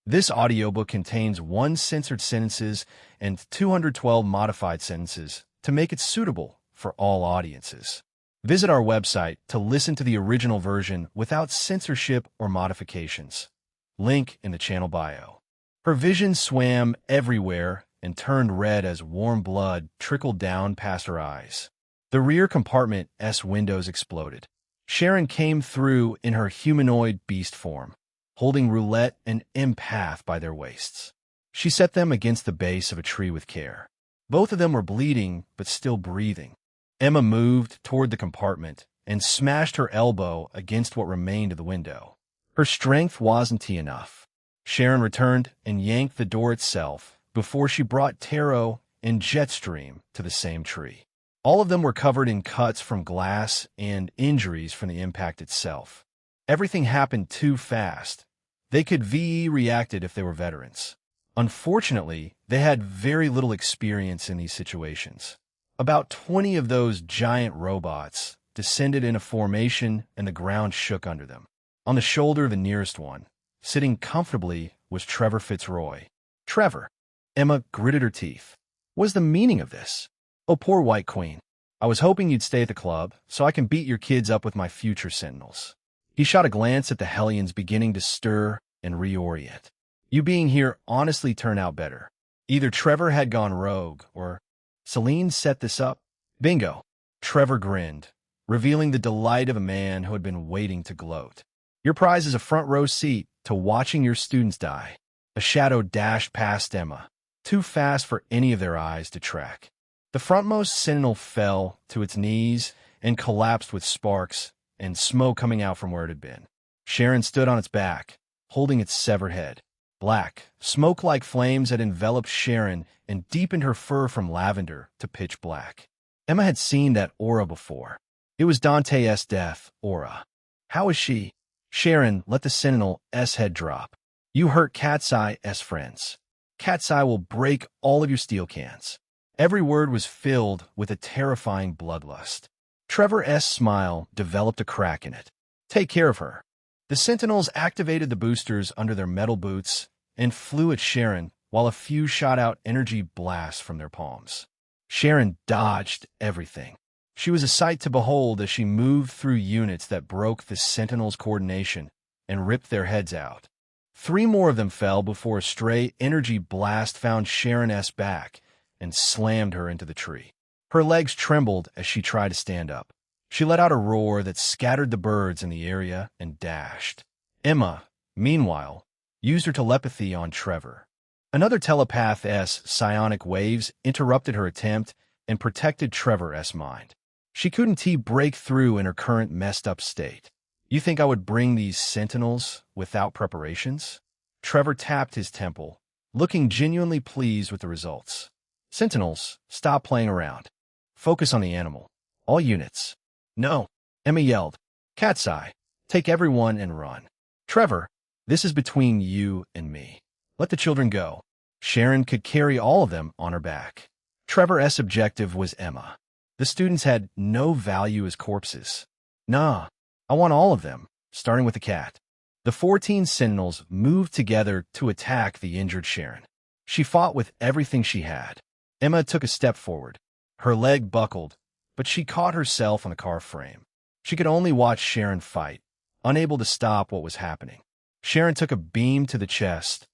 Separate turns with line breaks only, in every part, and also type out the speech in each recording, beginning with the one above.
This audiobook contains 1 censored sentences and 212 modified sentences to make it suitable for all audiences. Visit our website to listen to the original version without censorship or modifications. Link in the channel bio. Her vision swam everywhere and turned red as warm blood trickled down past her eyes. The rear compartment's windows exploded. Sharon came through in her humanoid beast form, holding Roulette and Empath by their waists. She set them against the base of a tree with care. Both of them were bleeding, but still breathing. Emma moved toward the compartment and smashed her elbow against what remained of the window. Her strength wasn't enough. Sharon returned and yanked the door itself before she brought Taro and Jetstream to the same tree. All of them were covered in cuts from glass and injuries from the impact itself. Everything happened too fast. They could VE reacted if they were veterans. Unfortunately, they had very little experience in these situations. About 20 of those giant robots descended in a formation and the ground shook under them. On the shoulder of the nearest one, sitting comfortably, was Trevor Fitzroy. Trevor. Emma gritted her teeth. What is the meaning of this? Oh, poor White Queen. I was hoping you'd stay at the club so I can beat your kids up with my future Sentinels. He shot a glance at the Hellions beginning to stir and reorient. You being here honestly turned out better. Either Trevor had gone rogue or Celine set this up. Bingo. Trevor grinned, revealing the delight of a man who had been waiting to gloat. Your prize is a front row seat to watching your students die. A shadow dashed past Emma, too fast for any of their eyes to track. The frontmost sentinel fell to its knees and collapsed with sparks and smoke coming out from where it had been. Sharon stood on its back, holding its severed head. Black, smoke-like flames had enveloped Sharon and deepened her fur from lavender to pitch black. Emma had seen that aura before. It was Dante's death aura. How is she? Sharon let the Sentinel's head drop. You hurt Cat's Eye's friends. Cat's Eye will break all of your steel cans. Every word was filled with a terrifying bloodlust. Trevor's smile developed a crack in it. Take care of her. The Sentinels activated the boosters under their metal boots and flew at Sharon while a few shot out energy blasts from their palms. Sharon dodged everything. She was a sight to behold as she moved through units that broke the Sentinels' coordination and ripped their heads out. 3 more of them fell before a stray energy blast found Sharon's back and slammed her into the tree. Her legs trembled as she tried to stand up. She let out a roar that scattered the birds in the area and dashed. Emma, meanwhile, used her telepathy on Trevor. Another telepath's psionic waves interrupted her attempt and protected Trevor's mind. She couldn't break through in her current messed-up state. You think I would bring these Sentinels without preparations? Trevor tapped his temple, looking genuinely pleased with the results. Sentinels, stop playing around. Focus on the animal. All units. No, Emma yelled. Cat's Eye, take everyone and run. Trevor, this is between you and me. Let the children go. Sharon could carry all of them on her back. Trevor's objective was Emma. The students had no value as corpses. Nah, I want all of them, starting with the cat. The 14 Sentinels moved together to attack the injured Sharon. She fought with everything she had. Emma took a step forward. Her leg buckled, but she caught herself on the car frame. She could only watch Sharon fight, unable to stop what was happening. Sharon took a beam to the chest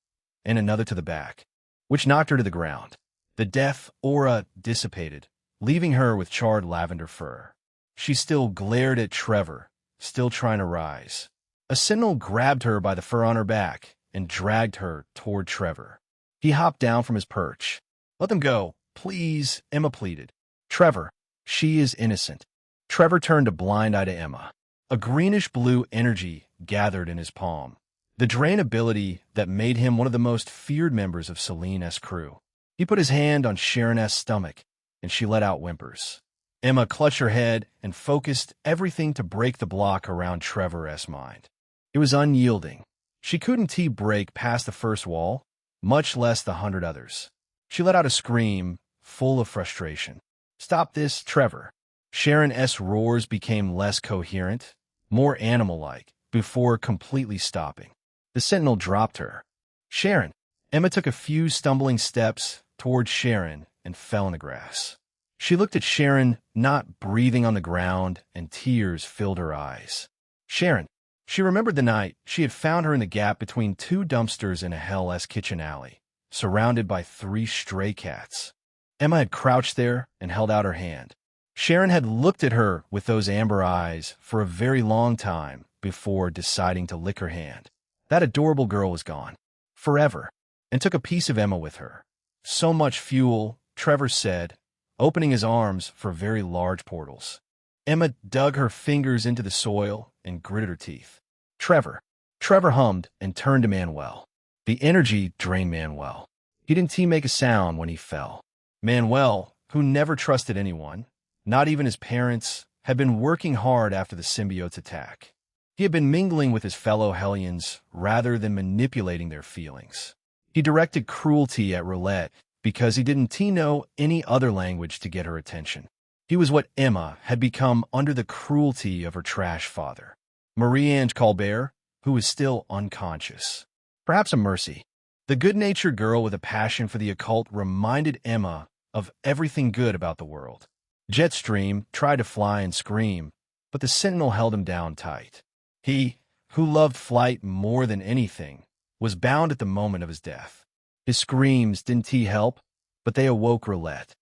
and another to the back, which knocked her to the ground. The death aura dissipated, leaving her with charred lavender fur. She still glared at Trevor, still trying to rise. A Sentinel grabbed her by the fur on her back and dragged her toward Trevor. He hopped down from his perch. Let them go, please, Emma pleaded. Trevor, she is innocent. Trevor turned a blind eye to Emma. A greenish-blue energy gathered in his palm, the drain ability that made him one of the most feared members of Celine's crew. He put his hand on Sharon's stomach, and she let out whimpers. Emma clutched her head and focused everything to break the block around Trevor's mind. It was unyielding. She couldn't break past the first wall, much less the 100 others. She let out a scream, full of frustration. Stop this, Trevor. Sharon's roars became less coherent, more animal-like, before completely stopping. The Sentinel dropped her. Sharon. Emma took a few stumbling steps towards Sharon and fell in the grass. She looked at Sharon, not breathing on the ground, and tears filled her eyes. Sharon. She remembered the night she had found her in the gap between two dumpsters in a Hell's Kitchen alley, surrounded by 3 stray cats. Emma had crouched there and held out her hand. Sharon had looked at her with those amber eyes for a very long time before deciding to lick her hand. That adorable girl was gone. Forever. And took a piece of Emma with her. So much fuel, Trevor said, opening his arms for very large portals. Emma dug her fingers into the soil and gritted her teeth. Trevor. Trevor hummed and turned to Manuel. The energy drained Manuel. He didn't make a sound when he fell. Manuel, who never trusted anyone, not even his parents, had been working hard after the symbiote's attack. He had been mingling with his fellow Hellions rather than manipulating their feelings. He directed cruelty at Roulette because he didn't know any other language to get her attention. He was what Emma had become under the cruelty of her trash father. Marie-Ange Colbert, who was still unconscious. Perhaps a mercy. The good-natured girl with a passion for the occult reminded Emma of everything good about the world. Jetstream tried to fly and scream, but the Sentinel held him down tight. He, who loved flight more than anything, was bound at the moment of his death. His screams didn't help, but they awoke Roulette.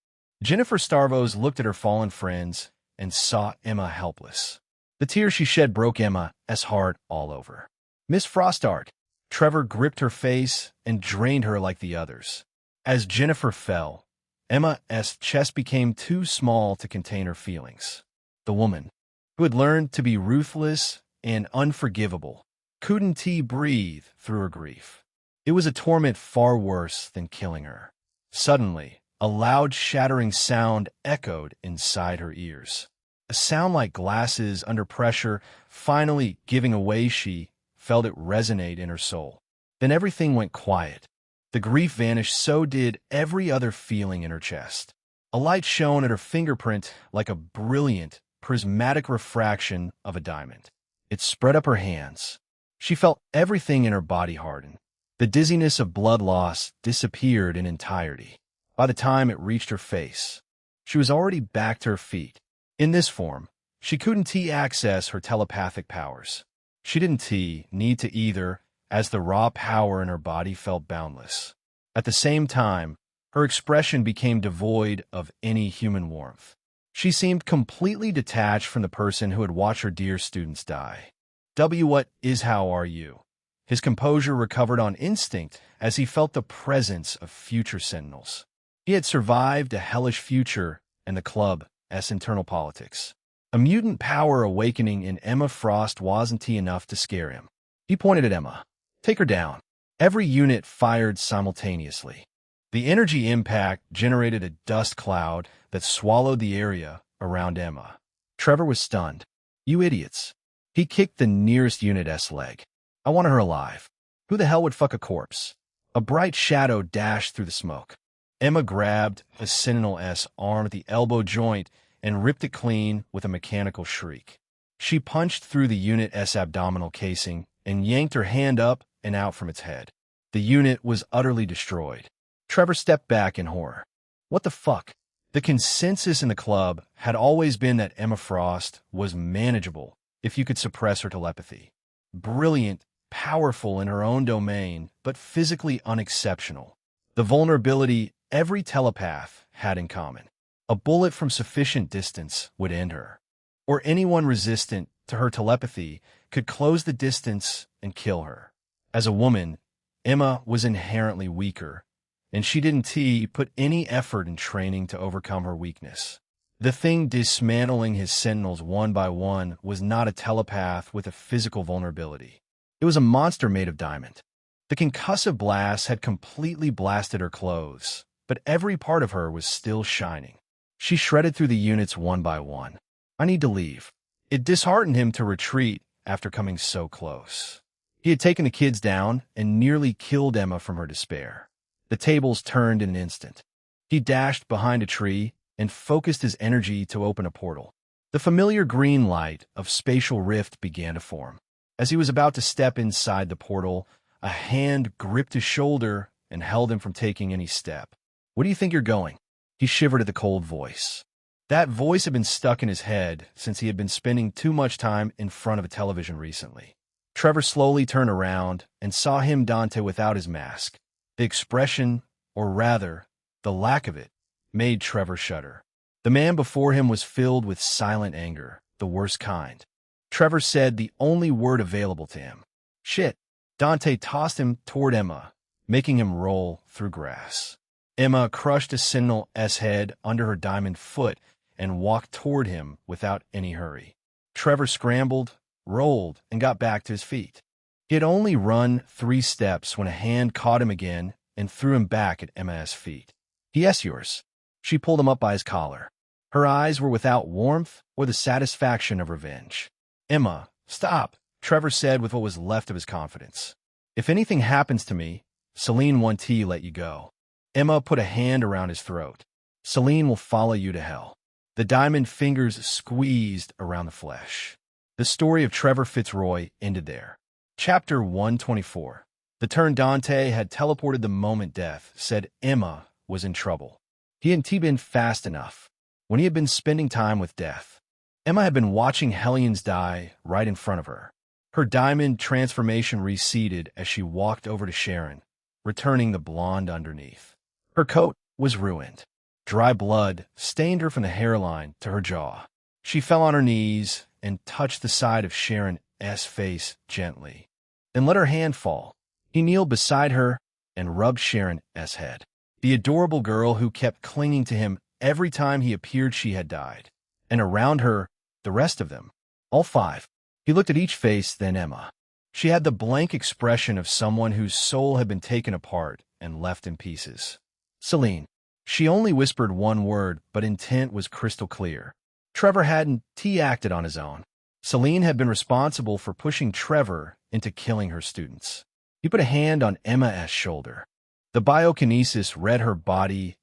Jennifer Starvos looked at her fallen friends and saw Emma helpless. The tears she shed broke Emma's heart all over. Miss Frostart. Trevor gripped her face and drained her like the others. As Jennifer fell, Emma's chest became too small to contain her feelings. The woman, who had learned to be ruthless and unforgivable, couldn't breathe through her grief. It was a torment far worse than killing her. Suddenly, a loud shattering sound echoed inside her ears. A sound like glasses under pressure finally giving away. She felt it resonate in her soul. Then everything went quiet. The grief vanished, so did every other feeling in her chest. A light shone at her fingerprint like a brilliant, prismatic refraction of a diamond. It spread up her hands. She felt everything in her body harden. The dizziness of blood loss disappeared in entirety. By the time it reached her face, she was already back to her feet. In this form, she couldn't access her telepathic powers. She didn't need to either, as the raw power in her body felt boundless. At the same time, her expression became devoid of any human warmth. She seemed completely detached from the person who had watched her dear students die. How are you? His composure recovered on instinct as he felt the presence of future sentinels. He had survived a hellish future and the club's internal politics. A mutant power awakening in Emma Frost wasn't enough to scare him. He pointed at Emma. Take her down. Every unit fired simultaneously. The energy impact generated a dust cloud that swallowed the area around Emma. Trevor was stunned. You idiots. He kicked the nearest unit's leg. I want her alive. Who the hell would fuck a corpse? A bright shadow dashed through the smoke. Emma grabbed a Sentinel's arm at the elbow joint and ripped it clean with a mechanical shriek. She punched through the unit's abdominal casing and yanked her hand up and out from its head. The unit was utterly destroyed. Trevor stepped back in horror. What the fuck? The consensus in the club had always been that Emma Frost was manageable if you could suppress her telepathy. Brilliant, powerful in her own domain, but physically unexceptional. The vulnerability every telepath had in common. A bullet from sufficient distance would end her. Or anyone resistant to her telepathy could close the distance and kill her. As a woman, Emma was inherently weaker, and she didn't put any effort in training to overcome her weakness. The thing dismantling his sentinels one by one was not a telepath with a physical vulnerability. It was a monster made of diamond. The concussive blast had completely blasted her clothes, but every part of her was still shining. She shredded through the units one by one. I need to leave. It disheartened him to retreat after coming so close. He had taken the kids down and nearly killed Emma from her despair. The tables turned in an instant. He dashed behind a tree and focused his energy to open a portal. The familiar green light of spatial rift began to form. As he was about to step inside the portal, A hand gripped his shoulder and held him from taking any step. "Where do you think you're going?" He shivered at the cold voice. That voice had been stuck in his head since he had been spending too much time in front of a television recently. Trevor slowly turned around and saw him, Dante, without his mask. The expression, or rather, the lack of it, made Trevor shudder. The man before him was filled with silent anger, the worst kind. Trevor said the only word available to him. "Shit." Dante tossed him toward Emma, making him roll through grass. Emma crushed a Sentinel's head under her diamond foot and walked toward him without any hurry. Trevor scrambled, rolled, and got back to his feet. He had only run 3 steps when a hand caught him again and threw him back at Emma's feet. "Yes, yours." She pulled him up by his collar. Her eyes were without warmth or the satisfaction of revenge. "Emma, stop," Trevor said with what was left of his confidence. "If anything happens to me, Celine won't let you go." Emma put a hand around his throat. "Celine will follow you to hell." The diamond fingers squeezed around the flesh. The story of Trevor Fitzroy ended there. Chapter 124. The turn Dante had teleported the moment death said Emma was in trouble. He hadn't been fast enough. When he had been spending time with death, Emma had been watching Hellions die right in front of her. Her diamond transformation receded as she walked over to Sharon, returning the blonde underneath. Her coat was ruined. Dry blood stained her from the hairline to her jaw. She fell on her knees and touched the side of Sharon's face gently, then let her hand fall. He kneeled beside her and rubbed Sharon's head. The adorable girl who kept clinging to him every time he appeared she had died. And around her, the rest of them, all 5. He looked at each face, then Emma. She had the blank expression of someone whose soul had been taken apart and left in pieces. "Celine." She only whispered one word, but intent was crystal clear. Trevor hadn't acted on his own. Celine had been responsible for pushing Trevor into killing her students. He put a hand on Emma's shoulder. The biokinesis read her body's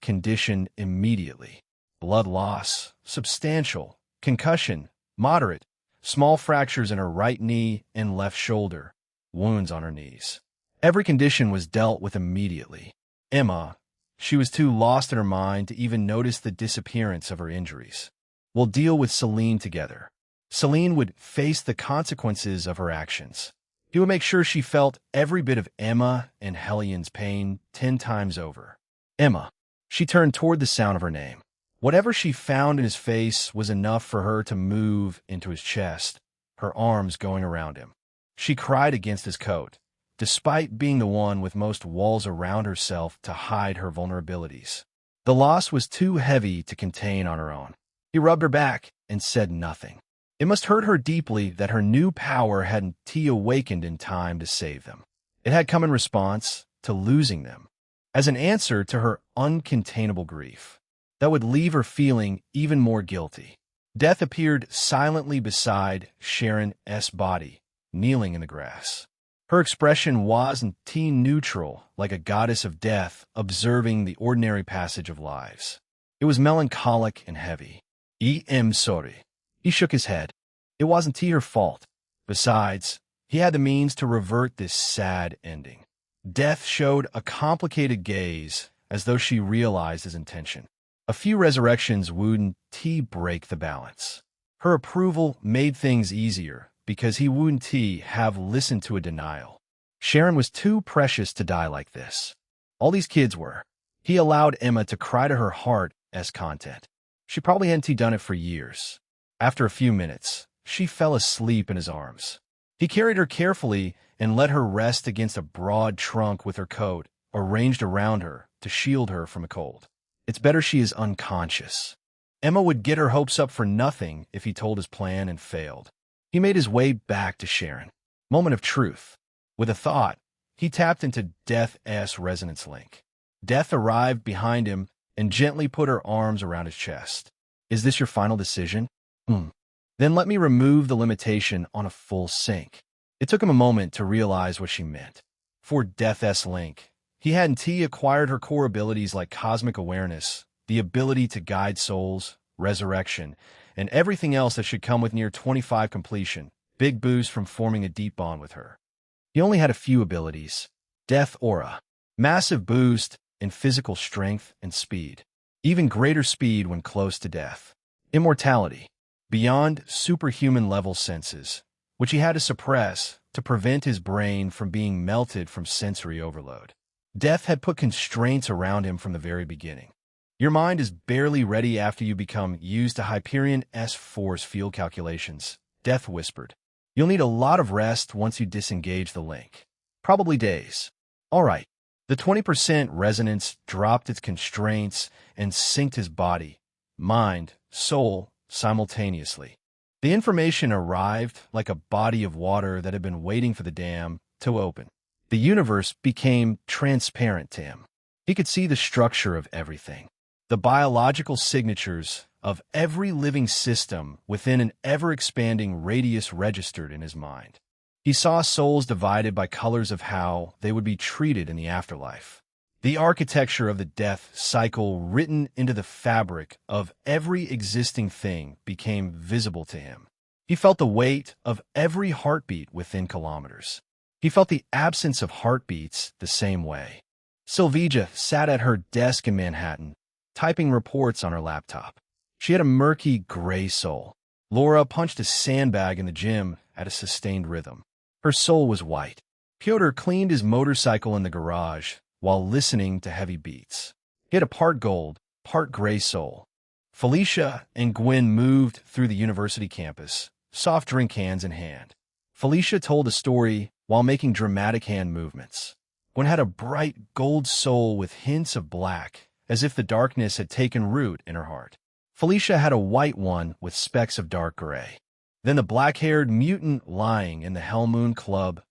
condition immediately. Blood loss, substantial, concussion, moderate, small fractures in her right knee and left shoulder, wounds on her knees. Every condition was dealt with immediately. Emma, she was too lost in her mind to even notice the disappearance of her injuries. "We'll deal with Celine together." Celine would face the consequences of her actions. He would make sure she felt every bit of Emma and Hellion's pain 10 times over. "Emma." She turned toward the sound of her name. Whatever she found in his face was enough for her to move into his chest, her arms going around him. She cried against his coat, despite being the one with most walls around herself to hide her vulnerabilities. The loss was too heavy to contain on her own. He rubbed her back and said nothing. It must hurt her deeply that her new power hadn't awakened in time to save them. It had come in response to losing them, as an answer to her uncontainable grief that would leave her feeling even more guilty. Death appeared silently beside Sharon's body, kneeling in the grass. Her expression wasn't neutral, like a goddess of death observing the ordinary passage of lives. It was melancholic and heavy. "I'm sorry." He shook his head. It wasn't her fault. Besides, he had the means to revert this sad ending. Death showed a complicated gaze, as though she realized his intention. A few resurrections wouldn't break the balance. Her approval made things easier, because he wouldn't have listened to a denial. Sharon was too precious to die like this. All these kids were. He allowed Emma to cry to her heart as content. She probably hadn't done it for years. After a few minutes, she fell asleep in his arms. He carried her carefully and let her rest against a broad trunk with her coat arranged around her to shield her from a cold. "It's better she is unconscious." Emma would get her hopes up for nothing if he told his plan and failed. He made his way back to Sharon. Moment of truth. With a thought, he tapped into Death's resonance link. Death arrived behind him and gently put her arms around his chest. "Is this your final decision?" Then let me remove the limitation on a full sync." It took him a moment to realize what she meant. For Death's link, he hadn't acquired her core abilities like cosmic awareness, the ability to guide souls, resurrection, and everything else that should come with near 25 completion, big boost from forming a deep bond with her. He only had a few abilities. Death Aura. Massive boost in physical strength and speed. Even greater speed when close to death. Immortality. Beyond superhuman level senses, which he had to suppress to prevent his brain from being melted from sensory overload. Death had put constraints around him from the very beginning. Your mind is barely ready after you become used to Hyperion S4's field calculations, Death whispered. You'll need a lot of rest once you disengage the link. Probably days. All right. The 20% resonance dropped its constraints and synced his body, mind, soul, simultaneously. The information arrived like a body of water that had been waiting for the dam to open. The universe became transparent to him. He could see the structure of everything. The biological signatures of every living system within an ever-expanding radius registered in his mind. He saw souls divided by colors of how they would be treated in the afterlife. The architecture of the death cycle written into the fabric of every existing thing became visible to him. He felt the weight of every heartbeat within kilometers. He felt the absence of heartbeats the same way. Sylvija sat at her desk in Manhattan, typing reports on her laptop. She had a murky gray soul. Laura punched a sandbag in the gym at a sustained rhythm. Her soul was white. Pyotr cleaned his motorcycle in the garage while listening to heavy beats. He had a part gold, part gray soul. Felicia and Gwen moved through the university campus, soft drink cans in hand. Felicia told a story while making dramatic hand movements. Gwen had a bright gold soul with hints of black, as if the darkness had taken root in her heart. Felicia had a white one with specks of dark gray. Then the black-haired mutant lying in the Hellmoon Club's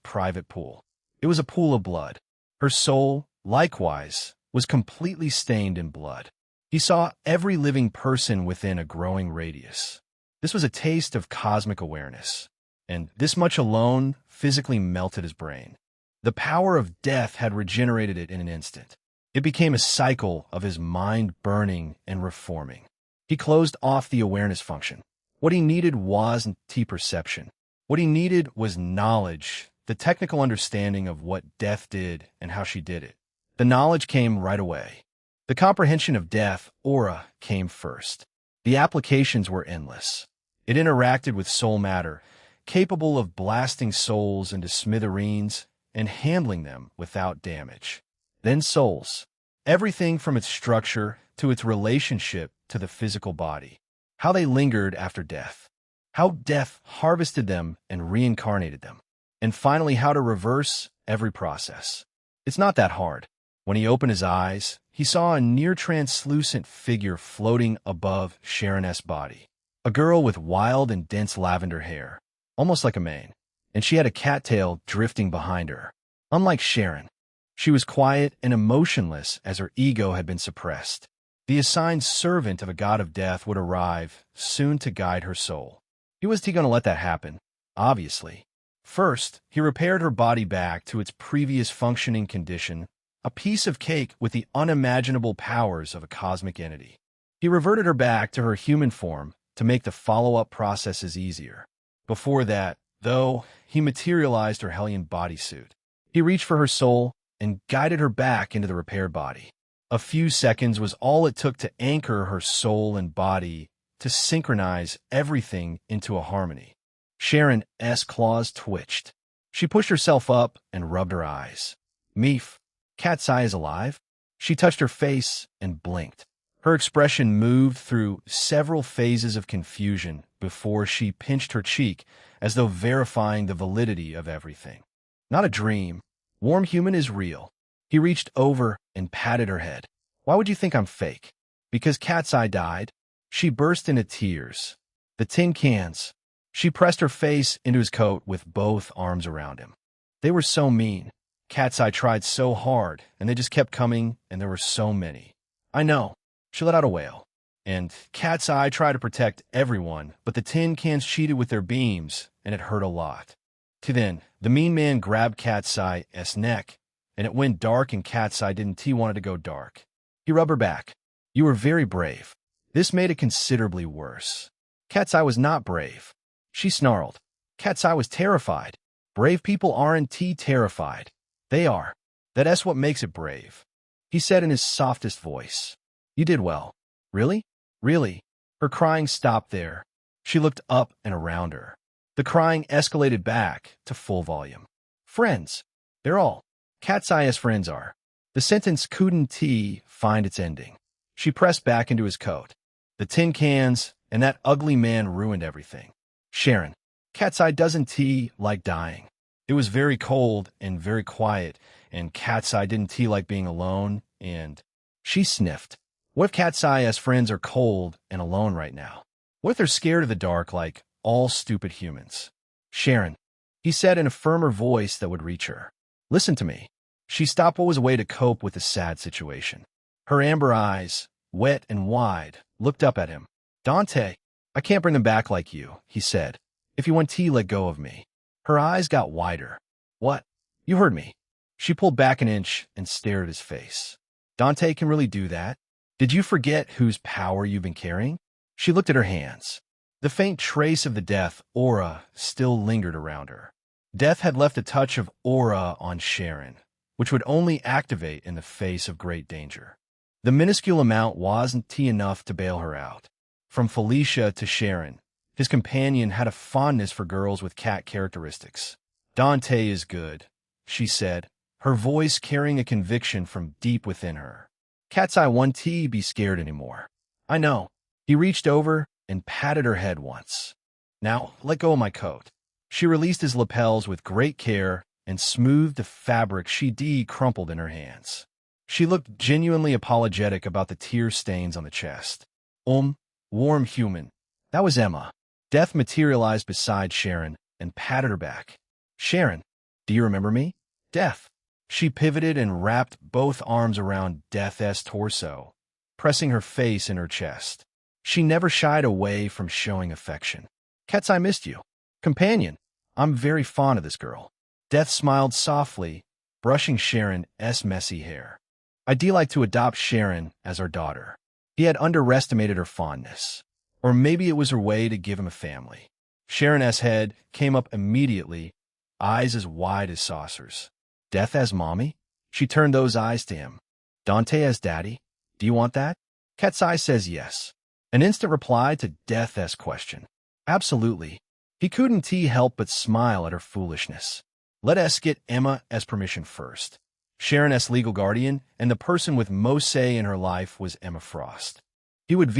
private pool. It was a pool of blood. Her soul, likewise, was completely stained in blood. He saw every living person within a growing radius. This was a taste of cosmic awareness, and this much alone physically melted his brain. The power of death had regenerated it in an instant. It became a cycle of his mind burning and reforming. He closed off the awareness function. What he needed wasn't perception. What he needed was knowledge, the technical understanding of what death did and how she did it. The knowledge came right away. The comprehension of death, aura, came first. The applications were endless. It interacted with soul matter, capable of blasting souls into smithereens and handling them without damage. Then souls. Everything from its structure to its relationship to the physical body. How they lingered after death. How death harvested them and reincarnated them. And finally, how to reverse every process. It's not that hard. When he opened his eyes, he saw a near-translucent figure floating above Sharon's body. A girl with wild and dense lavender hair, almost like a mane, and she had a cattail drifting behind her. Unlike Sharon, she was quiet and emotionless as her ego had been suppressed. The assigned servant of a god of death would arrive soon to guide her soul. He wasn't going to let that happen, obviously. First, he repaired her body back to its previous functioning condition, a piece of cake with the unimaginable powers of a cosmic entity. He reverted her back to her human form to make the follow-up processes easier. Before that, though, he materialized her Hellion bodysuit. He reached for her soul and guided her back into the repaired body. A few seconds was all it took to anchor her soul and body to synchronize everything into a harmony. Sharon's claws twitched. She pushed herself up and rubbed her eyes. Meef, Cat's eye is alive? She touched her face and blinked. Her expression moved through several phases of confusion before she pinched her cheek as though verifying the validity of everything. Not a dream. Warm human is real. He reached over and patted her head. Why would you think I'm fake? Because Cat's eye died? She burst into tears. The tin cans. She pressed her face into his coat with both arms around him. They were so mean. Cat's eye tried so hard, and they just kept coming, and there were so many. I know. She let out a wail. And Cat's eye tried to protect everyone, but the tin cans cheated with their beams, and it hurt a lot. Then, the mean man grabbed Cat's eye's neck, and it went dark, and Cat's eye didn't want it to go dark. He rubbed her back. You were very brave. This made it considerably worse. Cat's eye was not brave. She snarled. Cat's eye was terrified. Brave people aren't terrified. They are. That's what makes it brave. He said in his softest voice. You did well. Really? Really? Her crying stopped there. She looked up and around her. The crying escalated back to full volume. Friends. They're all. Cat's eye as friends are. The sentence couldn't find its ending. She pressed back into his coat. The tin cans and that ugly man ruined everything. Sharon. Cat's eye doesn't like dying. It was very cold and very quiet, and Cat's eye didn't like being alone, and she sniffed. What if Cat's eye as friends are cold and alone right now? What if they're scared of the dark like all stupid humans? Sharon, he said in a firmer voice that would reach her. Listen to me. She stopped what was a way to cope with the sad situation. Her amber eyes, wet and wide, looked up at him. Dante, I can't bring them back like you, he said. If you want to let go of me. Her eyes got wider. What? You heard me. She pulled back an inch and stared at his face. Dante can really do that? Did you forget whose power you've been carrying? She looked at her hands. The faint trace of the death aura still lingered around her. Death had left a touch of aura on Sharon, which would only activate in the face of great danger. The minuscule amount wasn't enough to bail her out. From Felicia to Sharon, his companion had a fondness for girls with cat characteristics. Dante is good, she said, her voice carrying a conviction from deep within her. Cat's eye won't be scared anymore. I know. He reached over and patted her head once. Now, let go of my coat. She released his lapels with great care and smoothed the fabric she crumpled in her hands. She looked genuinely apologetic about the tear stains on the chest. Warm human. That was Emma. Death materialized beside Sharon and patted her back. Sharon, do you remember me? Death. She pivoted and wrapped both arms around Death's torso, pressing her face in her chest. She never shied away from showing affection. Cat's eye missed you. Companion, I'm very fond of this girl. Death smiled softly, brushing Sharon's messy hair. I'd like to adopt Sharon as our daughter. He had underestimated her fondness. Or maybe it was her way to give him a family. Sharon's head came up immediately, eyes as wide as saucers. Death as mommy? She turned those eyes to him. Dante as daddy? Do you want that? Cat's eye says yes. An instant reply to Death's question. Absolutely. He couldn't help but smile at her foolishness. Let us get Emma's permission first. Sharon's legal guardian and the person with most say in her life was Emma Frost. He would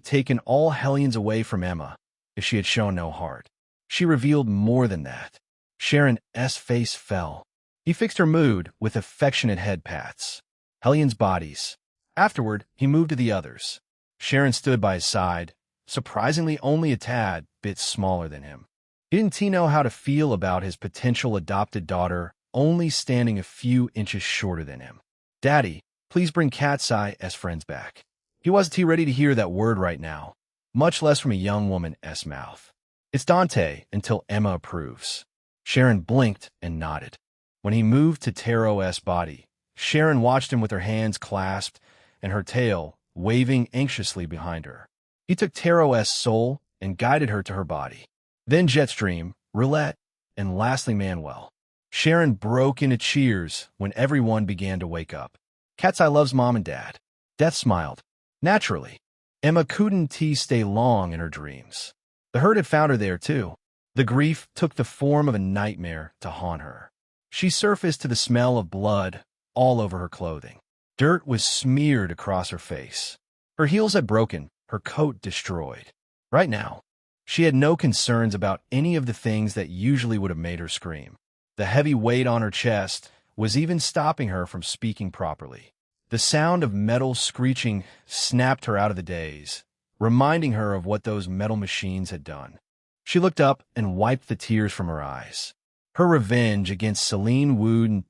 taken all Hellions away from Emma if she had shown no heart. She revealed more than that. Sharon's face fell. He fixed her mood with affectionate head pats. Hellions' bodies. Afterward, he moved to the others. Sharon stood by his side, surprisingly only a tad bit smaller than him. He didn't know how to feel about his potential adopted daughter only standing a few inches shorter than him. Daddy, please bring Cat's eye as friends back. He wasn't ready to hear that word right now, much less from a young woman's mouth. It's Dante until Emma approves. Sharon blinked and nodded. When he moved to Taro's body, Sharon watched him with her hands clasped and her tail waving anxiously behind her. He took Taro's soul and guided her to her body. Then Jetstream, Roulette, and lastly Manuel. Sharon broke into cheers when everyone began to wake up. Cat's eye loves mom and dad. Death smiled. Naturally, Emma couldn't stay long in her dreams. The hurt had found her there, too. The grief took the form of a nightmare to haunt her. She surfaced to the smell of blood all over her clothing. Dirt was smeared across her face. Her heels had broken, her coat destroyed. Right now, she had no concerns about any of the things that usually would have made her scream. The heavy weight on her chest was even stopping her from speaking properly. The sound of metal screeching snapped her out of the daze, reminding her of what those metal machines had done. She looked up and wiped the tears from her eyes. Her revenge against Celine wouldn't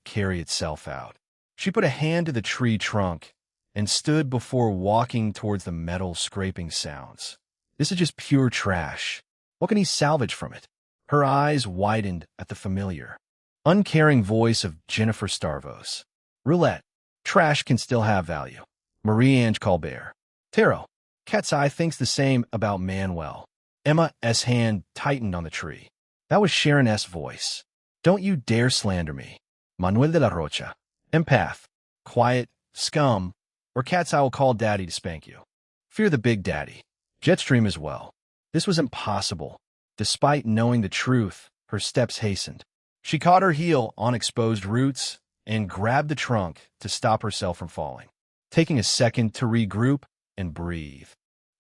carry itself out. She put a hand to the tree trunk and stood before walking towards the metal scraping sounds. This is just pure trash. What can he salvage from it? Her eyes widened at the familiar, uncaring voice of Jennifer Starvos. Roulette. Trash can still have value. Marie-Ange Colbert. Taro. Cat's eye thinks the same about Manuel. Emma's hand tightened on the tree. That was Sharon S.'s voice. Don't you dare slander me. Manuel de la Rocha. Empath. Quiet. Scum. Or cats I will call Daddy to spank you. Fear the Big Daddy. Jetstream as well. This was impossible. Despite knowing the truth, her steps hastened. She caught her heel on exposed roots and grabbed the trunk to stop herself from falling, taking a second to regroup and breathe.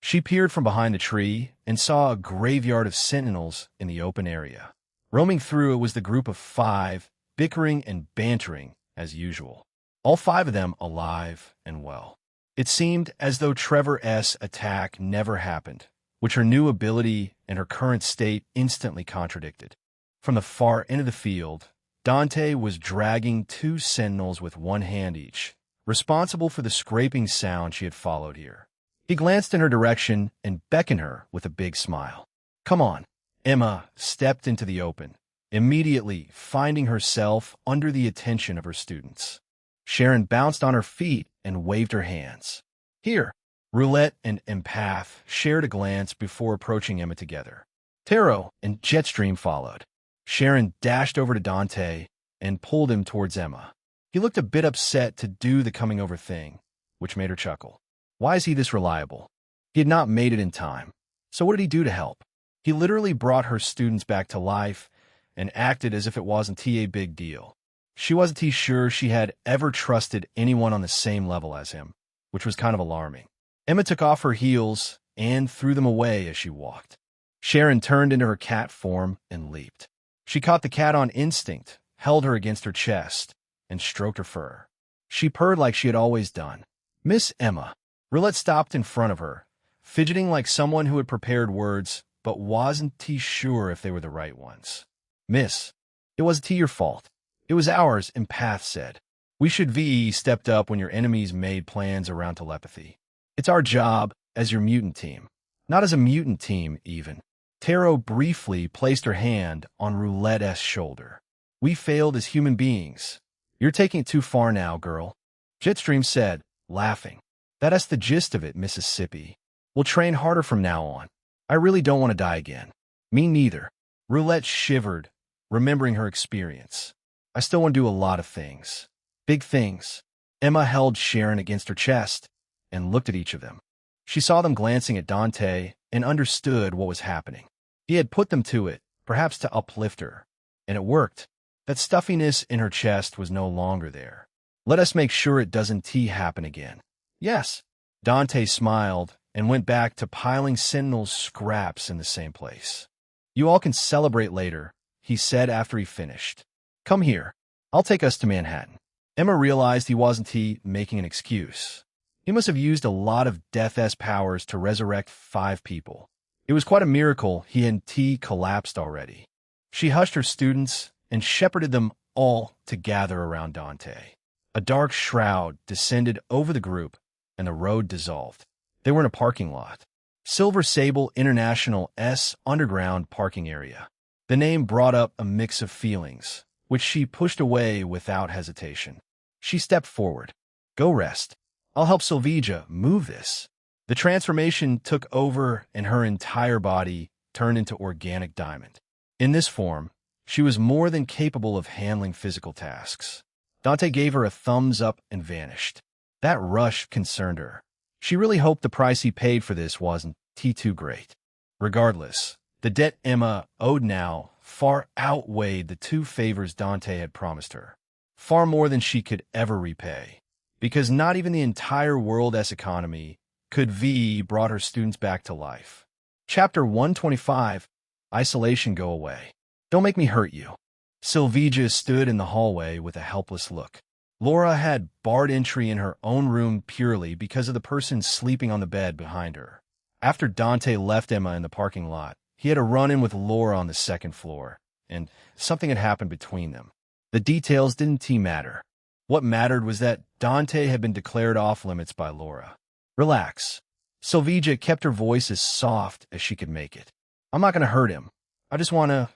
She peered from behind the tree and saw a graveyard of sentinels in the open area. Roaming through it was the group of 5, bickering and bantering as usual. All 5 of them alive and well. It seemed as though Trevor S.'s attack never happened, which her new ability and her current state instantly contradicted. From the far end of the field, Dante was dragging 2 sentinels with one hand each, responsible for the scraping sound she had followed here. He glanced in her direction and beckoned her with a big smile. Come on. Emma stepped into the open, immediately finding herself under the attention of her students. Sharon bounced on her feet and waved her hands. Here. Roulette and Empath shared a glance before approaching Emma together. Taro and Jetstream followed. Sharon dashed over to Dante and pulled him towards Emma. He looked a bit upset to do the coming over thing, which made her chuckle. Why is he this reliable? He had not made it in time. So what did he do to help? He literally brought her students back to life and acted as if it wasn't a big deal. She wasn't sure she had ever trusted anyone on the same level as him, which was kind of alarming. Emma took off her heels and threw them away as she walked. Sharon turned into her cat form and leaped. She caught the cat on instinct, held her against her chest, and stroked her fur. She purred like she had always done. Miss Emma. Roulette stopped in front of her, fidgeting like someone who had prepared words, but wasn't sure if they were the right ones. Miss, it wasn't your fault. It was ours, Empath said. We should stepped up when your enemies made plans around telepathy. It's our job as your mutant team. Not as a mutant team, even. Taro briefly placed her hand on Roulette's shoulder. We failed as human beings. You're taking it too far now, girl. Jetstream said, laughing. That's the gist of it, Mississippi. We'll train harder from now on. I really don't want to die again. Me neither. Roulette shivered, remembering her experience. I still want to do a lot of things. Big things. Emma held Sharon against her chest and looked at each of them. She saw them glancing at Dante and understood what was happening. He had put them to it, perhaps to uplift her. And it worked. That stuffiness in her chest was no longer there. Let us make sure it doesn't happen again. Yes. Dante smiled and went back to piling Sentinel's scraps in the same place. You all can celebrate later, he said after he finished. Come here. I'll take us to Manhattan. Emma realized he wasn't making an excuse. He must have used a lot of Death's powers to resurrect 5 people. It was quite a miracle he and collapsed already. She hushed her students and shepherded them all to gather around Dante. A dark shroud descended over the group, and the road dissolved. They were in a parking lot. Silver Sable International S underground parking area. The name brought up a mix of feelings, which she pushed away without hesitation. She stepped forward. Go rest. I'll help Sylvija move this. The transformation took over and her entire body turned into organic diamond. In this form, she was more than capable of handling physical tasks. Dante gave her a thumbs up and vanished. That rush concerned her. She really hoped the price he paid for this wasn't too great. Regardless, the debt Emma owed now far outweighed the 2 favors Dante had promised her. Far more than she could ever repay. Because not even the entire world's economy could brought her students back to life. Chapter 125, Isolation Go Away. Don't make me hurt you. Sylvija stood in the hallway with a helpless look. Laura had barred entry in her own room purely because of the person sleeping on the bed behind her. After Dante left Emma in the parking lot, he had a run-in with Laura on the 2nd floor, and something had happened between them. The details didn't matter. What mattered was that Dante had been declared off-limits by Laura. Relax. Sylvija kept her voice as soft as she could make it. I'm not going to hurt him. I just want to...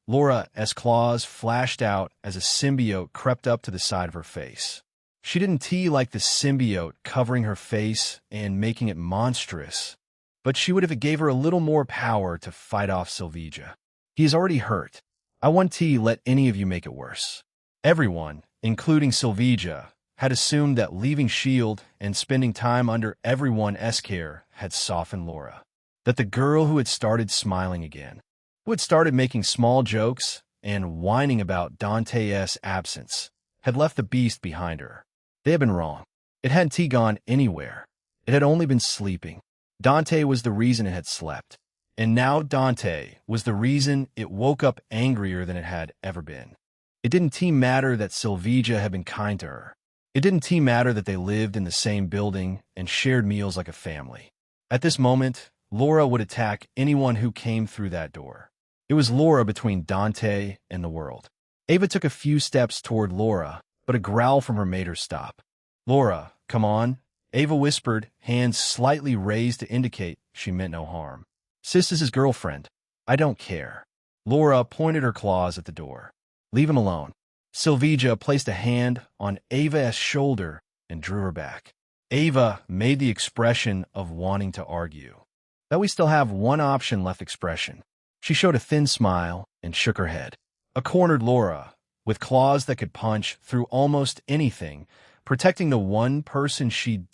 Laura's claws flashed out as a symbiote crept up to the side of her face. She didn't like the symbiote covering her face and making it monstrous, but she would if it gave her a little more power to fight off Sylvija. He is already hurt. I won't let any of you make it worse. Everyone, including Sylvija, had assumed that leaving S.H.I.E.L.D. and spending time under everyone's care had softened Laura. That the girl who had started smiling again, who had started making small jokes and whining about Dante's absence, had left the beast behind her. They had been wrong. It hadn't gone anywhere. It had only been sleeping. Dante was the reason it had slept. And now Dante was the reason it woke up angrier than it had ever been. It didn't matter that Sylvija had been kind to her. It didn't matter that they lived in the same building and shared meals like a family. At this moment, Laura would attack anyone who came through that door. It was Laura between Dante and the world. Ava took a few steps toward Laura, but a growl from her made her stop. "Laura, come on," Ava whispered, hands slightly raised to indicate she meant no harm. "Sis is his girlfriend. I don't care." Laura pointed her claws at the door. "Leave him alone." Sylvija placed a hand on Ava's shoulder and drew her back. Ava made the expression of wanting to argue. "That we still have one option left" expression. She showed a thin smile and shook her head. A cornered Laura, with claws that could punch through almost anything, protecting the one person she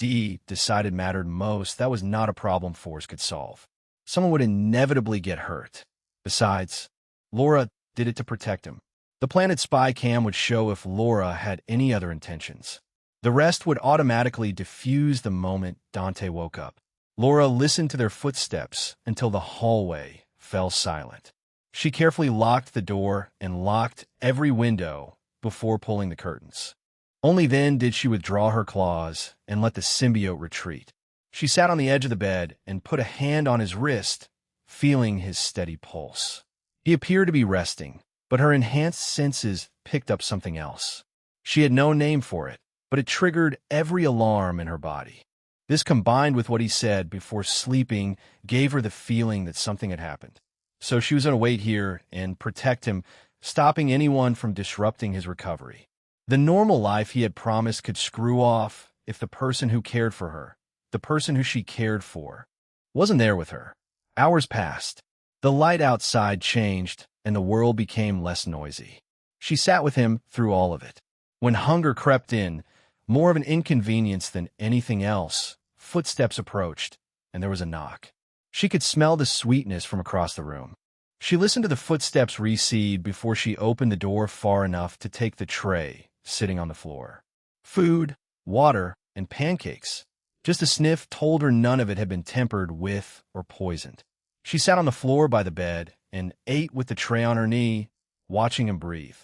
decided mattered most, that was not a problem Force could solve. Someone would inevitably get hurt. Besides, Laura did it to protect him. The Planet Spy cam would show if Laura had any other intentions. The rest would automatically diffuse the moment Dante woke up. Laura listened to their footsteps until the hallway fell silent. She carefully locked the door and locked every window before pulling the curtains. Only then did she withdraw her claws and let the symbiote retreat. She sat on the edge of the bed and put a hand on his wrist, feeling his steady pulse. He appeared to be resting, but her enhanced senses picked up something else. She had no name for it, but it triggered every alarm in her body. This, combined with what he said before sleeping, gave her the feeling that something had happened. So she was going to wait here and protect him, stopping anyone from disrupting his recovery. The normal life he had promised could screw off if the person who cared for her, the person who she cared for, wasn't there with her. Hours passed. The light outside changed, and the world became less noisy. She sat with him through all of it. When hunger crept in, more of an inconvenience than anything else, footsteps approached, and there was a knock. She could smell the sweetness from across the room. She listened to the footsteps recede before she opened the door far enough to take the tray sitting on the floor. Food, water, and pancakes. Just a sniff told her none of it had been tempered with or poisoned. She sat on the floor by the bed and ate with the tray on her knee, watching him breathe.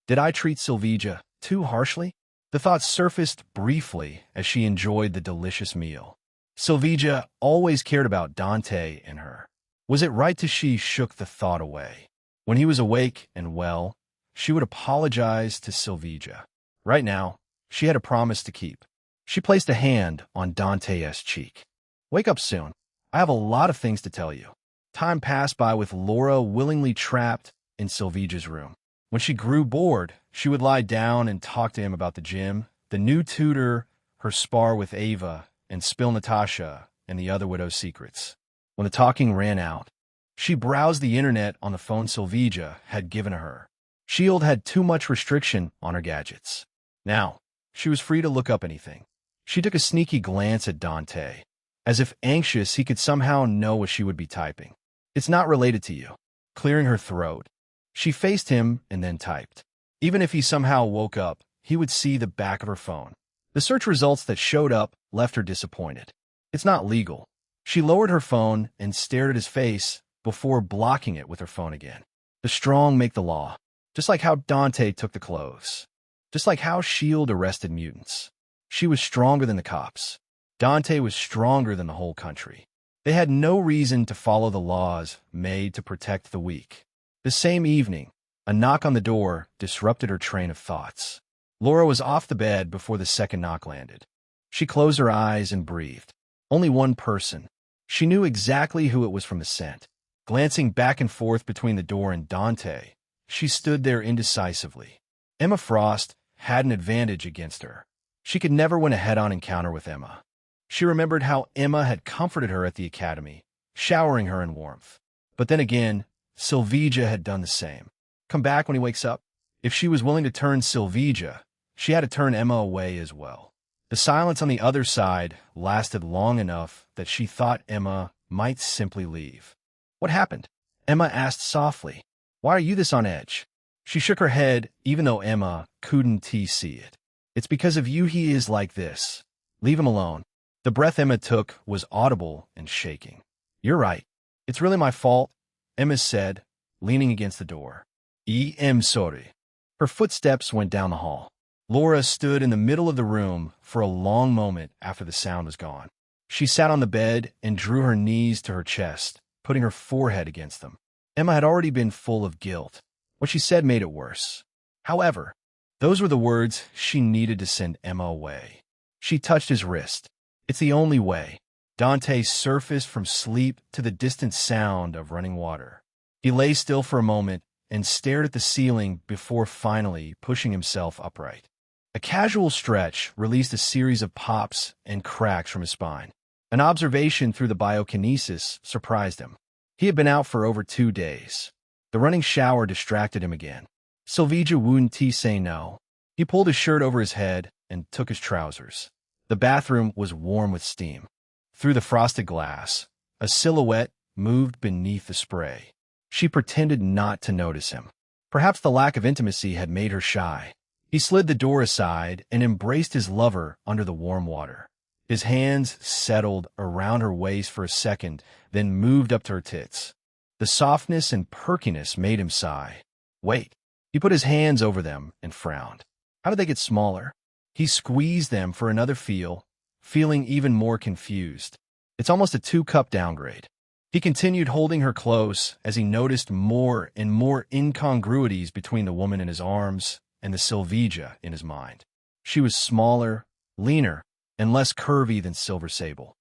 Did I treat Sylvija too harshly? The thought surfaced briefly as she enjoyed the delicious meal. Sylvija always cared about Dante and her. Was it right that she shook the thought away? When he was awake and well, she would apologize to Sylvija. Right now, she had a promise to keep. She placed a hand on Dante's cheek. "Wake up soon. I have a lot of things to tell you." Time passed by with Laura willingly trapped in Sylvija's room. When she grew bored, she would lie down and talk to him about the gym, the new tutor, her spar with Ava, and spill Natasha and the other widow's secrets. When the talking ran out, she browsed the internet on the phone Sylvija had given her. S.H.I.E.L.D. had too much restriction on her gadgets. Now, she was free to look up anything. She took a sneaky glance at Dante, as if anxious he could somehow know what she would be typing. "It's not related to you." Clearing her throat, she faced him and then typed. Even if he somehow woke up, he would see the back of her phone. The search results that showed up left her disappointed. "It's not legal." She lowered her phone and stared at his face before blocking it with her phone again. The strong make the law. Just like how Dante took the clothes. Just like how S.H.I.E.L.D. arrested mutants. She was stronger than the cops. Dante was stronger than the whole country. They had no reason to follow the laws made to protect the weak. The same evening, a knock on the door disrupted her train of thoughts. Laura was off the bed before the second knock landed. She closed her eyes and breathed. Only one person. She knew exactly who it was from the scent. Glancing back and forth between the door and Dante, she stood there indecisively. Emma Frost had an advantage against her. She could never win a head-on encounter with Emma. She remembered how Emma had comforted her at the academy, showering her in warmth. But then again, Silvija had done the same. Come back when he wakes up. If she was willing to turn Silvija, she had to turn Emma away as well. The silence on the other side lasted long enough that she thought Emma might simply leave. What happened? Emma asked softly. Why are you this on edge? She shook her head, even though Emma couldn't see it. It's because of you he is like this. Leave him alone. The breath Emma took was audible and shaking. You're right. It's really my fault, Emma said, leaning against the door. I'm sorry. Her footsteps went down the hall. Laura stood in the middle of the room for a long moment after the sound was gone. She sat on the bed and drew her knees to her chest, putting her forehead against them. Emma had already been full of guilt. What she said made it worse. However, those were the words she needed to send Emma away. She touched his wrist. It's the only way. Dante surfaced from sleep to the distant sound of running water. He lay still for a moment and stared at the ceiling before finally pushing himself upright. A casual stretch released a series of pops and cracks from his spine. An observation through the biokinesis surprised him. He had been out for over 2 days. The running shower distracted him again. Silvija wouldn't say no. He pulled his shirt over his head and took his trousers. The bathroom was warm with steam. Through the frosted glass, a silhouette moved beneath the spray. She pretended not to notice him. Perhaps the lack of intimacy had made her shy. He slid the door aside and embraced his lover under the warm water. His hands settled around her waist for a second, then moved up to her tits. The softness and perkiness made him sigh. Wait. He put his hands over them and frowned. How did they get smaller? He squeezed them for another feel, feeling even more confused. It's almost a 2-cup downgrade. He continued holding her close as he noticed more and more incongruities between the woman in his arms and the Silvija in his mind. She was smaller, leaner, and less curvy than Silver Sable.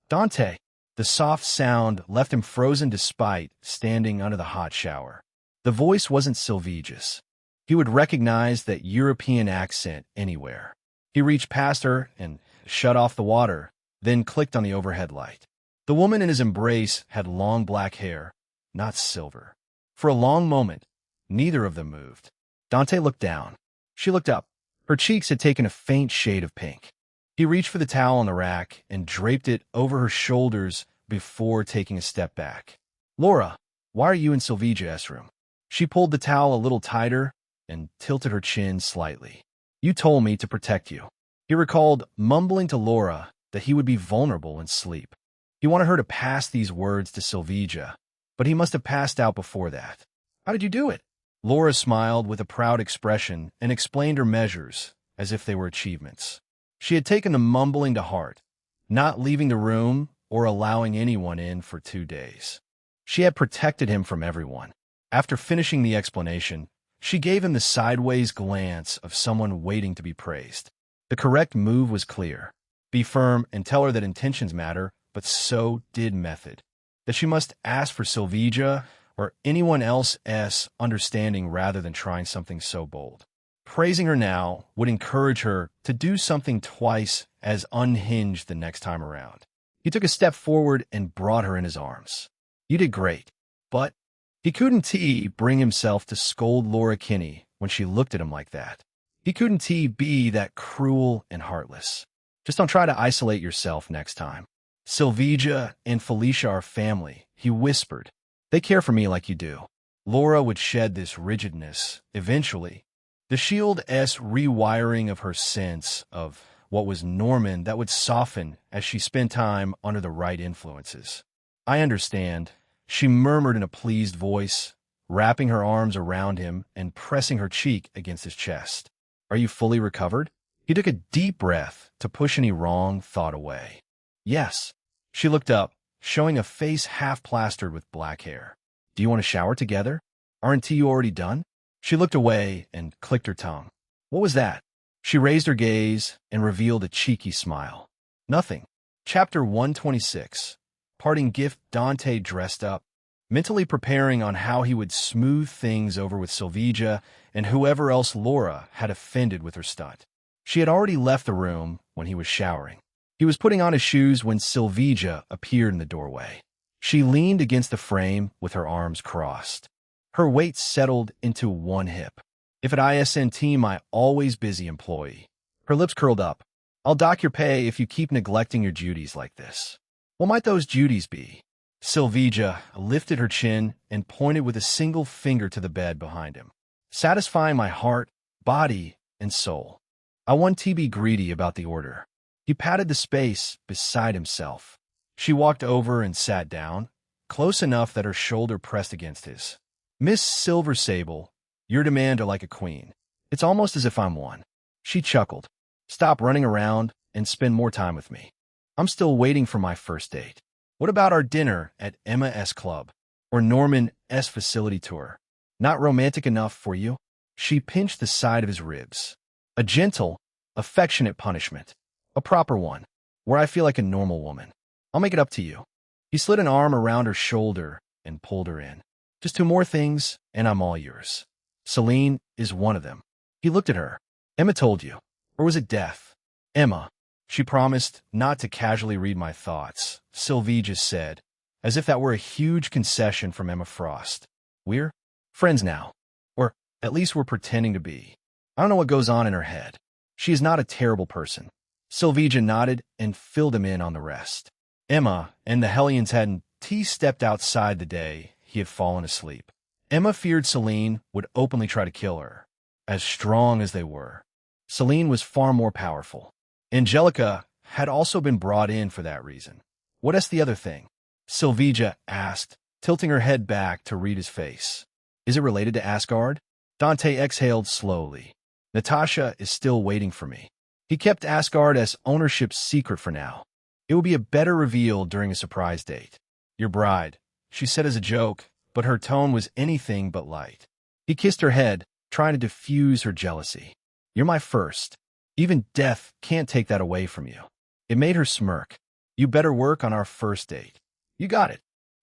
Dante! The soft sound left him frozen despite standing under the hot shower. The voice wasn't Silvija's. He would recognize that European accent anywhere. He reached past her and shut off the water, then clicked on the overhead light. The woman in his embrace had long black hair, not silver. For a long moment, neither of them moved. Dante looked down. She looked up. Her cheeks had taken a faint shade of pink. He reached for the towel on the rack and draped it over her shoulders before taking a step back. Laura, why are you in Silvija's room? She pulled the towel a little tighter and tilted her chin slightly. You told me to protect you. He recalled mumbling to Laura that he would be vulnerable in sleep. He wanted her to pass these words to Silvija, but he must have passed out before that. How did you do it? Laura smiled with a proud expression and explained her measures as if they were achievements. She had taken the mumbling to heart, not leaving the room or allowing anyone in for 2 days. She had protected him from everyone. After finishing the explanation, she gave him the sideways glance of someone waiting to be praised. The correct move was clear. Be firm and tell her that intentions matter, but so did method. That she must ask for Silvija or anyone else's understanding rather than trying something so bold. Praising her now would encourage her to do something twice as unhinged the next time around. He took a step forward and brought her in his arms. You did great, but he couldn't bring himself to scold Laura Kinney when she looked at him like that. He couldn't be that cruel and heartless. Just don't try to isolate yourself next time. Silvija and Felicia are family, he whispered. They care for me like you do. Laura would shed this rigidness, eventually. The Shield's rewiring of her sense of what was Norman that would soften as she spent time under the right influences. I understand, she murmured in a pleased voice, wrapping her arms around him and pressing her cheek against his chest. Are you fully recovered? He took a deep breath to push any wrong thought away. Yes. She looked up, showing a face half plastered with black hair. Do you want to shower together? Aren't you already done? She looked away and clicked her tongue. What was that? She raised her gaze and revealed a cheeky smile. Nothing. Chapter 126. Parting gift. Dante dressed up, mentally preparing on how he would smooth things over with Silvija and whoever else Laura had offended with her stunt. She had already left the room when he was showering. He was putting on his shoes when Silvija appeared in the doorway. She leaned against the frame with her arms crossed. Her weight settled into one hip. If at ISNT, my always busy employee. Her lips curled up. I'll dock your pay if you keep neglecting your duties like this. What might those duties be? Sylvija lifted her chin and pointed with a single finger to the bed behind him. Satisfying my heart, body, and soul. I want to be greedy about the order. He patted the space beside himself. She walked over and sat down, close enough that her shoulder pressed against his. Miss Silversable, your demands are like a queen. It's almost as if I'm one. She chuckled. Stop running around and spend more time with me. I'm still waiting for my first date. What about our dinner at Emma S. Club or Norman S. facility tour? Not romantic enough for you? She pinched the side of his ribs. A gentle, affectionate punishment. A proper one, where I feel like a normal woman. I'll make it up to you. He slid an arm around her shoulder and pulled her in. Just 2 more things, and I'm all yours. Celine is one of them. He looked at her. Emma told you. Or was it death? Emma. She promised not to casually read my thoughts, Sylvija said, as if that were a huge concession from Emma Frost. We're friends now. Or at least we're pretending to be. I don't know what goes on in her head. She is not a terrible person. Sylvija nodded and filled him in on the rest. Emma and the Hellions hadn't stepped outside the day he had fallen asleep. Emma feared Celine would openly try to kill her, as strong as they were. Celine was far more powerful. Angelica had also been brought in for that reason. What is the other thing? Sylvija asked, tilting her head back to read his face. Is it related to Asgard? Dante exhaled slowly. Natasha is still waiting for me. He kept Asgard as ownership's secret for now. It will be a better reveal during a surprise date. Your bride, she said as a joke, but her tone was anything but light. He kissed her head, trying to diffuse her jealousy. You're my first. Even death can't take that away from you. It made her smirk. You better work on our first date. You got it.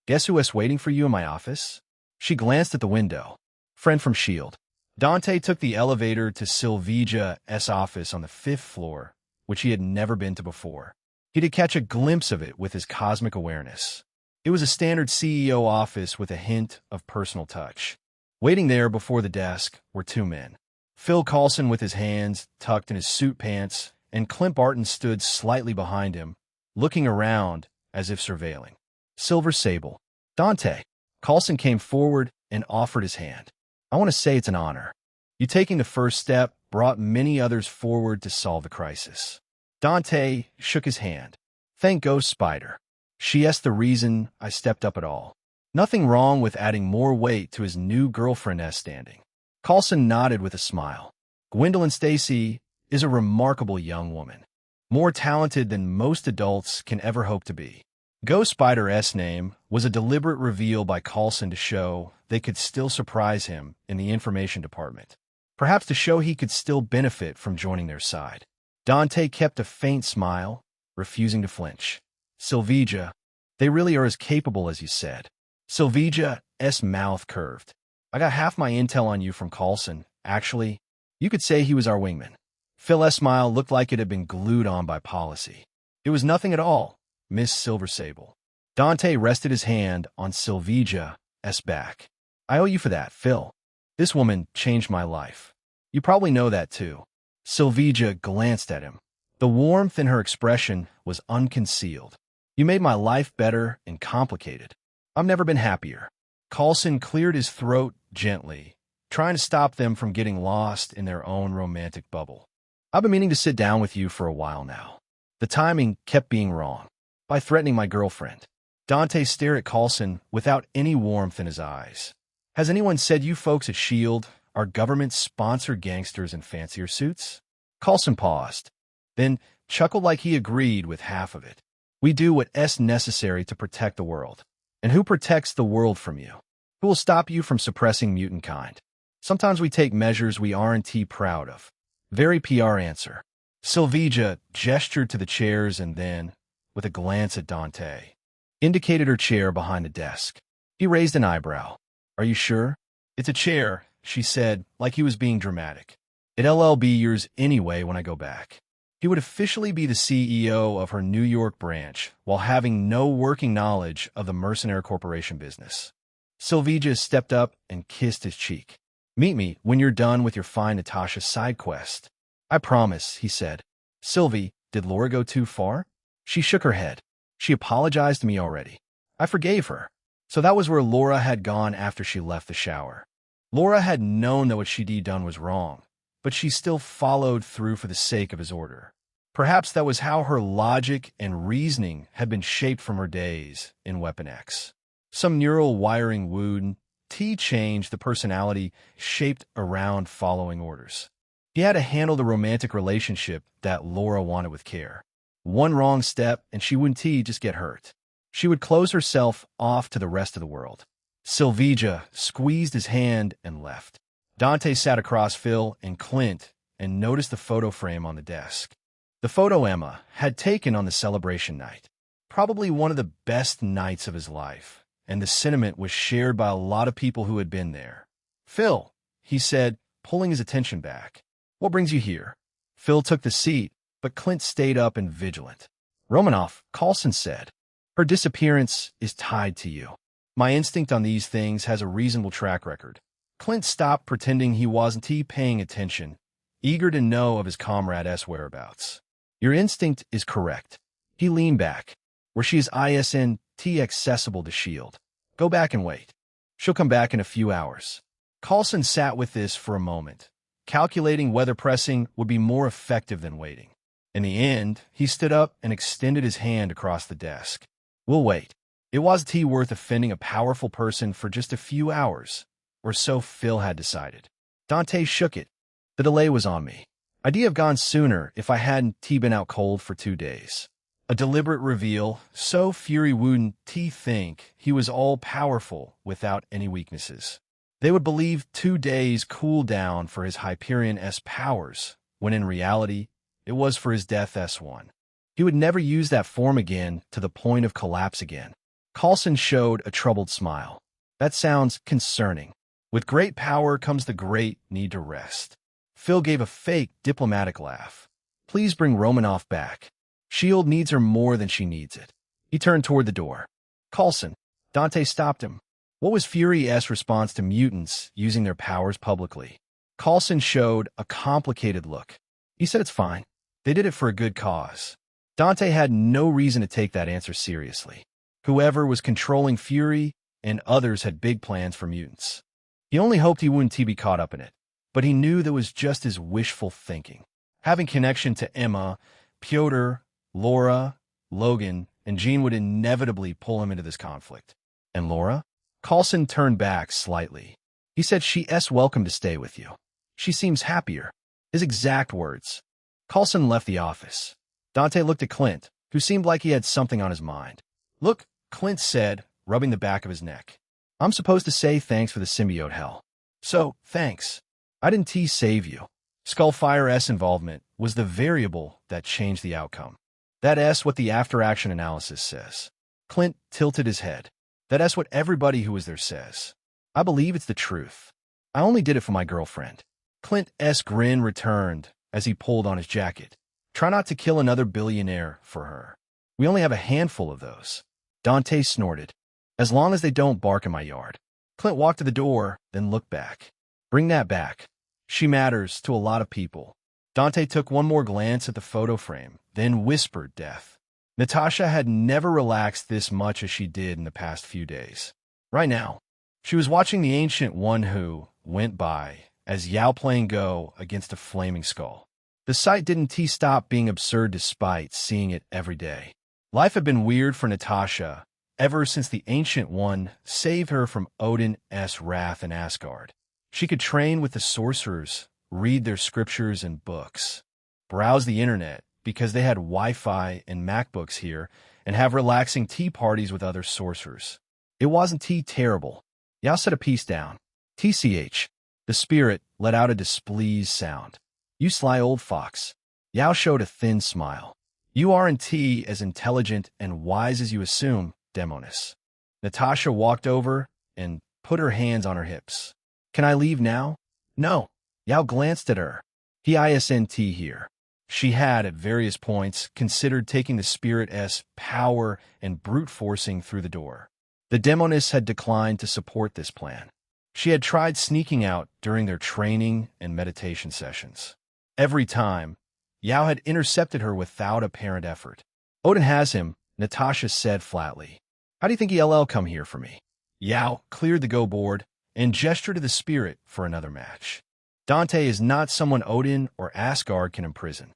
Guess who is waiting for you in my office? She glanced at the window. Friend from S.H.I.E.L.D. Dante took the elevator to Sylvija's office on the 5th floor, which he had never been to before. He did catch a glimpse of it with his cosmic awareness. It was a standard CEO office with a hint of personal touch. Waiting there before the desk were 2 men. Phil Coulson with his hands tucked in his suit pants, and Clint Barton stood slightly behind him, looking around as if surveilling. Silversable. Dante. Coulson came forward and offered his hand. I want to say it's an honor. You taking the first step brought many others forward to solve the crisis. Dante shook his hand. Thank Ghost Spider. She asked the reason I stepped up at all. Nothing wrong with adding more weight to his new girlfriend's standing. Coulson nodded with a smile. Gwendolyn Stacy is a remarkable young woman. More talented than most adults can ever hope to be. Ghost Spider's name was a deliberate reveal by Coulson to show they could still surprise him in the information department. Perhaps to show he could still benefit from joining their side. Dante kept a faint smile, refusing to flinch. Sylvija, they really are as capable as you said. Sylvija's mouth curved. I got half my intel on you from Coulson. Actually, you could say he was our wingman. Phil's smile looked like it had been glued on by policy. It was nothing at all, Miss Silversable. Dante rested his hand on Sylvija's back. I owe you for that, Phil. This woman changed my life. You probably know that too. Sylvija glanced at him. The warmth in her expression was unconcealed. You made my life better and complicated. I've never been happier. Coulson cleared his throat gently, trying to stop them from getting lost in their own romantic bubble. I've been meaning to sit down with you for a while now. The timing kept being wrong. By threatening my girlfriend. Dante stared at Coulson without any warmth in his eyes. Has anyone said you folks at S.H.I.E.L.D. are government-sponsored gangsters in fancier suits? Coulson paused, then chuckled like he agreed with half of it. We do what's necessary to protect the world. And who protects the world from you? Who will stop you from suppressing mutant kind? Sometimes we take measures we aren't proud of. Very PR answer. Sylvija gestured to the chairs and then, with a glance at Dante, indicated her chair behind the desk. He raised an eyebrow. Are you sure? It's a chair, she said, like he was being dramatic. It'll be yours anyway when I go back. He would officially be the CEO of her New York branch while having no working knowledge of the Mercenary Corporation business. Silvija stepped up and kissed his cheek. "Meet me when you're done with your fine Natasha side quest." "I promise," he said. "Sylvie, did Laura go too far?" She shook her head. "She apologized to me already. I forgave her." So that was where Laura had gone after she left the shower. Laura had known that what she'd done was wrong, but she still followed through for the sake of his order. Perhaps that was how her logic and reasoning had been shaped from her days in Weapon X. Some neural wiring would change the personality shaped around following orders. He had to handle the romantic relationship that Laura wanted with care. One wrong step and she wouldn't just get hurt. She would close herself off to the rest of the world. Silvija squeezed his hand and left. Dante sat across Phil and Clint and noticed the photo frame on the desk. The photo Emma had taken on the celebration night. Probably one of the best nights of his life, and the sentiment was shared by a lot of people who had been there. "Phil," he said, pulling his attention back. "What brings you here?" Phil took the seat, but Clint stayed up and vigilant. "Romanoff," Coulson said. "Her disappearance is tied to you. My instinct on these things has a reasonable track record." Clint stopped pretending he wasn't paying attention, eager to know of his comrade's whereabouts. "Your instinct is correct." He leaned back. "Where she is ISNT accessible to S.H.I.E.L.D. Go back and wait. She'll come back in a few hours." Coulson sat with this for a moment, calculating whether pressing would be more effective than waiting. In the end, he stood up and extended his hand across the desk. "We'll wait." It wasn't worth offending a powerful person for just a few hours, or so Phil had decided. Dante shook it. "The delay was on me. I'd have gone sooner if I hadn't been out cold for 2 days." A deliberate reveal, so Fury wouldn't think he was all-powerful without any weaknesses. They would believe 2 days cool down for his Hyperion-S powers, when in reality, it was for his Death S1. He would never use that form again to the point of collapse again. Coulson showed a troubled smile. "That sounds concerning. With great power comes the great need to rest." Phil gave a fake diplomatic laugh. "Please bring Romanoff back. S.H.I.E.L.D. needs her more than she needs it." He turned toward the door. "Coulson." Dante stopped him. "What was Fury's response to mutants using their powers publicly?" Coulson showed a complicated look. He said it's fine. They did it for a good cause. Dante had no reason to take that answer seriously. Whoever was controlling Fury and others had big plans for mutants. He only hoped he wouldn't be caught up in it, but he knew that was just his wishful thinking. Having connection to Emma, Piotr, Laura, Logan, and Jean would inevitably pull him into this conflict. And Laura? Coulson turned back slightly. He said she's welcome to stay with you. She seems happier. His exact words. Coulson left the office. Dante looked at Clint, who seemed like he had something on his mind. "Look," Clint said, rubbing the back of his neck. "I'm supposed to say thanks for the symbiote hell. So, thanks. I didn't save you." Skullfire's involvement was the variable that changed the outcome. That's what the after-action analysis says. Clint tilted his head. That's what everybody who was there says. I believe it's the truth. I only did it for my girlfriend. Clint's grin returned as he pulled on his jacket. Try not to kill another billionaire for her. We only have a handful of those. Dante snorted. As long as they don't bark in my yard. Clint walked to the door, then looked back. Bring that back. She matters to a lot of people. Dante took one more glance at the photo frame, then whispered death. Natasha had never relaxed this much as she did in the past few days. Right now, she was watching the Ancient One who went by as Yao playing Go against a flaming skull. The sight didn't stop being absurd despite seeing it every day. Life had been weird for Natasha ever since the Ancient One saved her from Odin's wrath in Asgard. She could train with the sorcerers, read their scriptures and books, browse the internet because they had Wi-Fi and MacBooks here, and have relaxing tea parties with other sorcerers. It wasn't terrible. Yao set a piece down. TCH. The spirit let out a displeased sound. You sly old fox. Yao showed a thin smile. You aren't as intelligent and wise as you assume, Demonis. Natasha walked over and put her hands on her hips. Can I leave now? No. Yao glanced at her. He isn't here. She had, at various points, considered taking the spirit's power and brute forcing through the door. The Demoness had declined to support this plan. She had tried sneaking out during their training and meditation sessions. Every time, Yao had intercepted her without apparent effort. Odin has him, Natasha said flatly. How do you think he'll come here for me? Yao cleared the go board and gestured to the spirit for another match. Dante is not someone Odin or Asgard can imprison.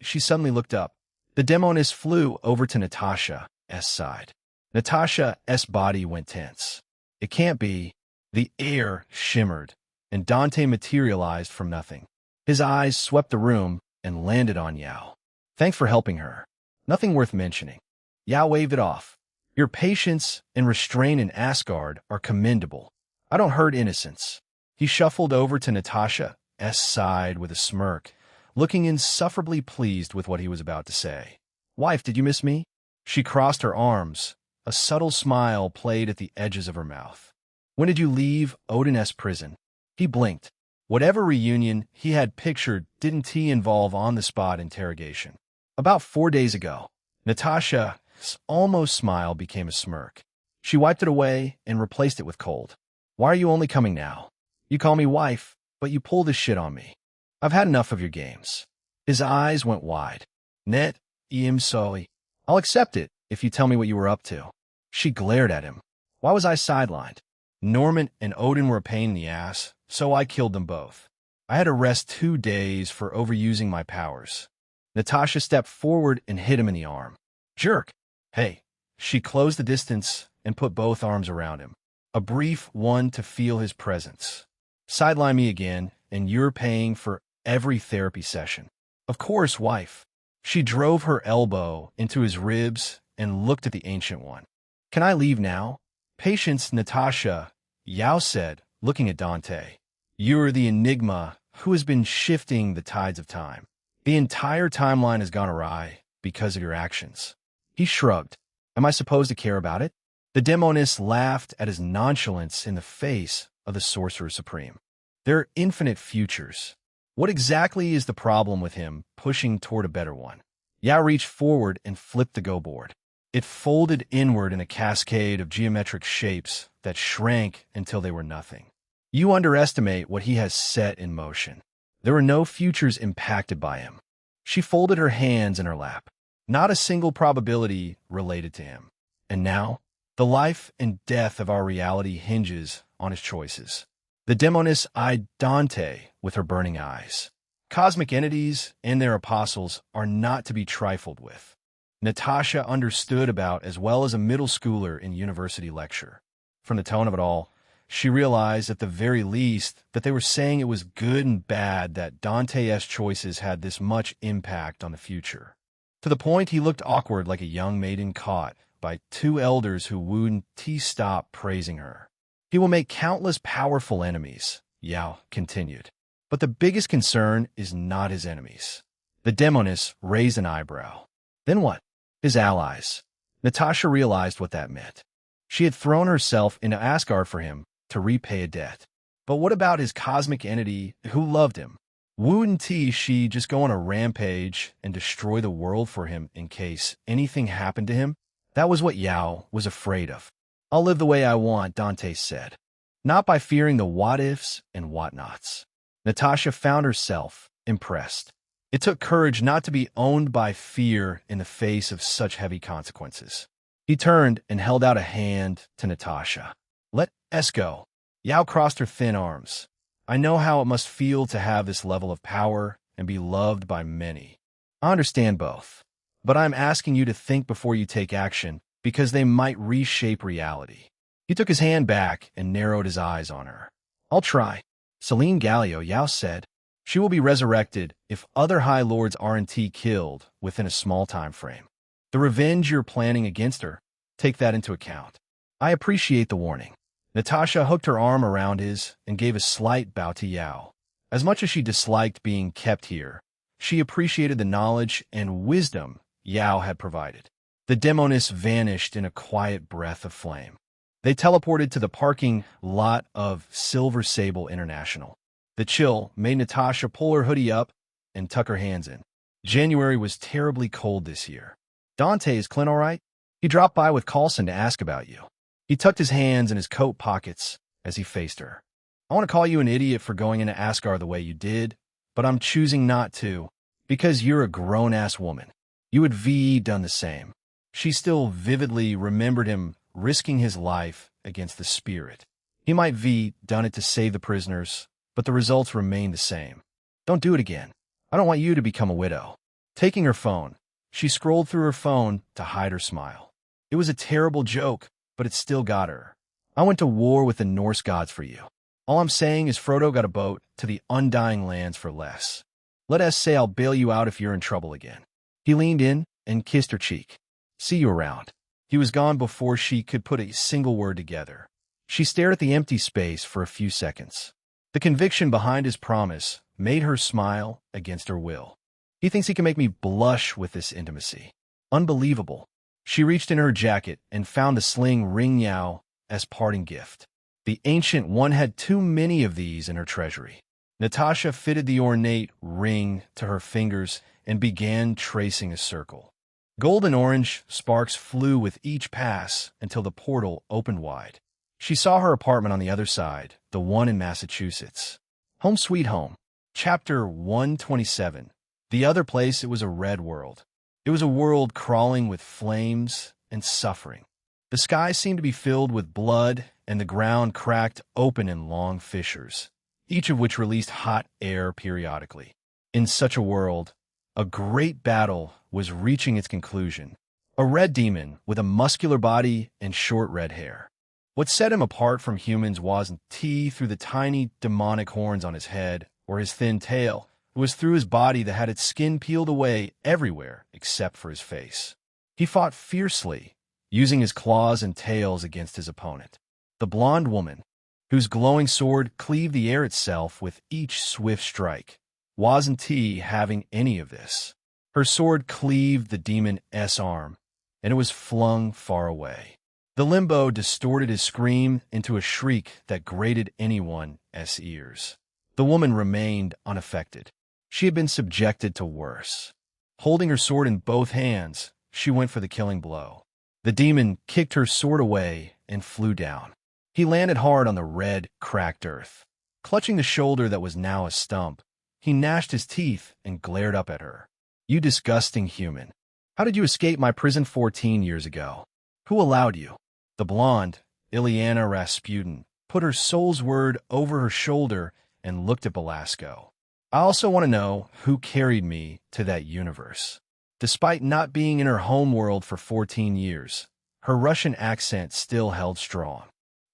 She suddenly looked up. The Demoness flew over to Natasha's side. Natasha's body went tense. It can't be. The air shimmered, and Dante materialized from nothing. His eyes swept the room and landed on Yao. Thanks for helping her. Nothing worth mentioning. Yao waved it off. Your patience and restraint in Asgard are commendable. I don't hurt innocents. He shuffled over to Natasha's side with a smirk, looking insufferably pleased with what he was about to say. Wife, did you miss me? She crossed her arms. A subtle smile played at the edges of her mouth. When did you leave Odin's prison? He blinked. Whatever reunion he had pictured didn't involve on-the-spot interrogation. About 4 days ago. Natasha's almost smile became a smirk. She wiped it away and replaced it with cold. Why are you only coming now? You call me wife, but you pull this shit on me. I've had enough of your games. His eyes went wide. Net, I'm sorry. I'll accept it if you tell me what you were up to. She glared at him. Why was I sidelined? Norman and Odin were a pain in the ass, so I killed them both. I had to rest 2 days for overusing my powers. Natasha stepped forward and hit him in the arm. Jerk! Hey! She closed the distance and put both arms around him. A brief one to feel his presence. Sideline me again, and you're paying for every therapy session. Of course, wife. She drove her elbow into his ribs and looked at the Ancient One. Can I leave now? Patience, Natasha, Yao said, looking at Dante. You're the enigma who has been shifting the tides of time. The entire timeline has gone awry because of your actions. He shrugged. Am I supposed to care about it? The Demoness laughed at his nonchalance in the face of the Sorcerer Supreme. There are infinite futures. What exactly is the problem with him pushing toward a better one? Yao reached forward and flipped the go board. It folded inward in a cascade of geometric shapes that shrank until they were nothing. You underestimate what he has set in motion. There were no futures impacted by him. She folded her hands in her lap. Not a single probability related to him. And now, the life and death of our reality hinges on his choices. The Demoness eyed Dante with her burning eyes. Cosmic entities and their apostles are not to be trifled with. Natasha understood about as well as a middle schooler in university lecture. From the tone of it all, she realized at the very least that they were saying it was good and bad that Dante's choices had this much impact on the future. To the point he looked awkward like a young maiden caught by 2 elders who wouldn't stop praising her. He will make countless powerful enemies, Yao continued. But the biggest concern is not his enemies. The Demoness raised an eyebrow. Then what? His allies. Natasha realized what that meant. She had thrown herself into Asgard for him to repay a debt. But what about his cosmic entity who loved him? Wouldn't she just go on a rampage and destroy the world for him in case anything happened to him? That was what Yao was afraid of. I'll live the way I want, Dante said. Not by fearing the what-ifs and what-nots. Natasha found herself impressed. It took courage not to be owned by fear in the face of such heavy consequences. He turned and held out a hand to Natasha. Let us go. Yao crossed her thin arms. I know how it must feel to have this level of power and be loved by many. I understand both. But I'm asking you to think before you take action because they might reshape reality. He took his hand back and narrowed his eyes on her. I'll try. Selene Gallio, Yao said. She will be resurrected if other High Lords aren't killed within a small time frame. The revenge you're planning against her, take that into account. I appreciate the warning. Natasha hooked her arm around his and gave a slight bow to Yao. As much as she disliked being kept here, she appreciated the knowledge and wisdom Yao had provided. The Demoness vanished in a quiet breath of flame. They teleported to the parking lot of Silver Sable International. The chill made Natasha pull her hoodie up and tuck her hands in. January was terribly cold this year. Dante, is Clint all right? He dropped by with Carlson to ask about you. He tucked his hands in his coat pockets as he faced her. I want to call you an idiot for going into Asgard the way you did, but I'm choosing not to, because you're a grown-ass woman. You would have done the same. She still vividly remembered him risking his life against the spirit. He might have done it to save the prisoners, but the results remain the same. Don't do it again. I don't want you to become a widow. Taking her phone, she scrolled through her phone to hide her smile. It was a terrible joke, but it still got her. I went to war with the Norse gods for you. All I'm saying is Frodo got a boat to the Undying Lands for less. Let us say I'll bail you out if you're in trouble again. He leaned in and kissed her cheek. See you around. He was gone before she could put a single word together. She stared at the empty space for a few seconds. The conviction behind his promise made her smile against her will. He thinks he can make me blush with this intimacy. Unbelievable. She reached in her jacket and found the sling ring Yao as parting gift. The ancient one had too many of these in her treasury. Natasha fitted the ornate ring to her fingers and began tracing a circle. Golden orange sparks flew with each pass until the portal opened wide. She saw her apartment on the other side, the one in Massachusetts. Home sweet home. Chapter 127. The other place, it was a red world. It was a world crawling with flames and suffering. The sky seemed to be filled with blood, and the ground cracked open in long fissures, each of which released hot air periodically. In such a world, a great battle was reaching its conclusion. A red demon with a muscular body and short red hair. What set him apart from humans wasn't through the tiny demonic horns on his head or his thin tail. It was through his body that had its skin peeled away everywhere except for his face. He fought fiercely, using his claws and tails against his opponent. The blonde woman, whose glowing sword cleaved the air itself with each swift strike, wasn't having any of this. Her sword cleaved the demon's arm, and it was flung far away. The limbo distorted his scream into a shriek that grated anyone's ears. The woman remained unaffected. She had been subjected to worse. Holding her sword in both hands, she went for the killing blow. The demon kicked her sword away and flew down. He landed hard on the red, cracked earth. Clutching the shoulder that was now a stump, he gnashed his teeth and glared up at her. You disgusting human. How did you escape my prison 14 years ago? Who allowed you? The blonde, Ilyana Rasputin, put her soul's word over her shoulder and looked at Belasco. I also want to know who carried me to that universe. Despite not being in her home world for 14 years, her Russian accent still held strong.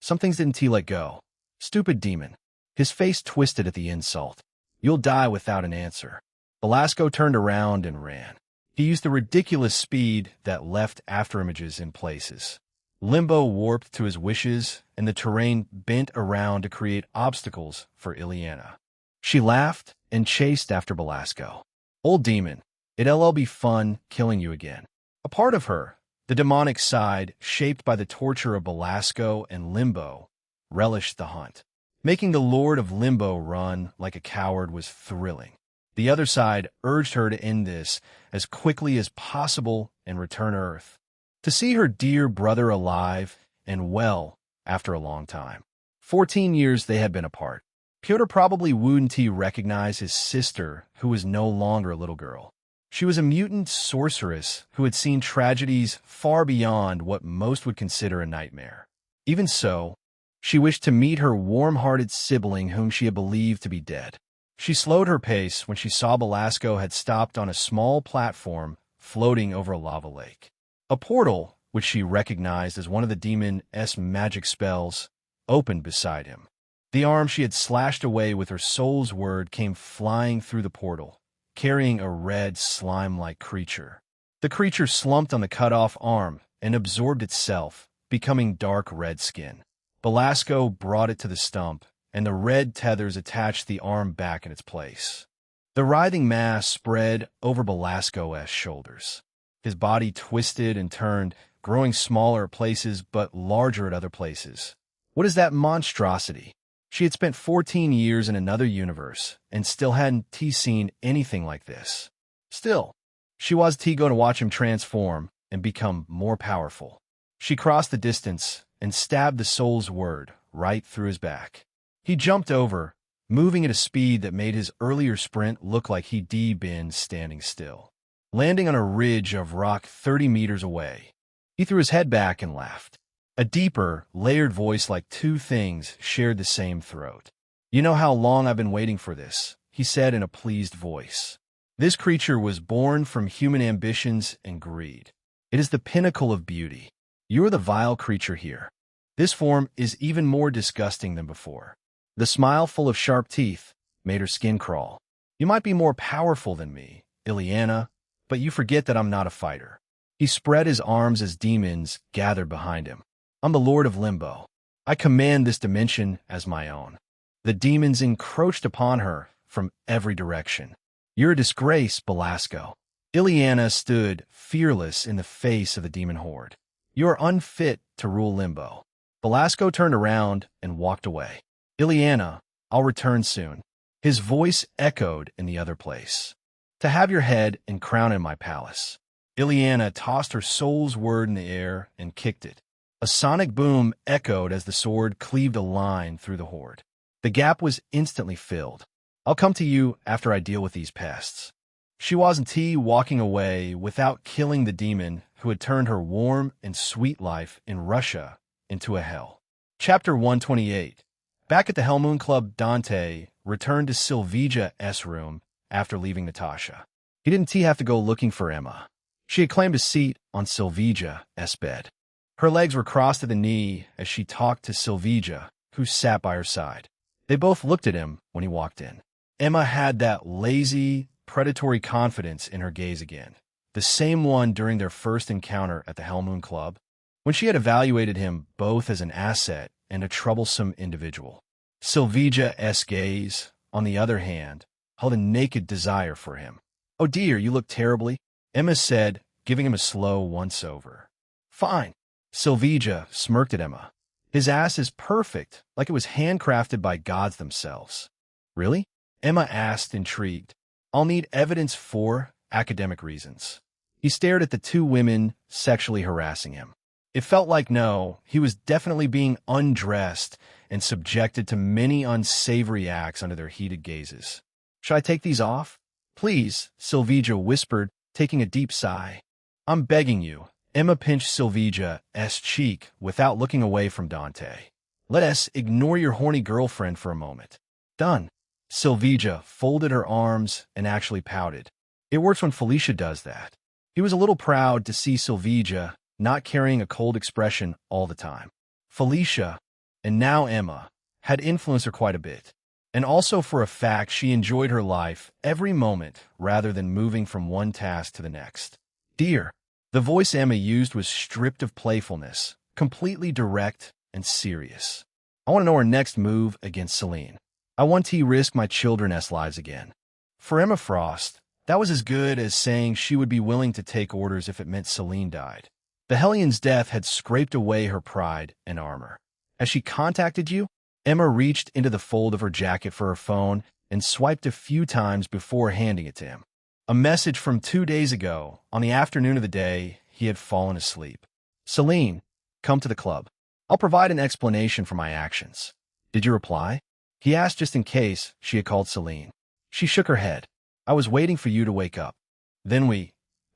Some things didn't let go. Stupid demon. His face twisted at the insult. You'll die without an answer. Belasco turned around and ran. He used the ridiculous speed that left afterimages in places. Limbo warped to his wishes, and the terrain bent around to create obstacles for Ilyana. She laughed and chased after Belasco. Old demon, it'll be fun killing you again. A part of her, the demonic side, shaped by the torture of Belasco and Limbo, relished the hunt. Making the Lord of Limbo run like a coward was thrilling. The other side urged her to end this as quickly as possible and return Earth. To see her dear brother alive and well after a long time. 14 years they had been apart. Pyotr probably wouldn't recognize his sister, who was no longer a little girl. She was a mutant sorceress who had seen tragedies far beyond what most would consider a nightmare. Even so, she wished to meet her warm-hearted sibling whom she had believed to be dead. She slowed her pace when she saw Belasco had stopped on a small platform floating over a lava lake. A portal, which she recognized as one of the demon's magic spells, opened beside him. The arm she had slashed away with her soul's word came flying through the portal, carrying a red, slime-like creature. The creature slumped on the cut-off arm and absorbed itself, becoming dark red skin. Belasco brought it to the stump, and the red tethers attached the arm back in its place. The writhing mass spread over Belasco's shoulders. His body twisted and turned, growing smaller at places but larger at other places. What is that monstrosity? She had spent 14 years in another universe and still hadn't seen anything like this. Still, she was eager to watch him transform and become more powerful. She crossed the distance and stabbed the soul's word right through his back. He jumped over, moving at a speed that made his earlier sprint look like he'd been standing still. Landing on a ridge of rock 30 meters away, he threw his head back and laughed. A deeper, layered voice like two things shared the same throat. "You know how long I've been waiting for this," he said in a pleased voice. "This creature was born from human ambitions and greed. It is the pinnacle of beauty. You are the vile creature here. This form is even more disgusting than before." The smile, full of sharp teeth, made her skin crawl. "You might be more powerful than me, Ileana, but you forget that I'm not a fighter." He spread his arms as demons gathered behind him. "I'm the Lord of Limbo. I command this dimension as my own." The demons encroached upon her from every direction. "You're a disgrace, Belasco." Ileana stood fearless in the face of the demon horde. "You are unfit to rule Limbo." Belasco turned around and walked away. "Ileana, I'll return soon." His voice echoed in the other place. "To have your head and crown in my palace." Ileana tossed her soul's word in the air and kicked it. A sonic boom echoed as the sword cleaved a line through the horde. The gap was instantly filled. "I'll come to you after I deal with these pests." She wasn't walking away without killing the demon who had turned her warm and sweet life in Russia into a hell. Chapter 128. Back at the Hellmoon Club, Dante returned to Silvija's room after leaving Natasha. He didn't have to go looking for Emma. She had claimed a seat on Silvija's bed. Her legs were crossed at the knee as she talked to Silvija, who sat by her side. They both looked at him when he walked in. Emma had that lazy, predatory confidence in her gaze again, the same one during their first encounter at the Hellmoon Club, when she had evaluated him both as an asset and a troublesome individual. Silvija's gaze, on the other hand, held a naked desire for him. "Oh dear, you look terribly," Emma said, giving him a slow once-over. "Fine." Silvija smirked at Emma. "His ass is perfect, like it was handcrafted by gods themselves." "Really?" Emma asked, intrigued. "I'll need evidence for academic reasons." He stared at the two women sexually harassing him. It felt like he was definitely being undressed and subjected to many unsavory acts under their heated gazes. "Should I take these off?" "Please," Silvija whispered, taking a deep sigh. "I'm begging you." Emma pinched Silvija's cheek without looking away from Dante. "Let us ignore your horny girlfriend for a moment." "Done." Silvija folded her arms and actually pouted. It works when Felicia does that. He was a little proud to see Silvija not carrying a cold expression all the time. Felicia, and now Emma, had influenced her quite a bit. And also for a fact she enjoyed her life every moment rather than moving from one task to the next. "Dear." The voice Emma used was stripped of playfulness, completely direct and serious. "I want to know our next move against Celine. I want to risk my children's lives again." For Emma Frost, that was as good as saying she would be willing to take orders if it meant Celine died. The Hellions' death had scraped away her pride and armor. "Has she contacted you?" Emma reached into the fold of her jacket for her phone and swiped a few times before handing it to him. A message from 2 days ago, on the afternoon of the day he had fallen asleep. "Celine, come to the club. I'll provide an explanation for my actions." "Did you reply?" he asked, just in case she had called Celine. She shook her head. "I was waiting for you to wake up." Then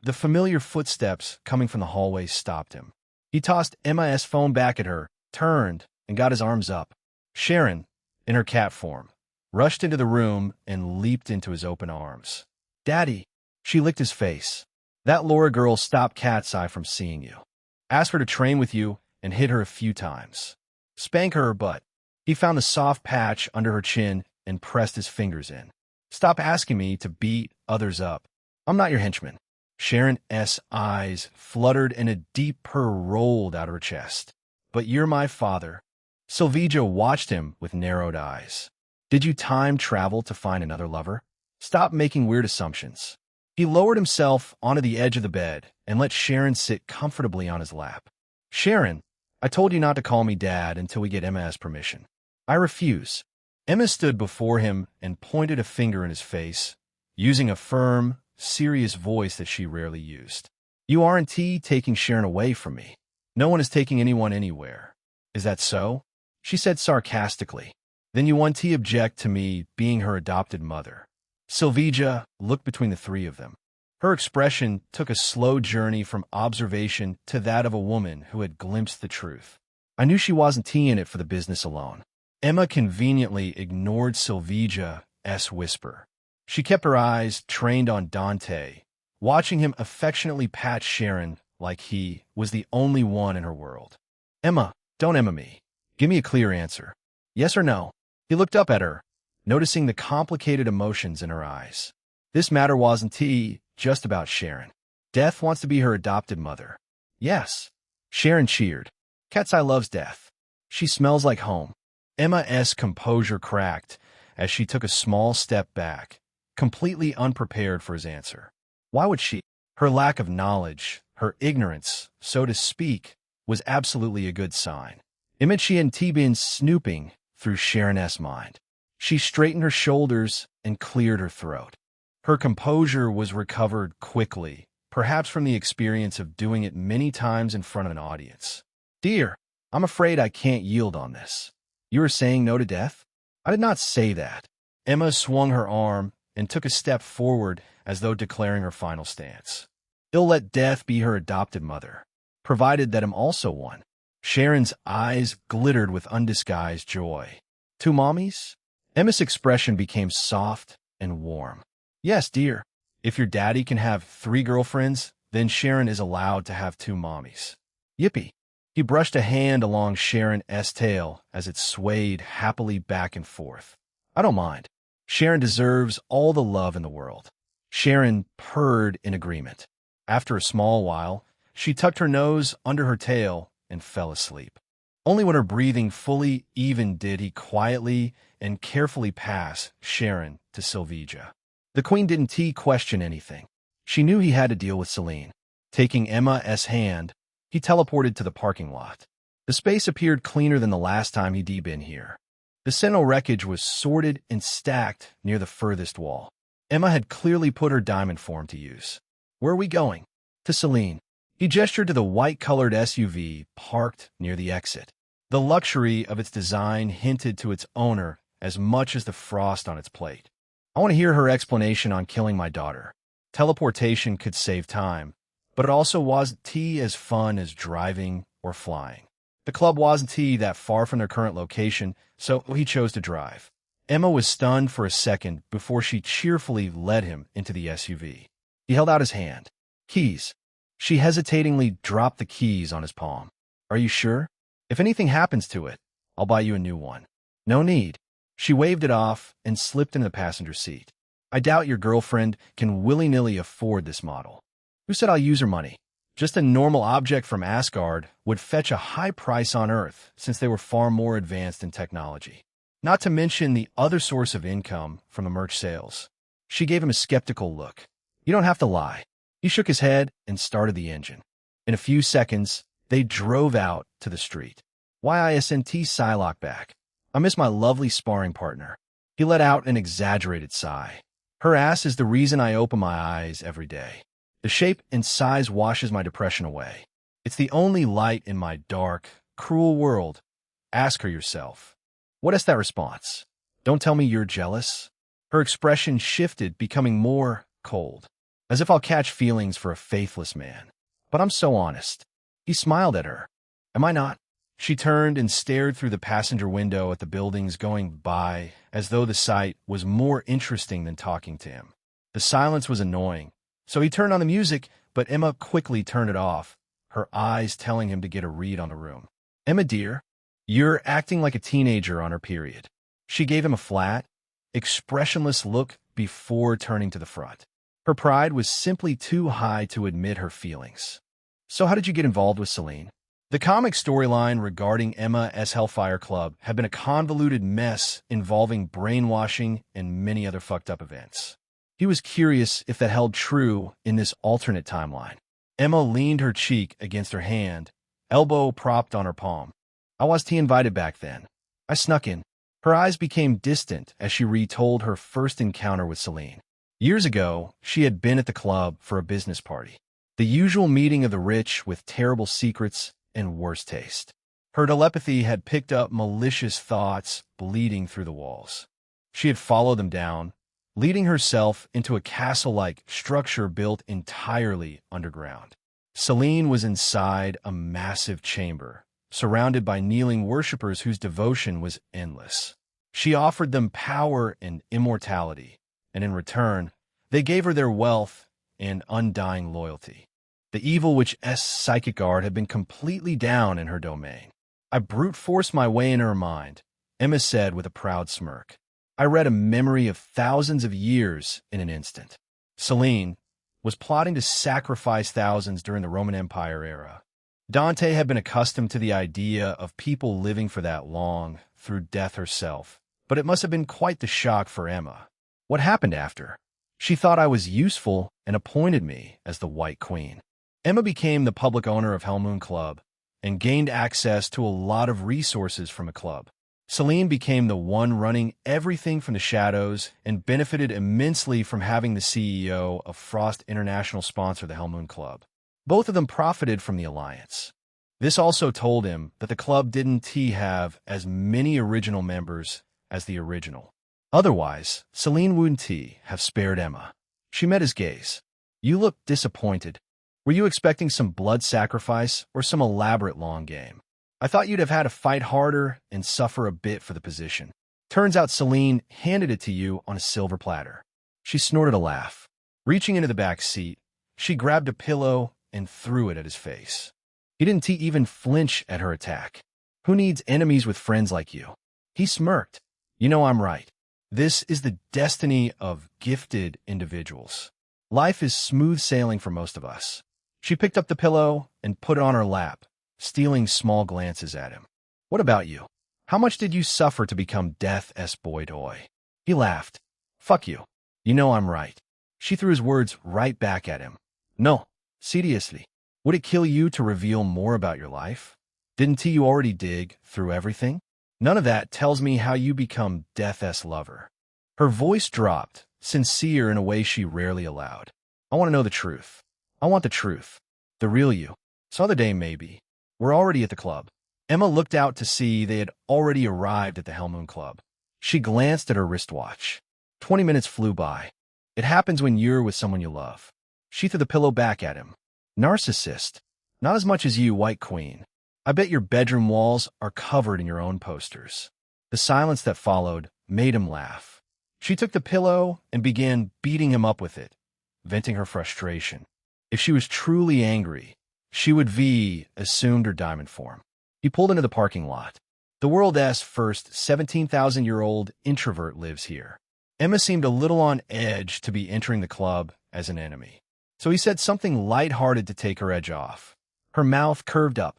the familiar footsteps coming from the hallway stopped him. He tossed Emma's phone back at her, turned, and got his arms up. Sharon, in her cat form, rushed into the room and leaped into his open arms. "Daddy." She licked his face. "That Laura girl stopped Cat's Eye from seeing you. Asked her to train with you and hit her a few times. Spank her butt." He found the soft patch under her chin and pressed his fingers in. "Stop asking me to beat others up. I'm not your henchman." Sharon's eyes fluttered and a deep purr rolled out of her chest. "But you're my father." Silvija watched him with narrowed eyes. "Did you time travel to find another lover? Stop making weird assumptions." He lowered himself onto the edge of the bed and let Sharon sit comfortably on his lap. "Sharon, I told you not to call me Dad until we get Emma's permission." "I refuse." Emma stood before him and pointed a finger in his face, using a firm, serious voice that she rarely used. You aren't taking Sharon away from me. No one is taking anyone anywhere. Is that so? She said sarcastically. Then you want to object to me being her adopted mother. Sylvija looked between the three of them. Her expression took a slow journey from observation to that of a woman who had glimpsed the truth. I knew she wasn't in it for the business alone. Emma conveniently ignored Sylvija's whisper. She kept her eyes trained on Dante, watching him affectionately pat Sharon like he was the only one in her world. Emma, don't Emma me. Give me a clear answer. Yes or no? He looked up at her, noticing the complicated emotions in her eyes. This matter wasn't just about Sharon. Death wants to be her adopted mother. Yes. Sharon cheered. Cat's Eye loves Death. She smells like home. Emma's composure cracked as she took a small step back, completely unprepared for his answer. Why would she? Her lack of knowledge, her ignorance, so to speak, was absolutely a good sign. Imagine she hadn't been snooping through Sharon's mind. She straightened her shoulders and cleared her throat. Her composure was recovered quickly, perhaps from the experience of doing it many times in front of an audience. Dear, I'm afraid I can't yield on this. You are saying no to death? I did not say that. Emma swung her arm and took a step forward as though declaring her final stance. He'll let Death be her adopted mother, provided that I'm also one. Sharon's eyes glittered with undisguised joy. Two mommies? Emma's expression became soft and warm. Yes, dear. If your daddy can have 3 girlfriends, then Sharon is allowed to have 2 mommies. Yippee. He brushed a hand along Sharon's tail as it swayed happily back and forth. I don't mind. Sharon deserves all the love in the world. Sharon purred in agreement. After a small while, she tucked her nose under her tail and fell asleep. Only when her breathing fully even did he quietly and carefully pass Sharon to Sylvija. The queen didn't question anything. She knew he had to deal with Celine. Taking Emma's hand, he teleported to the parking lot. The space appeared cleaner than the last time he'd been here. The Sentinel wreckage was sorted and stacked near the furthest wall. Emma had clearly put her diamond form to use. Where are we going? To Celine. He gestured to the white-colored SUV parked near the exit. The luxury of its design hinted to its owner as much as the frost on its plate. I want to hear her explanation on killing my daughter. Teleportation could save time, but it also wasn't as fun as driving or flying. The club wasn't that far from their current location, so he chose to drive. Emma was stunned for a second before she cheerfully led him into the SUV. He held out his hand. Keys. She hesitatingly dropped the keys on his palm. Are you sure? If anything happens to it, I'll buy you a new one. No need. She waved it off and slipped into the passenger seat. I doubt your girlfriend can willy-nilly afford this model. Who said I'll use her money? Just a normal object from Asgard would fetch a high price on Earth since they were far more advanced in technology. Not to mention the other source of income from the merch sales. She gave him a skeptical look. You don't have to lie. He shook his head and started the engine. In a few seconds, they drove out to the street. YISNT Psylocke back. I miss my lovely sparring partner. He let out an exaggerated sigh. Her ass is the reason I open my eyes every day. The shape and size washes my depression away. It's the only light in my dark, cruel world. Ask her yourself. What is that response? Don't tell me you're jealous. Her expression shifted, becoming more cold, as if I'll catch feelings for a faithless man. But I'm so honest. He smiled at her. Am I not? She turned and stared through the passenger window at the buildings going by, as though the sight was more interesting than talking to him. The silence was annoying, so he turned on the music, but Emma quickly turned it off, her eyes telling him to get a read on the room. Emma, dear, you're acting like a teenager on her period. She gave him a flat, expressionless look before turning to the front. Her pride was simply too high to admit her feelings. So how did you get involved with Celine? The comic storyline regarding Emma's Hellfire Club had been a convoluted mess involving brainwashing and many other fucked up events. He was curious if that held true in this alternate timeline. Emma leaned her cheek against her hand, elbow propped on her palm. I was invited back then. I snuck in. Her eyes became distant as she retold her first encounter with Celine. Years ago, she had been at the club for a business party. The usual meeting of the rich with terrible secrets and worse taste. Her telepathy had picked up malicious thoughts bleeding through the walls. She had followed them down, leading herself into a castle-like structure built entirely underground. Celine was inside a massive chamber, surrounded by kneeling worshippers whose devotion was endless. She offered them power and immortality, and in return, they gave her their wealth and undying loyalty. The evil witch's psychic guard had been completely down in her domain. I brute forced my way into her mind, Emma said with a proud smirk. I read a memory of thousands of years in an instant. Celine was plotting to sacrifice thousands during the Roman Empire era. Dante had been accustomed to the idea of people living for that long through death herself, but it must have been quite the shock for Emma. What happened after? She thought I was useful and appointed me as the White Queen. Emma became the public owner of Hellmoon Club and gained access to a lot of resources from the club. Celine became the one running everything from the shadows and benefited immensely from having the CEO of Frost International sponsor the Hellmoon Club. Both of them profited from the alliance. This also told him that the club didn't have as many original members as the original. Otherwise, Celine wouldn't have spared Emma. She met his gaze. You look disappointed. Were you expecting some blood sacrifice or some elaborate long game? I thought you'd have had to fight harder and suffer a bit for the position. Turns out Celine handed it to you on a silver platter. She snorted a laugh. Reaching into the back seat, she grabbed a pillow and threw it at his face. He didn't even flinch at her attack. Who needs enemies with friends like you? He smirked. You know I'm right. This is the destiny of gifted individuals. Life is smooth sailing for most of us. She picked up the pillow and put it on her lap, stealing small glances at him. What about you? How much did you suffer to become Death's boy toy? He laughed. Fuck you. You know I'm right. She threw his words right back at him. No, seriously. Would it kill you to reveal more about your life? Didn't you already dig through everything? None of that tells me how you become Death's lover. Her voice dropped, sincere in a way she rarely allowed. I want to know the truth. I want the truth. The real you. Some other day, maybe. We're already at the club. Emma looked out to see they had already arrived at the Hellmoon Club. She glanced at her wristwatch. 20 minutes flew by. It happens when you're with someone you love. She threw the pillow back at him. Narcissist. Not as much as you, White Queen. I bet your bedroom walls are covered in your own posters. The silence that followed made him laugh. She took the pillow and began beating him up with it, venting her frustration. If she was truly angry, she would assumed her diamond form. He pulled into the parking lot. The world's first 17,000-year-old introvert lives here. Emma seemed a little on edge to be entering the club as an enemy. So he said something lighthearted to take her edge off. Her mouth curved up.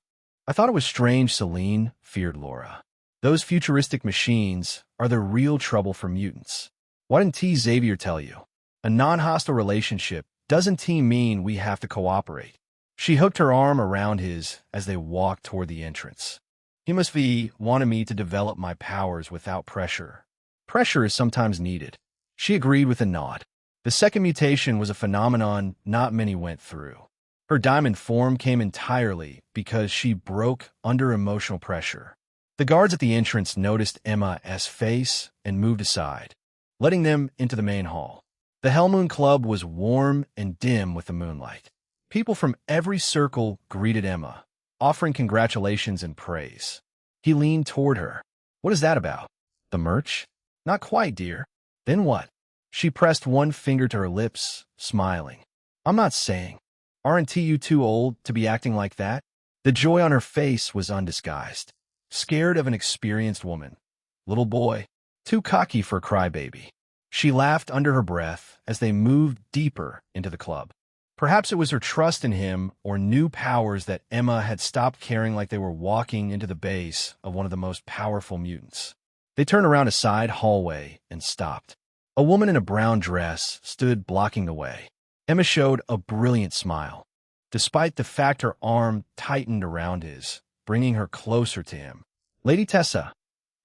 I thought it was strange Celine feared Laura. Those futuristic machines are the real trouble for mutants. Why didn't Xavier tell you? A non-hostile relationship doesn't mean we have to cooperate. She hooked her arm around his as they walked toward the entrance. He must be wanting me to develop my powers without pressure. Pressure is sometimes needed. She agreed with a nod. The second mutation was a phenomenon not many went through. Her diamond form came entirely because she broke under emotional pressure. The guards at the entrance noticed Emma's face and moved aside, letting them into the main hall. The Hellmoon Club was warm and dim with the moonlight. People from every circle greeted Emma, offering congratulations and praise. He leaned toward her. What is that about? The merch? Not quite, dear. Then what? She pressed one finger to her lips, smiling. I'm not saying. Aren't you too old to be acting like that? The joy on her face was undisguised. Scared of an experienced woman. Little boy, too cocky for a crybaby. She laughed under her breath as they moved deeper into the club. Perhaps it was her trust in him or new powers that Emma had stopped caring like they were walking into the base of one of the most powerful mutants. They turned around a side hallway and stopped. A woman in a brown dress stood blocking the way. Emma showed a brilliant smile, despite the fact her arm tightened around his, bringing her closer to him. Lady Tessa,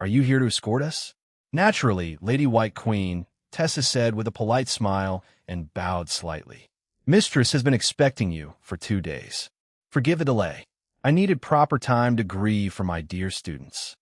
are you here to escort us? Naturally, Lady White Queen Tessa said with a polite smile and bowed slightly. Mistress has been expecting you for 2 days. Forgive the delay. I needed proper time to grieve for my dear students.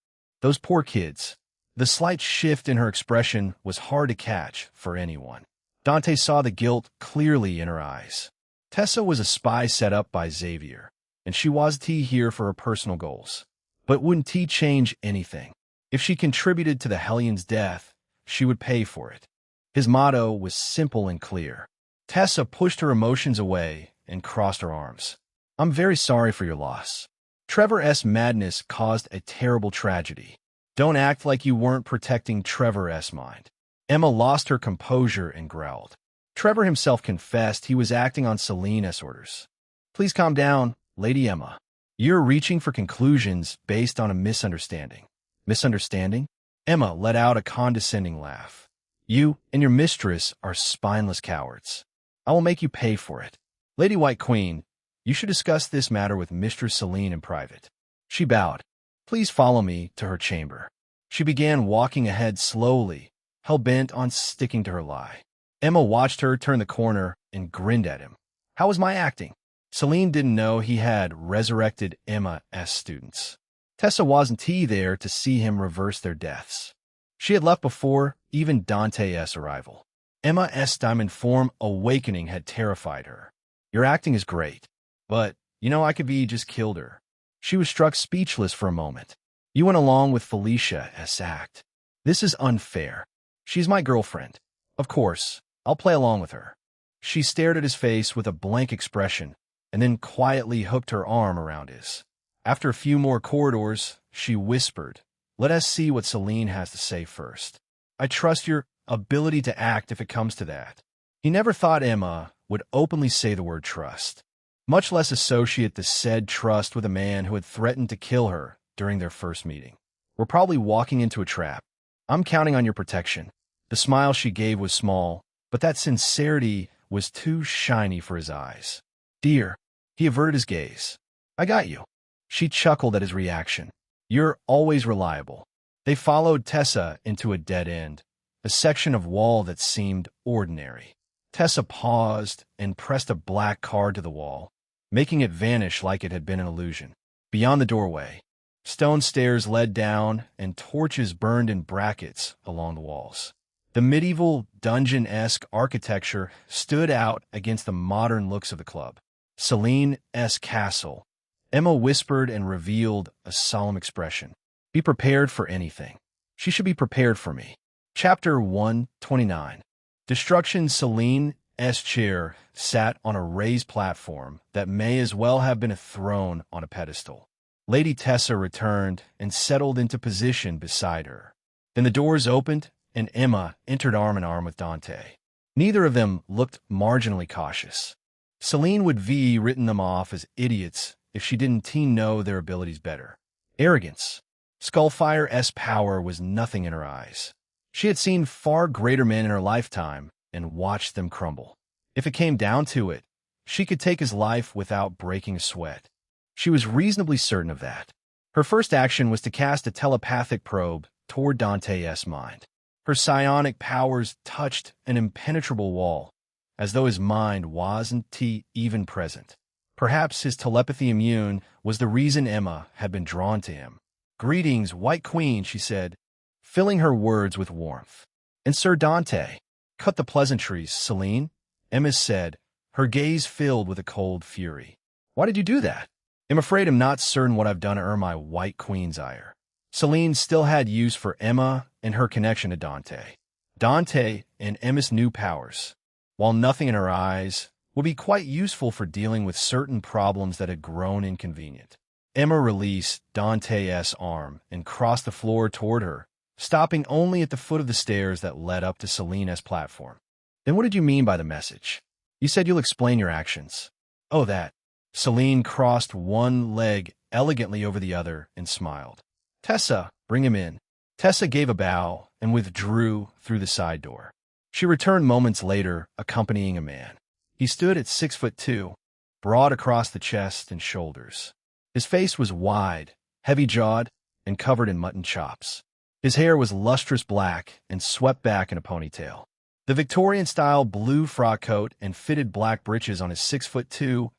Those poor kids. The slight shift in her expression was hard to catch for anyone. Dante saw the guilt clearly in her eyes. Tessa was a spy set up by Xavier, and she wasn't here for her personal goals. But wouldn't T change anything? If she contributed to the Hellion's death, she would pay for it. His motto was simple and clear. Tessa pushed her emotions away and crossed her arms. I'm very sorry for your loss. Trevor's madness caused a terrible tragedy. Don't act like you weren't protecting Trevor's mind. Emma lost her composure and growled. Trevor himself confessed he was acting on Celine's orders. Please calm down, Lady Emma. You're reaching for conclusions based on a misunderstanding. Misunderstanding? Emma let out a condescending laugh. You and your mistress are spineless cowards. I will make you pay for it. Lady White Queen, you should discuss this matter with Mistress Celine in private. She bowed. Please follow me to her chamber. She began walking ahead slowly, hell-bent on sticking to her lie. Emma watched her turn the corner and grinned at him. How was my acting? Celine didn't know he had resurrected Emma's students. Tessa wasn't there to see him reverse their deaths. She had left before even Dante's arrival. Emma's diamond form awakening had terrified her. Your acting is great, but, I could be just killed her. She was struck speechless for a moment. You went along with Felicia's act. This is unfair. She's my girlfriend. Of course, I'll play along with her. She stared at his face with a blank expression, and then quietly hooked her arm around his. After a few more corridors, she whispered, Let us see what Celine has to say first. I trust your ability to act if it comes to that. He never thought Emma would openly say the word trust, much less associate the said trust with a man who had threatened to kill her during their first meeting. We're probably walking into a trap. I'm counting on your protection. The smile she gave was small, but that sincerity was too shiny for his eyes. Dear, he averted his gaze. I got you. She chuckled at his reaction. You're always reliable. They followed Tessa into a dead end, a section of wall that seemed ordinary. Tessa paused and pressed a black card to the wall, making it vanish like it had been an illusion. Beyond the doorway, stone stairs led down and torches burned in brackets along the walls. The medieval dungeon-esque architecture stood out against the modern looks of the club. Celine's castle. Emma whispered and revealed a solemn expression. Be prepared for anything. She should be prepared for me. Chapter 129. Destruction. Celine's chair sat on a raised platform that may as well have been a throne on a pedestal. Lady Tessa returned and settled into position beside her. Then the doors opened, and Emma entered arm in arm with Dante. Neither of them looked marginally cautious. Celine would have written them off as idiots if she didn't know their abilities better. Arrogance. Skullfire's power was nothing in her eyes. She had seen far greater men in her lifetime and watched them crumble. If it came down to it, she could take his life without breaking a sweat. She was reasonably certain of that. Her first action was to cast a telepathic probe toward Dante's mind. Her psionic powers touched an impenetrable wall, as though his mind wasn't even present. Perhaps his telepathy immune was the reason Emma had been drawn to him. Greetings, White Queen, she said, filling her words with warmth. And Sir Dante. Cut the pleasantries, Celine, Emma said, her gaze filled with a cold fury. Why did you do that? I'm afraid I'm not certain what I've done to earn my White Queen's ire. Celine still had use for Emma and her connection to Dante. Dante and Emma's new powers, while nothing in her eyes, would be quite useful for dealing with certain problems that had grown inconvenient. Emma released Dante's arm and crossed the floor toward her, stopping only at the foot of the stairs that led up to Celine's platform. Then what did you mean by the message? You said you'll explain your actions. Oh, that. Celine crossed one leg elegantly over the other and smiled. Tessa, bring him in. Tessa gave a bow and withdrew through the side door. She returned moments later, accompanying a man. He stood at 6'2", broad across the chest and shoulders. His face was wide, heavy-jawed, and covered in mutton chops. His hair was lustrous black and swept back in a ponytail. The Victorian-style blue frock coat and fitted black breeches on his 6'2"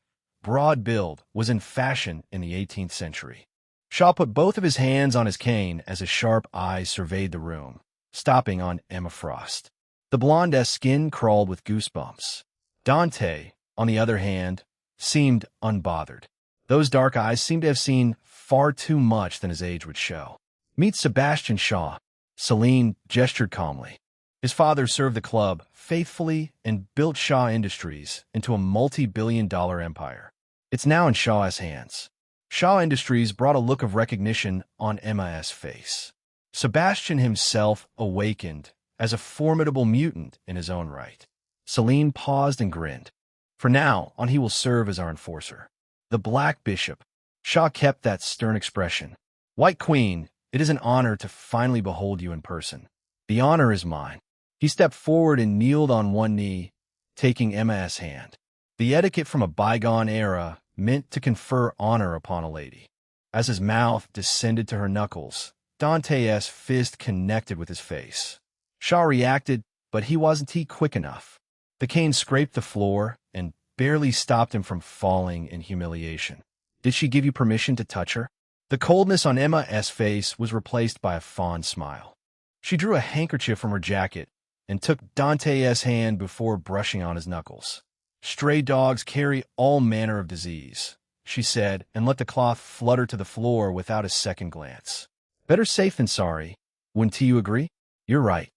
broad build was in fashion in the 18th century. Shaw put both of his hands on his cane as his sharp eyes surveyed the room, stopping on Emma Frost. The blonde's skin crawled with goosebumps. Dante, on the other hand, seemed unbothered. Those dark eyes seemed to have seen far too much than his age would show. "Meet Sebastian Shaw." Celine gestured calmly. His father served the club faithfully and built Shaw Industries into a multi-billion-dollar empire. It's now in Shaw's hands. Shaw Industries brought a look of recognition on Emma's face. Sebastian himself awakened as a formidable mutant in his own right. Celine paused and grinned. "From now on, he will serve as our enforcer." The Black Bishop. Shaw kept that stern expression. "White Queen, it is an honor to finally behold you in person. The honor is mine." He stepped forward and kneeled on one knee, taking Emma's hand. The etiquette from a bygone era meant to confer honor upon a lady. As his mouth descended to her knuckles, Dante's fist connected with his face. Shaw reacted, but he wasn't quick enough. The cane scraped the floor and barely stopped him from falling in humiliation. "Did she give you permission to touch her?" The coldness on Emma's face was replaced by a fond smile. She drew a handkerchief from her jacket and took Dante's hand before brushing on his knuckles. "Stray dogs carry all manner of disease," she said, and let the cloth flutter to the floor without a second glance. "Better safe than sorry. Wouldn't you agree?" "You're right."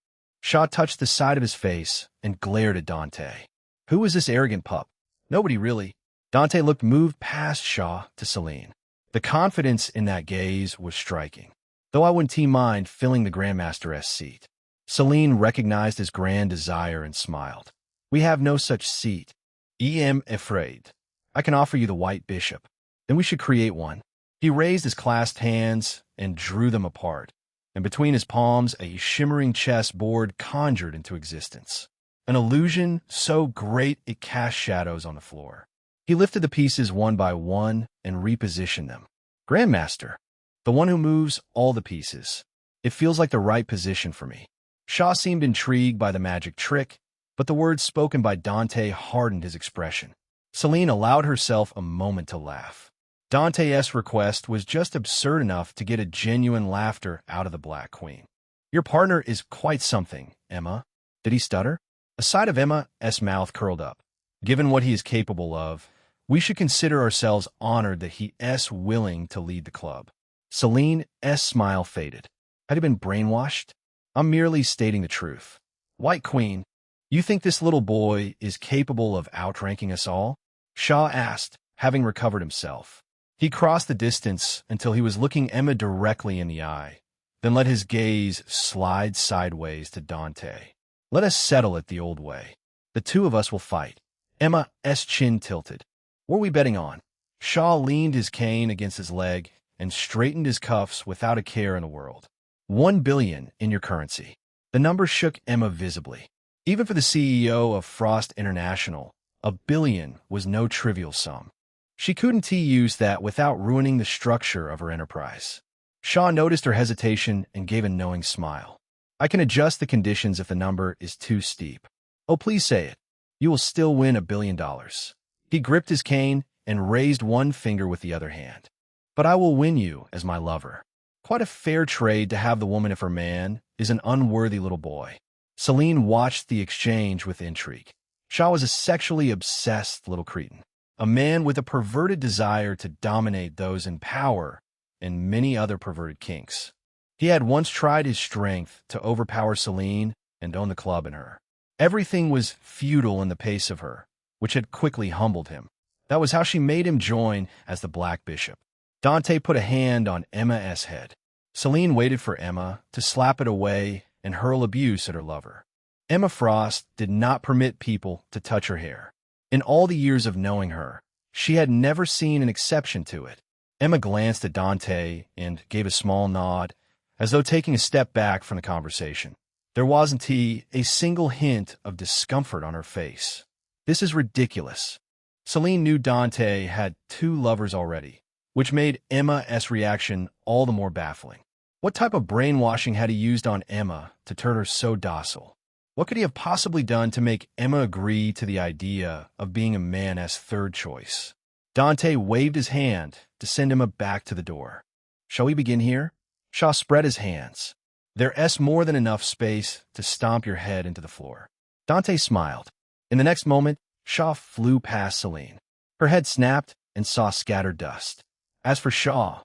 Shaw touched the side of his face and glared at Dante. "Who is this arrogant pup?" "Nobody really." Dante looked moved past Shaw to Celine. The confidence in that gaze was striking. "Though I wouldn't mind filling the Grandmaster's seat." Celine recognized his grand desire and smiled. "We have no such seat. I'm afraid. I can offer you the White Bishop. Then we should create one." He raised his clasped hands and drew them apart, and between his palms a shimmering chessboard conjured into existence. An illusion so great it cast shadows on the floor. He lifted the pieces one by one and repositioned them. "Grandmaster, the one who moves all the pieces. It feels like the right position for me." Shaw seemed intrigued by the magic trick, but the words spoken by Dante hardened his expression. Celine allowed herself a moment to laugh. Dante's request was just absurd enough to get a genuine laughter out of the Black Queen. "Your partner is quite something, Emma." Did he stutter? A side of Emma's mouth curled up. "Given what he is capable of, we should consider ourselves honored that he is willing to lead the club." Celine's smile faded. Had he been brainwashed? "I'm merely stating the truth." "White Queen, you think this little boy is capable of outranking us all?" Shaw asked, having recovered himself. He crossed the distance until he was looking Emma directly in the eye, then let his gaze slide sideways to Dante. "Let us settle it the old way. The two of us will fight." Emma's chin tilted. "What are we betting on?" Shaw leaned his cane against his leg and straightened his cuffs without a care in the world. $1 billion in your currency." The number shook Emma visibly. Even for the CEO of Frost International, $1 billion was no trivial sum. She couldn't use that without ruining the structure of her enterprise. Shaw noticed her hesitation and gave a knowing smile. "I can adjust the conditions if the number is too steep." "Oh, please say it. You will still win $1 billion." He gripped his cane and raised one finger with the other hand. "But I will win you as my lover." Quite a fair trade to have the woman if her man is an unworthy little boy. Celine watched the exchange with intrigue. Shaw was a sexually obsessed little cretin, a man with a perverted desire to dominate those in power and many other perverted kinks. He had once tried his strength to overpower Celine and own the club in her. Everything was feudal in the pace of her, which had quickly humbled him. That was how she made him join as the Black Bishop. Dante put a hand on Emma's head. Celine waited for Emma to slap it away and hurl abuse at her lover. Emma Frost did not permit people to touch her hair. In all the years of knowing her, she had never seen an exception to it. Emma glanced at Dante and gave a small nod, as though taking a step back from the conversation. There wasn't a single hint of discomfort on her face. "This is ridiculous." Celine knew Dante had 2 lovers already, which made Emma's reaction all the more baffling. What type of brainwashing had he used on Emma to turn her so docile? What could he have possibly done to make Emma agree to the idea of being a man as third choice? Dante waved his hand to send Emma back to the door. Shall we begin here? Shaw spread his hands. There's more than enough space to stomp your head into the floor. Dante smiled. In the next moment, Shaw flew past Celine. Her head snapped and saw scattered dust. As for Shaw,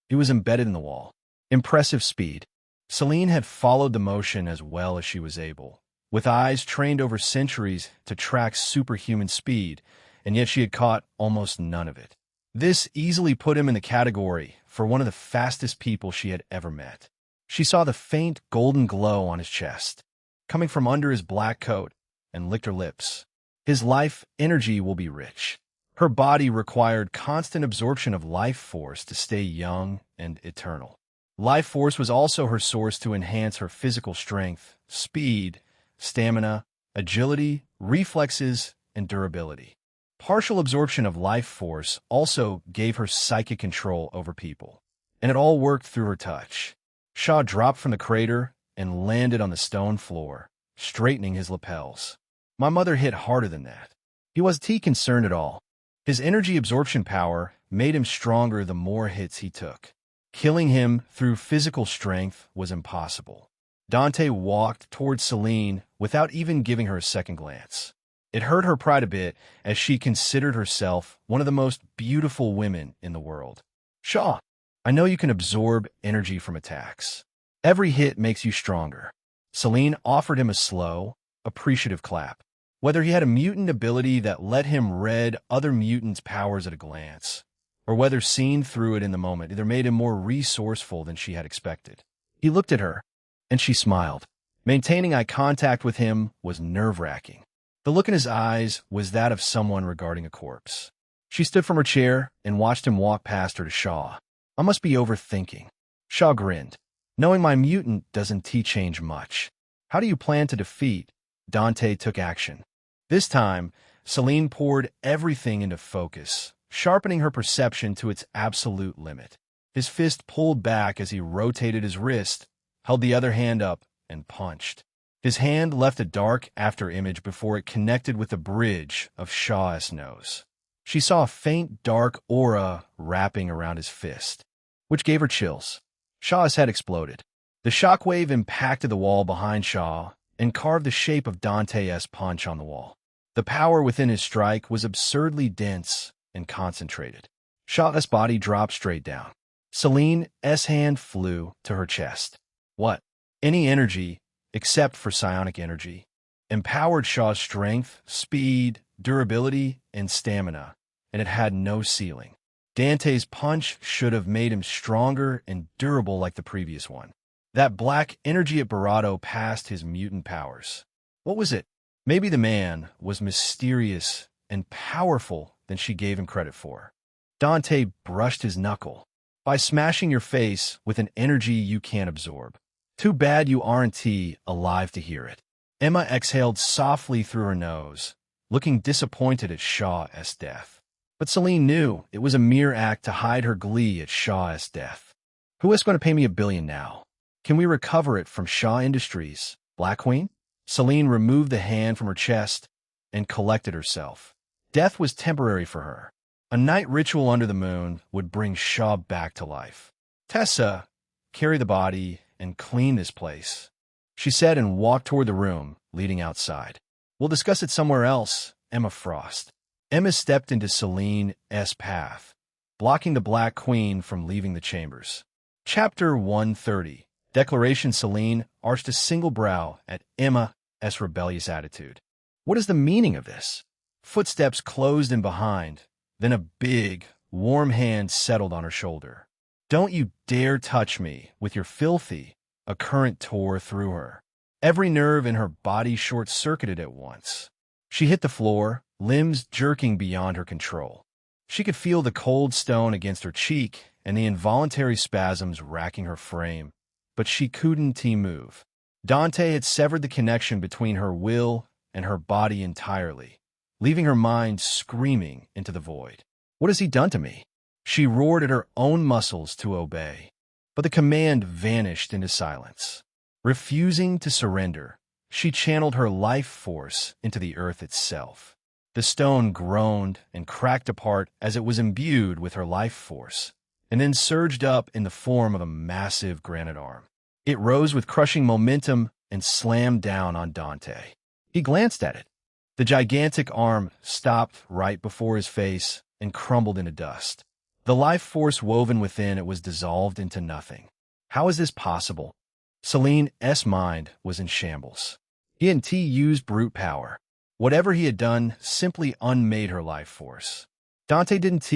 he was embedded in the wall. Impressive speed. Celine had followed the motion as well as she was able, with eyes trained over centuries to track superhuman speed, and yet she had caught almost none of it. This easily put him in the category for one of the fastest people she had ever met. She saw the faint golden glow on his chest, coming from under his black coat, and licked her lips. His life energy will be rich. Her body required constant absorption of life force to stay young and eternal. Life force was also her source to enhance her physical strength, speed, stamina, agility, reflexes, and durability. Partial absorption of life force also gave her psychic control over people, and it all worked through her touch. Shaw dropped from the crater and landed on the stone floor, straightening his lapels. My mother hit harder than that. He wasn't concerned at all. His energy absorption power made him stronger the more hits he took. Killing him through physical strength was impossible. Dante walked towards Celine without even giving her a second glance. It hurt her pride a bit as she considered herself one of the most beautiful women in the world. Shaw, I know you can absorb energy from attacks. Every hit makes you stronger. Celine offered him a slow, appreciative clap. Whether he had a mutant ability that let him read other mutants' powers at a glance, or whether seeing through it in the moment either made him more resourceful than she had expected. He looked at her, and she smiled. Maintaining eye contact with him was nerve-wracking. The look in his eyes was that of someone regarding a corpse. She stood from her chair and watched him walk past her to Shaw. I must be overthinking. Shaw grinned. Knowing my mutant doesn't change much. How do you plan to defeat? Dante took action. This time, Celine poured everything into focus, sharpening her perception to its absolute limit. His fist pulled back as he rotated his wrist, held the other hand up, and punched. His hand left a dark after-image before it connected with the bridge of Shaw's nose. She saw a faint dark aura wrapping around his fist, which gave her chills. Shaw's head exploded. The shockwave impacted the wall behind Shaw and carved the shape of Dante's punch on the wall. The power within his strike was absurdly dense and concentrated. Shaw's body dropped straight down. Celine's hand flew to her chest. What? Any energy, except for psionic energy, empowered Shaw's strength, speed, durability, and stamina, and it had no ceiling. Dante's punch should have made him stronger and durable like the previous one. That black energy at Barato passed his mutant powers. What was it? Maybe the man was mysterious and powerful than she gave him credit for. Dante brushed his knuckle. By smashing your face with an energy you can't absorb. Too bad you aren't alive to hear it. Emma exhaled softly through her nose, looking disappointed at Shaw's death. But Celine knew it was a mere act to hide her glee at Shaw's death. Who is going to pay me $1 billion now? Can we recover it from Shaw Industries? Black Queen? Celine removed the hand from her chest and collected herself. Death was temporary for her. A night ritual under the moon would bring Shaw back to life. Tessa, carry the body and clean this place, she said and walked toward the room, leading outside. We'll discuss it somewhere else, Emma Frost. Emma stepped into Celine's path, blocking the Black Queen from leaving the chambers. Chapter 130. Declaration. Celine arched a single brow at Emma's rebellious attitude. What is the meaning of this? Footsteps closed in behind, then a big, warm hand settled on her shoulder. Don't you dare touch me with your filthy. A current tore through her. Every nerve in her body short-circuited at once. She hit the floor, limbs jerking beyond her control. She could feel the cold stone against her cheek and the involuntary spasms racking her frame, but she couldn't move. Dante had severed the connection between her will and her body entirely, leaving her mind screaming into the void. What has he done to me? She roared at her own muscles to obey, but the command vanished into silence. Refusing to surrender, She channeled her life force into the earth itself. The stone groaned and cracked apart as it was imbued with her life force, and then surged up in the form of a massive granite arm. It rose with crushing momentum and slammed down on Dante. He glanced at it. The gigantic arm stopped right before his face and crumbled into dust. The life force woven within it was dissolved into nothing. How is this possible? Celine's mind was in shambles. He hadn't used brute power. Whatever he had done simply unmade her life force. Dante didn't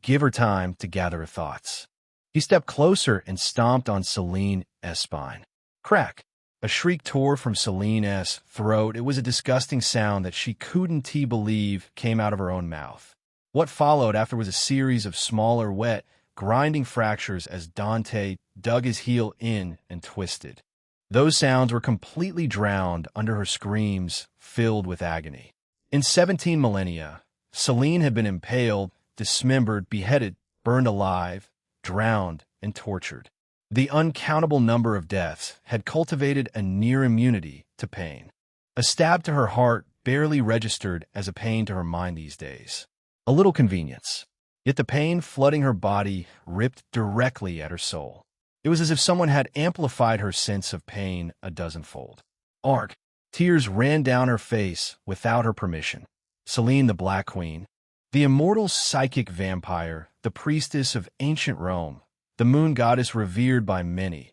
give her time to gather her thoughts. He stepped closer and stomped on Celine's spine. Crack! A shriek tore from Celine's throat. It was a disgusting sound that she couldn't believe came out of her own mouth. What followed after was a series of smaller, wet, grinding fractures as Dante dug his heel in and twisted. Those sounds were completely drowned under her screams, filled with agony. In 17 millennia, Celine had been impaled, dismembered, beheaded, burned alive, drowned, and tortured. The uncountable number of deaths had cultivated a near immunity to pain. A stab to her heart barely registered as a pain to her mind these days. A little convenience. Yet the pain flooding her body ripped directly at her soul. It was as if someone had amplified her sense of pain a dozenfold. Arg! Tears ran down her face without her permission. Celine the Black Queen, the immortal psychic vampire, the priestess of ancient Rome, the moon goddess revered by many,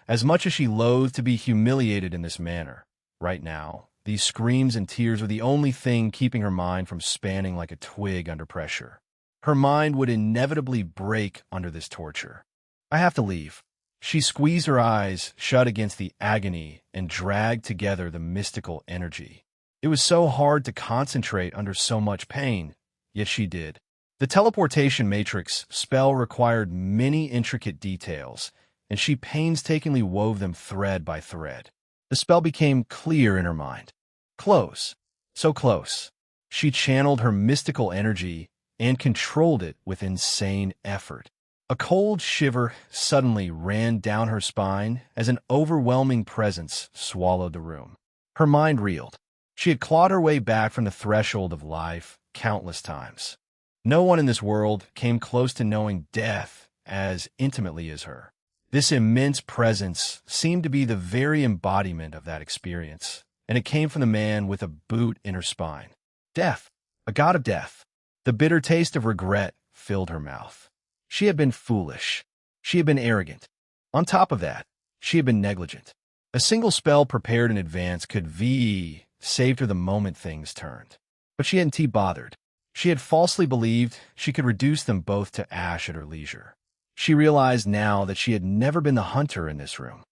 as much as she loathed to be humiliated in this manner. Right now, these screams and tears were the only thing keeping her mind from spanning like a twig under pressure. Her mind would inevitably break under this torture. I have to leave. She squeezed her eyes shut against the agony and dragged together the mystical energy. It was so hard to concentrate under so much pain, yet she did. The teleportation matrix spell required many intricate details, and she painstakingly wove them thread by thread. The spell became clear in her mind. Close. So close. She channeled her mystical energy and controlled it with insane effort. A cold shiver suddenly ran down her spine as an overwhelming presence swallowed the room. Her mind reeled. She had clawed her way back from the threshold of life countless times. No one in this world came close to knowing death as intimately as her. This immense presence seemed to be the very embodiment of that experience, and it came from the man with a boot in her spine. Death, a god of death. The bitter taste of regret filled her mouth. She had been foolish. She had been arrogant. On top of that, she had been negligent. A single spell prepared in advance could saved her the moment things turned. But she hadn't bothered. She had falsely believed she could reduce them both to ash at her leisure. She realized now that she had never been the hunter in this room.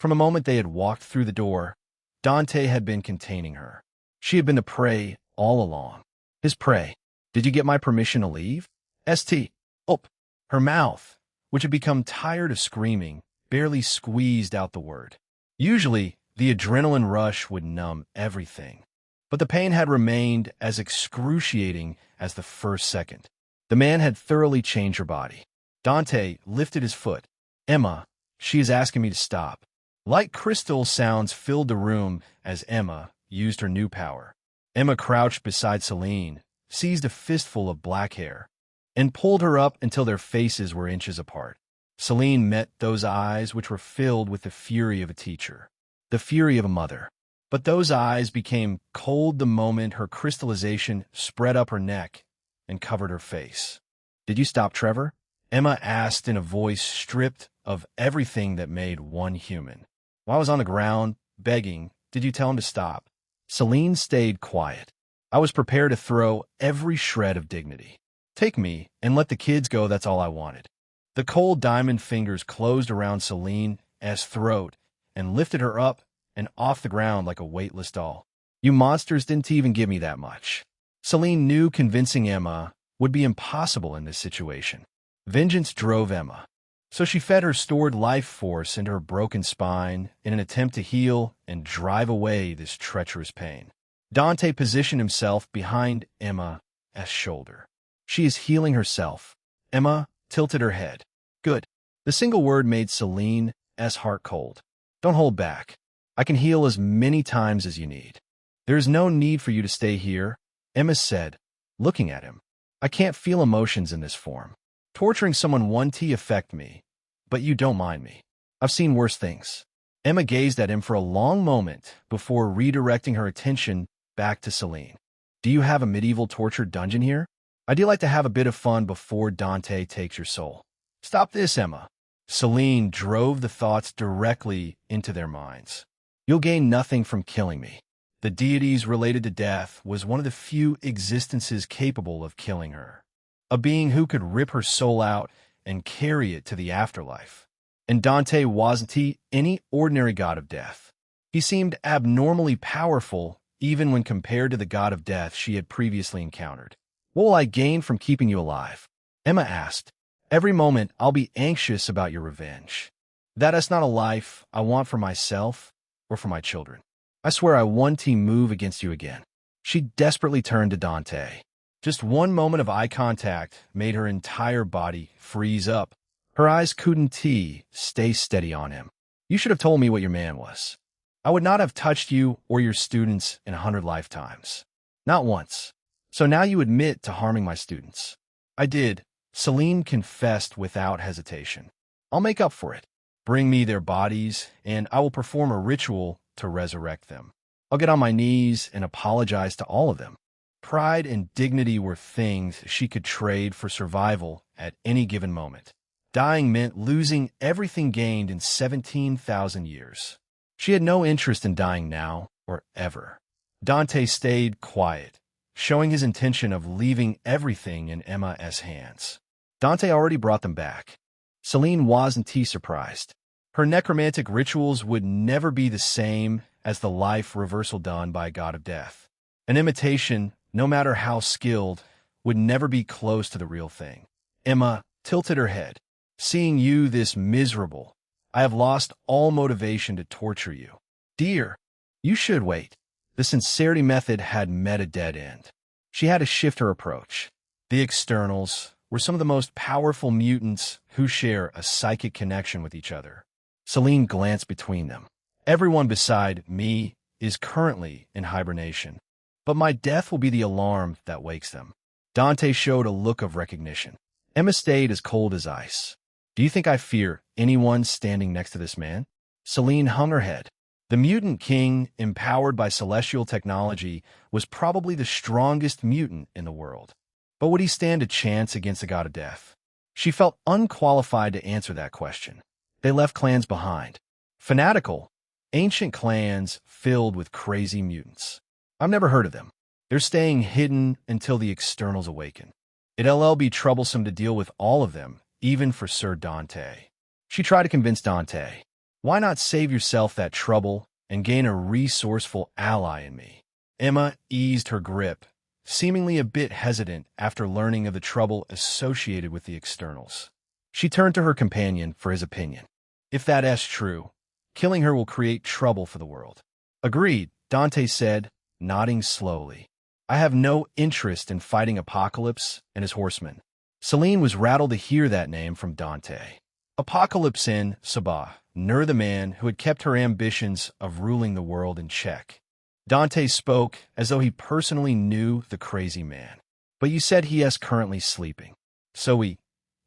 From the moment they had walked through the door, Dante had been containing her. She had been the prey all along. His prey. Did you get my permission to leave? St. Up. Her mouth, which had become tired of screaming, barely squeezed out the word. Usually, the adrenaline rush would numb everything, but the pain had remained as excruciating as the first second. The man had thoroughly changed her body. Dante lifted his foot. Emma, she is asking me to stop. Light crystal sounds filled the room as Emma used her new power. Emma crouched beside Celine, seized a fistful of black hair, and pulled her up until their faces were inches apart. Celine met those eyes which were filled with the fury of a teacher, the fury of a mother. But those eyes became cold the moment her crystallization spread up her neck and covered her face. Did you stop, Trevor? Emma asked in a voice stripped of everything that made one human. While I was on the ground, begging, did you tell him to stop? Celine stayed quiet. I was prepared to throw every shred of dignity. Take me and let the kids go, that's all I wanted. The cold diamond fingers closed around Celine's throat and lifted her up and off the ground like a weightless doll. You monsters didn't even give me that much. Celine knew convincing Emma would be impossible in this situation. Vengeance drove Emma. So she fed her stored life force into her broken spine in an attempt to heal and drive away this treacherous pain. Dante positioned himself behind Emma's shoulder. She is healing herself. Emma tilted her head. Good. The single word made Celine's heart cold. Don't hold back. I can heal as many times as you need. There is no need for you to stay here, Emma said, looking at him. I can't feel emotions in this form. Torturing someone won't affect me, but you don't mind me. I've seen worse things. Emma gazed at him for a long moment before redirecting her attention back to Celine. Do you have a medieval torture dungeon here? I do like to have a bit of fun before Dante takes your soul. Stop this, Emma. Celine drove the thoughts directly into their minds. You'll gain nothing from killing me. The deities related to death was one of the few existences capable of killing her. A being who could rip her soul out and carry it to the afterlife. And Dante wasn't any ordinary god of death. He seemed abnormally powerful even when compared to the god of death she had previously encountered. What will I gain from keeping you alive? Emma asked. Every moment I'll be anxious about your revenge. That is not a life I want for myself or for my children. I swear I won't move against you again. She desperately turned to Dante. Just one moment of eye contact made her entire body freeze up. Her eyes couldn't stay steady on him. You should have told me what your man was. I would not have touched you or your students in 100 lifetimes. Not once. So now you admit to harming my students. I did. Celine confessed without hesitation. I'll make up for it. Bring me their bodies, and I will perform a ritual to resurrect them. I'll get on my knees and apologize to all of them. Pride and dignity were things she could trade for survival at any given moment. Dying meant losing everything gained in 17,000 years. She had no interest in dying now or ever. Dante stayed quiet, showing his intention of leaving everything in Emma's hands. Dante already brought them back. Celine wasn't surprised. Her necromantic rituals would never be the same as the life reversal done by a god of death. An imitation, no matter how skilled, would never be close to the real thing. Emma tilted her head. Seeing you this miserable, I have lost all motivation to torture you. Dear, you should wait. The sincerity method had met a dead end. She had to shift her approach. The externals were some of the most powerful mutants who share a psychic connection with each other. Celine glanced between them. Everyone beside me is currently in hibernation, but my death will be the alarm that wakes them. Dante showed a look of recognition. Emma stayed as cold as ice. Do you think I fear anyone standing next to this man? Celine hung her head. The mutant king, empowered by celestial technology, was probably the strongest mutant in the world. But would he stand a chance against the god of death? She felt unqualified to answer that question. They left clans behind. Fanatical, ancient clans filled with crazy mutants. I've never heard of them. They're staying hidden until the externals awaken. It'll be troublesome to deal with all of them, even for Sir Dante. She tried to convince Dante. Why not save yourself that trouble and gain a resourceful ally in me? Emma eased her grip, seemingly a bit hesitant after learning of the trouble associated with the externals. She turned to her companion for his opinion. If that is true, killing her will create trouble for the world. Agreed, Dante said, nodding slowly. I have no interest in fighting Apocalypse and his horsemen. Celine was rattled to hear that name from Dante. Apocalypse in Sabah, the man who had kept her ambitions of ruling the world in check. Dante spoke as though he personally knew the crazy man. But you said he is currently sleeping. So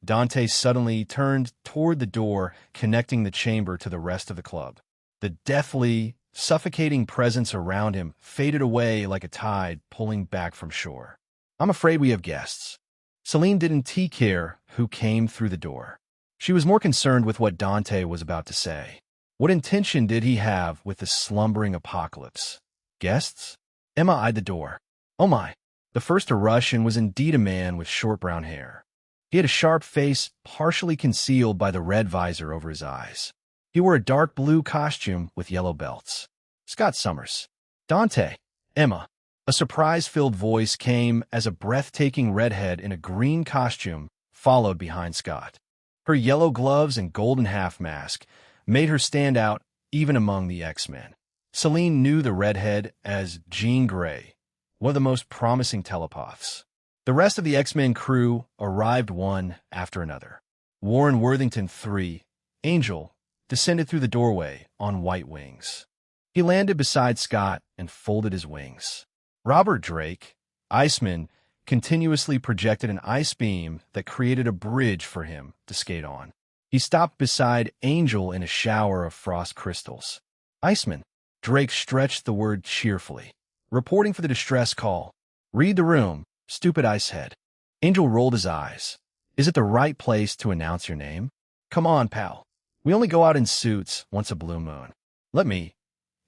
Dante suddenly turned toward the door connecting the chamber to the rest of the club. The deathly, suffocating presence around him faded away like a tide pulling back from shore. I'm afraid we have guests. Celine didn't care who came through the door. She was more concerned with what Dante was about to say. What intention did he have with the slumbering Apocalypse? Guests? Emma eyed the door. Oh my. The first to rush in was indeed a man with short brown hair. He had a sharp face partially concealed by the red visor over his eyes. He wore a dark blue costume with yellow belts. Scott Summers. Dante. Emma. A surprise-filled voice came as a breathtaking redhead in a green costume followed behind Scott. Her yellow gloves and golden half-mask made her stand out even among the X-Men. Celine knew the redhead as Jean Grey, one of the most promising telepaths. The rest of the X-Men crew arrived one after another. Warren Worthington III, Angel, descended through the doorway on white wings. He landed beside Scott and folded his wings. Robert Drake, Iceman, continuously projected an ice beam that created a bridge for him to skate on. He stopped beside Angel in a shower of frost crystals. Iceman, Drake stretched the word cheerfully. Reporting for the distress call. Read the room, stupid icehead. Angel rolled his eyes. Is it the right place to announce your name? Come on, pal. We only go out in suits once a blue moon. Let me.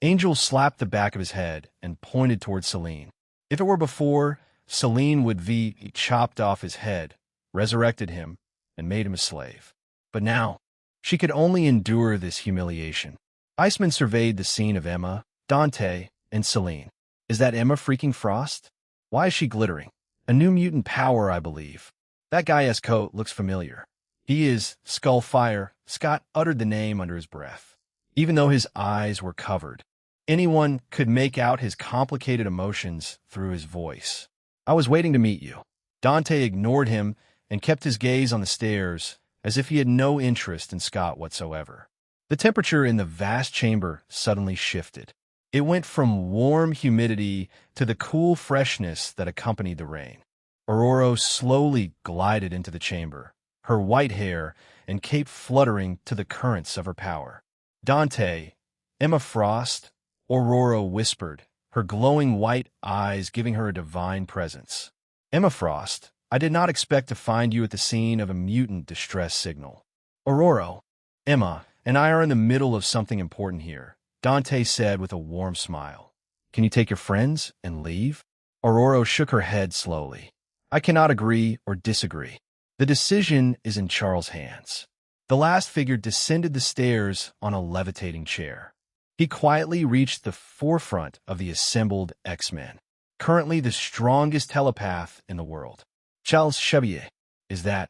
Angel slapped the back of his head and pointed toward Celine. If it were before, Celine would be chopped off his head, resurrected him, and made him a slave. But now, she could only endure this humiliation. Iceman surveyed the scene of Emma, Dante, and Celine. Is that Emma freaking Frost? Why is she glittering? A new mutant power, I believe. That guy's coat looks familiar. He is Skullfire. Scott uttered the name under his breath. Even though his eyes were covered, anyone could make out his complicated emotions through his voice. I was waiting to meet you. Dante ignored him and kept his gaze on the stairs as if he had no interest in Scott whatsoever. The temperature in the vast chamber suddenly shifted. It went from warm humidity to the cool freshness that accompanied the rain. Aurora slowly glided into the chamber, her white hair and cape fluttering to the currents of her power. Dante, Emma Frost, Aurora whispered, her glowing white eyes giving her a divine presence. Emma Frost, I did not expect to find you at the scene of a mutant distress signal. Aurora, Emma, and I are in the middle of something important here, Dante said with a warm smile. Can you take your friends and leave? Aurora shook her head slowly. I cannot agree or disagree. The decision is in Charles' hands. The last figure descended the stairs on a levitating chair. He quietly reached the forefront of the assembled X-Men, currently the strongest telepath in the world. Charles Xavier, is that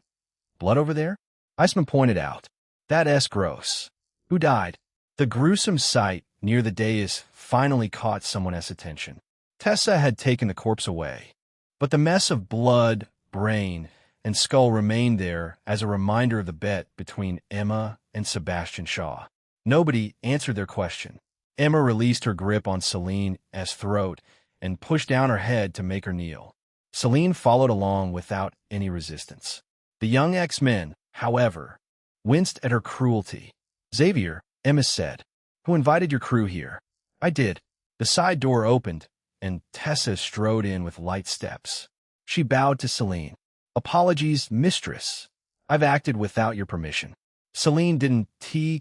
blood over there? Iceman pointed out. That's gross. Who died? The gruesome sight near the dais finally caught someone's attention. Tessa had taken the corpse away, but the mess of blood, brain, and skull remained there as a reminder of the bet between Emma and Sebastian Shaw. Nobody answered their question. Emma released her grip on Celine's throat and pushed down her head to make her kneel. Celine followed along without any resistance. The young X-Men, however, winced at her cruelty. Xavier, Emma said, who invited your crew here? I did. The side door opened, and Tessa strode in with light steps. She bowed to Celine. Apologies, mistress. I've acted without your permission. Celine didn't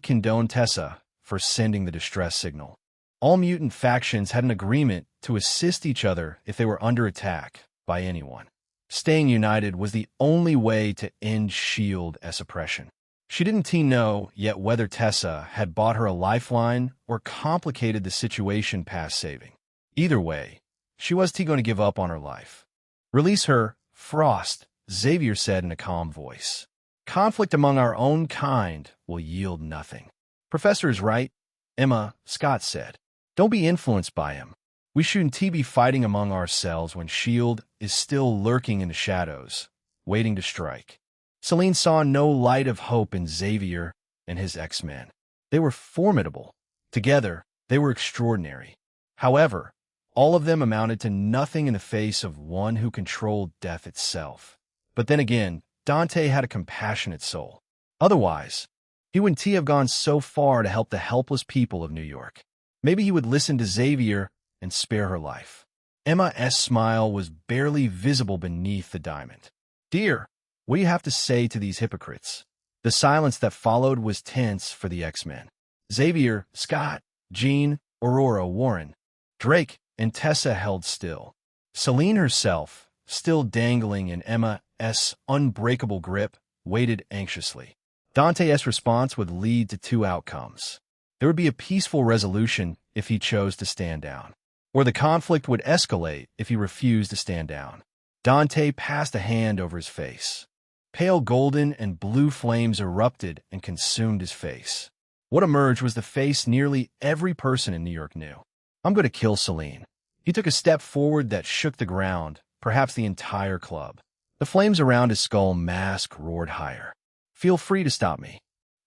condone Tessa for sending the distress signal. All mutant factions had an agreement to assist each other if they were under attack by anyone. Staying united was the only way to end S.H.I.E.L.D.'s oppression. She didn't know yet whether Tessa had bought her a lifeline or complicated the situation past saving. Either way, she was going to give up on her life. Release her, Frost, Xavier said in a calm voice. Conflict among our own kind will yield nothing. Professor is right, Emma, Scott said. Don't be influenced by him. We shouldn't be fighting among ourselves when S.H.I.E.L.D. is still lurking in the shadows, waiting to strike. Celine saw no light of hope in Xavier and his X-Men. They were formidable. Together, they were extraordinary. However, all of them amounted to nothing in the face of one who controlled death itself. But then again, Dante had a compassionate soul. Otherwise, he wouldn't have gone so far to help the helpless people of New York. Maybe he would listen to Xavier and spare her life. Emma's smile was barely visible beneath the diamond. Dear, what do you have to say to these hypocrites? The silence that followed was tense for the X-Men. Xavier, Scott, Jean, Aurora, Warren, Drake, and Tessa held still. Celine herself, still dangling in Emma's unbreakable grip, waited anxiously. Dante's response would lead to two outcomes. There would be a peaceful resolution if he chose to stand down, or the conflict would escalate if he refused to stand down. Dante passed a hand over his face. Pale golden and blue flames erupted and consumed his face. What emerged was the face nearly every person in New York knew. I'm going to kill Celine. He took a step forward that shook the ground, perhaps the entire club. The flames around his skull mask roared higher. Feel free to stop me.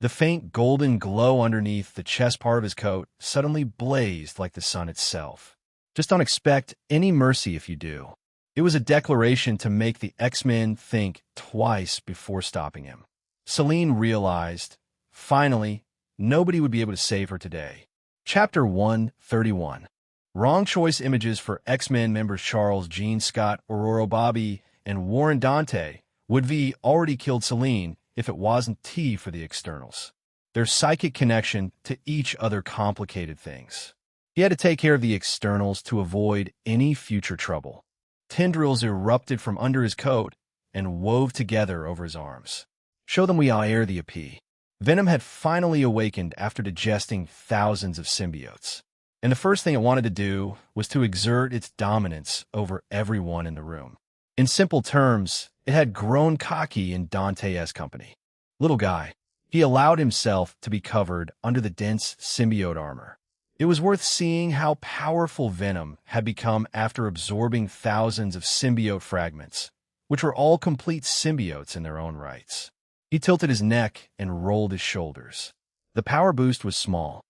The faint golden glow underneath the chest part of his coat suddenly blazed like the sun itself. Just don't expect any mercy if you do. It was a declaration to make the X-Men think twice before stopping him. Selene realized, finally, nobody would be able to save her today. Chapter 131. Wrong choice images for X-Men members Charles, Jean, Scott, Aurora, Bobby, and Warren Dante would be already killed Selene if it wasn't T for the externals. Their psychic connection to each other complicated things. He had to take care of the externals to avoid any future trouble. Tendrils erupted from under his coat and wove together over his arms. Show them we all air the AP. Venom had finally awakened after digesting thousands of symbiotes. And the first thing it wanted to do was to exert its dominance over everyone in the room. In simple terms, it had grown cocky in Dante's company. Little guy, he allowed himself to be covered under the dense symbiote armor. It was worth seeing how powerful Venom had become after absorbing thousands of symbiote fragments, which were all complete symbiotes in their own rights. He tilted his neck and rolled his shoulders. The power boost was small.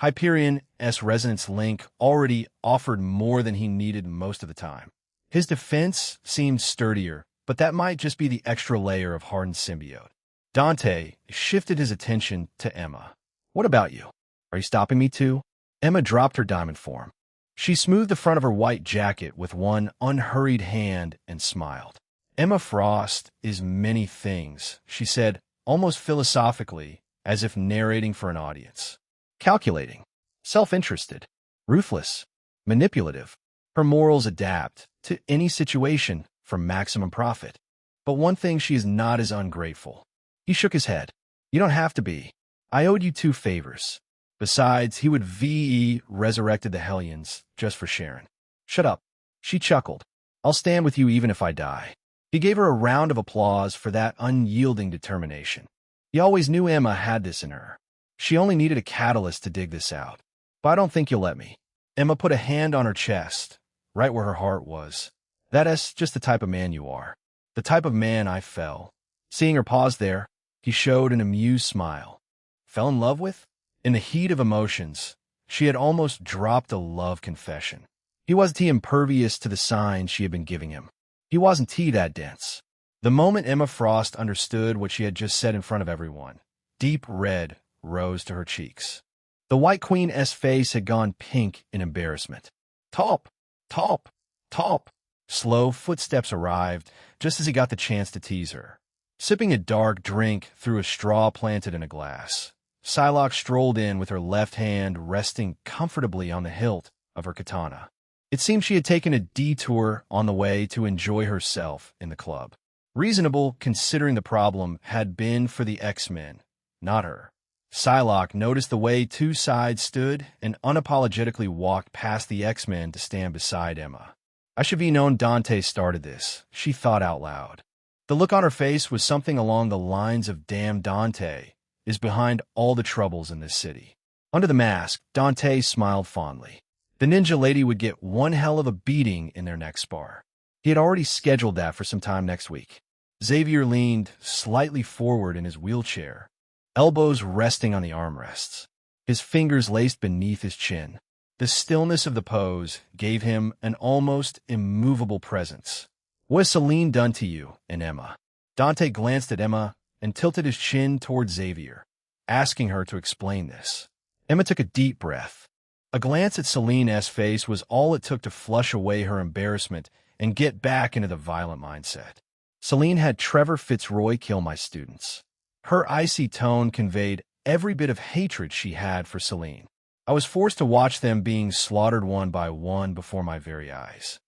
Hyperion's Resonance Link already offered more than he needed most of the time. His defense seemed sturdier, but that might just be the extra layer of hardened symbiote. Dante shifted his attention to Emma. What about you? Are you stopping me too? Emma dropped her diamond form. She smoothed the front of her white jacket with one unhurried hand and smiled. Emma Frost is many things, she said, almost philosophically, as if narrating for an audience. Calculating, self-interested, ruthless, manipulative. Her morals adapt to any situation for maximum profit. But one thing she is not is ungrateful. He shook his head. You don't have to be. I owed you 2 favors. Besides, he would VE resurrected the Hellions just for Sharon. Shut up. She chuckled. I'll stand with you even if I die. He gave her a round of applause for that unyielding determination. He always knew Emma had this in her. She only needed a catalyst to dig this out. But I don't think you'll let me. Emma put a hand on her chest, right where her heart was. That's just the type of man you are. The type of man I fell. Seeing her pause there, he showed an amused smile. Fell in love with? In the heat of emotions, she had almost dropped a love confession. He wasn't impervious to the signs she had been giving him. He wasn't that dense. The moment Emma Frost understood what she had just said in front of everyone, deep red rose to her cheeks. The White Queen's face had gone pink in embarrassment. Top, top, top. Slow footsteps arrived just as he got the chance to tease her. Sipping a dark drink through a straw planted in a glass, Psylocke strolled in with her left hand resting comfortably on the hilt of her katana. It seemed she had taken a detour on the way to enjoy herself in the club. Reasonable, considering the problem had been for the X-Men, not her. Psylocke noticed the way 2 sides stood and unapologetically walked past the X-Men to stand beside Emma. I should be known Dante started this, she thought out loud. The look on her face was something along the lines of damn Dante is behind all the troubles in this city. Under the mask, Dante smiled fondly. The ninja lady would get one hell of a beating in their next spar. He had already scheduled that for some time next week. Xavier leaned slightly forward in his wheelchair, elbows resting on the armrests, his fingers laced beneath his chin. The stillness of the pose gave him an almost immovable presence. What has Selene done to you and Emma? Dante glanced at Emma and tilted his chin toward Xavier, asking her to explain this. Emma took a deep breath. A glance at Selene's face was all it took to flush away her embarrassment and get back into the violent mindset. Selene had Trevor Fitzroy kill my students. Her icy tone conveyed every bit of hatred she had for Selene. I was forced to watch them being slaughtered one by one before my very eyes.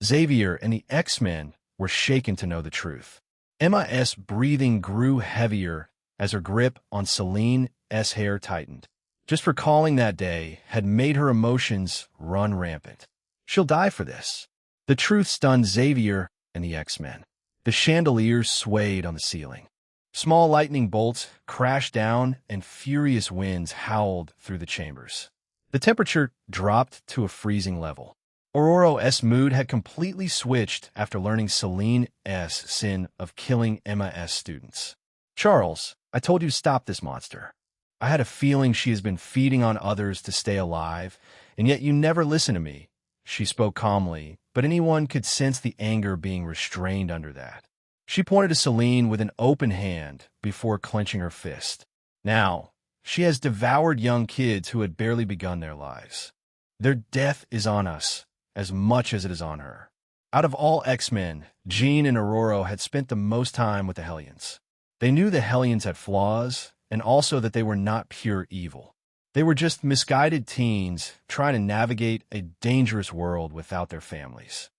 Xavier and the X-Men were shaken to know the truth. Emma's breathing grew heavier as her grip on Selene's hair tightened. Just recalling that day had made her emotions run rampant. She'll die for this. The truth stunned Xavier and the X-Men. The chandeliers swayed on the ceiling. Small lightning bolts crashed down and furious winds howled through the chambers. The temperature dropped to a freezing level. Aurora's mood had completely switched after learning Selene's sin of killing Emma's students. Charles, I told you to stop this monster. I had a feeling she has been feeding on others to stay alive, and yet you never listen to me. She spoke calmly, but anyone could sense the anger being restrained under that. She pointed to Celine with an open hand before clenching her fist. Now, she has devoured young kids who had barely begun their lives. Their death is on us, as much as it is on her. Out of all X-Men, Jean and Aurora had spent the most time with the Hellions. They knew the Hellions had flaws, and also that they were not pure evil. They were just misguided teens trying to navigate a dangerous world without their families.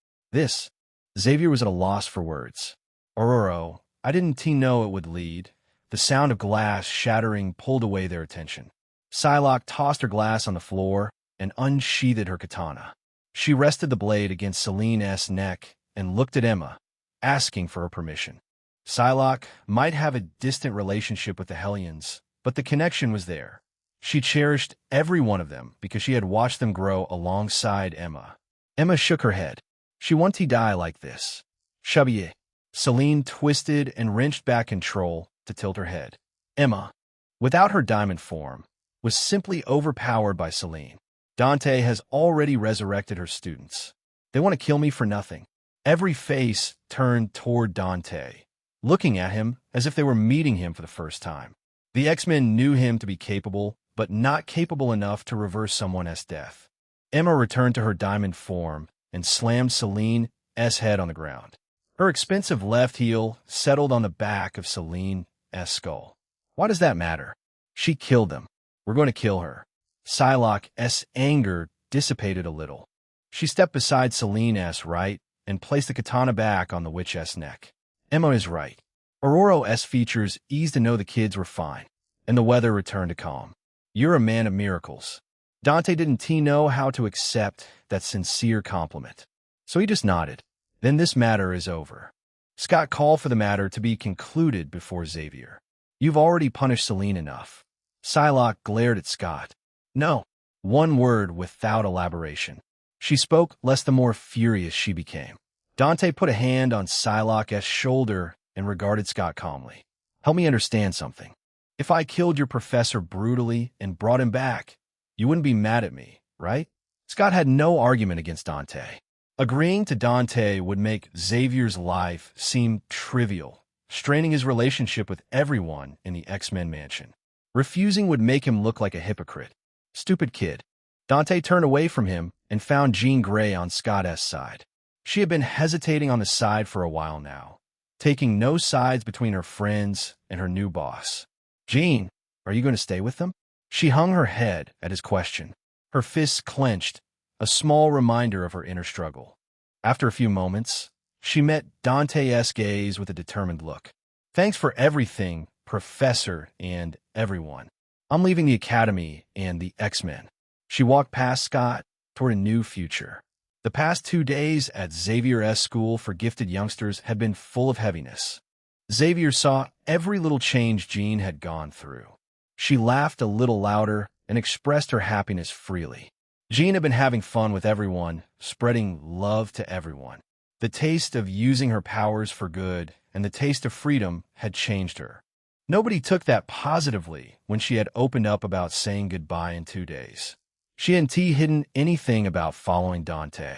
Xavier was at a loss for words. Aurora, I didn't know it would lead. The sound of glass shattering pulled away their attention. Psylocke tossed her glass on the floor and unsheathed her katana. She rested the blade against Celine's neck and looked at Emma, asking for her permission. Psylocke might have a distant relationship with the Hellions, but the connection was there. She cherished every one of them because she had watched them grow alongside Emma. Emma shook her head. She wanted to die like this. Chubby. Celine twisted and wrenched back control to tilt her head. Emma, without her diamond form, was simply overpowered by Celine. Dante has already resurrected her students. They want to kill me for nothing. Every face turned toward Dante, looking at him as if they were meeting him for the first time. The X-Men knew him to be capable, but not capable enough to reverse someone's death. Emma returned to her diamond form and slammed Celine's head on the ground. Her expensive left heel settled on the back of Celine's skull. Why does that matter? She killed them. We're going to kill her. Psylocke's anger dissipated a little. She stepped beside Celine's right and placed the katana back on the witch's neck. Emma is right. Aurora's features eased to know the kids were fine, and the weather returned to calm. You're a man of miracles. Dante didn't know how to accept that sincere compliment, so he just nodded. Then this matter is over. Scott called for the matter to be concluded before Xavier. You've already punished Celine enough. Psylocke glared at Scott. No. One word without elaboration. She spoke less the more furious she became. Dante put a hand on Psylocke's shoulder and regarded Scott calmly. Help me understand something. If I killed your professor brutally and brought him back, you wouldn't be mad at me, right? Scott had no argument against Dante. Agreeing to Dante would make Xavier's life seem trivial, straining his relationship with everyone in the X-Men mansion. Refusing would make him look like a hypocrite. Stupid kid. Dante turned away from him and found Jean Grey on Scott's side. She had been hesitating on the side for a while now, taking no sides between her friends and her new boss. Jean, are you going to stay with them? She hung her head at his question, her fists clenched, a small reminder of her inner struggle. After a few moments, she met Dante's gaze with a determined look. Thanks for everything, Professor and everyone. I'm leaving the Academy and the X-Men. She walked past Scott toward a new future. The past 2 days at Xavier's school for gifted youngsters had been full of heaviness. Xavier saw every little change Jean had gone through. She laughed a little louder and expressed her happiness freely. Jean had been having fun with everyone, spreading love to everyone. The taste of using her powers for good and the taste of freedom had changed her. Nobody took that positively when she had opened up about saying goodbye in 2 days. She hadn't hidden anything about following Dante.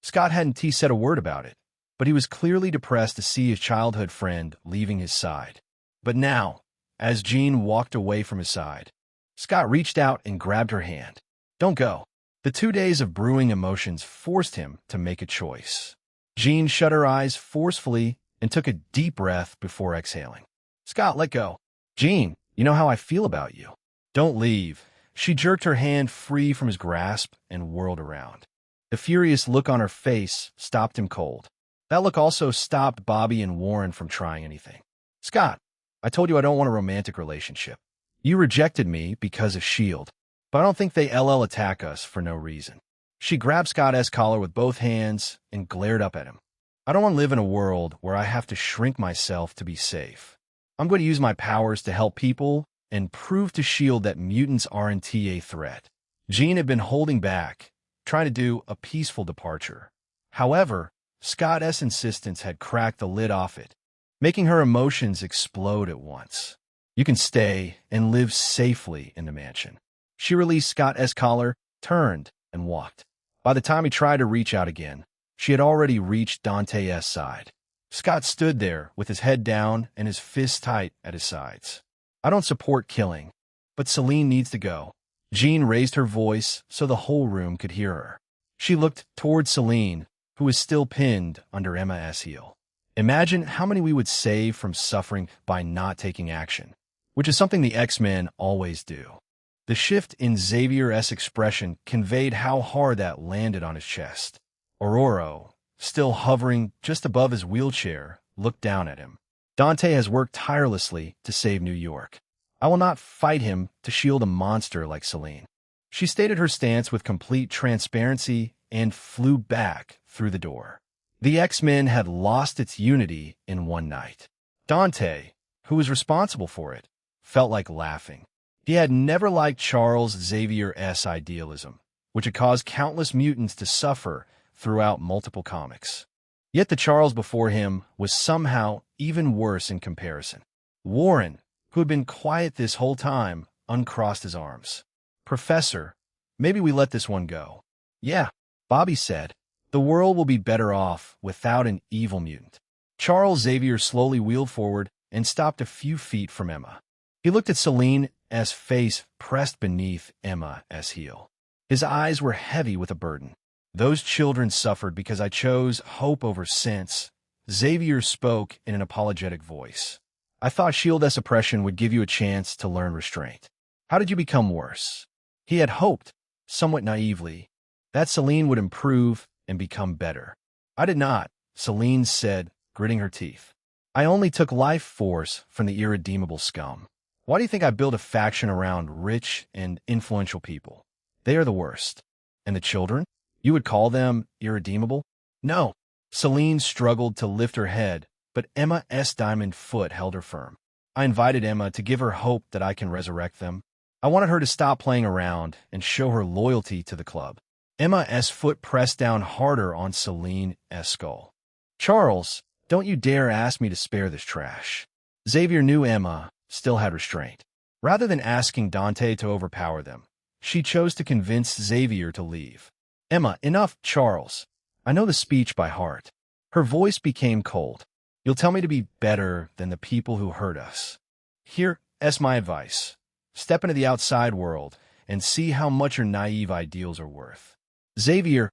Scott hadn't said a word about it, but he was clearly depressed to see his childhood friend leaving his side. But now, as Jean walked away from his side, Scott reached out and grabbed her hand. Don't go. The 2 days of brewing emotions forced him to make a choice. Jean shut her eyes forcefully and took a deep breath before exhaling. Scott, let go. Jean, you know how I feel about you. Don't leave. She jerked her hand free from his grasp and whirled around. The furious look on her face stopped him cold. That look also stopped Bobby and Warren from trying anything. Scott, I told you I don't want a romantic relationship. You rejected me because of S.H.I.E.L.D., but I don't think they attack us for no reason. She grabbed Scott's collar with both hands and glared up at him. I don't want to live in a world where I have to shrink myself to be safe. I'm going to use my powers to help people and prove to S.H.I.E.L.D. that mutants aren't a threat. Jean had been holding back, trying to do a peaceful departure. However, Scott's insistence had cracked the lid off it. making her emotions explode at once. You can stay and live safely in the mansion. She released Scott's collar, turned, and walked. By the time he tried to reach out again, she had already reached Dante's side. Scott stood there with his head down and his fists tight at his sides. I don't support killing, but Celine needs to go. Jean raised her voice so the whole room could hear her. She looked toward Celine, who was still pinned under Emma's heel. Imagine how many we would save from suffering by not taking action, which is something the X-Men always do. The shift in Xavier's expression conveyed how hard that landed on his chest. Ororo, still hovering just above his wheelchair, looked down at him. Dante has worked tirelessly to save New York. I will not fight him to shield a monster like Celine. She stated her stance with complete transparency and flew back through the door. The X-Men had lost its unity in one night. Dante, who was responsible for it, felt like laughing. He had never liked Charles Xavier's idealism, which had caused countless mutants to suffer throughout multiple comics. Yet the Charles before him was somehow even worse in comparison. Warren, who had been quiet this whole time, uncrossed his arms. "Professor, maybe we let this one go." "Yeah," Bobby said. "The world will be better off without an evil mutant." Charles Xavier slowly wheeled forward and stopped a few feet from Emma. He looked at Celine's face pressed beneath Emma's heel. His eyes were heavy with a burden. "Those children suffered because I chose hope over sense." Xavier spoke in an apologetic voice. "I thought S.H.I.E.L.D. oppression would give you a chance to learn restraint. How did you become worse?" He had hoped, somewhat naively, that Celine would improve and become better. "I did not," Celine said, gritting her teeth. "I only took life force from the irredeemable scum. Why do you think I built a faction around rich and influential people? They are the worst. And the children? You would call them irredeemable?" "No." Celine struggled to lift her head, but Emma's diamond foot held her firm. "I invited Emma to give her hope that I can resurrect them. I wanted her to stop playing around and show her loyalty to the club." Emma's foot pressed down harder on Celine's skull. "Charles, don't you dare ask me to spare this trash." Xavier knew Emma still had restraint. Rather than asking Dante to overpower them, she chose to convince Xavier to leave. "Emma, enough, Charles. I know the speech by heart." Her voice became cold. "You'll tell me to be better than the people who hurt us. Here's my advice. Step into the outside world and see how much your naive ideals are worth." Xavier's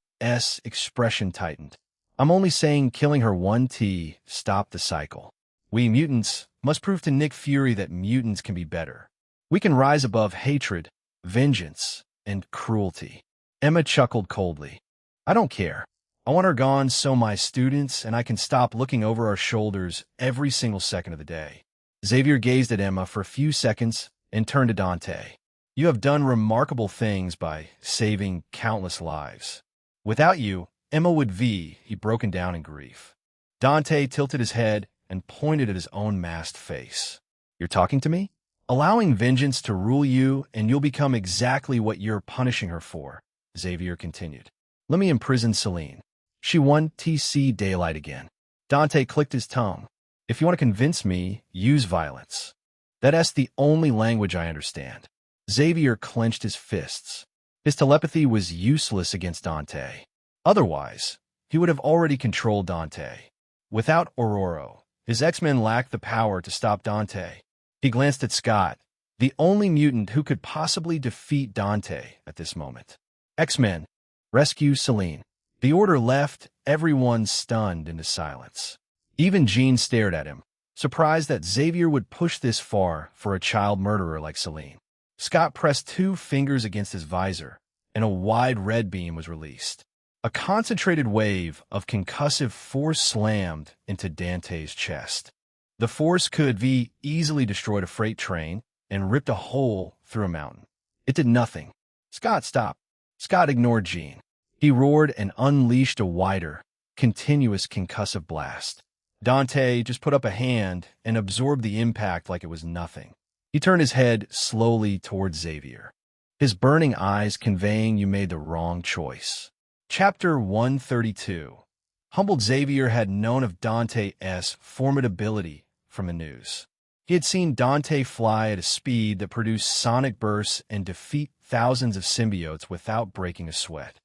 expression tightened. "I'm only saying killing her 1T stopped the cycle. We mutants must prove to Nick Fury that mutants can be better. We can rise above hatred, vengeance, and cruelty." Emma chuckled coldly. "I don't care. I want her gone so my students and I can stop looking over our shoulders every single second of the day." Xavier gazed at Emma for a few seconds and turned to Dante. "You have done remarkable things by saving countless lives. Without you, Emma would be," he broken down in grief. Dante tilted his head and pointed at his own masked face. "You're talking to me? Allowing vengeance to rule you and you'll become exactly what you're punishing her for," Xavier continued. "Let me imprison Celine. She won TC daylight again." Dante clicked his tongue. "If you want to convince me, use violence. That's the only language I understand." Xavier clenched his fists. His telepathy was useless against Dante. Otherwise, he would have already controlled Dante. Without Ororo, his X-Men lacked the power to stop Dante. He glanced at Scott, the only mutant who could possibly defeat Dante at this moment. "X-Men, rescue Celine." The order left everyone stunned into silence. Even Jean stared at him, surprised that Xavier would push this far for a child murderer like Celine. Scott pressed 2 fingers against his visor, and a wide red beam was released. A concentrated wave of concussive force slammed into Dante's chest. The force could be easily destroyed a freight train and ripped a hole through a mountain. It did nothing. "Scott, stop." Scott ignored Jean. He roared and unleashed a wider, continuous concussive blast. Dante just put up a hand and absorbed the impact like it was nothing. He turned his head slowly towards Xavier, his burning eyes conveying you made the wrong choice. Chapter 132. Humbled Xavier had known of Dante's formidability from the news. He had seen Dante fly at a speed that produced sonic bursts and defeat thousands of symbiotes without breaking a sweat.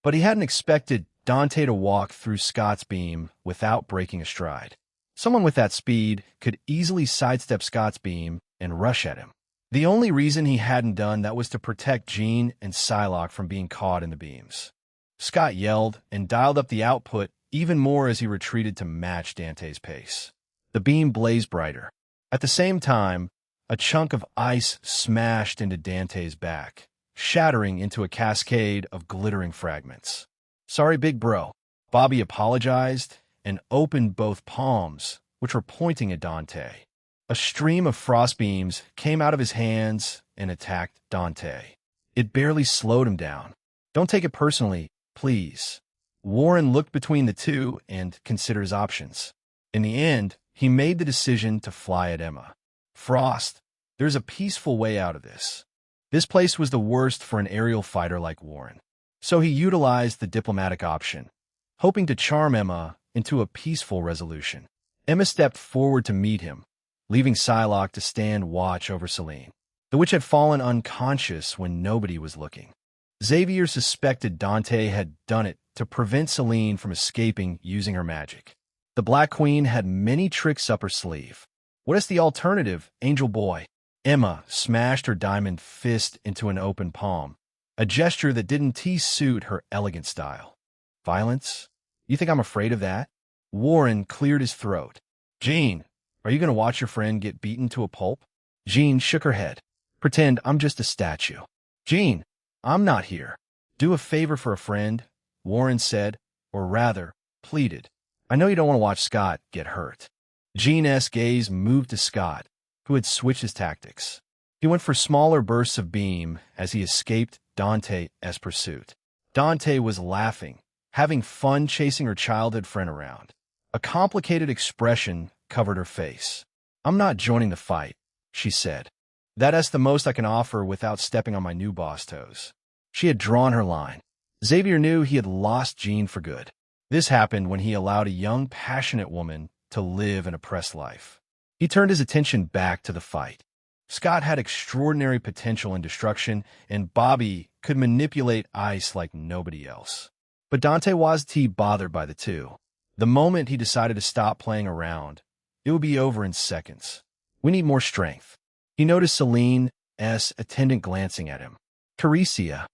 But he hadn't expected Dante to walk through Scott's beam without breaking a stride. Someone with that speed could easily sidestep Scott's beam and rush at him. The only reason he hadn't done that was to protect Jean and Psylocke from being caught in the beams. Scott yelled and dialed up the output even more as he retreated to match Dante's pace. The beam blazed brighter. At the same time, a chunk of ice smashed into Dante's back, shattering into a cascade of glittering fragments. "Sorry, big bro." Bobby apologized and opened both palms, which were pointing at Dante. A stream of frost beams came out of his hands and attacked Dante. It barely slowed him down. "Don't take it personally, please." Warren looked between the two and considered his options. In the end, he made the decision to fly at Emma. "Frost, there's a peaceful way out of this." This place was the worst for an aerial fighter like Warren. So he utilized the diplomatic option, hoping to charm Emma into a peaceful resolution. Emma stepped forward to meet him, leaving Psylocke to stand watch over Selene. The witch had fallen unconscious when nobody was looking. Xavier suspected Dante had done it to prevent Selene from escaping using her magic. The Black Queen had many tricks up her sleeve. "What is the alternative, Angel Boy?" Emma smashed her diamond fist into an open palm, a gesture that didn't suit her elegant style. "Violence? You think I'm afraid of that?" Warren cleared his throat. "Jean, are you going to watch your friend get beaten to a pulp?" Jean shook her head. "Pretend I'm just a statue." "Jean, I'm not here." "Do a favor for a friend," Warren said, or rather, pleaded. "I know you don't want to watch Scott get hurt." Jean's gaze moved to Scott, who had switched his tactics. He went for smaller bursts of beam as he escaped Dante's pursuit. Dante was laughing, having fun chasing her childhood friend around. A complicated expression covered her face. "I'm not joining the fight," she said. "That's the most I can offer without stepping on my new boss' toes." She had drawn her line. Xavier knew he had lost Jean for good. This happened when he allowed a young, passionate woman to live an oppressed life. He turned his attention back to the fight. Scott had extraordinary potential in destruction, and Bobby could manipulate ice like nobody else. But Dante wasn't bothered by the two. The moment he decided to stop playing around, it would be over in seconds. "We need more strength." He noticed Selene's attendant glancing at him. "Teresia."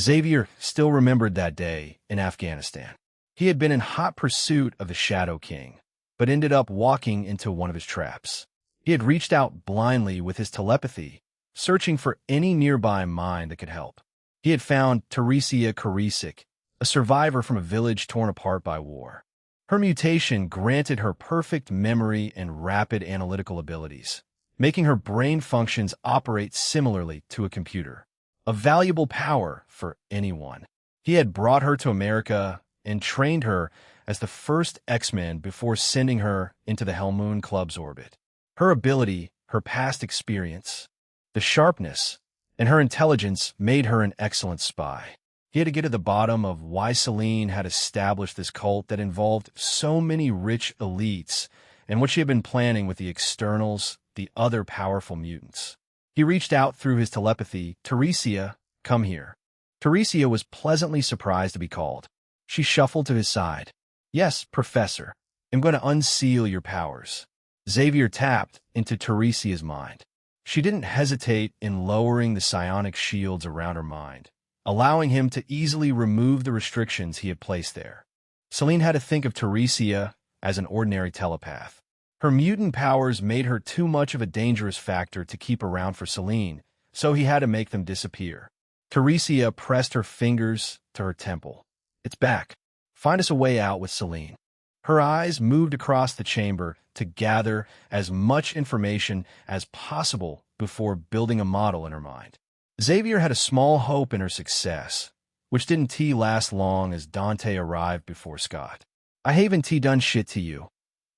Xavier still remembered that day in Afghanistan. He had been in hot pursuit of the Shadow King, but ended up walking into one of his traps. He had reached out blindly with his telepathy, searching for any nearby mind that could help. He had found Teresia Karisic, a survivor from a village torn apart by war. Her mutation granted her perfect memory and rapid analytical abilities, making her brain functions operate similarly to a computer. A valuable power for anyone. He had brought her to America and trained her as the first X-Men before sending her into the Hellmoon Club's orbit. Her ability, her past experience, the sharpness, and her intelligence made her an excellent spy. He had to get to the bottom of why Selene had established this cult that involved so many rich elites and what she had been planning with the externals, the other powerful mutants. He reached out through his telepathy. "Teresia, come here." Teresia was pleasantly surprised to be called. She shuffled to his side. "Yes, Professor. I'm going to unseal your powers." Xavier tapped into Teresia's mind. She didn't hesitate in lowering the psionic shields around her mind, allowing him to easily remove the restrictions he had placed there. Selene had to think of Teresia as an ordinary telepath. Her mutant powers made her too much of a dangerous factor to keep around for Selene, so he had to make them disappear. Teresia pressed her fingers to her temple. "It's back. Find us a way out with Selene." Her eyes moved across the chamber to gather as much information as possible before building a model in her mind. Xavier had a small hope in her success, which didn't last long as Dante arrived before Scott. "I haven't done shit to you,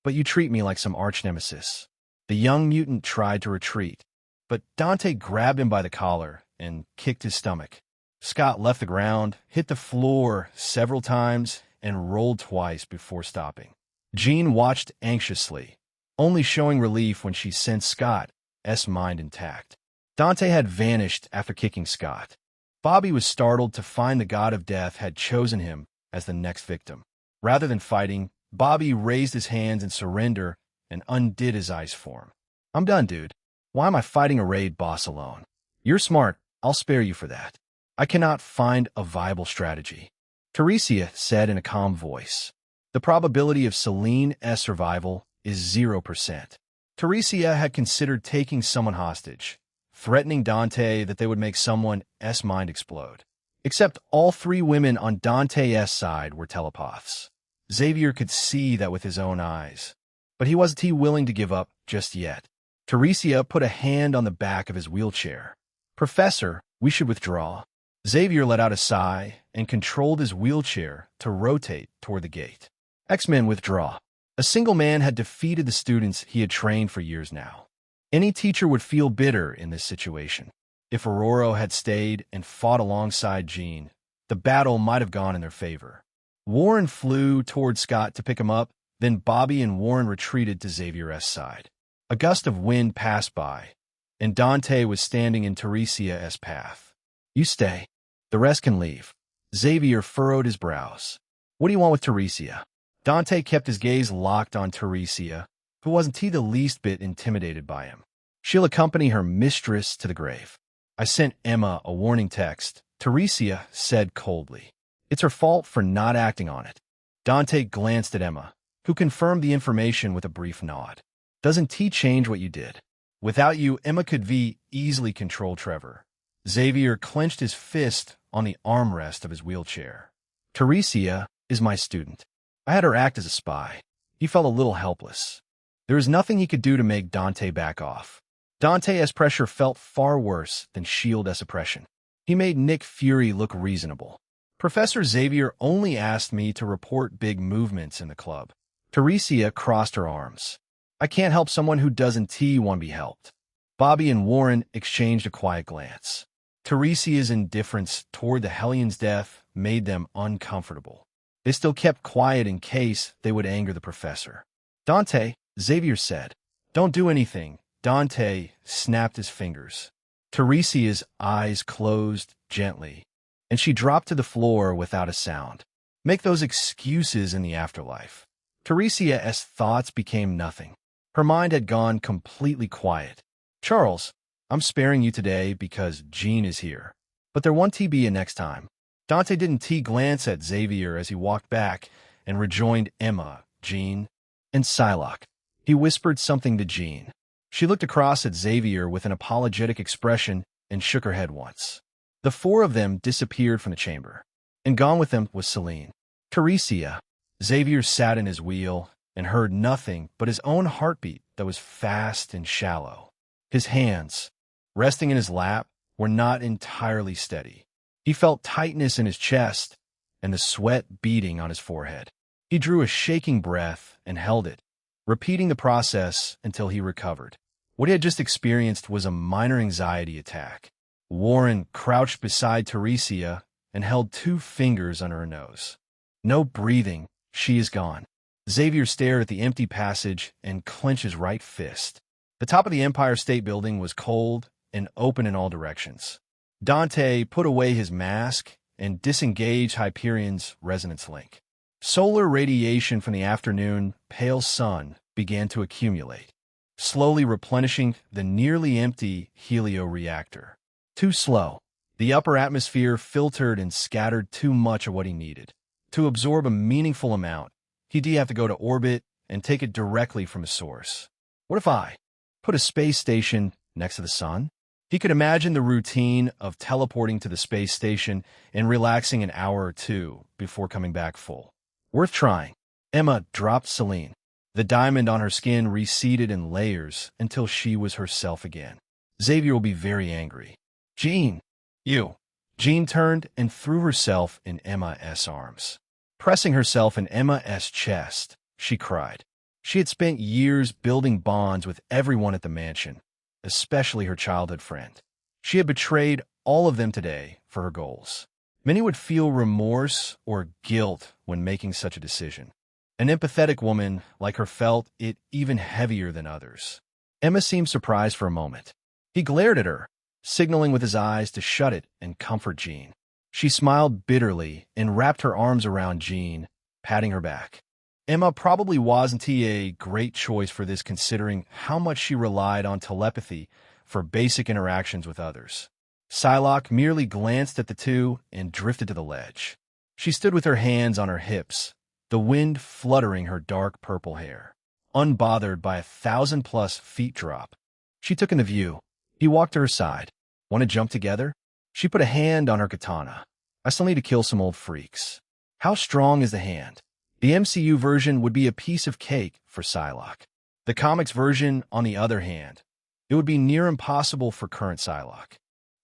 but you treat me like some arch-nemesis." The young mutant tried to retreat, but Dante grabbed him by the collar and kicked his stomach. Scott left the ground, hit the floor several times, and rolled twice before stopping. Jean watched anxiously, only showing relief when she sensed Scott's mind intact. Dante had vanished after kicking Scott. Bobby was startled to find the god of death had chosen him as the next victim. Rather than fighting, Bobby raised his hands in surrender and undid his ice form. "I'm done, dude. Why am I fighting a raid boss alone? You're smart. I'll spare you for that. I cannot find a viable strategy," Teresia said in a calm voice. "The probability of Celine's survival is 0%. Teresia had considered taking someone hostage, threatening Dante that they would make someone's mind explode. Except all three women on Dante's side were telepaths. Xavier could see that with his own eyes, but he wasn't willing to give up just yet. Teresia put a hand on the back of his wheelchair. "Professor, we should withdraw." Xavier let out a sigh and controlled his wheelchair to rotate toward the gate. X-Men withdraw. A single man had defeated the students he had trained for years now. Any teacher would feel bitter in this situation. If Aurora had stayed and fought alongside Jean, the battle might have gone in their favor. Warren flew toward Scott to pick him up, then Bobby and Warren retreated to Xavier's side. A gust of wind passed by, and Dante was standing in Teresia's path. "You stay. The rest can leave." Xavier furrowed his brows. "What do you want with Teresia?" Dante kept his gaze locked on Teresia, who wasn't the least bit intimidated by him. "She'll accompany her mistress to the grave." "I sent Emma a warning text," Teresia said coldly. "It's her fault for not acting on it." Dante glanced at Emma, who confirmed the information with a brief nod. "Doesn't T change what you did? Without you, Emma could easily control Trevor." Xavier clenched his fist on the armrest of his wheelchair. "Teresia is my student. I had her act as a spy." He felt a little helpless. There was nothing he could do to make Dante back off. Dante's pressure felt far worse than S.H.I.E.L.D.'s oppression. He made Nick Fury look reasonable. "Professor Xavier only asked me to report big movements in the club." Teresia crossed her arms. "I can't help someone who doesn't want to be helped." Bobby and Warren exchanged a quiet glance. Teresia's indifference toward the Hellions' death made them uncomfortable. They still kept quiet in case they would anger the professor. "Dante," Xavier said. "Don't do anything." Dante snapped his fingers. Teresia's eyes closed gently, and she dropped to the floor without a sound. Make those excuses in the afterlife. Teresia's thoughts became nothing. Her mind had gone completely quiet. "Charles, I'm sparing you today because Jean is here. But there won't be a next time." Dante didn't glance at Xavier as he walked back and rejoined Emma, Jean, and Psylocke. He whispered something to Jean. She looked across at Xavier with an apologetic expression and shook her head once. The four of them disappeared from the chamber, and gone with them was Celine. "Teresia." Xavier sat in his wheel and heard nothing but his own heartbeat that was fast and shallow. His hands, resting in his lap, were not entirely steady. He felt tightness in his chest and the sweat beading on his forehead. He drew a shaking breath and held it, repeating the process until he recovered. What he had just experienced was a minor anxiety attack. Warren crouched beside Teresia and held 2 fingers under her nose. "No breathing. She is gone." Xavier stared at the empty passage and clenched his right fist. The top of the Empire State Building was cold and open in all directions. Dante put away his mask and disengaged Hyperion's resonance link. Solar radiation from the afternoon pale sun began to accumulate, slowly replenishing the nearly empty helioreactor. Too slow. The upper atmosphere filtered and scattered too much of what he needed. To absorb a meaningful amount, he'd have to go to orbit and take it directly from a source. What if I put a space station next to the sun? He could imagine the routine of teleporting to the space station and relaxing an hour or 2 before coming back full. Worth trying. Emma dropped Celine. The diamond on her skin receded in layers until she was herself again. Xavier will be very angry. "Jean, you." Jean turned and threw herself in Emma's arms. Pressing herself in Emma's chest, she cried. She had spent years building bonds with everyone at the mansion, especially her childhood friend. She had betrayed all of them today for her goals. Many would feel remorse or guilt when making such a decision. An empathetic woman like her felt it even heavier than others. Emma seemed surprised for a moment. He glared at her, signaling with his eyes to shut it and comfort Jean. She smiled bitterly and wrapped her arms around Jean, patting her back. Emma probably wasn't a great choice for this considering how much she relied on telepathy for basic interactions with others. Psylocke merely glanced at the two and drifted to the ledge. She stood with her hands on her hips, the wind fluttering her dark purple hair, unbothered by 1,000+ feet drop. She took in the view. He walked to her side. Want to jump together? She put a hand on her katana. I still need to kill some old freaks. How strong is the hand? The MCU version would be a piece of cake for Psylocke. The comics version, on the other hand, it would be near impossible for current Psylocke.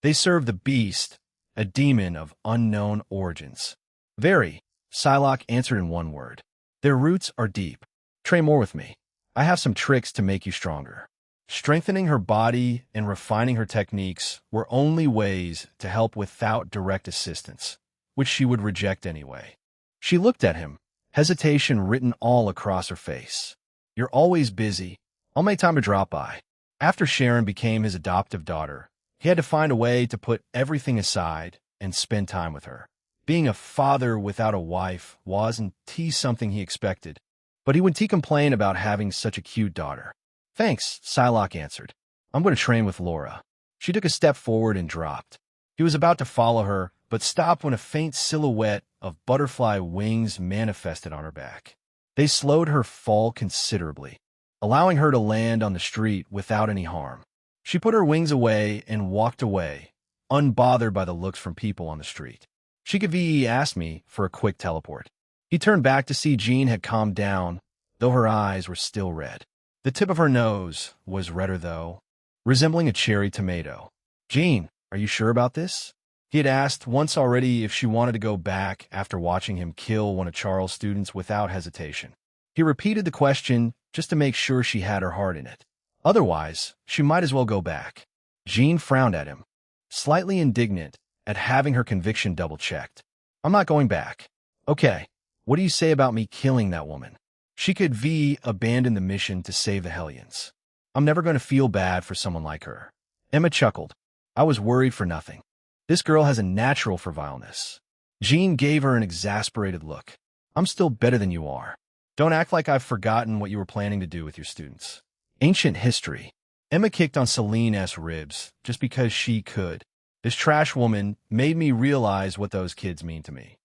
They serve the beast, a demon of unknown origins. Very, Psylocke answered in one word. Their roots are deep. Train more with me. I have some tricks to make you stronger. Strengthening her body and refining her techniques were only ways to help without direct assistance, which she would reject anyway. She looked at him, hesitation written all across her face. You're always busy. I'll make time to drop by. After Sharon became his adoptive daughter, he had to find a way to put everything aside and spend time with her. Being a father without a wife wasn't something he expected, but he wouldn't complain about having such a cute daughter. Thanks, Psylocke answered. I'm going to train with Laura. She took a step forward and dropped. He was about to follow her, but stopped when a faint silhouette of butterfly wings manifested on her back. They slowed her fall considerably, allowing her to land on the street without any harm. She put her wings away and walked away, unbothered by the looks from people on the street. She could asked me for a quick teleport. He turned back to see Jean had calmed down, though her eyes were still red. The tip of her nose was redder, though, resembling a cherry tomato. Jean, are you sure about this? He had asked once already if she wanted to go back after watching him kill one of Charles' students without hesitation. He repeated the question just to make sure she had her heart in it. Otherwise, she might as well go back. Jean frowned at him, slightly indignant at having her conviction double-checked. I'm not going back. Okay, what do you say about me killing that woman? She could abandon the mission to save the Hellions. I'm never going to feel bad for someone like her. Emma chuckled. I was worried for nothing. This girl has a natural for vileness. Jean gave her an exasperated look. I'm still better than you are. Don't act like I've forgotten what you were planning to do with your students. Ancient history. Emma kicked on Celine's ribs just because she could. This trash woman made me realize what those kids mean to me.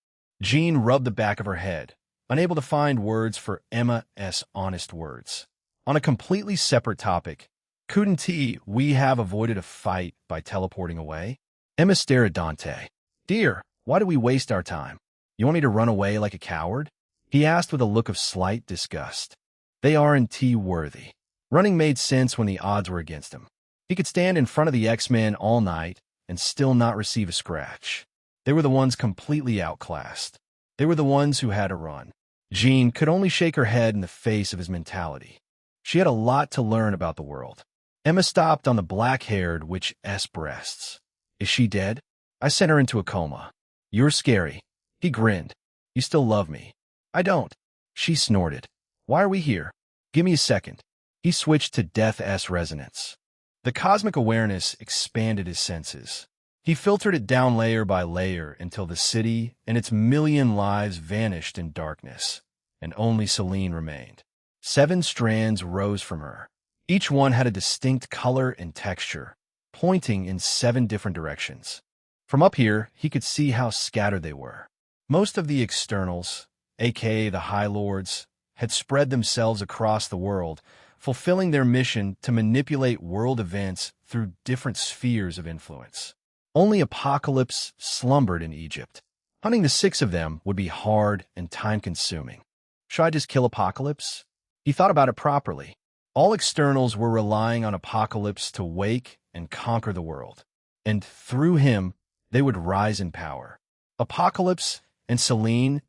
Jean rubbed the back of her head, unable to find words for Emma's honest words. On a completely separate topic, couldn't we have avoided a fight by teleporting away? Emma stared at Dante. Dear, why do we waste our time? You want me to run away like a coward? He asked with a look of slight disgust. They aren't worthy. Running made sense when the odds were against him. He could stand in front of the X-Men all night and still not receive a scratch. They were the ones completely outclassed. They were the ones who had to run. Jean could only shake her head in the face of his mentality. She had a lot to learn about the world. Emma stopped on the black-haired witch's breasts. Is she dead? I sent her into a coma. You're scary. He grinned. You still love me. I don't. She snorted. Why are we here? Give me a second. He switched to Death's resonance. The cosmic awareness expanded his senses. He filtered it down layer by layer until the city and its million lives vanished in darkness, and only Celine remained. 7 strands rose from her. Each one had a distinct color and texture, pointing in 7 different directions. From up here, he could see how scattered they were. Most of the externals, aka the High Lords, had spread themselves across the world, fulfilling their mission to manipulate world events through different spheres of influence. Only Apocalypse slumbered in Egypt. Hunting the 6 of them would be hard and time-consuming. Should I just kill Apocalypse? He thought about it properly. All externals were relying on Apocalypse to wake and conquer the world, and through him, they would rise in power. Apocalypse and Celine's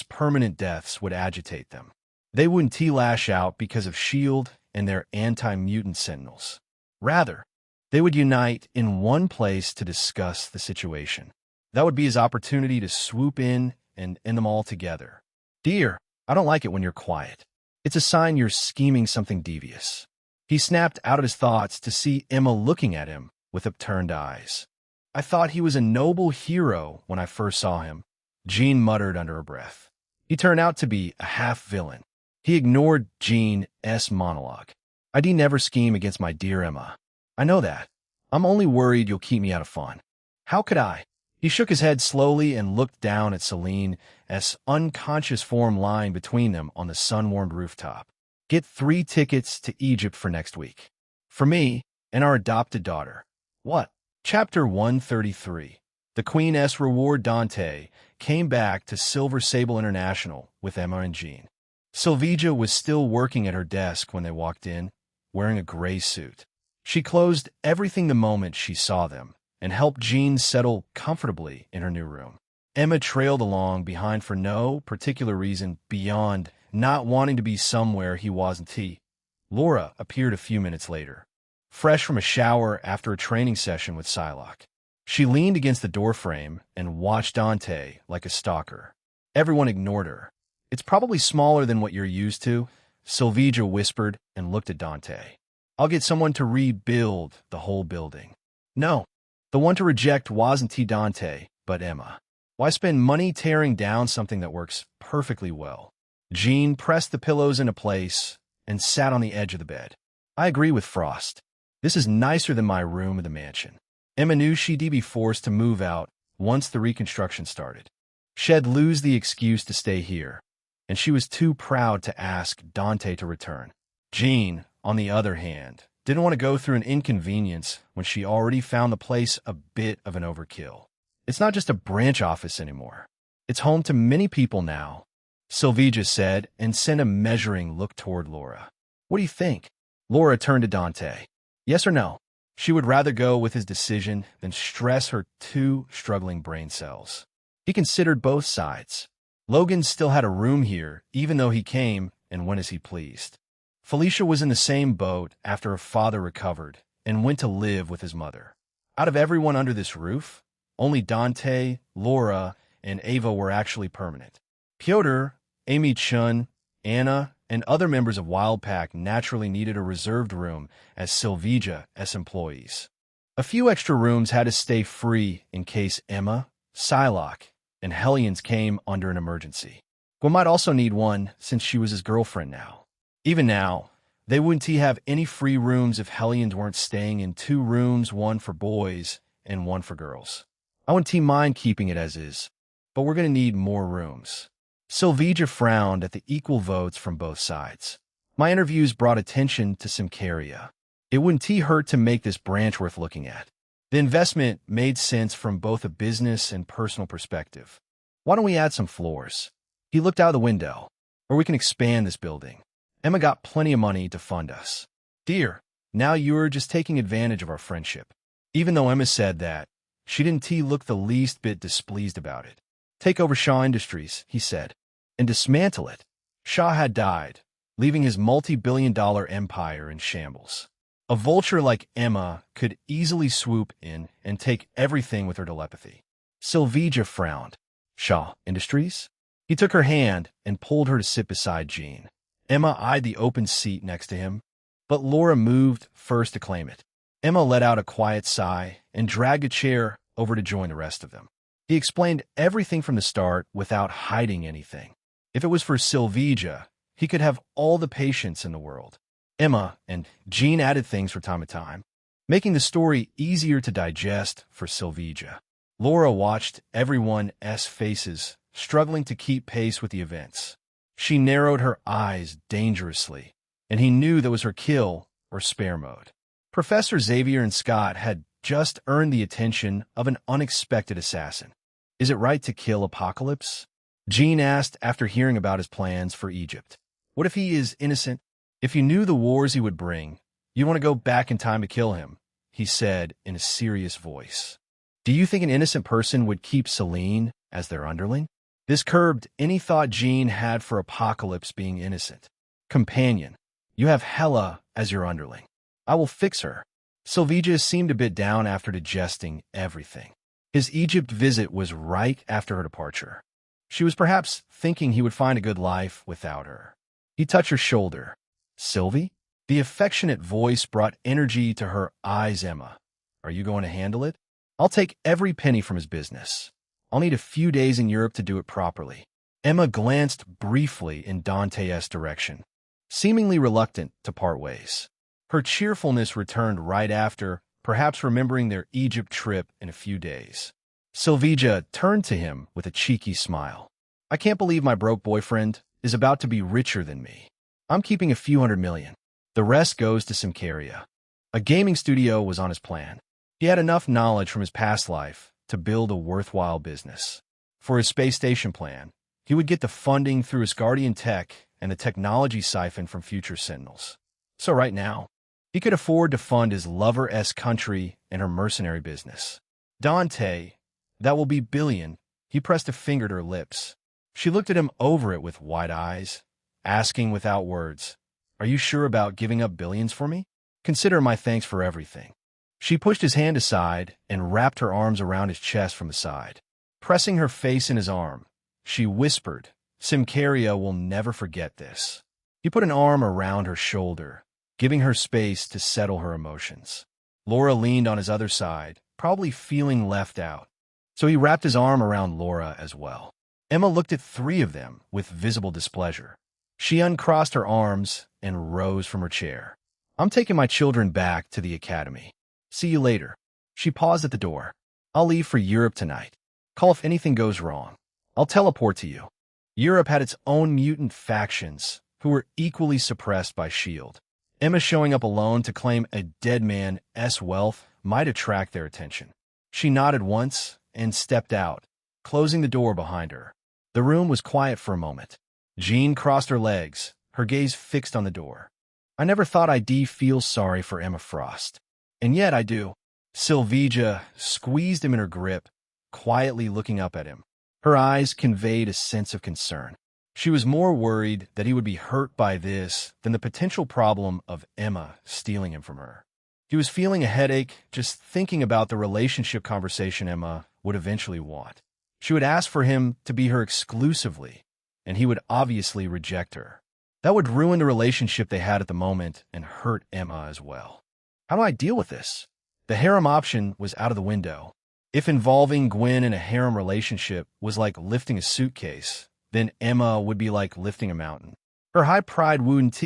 permanent deaths would agitate them. They wouldn't lash out because of S.H.I.E.L.D. and their anti-mutant sentinels. Rather, they would unite in one place to discuss the situation. That would be his opportunity to swoop in and end them all together. Dear, I don't like it when you're quiet. It's a sign you're scheming something devious. He snapped out of his thoughts to see Emma looking at him with upturned eyes. I thought he was a noble hero when I first saw him, Jean muttered under her breath. He turned out to be a half-villain. He ignored Jean's monologue. I'd never scheme against my dear Emma. I know that. I'm only worried you'll keep me out of fun. How could I? He shook his head slowly and looked down at Celine's unconscious form lying between them on the sun-warmed rooftop. Get 3 tickets to Egypt for next week. For me and our adopted daughter. What? Chapter 133. The Queen's Reward. Dante came back to Silver Sable International with Emma and Jean. Sylvia was still working at her desk when they walked in, wearing a gray suit. She closed everything the moment she saw them and helped Jean settle comfortably in her new room. Emma trailed along behind for no particular reason beyond not wanting to be somewhere he wasn't. Laura appeared a few minutes later, fresh from a shower after a training session with Psylocke. She leaned against the doorframe and watched Dante like a stalker. Everyone ignored her. It's probably smaller than what you're used to, Sylvia whispered and looked at Dante. I'll get someone to rebuild the whole building. No, the one to reject wasn't Dante, but Emma. Why spend money tearing down something that works perfectly well? Jean pressed the pillows into place and sat on the edge of the bed. I agree with Frost. This is nicer than my room in the mansion. Emma knew she'd be forced to move out once the reconstruction started. She'd lose the excuse to stay here, and she was too proud to ask Dante to return. Jean, on the other hand, didn't want to go through an inconvenience when she already found the place a bit of an overkill. It's not just a branch office anymore. It's home to many people now, Sylvia said and sent a measuring look toward Laura. What do you think? Laura turned to Dante. Yes or no? She would rather go with his decision than stress her 2 struggling brain cells. He considered both sides. Logan still had a room here, even though he came and went as he pleased. Felicia was in the same boat after her father recovered and went to live with his mother. Out of everyone under this roof, only Dante, Laura, and Ava were actually permanent. Piotr, Amy Chun, Anna, and other members of Wildpack naturally needed a reserved room as Sylvia's employees. A few extra rooms had to stay free in case Emma, Psylocke, and Hellions came under an emergency. Gwen might also need one since she was his girlfriend now. Even now, they wouldn't have any free rooms if Hellions weren't staying in 2 rooms, one for boys and one for girls. I wouldn't mind keeping it as is, but we're going to need more rooms. Sylvia frowned at the equal votes from both sides. My interviews brought attention to Symkaria. It wouldn't hurt to make this branch worth looking at. The investment made sense from both a business and personal perspective. Why don't we add some floors? He looked out the window. Or we can expand this building. Emma got plenty of money to fund us. Dear, now you're just taking advantage of our friendship. Even though Emma said that, she didn't look the least bit displeased about it. Take over Shaw Industries, he said, and dismantle it. Shaw had died, leaving his multi-billion-dollar empire in shambles. A vulture like Emma could easily swoop in and take everything with her telepathy. Sylvia frowned. Shaw Industries? He took her hand and pulled her to sit beside Jean. Emma eyed the open seat next to him, but Laura moved first to claim it. Emma let out a quiet sigh and dragged a chair over to join the rest of them. He explained everything from the start without hiding anything. If it was for Sylvia, he could have all the patience in the world. Emma and Jean added things from time to time, making the story easier to digest for Sylvia. Laura watched everyone's faces, struggling to keep pace with the events. She narrowed her eyes dangerously, and he knew that was her kill or spare mode. Professor Xavier and Scott had just earned the attention of an unexpected assassin. Is it right to kill Apocalypse? Jean asked after hearing about his plans for Egypt. What if he is innocent? If you knew the wars he would bring, you'd want to go back in time to kill him, he said in a serious voice. Do you think an innocent person would keep Celine as their underling? This curbed any thought Jean had for Apocalypse being innocent. Companion, you have Hela as your underling. I will fix her. Sylvia seemed a bit down after digesting everything. His Egypt visit was right after her departure. She was perhaps thinking he would find a good life without her. He touched her shoulder. "Sylvie?" The affectionate voice brought energy to her eyes. "Emma, are you going to handle it?" "I'll take every penny from his business. I'll need a few days in Europe to do it properly." Emma glanced briefly in Dante's direction, seemingly reluctant to part ways. Her cheerfulness returned right after, perhaps remembering their Egypt trip in a few days. Sylvia turned to him with a cheeky smile. "I can't believe my broke boyfriend is about to be richer than me. I'm keeping a few $100 million. The rest goes to Simcaria." A gaming studio was on his plan. He had enough knowledge from his past life to build a worthwhile business. For his space station plan, he would get the funding through his Guardian Tech and the technology siphon from future Sentinels. So right now, he could afford to fund his lover-esque country and her mercenary business. "Dante, that will be billion." He pressed a finger to her lips. She looked at him over it with wide eyes, asking without words, "Are you sure about giving up billions for me? Consider my thanks for everything." She pushed his hand aside and wrapped her arms around his chest from the side. Pressing her face in his arm, she whispered, "Simcaria will never forget this." He put an arm around her shoulder, giving her space to settle her emotions. Laura leaned on his other side, probably feeling left out, so he wrapped his arm around Laura as well. Emma looked at three of them with visible displeasure. She uncrossed her arms and rose from her chair. "I'm taking my children back to the academy. See you later." She paused at the door. "I'll leave for Europe tonight. Call if anything goes wrong. I'll teleport to you." Europe had its own mutant factions who were equally suppressed by S.H.I.E.L.D. Emma showing up alone to claim a dead man's wealth might attract their attention. She nodded once and stepped out, closing the door behind her. The room was quiet for a moment. Jean crossed her legs, her gaze fixed on the door. "I never thought I'd feel sorry for Emma Frost. And yet I do." Sylvia squeezed him in her grip, quietly looking up at him. Her eyes conveyed a sense of concern. She was more worried that he would be hurt by this than the potential problem of Emma stealing him from her. He was feeling a headache just thinking about the relationship conversation Emma would eventually want. She would ask for him to be her exclusively, and he would obviously reject her. That would ruin the relationship they had at the moment and hurt Emma as well. How do I deal with this? The harem option was out of the window. If involving Gwen in a harem relationship was like lifting a suitcase, then Emma would be like lifting a mountain. Her high pride wouldn't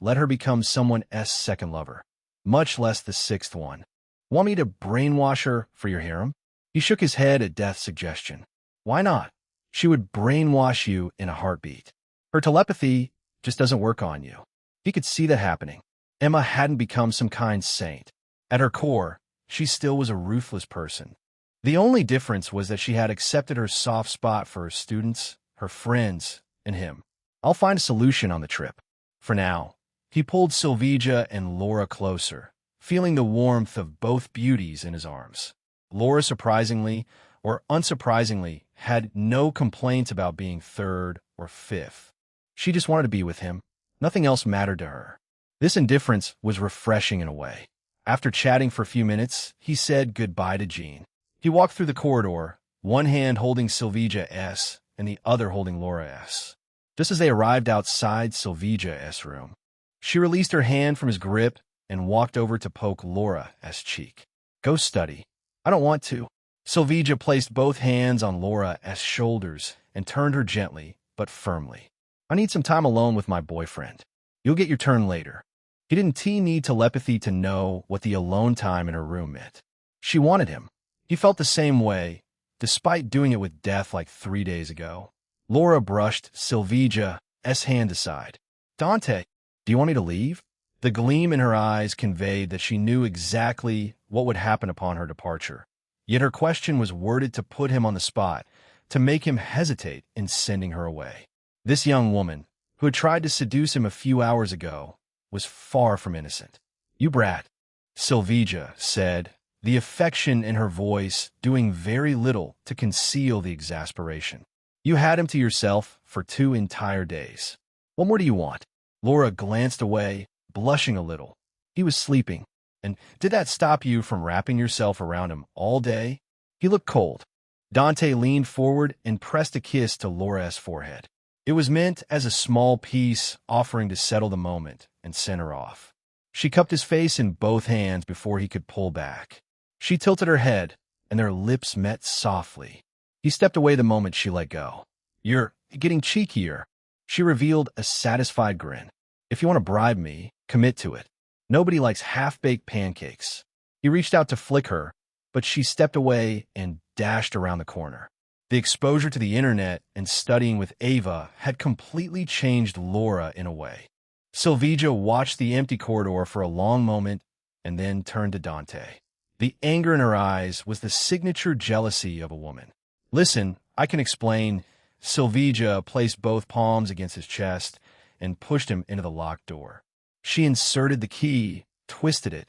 let her become someone's second lover, much less the sixth one. "Want me to brainwash her for your harem?" He shook his head at Death's suggestion. "Why not? She would brainwash you in a heartbeat. Her telepathy just doesn't work on you." He could see that happening. Emma hadn't become some kind saint. At her core, she still was a ruthless person. The only difference was that she had accepted her soft spot for her students, her friends, and him. "I'll find a solution on the trip. For now." He pulled Sylvia and Laura closer, feeling the warmth of both beauties in his arms. Laura, surprisingly or unsurprisingly, had no complaints about being third or fifth. She just wanted to be with him. Nothing else mattered to her. This indifference was refreshing in a way. After chatting for a few minutes, he said goodbye to Jean. He walked through the corridor, one hand holding Sylvia's and the other holding Laura's. Just as they arrived outside Sylvia's room, she released her hand from his grip and walked over to poke Laura's cheek. "Go study." "I don't want to." Sylvia placed both hands on Laura's shoulders and turned her gently but firmly. "I need some time alone with my boyfriend. You'll get your turn later." He didn't need telepathy to know what the alone time in her room meant. She wanted him. He felt the same way, despite doing it with Death like 3 days ago. Laura brushed Sylvia's hand aside. "Dante, do you want me to leave?" The gleam in her eyes conveyed that she knew exactly what would happen upon her departure. Yet her question was worded to put him on the spot, to make him hesitate in sending her away. This young woman, who had tried to seduce him a few hours ago, was far from innocent. "You brat," Sylvia said, the affection in her voice doing very little to conceal the exasperation. "You had him to yourself for 2 entire days. What more do you want?" Laura glanced away, blushing a little. He was sleeping. "And did that stop you from wrapping yourself around him all day?" He looked cold. Dante leaned forward and pressed a kiss to Laura's forehead. It was meant as a small peace offering to settle the moment and send her off. She cupped his face in both hands before he could pull back. She tilted her head, and their lips met softly. He stepped away the moment she let go. "You're getting cheekier." She revealed a satisfied grin. "If you want to bribe me, commit to it. Nobody likes half-baked pancakes." He reached out to flick her, but she stepped away and dashed around the corner. The exposure to the internet and studying with Ava had completely changed Laura in a way. Silvija watched the empty corridor for a long moment and then turned to Dante. The anger in her eyes was the signature jealousy of a woman. "Listen, I can explain." Silvija placed both palms against his chest and pushed him into the locked door. She inserted the key, twisted it,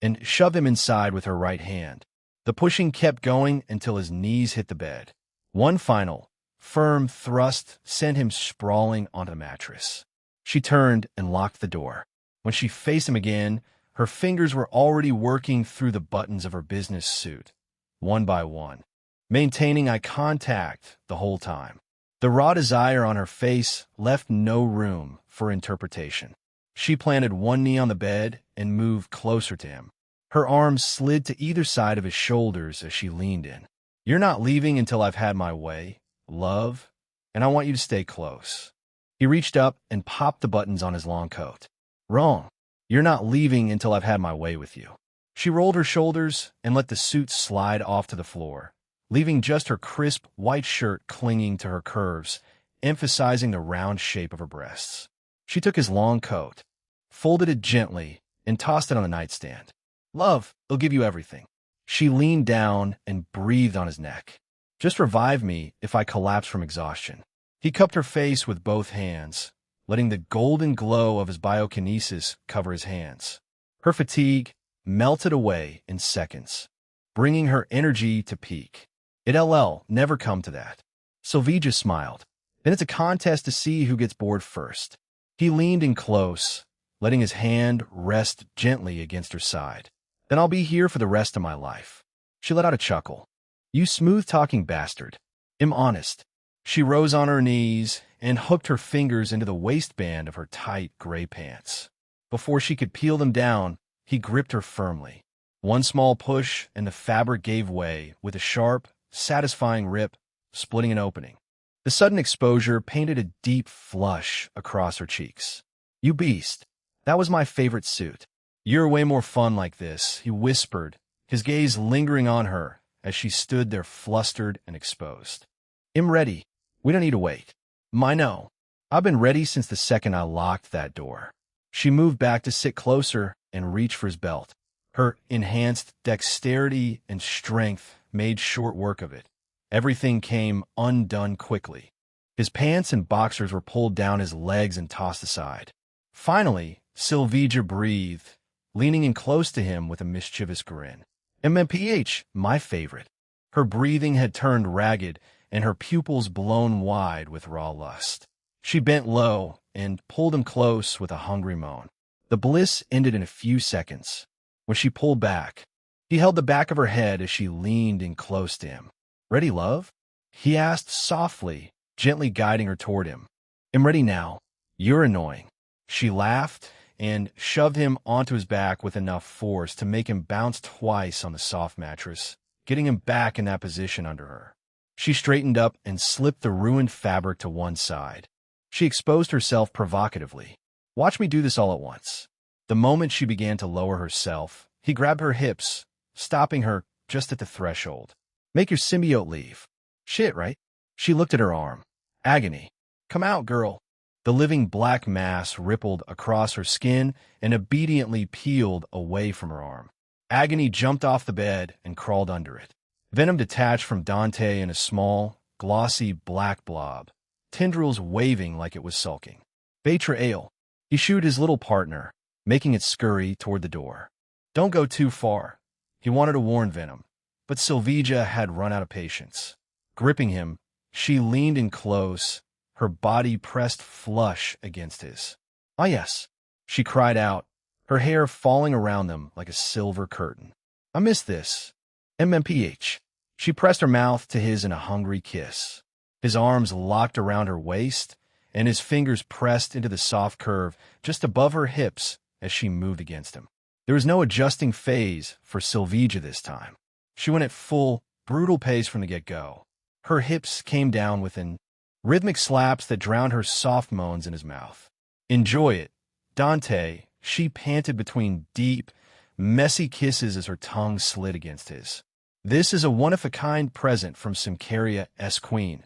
and shoved him inside with her right hand. The pushing kept going until his knees hit the bed. One final, firm thrust sent him sprawling onto the mattress. She turned and locked the door. When she faced him again, her fingers were already working through the buttons of her business suit, one by one, maintaining eye contact the whole time. The raw desire on her face left no room for interpretation. She planted one knee on the bed and moved closer to him. Her arms slid to either side of his shoulders as she leaned in. "You're not leaving until I've had my way, love, and I want you to stay close." He reached up and popped the buttons on his long coat. "Wrong. You're not leaving until I've had my way with you." She rolled her shoulders and let the suit slide off to the floor, leaving just her crisp white shirt clinging to her curves, emphasizing the round shape of her breasts. She took his long coat, folded it gently, and tossed it on the nightstand. "Love, it'll give you everything." She leaned down and breathed on his neck. "Just revive me if I collapse from exhaustion." He cupped her face with both hands, letting the golden glow of his biokinesis cover his hands. Her fatigue melted away in seconds, bringing her energy to peak. It'll never come to that. Silvija smiled. "Then it's a contest to see who gets bored first." He leaned in close, letting his hand rest gently against her side. "Then I'll be here for the rest of my life." She let out a chuckle. "You smooth-talking bastard. I'm honest." She rose on her knees and hooked her fingers into the waistband of her tight gray pants. Before she could peel them down, he gripped her firmly. One small push, and the fabric gave way with a sharp, satisfying rip, splitting an opening. The sudden exposure painted a deep flush across her cheeks. "You beast. That was my favorite suit." "You're way more fun like this," he whispered, his gaze lingering on her as she stood there flustered and exposed. "I'm ready. We don't need to wait." "I know. I've been ready since the second I locked that door." She moved back to sit closer and reach for his belt. Her enhanced dexterity and strength made short work of it. Everything came undone quickly. His pants and boxers were pulled down his legs and tossed aside. Finally, Silvija breathed, leaning in close to him with a mischievous grin. "MMPH, my favorite." Her breathing had turned ragged, and her pupils blown wide with raw lust. She bent low and pulled him close with a hungry moan. The bliss ended in a few seconds. When she pulled back, he held the back of her head as she leaned in close to him. "Ready, love?" he asked softly, gently guiding her toward him. "I'm ready now. You're annoying." She laughed and shoved him onto his back with enough force to make him bounce twice on the soft mattress, getting him back in that position under her. She straightened up and slipped the ruined fabric to one side. She exposed herself provocatively. "Watch me do this all at once." The moment she began to lower herself, he grabbed her hips, stopping her just at the threshold. "Make your symbiote leave." "Shit, right?" She looked at her arm. "Agony. Come out, girl." The living black mass rippled across her skin and obediently peeled away from her arm. Agony jumped off the bed and crawled under it. Venom detached from Dante in a small, glossy black blob, tendrils waving like it was sulking. "Betrayal." He shooed his little partner, making it scurry toward the door. "Don't go too far." He wanted to warn Venom, but Silvija had run out of patience. Gripping him, she leaned in close, her body pressed flush against his. "Ah, yes," she cried out, her hair falling around them like a silver curtain. "I miss this. MMPH." She pressed her mouth to his in a hungry kiss. His arms locked around her waist, and his fingers pressed into the soft curve just above her hips as she moved against him. There was no adjusting phase for Silvija this time. She went at full, brutal pace from the get-go. Her hips came down within rhythmic slaps that drowned her soft moans in his mouth. "Enjoy it, Dante," she panted between deep, messy kisses as her tongue slid against his. "This is a one-of-a-kind present from Symkaria S. Queen,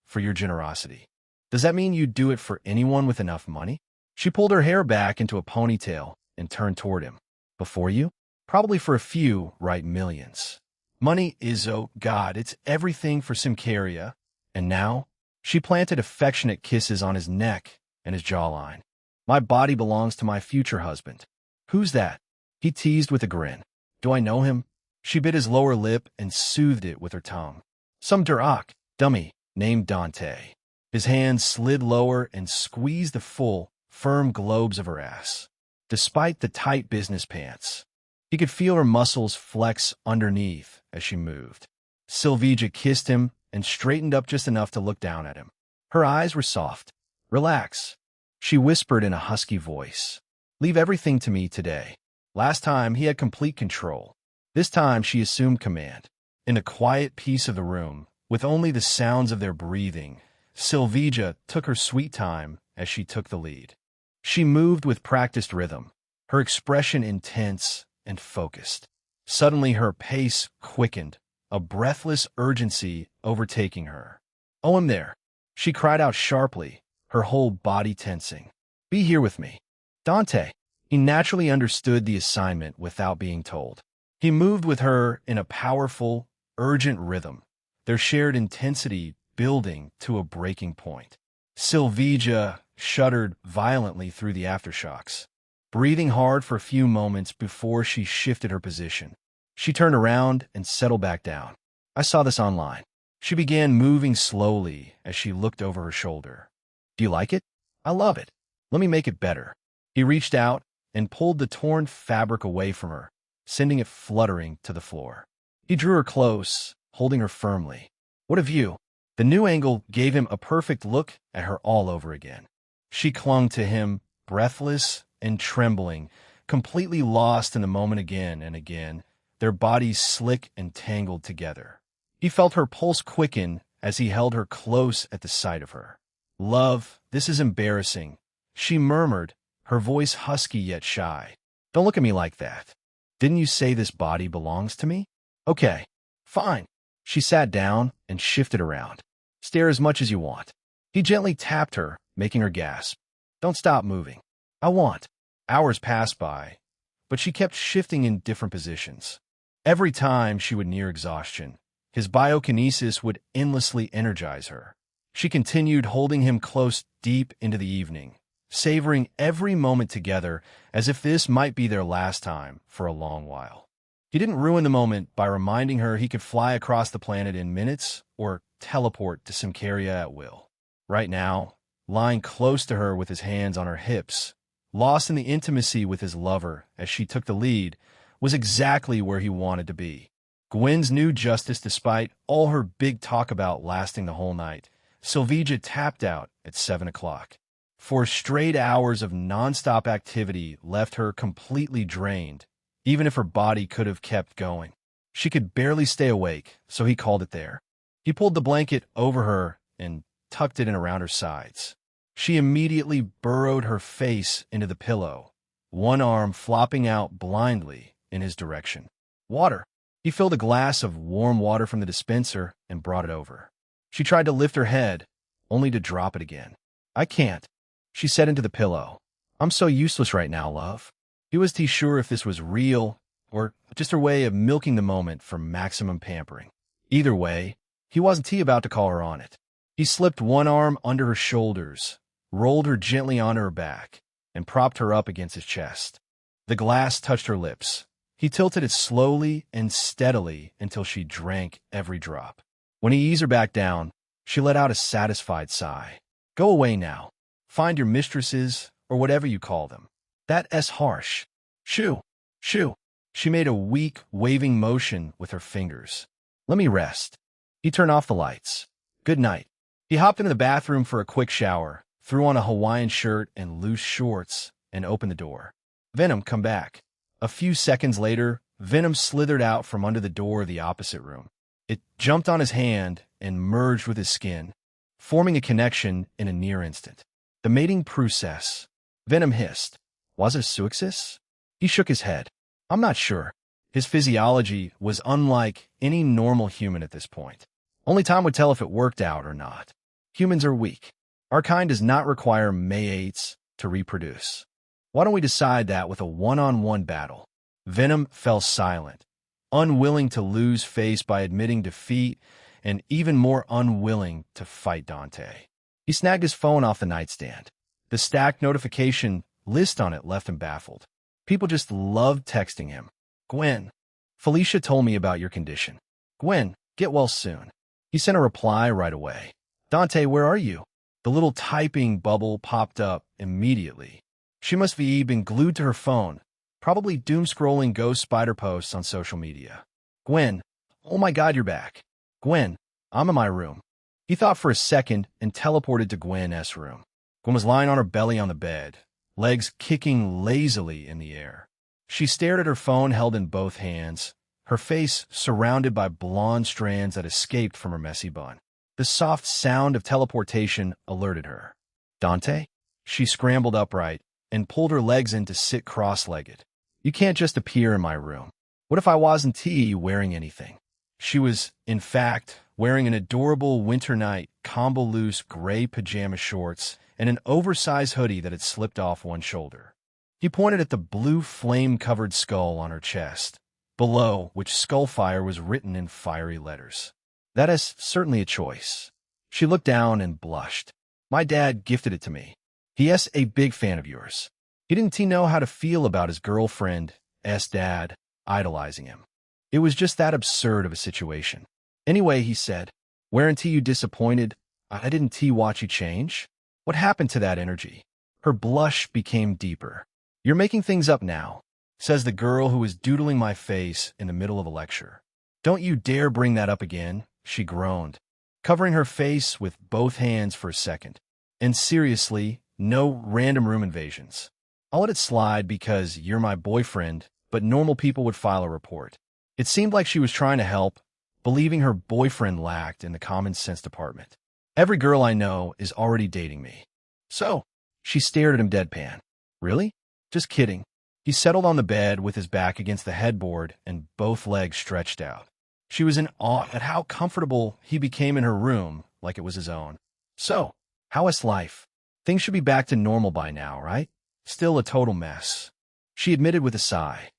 for your generosity. Does that mean you'd do it for anyone with enough money?" She pulled her hair back into a ponytail and turned toward him. "Before you? Probably for a few, right, millions. Money is, oh God, it's everything for Symkaria. And now?" She planted affectionate kisses on his neck and his jawline. "My body belongs to my future husband." "Who's that?" he teased with a grin. "Do I know him?" She bit his lower lip and soothed it with her tongue. "Some Durak dummy named Dante." His hand slid lower and squeezed the full, firm globes of her ass. Despite the tight business pants, he could feel her muscles flex underneath as she moved. Silvija kissed him and straightened up just enough to look down at him. Her eyes were soft. "Relax," she whispered in a husky voice. "Leave everything to me today." Last time, he had complete control. This time, she assumed command. In a quiet piece of the room, with only the sounds of their breathing, Silvija took her sweet time as she took the lead. She moved with practiced rhythm, her expression intense and focused. Suddenly, her pace quickened, a breathless urgency overtaking her. "Oh, I'm there," she cried out sharply, her whole body tensing. "Be here with me." Dante. He naturally understood the assignment without being told. He moved with her in a powerful, urgent rhythm, their shared intensity building to a breaking point. Silvija shuddered violently through the aftershocks, breathing hard for a few moments before she shifted her position. She turned around and settled back down. "I saw this online." She began moving slowly as she looked over her shoulder. "Do you like it?" "I love it. Let me make it better." He reached out and pulled the torn fabric away from her, sending it fluttering to the floor. He drew her close, holding her firmly. "What a view!" The new angle gave him a perfect look at her all over again. She clung to him, breathless and trembling, completely lost in the moment again and again, their bodies slick and tangled together. He felt her pulse quicken as he held her close at the sight of her. "Love, this is embarrassing," she murmured, her voice husky yet shy. "Don't look at me like that. Didn't you say this body belongs to me?" "Okay, fine." She sat down and shifted around. "Stare as much as you want." He gently tapped her, making her gasp. "Don't stop moving." "I want." Hours passed by, but she kept shifting in different positions. Every time she would near exhaustion, his biokinesis would endlessly energize her. She continued holding him close deep into the evening, savoring every moment together as if this might be their last time for a long while. He didn't ruin the moment by reminding her he could fly across the planet in minutes or teleport to Symkaria at will. Right now, lying close to her with his hands on her hips, lost in the intimacy with his lover as she took the lead, was exactly where he wanted to be. Gwen's knew justice despite all her big talk about lasting the whole night. Silvija tapped out at 7 o'clock. 4 straight hours of nonstop activity left her completely drained, even if her body could have kept going. She could barely stay awake, so he called it there. He pulled the blanket over her and tucked it in around her sides. She immediately burrowed her face into the pillow, one arm flopping out blindly in his direction. "Water." He filled a glass of warm water from the dispenser and brought it over. She tried to lift her head, only to drop it again. "I can't," she said into the pillow. "I'm so useless right now, love." He wasn't sure if this was real or just her way of milking the moment for maximum pampering. Either way, he wasn't about to call her on it. He slipped one arm under her shoulders, rolled her gently onto her back, and propped her up against his chest. The glass touched her lips. He tilted it slowly and steadily until she drank every drop. When he eased her back down, she let out a satisfied sigh. "Go away now. Find your mistresses, or whatever you call them. That's harsh." "Shoo, shoo." She made a weak, waving motion with her fingers. Let me rest. He turned off the lights. Good night. He hopped into the bathroom for a quick shower, threw on a Hawaiian shirt and loose shorts, and opened the door. Venom, come back. A few seconds later, Venom slithered out from under the door of the opposite room. It jumped on his hand and merged with his skin, forming a connection in a near instant. The mating process. Venom hissed. Was it a success? He shook his head. I'm not sure. His physiology was unlike any normal human at this point. Only time would tell if it worked out or not. Humans are weak. Our kind does not require mates to reproduce. Why don't we decide that with a one-on-one battle? Venom fell silent, unwilling to lose face by admitting defeat and even more unwilling to fight Dante. He snagged his phone off the nightstand. The stacked notification list on it left him baffled. People just loved texting him. Gwen, Felicia told me about your condition. Gwen, get well soon. He sent a reply right away. Dante, where are you? The little typing bubble popped up immediately. She must have been glued to her phone, probably doom-scrolling ghost spider posts on social media. Gwen, oh my God, you're back. Gwen, I'm in my room. He thought for a second and teleported to Gwen's room. Gwen was lying on her belly on the bed, legs kicking lazily in the air. She stared at her phone held in both hands, her face surrounded by blonde strands that escaped from her messy bun. The soft sound of teleportation alerted her. Dante? She scrambled upright and pulled her legs in to sit cross-legged. You can't just appear in my room. What if I wasn't wearing anything? She was, in fact, wearing an adorable winter night combo-loose gray pajama shorts and an oversized hoodie that had slipped off one shoulder. He pointed at the blue flame-covered skull on her chest, below which Skullfire was written in fiery letters. That is certainly a choice. She looked down and blushed. My dad gifted it to me. He is a big fan of yours. He didn't know how to feel about his girlfriend's dad idolizing him. It was just that absurd of a situation. Anyway, he said, weren't you disappointed? I didn't watch you change. What happened to that energy? Her blush became deeper. You're making things up now, says the girl who was doodling my face in the middle of a lecture. Don't you dare bring that up again, she groaned, covering her face with both hands for a second. And seriously, no random room invasions. I'll let it slide because you're my boyfriend, but normal people would file a report. It seemed like she was trying to help, believing her boyfriend lacked in the common sense department. Every girl I know is already dating me. So, she stared at him deadpan. Really? Just kidding. He settled on the bed with his back against the headboard and both legs stretched out. She was in awe at how comfortable he became in her room, like it was his own. So, how is life? Things should be back to normal by now, right? Still a total mess. She admitted with a sigh.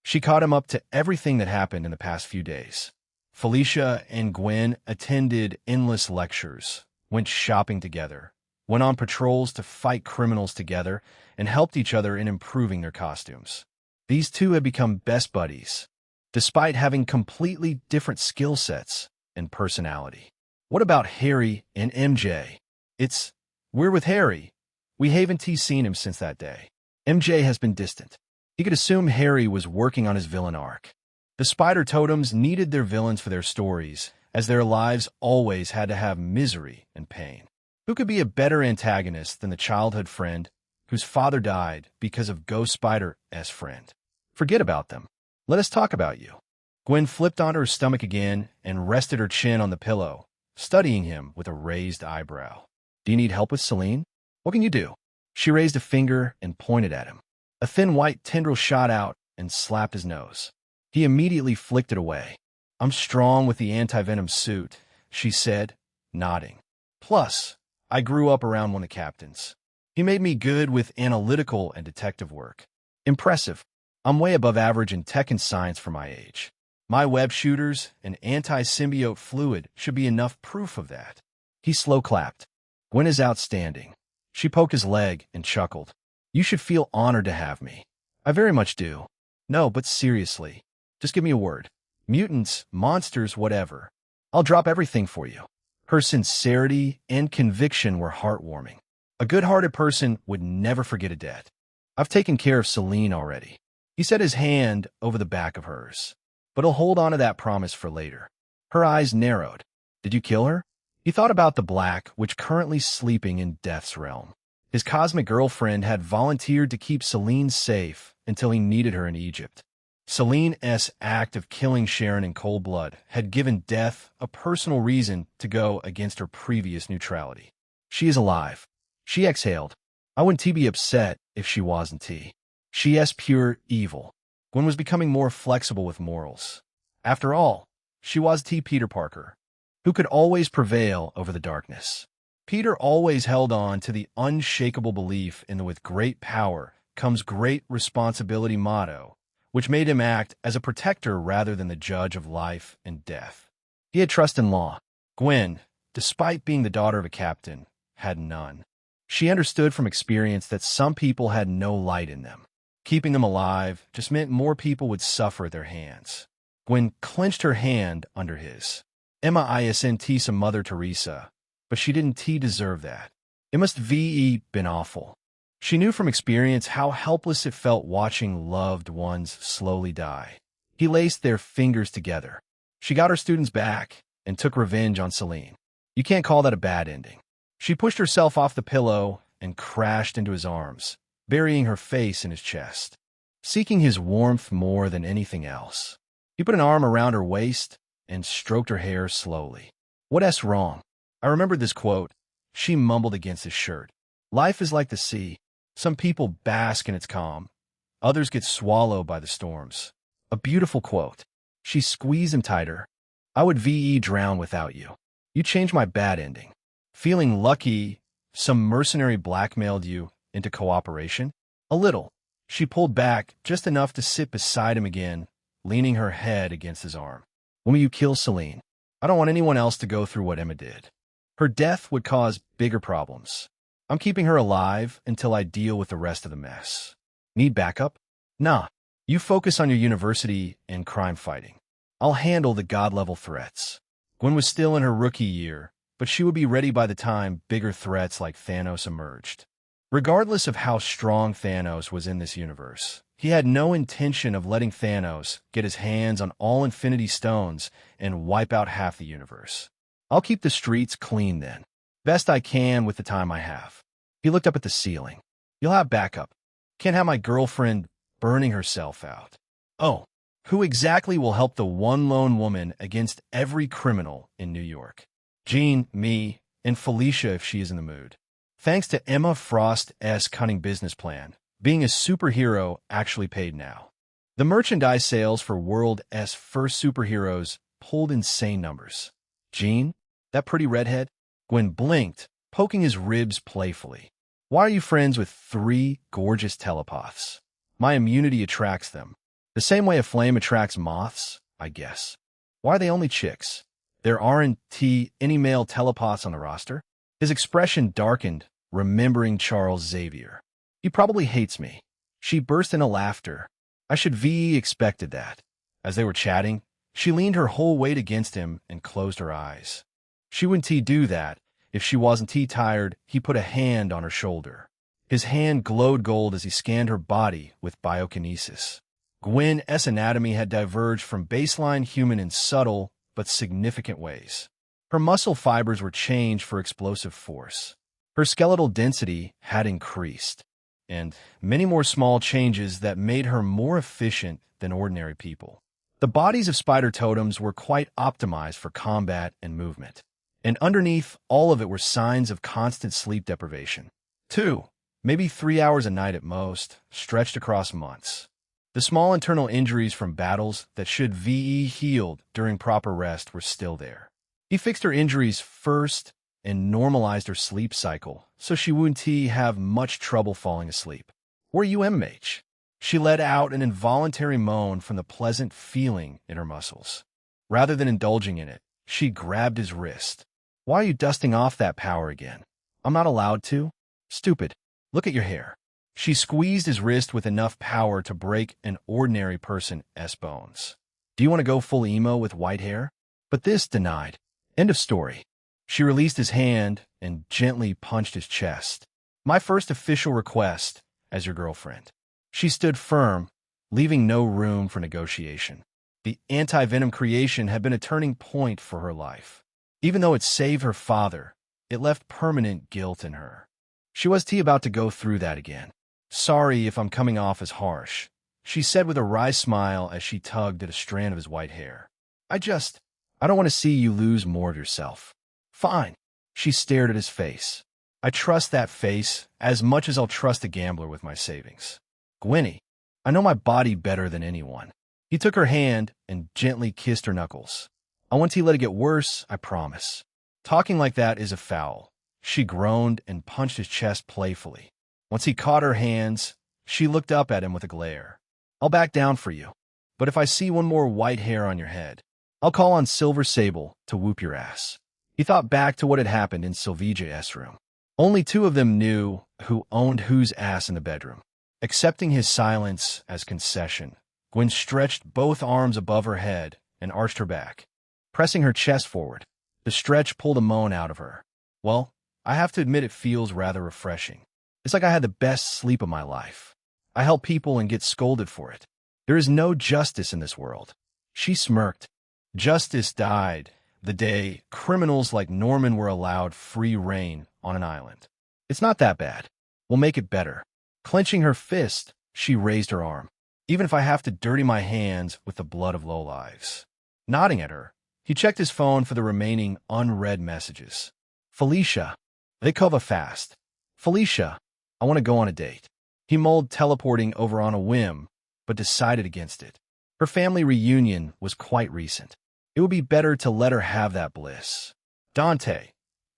She caught him up to everything that happened in the past few days. Felicia and Gwen attended endless lectures, went shopping together, went on patrols to fight criminals together, and helped each other in improving their costumes. These two had become best buddies, despite having completely different skill sets and personality. What about Harry and MJ? We're with Harry. We haven't seen him since that day. MJ has been distant. He could assume Harry was working on his villain arc. The Spider Totems needed their villains for their stories, as their lives always had to have misery and pain. Who could be a better antagonist than the childhood friend whose father died because of Ghost Spider's friend? Forget about them. Let us talk about you. Gwen flipped onto her stomach again and rested her chin on the pillow, studying him with a raised eyebrow. Do you need help with Celine? What can you do? She raised a finger and pointed at him. A thin white tendril shot out and slapped his nose. He immediately flicked it away. I'm strong with the anti-venom suit, she said, nodding. Plus, I grew up around one of the captains. He made me good with analytical and detective work. Impressive. I'm way above average in tech and science for my age. My web shooters and anti-symbiote fluid should be enough proof of that. He slow clapped. Gwen is outstanding. She poked his leg and chuckled. You should feel honored to have me. I very much do. No, but seriously. Just give me a word. Mutants, monsters, whatever. I'll drop everything for you. Her sincerity and conviction were heartwarming. A good-hearted person would never forget a debt. I've taken care of Celine already. He set his hand over the back of hers. but he'll hold on to that promise for later. Her eyes narrowed. Did you kill her? He thought about the Black, which currently sleeping in Death's realm. His cosmic girlfriend had volunteered to keep Celine safe until he needed her in Egypt. Celine's act of killing Sharon in cold blood had given Death a personal reason to go against her previous neutrality. She is alive. She exhaled. I wouldn't be upset if she wasn't. She is pure evil. Gwen was becoming more flexible with morals. After all, she was Peter Parker, who could always prevail over the darkness. Peter always held on to the unshakable belief in the "with great power comes great responsibility" motto, which made him act as a protector rather than the judge of life and death. He had trust in law. Gwen, despite being the daughter of a captain, had none. She understood from experience that some people had no light in them. Keeping them alive just meant more people would suffer at their hands. Gwen clenched her hand under his. Emma isn't some Mother Teresa, but she didn't deserve that. It must been awful. She knew from experience how helpless it felt watching loved ones slowly die. He laced their fingers together. She got her students back and took revenge on Celine. You can't call that a bad ending. She pushed herself off the pillow and crashed into his arms, burying her face in his chest, seeking his warmth more than anything else. He put an arm around her waist and stroked her hair slowly. What's wrong? I remembered this quote. She mumbled against his shirt. Life is like the sea. Some people bask in its calm. Others get swallowed by the storms. A beautiful quote. She squeezed him tighter. I would drown without you. You changed my bad ending. Feeling lucky, some mercenary blackmailed you into cooperation? A little. She pulled back just enough to sit beside him again, leaning her head against his arm. When will you kill Celine? I don't want anyone else to go through what Emma did. Her death would cause bigger problems. I'm keeping her alive until I deal with the rest of the mess. Need backup? Nah. You focus on your university and crime fighting. I'll handle the god-level threats. Gwen was still in her rookie year, but she would be ready by the time bigger threats like Thanos emerged. Regardless of how strong Thanos was in this universe, he had no intention of letting Thanos get his hands on all Infinity Stones and wipe out half the universe. I'll keep the streets clean then. Best I can with the time I have. He looked up at the ceiling. You'll have backup. Can't have my girlfriend burning herself out. Oh, who exactly will help the one lone woman against every criminal in New York? Jean, me, and Felicia if she is in the mood. Thanks to Emma Frost's cunning business plan, being a superhero actually paid now. The merchandise sales for World's first superheroes pulled insane numbers. Jean? That pretty redhead? Gwen blinked, poking his ribs playfully. Why are you friends with 3 gorgeous telepaths? My immunity attracts them. The same way a flame attracts moths, I guess. Why are they only chicks? There aren't any male telepaths on the roster? His expression darkened, remembering Charles Xavier. He probably hates me. She burst into laughter. I should expected that. As they were chatting, she leaned her whole weight against him and closed her eyes. She wouldn't do that. If she wasn't tired, he put a hand on her shoulder. His hand glowed gold as he scanned her body with biokinesis. Gwen's anatomy had diverged from baseline human in subtle but significant ways. Her muscle fibers were changed for explosive force. Her skeletal density had increased, and many more small changes that made her more efficient than ordinary people. The bodies of spider totems were quite optimized for combat and movement, and underneath all of it were signs of constant sleep deprivation. 2, maybe 3 hours a night at most, stretched across months. The small internal injuries from battles that should healed during proper rest were still there. He fixed her injuries first and normalized her sleep cycle so she wouldn't have much trouble falling asleep. Were you MH? She let out an involuntary moan from the pleasant feeling in her muscles. Rather than indulging in it, she grabbed his wrist. Why are you dusting off that power again? I'm not allowed to. Stupid. Look at your hair. She squeezed his wrist with enough power to break an ordinary person's bones. Do you want to go full emo with white hair? But this denied. End of story. She released his hand and gently punched his chest. My first official request as your girlfriend. She stood firm, leaving no room for negotiation. The anti-venom creation had been a turning point for her life. Even though it saved her father, it left permanent guilt in her. She was about to go through that again. "Sorry if I'm coming off as harsh," she said with a wry smile as she tugged at a strand of his white hair. I don't want to see you lose more of yourself." "Fine." She stared at his face. "I trust that face as much as I'll trust a gambler with my savings. Gwenny, I know my body better than anyone." He took her hand and gently kissed her knuckles. "I won't let it get worse, I promise." "Talking like that is a foul." She groaned and punched his chest playfully. Once he caught her hands, she looked up at him with a glare. "I'll back down for you. But if I see one more white hair on your head, I'll call on Silver Sable to whoop your ass." He thought back to what had happened in Sylvia's room. Only two of them knew who owned whose ass in the bedroom. Accepting his silence as concession, Gwen stretched both arms above her head and arched her back. Pressing her chest forward, the stretch pulled a moan out of her. "Well, I have to admit it feels rather refreshing. It's like I had the best sleep of my life. I help people and get scolded for it. There is no justice in this world." She smirked. Justice died the day criminals like Norman were allowed free rein on an island. "It's not that bad. We'll make it better." Clenching her fist, she raised her arm. "Even if I have to dirty my hands with the blood of lowlives." Nodding at her, he checked his phone for the remaining unread messages. "Felicia, they cover fast. Felicia, I want to go on a date." He mulled teleporting over on a whim, but decided against it. Her family reunion was quite recent. It would be better to let her have that bliss. "Dante,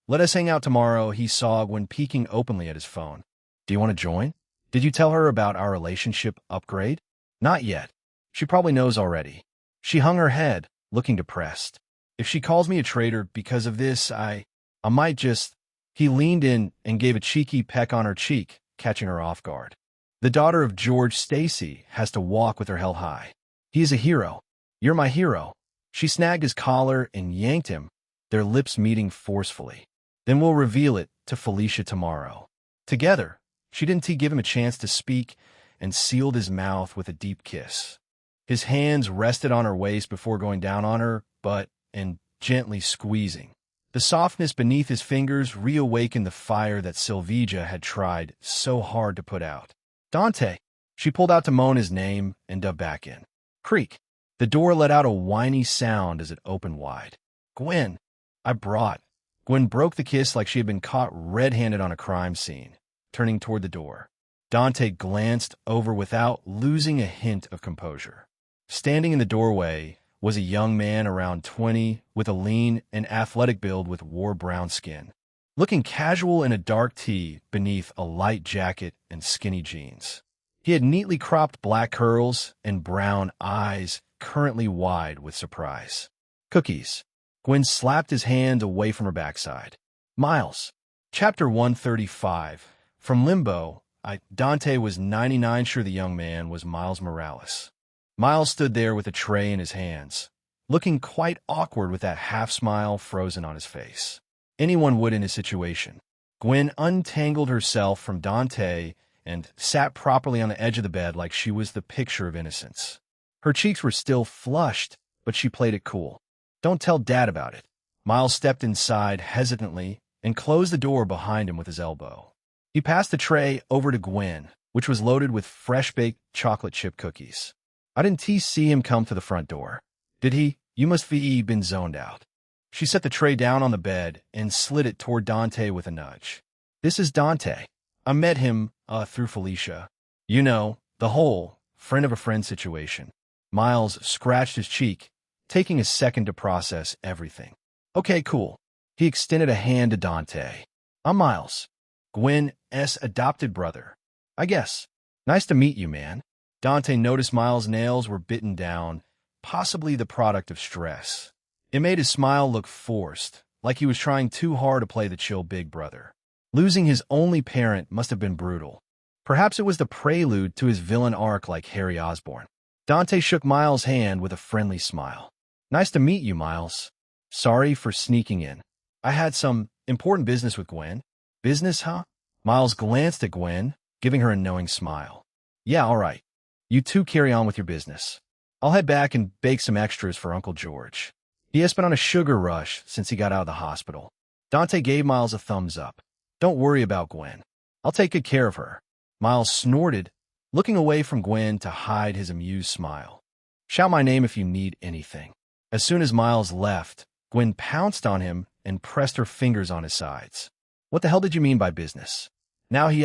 let us hang out tomorrow," he saw when peeking openly at his phone. "Do you want to join? Did you tell her about our relationship upgrade?" "Not yet. She probably knows already." She hung her head, looking depressed. "If she calls me a traitor because of this, I might just—" He leaned in and gave a cheeky peck on her cheek, catching her off guard. "The daughter of George Stacy has to walk with her held high. He is a hero. You're my hero." She snagged his collar and yanked him, their lips meeting forcefully. "Then we'll reveal it to Felicia tomorrow." Together, she didn't give him a chance to speak and sealed his mouth with a deep kiss. His hands rested on her waist before going down on her butt and gently squeezing. The softness beneath his fingers reawakened the fire that Sylvia had tried so hard to put out. "Dante!" She pulled out to moan his name and dove back in. Creak. The door let out a whiny sound as it opened wide. "Gwen, I brought." Gwen broke the kiss like she had been caught red-handed on a crime scene, turning toward the door. Dante glanced over without losing a hint of composure. Standing in the doorway was a young man around 20 with a lean and athletic build with war-brown skin, looking casual in a dark tee beneath a light jacket and skinny jeans. He had neatly cropped black curls and brown eyes currently wide with surprise. "Cookies." Gwen slapped his hand away from her backside. "Miles." Chapter 135. From Limbo, Dante was 99 sure the young man was Miles Morales. Miles stood there with a tray in his hands, looking quite awkward with that half-smile frozen on his face. Anyone would in his situation. Gwen untangled herself from Dante and sat properly on the edge of the bed like she was the picture of innocence. Her cheeks were still flushed, but she played it cool. "Don't tell Dad about it." Miles stepped inside hesitantly and closed the door behind him with his elbow. He passed the tray over to Gwen, which was loaded with fresh-baked chocolate chip cookies. "I didn't see him come to the front door. Did he? You must be been zoned out." She set the tray down on the bed and slid it toward Dante with a nudge. "This is Dante. I met him, through Felicia. You know, the whole friend of a friend situation." Miles scratched his cheek, taking a second to process everything. "Okay, cool." He extended a hand to Dante. "I'm Miles. Gwen's adopted brother. I guess. Nice to meet you, man." Dante noticed Miles' nails were bitten down, possibly the product of stress. It made his smile look forced, like he was trying too hard to play the chill big brother. Losing his only parent must have been brutal. Perhaps it was the prelude to his villain arc like Harry Osborn. Dante shook Miles' hand with a friendly smile. "Nice to meet you, Miles. Sorry for sneaking in. I had some important business with Gwen." "Business, huh?" Miles glanced at Gwen, giving her a knowing smile. "Yeah, all right. You two carry on with your business. I'll head back and bake some extras for Uncle George. He has been on a sugar rush since he got out of the hospital. Dante gave Miles a thumbs up. Don't worry about Gwen. I'll take good care of her. Miles snorted, looking away from Gwen to hide his amused smile. Shout my name if you need anything. As soon as Miles left, Gwen pounced on him and pressed her fingers on his sides. What the hell did you mean by business? Now he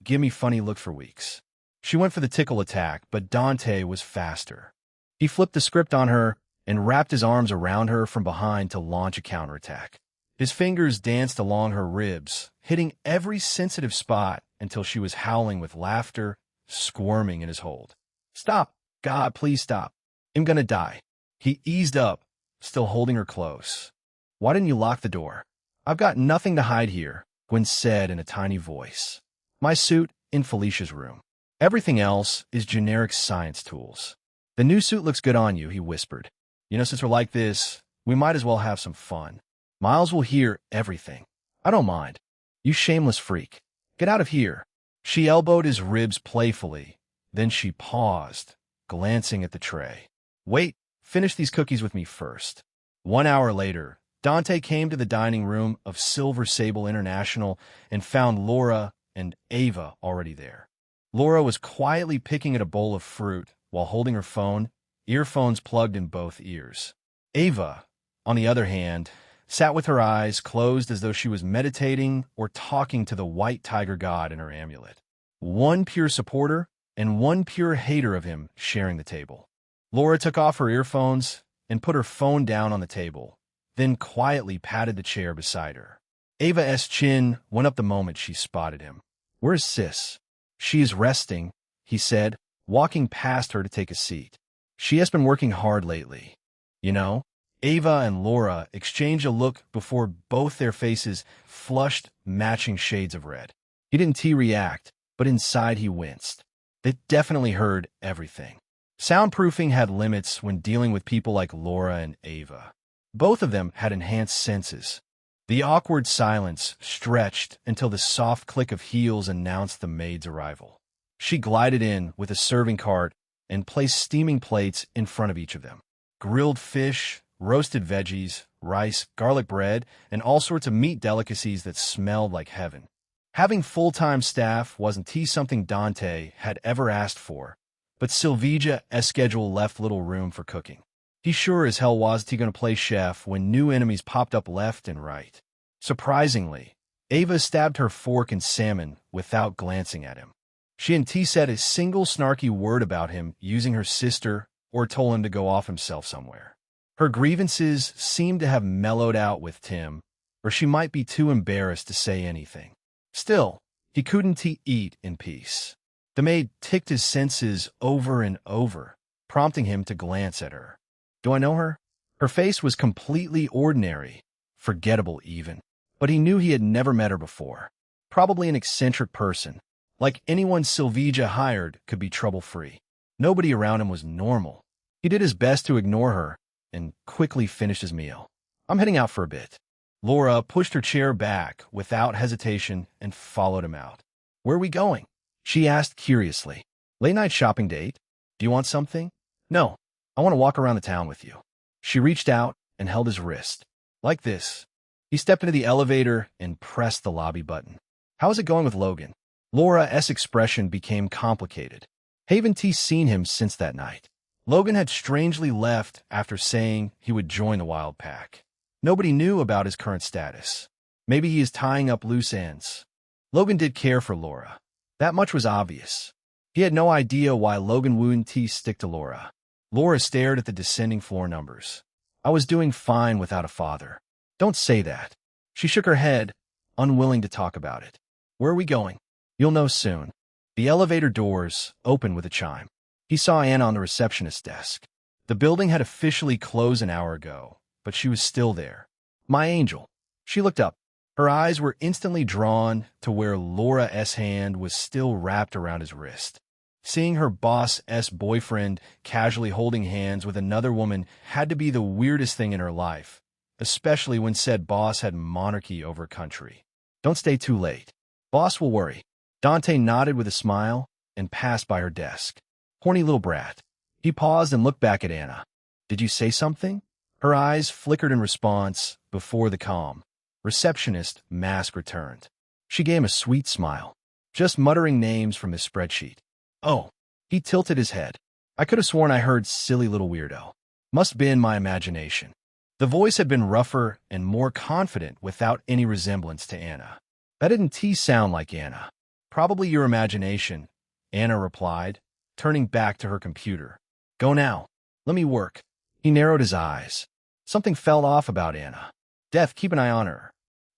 give me funny look for weeks. She went for the tickle attack, but Dante was faster. He flipped the script on her and wrapped his arms around her from behind to launch a counterattack. His fingers danced along her ribs, hitting every sensitive spot until she was howling with laughter, squirming in his hold. Stop! God, please stop. I'm gonna die. He eased up, still holding her close. Why didn't you lock the door? I've got nothing to hide here, Gwen said in a tiny voice. My suit in Felicia's room. Everything else is generic science tools. The new suit looks good on you, he whispered. You know, since we're like this, we might as well have some fun. Miles will hear everything. I don't mind. You shameless freak. Get out of here. She elbowed his ribs playfully. Then she paused, glancing at the tray. Wait, finish these cookies with me first. 1 hour later, Dante came to the dining room of Silver Sable International and found Laura and Ava already there. Laura was quietly picking at a bowl of fruit while holding her phone, earphones plugged in both ears. Ava, on the other hand, sat with her eyes closed as though she was meditating or talking to the white tiger god in her amulet. One pure supporter and one pure hater of him sharing the table. Laura took off her earphones and put her phone down on the table, then quietly patted the chair beside her. Ava's chin went up the moment she spotted him. Where's Sis? She is resting, he said, walking past her to take a seat. She has been working hard lately. You know? Ava and Laura exchanged a look before both their faces flushed matching shades of red. He didn't react, but inside he winced. They definitely heard everything. Soundproofing had limits when dealing with people like Laura and Ava. Both of them had enhanced senses. The awkward silence stretched until the soft click of heels announced the maid's arrival. She glided in with a serving cart and placed steaming plates in front of each of them. Grilled fish, roasted veggies, rice, garlic bread, and all sorts of meat delicacies that smelled like heaven. Having full-time staff wasn't something Dante had ever asked for, but Silvija's schedule left little room for cooking. He sure as hell wasn't going to play chef when new enemies popped up left and right. Surprisingly, Ava stabbed her fork in salmon without glancing at him. She hadn't said a single snarky word about him using her sister or told him to go off himself somewhere. Her grievances seemed to have mellowed out with Tim, or she might be too embarrassed to say anything. Still, he couldn't eat in peace. The maid ticked his senses over and over, prompting him to glance at her. Do I know her? Her face was completely ordinary, forgettable even, but he knew he had never met her before. Probably an eccentric person. Like anyone Silvija hired could be trouble-free. Nobody around him was normal. He did his best to ignore her and quickly finished his meal. I'm heading out for a bit. Laura pushed her chair back without hesitation and followed him out. Where are we going? She asked curiously. Late-night shopping date? Do you want something? No, I want to walk around the town with you. She reached out and held his wrist. Like this. He stepped into the elevator and pressed the lobby button. How is it going with Logan? Laura's expression became complicated. Haven't seen him since that night. Logan had strangely left after saying he would join the Wild Pack. Nobody knew about his current status. Maybe he is tying up loose ends. Logan did care for Laura. That much was obvious. He had no idea why Logan wouldn't stick to Laura. Laura stared at the descending floor numbers. I was doing fine without a father. Don't say that. She shook her head, unwilling to talk about it. Where are we going? You'll know soon. The elevator doors opened with a chime. He saw Anna on the receptionist's desk. The building had officially closed an hour ago, but she was still there. My angel. She looked up. Her eyes were instantly drawn to where Laura's hand was still wrapped around his wrist. Seeing her boss's boyfriend casually holding hands with another woman had to be the weirdest thing in her life, especially when said boss had monarchy over country. Don't stay too late. Boss will worry. Dante nodded with a smile and passed by her desk. Horny little brat. He paused and looked back at Anna. Did you say something? Her eyes flickered in response before the calm, receptionist mask returned. She gave him a sweet smile, just muttering names from his spreadsheet. Oh, he tilted his head. I could have sworn I heard silly little weirdo. Must be in my imagination. The voice had been rougher and more confident without any resemblance to Anna. That didn't sound like Anna. Probably your imagination, Anna replied, turning back to her computer. Go now. Let me work. He narrowed his eyes. Something felt off about Anna. Death, keep an eye on her.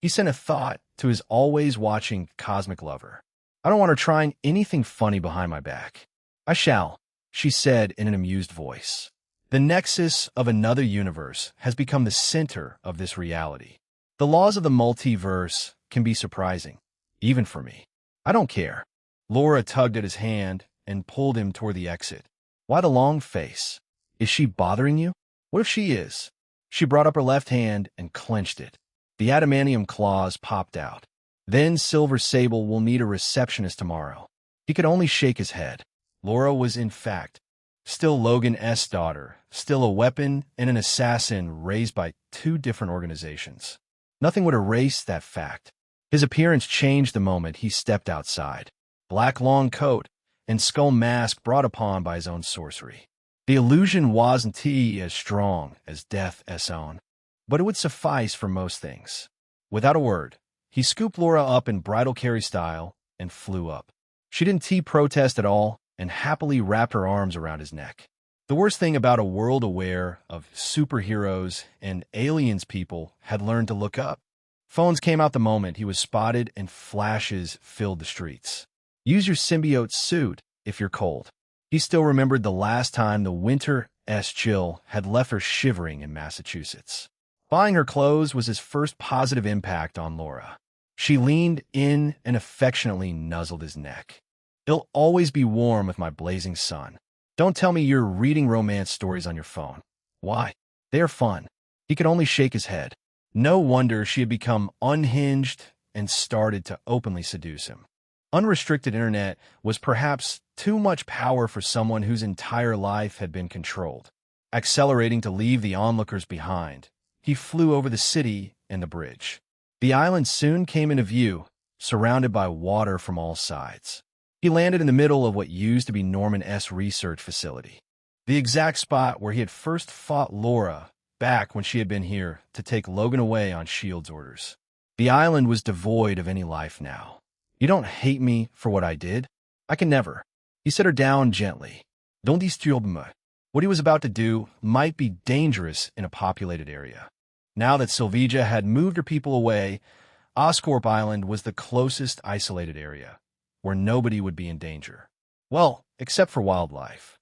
He sent a thought to his always-watching cosmic lover. I don't want her trying anything funny behind my back. I shall, she said in an amused voice. The nexus of another universe has become the center of this reality. The laws of the multiverse can be surprising, even for me. I don't care. Laura tugged at his hand and pulled him toward the exit. Why the long face? Is she bothering you? What if she is? She brought up her left hand and clenched it. The adamantium claws popped out. Then Silver Sable will need a receptionist tomorrow. He could only shake his head. Laura was, in fact, still Logan S. daughter, still a weapon and an assassin raised by two different organizations. Nothing would erase that fact. His appearance changed the moment he stepped outside. Black long coat and skull mask brought upon by his own sorcery. The illusion wasn't as strong as Death's own, but it would suffice for most things. Without a word, he scooped Laura up in bridal carry style and flew up. She didn't protest at all and happily wrapped her arms around his neck. The worst thing about a world aware of superheroes and aliens people had learned to look up. Phones came out the moment he was spotted and flashes filled the streets. Use your symbiote suit if you're cold. He still remembered the last time the winter's chill had left her shivering in Massachusetts. Buying her clothes was his first positive impact on Laura. She leaned in and affectionately nuzzled his neck. It'll always be warm with my blazing sun. Don't tell me you're reading romance stories on your phone. Why? They're fun. He could only shake his head. No wonder she had become unhinged and started to openly seduce him. Unrestricted internet was perhaps too much power for someone whose entire life had been controlled. Accelerating to leave the onlookers behind, he flew over the city and the bridge. The island soon came into view, surrounded by water from all sides. He landed in the middle of what used to be Norman's research facility, the exact spot where he had first fought Laura back when she had been here to take Logan away on S.H.I.E.L.D.'s orders. The island was devoid of any life now. You don't hate me for what I did? I can never. He set her down gently. Don't disturb me. What he was about to do might be dangerous in a populated area. Now that Sylvia had moved her people away, Oscorp Island was the closest isolated area, where nobody would be in danger. Well, except for wildlife.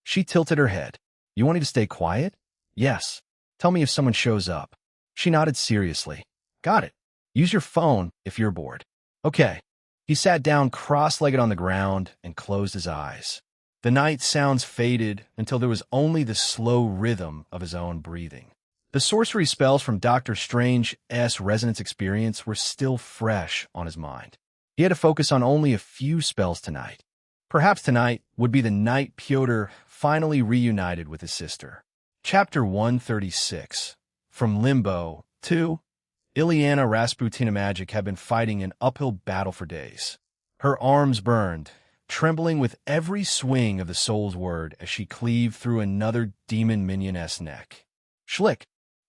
She tilted her head. You want me to stay quiet? Yes. Tell me if someone shows up. She nodded seriously. Got it. Use your phone if you're bored. Okay. He sat down cross-legged on the ground and closed his eyes. The night sounds faded until there was only the slow rhythm of his own breathing. The sorcery spells from Dr. Strange's resonance experience were still fresh on his mind. He had to focus on only a few spells tonight. Perhaps tonight would be the night Pyotr finally reunited with his sister. Chapter 136. From Limbo 2. Ilyana Rasputina Magic had been fighting an uphill battle for days. Her arms burned, trembling with every swing of the soul's word as she cleaved through another demon minion's neck. Schlick!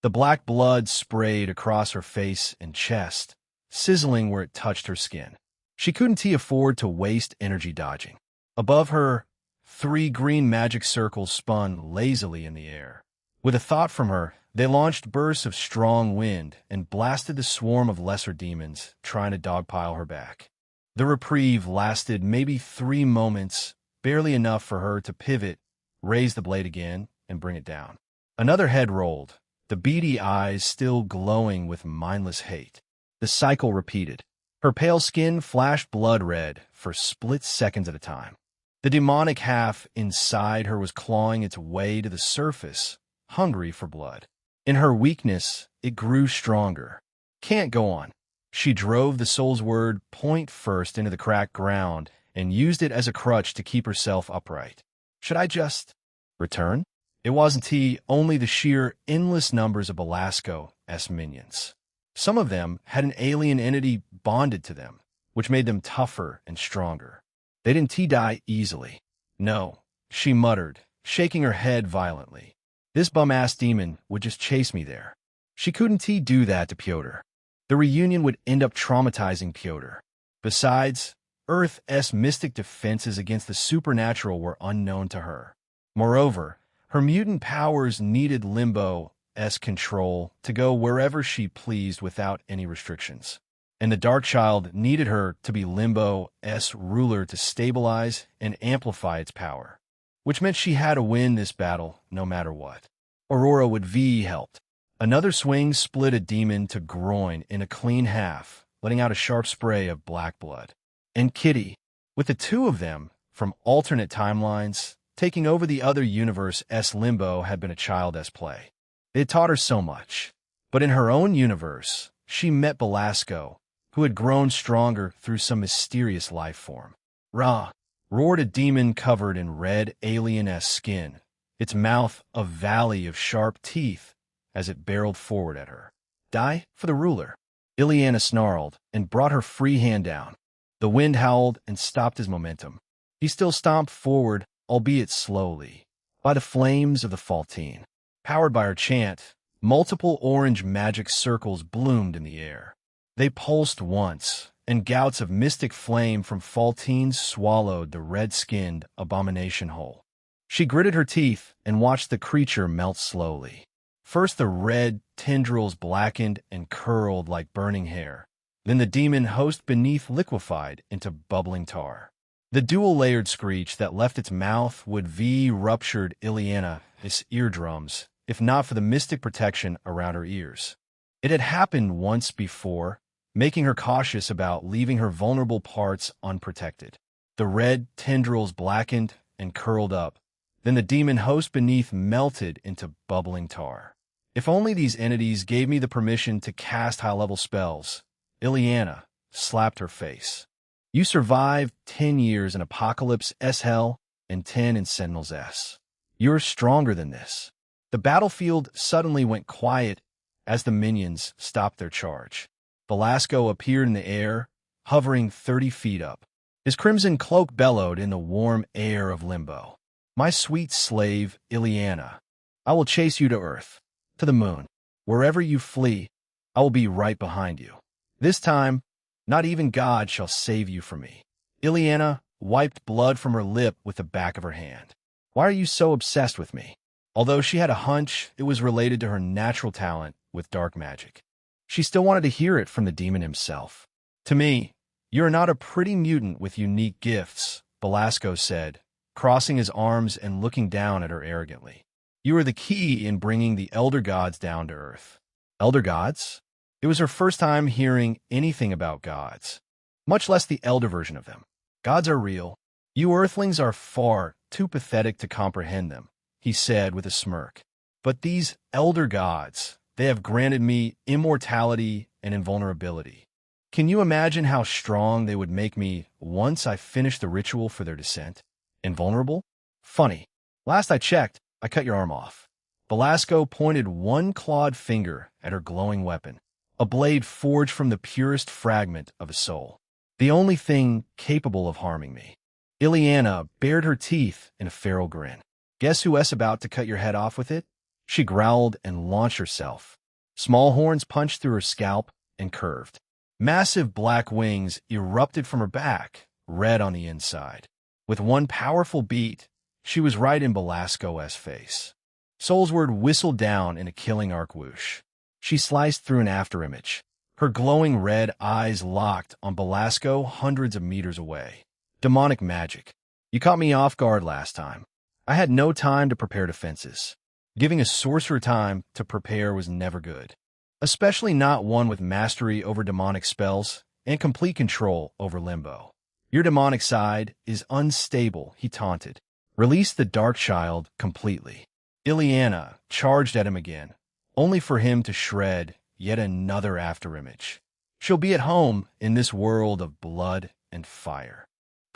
The black blood sprayed across her face and chest, sizzling where it touched her skin. She couldn't afford to waste energy dodging. Above her, 3 green magic circles spun lazily in the air. With a thought from her, they launched bursts of strong wind and blasted the swarm of lesser demons trying to dogpile her back. The reprieve lasted maybe 3 moments, barely enough for her to pivot, raise the blade again, and bring it down. Another head rolled, the beady eyes still glowing with mindless hate. The cycle repeated. Her pale skin flashed blood red for split seconds at a time. The demonic half inside her was clawing its way to the surface, hungry for blood. In her weakness, it grew stronger. Can't go on. She drove the soul's word point first into the cracked ground and used it as a crutch to keep herself upright. Should I just return? It wasn't he, only the sheer endless numbers of Belasco's minions. Some of them had an alien entity bonded to them, which made them tougher and stronger. They didn't die easily. No, she muttered, shaking her head violently. This bum-ass demon would just chase me there. She couldn't do that to Pyotr. The reunion would end up traumatizing Pyotr. Besides, Earth's mystic defenses against the supernatural were unknown to her. Moreover, her mutant powers needed Limbo's control to go wherever she pleased without any restrictions. And the Darkchild needed her to be Limbo's ruler to stabilize and amplify its power, which meant she had to win this battle no matter what. Aurora would helped. Another swing split a demon to groin in a clean half, letting out a sharp spray of black blood. And Kitty, with the two of them, from alternate timelines, taking over the other universe's Limbo had been a child's play. It had taught her so much. But in her own universe, she met Belasco, who had grown stronger through some mysterious life form. Ra! Roared a demon covered in red alien-esque skin, its mouth a valley of sharp teeth as it barreled forward at her. Die for the ruler. Ileana snarled and brought her free hand down. The wind howled and stopped his momentum. He still stomped forward, albeit slowly, by the flames of the Faltine. Powered by her chant, multiple orange magic circles bloomed in the air. They pulsed once, and gouts of mystic flame from Faltines swallowed the red-skinned abomination whole. She gritted her teeth and watched the creature melt slowly. First the red tendrils blackened and curled like burning hair. Then the demon host beneath liquefied into bubbling tar. The dual-layered screech that left its mouth would ruptured Ileana's eardrums, if not for the mystic protection around her ears. It had happened once before, making her cautious about leaving her vulnerable parts unprotected. The red tendrils blackened and curled up. Then the demon host beneath melted into bubbling tar. If only these entities gave me the permission to cast high-level spells. Ileana slapped her face. You survived 10 years in Apocalypse's hell and 10 in Sentinel's S. You're stronger than this. The battlefield suddenly went quiet as the minions stopped their charge. Belasco appeared in the air, hovering 30 feet up. His crimson cloak bellowed in the warm air of Limbo. My sweet slave, Ileana, I will chase you to Earth, to the moon. Wherever you flee, I will be right behind you. This time, not even God shall save you from me. Ileana wiped blood from her lip with the back of her hand. Why are you so obsessed with me? Although she had a hunch it was related to her natural talent with dark magic, she still wanted to hear it from the demon himself. To me, you're not a pretty mutant with unique gifts, Belasco said, crossing his arms and looking down at her arrogantly. You are the key in bringing the Elder Gods down to Earth. Elder Gods? It was her first time hearing anything about gods, much less the elder version of them. Gods are real. You Earthlings are far too pathetic to comprehend them, he said with a smirk. But these elder gods, they have granted me immortality and invulnerability. Can you imagine how strong they would make me once I finish the ritual for their descent? Invulnerable? Funny. Last I checked, I cut your arm off. Belasco pointed one clawed finger at her glowing weapon, a blade forged from the purest fragment of a soul. The only thing capable of harming me. Ileana bared her teeth in a feral grin. Guess who's about to cut your head off with it? She growled and launched herself. Small horns punched through her scalp and curved. Massive black wings erupted from her back, red on the inside. With one powerful beat, she was right in Belasco's face. Soulsword whistled down in a killing arc whoosh. She sliced through an afterimage, her glowing red eyes locked on Belasco hundreds of meters away. Demonic magic. You caught me off guard last time. I had no time to prepare defenses. Giving a sorcerer time to prepare was never good, especially not one with mastery over demonic spells and complete control over Limbo. Your demonic side is unstable, he taunted. Release the Darkchild completely. Ileana charged at him again, only for him to shred yet another afterimage. She'll be at home in this world of blood and fire.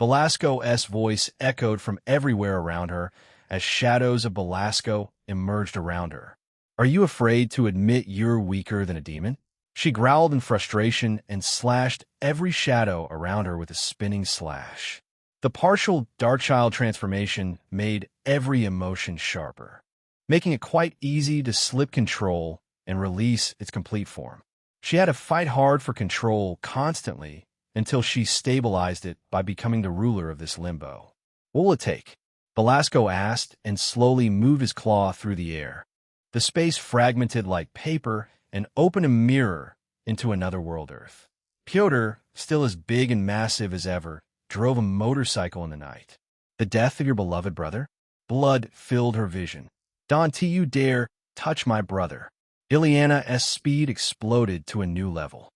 Belasco's voice echoed from everywhere around her as shadows of Belasco emerged around her. Are you afraid to admit you're weaker than a demon? She growled in frustration and slashed every shadow around her with a spinning slash. The partial Darkchild transformation made every emotion sharper, making it quite easy to slip control and release its complete form. She had to fight hard for control constantly until she stabilized it by becoming the ruler of this limbo. What will it take? Belasco asked and slowly moved his claw through the air. The space fragmented like paper and opened a mirror into another world Earth. Pyotr, still as big and massive as ever, drove a motorcycle in the night. The death of your beloved brother? Blood filled her vision. Dante, you dare touch my brother. Ileana's speed exploded to a new level.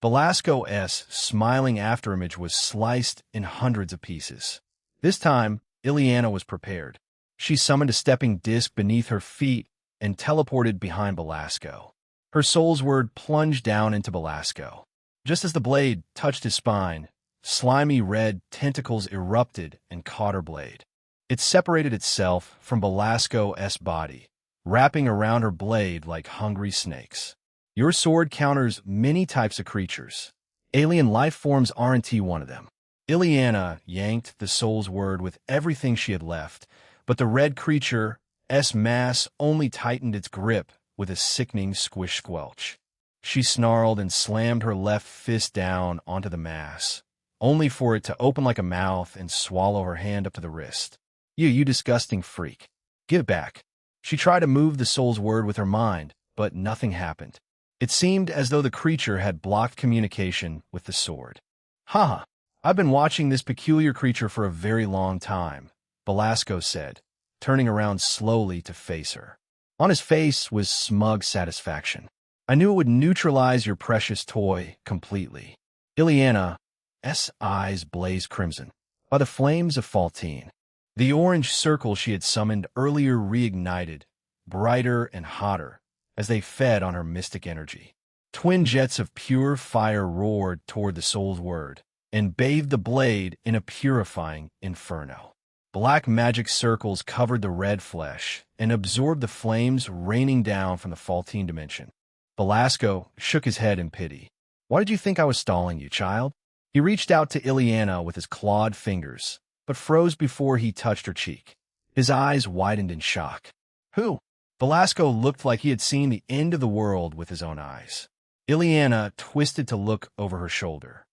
Belasco's smiling afterimage was sliced in hundreds of pieces. This time, Ileana was prepared. She summoned a stepping disc beneath her feet and teleported behind Belasco. Her soul's word plunged down into Belasco. Just as the blade touched his spine, slimy red tentacles erupted and caught her blade. It separated itself from Belasco's body, wrapping around her blade like hungry snakes. Your sword counters many types of creatures. Alien life forms aren't one of them. Ileana yanked the soul's word with everything she had left, but the red creature's mass only tightened its grip with a sickening squish-squelch. She snarled and slammed her left fist down onto the mass, only for it to open like a mouth and swallow her hand up to the wrist. You disgusting freak. Give it back. She tried to move the soul's word with her mind, but nothing happened. It seemed as though the creature had blocked communication with the sword. Haha, I've been watching this peculiar creature for a very long time, Belasco said, turning around slowly to face her. On his face was smug satisfaction. I knew it would neutralize your precious toy completely. Ileana's eyes blazed crimson by the flames of Faltine. The orange circle she had summoned earlier reignited, brighter and hotter, as they fed on her mystic energy. Twin jets of pure fire roared toward the soul's word and bathed the blade in a purifying inferno. Black magic circles covered the red flesh and absorbed the flames raining down from the Faltine dimension. Belasco shook his head in pity. Why did you think I was stalling you, child? He reached out to Ileana with his clawed fingers, but froze before he touched her cheek. His eyes widened in shock. Who? Belasco looked like he had seen the end of the world with his own eyes. Ileana twisted to look over her shoulder.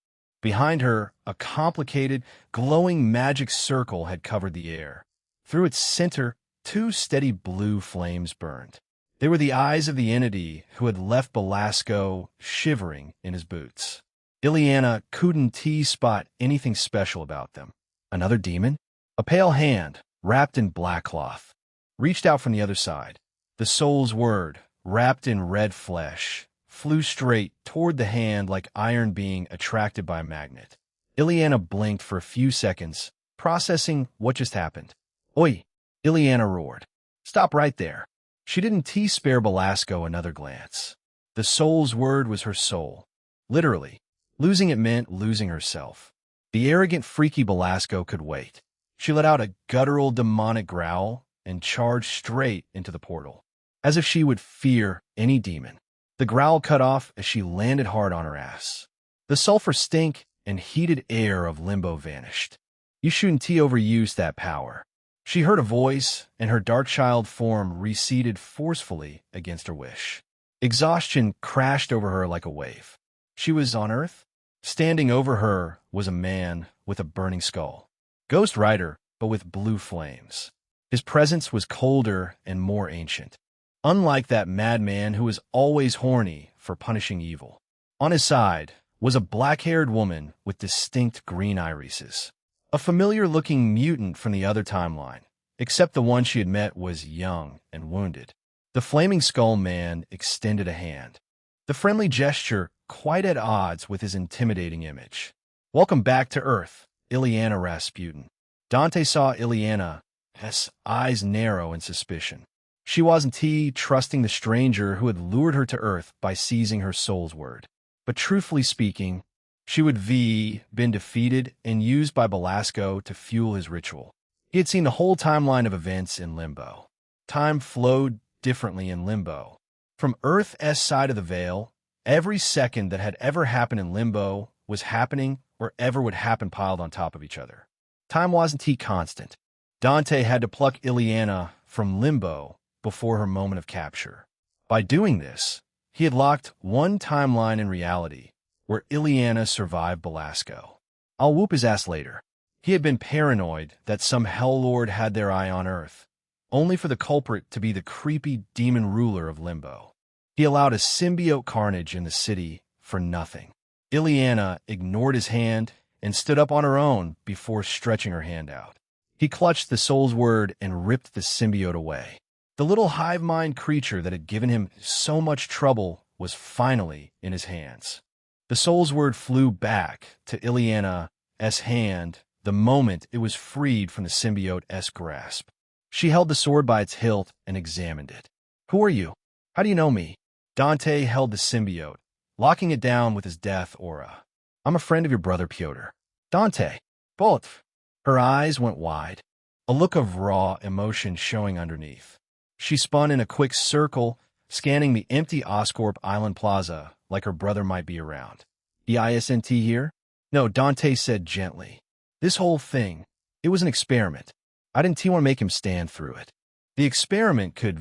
Behind her, a complicated, glowing magic circle had covered the air. Through its center, two steady blue flames burned. They were the eyes of the entity who had left Belasco shivering in his boots. Ileana couldn't spot anything special about them. Another demon? A pale hand, wrapped in black cloth, reached out from the other side. The soul's word, wrapped in red flesh, flew straight toward the hand like iron being attracted by a magnet. Ileana blinked for a few seconds, processing what just happened. Oi! Ileana roared. Stop right there. She didn't spare Belasco another glance. The soul's word was her soul. Literally. Losing it meant losing herself. The arrogant, freaky Belasco could wait. She let out a guttural, demonic growl and charged straight into the portal, as if she would fear any demon. The growl cut off as she landed hard on her ass. The sulfur stink and heated air of limbo vanished. You shouldn't overuse that power. She heard a voice, and her Darkchild form receded forcefully against her wish. Exhaustion crashed over her like a wave. She was on Earth. Standing over her was a man with a burning skull. Ghost Rider, but with blue flames. His presence was colder and more ancient. Unlike that madman who was always horny for punishing evil. On his side was a black-haired woman with distinct green irises. A familiar-looking mutant from the other timeline, except the one she had met was young and wounded. The Flaming Skull Man extended a hand. The friendly gesture quite at odds with his intimidating image. Welcome back to Earth, Ileana Rasputin. Dante saw Ileana's eyes narrow in suspicion. She wasn't trusting the stranger who had lured her to Earth by seizing her soul's word. But truthfully speaking, She would been defeated and used by Belasco to fuel his ritual. He had seen the whole timeline of events in Limbo. Time flowed differently in Limbo. From Earth's side of the veil, every second that had ever happened in Limbo was happening or ever would happen piled on top of each other. Time wasn't constant. Dante had to pluck Illyana from Limbo before her moment of capture. By doing this, he had locked one timeline in reality, where Illyana survived Belasco. I'll whoop his ass later. He had been paranoid that some Helllord had their eye on Earth, only for the culprit to be the creepy demon ruler of Limbo. He allowed a symbiote carnage in the city for nothing. Illyana ignored his hand and stood up on her own before stretching her hand out. He clutched the soul's word and ripped the symbiote away. The little hive-mind creature that had given him so much trouble was finally in his hands. The soul's word flew back to Illyana's hand the moment it was freed from the symbiote's grasp. She held the sword by its hilt and examined it. "Who are you? How do you know me?" Dante held the symbiote, locking it down with his death aura. "I'm a friend of your brother Pyotr." "Dante." "Both." Her eyes went wide, a look of raw emotion showing underneath. She spun in a quick circle, scanning the empty Oscorp Island Plaza like her brother might be around. "Isn't here?" "No," Dante said gently. "This whole thing, it was an experiment. I didn't want to make him stand through it." The experiment could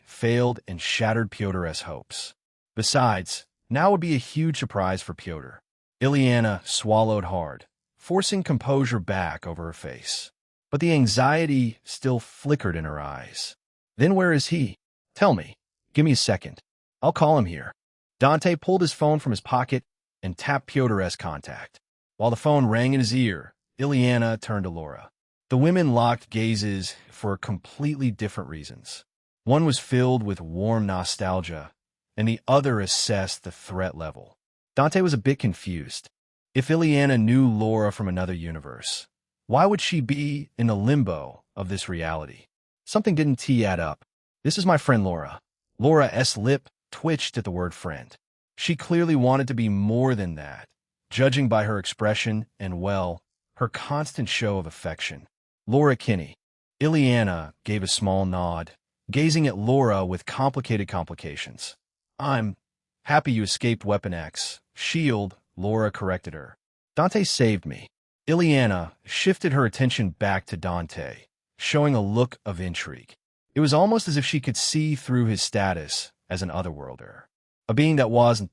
failed and shattered Pyotr's hopes. Besides, now would be a huge surprise for Pyotr. Illyana swallowed hard, forcing composure back over her face. But the anxiety still flickered in her eyes. "Then where is he? Tell me. Give me a second. I'll call him here." Dante pulled his phone from his pocket and tapped Pyotr's contact. While the phone rang in his ear, Illyana turned to Laura. The women locked gazes for completely different reasons. One was filled with warm nostalgia, and the other assessed the threat level. Dante was a bit confused. If Illyana knew Laura from another universe, why would she be in the limbo of this reality? Something didn't add up. "This is my friend Laura." Laura's lip twitched at the word friend. She clearly wanted to be more than that, judging by her expression and, well, her constant show of affection. "Laura Kinney." Illyana gave a small nod, gazing at Laura with complications. "I'm happy you escaped Weapon X. Shield," Laura corrected her. "Dante saved me." Illyana shifted her attention back to Dante, showing a look of intrigue. It was almost as if she could see through his status as an otherworlder, a being that wasn't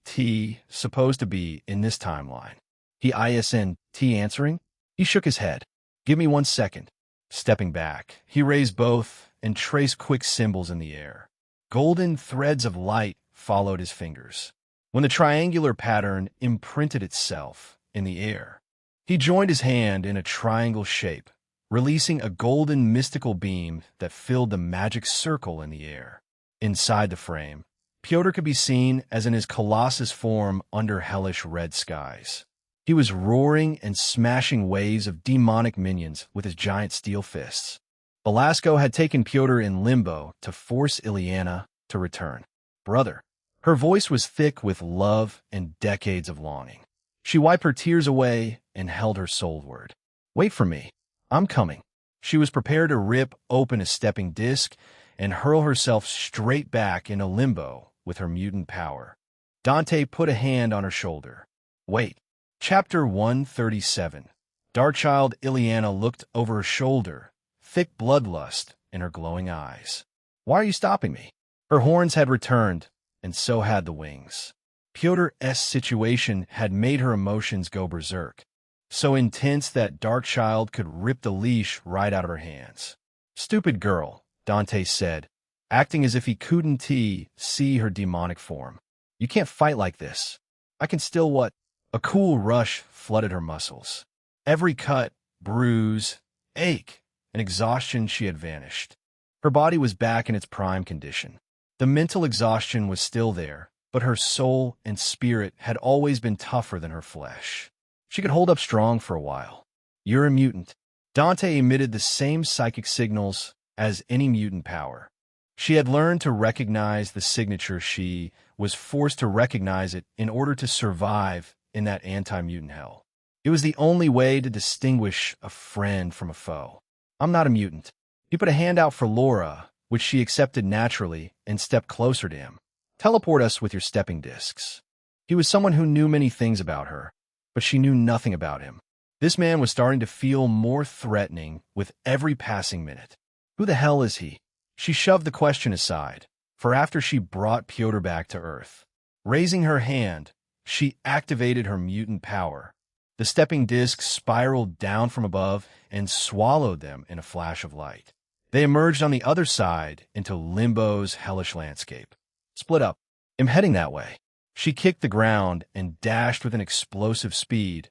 supposed to be in this timeline. "Isn't answering?" He shook his head. "Give me 1 second." Stepping back, he raised both and traced quick symbols in the air. Golden threads of light followed his fingers. When the triangular pattern imprinted itself in the air, he joined his hand in a triangle shape, releasing a golden mystical beam that filled the magic circle in the air. Inside the frame, Pyotr could be seen as in his colossus form under hellish red skies. He was roaring and smashing waves of demonic minions with his giant steel fists. Belasco had taken Pyotr in limbo to force Illyana to return. "Brother." Her voice was thick with love and decades of longing. She wiped her tears away and held her soul word. "Wait for me. I'm coming." She was prepared to rip open a stepping disc and hurl herself straight back into limbo with her mutant power. Dante put a hand on her shoulder. "Wait." Chapter 137. Darkchild Illyana looked over her shoulder, thick bloodlust in her glowing eyes. "Why are you stopping me?" Her horns had returned, and so had the wings. Pyotr's situation had made her emotions go berserk, so intense that Darkchild could rip the leash right out of her hands. "Stupid girl," Dante said, acting as if he couldn't see her demonic form. "You can't fight like this. I can still what?" A cool rush flooded her muscles. Every cut, bruise, ache, and exhaustion she had vanished. Her body was back in its prime condition. The mental exhaustion was still there, but her soul and spirit had always been tougher than her flesh. She could hold up strong for a while. "You're a mutant." Dante emitted the same psychic signals as any mutant power. She had learned to recognize the signature. She was forced to recognize it in order to survive in that anti-mutant hell. It was the only way to distinguish a friend from a foe. I'm not a mutant. He put a hand out for Laura, which she accepted naturally, and stepped closer to him. Teleport us with your stepping discs. He was someone who knew many things about her, but she knew nothing about him. This man was starting to feel more threatening with every passing minute. Who the hell is he? She shoved the question aside, for after she brought Pyotr back to Earth, raising her hand, she activated her mutant power. The stepping discs spiraled down from above and swallowed them in a flash of light. They emerged on the other side into Limbo's hellish landscape. Split up. I'm heading that way. She kicked the ground and dashed with an explosive speed,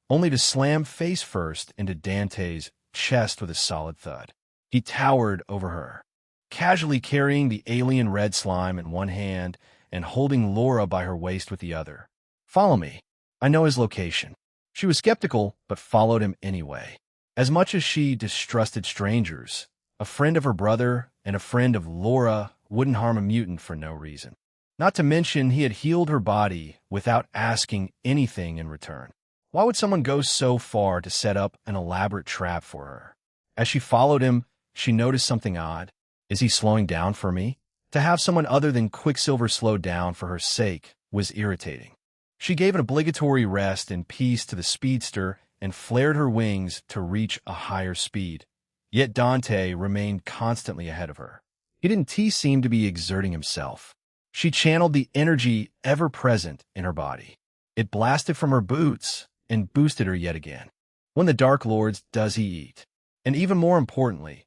only to slam face first into Dante's chest with a solid thud. He towered over her, casually carrying the alien red slime in one hand and holding Laura by her waist with the other. Follow me. I know his location. She was skeptical, but followed him anyway. As much as she distrusted strangers, a friend of her brother and a friend of Laura wouldn't harm a mutant for no reason. Not to mention, he had healed her body without asking anything in return. Why would someone go so far to set up an elaborate trap for her? As she followed him, she noticed something odd. Is he slowing down for me? To have someone other than Quicksilver slow down for her sake was irritating. She gave an obligatory rest and peace to the speedster and flared her wings to reach a higher speed. Yet Dante remained constantly ahead of her. He didn't seem to be exerting himself. She channeled the energy ever present in her body. It blasted from her boots and boosted her yet again. When the Dark Lords does he eat? And even more importantly,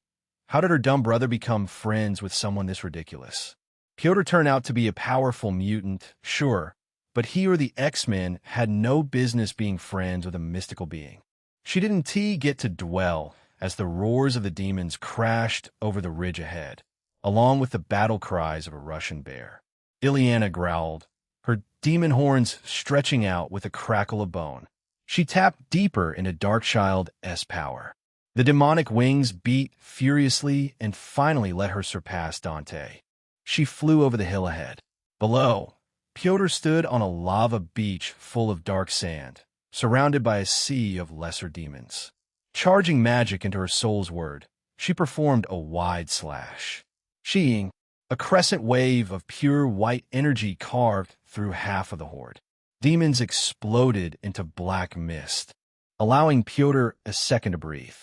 how did her dumb brother become friends with someone this ridiculous? Pyotr turned out to be a powerful mutant, sure, but he or the X-Men had no business being friends with a mystical being. She didn't get to dwell as the roars of the demons crashed over the ridge ahead, along with the battle cries of a Russian bear. Illyana growled, her demon horns stretching out with a crackle of bone. She tapped deeper into Darkchild's power. The demonic wings beat furiously and finally let her surpass Dante. She flew over the hill ahead. Below, Pyotr stood on a lava beach full of dark sand, surrounded by a sea of lesser demons. Charging magic into her soul's word, she performed a wide slash. Sheeing, a crescent wave of pure white energy carved through half of the horde. Demons exploded into black mist, allowing Pyotr a second to breathe.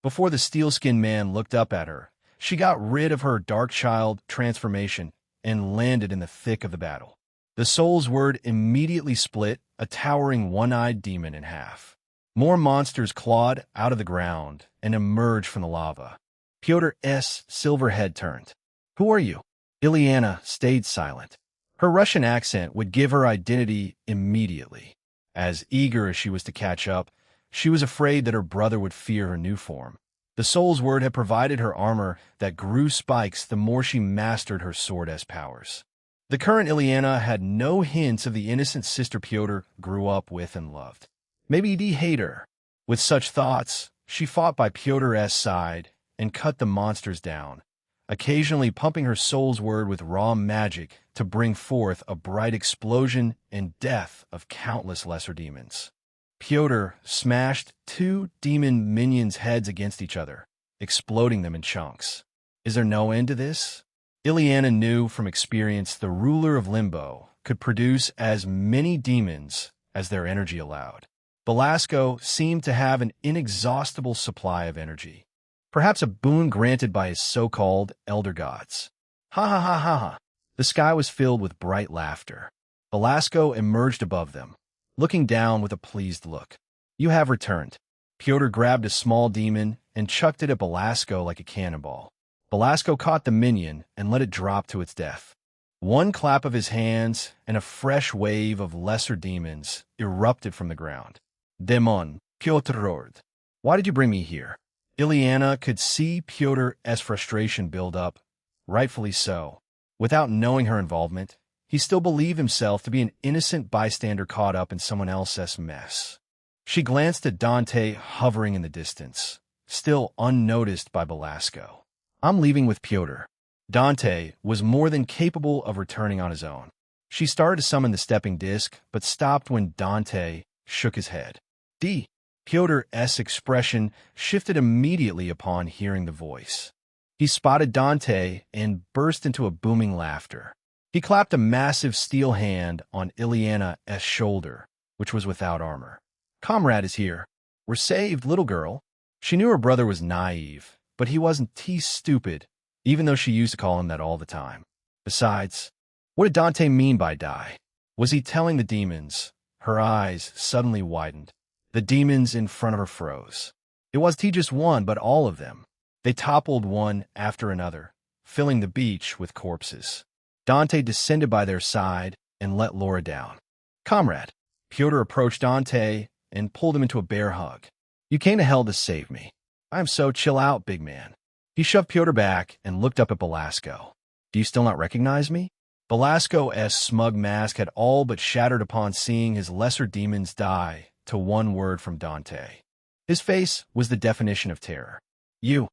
Before the steel-skinned man looked up at her, she got rid of her Darkchild transformation and landed in the thick of the battle. The soul's word immediately split a towering one-eyed demon in half. More monsters clawed out of the ground and emerged from the lava. Pyotr's silver head turned. Who are you? Illyana stayed silent. Her Russian accent would give her identity immediately. As eager as she was to catch up, she was afraid that her brother would fear her new form. The soul's word had provided her armor that grew spikes the more she mastered her sword's powers. The current Illyana had no hints of the innocent sister Pyotr grew up with and loved. Maybe he'd hate her. With such thoughts, she fought by Pyotr's side and cut the monsters down, occasionally pumping her soul's word with raw magic to bring forth a bright explosion and death of countless lesser demons. Pyotr smashed two demon minions' heads against each other, exploding them in chunks. Is there no end to this? Illyana knew from experience the ruler of Limbo could produce as many demons as their energy allowed. Belasco seemed to have an inexhaustible supply of energy, perhaps a boon granted by his so-called elder gods. Ha ha ha ha ha. The sky was filled with bright laughter. Belasco emerged above them, looking down with a pleased look. You have returned. Pyotr grabbed a small demon and chucked it at Belasco like a cannonball. Belasco caught the minion and let it drop to its death. One clap of his hands and a fresh wave of lesser demons erupted from the ground. Demon, Pyotr, why did you bring me here? Illyana could see Pyotr's frustration build up, rightfully so. Without knowing her involvement, he still believed himself to be an innocent bystander caught up in someone else's mess. She glanced at Dante hovering in the distance, still unnoticed by Belasco. I'm leaving with Pyotr. Dante was more than capable of returning on his own. She started to summon the stepping disc, but stopped when Dante shook his head. Pyotr's expression shifted immediately upon hearing the voice. He spotted Dante and burst into a booming laughter. He clapped a massive steel hand on Ileana's shoulder, which was without armor. "Comrade is here. We're saved, little girl." She knew her brother was naive, but he wasn't stupid, even though she used to call him that all the time. Besides, what did Dante mean by die? Was he telling the demons? Her eyes suddenly widened. The demons in front of her froze. It wasn't he just one, but all of them. They toppled one after another, filling the beach with corpses. Dante descended by their side and let Laura down. "Comrade." Pyotr approached Dante and pulled him into a bear hug. "You came to hell to save me. I am so chill out, big man." He shoved Pyotr back and looked up at Belasco. "Do you still not recognize me?" Belasco's smug mask had all but shattered upon seeing his lesser demons die to one word from Dante. His face was the definition of terror. You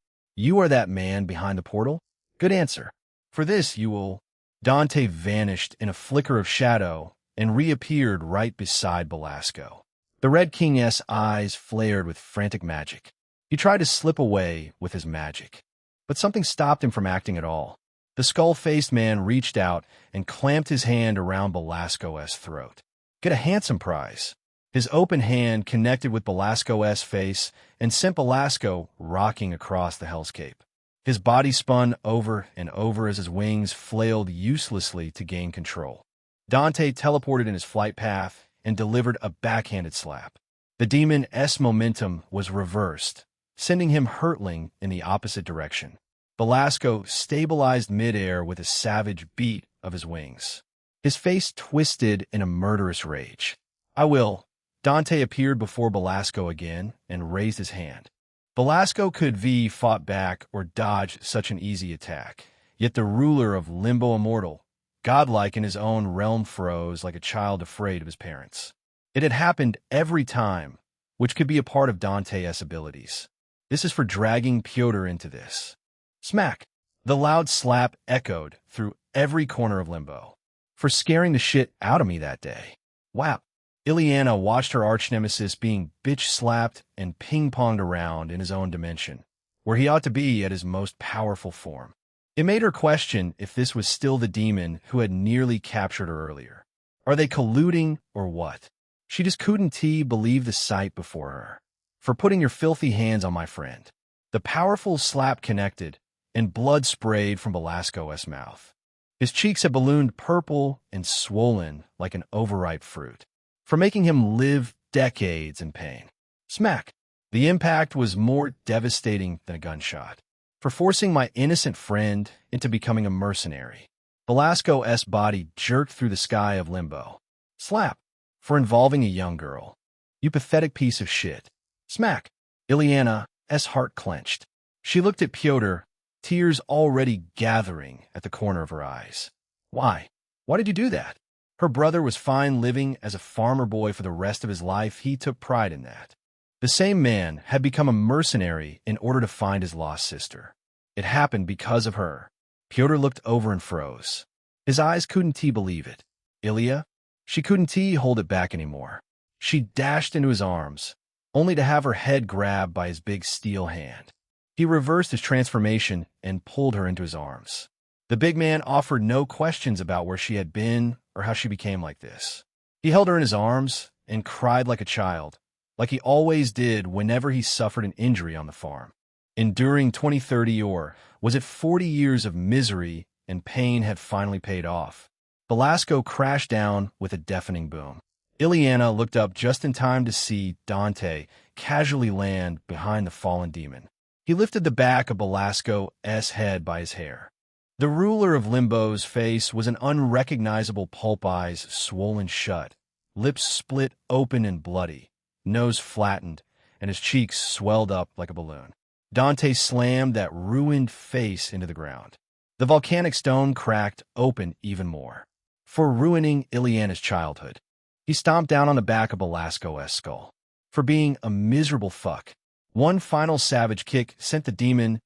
are that man behind the portal? Good answer. For this you will—" Dante vanished in a flicker of shadow and reappeared right beside Belasco. The Red King's eyes flared with frantic magic. He tried to slip away with his magic, but something stopped him from acting at all. The skull-faced man reached out and clamped his hand around Belasco's throat. "Get a handsome prize." His open hand connected with Belasco's face and sent Belasco rocking across the hellscape. His body spun over and over as his wings flailed uselessly to gain control. Dante teleported in his flight path and delivered a backhanded slap. The demon's momentum was reversed, sending him hurtling in the opposite direction. Belasco stabilized midair with a savage beat of his wings. His face twisted in a murderous rage. "I will." Dante appeared before Belasco again and raised his hand. Belasco could fought back or dodge such an easy attack, yet the ruler of Limbo Immortal, godlike in his own realm, froze like a child afraid of his parents. It had happened every time, which could be a part of Dante's abilities. This is for dragging Pyotr into this. Smack! The loud slap echoed through every corner of Limbo. For scaring the shit out of me that day. Whap! Ileana watched her arch-nemesis being bitch-slapped and ping-ponged around in his own dimension, where he ought to be at his most powerful form. It made her question if this was still the demon who had nearly captured her earlier. Are they colluding or what? She just couldn't believe the sight before her. "For putting your filthy hands on my friend." The powerful slap connected, and blood sprayed from Belasco's mouth. His cheeks had ballooned purple and swollen like an overripe fruit. For making him live decades in pain. Smack! The impact was more devastating than a gunshot. For forcing my innocent friend into becoming a mercenary. Belasco's body jerked through the sky of Limbo. Slap! For involving a young girl. You pathetic piece of shit. Smack! Ileana's heart clenched. She looked at Pyotr, tears already gathering at the corner of her eyes. Why? Why did you do that? Her brother was fine living as a farmer boy for the rest of his life. He took pride in that. The same man had become a mercenary in order to find his lost sister. It happened because of her. Pyotr looked over and froze. His eyes couldn't believe it. Ilya? She couldn't hold it back anymore. She dashed into his arms, only to have her head grabbed by his big steel hand. He reversed his transformation and pulled her into his arms. The big man offered no questions about where she had been or how she became like this. He held her in his arms and cried like a child, like he always did whenever he suffered an injury on the farm. Enduring 20, 30, or was it 40 years of misery and pain had finally paid off. Belasco crashed down with a deafening boom. Ileana looked up just in time to see Dante casually land behind the fallen demon. He lifted the back of Belasco's head by his hair. The ruler of Limbo's face was an unrecognizable pulp, eyes swollen shut, lips split open and bloody, nose flattened, and his cheeks swelled up like a balloon. Dante slammed that ruined face into the ground. The volcanic stone cracked open even more. For ruining Ileana's childhood. He stomped down on the back of Belasco's skull. For being a miserable fuck. One final savage kick sent the demon's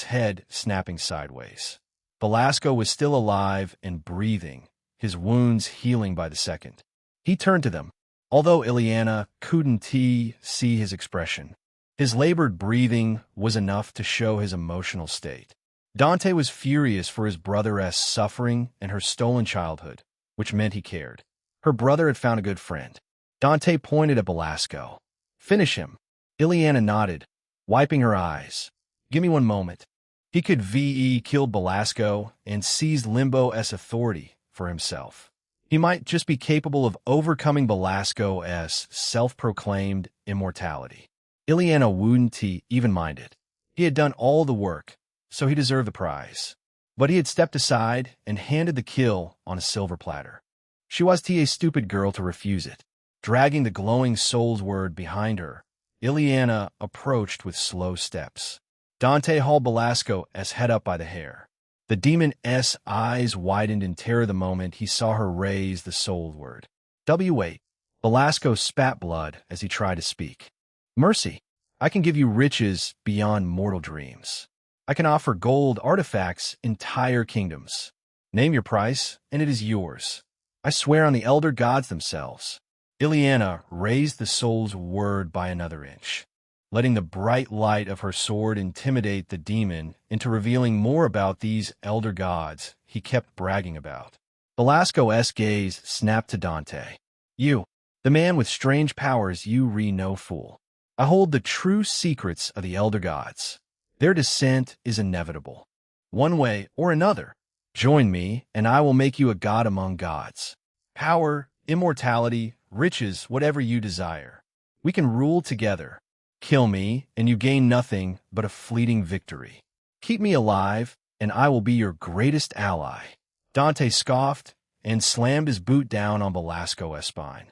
head snapping sideways. Belasco was still alive and breathing, his wounds healing by the second. He turned to them, although Ileana couldn't see his expression. His labored breathing was enough to show his emotional state. Dante was furious for his brother's suffering and her stolen childhood, which meant he cared. Her brother had found a good friend. Dante pointed at Belasco. "Finish him." Ileana nodded, wiping her eyes. "Give me one moment." He could kill Belasco and seize Limbo's authority for himself. He might just be capable of overcoming Belasco's self-proclaimed immortality. Ileana wouldn't even mind it. He had done all the work, so he deserved the prize. But he had stepped aside and handed the kill on a silver platter. She was a stupid girl to refuse it. Dragging the glowing soul's word behind her, Ileana approached with slow steps. Dante hauled Belasco's head up by the hair. The demon's eyes widened in terror the moment he saw her raise the soul word. "Wait." Belasco spat blood as he tried to speak. "Mercy. I can give you riches beyond mortal dreams. I can offer gold artifacts, entire kingdoms. Name your price, and it is yours. I swear on the elder gods themselves." Ileana raised the soul's word by another inch, letting the bright light of her sword intimidate the demon into revealing more about these elder gods he kept bragging about. Belasco's gaze snapped to Dante. "You, the man with strange powers, you no fool. I hold the true secrets of the elder gods. Their descent is inevitable. One way or another, join me, and I will make you a god among gods. Power, immortality, riches, whatever you desire. We can rule together. Kill me, and you gain nothing but a fleeting victory. Keep me alive, and I will be your greatest ally." Dante scoffed and slammed his boot down on Belasco's spine.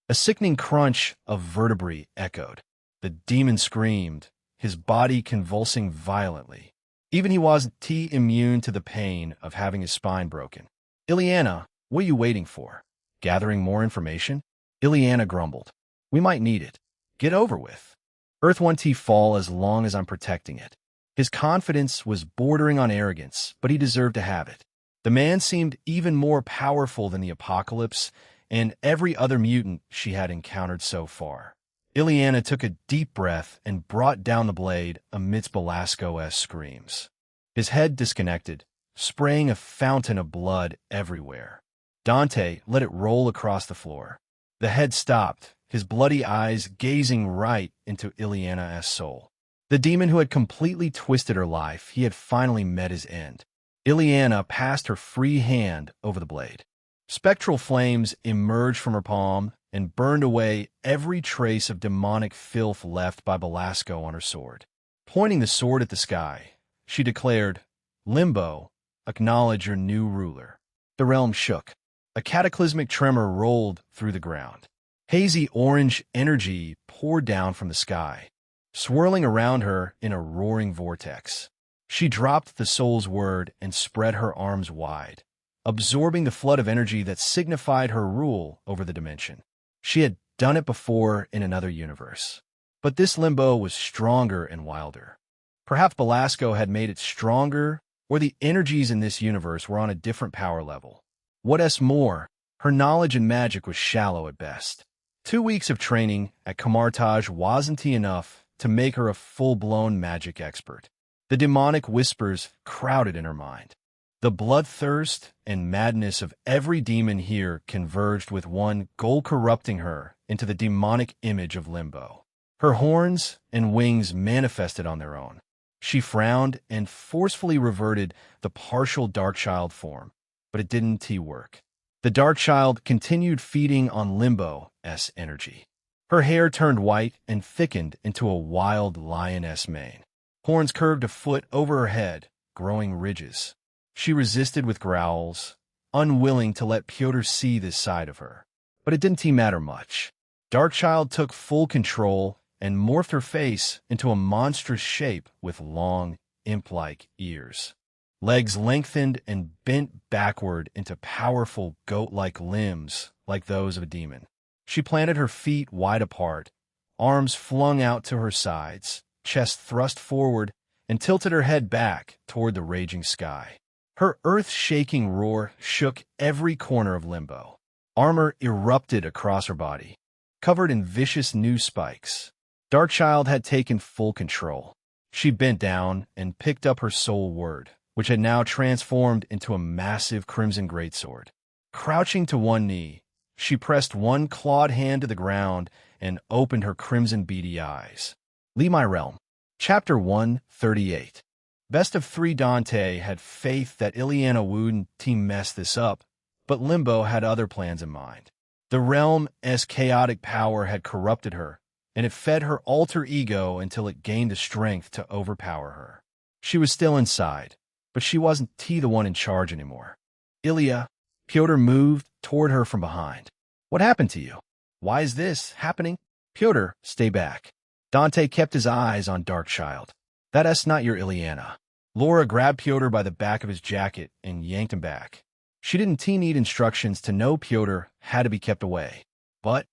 A sickening crunch of vertebrae echoed. The demon screamed, his body convulsing violently. Even he wasn't immune to the pain of having his spine broken. "Ileana, what are you waiting for? Gathering more information?" Ileana grumbled. "We might need it. Get over with. Earth won't fall as long as I'm protecting it." His confidence was bordering on arrogance, but he deserved to have it. The man seemed even more powerful than the Apocalypse and every other mutant she had encountered so far. Ileana took a deep breath and brought down the blade amidst Belasco's screams. His head disconnected, spraying a fountain of blood everywhere. Dante let it roll across the floor. The head stopped, his bloody eyes gazing right into Ileana's soul. The demon who had completely twisted her life, he had finally met his end. Ileana passed her free hand over the blade. Spectral flames emerged from her palm and burned away every trace of demonic filth left by Belasco on her sword. Pointing the sword at the sky, she declared, "Limbo, acknowledge your new ruler." The realm shook. A cataclysmic tremor rolled through the ground. Hazy orange energy poured down from the sky, swirling around her in a roaring vortex. She dropped the soul's word and spread her arms wide, absorbing the flood of energy that signified her rule over the dimension. She had done it before in another universe. But this Limbo was stronger and wilder. Perhaps Belasco had made it stronger, or the energies in this universe were on a different power level. What's more, her knowledge in magic was shallow at best. 2 weeks of training at Camartage wasn't enough to make her a full-blown magic expert. The demonic whispers crowded in her mind. The bloodthirst and madness of every demon here converged with one goal, corrupting her into the demonic image of Limbo. Her horns and wings manifested on their own. She frowned and forcefully reverted the partial Darkchild form, but it didn't work. The Darkchild continued feeding on Limbo's energy. Her hair turned white and thickened into a wild lioness mane. Horns curved a foot over her head, growing ridges. She resisted with growls, unwilling to let Pyotr see this side of her. But it didn't matter much. Darkchild took full control and morphed her face into a monstrous shape with long, imp-like ears. Legs lengthened and bent backward into powerful goat-like limbs like those of a demon. She planted her feet wide apart, arms flung out to her sides, chest thrust forward, and tilted her head back toward the raging sky. Her earth-shaking roar shook every corner of Limbo. Armor erupted across her body, covered in vicious new spikes. Darkchild had taken full control. She bent down and picked up her soul word, which had now transformed into a massive crimson greatsword. Crouching to one knee, she pressed one clawed hand to the ground and opened her crimson beady eyes. Leave my realm. Chapter 138. Best of 3. Dante had faith that Ileana wouldn't mess this up, but Limbo had other plans in mind. The realm's chaotic power had corrupted her, and it fed her alter ego until it gained the strength to overpower her. She was still inside, but she wasn't the one in charge anymore. Ilya, Pyotr moved toward her from behind. What happened to you? Why is this happening? Pyotr, stay back. Dante kept his eyes on Darkchild. That's not your Ileana. Laura grabbed Pyotr by the back of his jacket and yanked him back. She didn't need instructions to know Pyotr had to be kept away. But,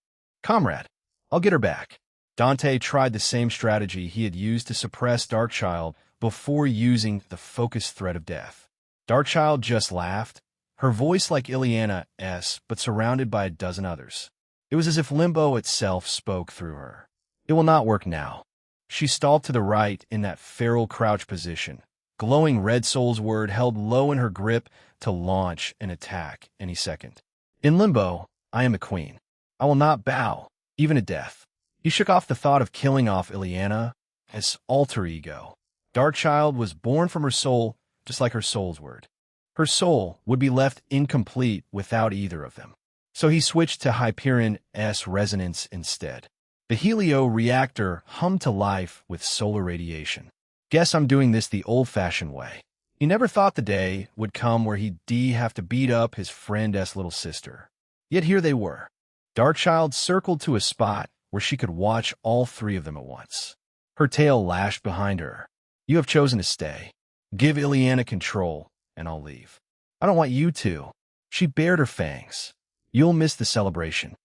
comrade, I'll get her back. Dante tried the same strategy he had used to suppress Darkchild before using the focused threat of death. Darkchild just laughed, her voice like Ileana's, but surrounded by a dozen others. It was as if Limbo itself spoke through her. It will not work now. She stalked to the right in that feral crouch position, glowing red soul's word held low in her grip to launch an attack any second. In Limbo, I am a queen. I will not bow, even to death. He shook off the thought of killing off Ileana's alter ego. Darkchild was born from her soul, just like her soul's word. Her soul would be left incomplete without either of them. So he switched to Hyperion's resonance instead. The Helio reactor hummed to life with solar radiation. Guess I'm doing this the old-fashioned way. He never thought the day would come where he'd have to beat up his friend's little sister. Yet here they were. Darkchild circled to a spot where she could watch all 3 of them at once. Her tail lashed behind her. You have chosen to stay. Give Ileana control, and I'll leave. I don't want you to. She bared her fangs. You'll miss the celebration.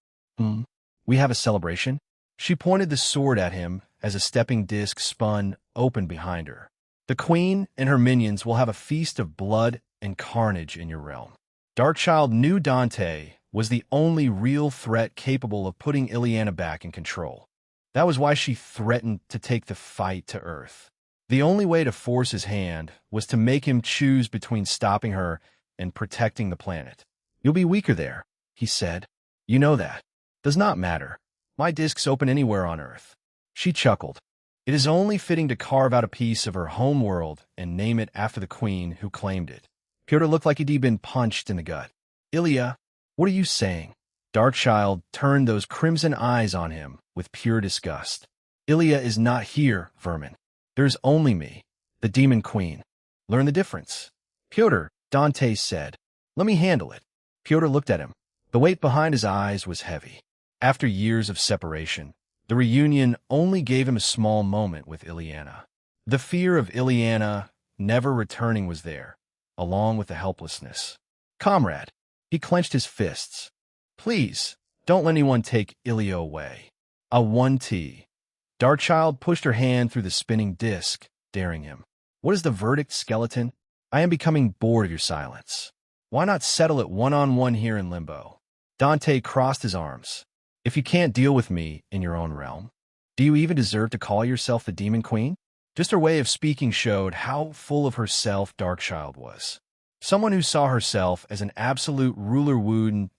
We have a celebration? She pointed the sword at him as a stepping disc spun open behind her. The queen and her minions will have a feast of blood and carnage in your realm. Darkchild knew Dante was the only real threat capable of putting Ileana back in control. That was why she threatened to take the fight to Earth. The only way to force his hand was to make him choose between stopping her and protecting the planet. You'll be weaker there, he said. You know that. Does not matter. My discs open anywhere on Earth. She chuckled. It is only fitting to carve out a piece of her home world and name it after the queen who claimed it. Pyotr looked like he'd been punched in the gut. Ilya, what are you saying? Darkchild turned those crimson eyes on him with pure disgust. Ilya is not here, vermin. There's only me, the demon queen. Learn the difference. Pyotr, Dante said. Let me handle it. Pyotr looked at him. The weight behind his eyes was heavy. After years of separation, the reunion only gave him a small moment with Ileana. The fear of Ileana never returning was there, along with the helplessness. Comrade, he clenched his fists. Please, don't let anyone take Ilya away. A 1T. Darkchild pushed her hand through the spinning disc, daring him. What is the verdict, skeleton? I am becoming bored of your silence. Why not settle it one-on-one here in Limbo? Dante crossed his arms. If you can't deal with me in your own realm, do you even deserve to call yourself the Demon Queen? Just her way of speaking showed how full of herself Darkchild was. Someone who saw herself as an absolute ruler wouldn't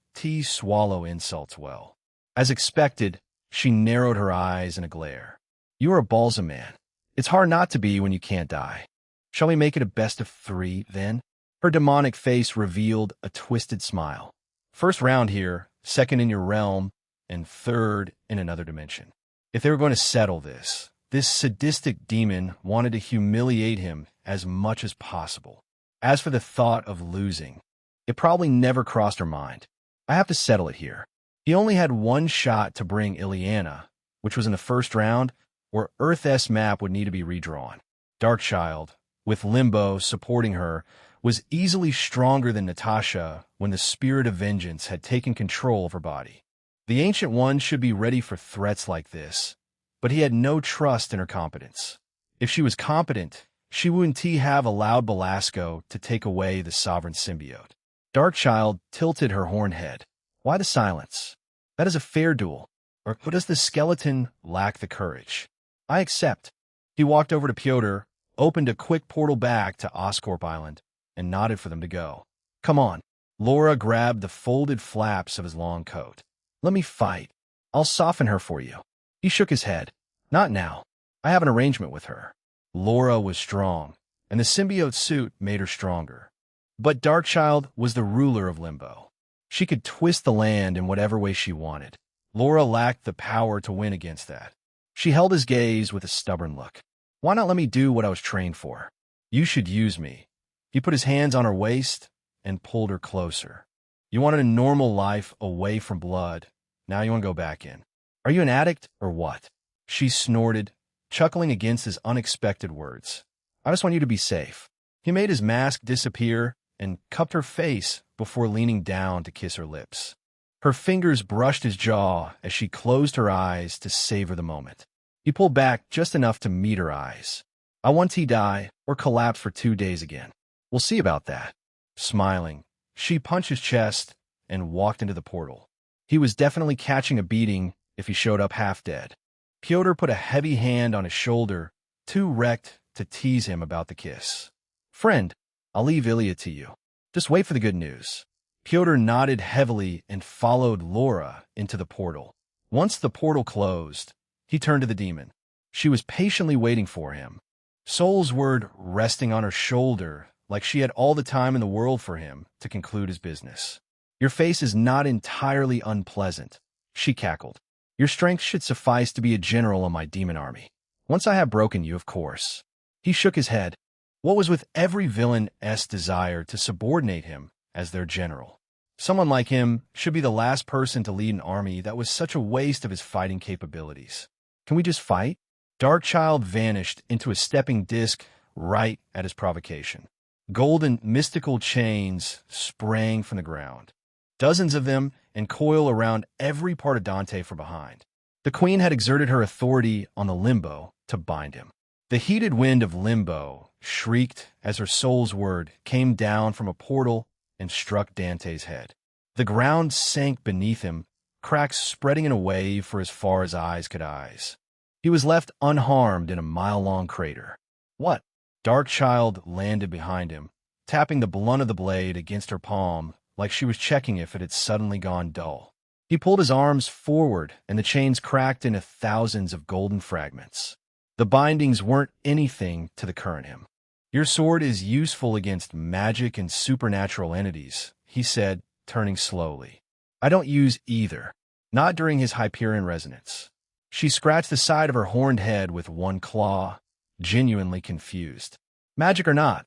swallow insults well. As expected, she narrowed her eyes in a glare. You are a balsa man. It's hard not to be when you can't die. Shall we make it a best of 3, then? Her demonic face revealed a twisted smile. First round here, second in your realm, and third in another dimension. If they were going to settle this sadistic demon wanted to humiliate him as much as possible. As for the thought of losing, it probably never crossed her mind. I have to settle it here. He only had one shot to bring Ileana, which was in the first round, where Earth's map would need to be redrawn. Darkchild, with Limbo supporting her, was easily stronger than Natasha when the spirit of vengeance had taken control of her body. The Ancient One should be ready for threats like this, but he had no trust in her competence. If she was competent, Shi and Ti have allowed Belasco to take away the sovereign symbiote. Darkchild tilted her horned head. Why the silence? That is a fair duel. Or does the skeleton lack the courage? I accept. He walked over to Pyotr, opened a quick portal back to Oscorp Island, and nodded for them to go. Come on. Laura grabbed the folded flaps of his long coat. Let me fight. I'll soften her for you. He shook his head. Not now. I have an arrangement with her. Laura was strong, and the symbiote suit made her stronger. But Darkchild was the ruler of Limbo. She could twist the land in whatever way she wanted. Laura lacked the power to win against that. She held his gaze with a stubborn look. Why not let me do what I was trained for? You should use me. He put his hands on her waist and pulled her closer. You wanted a normal life away from blood. Now you want to go back in. Are you an addict or what? She snorted, chuckling against his unexpected words. I just want you to be safe. He made his mask disappear and cupped her face before leaning down to kiss her lips. Her fingers brushed his jaw as she closed her eyes to savor the moment. He pulled back just enough to meet her eyes. I want to die or collapse for 2 days again. We'll see about that. Smiling, she punched his chest and walked into the portal. He was definitely catching a beating if he showed up half dead. Pyotr put a heavy hand on his shoulder, too wrecked to tease him about the kiss. Friend, I'll leave Ilya to you. Just wait for the good news. Pyotr nodded heavily and followed Laura into the portal. Once the portal closed, he turned to the demon. She was patiently waiting for him. Soul's word resting on her shoulder like she had all the time in the world for him to conclude his business. Your face is not entirely unpleasant, she cackled. Your strength should suffice to be a general in my demon army. Once I have broken you, of course. He shook his head. What was with every villain's desire to subordinate him as their general? Someone like him should be the last person to lead an army that was such a waste of his fighting capabilities. Can we just fight? Darkchild vanished into a stepping disc right at his provocation. Golden, mystical chains sprang from the ground. Dozens of them and coil around every part of Dante from behind. The queen had exerted her authority on the Limbo to bind him. The heated wind of Limbo shrieked as her soul's word came down from a portal and struck Dante's head. The ground sank beneath him, cracks spreading in a wave for as far as eyes could eyes. He was left unharmed in a mile-long crater. What? Darkchild landed behind him, tapping the blunt of the blade against her palm like she was checking if it had suddenly gone dull. He pulled his arms forward, and the chains cracked into thousands of golden fragments. The bindings weren't anything to the current him. Your sword is useful against magic and supernatural entities, he said, turning slowly. I don't use either, not during his Hyperion resonance. She scratched the side of her horned head with one claw, genuinely confused. Magic or not,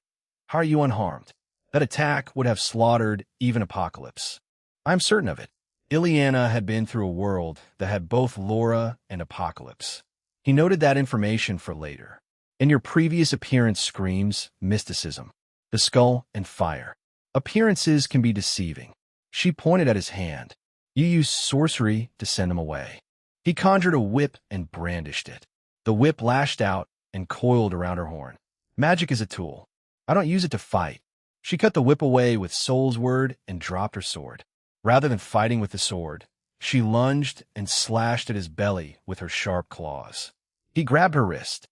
how are you unharmed? That attack would have slaughtered even Apocalypse. I'm certain of it. Ileana had been through a world that had both Laura and Apocalypse. He noted that information for later. In your previous appearance screams mysticism, the skull and fire. Appearances can be deceiving. She pointed at his hand. You used sorcery to send him away. He conjured a whip and brandished it. The whip lashed out and coiled around her horn. Magic is a tool. I don't use it to fight. She cut the whip away with Soul's word and dropped her sword. Rather than fighting with the sword, she lunged and slashed at his belly with her sharp claws. He grabbed her wrist.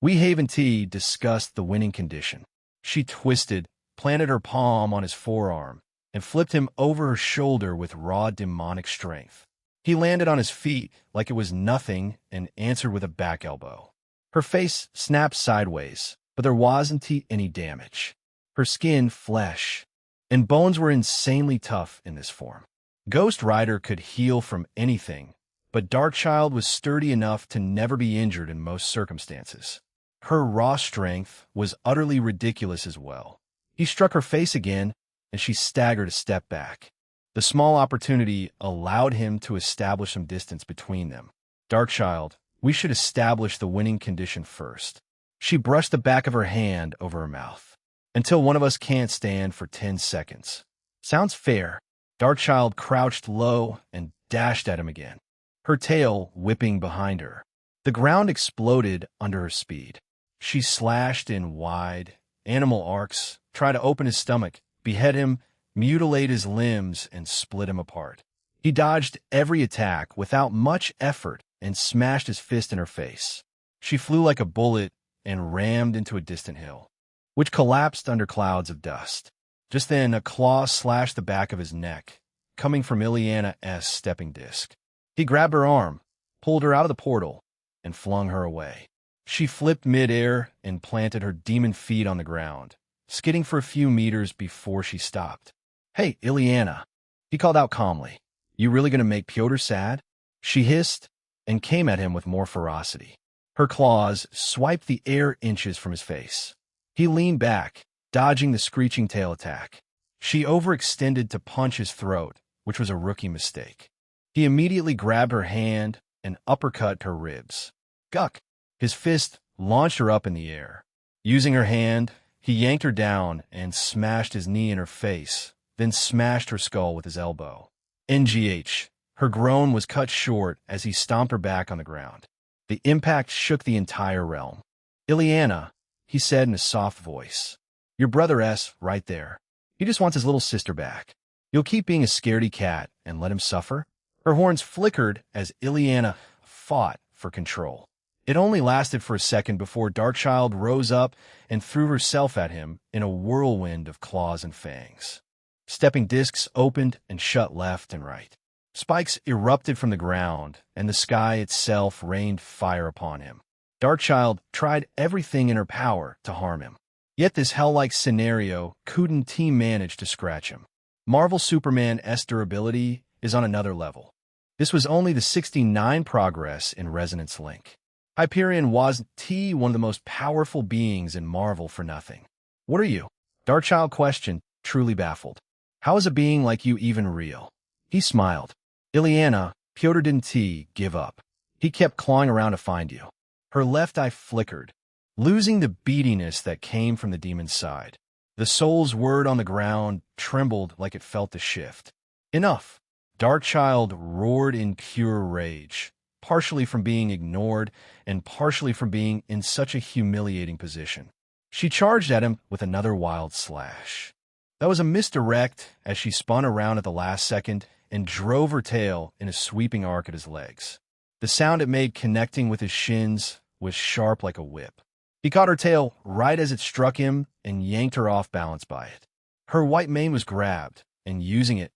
Wehaven T discussed the winning condition. She twisted, planted her palm on his forearm, and flipped him over her shoulder with raw demonic strength. He landed on his feet like it was nothing and answered with a back elbow. Her face snapped sideways, but there wasn't any damage. Her skin, flesh, and bones were insanely tough in this form. Ghost Rider could heal from anything, but Darkchild was sturdy enough to never be injured in most circumstances. Her raw strength was utterly ridiculous as well. He struck her face again, and she staggered a step back. The small opportunity allowed him to establish some distance between them. Darkchild, we should establish the winning condition first. She brushed the back of her hand over her mouth. Until one of us can't stand for 10 seconds. Sounds fair. Darkchild crouched low and dashed at him again, her tail whipping behind her. The ground exploded under her speed. She slashed in wide, animal arcs, tried to open his stomach, behead him, mutilate his limbs, and split him apart. He dodged every attack without much effort and smashed his fist in her face. She flew like a bullet and rammed into a distant hill, which collapsed under clouds of dust. Just then, a claw slashed the back of his neck, coming from Ileana's stepping disc. He grabbed her arm, pulled her out of the portal, and flung her away. She flipped mid-air and planted her demon feet on the ground, skidding for a few meters before she stopped. "Hey, Ileana," he called out calmly. "You really gonna make Pyotr sad?" She hissed and came at him with more ferocity. Her claws swiped the air inches from his face. He leaned back, dodging the screeching tail attack. She overextended to punch his throat, which was a rookie mistake. He immediately grabbed her hand and uppercut her ribs. Guck! His fist launched her up in the air. Using her hand, he yanked her down and smashed his knee in her face, then smashed her skull with his elbow. NGH. Her groan was cut short as he stomped her back on the ground. The impact shook the entire realm. "Ileana," he said in a soft voice. "Your brother S right there. He just wants his little sister back. You'll keep being a scaredy cat and let him suffer?" Her horns flickered as Ileana fought for control. It only lasted for a second before Darkchild rose up and threw herself at him in a whirlwind of claws and fangs. Stepping discs opened and shut left and right. Spikes erupted from the ground, and the sky itself rained fire upon him. Darkchild tried everything in her power to harm him. Yet this hell-like scenario couldn't manage to scratch him. Marvel Superman's durability is on another level. This was only the 69 progress in Resonance Link. Hyperion wasn't one of the most powerful beings in Marvel for nothing. "What are you?" Darkchild questioned, truly baffled. "How is a being like you even real?" He smiled. "Ileana, Pyotr didn't give up. He kept clawing around to find you." Her left eye flickered, losing the beatiness that came from the demon's side. The soul's word on the ground trembled like it felt the shift. "Enough!" Darkchild roared in pure rage, partially from being ignored and partially from being in such a humiliating position. She charged at him with another wild slash. That was a misdirect as she spun around at the last second and drove her tail in a sweeping arc at his legs. The sound it made connecting with his shins was sharp like a whip. He caught her tail right as it struck him and yanked her off balance by it. Her white mane was grabbed, and using it,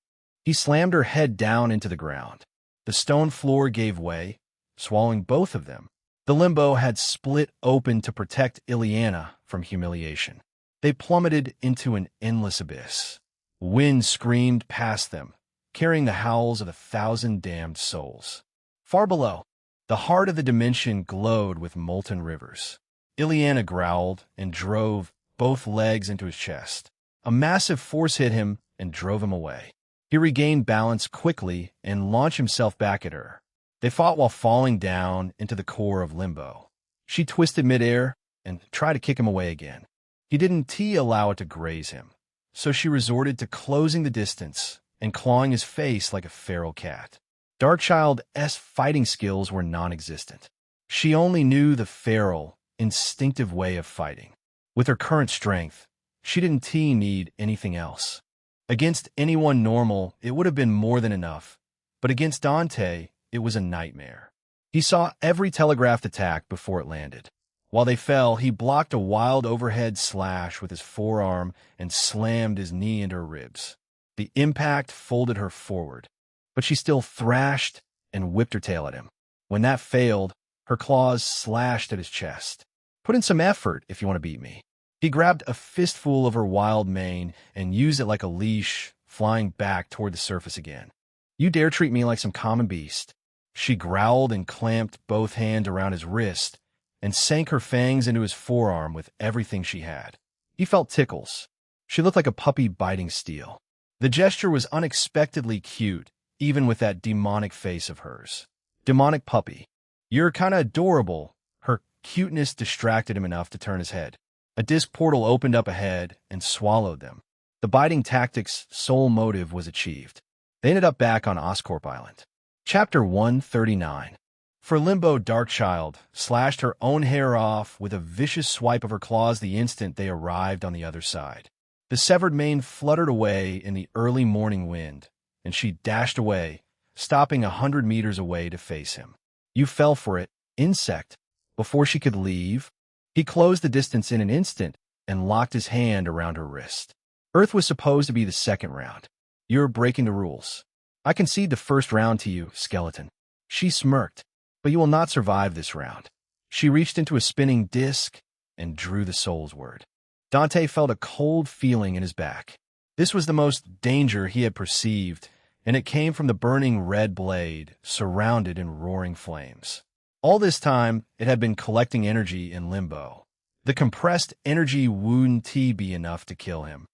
he slammed her head down into the ground. The stone floor gave way, swallowing both of them. The limbo had split open to protect Ileana from humiliation. They plummeted into an endless abyss. Wind screamed past them, carrying the howls of 1,000 damned souls. Far below, the heart of the dimension glowed with molten rivers. Ileana growled and drove both legs into his chest. A massive force hit him and drove him away. He regained balance quickly and launched himself back at her. They fought while falling down into the core of limbo. She twisted midair and tried to kick him away again. He didn't allow it to graze him, so she resorted to closing the distance and clawing his face like a feral cat. Darkchild's fighting skills were non-existent. She only knew the feral, instinctive way of fighting. With her current strength, she didn't need anything else. Against anyone normal, it would have been more than enough, but against Dante, it was a nightmare. He saw every telegraphed attack before it landed. While they fell, he blocked a wild overhead slash with his forearm and slammed his knee into her ribs. The impact folded her forward, but she still thrashed and whipped her tail at him. When that failed, her claws slashed at his chest. "Put in some effort if you want to beat me." He grabbed a fistful of her wild mane and used it like a leash, flying back toward the surface again. "You dare treat me like some common beast." She growled and clamped both hands around his wrist and sank her fangs into his forearm with everything she had. He felt tickles. She looked like a puppy biting steel. The gesture was unexpectedly cute, even with that demonic face of hers. Demonic puppy. "You're kinda adorable." Her cuteness distracted him enough to turn his head. A disc portal opened up ahead and swallowed them. The biting tactics' sole motive was achieved. They ended up back on Oscorp Island. Chapter 139. For Limbo, Darkchild slashed her own hair off with a vicious swipe of her claws the instant they arrived on the other side. The severed mane fluttered away in the early morning wind, and she dashed away, stopping 100 meters away to face him. You fell for it, insect. Before she could leave, he closed the distance in an instant and locked his hand around her wrist. Earth was supposed to be the second round. You're breaking the rules. I concede the first round to you, skeleton. She smirked, but you will not survive this round. She reached into a spinning disc and drew the soul's word. Dante felt a cold feeling in his back. This was the most danger he had perceived, and it came from the burning red blade, surrounded in roaring flames. All this time, it had been collecting energy in Limbo. The compressed energy wouldn't be enough to kill him,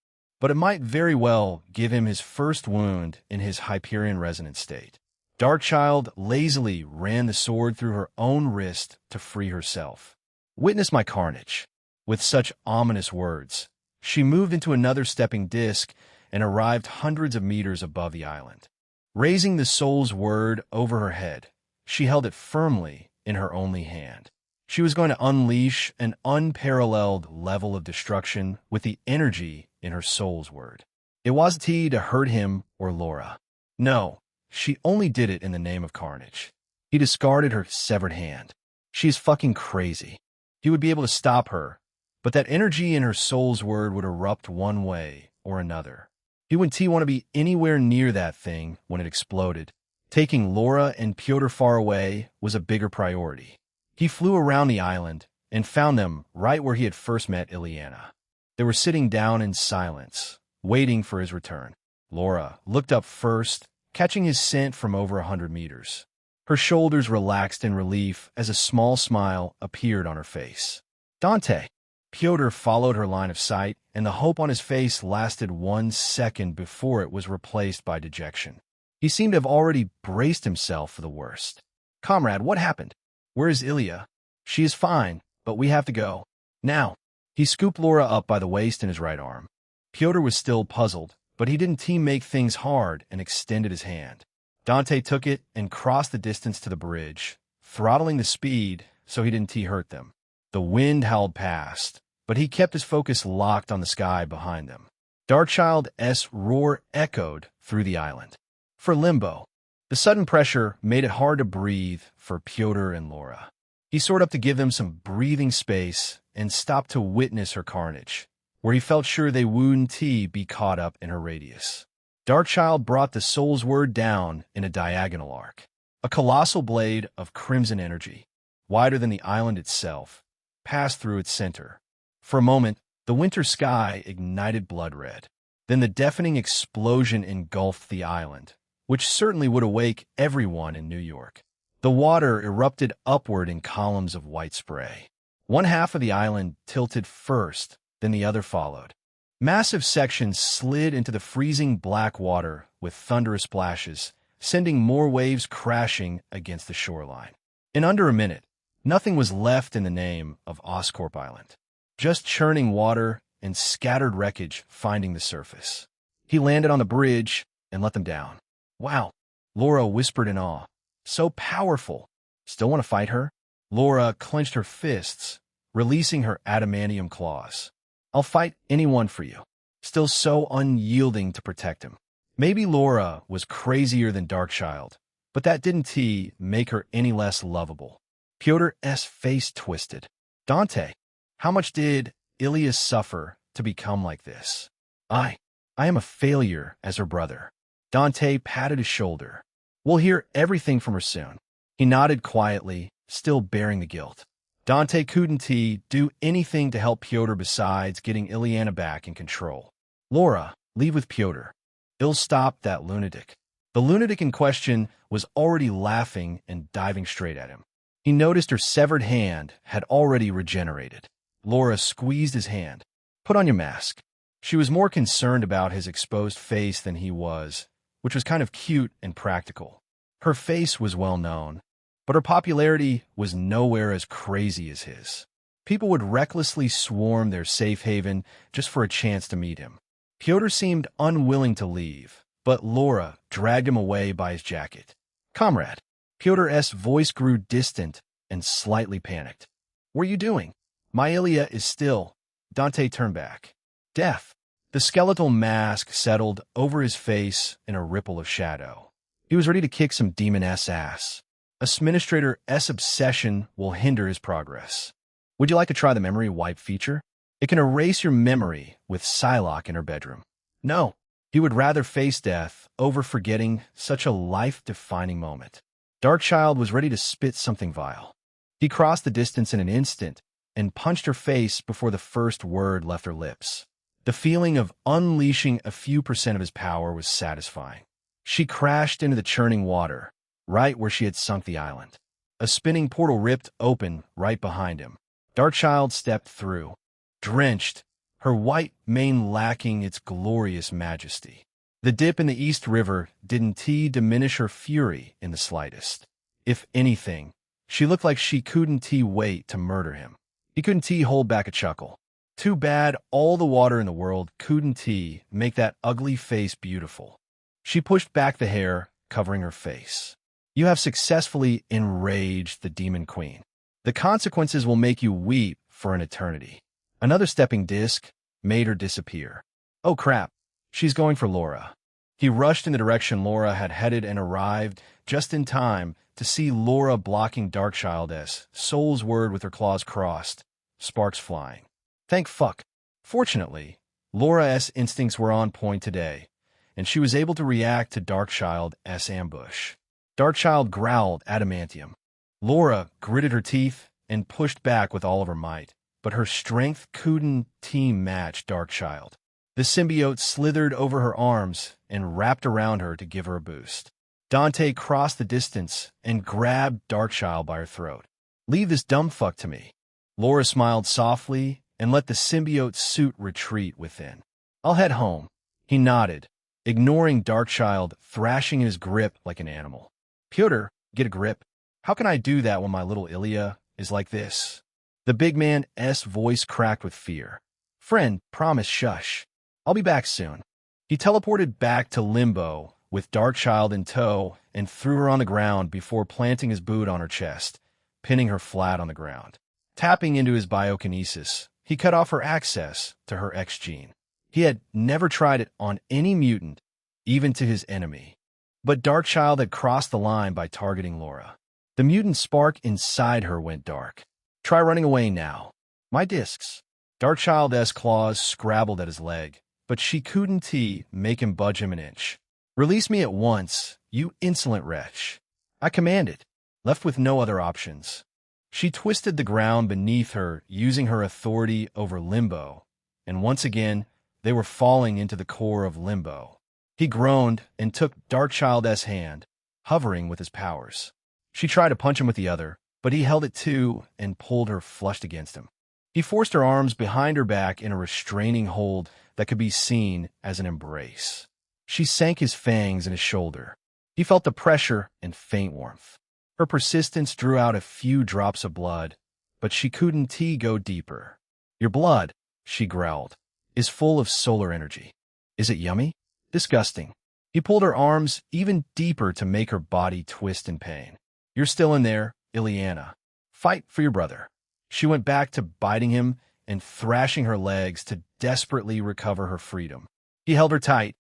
but it might very well give him his first wound in his Hyperion resonant state. Darkchild lazily ran the sword through her own wrist to free herself. Witness my carnage. With such ominous words, she moved into another stepping disc and arrived hundreds of meters above the island. Raising the soul's word over her head, she held it firmly in her only hand. She was going to unleash an unparalleled level of destruction with the energy in her soul's word. It wasn't to hurt him or Laura. No, she only did it in the name of carnage. He discarded her severed hand. She's fucking crazy. He would be able to stop her, but that energy in her soul's word would erupt one way or another. He wouldn't want to be anywhere near that thing when it exploded. Taking Laura and Pyotr far away was a bigger priority. He flew around the island and found them right where he had first met Ileana. They were sitting down in silence, waiting for his return. Laura looked up first, catching his scent from over 100 meters. Her shoulders relaxed in relief as a small smile appeared on her face. Dante. Pyotr followed her line of sight, and the hope on his face lasted 1 second before it was replaced by dejection. He seemed to have already braced himself for the worst. Comrade, what happened? Where is Ilya? She is fine, but we have to go. Now. He scooped Laura up by the waist in his right arm. Pyotr was still puzzled, but he didn't make things hard and extended his hand. Dante took it and crossed the distance to the bridge, throttling the speed so he didn't hurt them. The wind howled past, but he kept his focus locked on the sky behind them. Darkchild's roar echoed through the island. For Limbo, the sudden pressure made it hard to breathe for Pyotr and Laura. He soared up to give them some breathing space and stopped to witness her carnage, where he felt sure they wouldn't be caught up in her radius. Darkchild brought the soul's word down in a diagonal arc. A colossal blade of crimson energy, wider than the island itself, passed through its center. For a moment, the winter sky ignited blood red. Then the deafening explosion engulfed the island, which certainly would awake everyone in New York. The water erupted upward in columns of white spray. One half of the island tilted first, then the other followed. Massive sections slid into the freezing black water with thunderous splashes, sending more waves crashing against the shoreline. In under a minute, nothing was left in the name of Oscorp Island. Just churning water and scattered wreckage finding the surface. He landed on the bridge and let them down. Wow, Laura whispered in awe. So powerful. Still want to fight her? Laura clenched her fists, releasing her adamantium claws. I'll fight anyone for you. Still so unyielding to protect him. Maybe Laura was crazier than Darkchild, but that didn't make her any less lovable. Pyotr's face twisted. Dante, how much did Ilya suffer to become like this? I am a failure as her brother. Dante patted his shoulder. We'll hear everything from her soon. He nodded quietly, still bearing the guilt. Dante couldn't do anything to help Pyotr besides getting Ileana back in control. Laura, leave with Pyotr. He'll stop that lunatic. The lunatic in question was already laughing and diving straight at him. He noticed her severed hand had already regenerated. Laura squeezed his hand. Put on your mask. She was more concerned about his exposed face than he was, which was kind of cute and practical. Her face was well known, but her popularity was nowhere as crazy as his. People would recklessly swarm their safe haven just for a chance to meet him. Pyotr seemed unwilling to leave, but Laura dragged him away by his jacket. Comrade, Pyotr's voice grew distant and slightly panicked. What are you doing? My Ilya is still. Dante turned back. Death. The skeletal mask settled over his face in a ripple of shadow. He was ready to kick some demon-s ass. Administrator-s obsession will hinder his progress. Would you like to try the memory wipe feature? It can erase your memory with Psylocke in her bedroom. No, he would rather face death over forgetting such a life-defining moment. Darkchild was ready to spit something vile. He crossed the distance in an instant and punched her face before the first word left her lips. The feeling of unleashing a few percent of his power was satisfying. She crashed into the churning water, right where she had sunk the island. A spinning portal ripped open right behind him. Darkchild stepped through, drenched, her white mane lacking its glorious majesty. The dip in the East River didn't diminish her fury in the slightest. If anything, she looked like she couldn't wait to murder him. He couldn't hold back a chuckle. Too bad all the water in the world couldn't make that ugly face beautiful. She pushed back the hair, covering her face. You have successfully enraged the Demon Queen. The consequences will make you weep for an eternity. Another stepping disc made her disappear. Oh crap, she's going for Laura. He rushed in the direction Laura had headed and arrived just in time to see Laura blocking Darkchild's soul's word with her claws crossed, sparks flying. Thank fuck. Fortunately, Laura's instincts were on point today, and she was able to react to Darkchild's ambush. Darkchild growled adamantium. Laura gritted her teeth and pushed back with all of her might, but her strength couldn't match Darkchild. The symbiote slithered over her arms and wrapped around her to give her a boost. Dante crossed the distance and grabbed Darkchild by her throat. Leave this dumb fuck to me. Laura smiled softly and let the symbiote suit retreat within. I'll head home. He nodded, ignoring Darkchild thrashing in his grip like an animal. Pyotr, get a grip. How can I do that when my little Ilya is like this? The big man's voice cracked with fear. Friend, promise, shush. I'll be back soon. He teleported back to Limbo with Darkchild in tow and threw her on the ground before planting his boot on her chest, pinning her flat on the ground. Tapping into his biokinesis, he cut off her access to her X gene. He had never tried it on any mutant, even to his enemy. But Darkchild had crossed the line by targeting Laura. The mutant spark inside her went dark. Try running away now. My discs. Darkchild's claws scrabbled at his leg, but she couldn't make him budge him an inch. Release me at once, you insolent wretch. I commanded, left with no other options. She twisted the ground beneath her, using her authority over Limbo, and once again, they were falling into the core of Limbo. He groaned and took Darkchild's hand, hovering with his powers. She tried to punch him with the other, but he held it too and pulled her flushed against him. He forced her arms behind her back in a restraining hold that could be seen as an embrace. She sank his fangs in his shoulder. He felt the pressure and faint warmth. Her persistence drew out a few drops of blood, but she couldn't go deeper. Your blood, she growled, is full of solar energy. Is it yummy? Disgusting. He pulled her arms even deeper to make her body twist in pain. You're still in there, Illyana. Fight for your brother. She went back to biting him and thrashing her legs to desperately recover her freedom. He held her tight,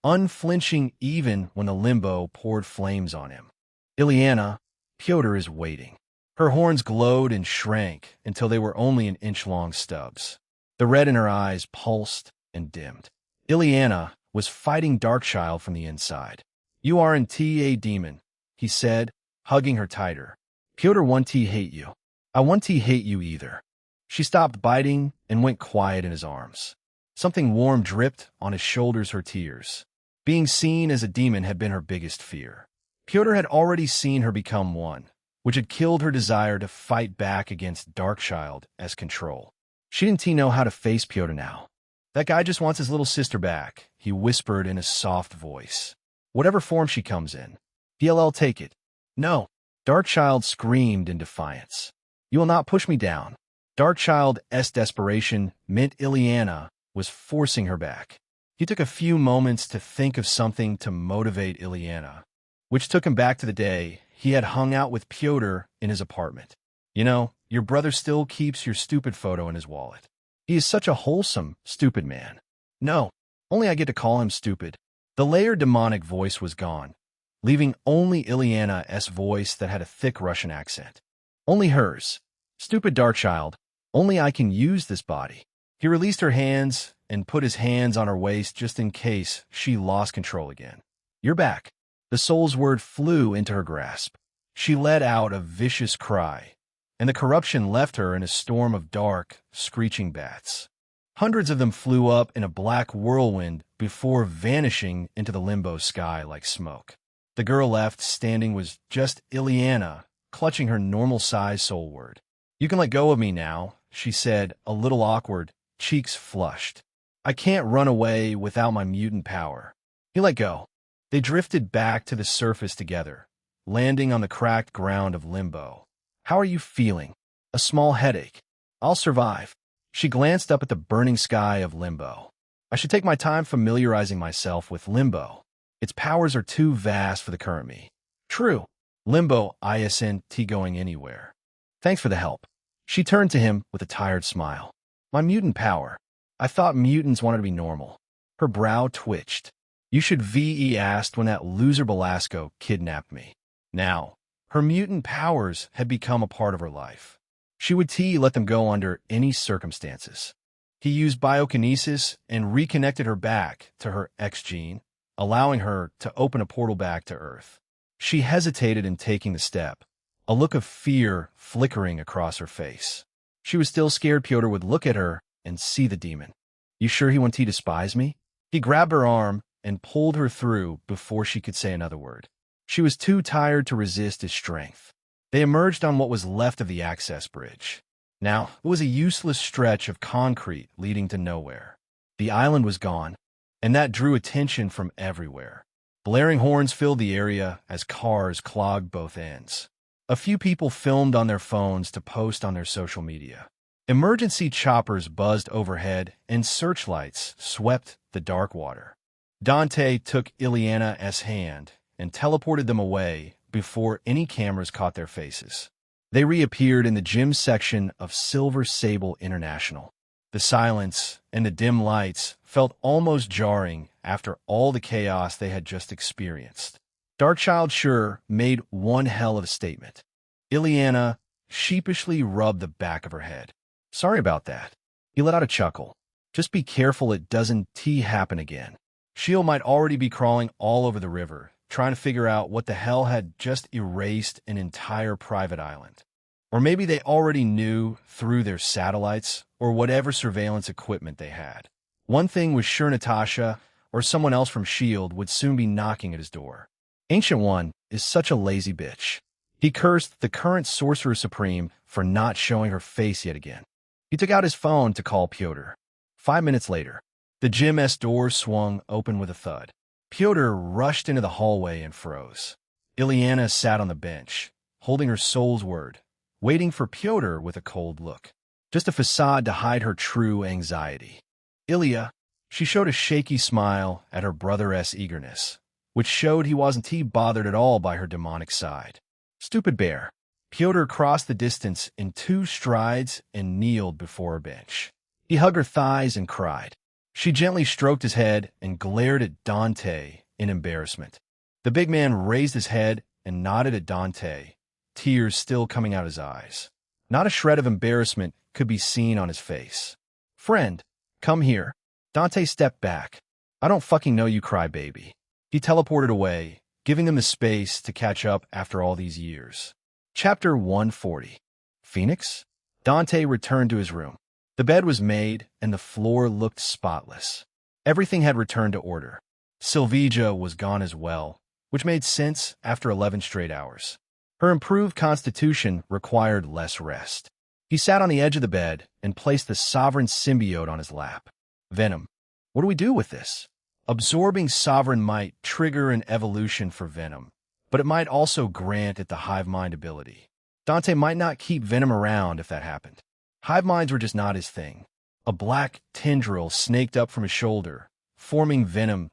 unflinching even when the Limbo poured flames on him. Illyana, Pyotr is waiting. Her horns glowed and shrank until they were only an inch-long stubs. The red in her eyes pulsed and dimmed. Illyana was fighting Darkchild from the inside. You aren't a demon, he said, hugging her tighter. Pyotr won't hate you. I won't hate you either. She stopped biting and went quiet in his arms. Something warm dripped on his shoulders, her tears. Being seen as a demon had been her biggest fear. Pyotr had already seen her become one, which had killed her desire to fight back against Darkchild as control. She didn't know how to face Pyotr now. That guy just wants his little sister back, he whispered in a soft voice. Whatever form she comes in. PLL, take it. No. Darkchild screamed in defiance. You will not push me down. Darkchild's desperation meant Illyana was forcing her back. He took a few moments to think of something to motivate Illyana, which took him back to the day he had hung out with Pyotr in his apartment. You know, your brother still keeps your stupid photo in his wallet. He is such a wholesome, stupid man. No, only I get to call him stupid. The layered demonic voice was gone, leaving only Ileana's voice that had a thick Russian accent. Only hers. Stupid Darkchild, only I can use this body. He released her hands and put his hands on her waist just in case she lost control again. You're back. The soul's word flew into her grasp. She let out a vicious cry, and the corruption left her in a storm of dark, screeching bats. Hundreds of them flew up in a black whirlwind before vanishing into the limbo sky like smoke. The girl left standing was just Ileana, clutching her normal-size soul word. You can let go of me now, she said, a little awkward, cheeks flushed. I can't run away without my mutant power. He let go. They drifted back to the surface together, landing on the cracked ground of limbo. How are you feeling? A small headache. I'll survive. She glanced up at the burning sky of limbo. I should take my time familiarizing myself with limbo. Its powers are too vast for the current me. True. Limbo isn't going anywhere. Thanks for the help. She turned to him with a tired smile. My mutant power. I thought mutants wanted to be normal. Her brow twitched. You should V.E. asked when that loser Belasco kidnapped me. Now, her mutant powers had become a part of her life. She would let them go under any circumstances. He used biokinesis and reconnected her back to her X-gene, allowing her to open a portal back to Earth. She hesitated in taking the step, a look of fear flickering across her face. She was still scared Pyotr would look at her and see the demon. You sure he won't despise me? He grabbed her arm and pulled her through before she could say another word. She was too tired to resist his strength. They emerged on what was left of the access bridge. Now, it was a useless stretch of concrete leading to nowhere. The island was gone, and that drew attention from everywhere. Blaring horns filled the area as cars clogged both ends. A few people filmed on their phones to post on their social media. Emergency choppers buzzed overhead, and searchlights swept the dark water. Dante took Ileana's hand and teleported them away before any cameras caught their faces. They reappeared in the gym section of Silver Sable International. The silence and the dim lights felt almost jarring after all the chaos they had just experienced. Darkchild sure made one hell of a statement. Ileana sheepishly rubbed the back of her head. Sorry about that. He let out a chuckle. Just be careful it doesn't happen again. Shield might already be crawling all over the river, trying to figure out what the hell had just erased an entire private island. Or maybe they already knew through their satellites or whatever surveillance equipment they had. One thing was sure Natasha or someone else from S.H.I.E.L.D. would soon be knocking at his door. Ancient One is such a lazy bitch. He cursed the current Sorcerer Supreme for not showing her face yet again. He took out his phone to call Pyotr. 5 minutes later, the gym's door swung open with a thud. Pyotr rushed into the hallway and froze. Ileana sat on the bench, holding her soul's word, waiting for Pyotr with a cold look. Just a facade to hide her true anxiety. Ilya, she showed a shaky smile at her brother's eagerness, which showed he wasn't bothered at all by her demonic side. Stupid bear. Pyotr crossed the distance in 2 strides and kneeled before her bench. He hugged her thighs and cried. She gently stroked his head and glared at Dante in embarrassment. The big man raised his head and nodded at Dante, tears still coming out his eyes. Not a shred of embarrassment could be seen on his face. Friend, come here. Dante stepped back. I don't fucking know you, crybaby. He teleported away, giving them the space to catch up after all these years. Chapter 140. Phoenix? Dante returned to his room. The bed was made, and the floor looked spotless. Everything had returned to order. Sylvija was gone as well, which made sense after 11 straight hours. Her improved constitution required less rest. He sat on the edge of the bed and placed the Sovereign symbiote on his lap. Venom. What do we do with this? Absorbing Sovereign might trigger an evolution for Venom, but it might also grant it the hive mind ability. Dante might not keep Venom around if that happened. Hive minds were just not his thing. A black tendril snaked up from his shoulder, forming Venom's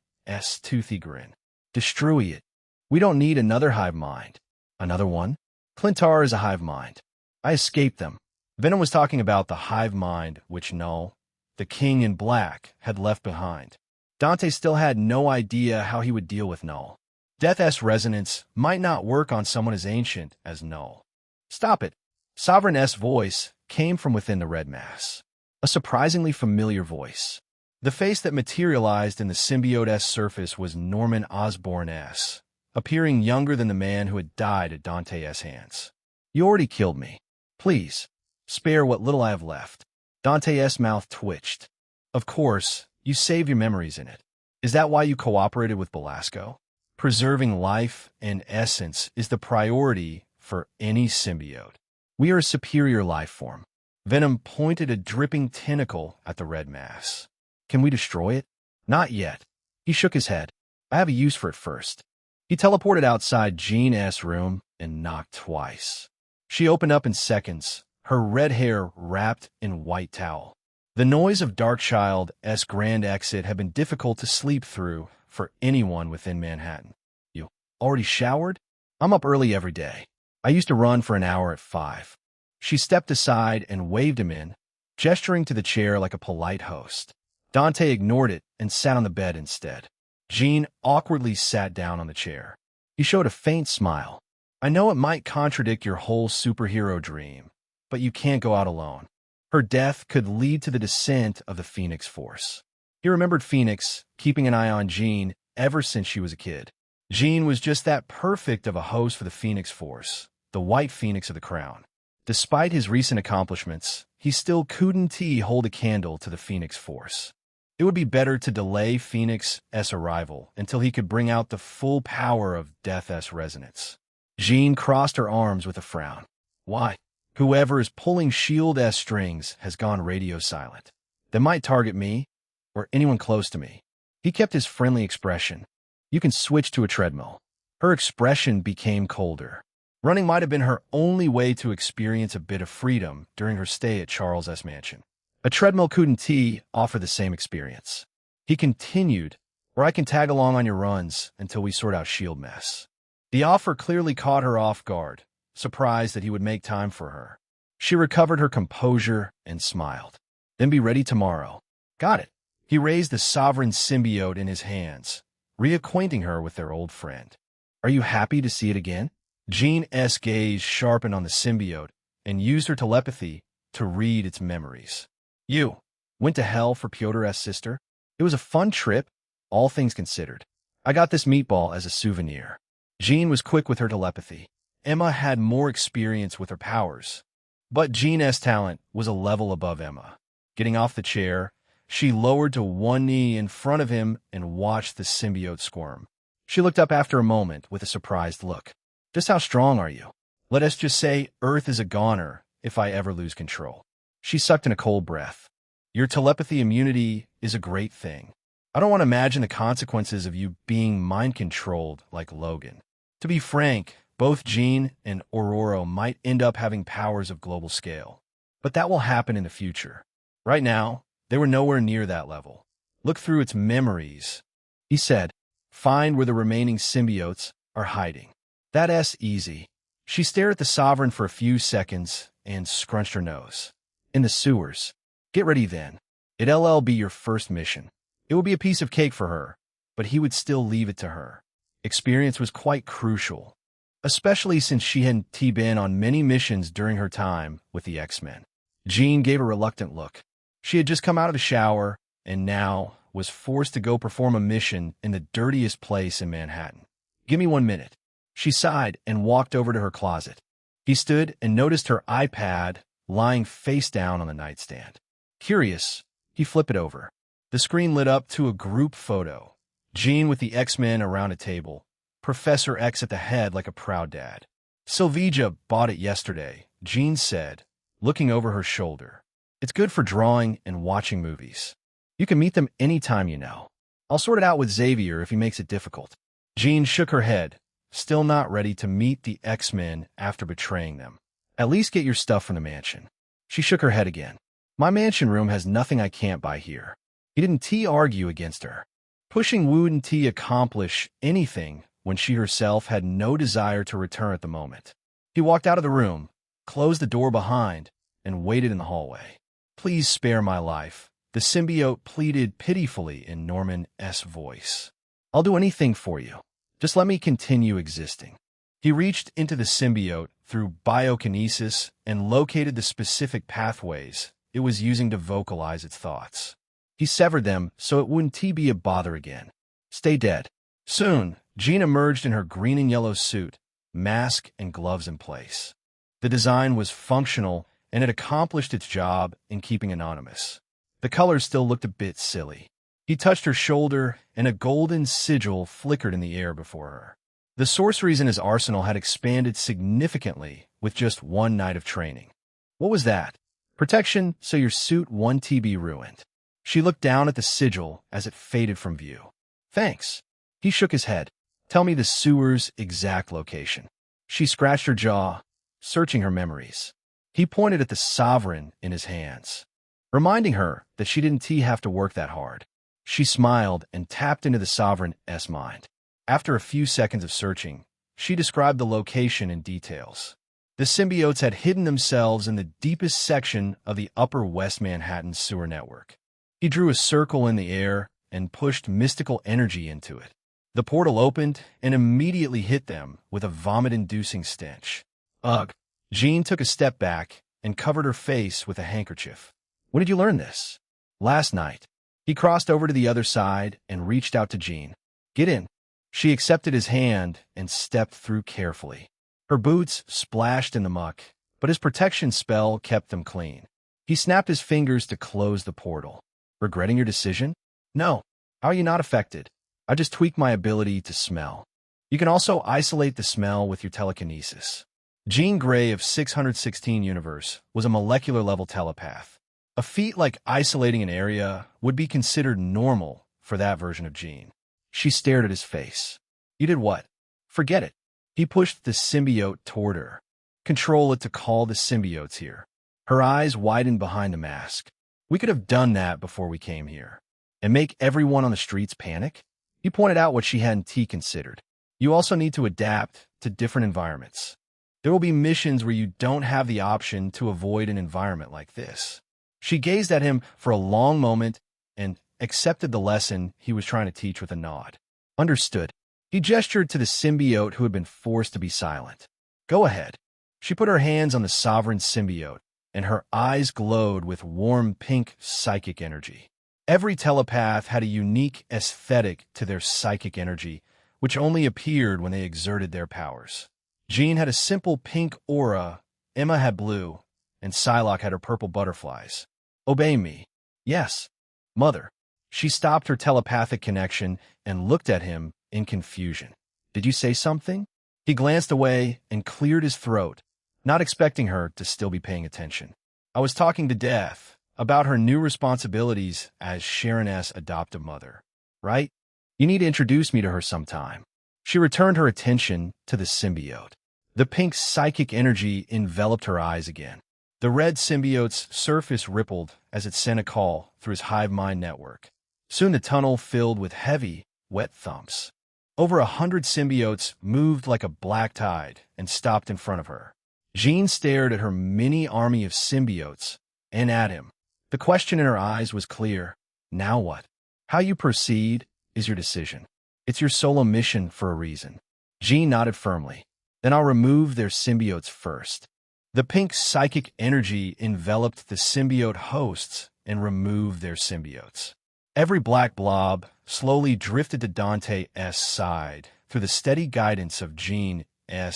toothy grin. Destroy it. We don't need another hive mind. Another one? Clintar is a hive mind. I escaped them. Venom was talking about the hive mind which Null, the king in black, had left behind. Dante still had no idea how he would deal with Null. Death-S resonance might not work on someone as ancient as Null. Stop it. Sovereign S voice came from within the red mass. A surprisingly familiar voice. The face that materialized in the symbiote S surface was Norman Osborn S, appearing younger than the man who had died at Dante S hands. You already killed me. Please, spare what little I have left. Dante S mouth twitched. Of course, you save your memories in it. Is that why you cooperated with Belasco? Preserving life and essence is the priority for any symbiote. We are a superior life form. Venom pointed a dripping tentacle at the red mass. Can we destroy it? Not yet. He shook his head. I have a use for it first. He teleported outside Jean S' room and knocked twice. She opened up in seconds, her red hair wrapped in white towel. The noise of Darkchild S' grand exit had been difficult to sleep through for anyone within Manhattan. You already showered? I'm up early every day. I used to run for an hour at 5. She stepped aside and waved him in, gesturing to the chair like a polite host. Dante ignored it and sat on the bed instead. Jean awkwardly sat down on the chair. He showed a faint smile. I know it might contradict your whole superhero dream, but you can't go out alone. Her death could lead to the descent of the Phoenix Force. He remembered Phoenix keeping an eye on Jean ever since she was a kid. Jean was just that perfect of a host for the Phoenix Force, the White Phoenix of the Crown. Despite his recent accomplishments, he still couldn't hold a candle to the Phoenix Force. It would be better to delay Phoenix's arrival until he could bring out the full power of Death-S resonance. Jean crossed her arms with a frown. Why? Whoever is pulling S.H.I.E.L.D. strings has gone radio silent. They might target me, or anyone close to me. He kept his friendly expression. You can switch to a treadmill. Her expression became colder. Running might have been her only way to experience a bit of freedom during her stay at Charles S. Mansion. A treadmill couldn't offer the same experience. He continued, or I can tag along on your runs until we sort out S.H.I.E.L.D. mess. The offer clearly caught her off guard, surprised that he would make time for her. She recovered her composure and smiled. Then be ready tomorrow. Got it. He raised the sovereign symbiote in his hands, reacquainting her with their old friend. Are you happy to see it again? Jean S. gaze sharpened on the symbiote and used her telepathy to read its memories. You went to hell for Piotr S.'s sister? It was a fun trip, all things considered. I got this meatball as a souvenir. Jean was quick with her telepathy. Emma had more experience with her powers, but Jean S.'s talent was a level above Emma. Getting off the chair, she lowered to one knee in front of him and watched the symbiote squirm. She looked up after a moment with a surprised look. Just how strong are you? Let us just say Earth is a goner if I ever lose control. She sucked in a cold breath. Your telepathy immunity is a great thing. I don't want to imagine the consequences of you being mind-controlled like Logan. To be frank, both Jean and Aurora might end up having powers of global scale. But that will happen in the future. Right now, they were nowhere near that level. Look through its memories. He said, find where the remaining symbiotes are hiding. That's easy. She stared at the Sovereign for a few seconds and scrunched her nose. In the sewers. Get ready then. It'll be your first mission. It will be a piece of cake for her, but he would still leave it to her. Experience was quite crucial, especially since she hadn't been on many missions during her time with the X-Men. Jean gave a reluctant look. She had just come out of the shower and now was forced to go perform a mission in the dirtiest place in Manhattan. Give me 1 minute. She sighed and walked over to her closet. He stood and noticed her iPad lying face down on the nightstand. Curious, he flipped it over. The screen lit up to a group photo. Jean with the X-Men around a table. Professor X at the head like a proud dad. Sylvia bought it yesterday, Jean said, looking over her shoulder. It's good for drawing and watching movies. You can meet them anytime you know. I'll sort it out with Xavier if he makes it difficult. Jean shook her head, still not ready to meet the X-Men after betraying them. At least get your stuff from the mansion. She shook her head again. My mansion room has nothing I can't buy here. He didn't argue against her. Pushing wouldn't accomplish anything when she herself had no desire to return at the moment. He walked out of the room, closed the door behind, and waited in the hallway. "Please spare my life," the symbiote pleaded pitifully in Norman's voice. "I'll do anything for you. Just let me continue existing." He reached into the symbiote through biokinesis and located the specific pathways it was using to vocalize its thoughts. He severed them so it wouldn't be a bother again. "Stay dead." Soon, Jean emerged in her green and yellow suit, mask and gloves in place. The design was functional and it accomplished its job in keeping anonymous. The colors still looked a bit silly. He touched her shoulder, and a golden sigil flickered in the air before her. The sorceries in his arsenal had expanded significantly with just one night of training. What was that? Protection so your suit won't be ruined. She looked down at the sigil as it faded from view. "Thanks." He shook his head. "Tell me the sewer's exact location." She scratched her jaw, searching her memories. He pointed at the sovereign in his hands, reminding her that she didn't have to work that hard. She smiled and tapped into the sovereign's mind. After a few seconds of searching, she described the location in details. The symbiotes had hidden themselves in the deepest section of the Upper West Manhattan sewer network. He drew a circle in the air and pushed mystical energy into it. The portal opened and immediately hit them with a vomit-inducing stench. Ugh! Jean took a step back and covered her face with a handkerchief. "When did you learn this?" "Last night." He crossed over to the other side and reached out to Jean. "Get in." She accepted his hand and stepped through carefully. Her boots splashed in the muck, but his protection spell kept them clean. He snapped his fingers to close the portal. "Regretting your decision?" "No. How are you not affected?" "I just tweaked my ability to smell." "You can also isolate the smell with your telekinesis." Jean Grey of 616 Universe was a molecular-level telepath. A feat like isolating an area would be considered normal for that version of Jean. She stared at his face. "You did what?" "Forget it." He pushed the symbiote toward her. "Control it to call the symbiotes here." Her eyes widened behind the mask. "We could have done that before we came here." "And make everyone on the streets panic?" He pointed out what she hadn't considered. "You also need to adapt to different environments. There will be missions where you don't have the option to avoid an environment like this." She gazed at him for a long moment and accepted the lesson he was trying to teach with a nod. "Understood." He gestured to the symbiote who had been forced to be silent. "Go ahead." She put her hands on the sovereign symbiote, and her eyes glowed with warm pink psychic energy. Every telepath had a unique aesthetic to their psychic energy, which only appeared when they exerted their powers. Jean had a simple pink aura, Emma had blue, and Psylocke had her purple butterflies. "Obey me." "Yes, Mother." She stopped her telepathic connection and looked at him in confusion. "Did you say something?" He glanced away and cleared his throat, not expecting her to still be paying attention. "I was talking to Death about her new responsibilities as Sharon's adoptive mother. Right? You need to introduce me to her sometime." She returned her attention to the symbiote. The pink psychic energy enveloped her eyes again. The red symbiote's surface rippled as it sent a call through his hive mind network. Soon the tunnel filled with heavy, wet thumps. Over 100 symbiotes moved like a black tide and stopped in front of her. Jean stared at her mini army of symbiotes and at him. The question in her eyes was clear. Now what? How you proceed is your decision. It's your solo mission for a reason. Jean nodded firmly. "Then I'll remove their symbiotes first." The pink psychic energy enveloped the symbiote hosts and removed their symbiotes. Every black blob slowly drifted to Dante's side through the steady guidance of Jean's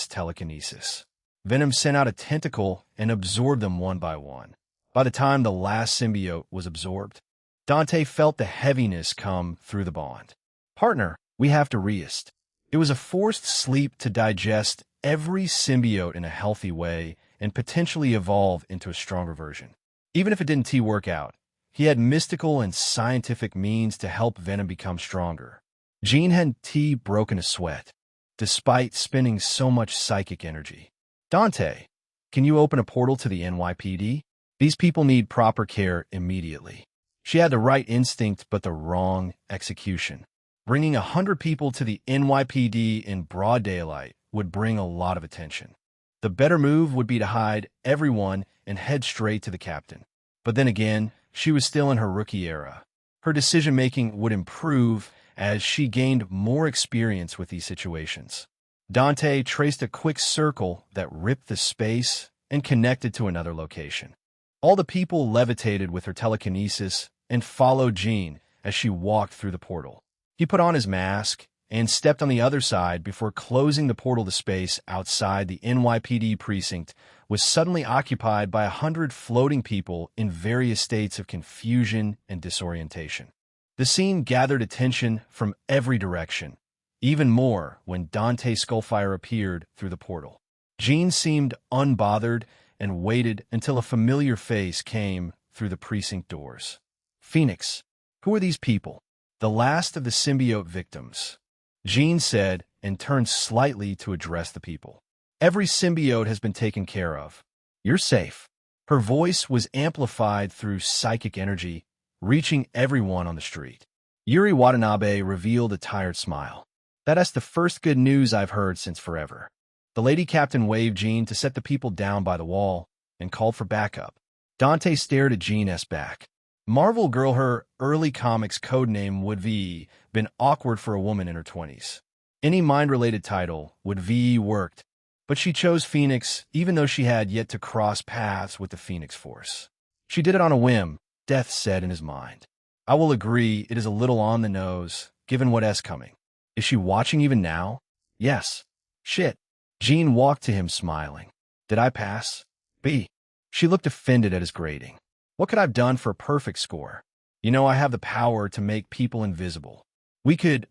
telekinesis. Venom sent out a tentacle and absorbed them one by one. By the time the last symbiote was absorbed, Dante felt the heaviness come through the bond. "Partner, we have to rest." It was a forced sleep to digest every symbiote in a healthy way and potentially evolve into a stronger version. Even if it didn't work out, he had mystical and scientific means to help Venom become stronger. Jean hadn't broken a sweat, despite spending so much psychic energy. "Dante, can you open a portal to the NYPD? These people need proper care immediately." She had the right instinct but the wrong execution. Bringing 100 people to the NYPD in broad daylight would bring a lot of attention. The better move would be to hide everyone and head straight to the captain. But then again, she was still in her rookie era. Her decision-making would improve as she gained more experience with these situations. Dante traced a quick circle that ripped the space and connected to another location. All the people levitated with her telekinesis and followed Jean as she walked through the portal. He put on his mask and stepped on the other side before closing the portal to space outside the NYPD precinct was suddenly occupied by 100 floating people in various states of confusion and disorientation. The scene gathered attention from every direction, even more when Dante Skullfire appeared through the portal. Jean seemed unbothered and waited until a familiar face came through the precinct doors. Phoenix, who are these people? The last of the symbiote victims, Jean said and turned slightly to address the people. Every symbiote has been taken care of. You're safe. Her voice was amplified through psychic energy, reaching everyone on the street. Yuri Watanabe revealed a tired smile. That's the first good news I've heard since forever. The lady captain waved Jean to set the people down by the wall and called for backup. Dante stared at Jean's back. Marvel Girl, her early comics codename would be been awkward for a woman in her 20s. Any mind-related title would be worked, but she chose Phoenix even though she had yet to cross paths with the Phoenix Force. She did it on a whim, Death said in his mind. I will agree it is a little on the nose, given what's coming. Is she watching even now? Yes. Shit. Jean walked to him smiling. Did I pass? B. She looked offended at his grading. What could I have done for a perfect score? You know I have the power to make people invisible. We could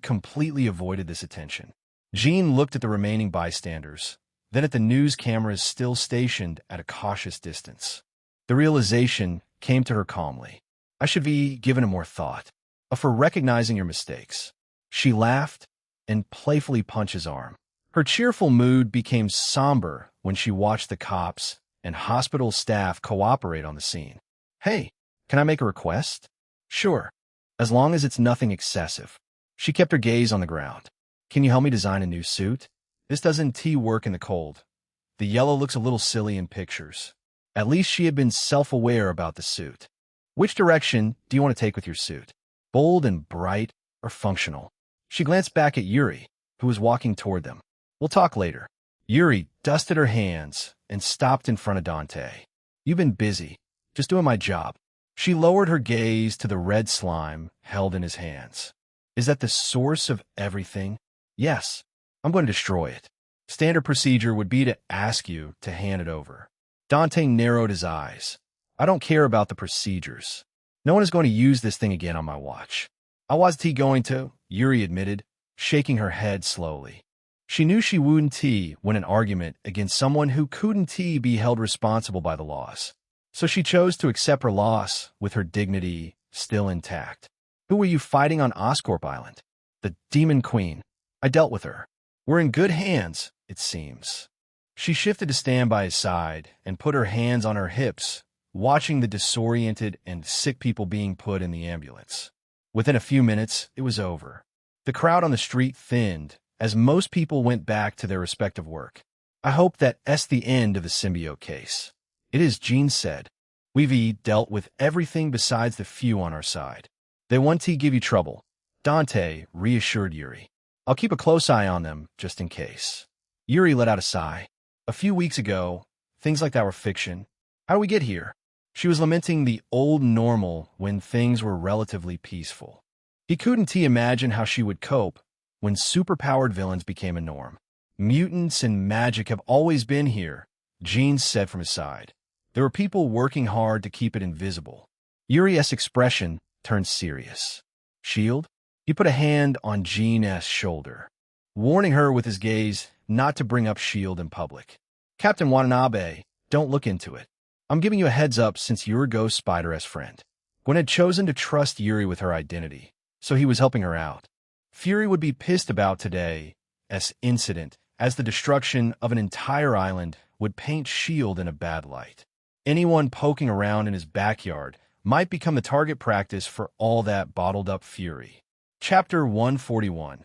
completely avoided this attention. Jean looked at the remaining bystanders, then at the news cameras still stationed at a cautious distance. The realization came to her calmly. I should be given a more thought. For recognizing your mistakes. She laughed and playfully punched his arm. Her cheerful mood became somber when she watched the cops and hospital staff cooperate on the scene. Hey, can I make a request? Sure, as long as it's nothing excessive. She kept her gaze on the ground. Can you help me design a new suit? This doesn't work in the cold. The yellow looks a little silly in pictures. At least she had been self-aware about the suit. Which direction do you want to take with your suit? Bold and bright or functional? She glanced back at Yuri, who was walking toward them. We'll talk later. Yuri dusted her hands and stopped in front of Dante. You've been busy, just doing my job. She lowered her gaze to the red slime held in his hands. Is that the source of everything? Yes, I'm going to destroy it. Standard procedure would be to ask you to hand it over. Dante narrowed his eyes. I don't care about the procedures. No one is going to use this thing again on my watch. I wasn't going to, Yuri admitted, shaking her head slowly. She knew she wouldn't win an argument against someone who couldn't be held responsible by the laws. So she chose to accept her loss with her dignity still intact. Who were you fighting on Oscorp Island? The Demon Queen. I dealt with her. We're in good hands, it seems. She shifted to stand by his side and put her hands on her hips, watching the disoriented and sick people being put in the ambulance. Within a few minutes, it was over. The crowd on the street thinned as most people went back to their respective work. I hope that's the end of the symbiote case. It is, Jean said. We've dealt with everything besides the few on our side. They want to give you trouble. Dante reassured Yuri. I'll keep a close eye on them, just in case. Yuri let out a sigh. A few weeks ago, things like that were fiction. How do we get here? She was lamenting the old normal when things were relatively peaceful. He couldn't imagine how she would cope when superpowered villains became a norm. Mutants and magic have always been here, Jean said from his side. There were people working hard to keep it invisible. Yuri's expression turned serious. Shield? He put a hand on Jean's shoulder, warning her with his gaze not to bring up Shield in public. Captain Watanabe, don't look into it. I'm giving you a heads up since you're Ghost Spider's friend. Gwen had chosen to trust Yuri with her identity, so he was helping her out. Fury would be pissed about today's incident, as the destruction of an entire island would paint S.H.I.E.L.D. in a bad light. Anyone poking around in his backyard might become the target practice for all that bottled-up fury. Chapter 141.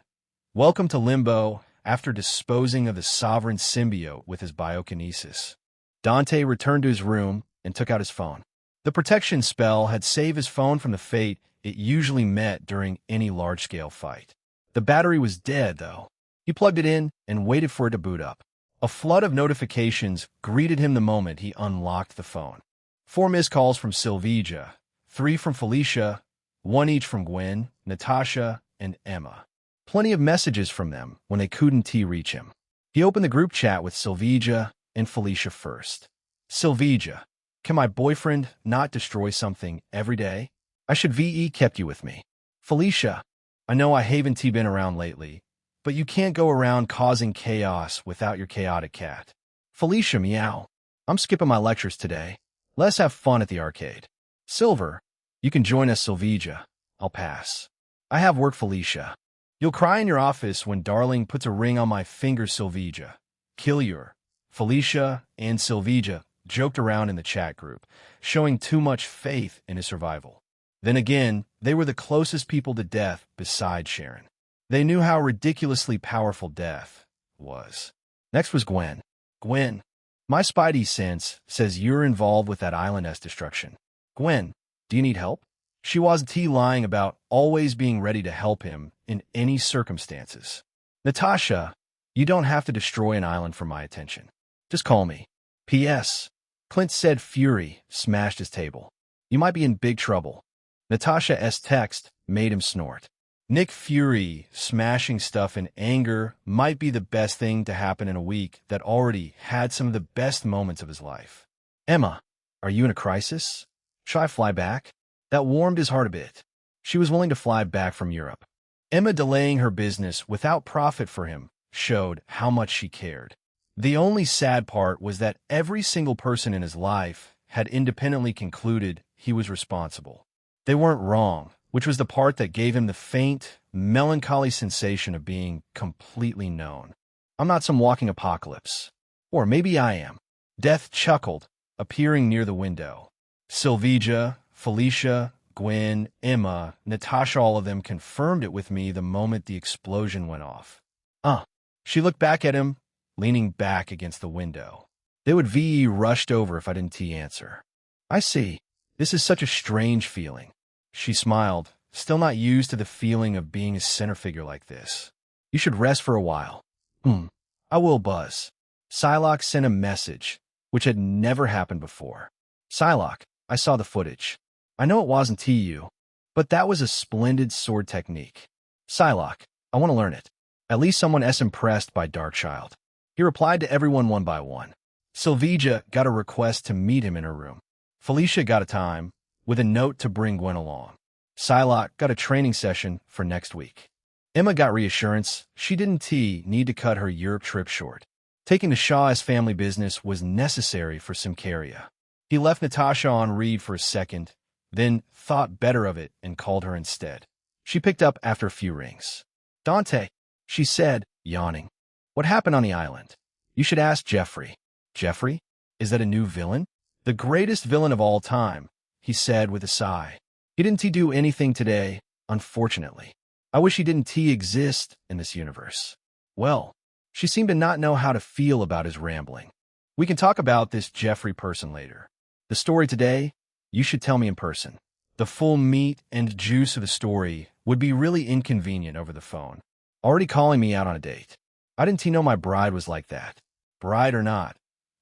Welcome to Limbo. After disposing of the sovereign symbiote with his biokinesis, Dante returned to his room and took out his phone. The protection spell had saved his phone from the fate it usually met during any large-scale fight. The battery was dead, though. He plugged it in and waited for it to boot up. A flood of notifications greeted him the moment he unlocked the phone. 4 missed calls from Silvija, 3 from Felicia, 1 each from Gwen, Natasha, and Emma. Plenty of messages from them when they couldn't reach him. He opened the group chat with Silvija and Felicia first. Silvija, can my boyfriend not destroy something every day? I should VE kept you with me. Felicia, I know I haven't been around lately, but you can't go around causing chaos without your chaotic cat. Felicia, meow. I'm skipping my lectures today. Let's have fun at the arcade. Silver, you can join us, Silvija. I'll pass. I have work, Felicia. You'll cry in your office when Darling puts a ring on my finger, Silvija. Kill your. Felicia and Silvija joked around in the chat group, showing too much faith in his survival. Then again, they were the closest people to death besides Sharon. They knew how ridiculously powerful death was. Next was Gwen. Gwen, my spidey sense says you're involved with that island's destruction. Gwen, do you need help? She wasn't lying about always being ready to help him in any circumstances. Natasha, you don't have to destroy an island for my attention. Just call me. P.S. Clint said Fury smashed his table. You might be in big trouble. Natasha's text made him snort. Nick Fury smashing stuff in anger might be the best thing to happen in a week that already had some of the best moments of his life. Emma, are you in a crisis? Should I fly back? That warmed his heart a bit. She was willing to fly back from Europe. Emma delaying her business without profit for him showed how much she cared. The only sad part was that every single person in his life had independently concluded he was responsible. They weren't wrong, which was the part that gave him the faint, melancholy sensation of being completely known. I'm not some walking apocalypse. Or maybe I am. Death chuckled, appearing near the window. Silvija, Felicia, Gwen, Emma, Natasha, all of them confirmed it with me the moment the explosion went off. She looked back at him, leaning back against the window. They would VE rushed over if I didn't answer. I see. This is such a strange feeling. She smiled, still not used to the feeling of being a center figure like this. You should rest for a while. I will, Buzz. Psylocke sent a message, which had never happened before. Psylocke, I saw the footage. I know it wasn't you, but that was a splendid sword technique. Psylocke, I want to learn it. At least someone is impressed by Darkchild. He replied to everyone one by one. Silvija got a request to meet him in her room. Felicia got a time, with a note to bring Gwen along. Psylocke got a training session for next week. Emma got reassurance she didn't need to cut her Europe trip short. Taking to Shaw's family business was necessary for Symkaria. He left Natasha on read for a second, then thought better of it and called her instead. She picked up after a few rings. Dante, she said, yawning. What happened on the island? You should ask Jeffrey. Jeffrey? Is that a new villain? The greatest villain of all time, he said with a sigh. He didn't do anything today, unfortunately. I wish he didn't exist in this universe. Well, she seemed to not know how to feel about his rambling. We can talk about this Jeffrey person later. The story today, you should tell me in person. The full meat and juice of the story would be really inconvenient over the phone. Already calling me out on a date. I didn't know my bride was like that. Bride or not,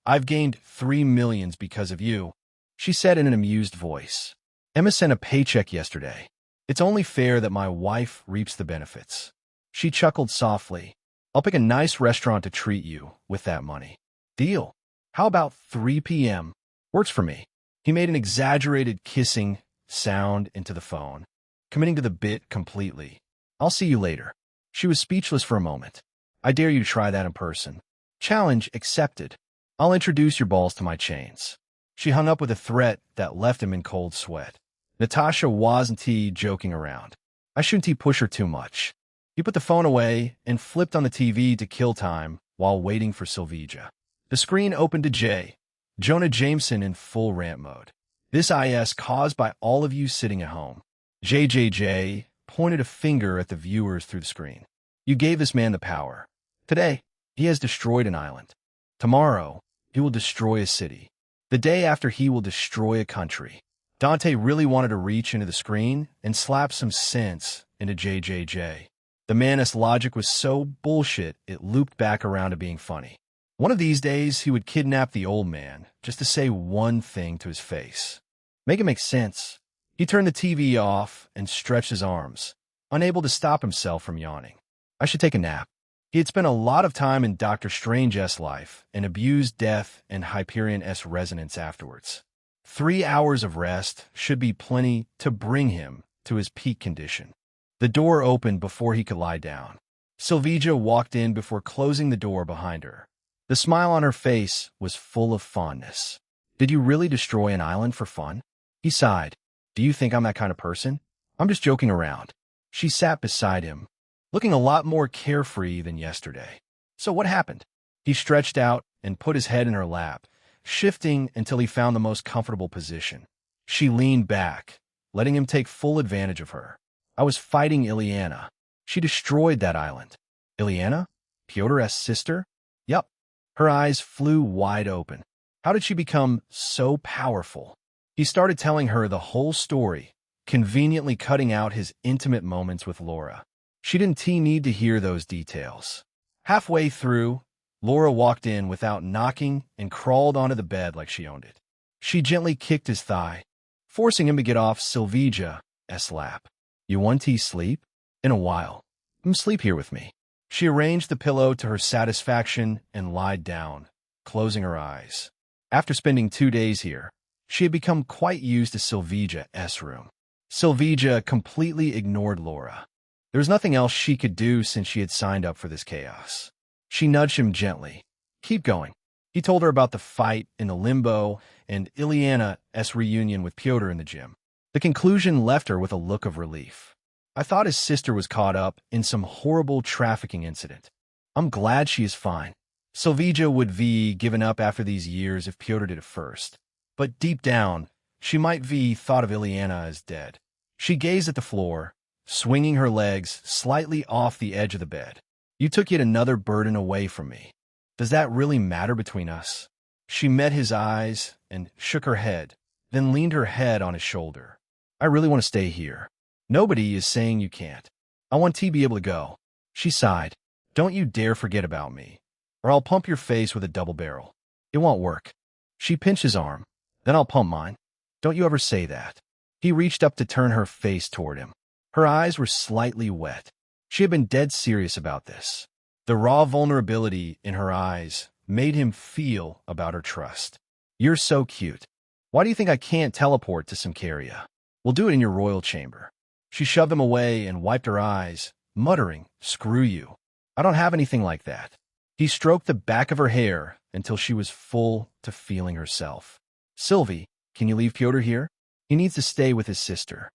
I've gained 3 millions because of you, she said in an amused voice. Emma sent a paycheck yesterday. It's only fair that my wife reaps the benefits. She chuckled softly. I'll pick a nice restaurant to treat you with that money. Deal. How about 3 p.m.? Works for me. He made an exaggerated kissing sound into the phone, committing to the bit completely. I'll see you later. She was speechless for a moment. I dare you to try that in person. Challenge accepted. I'll introduce your balls to my chains. She hung up with a threat that left him in cold sweat. Natasha wasn't joking around. I shouldn't push her too much. He put the phone away and flipped on the TV to kill time while waiting for Silvija. The screen opened to Jonah Jameson in full rant mode. This is caused by all of you sitting at home. JJJ, pointed a finger at the viewers through the screen. You gave this man the power. Today, he has destroyed an island. Tomorrow, he will destroy a city. The day after, he will destroy a country. Dante really wanted to reach into the screen and slap some sense into JJJ. The man's logic was so bullshit, it looped back around to being funny. One of these days, he would kidnap the old man just to say one thing to his face. Make it make sense. He turned the TV off and stretched his arms, unable to stop himself from yawning. I should take a nap. He had spent a lot of time in Dr. Strange's life and abused death and Hyperion's resonance afterwards. 3 hours of rest should be plenty to bring him to his peak condition. The door opened before he could lie down. Silvija walked in before closing the door behind her. The smile on her face was full of fondness. Did you really destroy an island for fun? He sighed. Do you think I'm that kind of person? I'm just joking around. She sat beside him, looking a lot more carefree than yesterday. So what happened? He stretched out and put his head in her lap, shifting until he found the most comfortable position. She leaned back, letting him take full advantage of her. I was fighting Ileana. She destroyed that island. Ileana? Pyotr's sister? Yup. Her eyes flew wide open. How did she become so powerful? He started telling her the whole story, conveniently cutting out his intimate moments with Laura. She didn't need to hear those details. Halfway through, Laura walked in without knocking and crawled onto the bed like she owned it. She gently kicked his thigh, forcing him to get off Silvija's lap. You want to sleep? In a while. Sleep here with me. She arranged the pillow to her satisfaction and lied down, closing her eyes. After spending 2 days here, she had become quite used to Silvija's room. Silvija completely ignored Laura. There was nothing else she could do since she had signed up for this chaos. She nudged him gently. Keep going. He told her about the fight in the limbo and Ileana's reunion with Pyotr in the gym. The conclusion left her with a look of relief. I thought his sister was caught up in some horrible trafficking incident. I'm glad she is fine. Silvija would be given up after these years if Pyotr did it first. But deep down, she might be thought of Ileana as dead. She gazed at the floor, swinging her legs slightly off the edge of the bed. You took yet another burden away from me. Does that really matter between us? She met his eyes and shook her head, then leaned her head on his shoulder. I really want to stay here. Nobody is saying you can't. I want to be able to go. She sighed. Don't you dare forget about me, or I'll pump your face with a double barrel. It won't work. She pinched his arm. Then I'll pump mine. Don't you ever say that. He reached up to turn her face toward him. Her eyes were slightly wet. She had been dead serious about this. The raw vulnerability in her eyes made him feel about her trust. You're so cute. Why do you think I can't teleport to Symkaria? We'll do it in your royal chamber. She shoved him away and wiped her eyes, muttering, Screw you. I don't have anything like that. He stroked the back of her hair until she was full to feeling herself. Sylvie, can you leave Pyotr here? He needs to stay with his sister.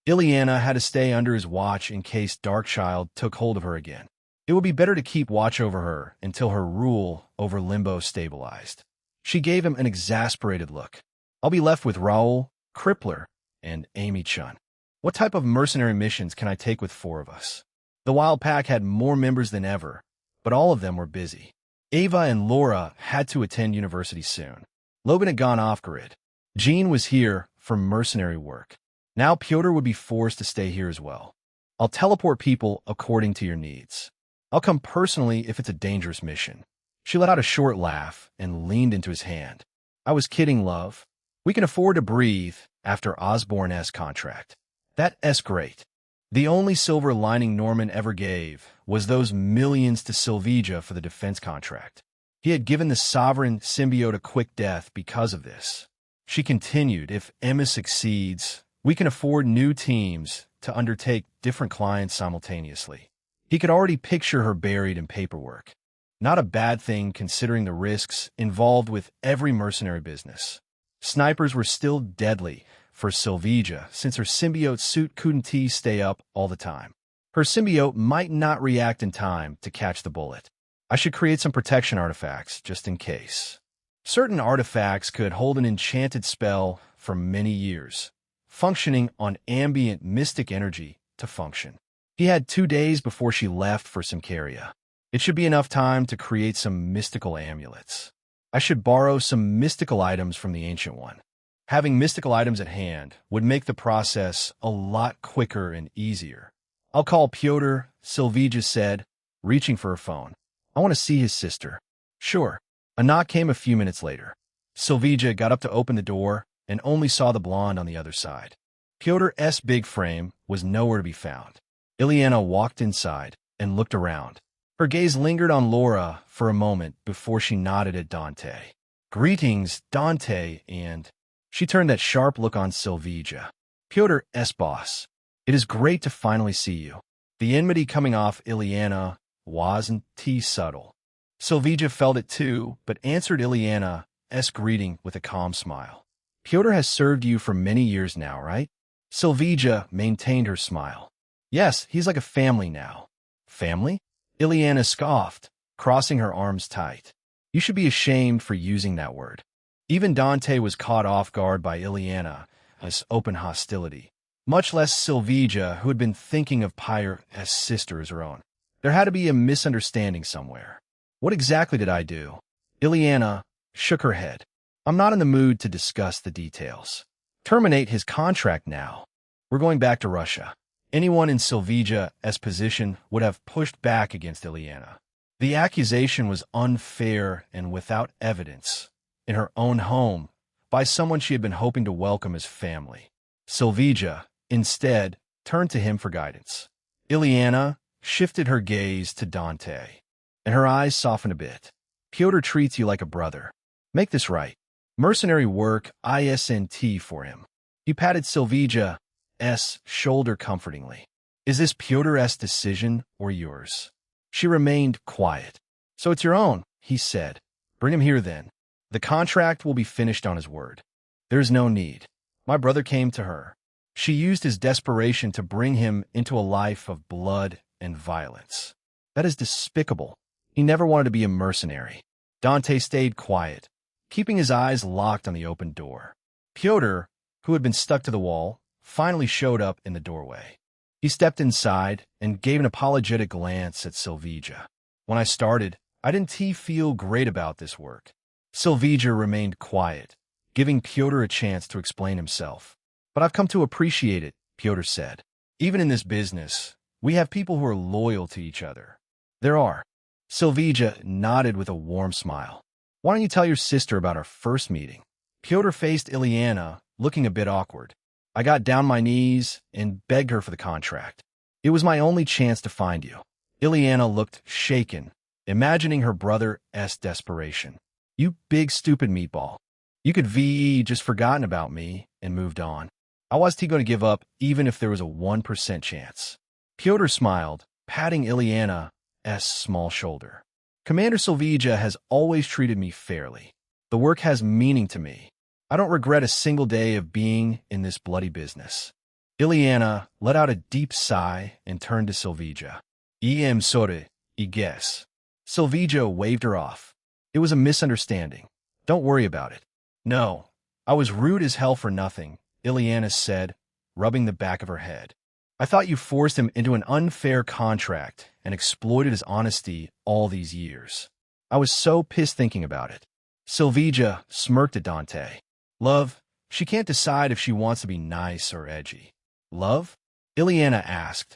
Ileana had to stay under his watch in case Darkchild took hold of her again. It would be better to keep watch over her until her rule over Limbo stabilized. She gave him an exasperated look. I'll be left with Raoul, Crippler, and Amy-chan. What type of mercenary missions can I take with 4 of us? The Wild Pack had more members than ever, but all of them were busy. Ava and Laura had to attend university soon. Logan had gone off-grid. Jean was here for mercenary work. Now Pyotr would be forced to stay here as well. I'll teleport people according to your needs. I'll come personally if it's a dangerous mission. She let out a short laugh and leaned into his hand. I was kidding, love. We can afford to breathe after Osborne's contract. That's great. The only silver lining Norman ever gave was those millions to Silvija for the defense contract. He had given the sovereign symbiote a quick death because of this. She continued, if Emma succeeds, we can afford new teams to undertake different clients simultaneously. He could already picture her buried in paperwork. Not a bad thing considering the risks involved with every mercenary business. Snipers were still deadly for Silvija since her symbiote suit couldn't stay up all the time. Her symbiote might not react in time to catch the bullet. I should create some protection artifacts just in case. Certain artifacts could hold an enchanted spell for many years, functioning on ambient mystic energy to function. He had 2 days before she left for Symkaria. It should be enough time to create some mystical amulets. I should borrow some mystical items from the Ancient One. Having mystical items at hand would make the process a lot quicker and easier. I'll call Pyotr, Silvija said, reaching for her phone. I want to see his sister. Sure. A knock came a few minutes later. Silvija got up to open the door and only saw the blonde on the other side. Pyotr's big frame was nowhere to be found. Ileana walked inside and looked around. Her gaze lingered on Laura for a moment before she nodded at Dante. Greetings, Dante, and... She turned that sharp look on Silvija. Pyotr's boss. It is great to finally see you. The enmity coming off Ileana wasn't too subtle. Silvija felt it too, but answered Ileana's greeting with a calm smile. Pyotr has served you for many years now, right? Silvija maintained her smile. Yes, he's like a family now. Family? Ileana scoffed, crossing her arms tight. You should be ashamed for using that word. Even Dante was caught off guard by Ileana's open hostility, much less Silvija, who had been thinking of Pyr's sister as her own. There had to be a misunderstanding somewhere. What exactly did I do? Ileana shook her head. I'm not in the mood to discuss the details. Terminate his contract now. We're going back to Russia. Anyone in Silvija's position would have pushed back against Ileana. The accusation was unfair and without evidence. In her own home, by someone she had been hoping to welcome as family. Silvija, instead, turned to him for guidance. Ileana shifted her gaze to Dante, and her eyes softened a bit. Pyotr treats you like a brother. Make this right. Mercenary work isn't for him. He patted Silvija's shoulder comfortingly. Is this Pyotr's decision or yours? She remained quiet. So it's your own, he said. Bring him here then. The contract will be finished on his word. There's no need. My brother came to her. She used his desperation to bring him into a life of blood and violence. That is despicable. He never wanted to be a mercenary. Dante stayed quiet, keeping his eyes locked on the open door. Pyotr, who had been stuck to the wall, finally showed up in the doorway. He stepped inside and gave an apologetic glance at Silvija. When I started, I didn't feel great about this work. Silvija remained quiet, giving Pyotr a chance to explain himself. But I've come to appreciate it, Pyotr said. Even in this business, we have people who are loyal to each other. There are. Silvija nodded with a warm smile. Why don't you tell your sister about our first meeting? Pyotr faced Ileana, looking a bit awkward. I got down my knees and begged her for the contract. It was my only chance to find you. Ileana looked shaken, imagining her brother's desperation. You big stupid meatball. You could just forgotten about me and moved on. I wasn't going to give up even if there was a 1% chance. Pyotr smiled, patting Ileana's small shoulder. Commander Silvija has always treated me fairly. The work has meaning to me. I don't regret a single day of being in this bloody business. Ileana let out a deep sigh and turned to Silvija. Em sorry, I guess. Silvija waved her off. It was a misunderstanding. Don't worry about it. No, I was rude as hell for nothing, Ileana said, rubbing the back of her head. I thought you forced him into an unfair contract and exploited his honesty all these years. I was so pissed thinking about it. Silvija smirked at Dante. Love, she can't decide if she wants to be nice or edgy. Love? Ileana asked,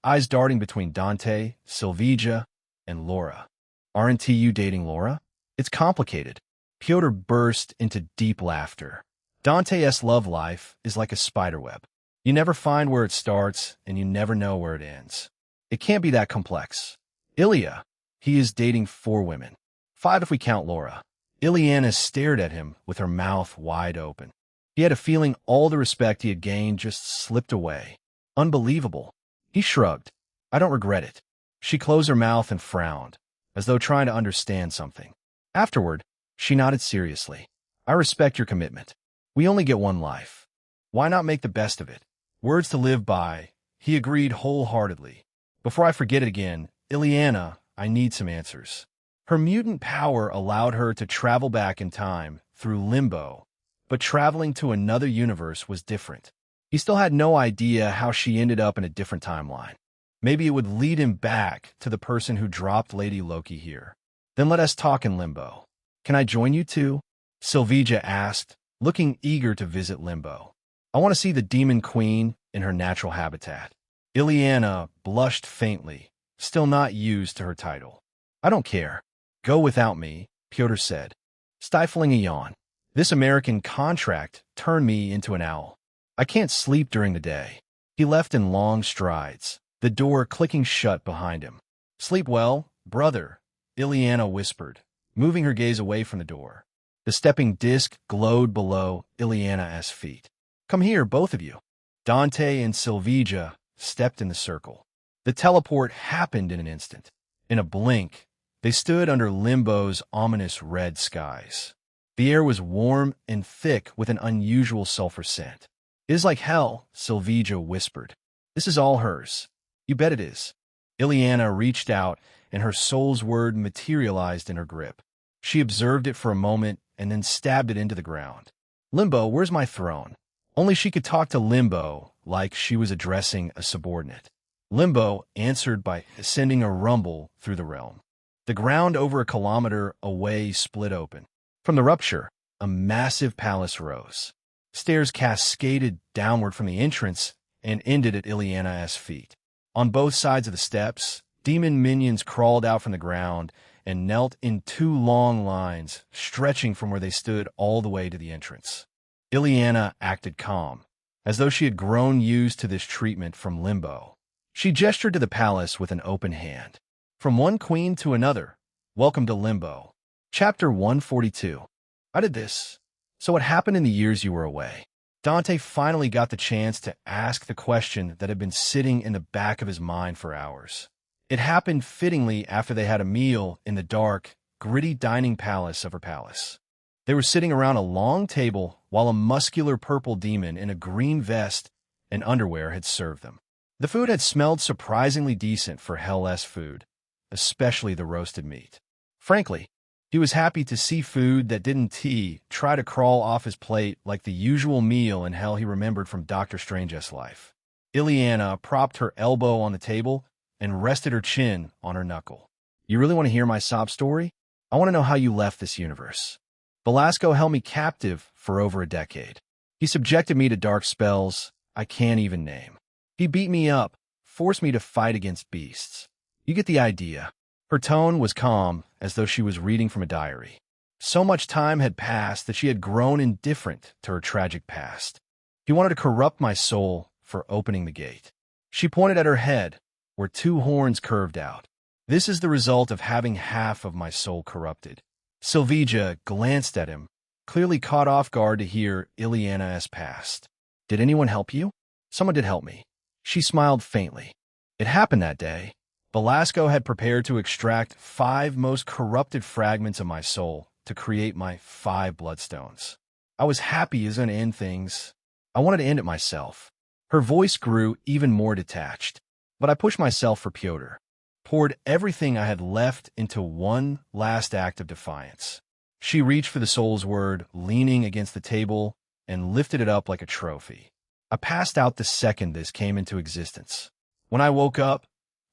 eyes darting between Dante, Silvija, and Laura. Aren't you dating Laura? It's complicated. Pyotr burst into deep laughter. Dante's love life is like a spiderweb. You never find where it starts, and you never know where it ends. It can't be that complex. Ilya, he is dating 4 women. 5 if we count Laura. Ileana stared at him with her mouth wide open. He had a feeling all the respect he had gained just slipped away. Unbelievable. He shrugged. I don't regret it. She closed her mouth and frowned, as though trying to understand something. Afterward, she nodded seriously. I respect your commitment. We only get one life. Why not make the best of it? Words to live by. He agreed wholeheartedly. Before I forget it again, Ileana, I need some answers. Her mutant power allowed her to travel back in time through limbo, but traveling to another universe was different. He still had no idea how she ended up in a different timeline. Maybe it would lead him back to the person who dropped Lady Loki here. Then let us talk in Limbo. Can I join you too? Sylvija asked, looking eager to visit Limbo. I want to see the Demon Queen in her natural habitat. Illyana blushed faintly, still not used to her title. I don't care. Go without me, Pyotr said, stifling a yawn. This American contract turned me into an owl. I can't sleep during the day. He left in long strides, the door clicking shut behind him. Sleep well, brother, Illyana whispered, moving her gaze away from the door. The stepping disc glowed below Illyana's feet. Come here, both of you. Dante and Sylvija stepped in the circle. The teleport happened in an instant. In a blink, they stood under Limbo's ominous red skies. The air was warm and thick with an unusual sulfur scent. It is like hell, Sylvija whispered. This is all hers. You bet it is. Illyana reached out, and her soul's word materialized in her grip. She observed it for a moment and then stabbed it into the ground. Limbo, where's my throne? Only she could talk to Limbo like she was addressing a subordinate. Limbo answered by sending a rumble through the realm. The ground over a kilometer away split open. From the rupture, a massive palace rose. Stairs cascaded downward from the entrance and ended at Illyana's feet. On both sides of the steps, demon minions crawled out from the ground and knelt in two long lines, stretching from where they stood all the way to the entrance. Illyana acted calm, as though she had grown used to this treatment from Limbo. She gestured to the palace with an open hand. From one queen to another, welcome to Limbo. Chapter 142. I did this. So what happened in the years you were away? Dante finally got the chance to ask the question that had been sitting in the back of his mind for hours. It happened fittingly after they had a meal in the dark, gritty dining palace of her palace. They were sitting around a long table while a muscular purple demon in a green vest and underwear had served them. The food had smelled surprisingly decent for Hell-S food, especially the roasted meat. Frankly, he was happy to see food that didn't try to crawl off his plate like the usual meal in Hell he remembered from Doctor Strange's life. Illyana propped her elbow on the table and rested her chin on her knuckle. You really want to hear my sob story? I want to know how you left this universe. Belasco held me captive for over a decade. He subjected me to dark spells I can't even name. He beat me up, forced me to fight against beasts. You get the idea. Her tone was calm, as though she was reading from a diary. So much time had passed that she had grown indifferent to her tragic past. He wanted to corrupt my soul for opening the gate. She pointed at her head, where two horns curved out. This is the result of having half of my soul corrupted. Sylvija glanced at him, clearly caught off guard to hear Illyana's past. Did anyone help you? Someone did help me. She smiled faintly. It happened that day. Belasco had prepared to extract 5 most corrupted fragments of my soul to create my 5 bloodstones. I was happy he was going to end things. I wanted to end it myself. Her voice grew even more detached, but I pushed myself for Pyotr, poured everything I had left into one last act of defiance. She reached for the soul's word, leaning against the table, and lifted it up like a trophy. I passed out the second this came into existence. When I woke up,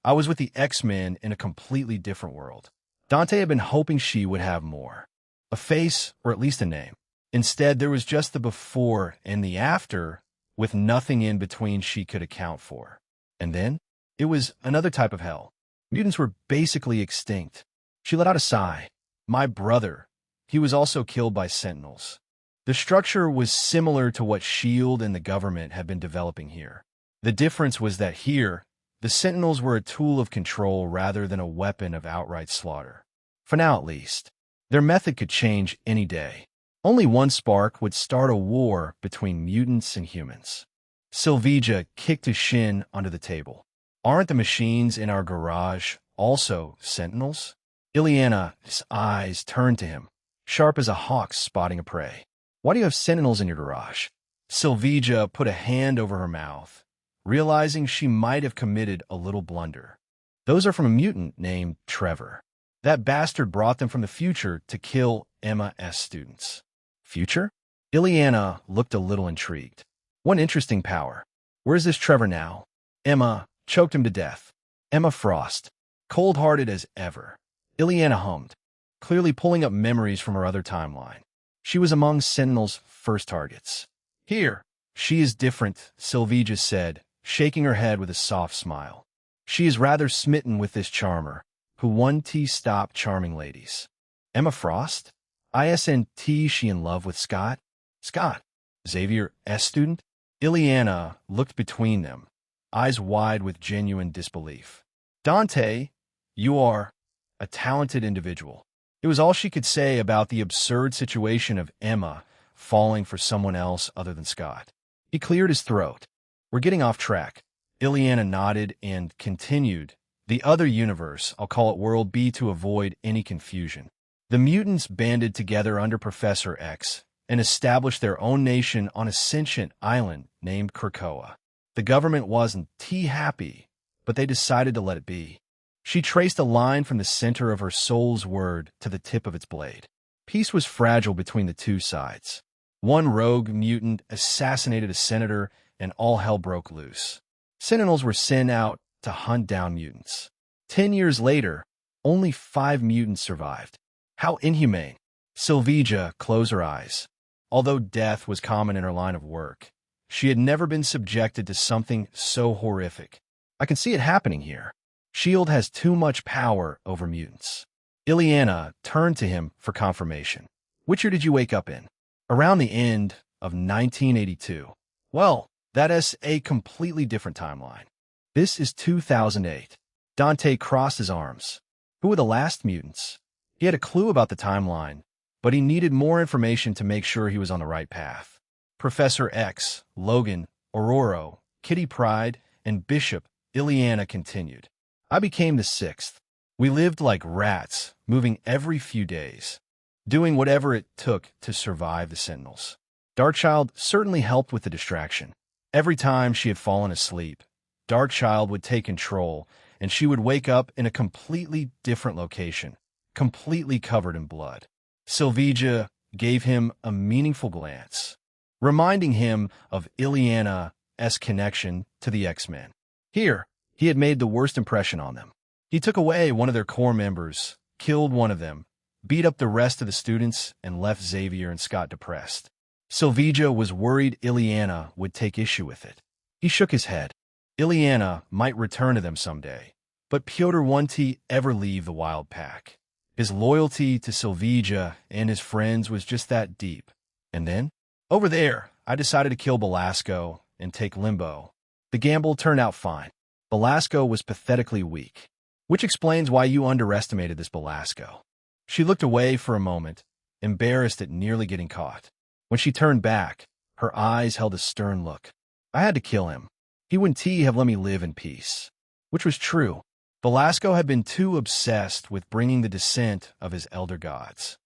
I was with the X-Men in a completely different world. Dante had been hoping she would have more. A face, or at least a name. Instead, there was just the before and the after, with nothing in between she could account for. And then, it was another type of hell. Mutants were basically extinct. She let out a sigh. My brother. He was also killed by Sentinels. The structure was similar to what S.H.I.E.L.D. and the government had been developing here. The difference was that here, the Sentinels were a tool of control rather than a weapon of outright slaughter. For now, at least. Their method could change any day. Only one spark would start a war between mutants and humans. Sylvija kicked his shin onto the table. Aren't the machines in our garage also Sentinels? Illyana's eyes turned to him, sharp as a hawk's spotting a prey. Why do you have Sentinels in your garage? Sylvija put a hand over her mouth, realizing she might have committed a little blunder. Those are from a mutant named Trevor. That bastard brought them from the future to kill Emma's students. Future? Illyana looked a little intrigued. One interesting power. Where's this Trevor now? Emma choked him to death. Emma Frost, cold-hearted as ever. Ileana hummed, clearly pulling up memories from her other timeline. She was among Sentinel's first targets. Here, she is different, Sylvia said, shaking her head with a soft smile. She is rather smitten with this charmer, who won stop charming ladies. Emma Frost? Isn't she in love with Scott? Scott? Xavier S. student? Ileana looked between them, eyes wide with genuine disbelief. Dante, you are a talented individual. It was all she could say about the absurd situation of Emma falling for someone else other than Scott. He cleared his throat. We're getting off track. Ileana nodded and continued. The other universe, I'll call it World B to avoid any confusion. The mutants banded together under Professor X and established their own nation on a sentient island named Krakoa. The government wasn't happy, but they decided to let it be. She traced a line from the center of her soul's word to the tip of its blade. Peace was fragile between the two sides. One rogue mutant assassinated a senator, and all hell broke loose. Sentinels were sent out to hunt down mutants. 10 years later, only 5 mutants survived. How inhumane. Sylvia closed her eyes. Although death was common in her line of work, she had never been subjected to something so horrific. I can see it happening here. S.H.I.E.L.D. has too much power over mutants. Ileana turned to him for confirmation. Which year did you wake up in? Around the end of 1982. Well, that is a completely different timeline. This is 2008. Dante crossed his arms. Who were the last mutants? He had a clue about the timeline, but he needed more information to make sure he was on the right path. Professor X, Logan, Aurora, Kitty Pryde, and Bishop, Ileana continued. I became the 6th. We lived like rats, moving every few days, doing whatever it took to survive the Sentinels. Darkchild certainly helped with the distraction. Every time she had fallen asleep, Darkchild would take control, and she would wake up in a completely different location, completely covered in blood. Sylvia gave him a meaningful glance, reminding him of Ileana's connection to the X-Men. Here, he had made the worst impression on them. He took away one of their core members, killed one of them, beat up the rest of the students, and left Xavier and Scott depressed. Sylvia was worried Ileana would take issue with it. He shook his head. Ileana might return to them someday, but Piotr wouldn't ever leave the Wild Pack. His loyalty to Sylvia and his friends was just that deep. And then, over there, I decided to kill Belasco and take Limbo. The gamble turned out fine. Belasco was pathetically weak, which explains why you underestimated this Belasco. She looked away for a moment, embarrassed at nearly getting caught. When she turned back, her eyes held a stern look. I had to kill him. He wouldn't have let me live in peace. Which was true. Belasco had been too obsessed with bringing the descent of his elder gods,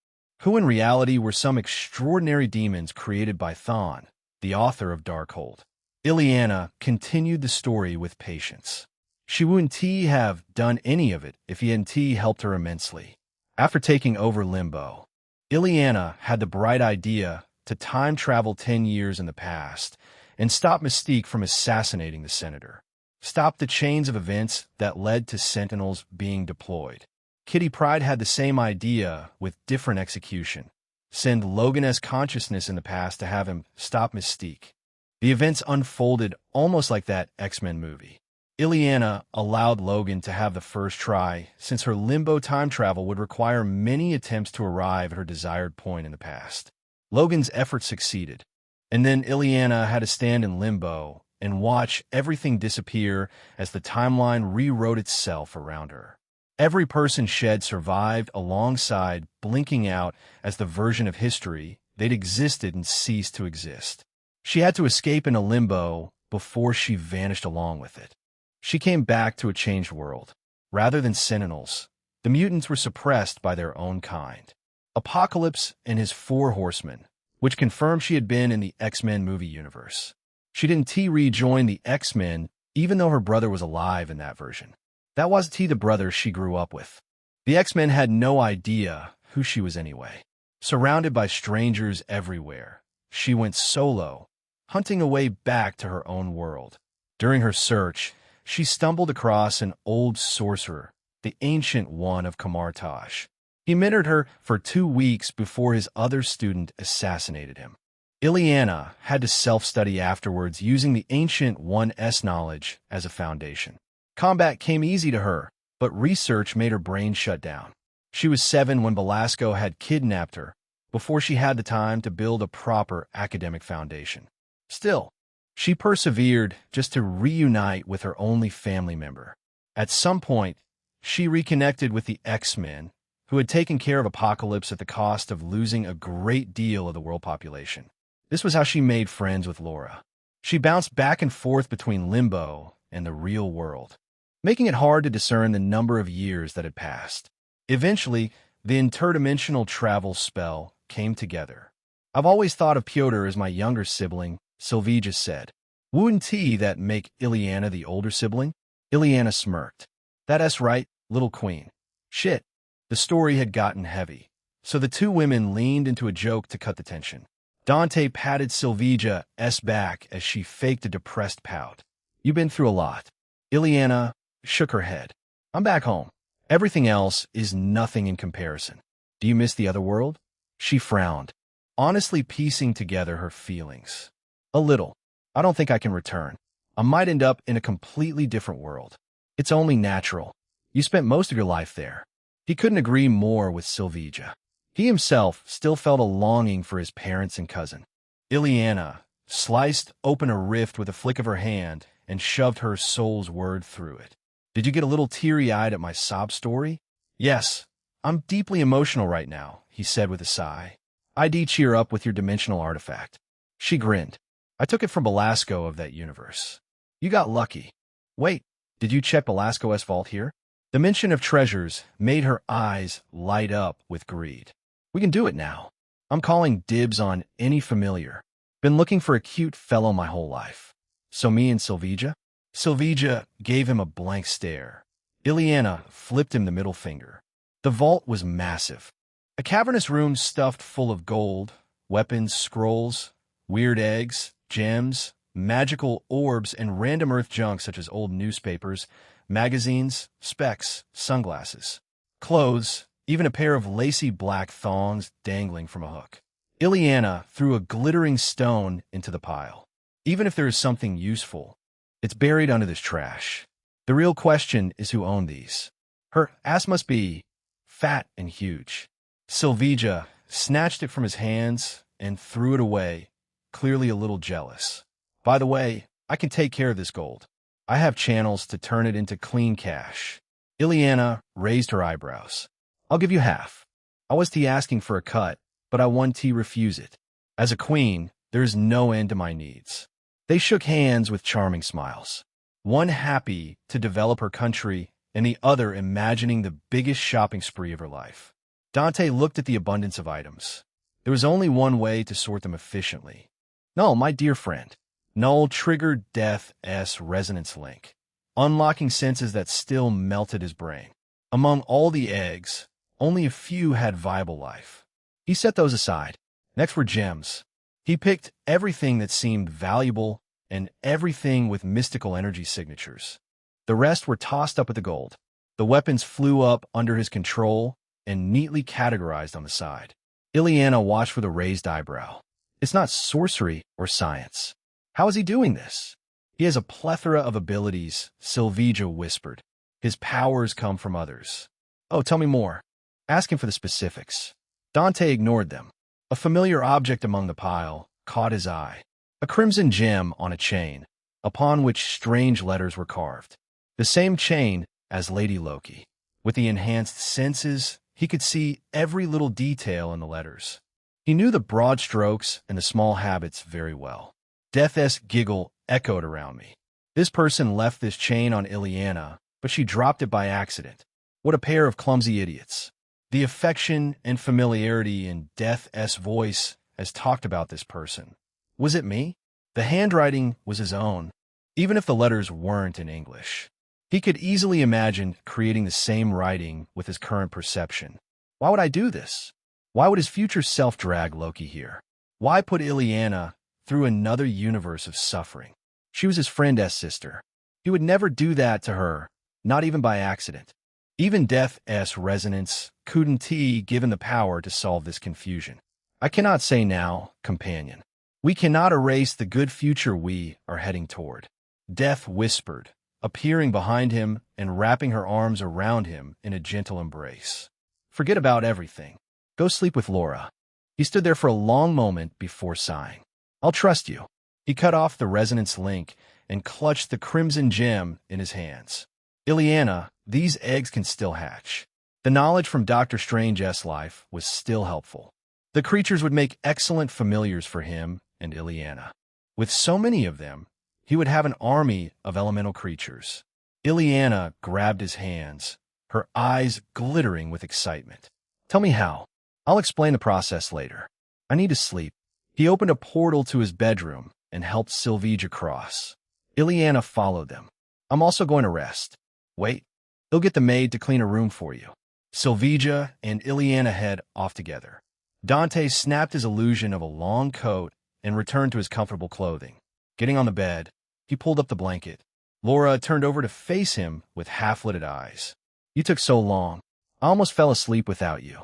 who in reality were some extraordinary demons created by Thawne, the author of Darkhold. Ileana continued the story with patience. She wouldn't have done any of it if he hadn't helped her immensely. After taking over Limbo, Ileana had the bright idea to time travel 10 years in the past and stop Mystique from assassinating the senator. Stop the chains of events that led to Sentinels being deployed. Kitty Pryde had the same idea with different execution. Send Logan's consciousness in the past to have him stop Mystique. The events unfolded almost like that X-Men movie. Ileana allowed Logan to have the first try, since her Limbo time travel would require many attempts to arrive at her desired point in the past. Logan's efforts succeeded, and then Ileana had to stand in Limbo and watch everything disappear as the timeline rewrote itself around her. Every person shed survived alongside, blinking out as the version of history they'd existed and ceased to exist. She had to escape into Limbo before she vanished along with it. She came back to a changed world. Rather than Sentinels, the mutants were suppressed by their own kind. Apocalypse and his 4 horsemen, which confirmed she had been in the X-Men movie universe. She didn't rejoin the X-Men, even though her brother was alive in that version. That wasn't the brother she grew up with. The X-Men had no idea who she was anyway. Surrounded by strangers everywhere, she went solo, hunting a way back to her own world. During her search, she stumbled across an old sorcerer, the Ancient One of Kamartaj. He mentored her for 2 weeks before his other student assassinated him. Ileana had to self-study afterwards using the Ancient One's knowledge as a foundation. Combat came easy to her, but research made her brain shut down. She was 7 when Belasco had kidnapped her, before she had the time to build a proper academic foundation. Still, she persevered just to reunite with her only family member. At some point, she reconnected with the X-Men, who had taken care of Apocalypse at the cost of losing a great deal of the world population. This was how she made friends with Laura. She bounced back and forth between Limbo and the real world, making it hard to discern the number of years that had passed. Eventually, the interdimensional travel spell came together. I've always thought of Pyotr as my younger sibling, Sylvija said. Wouldn't that make Ileana the older sibling? Ileana smirked. That's right, little queen. Shit. The story had gotten heavy, so the 2 women leaned into a joke to cut the tension. Dante patted Sylvija's back as she faked a depressed pout. You've been through a lot. Ileana shook her head. I'm back home. Everything else is nothing in comparison. Do you miss the other world? She frowned, honestly piecing together her feelings. A little. I don't think I can return. I might end up in a completely different world. It's only natural. You spent most of your life there. He couldn't agree more with Sylvija. He himself still felt a longing for his parents and cousin. Ileana sliced open a rift with a flick of her hand and shoved her soul's word through it. Did you get a little teary-eyed at my sob story? Yes, I'm deeply emotional right now, he said with a sigh. I'd cheer up with your dimensional artifact. She grinned. I took it from Belasco of that universe. You got lucky. Wait, did you check Belasco's vault here? The mention of treasures made her eyes light up with greed. We can do it now. I'm calling dibs on any familiar. Been looking for a cute fellow my whole life. So me and Sylvija? Sylvija gave him a blank stare. Ileana flipped him the middle finger. The vault was massive. A cavernous room stuffed full of gold, weapons, scrolls, weird eggs, gems, magical orbs, and random earth junk such as old newspapers, magazines, specs, sunglasses, clothes, even a pair of lacy black thongs dangling from a hook. Ileana threw a glittering stone into the pile. Even if there is something useful, it's buried under this trash. The real question is who owned these. Her ass must be fat and huge. Sylvija snatched it from his hands and threw it away, clearly a little jealous. By the way, I can take care of this gold. I have channels to turn it into clean cash. Ileana raised her eyebrows. I'll give you half. I was asking for a cut, but I won refuse it. As a queen, there is no end to my needs. They shook hands with charming smiles. One happy to develop her country, and the other imagining the biggest shopping spree of her life. Dante looked at the abundance of items. There was only one way to sort them efficiently. No, my dear friend. Null triggered Death's resonance link, unlocking senses that still melted his brain. Among all the eggs, only a few had viable life. He set those aside. Next were gems. He picked everything that seemed valuable and everything with mystical energy signatures. The rest were tossed up with the gold. The weapons flew up under his control and neatly categorized on the side. Ileana watched with a raised eyebrow. It's not sorcery or science. How is he doing this? He has a plethora of abilities, Sylvija whispered. His powers come from others. Oh, tell me more. Ask him for the specifics. Dante ignored them. A familiar object among the pile caught his eye. A crimson gem on a chain, upon which strange letters were carved. The same chain as Lady Loki. With the enhanced senses, he could see every little detail in the letters. He knew the broad strokes and the small habits very well. Death's giggle echoed around me. This person left this chain on Ileana, but she dropped it by accident. What a pair of clumsy idiots. The affection and familiarity in Death's voice as talked about this person. Was it me? The handwriting was his own, even if the letters weren't in English. He could easily imagine creating the same writing with his current perception. Why would I do this? Why would his future self drag Loki here? Why put Ileana through another universe of suffering. She was his friend's sister. He would never do that to her, not even by accident. Even Death's resonance couldn't be given the power to solve this confusion. I cannot say now, companion. We cannot erase the good future we are heading toward. Death whispered, appearing behind him and wrapping her arms around him in a gentle embrace. Forget about everything. Go sleep with Laura. He stood there for a long moment before sighing. I'll trust you. He cut off the resonance link and clutched the crimson gem in his hands. Illyana, these eggs can still hatch. The knowledge from Dr. Strange's life was still helpful. The creatures would make excellent familiars for him and Illyana. With so many of them, he would have an army of elemental creatures. Illyana grabbed his hands, her eyes glittering with excitement. Tell me how. I'll explain the process later. I need to sleep. He opened a portal to his bedroom and helped Sylvija cross. Illyana followed them. I'm also going to rest. Wait. He'll get the maid to clean a room for you. Sylvija and Illyana head off together. Dante snapped his illusion of a long coat and returned to his comfortable clothing. Getting on the bed, he pulled up the blanket. Laura turned over to face him with half-lidded eyes. You took so long. I almost fell asleep without you.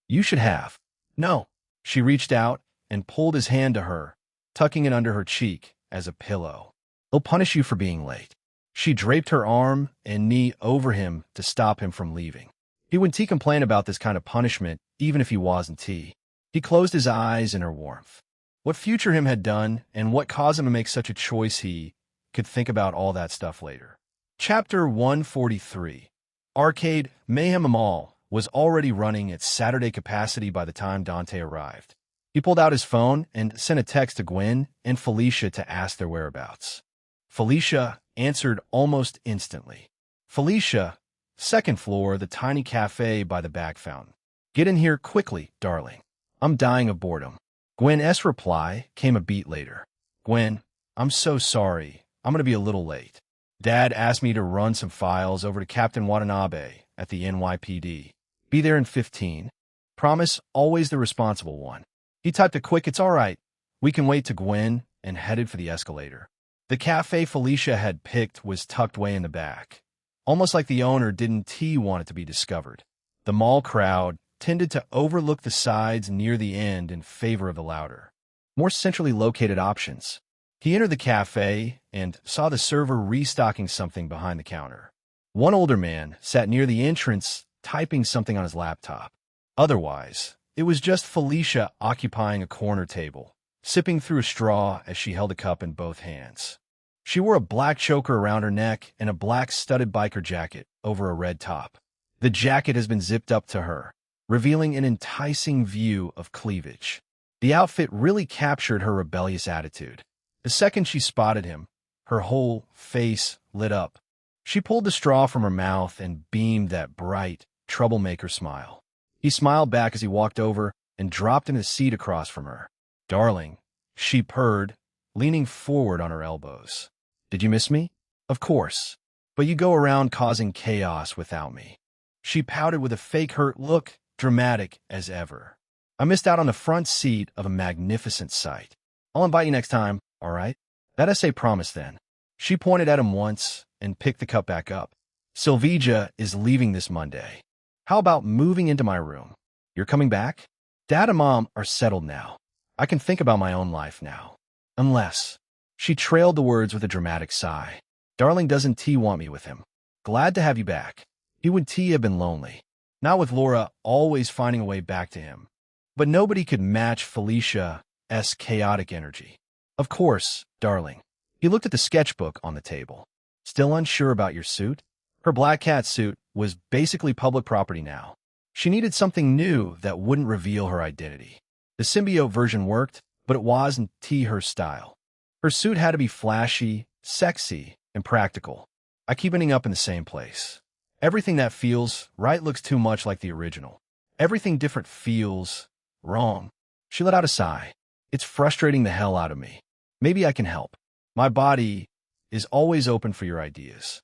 You should have. No. She reached out and pulled his hand to her, tucking it under her cheek as a pillow. He'll punish you for being late. She draped her arm and knee over him to stop him from leaving. He wouldn't complain about this kind of punishment, even if he wasn't. He closed his eyes in her warmth. What future him had done and what caused him to make such a choice, he could think about all that stuff later. Chapter 143. Arcade Mayhem Mall was already running at Saturday capacity by the time Dante arrived. He pulled out his phone and sent a text to Gwen and Felicia to ask their whereabouts. Felicia answered almost instantly. Felicia, second floor, the tiny cafe by the back fountain. Get in here quickly, darling. I'm dying of boredom. Gwen's reply came a beat later. Gwen, I'm so sorry. I'm going to be a little late. Dad asked me to run some files over to Captain Watanabe at the NYPD. Be there in 15. Promise, always the responsible one. He typed a quick, it's all right. We can wait to Gwen and headed for the escalator. The cafe Felicia had picked was tucked way in the back, almost like the owner didn't want it to be discovered. The mall crowd tended to overlook the sides near the end in favor of the louder, more centrally located options. He entered the cafe and saw the server restocking something behind the counter. One older man sat near the entrance typing something on his laptop. Otherwise, it was just Felicia occupying a corner table, sipping through a straw as she held a cup in both hands. She wore a black choker around her neck and a black studded biker jacket over a red top. The jacket has been zipped up to her, revealing an enticing view of cleavage. The outfit really captured her rebellious attitude. The second she spotted him, her whole face lit up. She pulled the straw from her mouth and beamed that bright, troublemaker smile. He smiled back as he walked over and dropped in a seat across from her. Darling, she purred, leaning forward on her elbows. Did you miss me? Of course. But you go around causing chaos without me. She pouted with a fake hurt look, dramatic as ever. I missed out on the front seat of a magnificent sight. I'll invite you next time, all right? That a promise then. She pointed at him once and picked the cup back up. Sylvija is leaving this Monday. How about moving into my room? You're coming back? Dad and Mom are settled now. I can think about my own life now. Unless. She trailed the words with a dramatic sigh. Darling doesn't want me with him. Glad to have you back. He would have been lonely. Not with Laura always finding a way back to him. But nobody could match Felicia's chaotic energy. Of course, darling. He looked at the sketchbook on the table. Still unsure about your suit? Her black cat suit was basically public property now. She needed something new that wouldn't reveal her identity. The symbiote version worked, but it wasn't her style. Her suit had to be flashy, sexy, and practical. I keep ending up in the same place. Everything that feels right looks too much like the original. Everything different feels wrong. She let out a sigh. It's frustrating the hell out of me. Maybe I can help. My body is always open for your ideas.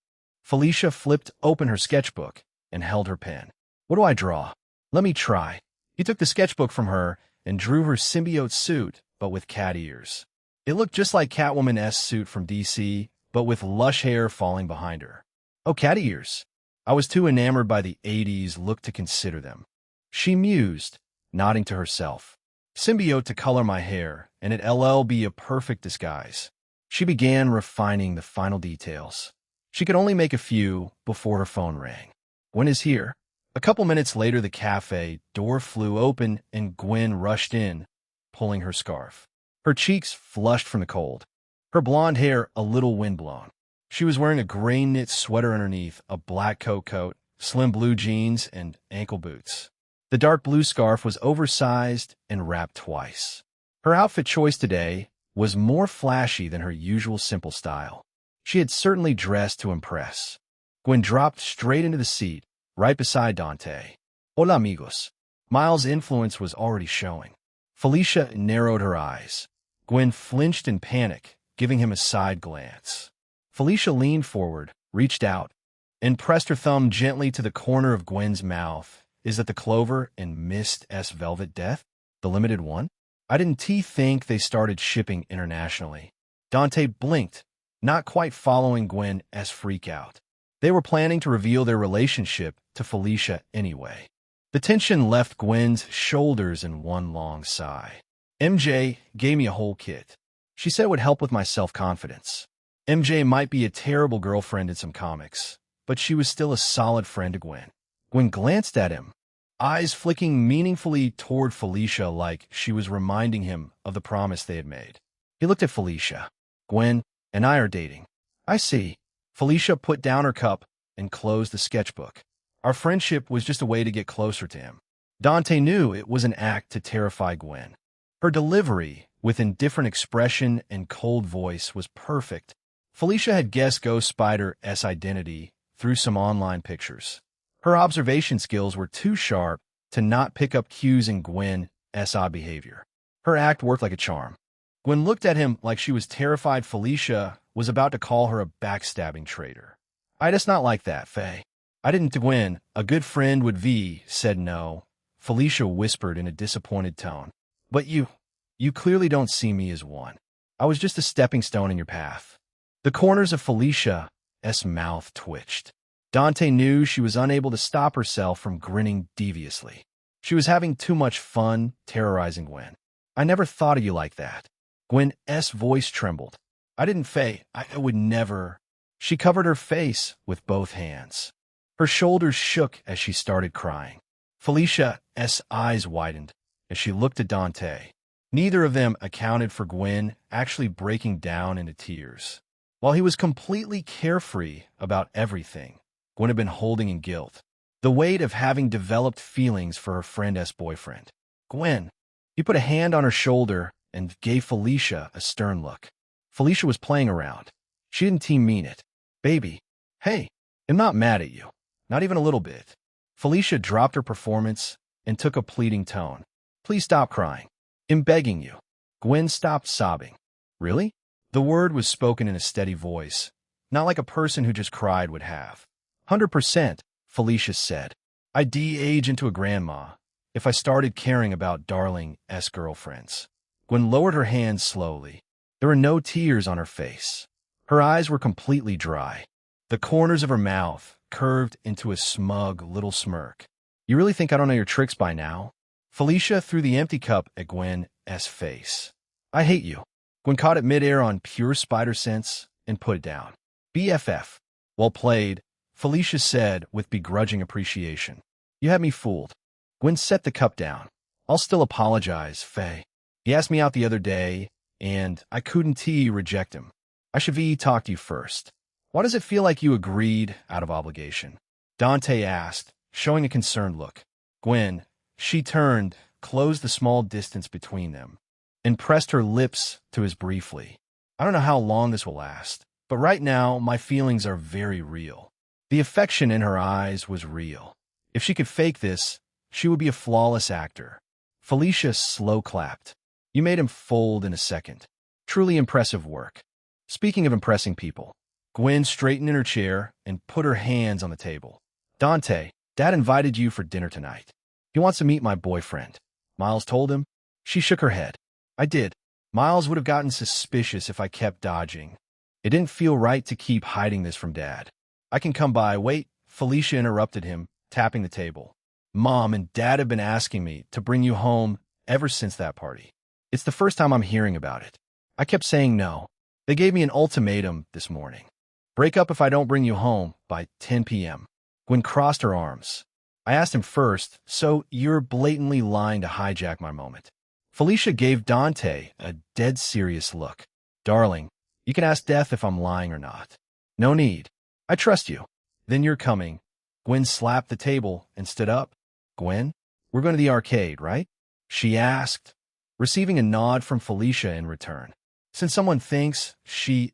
Felicia flipped open her sketchbook and held her pen. What do I draw? Let me try. He took the sketchbook from her and drew her symbiote suit, but with cat ears. It looked just like Catwoman's suit from DC, but with lush hair falling behind her. Oh, cat ears. I was too enamored by the 80s look to consider them. She mused, nodding to herself. Symbiote to color my hair, and it'll be a perfect disguise. She began refining the final details. She could only make a few before her phone rang. Gwen is here. A couple minutes later, the cafe door flew open and Gwen rushed in, pulling her scarf. Her cheeks flushed from the cold, her blonde hair a little windblown. She was wearing a gray knit sweater underneath, a black coat, slim blue jeans, and ankle boots. The dark blue scarf was oversized and wrapped twice. Her outfit choice today was more flashy than her usual simple style. She had certainly dressed to impress. Gwen dropped straight into the seat, right beside Dante. Hola, amigos. Miles' influence was already showing. Felicia narrowed her eyes. Gwen flinched in panic, giving him a side glance. Felicia leaned forward, reached out, and pressed her thumb gently to the corner of Gwen's mouth. Is that the Clover and Mist S Velvet Death? The limited one? I didn't think they started shipping internationally. Dante blinked, not quite following Gwen's freakout. They were planning to reveal their relationship to Felicia anyway. The tension left Gwen's shoulders in one long sigh. MJ gave me a whole kit. She said it would help with my self-confidence. MJ might be a terrible girlfriend in some comics, but she was still a solid friend to Gwen. Gwen glanced at him, eyes flicking meaningfully toward Felicia like she was reminding him of the promise they had made. He looked at Felicia. Gwen and I are dating. I see. Felicia put down her cup and closed the sketchbook. Our friendship was just a way to get closer to him. Dante knew it was an act to terrify Gwen. Her delivery, with indifferent expression and cold voice, was perfect. Felicia had guessed Ghost Spider's identity through some online pictures. Her observation skills were too sharp to not pick up cues in Gwen's odd behavior. Her act worked like a charm. Gwen looked at him like she was terrified Felicia was about to call her a backstabbing traitor. I just not like that, Faye. I didn't. Gwen, a good friend would be, said no. Felicia whispered in a disappointed tone. But you clearly don't see me as one. I was just a stepping stone in your path. The corners of Felicia's mouth twitched. Dante knew she was unable to stop herself from grinning deviously. She was having too much fun terrorizing Gwen. I never thought of you like that. Gwen's voice trembled. I didn't, Faye. I would never. She covered her face with both hands. Her shoulders shook as she started crying. Felicia's eyes widened as she looked at Dante. Neither of them accounted for Gwen actually breaking down into tears. While he was completely carefree about everything, Gwen had been holding in guilt. The weight of having developed feelings for her friend's boyfriend. Gwen. He put a hand on her shoulder and gave Felicia a stern look. Felicia was playing around. She didn't mean it. Baby. Hey, I'm not mad at you. Not even a little bit. Felicia dropped her performance and took a pleading tone. Please stop crying. I'm begging you. Gwen stopped sobbing. Really? The word was spoken in a steady voice, not like a person who just cried would have. 100%, Felicia said. I'd de-age into a grandma if I started caring about darling-s girlfriends. Gwen lowered her hands slowly. There were no tears on her face. Her eyes were completely dry. The corners of her mouth curved into a smug little smirk. You really think I don't know your tricks by now? Felicia threw the empty cup at Gwen's face. I hate you. Gwen caught it midair on pure spider sense and put it down. BFF. Well played, Felicia said with begrudging appreciation. You had me fooled. Gwen set the cup down. I'll still apologize, Faye. He asked me out the other day, and I couldn't reject him. I should talk to you first. Why does it feel like you agreed out of obligation? Dante asked, showing a concerned look. Gwen, she turned, closed the small distance between them, and pressed her lips to his briefly. I don't know how long this will last, but right now my feelings are very real. The affection in her eyes was real. If she could fake this, she would be a flawless actor. Felicia slow clapped. You made him fold in a second. Truly impressive work. Speaking of impressing people, Gwen straightened in her chair and put her hands on the table. Dante, Dad invited you for dinner tonight. He wants to meet my boyfriend. Miles told him. She shook her head. I did. Miles would have gotten suspicious if I kept dodging. It didn't feel right to keep hiding this from Dad. I can come by. Wait, Felicia interrupted him, tapping the table. Mom and Dad have been asking me to bring you home ever since that party. It's the first time I'm hearing about it. I kept saying no. They gave me an ultimatum this morning. Break up if I don't bring you home by 10 p.m. Gwen crossed her arms. I asked him first, so you're blatantly lying to hijack my moment. Felicia gave Dante a dead serious look. Darling, you can ask Death if I'm lying or not. No need. I trust you. Then you're coming. Gwen slapped the table and stood up. Gwen, we're going to the arcade, right? She asked, receiving a nod from Felicia in return. Since someone thinks she's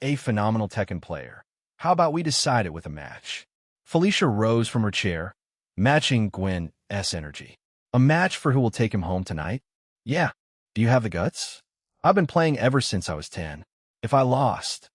a phenomenal Tekken player, how about we decide it with a match? Felicia rose from her chair, matching Gwen's energy. A match for who will take him home tonight? Yeah. Do you have the guts? I've been playing ever since I was 10. If I lost,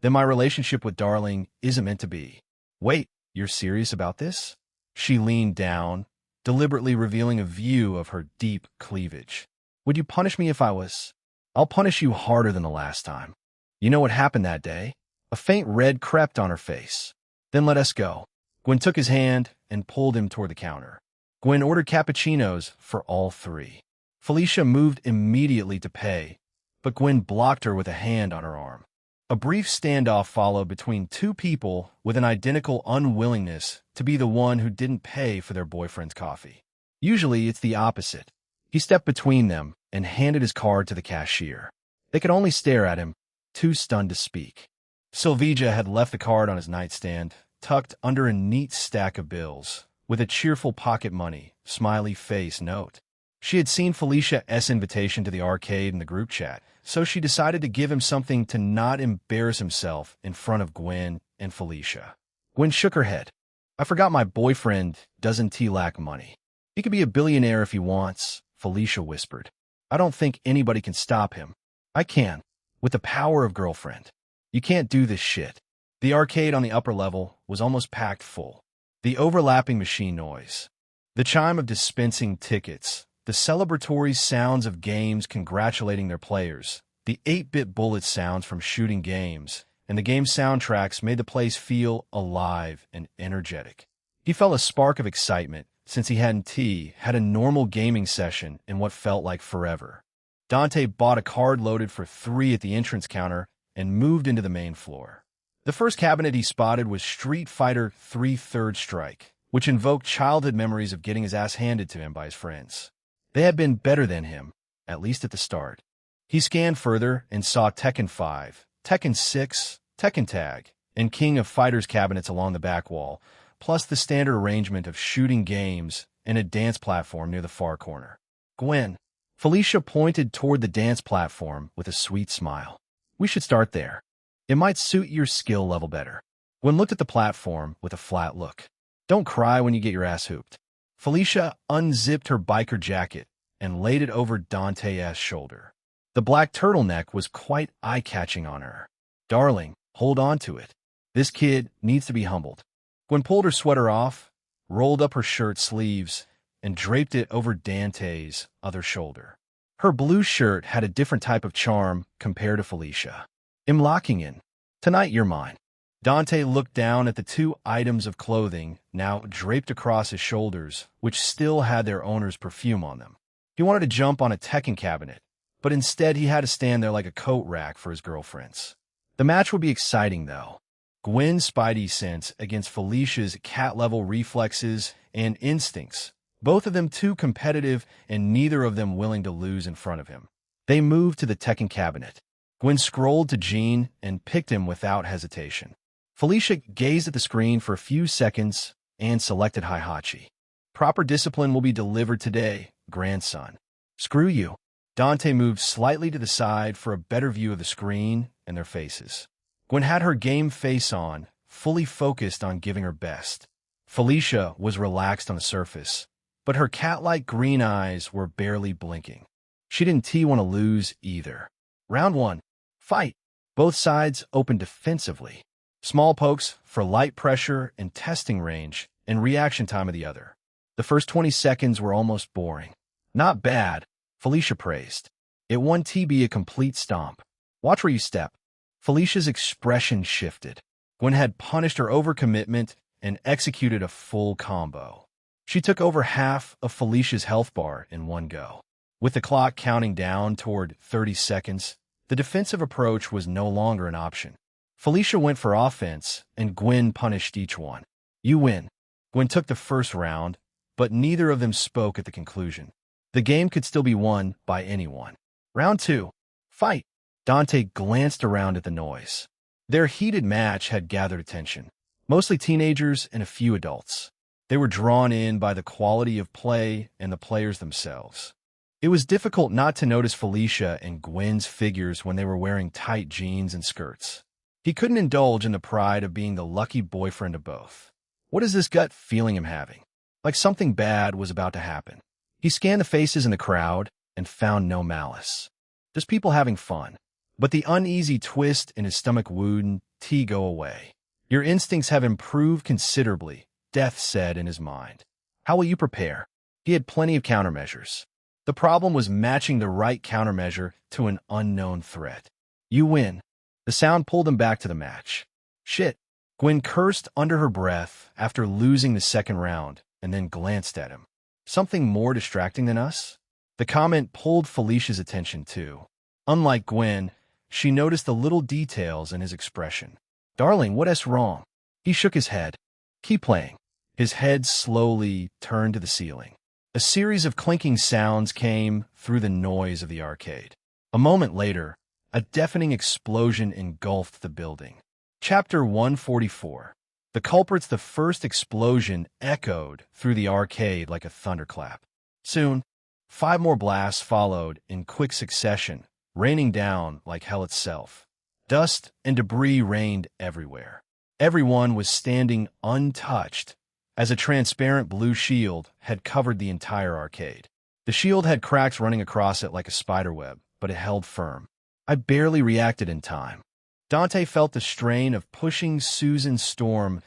then my relationship with Darling isn't meant to be. Wait, you're serious about this? She leaned down, deliberately revealing a view of her deep cleavage. Would you punish me if I was? I'll punish you harder than the last time. You know what happened that day? A faint red crept on her face. Then let us go. Gwen took his hand and pulled him toward the counter. Gwen ordered cappuccinos for all three. Felicia moved immediately to pay, but Gwen blocked her with a hand on her arm. A brief standoff followed between two people with an identical unwillingness to be the one who didn't pay for their boyfriend's coffee. Usually, it's the opposite. He stepped between them and handed his card to the cashier. They could only stare at him, too stunned to speak. Sylvia had left the card on his nightstand, tucked under a neat stack of bills, with a cheerful pocket money, smiley face note. She had seen Felicia's invitation to the arcade in the group chat, so she decided to give him something to not embarrass himself in front of Gwen and Felicia. Gwen shook her head. I forgot my boyfriend doesn't lack money. He could be a billionaire if he wants, Felicia whispered. I don't think anybody can stop him. I can, with the power of girlfriend. You can't do this shit. The arcade on the upper level was almost packed full. The overlapping machine noise, the chime of dispensing tickets, the celebratory sounds of games congratulating their players, the 8-bit bullet sounds from shooting games, and the game soundtracks made the place feel alive and energetic. He felt a spark of excitement since he hadn't had a normal gaming session in what felt like forever. Dante bought a card loaded for 3 at the entrance counter and moved into the main floor. The first cabinet he spotted was Street Fighter 3 Third Strike, which invoked childhood memories of getting his ass handed to him by his friends. They had been better than him, at least at the start. He scanned further and saw Tekken 5, Tekken 6, Tekken Tag, and King of Fighters cabinets along the back wall, plus the standard arrangement of shooting games and a dance platform near the far corner. Gwen. Felicia pointed toward the dance platform with a sweet smile. We should start there. It might suit your skill level better. Gwen looked at the platform with a flat look. Don't cry when you get your ass hooped. Felicia unzipped her biker jacket and laid it over Dante's shoulder. The black turtleneck was quite eye-catching on her. Darling, hold on to it. This kid needs to be humbled. Gwen pulled her sweater off, rolled up her shirt sleeves, and draped it over Dante's other shoulder. Her blue shirt had a different type of charm compared to Felicia. I'm locking in. Tonight you're mine. Dante looked down at the 2 items of clothing now draped across his shoulders, which still had their owner's perfume on them. He wanted to jump on a Tekken cabinet, but instead he had to stand there like a coat rack for his girlfriends. The match would be exciting, though. Gwen's spidey sense against Felicia's cat-level reflexes and instincts, both of them too competitive and neither of them willing to lose in front of him. They moved to the Tekken cabinet. Gwen scrolled to Jean and picked him without hesitation. Felicia gazed at the screen for a few seconds and selected Heihachi. Proper discipline will be delivered today, grandson. Screw you. Dante moved slightly to the side for a better view of the screen and their faces. Gwen had her game face on, fully focused on giving her best. Felicia was relaxed on the surface, but her cat-like green eyes were barely blinking. She didn't want to lose either. Round 1. Fight. Both sides opened defensively. Small pokes for light pressure and testing range, and reaction time of the other. The first 20 seconds were almost boring. Not bad, Felicia praised. It won TB a complete stomp. Watch where you step. Felicia's expression shifted. Gwen had punished her overcommitment and executed a full combo. She took over half of Felicia's health bar in one go. With the clock counting down toward 30 seconds, the defensive approach was no longer an option. Felicia went for offense, and Gwen punished each one. You win. Gwen took the first round, but neither of them spoke at the conclusion. The game could still be won by anyone. Round 2. Fight. Dante glanced around at the noise. Their heated match had gathered attention, mostly teenagers and a few adults. They were drawn in by the quality of play and the players themselves. It was difficult not to notice Felicia and Gwen's figures when they were wearing tight jeans and skirts. He couldn't indulge in the pride of being the lucky boyfriend of both. What is this gut feeling I'm having? Like something bad was about to happen. He scanned the faces in the crowd and found no malice. Just people having fun. But the uneasy twist in his stomach wouldn't go away. Your instincts have improved considerably, Death said in his mind. How will you prepare? He had plenty of countermeasures. The problem was matching the right countermeasure to an unknown threat. You win. The sound pulled him back to the match. Shit. Gwen cursed under her breath after losing the second round and then glanced at him. Something more distracting than us? The comment pulled Felicia's attention too. Unlike Gwen, she noticed the little details in his expression. Darling, what's wrong? He shook his head. Keep playing. His head slowly turned to the ceiling. A series of clinking sounds came through the noise of the arcade. A moment later, a deafening explosion engulfed the building. Chapter 144. The culprits. The first explosion echoed through the arcade like a thunderclap. Soon, 5 more blasts followed in quick succession, raining down like hell itself. Dust and debris rained everywhere. Everyone was standing untouched, as a transparent blue shield had covered the entire arcade. The shield had cracks running across it like a spiderweb, but it held firm. I barely reacted in time. Dante felt the strain of pushing Susan Storm's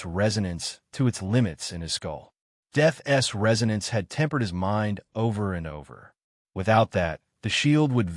resonance to its limits in his skull. Death's resonance had tempered his mind over and over. Without that, the shield would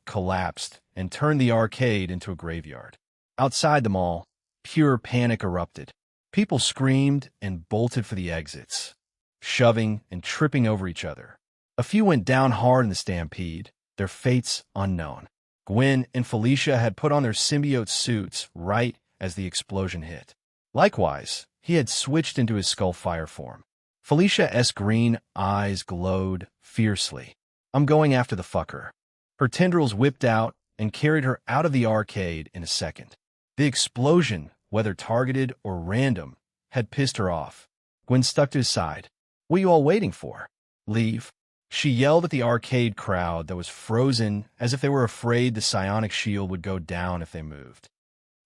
collapsed and turned the arcade into a graveyard. Outside the mall, pure panic erupted. People screamed and bolted for the exits, shoving and tripping over each other. A few went down hard in the stampede, their fates unknown. Gwen and Felicia had put on their symbiote suits right as the explosion hit. Likewise, he had switched into his Skullfire form. Felicia's green eyes glowed fiercely. I'm going after the fucker. Her tendrils whipped out and carried her out of the arcade in a second. The explosion, whether targeted or random, had pissed her off. Gwen stuck to his side. What are you all waiting for? Leave. She yelled at the arcade crowd that was frozen as if they were afraid the psionic shield would go down if they moved.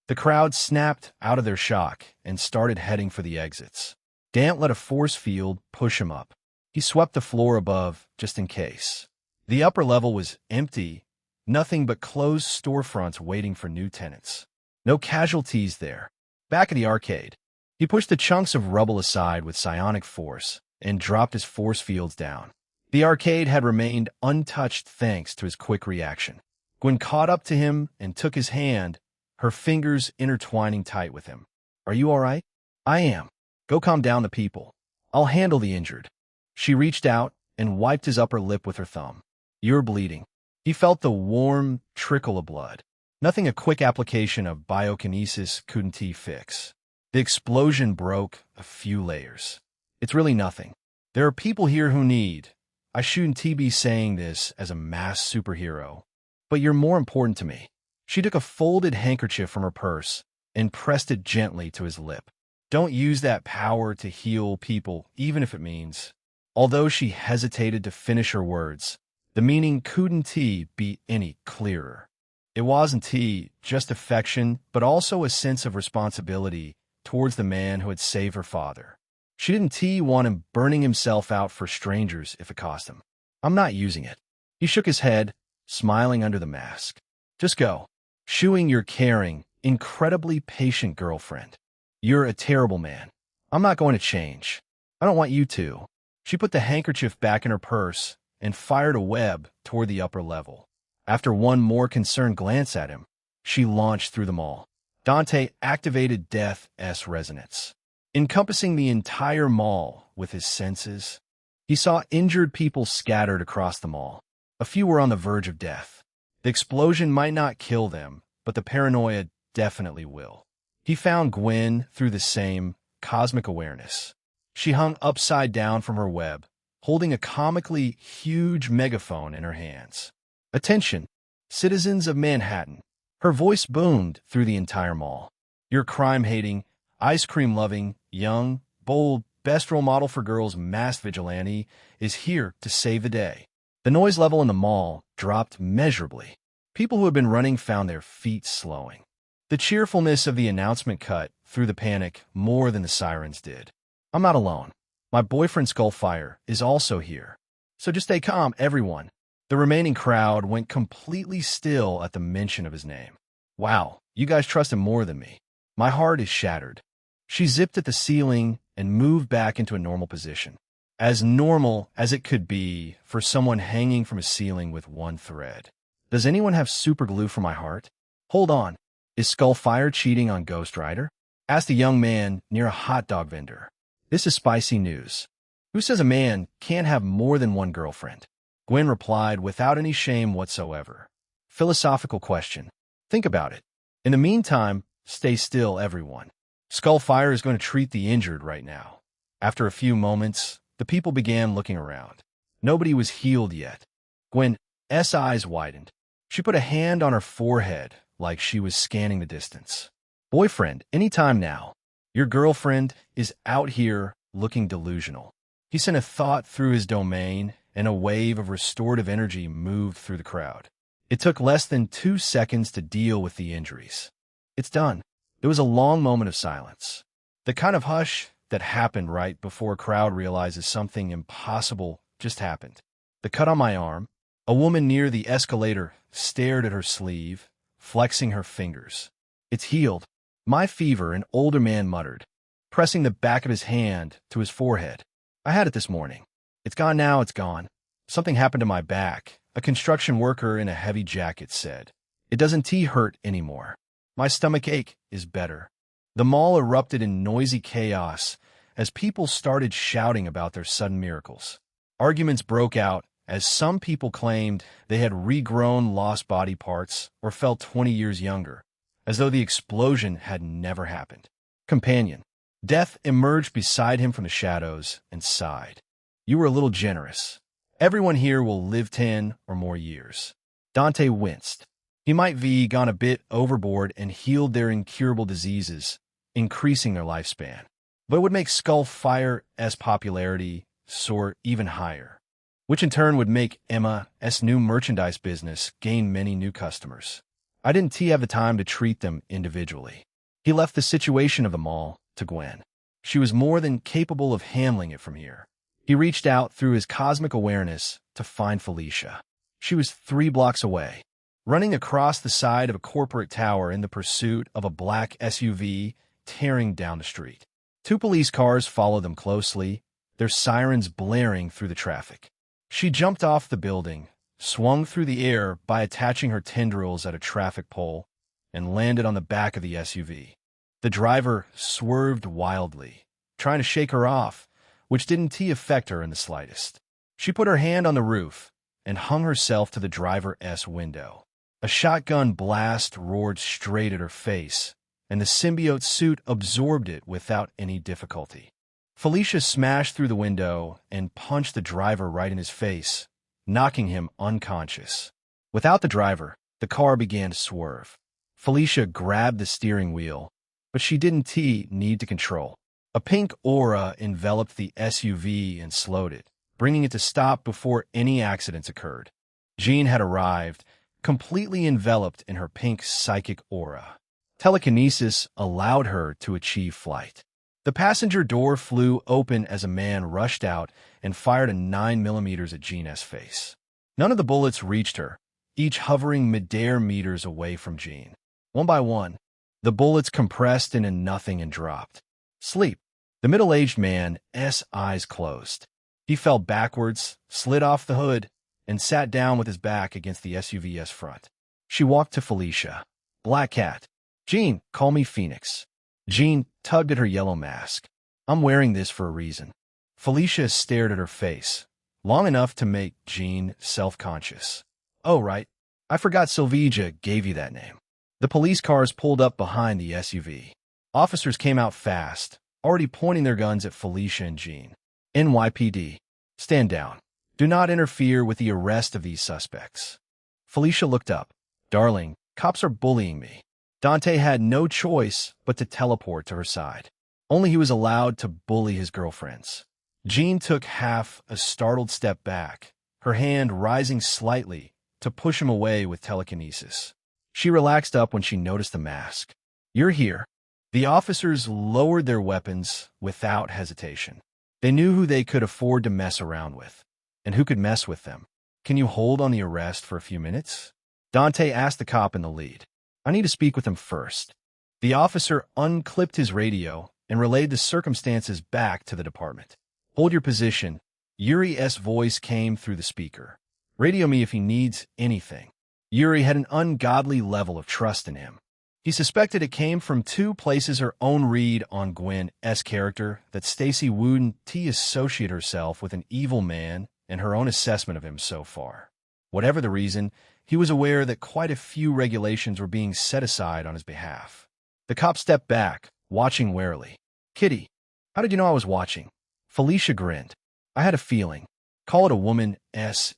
The crowd snapped out of their shock and started heading for the exits. Dant let a force field push him up. He swept the floor above just in case. The upper level was empty, nothing but closed storefronts waiting for new tenants. No casualties there. Back at the arcade, he pushed the chunks of rubble aside with psionic force and dropped his force fields down. The arcade had remained untouched thanks to his quick reaction. Gwen caught up to him and took his hand, her fingers intertwining tight with him. Are you all right? I am. Go calm down the people. I'll handle the injured. She reached out and wiped his upper lip with her thumb. You're bleeding. He felt the warm trickle of blood. Nothing a quick application of biokinesis couldn't fix. The explosion broke a few layers. It's really nothing. There are people here who need. I shouldn't be saying this as a mass superhero, but you're more important to me. She took a folded handkerchief from her purse and pressed it gently to his lip. Don't use that power to heal people, even if it means. Although she hesitated to finish her words, the meaning couldn't be any clearer. It wasn't just affection, but also a sense of responsibility towards the man who had saved her father. She didn't want him burning himself out for strangers if it cost him. I'm not using it. He shook his head, smiling under the mask. Just go. Shooing your caring, incredibly patient girlfriend. You're a terrible man. I'm not going to change. I don't want you to. She put the handkerchief back in her purse and fired a web toward the upper level. After one more concerned glance at him, she launched through them all. Dante activated Death's resonance, encompassing the entire mall with his senses. He saw injured people scattered across the mall. A few were on the verge of death. The explosion might not kill them, but the paranoia definitely will. He found Gwen through the same cosmic awareness. She hung upside down from her web, holding a comically huge megaphone in her hands. "Attention, citizens of Manhattan." Her voice boomed through the entire mall. "Your crime-hating, ice cream-loving, young, bold, best role model for girls masked vigilante is here to save the day." The noise level in the mall dropped measurably. People who had been running found their feet slowing. The cheerfulness of the announcement cut through the panic more than the sirens did. "I'm not alone. My boyfriend Skullfire is also here. So just stay calm, everyone." The remaining crowd went completely still at the mention of his name. "Wow, you guys trust him more than me. My heart is shattered." She zipped at the ceiling and moved back into a normal position. As normal as it could be for someone hanging from a ceiling with one thread. "Does anyone have super glue for my heart? Hold on. Is Skullfire cheating on Ghost Rider?" asked a young man near a hot dog vendor. "This is spicy news. Who says a man can't have more than one girlfriend?" Gwen replied without any shame whatsoever. "Philosophical question. Think about it. In the meantime, stay still, everyone. Skullfire is going to treat the injured right now." After a few moments, the people began looking around. Nobody was healed yet. Gwen's eyes widened. She put a hand on her forehead like she was scanning the distance. "Boyfriend, anytime now. Your girlfriend is out here looking delusional." He sent a thought through his domain, and a wave of restorative energy moved through the crowd. It took less than 2 seconds to deal with the injuries. "It's done." There was a long moment of silence. The kind of hush that happened right before a crowd realizes something impossible just happened. The cut on my arm. A woman near the escalator stared at her sleeve, flexing her fingers. "It's healed." "My fever," an older man muttered, pressing the back of his hand to his forehead. "I had it this morning. It's gone now, it's gone." "Something happened to my back," a construction worker in a heavy jacket said. "It doesn't hurt anymore. My stomach ache is better." The mall erupted in noisy chaos as people started shouting about their sudden miracles. Arguments broke out as some people claimed they had regrown lost body parts or felt 20 years younger, as though the explosion had never happened. "Companion." Death emerged beside him from the shadows and sighed. "You were a little generous. Everyone here will live 10 or more years." Dante winced. He might have gone a bit overboard and healed their incurable diseases, increasing their lifespan, but it would make Skullfire's popularity soar even higher, which in turn would make Emma's new merchandise business gain many new customers. "I didn't have the time to treat them individually." He left the situation of the mall to Gwen. She was more than capable of handling it from here. He reached out through his cosmic awareness to find Felicia. She was 3 blocks away, running across the side of a corporate tower in the pursuit of a black SUV tearing down the street. 2 police cars followed them closely, their sirens blaring through the traffic. She jumped off the building, swung through the air by attaching her tendrils at a traffic pole, and landed on the back of the SUV. The driver swerved wildly, trying to shake her off, which didn't affect her in the slightest. She put her hand on the roof and hung herself to the driver's window. A shotgun blast roared straight at her face, and the symbiote suit absorbed it without any difficulty. Felicia smashed through the window and punched the driver right in his face, knocking him unconscious. Without the driver, the car began to swerve. Felicia grabbed the steering wheel, but she didn't need to control. A pink aura enveloped the SUV and slowed it, bringing it to stop before any accidents occurred. Jean had arrived, completely enveloped in her pink psychic aura. Telekinesis allowed her to achieve flight. The passenger door flew open as a man rushed out and fired a 9mm at Jean's face. None of the bullets reached her, each hovering midair meters away from Jean. One by one, the bullets compressed into nothing and dropped. Sleep. The middle-aged man's eyes closed. He fell backwards, slid off the hood, and sat down with his back against the SUV's front. She walked to Felicia. Black Cat. Jean, call me Phoenix. Jean tugged at her yellow mask. I'm wearing this for a reason. Felicia stared at her face, long enough to make Jean self-conscious. Oh, right. I forgot Sylvia gave you that name. The police cars pulled up behind the SUV. Officers came out fast, already pointing their guns at Felicia and Jean. NYPD. Stand down. Do not interfere with the arrest of these suspects. Felicia looked up. Darling, cops are bullying me. Dante had no choice but to teleport to her side. Only he was allowed to bully his girlfriends. Jean took half a startled step back, her hand rising slightly to push him away with telekinesis. She relaxed up when she noticed the mask. You're here. The officers lowered their weapons without hesitation. They knew who they could afford to mess around with, and who could mess with them. Can you hold on the arrest for a few minutes? Dante asked the cop in the lead. I need to speak with him first. The officer unclipped his radio and relayed the circumstances back to the department. Hold your position. Yuri's voice came through the speaker. Radio me if he needs anything. Yuri had an ungodly level of trust in him. He suspected it came from two places: her own read on Gwen's character, that Stacy wouldn't associate herself with an evil man, and her own assessment of him so far. Whatever the reason, he was aware that quite a few regulations were being set aside on his behalf. The cop stepped back, watching warily. Kitty, how did you know I was watching? Felicia grinned. I had a feeling. Call it a woman's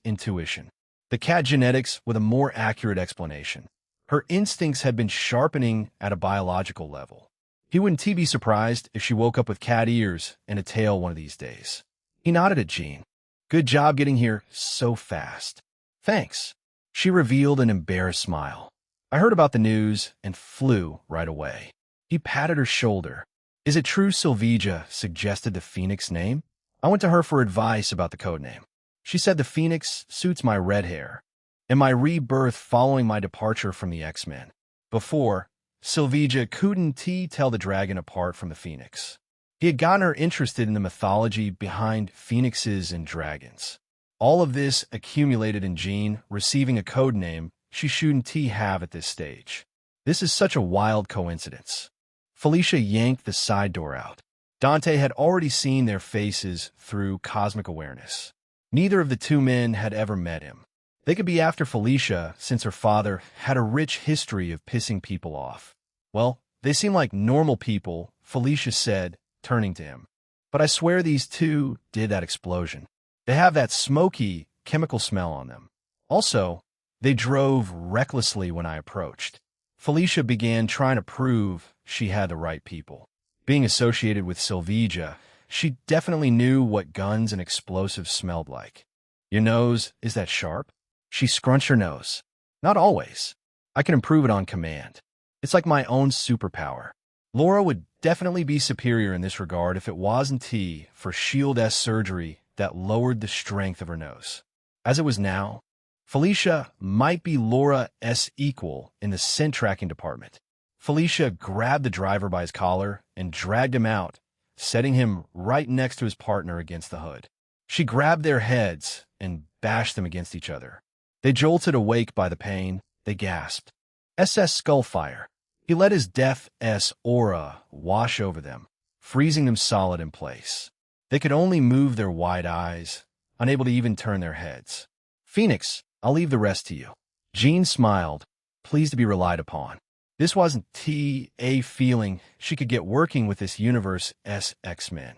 intuition. The cat genetics with a more accurate explanation. Her instincts had been sharpening at a biological level. He wouldn't be surprised if she woke up with cat ears and a tail one of these days. He nodded at Jean. Good job getting here so fast. Thanks. She revealed an embarrassed smile. I heard about the news and flew right away. He patted her shoulder. Is it true Sylvia suggested the Phoenix name? I went to her for advice about the code name. She said the Phoenix suits my red hair and my rebirth following my departure from the X-Men. Before, Sylvia couldn't tell the dragon apart from the Phoenix. He had gotten her interested in the mythology behind phoenixes and dragons. All of this accumulated in Jean receiving a code name she shouldn't have at this stage. This is such a wild coincidence. Felicia yanked the side door out. Dante had already seen their faces through cosmic awareness. Neither of the two men had ever met him. They could be after Felicia since her father had a rich history of pissing people off. Well, they seem like normal people, Felicia said, turning to him. But I swear these two did that explosion. They have that smoky, chemical smell on them. Also, they drove recklessly when I approached. Felicia began trying to prove she had the right people. Being associated with Sylvia, she definitely knew what guns and explosives smelled like. Your nose, is that sharp? She scrunched her nose. Not always. I can improve it on command. It's like my own superpower. Laura would definitely be superior in this regard if it wasn't for S.H.I.E.L.D. surgery that lowered the strength of her nose. As it was now, Felicia might be Laura's equal in the scent tracking department. Felicia grabbed the driver by his collar and dragged him out, setting him right next to his partner against the hood. She grabbed their heads and bashed them against each other. They jolted awake by the pain. They gasped. SS Skullfire. He let his death's aura wash over them, freezing them solid in place. They could only move their wide eyes, unable to even turn their heads. Phoenix, I'll leave the rest to you. Jean smiled, pleased to be relied upon. This wasn't a feeling she could get working with this universe's X-Men.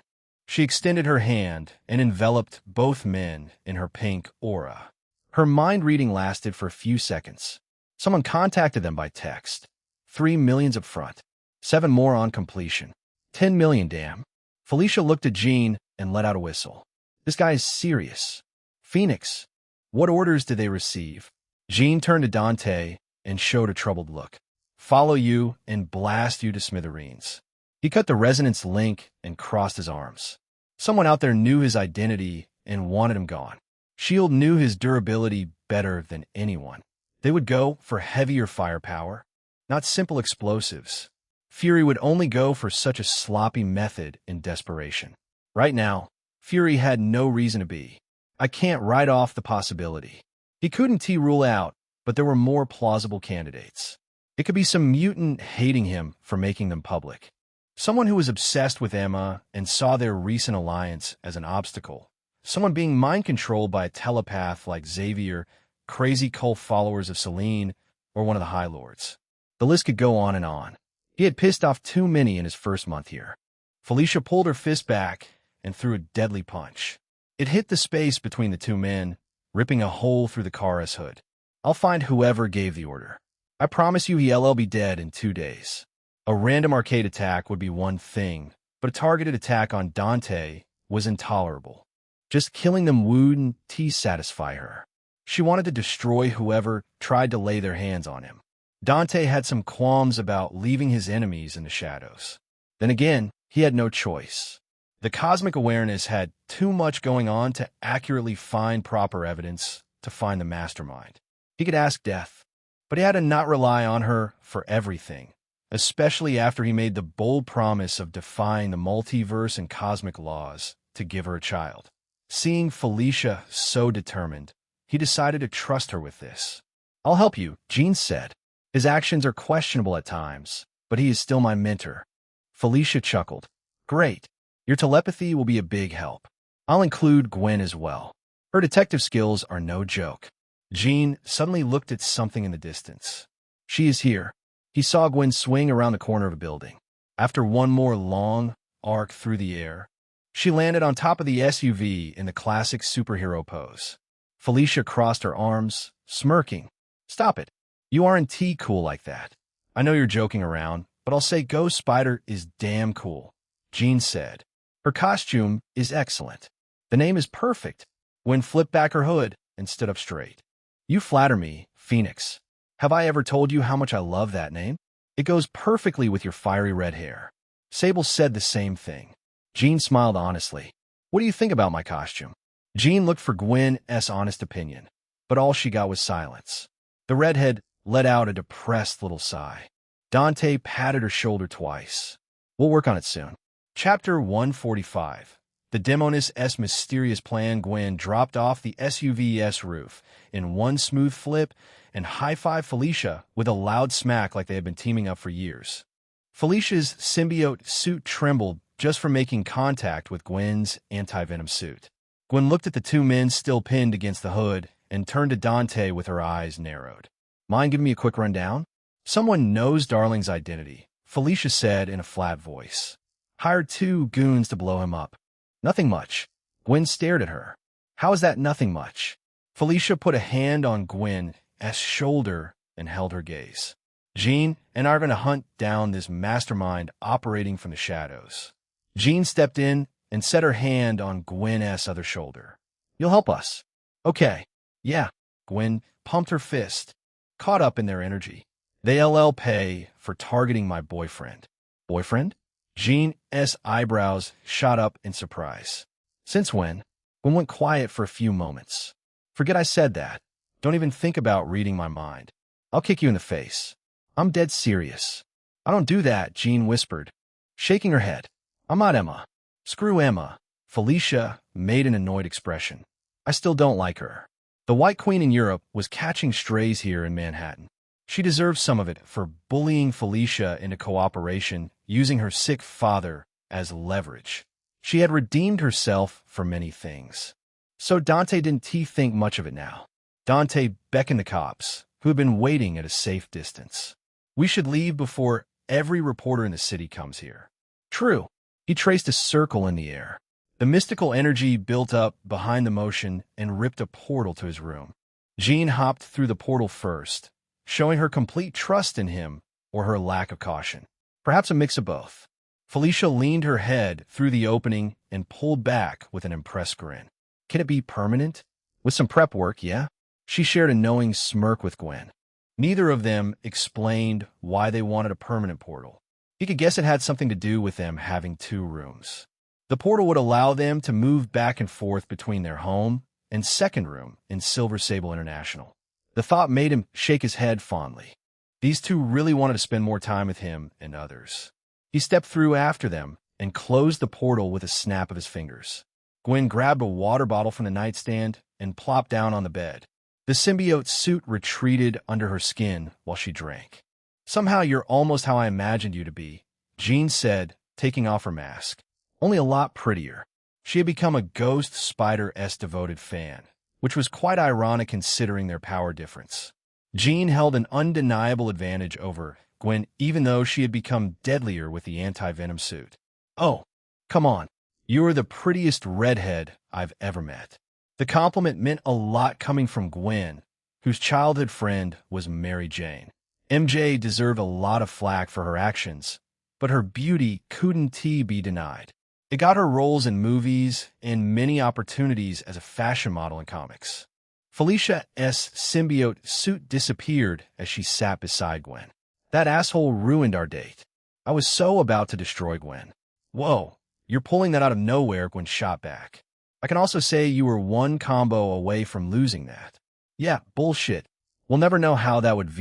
She extended her hand and enveloped both men in her pink aura. Her mind reading lasted for a few seconds. Someone contacted them by text. 3 million up front. 7 more on completion. 10 million, damn. Felicia looked at Jean and let out a whistle. This guy is serious. Phoenix, what orders did they receive? Jean turned to Dante and showed a troubled look. Follow you and blast you to smithereens. He cut the resonance link and crossed his arms. Someone out there knew his identity and wanted him gone. S.H.I.E.L.D. knew his durability better than anyone. They would go for heavier firepower, not simple explosives. Fury would only go for such a sloppy method in desperation. Right now, Fury had no reason to be. I can't write off the possibility. He couldn't rule out, but there were more plausible candidates. It could be some mutant hating him for making them public. Someone who was obsessed with Emma and saw their recent alliance as an obstacle. Someone being mind-controlled by a telepath like Xavier, crazy cult followers of Selene, or one of the High Lords. The list could go on and on. He had pissed off too many in his first month here. Felicia pulled her fist back and threw a deadly punch. It hit the space between the two men, ripping a hole through the car's hood. I'll find whoever gave the order. I promise you he'll be dead in 2 days. A random arcade attack would be one thing, but a targeted attack on Dante was intolerable. Just killing them wouldn't satisfy her. She wanted to destroy whoever tried to lay their hands on him. Dante had some qualms about leaving his enemies in the shadows. Then again, he had no choice. The cosmic awareness had too much going on to accurately find proper evidence to find the mastermind. He could ask Death, but he had to not rely on her for everything, especially after he made the bold promise of defying the multiverse and cosmic laws to give her a child. Seeing Felicia so determined, he decided to trust her with this. I'll help you, Jean said. His actions are questionable at times, but he is still my mentor. Felicia chuckled. Great. Your telepathy will be a big help. I'll include Gwen as well. Her detective skills are no joke. Jean suddenly looked at something in the distance. She is here. He saw Gwen swing around the corner of a building. After one more long arc through the air, she landed on top of the SUV in the classic superhero pose. Felicia crossed her arms, smirking. Stop it. You aren't cool like that. I know you're joking around, but I'll say Ghost Spider is damn cool, Jean said. Her costume is excellent. The name is perfect. Gwen flipped back her hood and stood up straight. You flatter me, Phoenix. Have I ever told you how much I love that name? It goes perfectly with your fiery red hair. Sable said the same thing. Jean smiled honestly. What do you think about my costume? Jean looked for Gwen's honest opinion, but all she got was silence. The redhead let out a depressed little sigh. Dante patted her shoulder twice. We'll work on it soon. Chapter 145. The Demonis' mysterious plan. Gwen dropped off the SUV's roof in one smooth flip and high-fived Felicia with a loud smack like they had been teaming up for years. Felicia's symbiote suit trembled just from making contact with Gwen's anti-venom suit. Gwen looked at the two men still pinned against the hood and turned to Dante with her eyes narrowed. Mind giving me a quick rundown? Someone knows Darling's identity, Felicia said in a flat voice. Hired 2 goons to blow him up. Nothing much. Gwen stared at her. How is that nothing much? Felicia put a hand on Gwen's shoulder and held her gaze. Jean and I are going to hunt down this mastermind operating from the shadows. Jean stepped in and set her hand on Gwen's other shoulder. You'll help us. Okay. Yeah. Gwen pumped her fist, caught up in their energy. They'll pay for targeting my boyfriend. Boyfriend? Jean's eyebrows shot up in surprise. Since when? Gwen went quiet for a few moments. Forget I said that. Don't even think about reading my mind. I'll kick you in the face. I'm dead serious. I don't do that, Jean whispered, shaking her head. I'm not Emma. Screw Emma. Felicia made an annoyed expression. I still don't like her. The White Queen in Europe was catching strays here in Manhattan. She deserves some of it for bullying Felicia into cooperation, using her sick father as leverage. She had redeemed herself for many things. So Dante didn't think much of it now. Dante beckoned the cops, who had been waiting at a safe distance. We should leave before every reporter in the city comes here. True. He traced a circle in the air. The mystical energy built up behind the motion and ripped a portal to his room. Jean hopped through the portal first, showing her complete trust in him or her lack of caution. Perhaps a mix of both. Felicia leaned her head through the opening and pulled back with an impressed grin. Can it be permanent? With some prep work, yeah? She shared a knowing smirk with Gwen. Neither of them explained why they wanted a permanent portal. He could guess it had something to do with them having 2 rooms. The portal would allow them to move back and forth between their home and second room in Silver Sable International. The thought made him shake his head fondly. These 2 really wanted to spend more time with him and others. He stepped through after them and closed the portal with a snap of his fingers. Gwen grabbed a water bottle from the nightstand and plopped down on the bed. The symbiote suit retreated under her skin while she drank. "Somehow you're almost how I imagined you to be," Jean said, taking off her mask. Only a lot prettier. She had become a Ghost Spider-esque devoted fan, which was quite ironic considering their power difference. Jean held an undeniable advantage over Gwen, even though she had become deadlier with the anti-venom suit. "Oh, come on. You are the prettiest redhead I've ever met." The compliment meant a lot coming from Gwen, whose childhood friend was Mary Jane. MJ deserved a lot of flack for her actions, but her beauty couldn't be denied. It got her roles in movies and many opportunities as a fashion model in comics. Felicia's symbiote suit disappeared as she sat beside Gwen. "That asshole ruined our date. I was so about to destroy Gwen." "Whoa, you're pulling that out of nowhere," Gwen shot back. "I can also say you were one combo away from losing that." "Yeah, bullshit. We'll never know how that would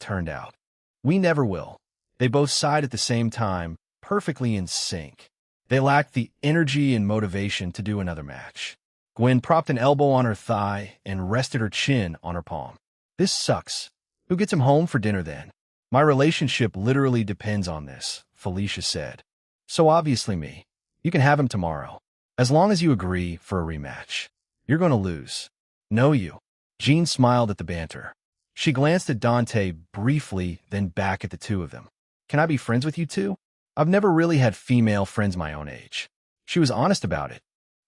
turned out." "We never will." They both sighed at the same time, perfectly in sync. They lacked the energy and motivation to do another match. Gwen propped an elbow on her thigh and rested her chin on her palm. "This sucks. Who gets him home for dinner then?" "My relationship literally depends on this," Felicia said. "So obviously me. You can have him tomorrow. As long as you agree for a rematch." "You're going to lose." "No, you." Jean smiled at the banter. She glanced at Dante briefly, then back at the two of them. "Can I be friends with you two? I've never really had female friends my own age." She was honest about it,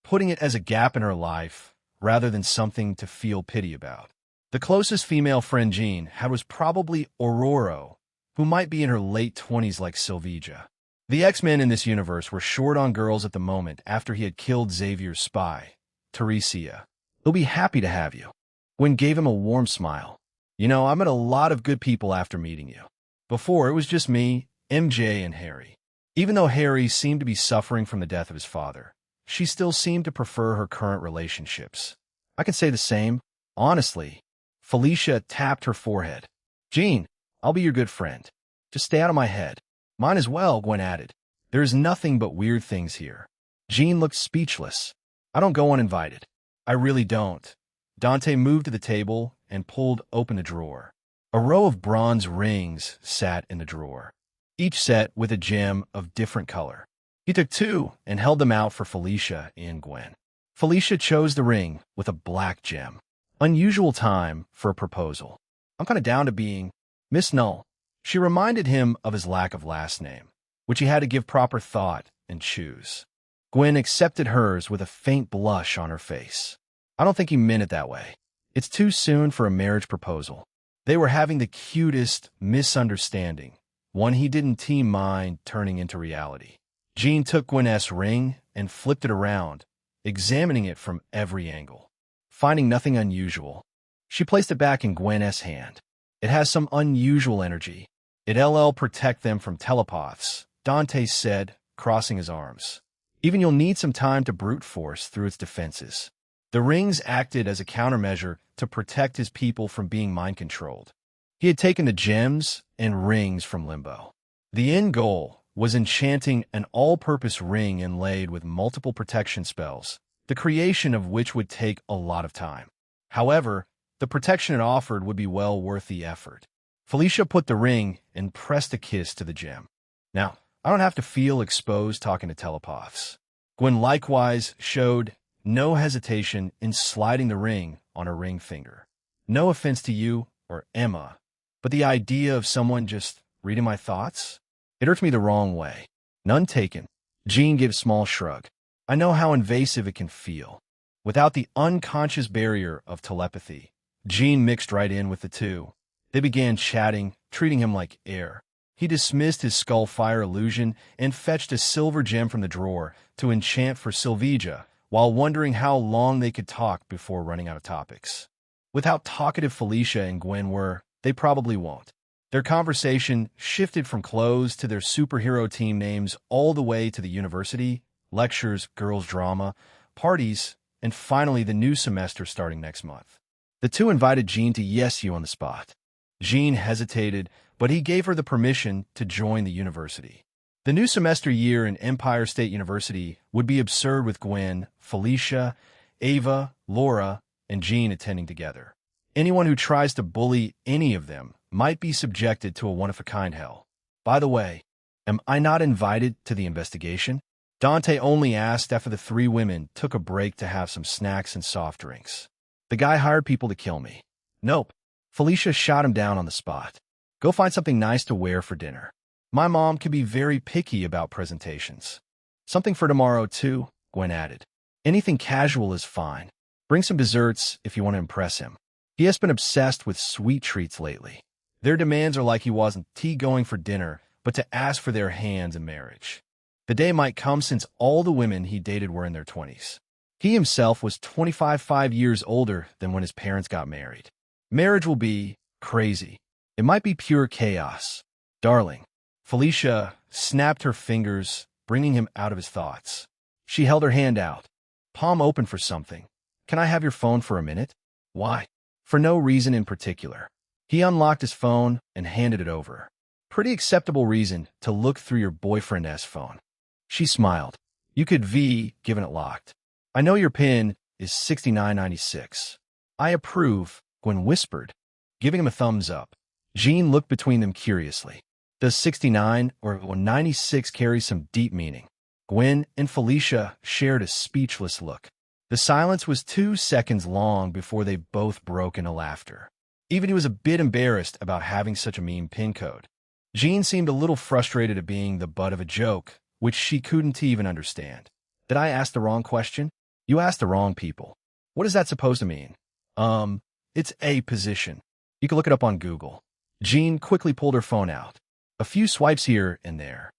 putting it as a gap in her life rather than something to feel pity about. The closest female friend Jean had was probably Aurora, who might be in her late 20s like Sylvia. The X-Men in this universe were short on girls at the moment after he had killed Xavier's spy, Teresia. "They'll be happy to have you." Gwen gave him a warm smile. "You know, I met a lot of good people after meeting you. Before, it was just me, MJ, and Harry." Even though Harry seemed to be suffering from the death of his father, she still seemed to prefer her current relationships. "I can say the same, honestly." Felicia tapped her forehead. "Jean, I'll be your good friend. Just stay out of my head." "Mine as well," Gwen added. "There is nothing but weird things here." Jean looked speechless. "I don't go uninvited." "I really don't." Dante moved to the table and pulled open a drawer. A row of bronze rings sat in the drawer, each set with a gem of different color. He took two and held them out for Felicia and Gwen. Felicia chose the ring with a black gem. Unusual time for a proposal. "I'm kind of down to being Miss Null." She reminded him of his lack of last name, which he had to give proper thought and choose. Gwen accepted hers with a faint blush on her face. "I don't think he meant it that way. It's too soon for a marriage proposal." They were having the cutest misunderstanding, one he didn't mind turning into reality. Jean took Gwen's ring and flipped it around, examining it from every angle. Finding nothing unusual, she placed it back in Gwen's hand. "It has some unusual energy. It'll protect them from telepaths," Dante said, crossing his arms. "Even you'll need some time to brute force through its defenses." The rings acted as a countermeasure to protect his people from being mind-controlled. He had taken the gems and rings from Limbo. The end goal was enchanting an all-purpose ring inlaid with multiple protection spells, the creation of which would take a lot of time. However, the protection it offered would be well worth the effort. Felicia put the ring and pressed a kiss to the gem. "Now, I don't have to feel exposed talking to telepaths." Gwen likewise showed no hesitation in sliding the ring on her ring finger. "No offense to you or Emma, but the idea of someone just reading my thoughts? It hurts me the wrong way." "None taken." Jean gave a small shrug. "I know how invasive it can feel." Without the unconscious barrier of telepathy, Jean mixed right in with the two. They began chatting, treating him like air. He dismissed his Skullfire illusion and fetched a silver gem from the drawer to enchant for Sylvia, while wondering how long they could talk before running out of topics. With how talkative Felicia and Gwen were, they probably won't. Their conversation shifted from clothes to their superhero team names all the way to the university, lectures, girls' drama, parties, and finally the new semester starting next month. The two invited Jean to Yes You on the spot. Jean hesitated, but he gave her the permission to join the university. The new semester year in Empire State University would be absurd with Gwen, Felicia, Ava, Laura, and Jean attending together. Anyone who tries to bully any of them might be subjected to a one-of-a-kind hell. By the way, am I not invited to the investigation? Dante only asked after the three women took a break to have some snacks and soft drinks. The guy hired people to kill me. Nope. Felicia shot him down on the spot. Go find something nice to wear for dinner. My mom can be very picky about presentations. Something for tomorrow, too, Gwen added. Anything casual is fine. Bring some desserts if you want to impress him. He has been obsessed with sweet treats lately. Their demands are like he wasn't going for dinner, but to ask for their hands in marriage. The day might come since all the women he dated were in their 20s. He himself was 5 years older than when his parents got married. Marriage will be crazy. It might be pure chaos. Darling. Felicia snapped her fingers, bringing him out of his thoughts. She held her hand out, palm open for something. Can I have your phone for a minute? Why? For no reason in particular. He unlocked his phone and handed it over. Pretty acceptable reason to look through your boyfriend's phone. She smiled. You could given it locked. I know your PIN is 6996. I approve, Gwen whispered, giving him a thumbs up. Jean looked between them curiously. Does 69 or 96 carry some deep meaning? Gwen and Felicia shared a speechless look. The silence was 2 seconds long before they both broke into laughter. Even he was a bit embarrassed about having such a mean PIN code. Jean seemed a little frustrated at being the butt of a joke, which she couldn't even understand. Did I ask the wrong question? You asked the wrong people. What is that supposed to mean? It's a position. You can look it up on Google. Jean quickly pulled her phone out. A few swipes here and there.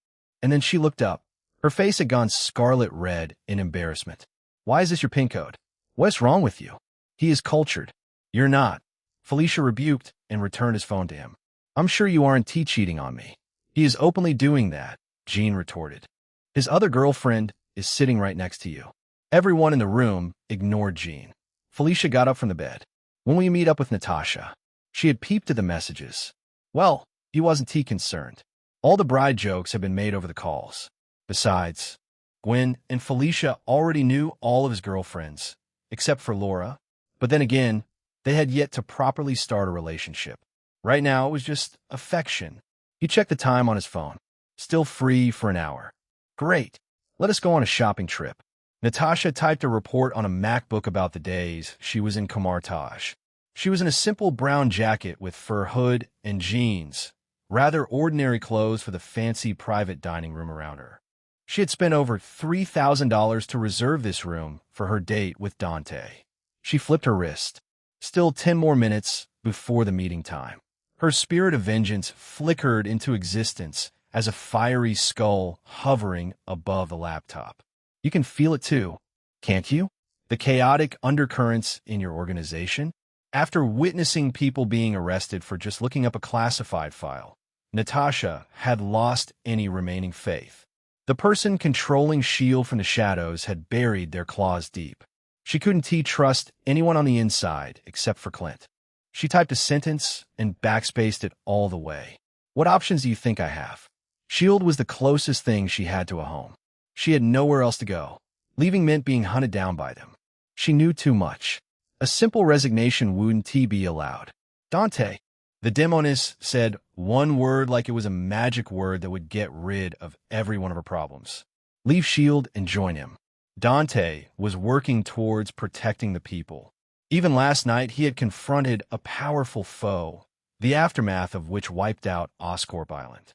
And then she looked up. Her face had gone scarlet red in embarrassment. Why is this your PIN code? What's wrong with you? He is cultured. You're not. Felicia rebuked and returned his phone to him. I'm sure you aren't cheating on me. He is openly doing that, Jean retorted. His other girlfriend is sitting right next to you. Everyone in the room ignored Jean. Felicia got up from the bed. When will you meet up with Natasha? She had peeped at the messages. Well, he wasn't concerned. All the bride jokes had been made over the calls. Besides, Gwen and Felicia already knew all of his girlfriends, except for Laura. But then again, they had yet to properly start a relationship. Right now, it was just affection. He checked the time on his phone. Still free for an hour. Great. Let us go on a shopping trip. Natasha typed a report on a MacBook about the days she was in Kamartaj. She was in a simple brown jacket with fur hood and jeans, rather ordinary clothes for the fancy private dining room around her. She had spent over $3,000 to reserve this room for her date with Dante. She flipped her wrist. Still 10 more minutes before the meeting time. Her spirit of vengeance flickered into existence as a fiery skull hovering above the laptop. You can feel it too, can't you? The chaotic undercurrents in your organization? After witnessing people being arrested for just looking up a classified file, Natasha had lost any remaining faith. The person controlling S.H.I.E.L.D. from the shadows had buried their claws deep. She couldn't trust anyone on the inside except for Clint. She typed a sentence and backspaced it all the way. What options do you think I have? S.H.I.E.L.D. was the closest thing she had to a home. She had nowhere else to go. Leaving meant being hunted down by them. She knew too much. A simple resignation wouldn't be allowed. Dante, the demoness, said one word like it was a magic word that would get rid of every one of her problems. Leave S.H.I.E.L.D. and join him. Dante was working towards protecting the people. Even last night, he had confronted a powerful foe, the aftermath of which wiped out Oscorp Island.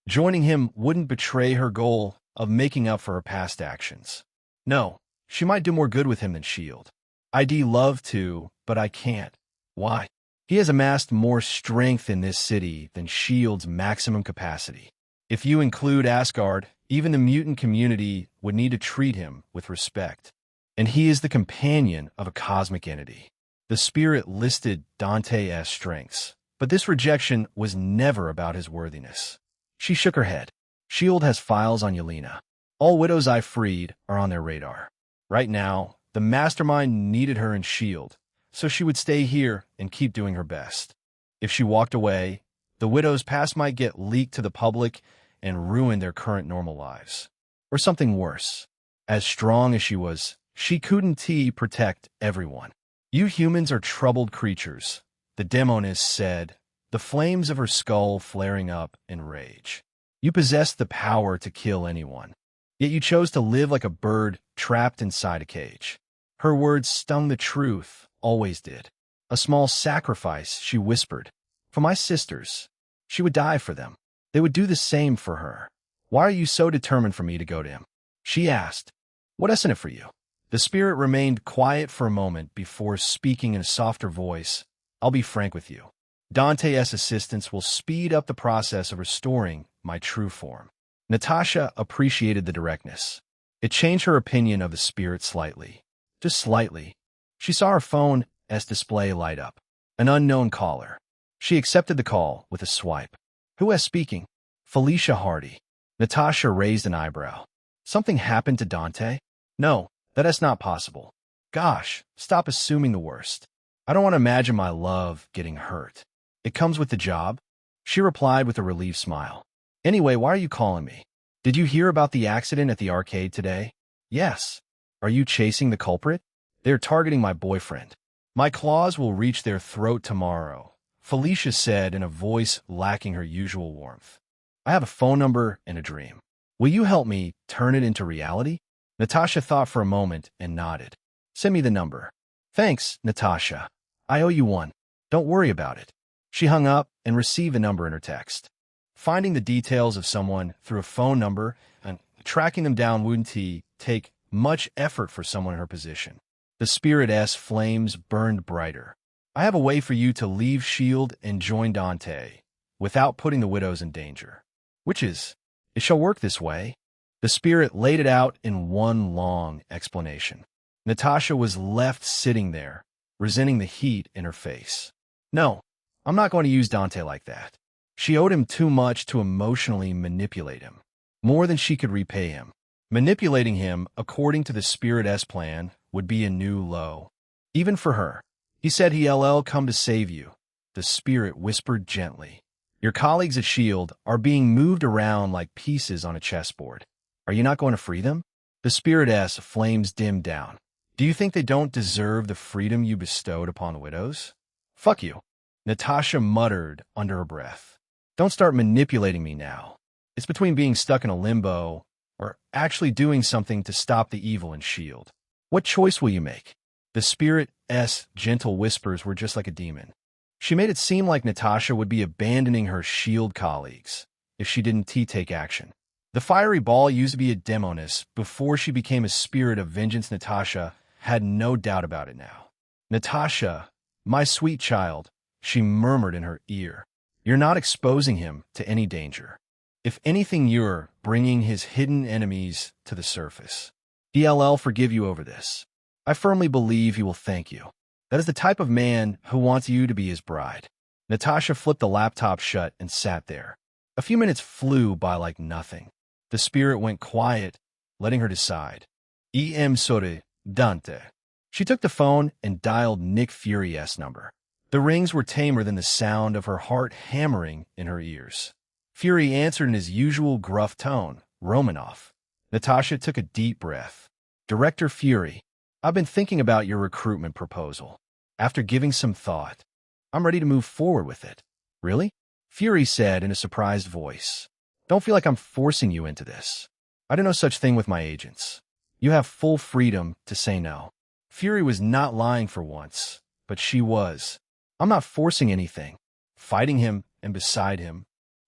Joining him wouldn't betray her goal of making up for her past actions. No, she might do more good with him than S.H.I.E.L.D. I'd love to, but I can't. Why? He has amassed more strength in this city than S.H.I.E.L.D.'s maximum capacity. If you include Asgard, even the mutant community would need to treat him with respect. And he is the companion of a cosmic entity. The spirit listed Dante's strengths, but this rejection was never about his worthiness. She shook her head. S.H.I.E.L.D. has files on Yelena. All widows I freed are on their radar. Right now, the mastermind needed her in S.H.I.E.L.D., so she would stay here and keep doing her best. If she walked away, the widow's past might get leaked to the public, and ruin their current normal lives. Or something worse. As strong as she was, she couldn't protect everyone. You humans are troubled creatures, the demoness said, the flames of her skull flaring up in rage. You possess the power to kill anyone. Yet you chose to live like a bird trapped inside a cage. Her words stung the truth, always did. A small sacrifice, she whispered. For my sisters. She would die for them. They would do the same for her. Why are you so determined for me to go to him? She asked. What isn't it for you? The spirit remained quiet for a moment before speaking in a softer voice. I'll be frank with you. Dante's assistance will speed up the process of restoring my true form. Natasha appreciated the directness. It changed her opinion of the spirit slightly. Just slightly. She saw her phone's display light up. An unknown caller. She accepted the call with a swipe. Who is speaking? Felicia Hardy. Natasha raised an eyebrow. Something happened to Dante? No, that is not possible. Gosh, stop assuming the worst. I don't want to imagine my love getting hurt. It comes with the job. She replied with a relieved smile. Anyway, why are you calling me? Did you hear about the accident at the arcade today? Yes. Are you chasing the culprit? They're targeting my boyfriend. My claws will reach their throat tomorrow, Felicia said in a voice lacking her usual warmth. I have a phone number and a dream. Will you help me turn it into reality? Natasha thought for a moment and nodded. Send me the number. Thanks, Natasha. I owe you one. Don't worry about it. She hung up and received the number in her text. Finding the details of someone through a phone number and tracking them down wouldn't take much effort for someone in her position. The spirit's flames burned brighter. I have a way for you to leave S.H.I.E.L.D. and join Dante without putting the widows in danger. Which is, it shall work this way. The spirit laid it out in one long explanation. Natasha was left sitting there, resenting the heat in her face. No, I'm not going to use Dante like that. She owed him too much to emotionally manipulate him, more than she could repay him. Manipulating him, according to the spirit's plan, would be a new low. Even for her. He said he'll come to save you. The spirit whispered gently. Your colleagues at S.H.I.E.L.D. are being moved around like pieces on a chessboard. Are you not going to free them? The spirit's flames dimmed down. Do you think they don't deserve the freedom you bestowed upon the widows? Fuck you. Natasha muttered under her breath. Don't start manipulating me now. It's between being stuck in a limbo or actually doing something to stop the evil in S.H.I.E.L.D. What choice will you make? The spirit's gentle whispers were just like a demon. She made it seem like Natasha would be abandoning her S.H.I.E.L.D. colleagues if she didn't take action. The fiery ball used to be a demoness before she became a spirit of vengeance. Natasha had no doubt about it now. Natasha, my sweet child, she murmured in her ear. You're not exposing him to any danger. If anything, you're bringing his hidden enemies to the surface. He'll forgive you over this. I firmly believe he will thank you. That is the type of man who wants you to be his bride. Natasha flipped the laptop shut and sat there. A few minutes flew by like nothing. The spirit went quiet, letting her decide. Sore Dante. She took the phone and dialed Nick Fury's number. The rings were tamer than the sound of her heart hammering in her ears. Fury answered in his usual gruff tone, Romanoff. Natasha took a deep breath. Director Fury, I've been thinking about your recruitment proposal. After giving some thought, I'm ready to move forward with it. Really? Fury said in a surprised voice. Don't feel like I'm forcing you into this. I do no such thing with my agents. You have full freedom to say no. Fury was not lying for once, but she was. I'm not forcing anything. Fighting him and beside him,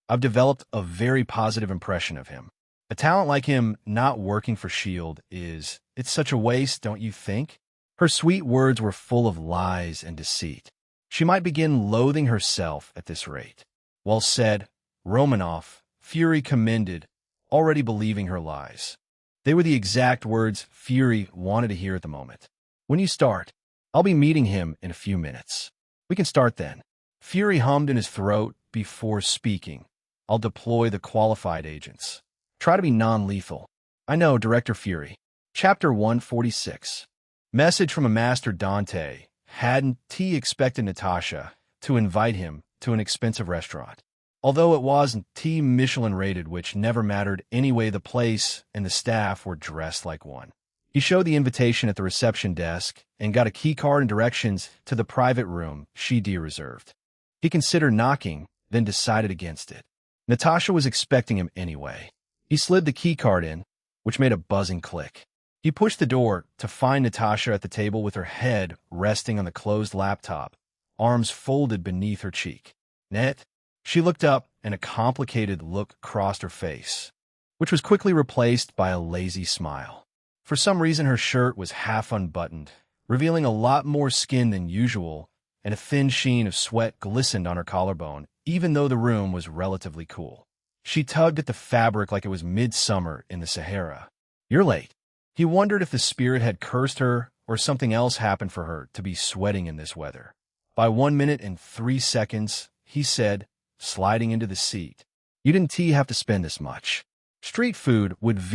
I've developed a very positive impression of him. A talent like him not working for S.H.I.E.L.D. it's such a waste, don't you think? Her sweet words were full of lies and deceit. She might begin loathing herself at this rate. Well said, Romanoff, Fury commended, already believing her lies. They were the exact words Fury wanted to hear at the moment. When you start, I'll be meeting him in a few minutes. We can start then. Fury hummed in his throat before speaking. I'll deploy the qualified agents. Try to be non-lethal. I know, Director Fury. Chapter 146. Message from a master. Dante hadn't expected Natasha to invite him to an expensive restaurant. although it wasn't Team Michelin rated, which never mattered anyway. The place and the staff were dressed like one. He showed the invitation at the reception desk and got a key card and directions to the private room she'd reserved. He considered knocking, then decided against it. Natasha was expecting him anyway. He slid the key card in, which made a buzzing click. He pushed the door to find Natasha at the table with her head resting on the closed laptop, arms folded beneath her cheek. "Net?" She looked up, and a complicated look crossed her face, which was quickly replaced by a lazy smile. For some reason, her shirt was half unbuttoned, revealing a lot more skin than usual, and a thin sheen of sweat glistened on her collarbone, even though the room was relatively cool. She tugged at the fabric like it was midsummer in the Sahara. "You're late." He wondered if the spirit had cursed her or something else happened for her to be sweating in this weather. "By 1 minute and 3 seconds, he said, sliding into the seat. "You didn't have to spend this much. Street food would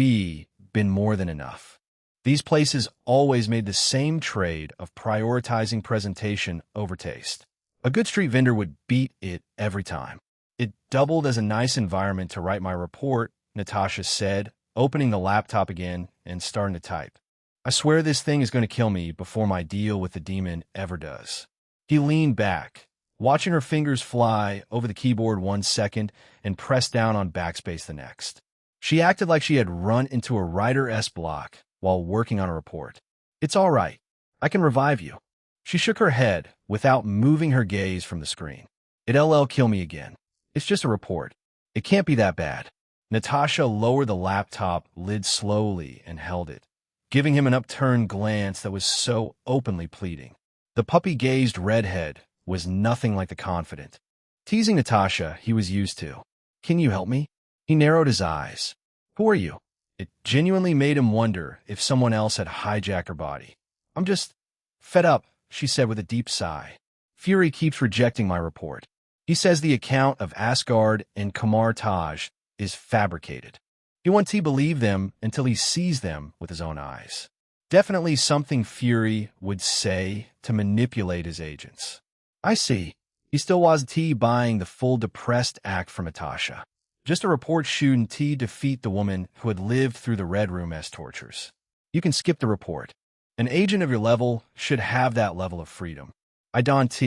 been more than enough." These places always made the same trade of prioritizing presentation over taste. A good street vendor would beat it every time. "It doubled as a nice environment to write my report," Natasha said, opening the laptop again and starting to type. "I swear this thing is going to kill me before my deal with the demon ever does." He leaned back, watching her fingers fly over the keyboard 1 second and press down on backspace the next. She acted like she had run into a writer's block while working on a report. "It's all right. I can revive you." She shook her head without moving her gaze from the screen. "It'll kill me again. It's just a report. It can't be that bad." Natasha lowered the laptop lid slowly and held it, giving him an upturned glance that was so openly pleading. The puppy-gazed redhead was nothing like the confident, teasing Natasha he was used to. "Can you help me?" He narrowed his eyes. "Who are you?" It genuinely made him wonder if someone else had hijacked her body. "I'm just fed up," she said with a deep sigh. "Fury keeps rejecting my report. He says the account of Asgard and Kamar Taj is fabricated. He won't believe them until he sees them with his own eyes." Definitely something Fury would say to manipulate his agents. "I see." He still wasn't buying the full depressed act from Natasha. Just a report shouldn't defeat the woman who had lived through the Red Room's tortures. "You can skip the report. An agent of your level should have that level of freedom." I don't.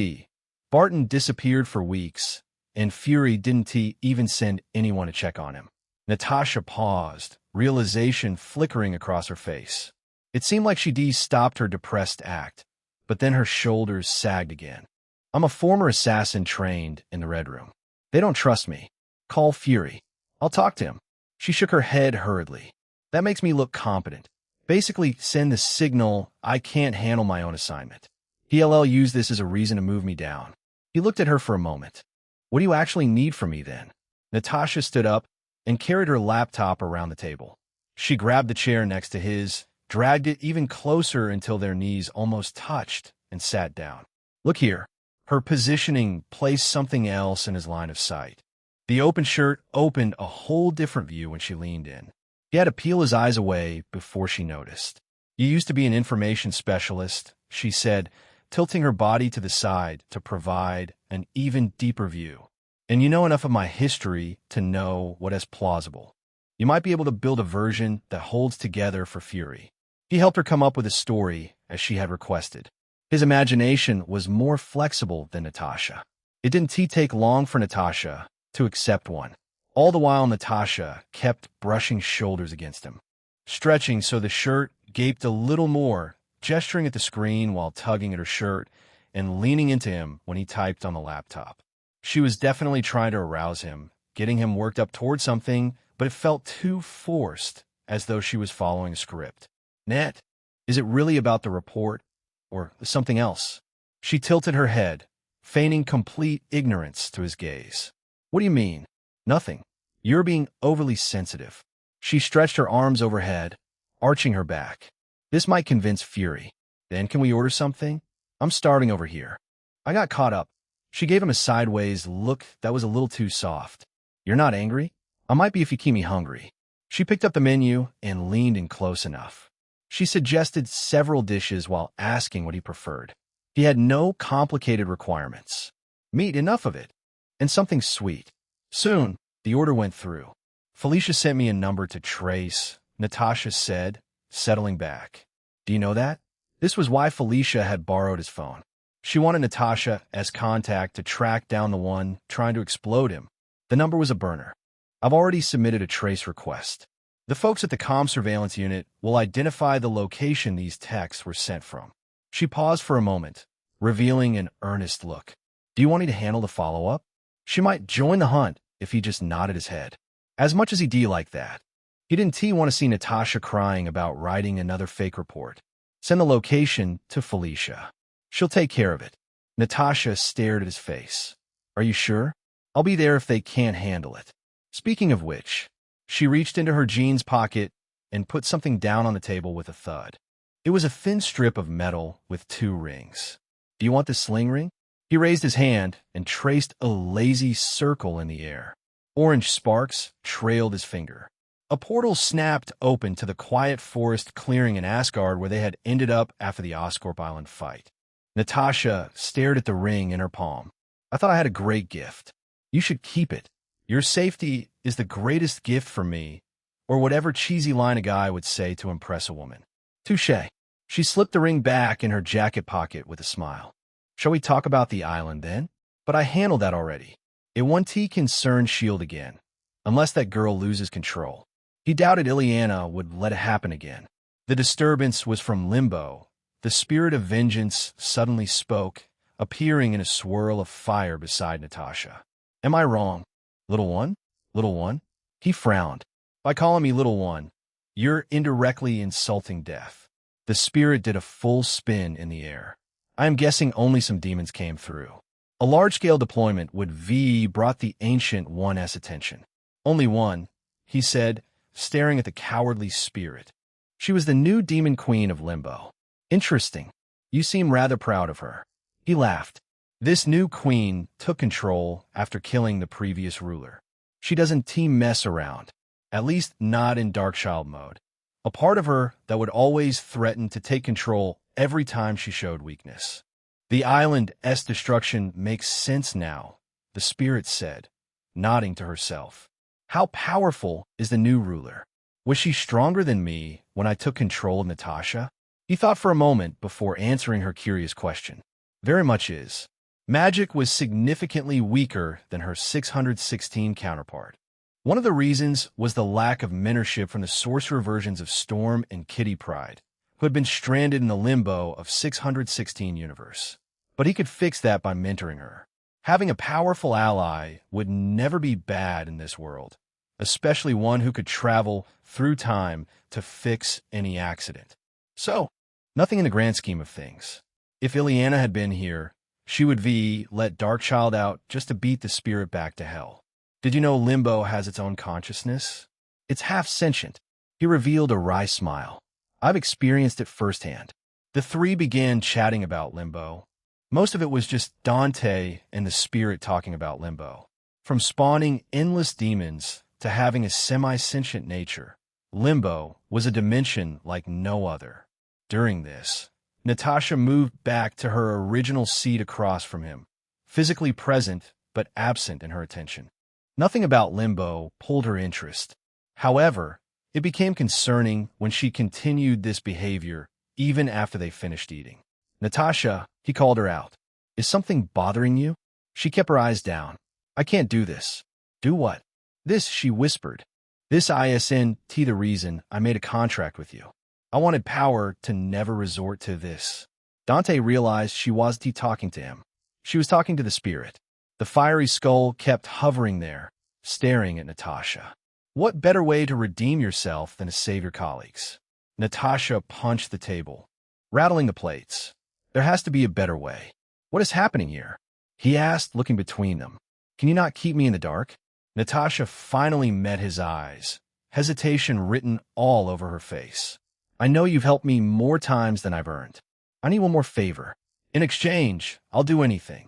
Barton disappeared for weeks, and Fury didn't even send anyone to check on him. Natasha paused, realization flickering across her face. It seemed like she stopped her depressed act, but then her shoulders sagged again. "I'm a former assassin trained in the Red Room. They don't trust me. Call Fury. I'll talk to him." She shook her head hurriedly. "That makes me look competent. Basically, send the signal I can't handle my own assignment. He'll use this as a reason to move me down." He looked at her for a moment. "What do you actually need from me, then?" Natasha stood up and carried her laptop around the table. She grabbed the chair next to his, dragged it even closer until their knees almost touched, and sat down. "Look here." Her positioning placed something else in his line of sight. The open shirt opened a whole different view when she leaned in. He had to peel his eyes away before she noticed. "You used to be an information specialist," she said, tilting her body to the side to provide an even deeper view. "And you know enough of my history to know what is plausible. You might be able to build a version that holds together for Fury." He helped her come up with a story as she had requested. His imagination was more flexible than Natasha. It didn't take long for Natasha to accept one. All the while, Natasha kept brushing shoulders against him, stretching so the shirt gaped a little more, gesturing at the screen while tugging at her shirt and leaning into him when he typed on the laptop. She was definitely trying to arouse him, getting him worked up toward something, but it felt too forced, as though she was following a script. "Net, is it really about the report, or something else?" She tilted her head, feigning complete ignorance to his gaze. "What do you mean?" "Nothing. You're being overly sensitive." She stretched her arms overhead, arching her back. "This might convince Fury. Then can we order something? I'm starting over here." I got caught up. She gave him a sideways look that was a little too soft. "You're not angry? I might be if you keep me hungry." She picked up the menu and leaned in close enough. She suggested several dishes while asking what he preferred. He had no complicated requirements. Meat, enough of it, and something sweet. Soon, the order went through. Felicia sent me a number to trace, Natasha said, settling back. Do you know that? This was why Felicia had borrowed his phone. She wanted Natasha as contact to track down the one trying to explode him. The number was a burner. I've already submitted a trace request. The folks at the comm surveillance unit will identify the location these texts were sent from. She paused for a moment, revealing an earnest look. Do you want me to handle the follow-up? She might join the hunt if he just nodded his head. As much as he'd like that. He didn't want to see Natasha crying about writing another fake report. Send the location to Felicia. She'll take care of it. Natasha stared at his face. Are you sure? I'll be there if they can't handle it. Speaking of which, she reached into her jeans pocket and put something down on the table with a thud. It was a thin strip of metal with 2 rings. Do you want this sling ring? He raised his hand and traced a lazy circle in the air. Orange sparks trailed his finger. A portal snapped open to the quiet forest clearing in Asgard where they had ended up after the Oscorp Island fight. Natasha stared at the ring in her palm. I thought I had a great gift. You should keep it. Your safety is the greatest gift for me, or whatever cheesy line a guy would say to impress a woman. Touché. She slipped the ring back in her jacket pocket with a smile. Shall we talk about the island then? But I handled that already. It won't concern S.H.I.E.L.D. again, unless that girl loses control. He doubted Illyana would let it happen again. The disturbance was from Limbo. The spirit of vengeance suddenly spoke, appearing in a swirl of fire beside Natasha. Am I wrong? Little one? Little one? He frowned. By calling me little one, you're indirectly insulting death. The spirit did a full spin in the air. I am guessing only some demons came through. A large-scale deployment would brought the Ancient One's attention. Only one, he said, staring at the cowardly spirit. She was the new demon queen of Limbo. Interesting. You seem rather proud of her. He laughed. This new queen took control after killing the previous ruler. She doesn't mess around. At least not in Darkchild mode. A part of her that would always threaten to take control every time she showed weakness. The island's destruction makes sense now, the spirit said, nodding to herself. How powerful is the new ruler? Was she stronger than me when I took control of Natasha? He thought for a moment before answering her curious question. Very much is. Magic was significantly weaker than her 616 counterpart. One of the reasons was the lack of mentorship from the sorcerer versions of Storm and Kitty Pryde, who had been stranded in the limbo of 616 universe. But he could fix that by mentoring her. Having a powerful ally would never be bad in this world, especially one who could travel through time to fix any accident. So, nothing in the grand scheme of things. If Illyana had been here, she would let Darkchild out just to beat the spirit back to hell. Did you know Limbo has its own consciousness? It's half sentient. He revealed a wry smile. I've experienced it firsthand. The 3 began chatting about Limbo. Most of it was just Dante and the spirit talking about Limbo. From spawning endless demons to having a semi-sentient nature, Limbo was a dimension like no other. During this, Natasha moved back to her original seat across from him, physically present but absent in her attention. Nothing about Limbo pulled her interest. However, it became concerning when she continued this behavior even after they finished eating. Natasha, he called her out. Is something bothering you? She kept her eyes down. I can't do this. Do what? This, she whispered. This isn't the reason I made a contract with you. I wanted power to never resort to this. Dante realized she wasn't talking to him. She was talking to the spirit. The fiery skull kept hovering there, staring at Natasha. What better way to redeem yourself than to save your colleagues? Natasha punched the table, rattling the plates. There has to be a better way. What is happening here? He asked, looking between them. Can you not keep me in the dark? Natasha finally met his eyes, hesitation written all over her face. I know you've helped me more times than I've earned. I need one more favor. In exchange, I'll do anything.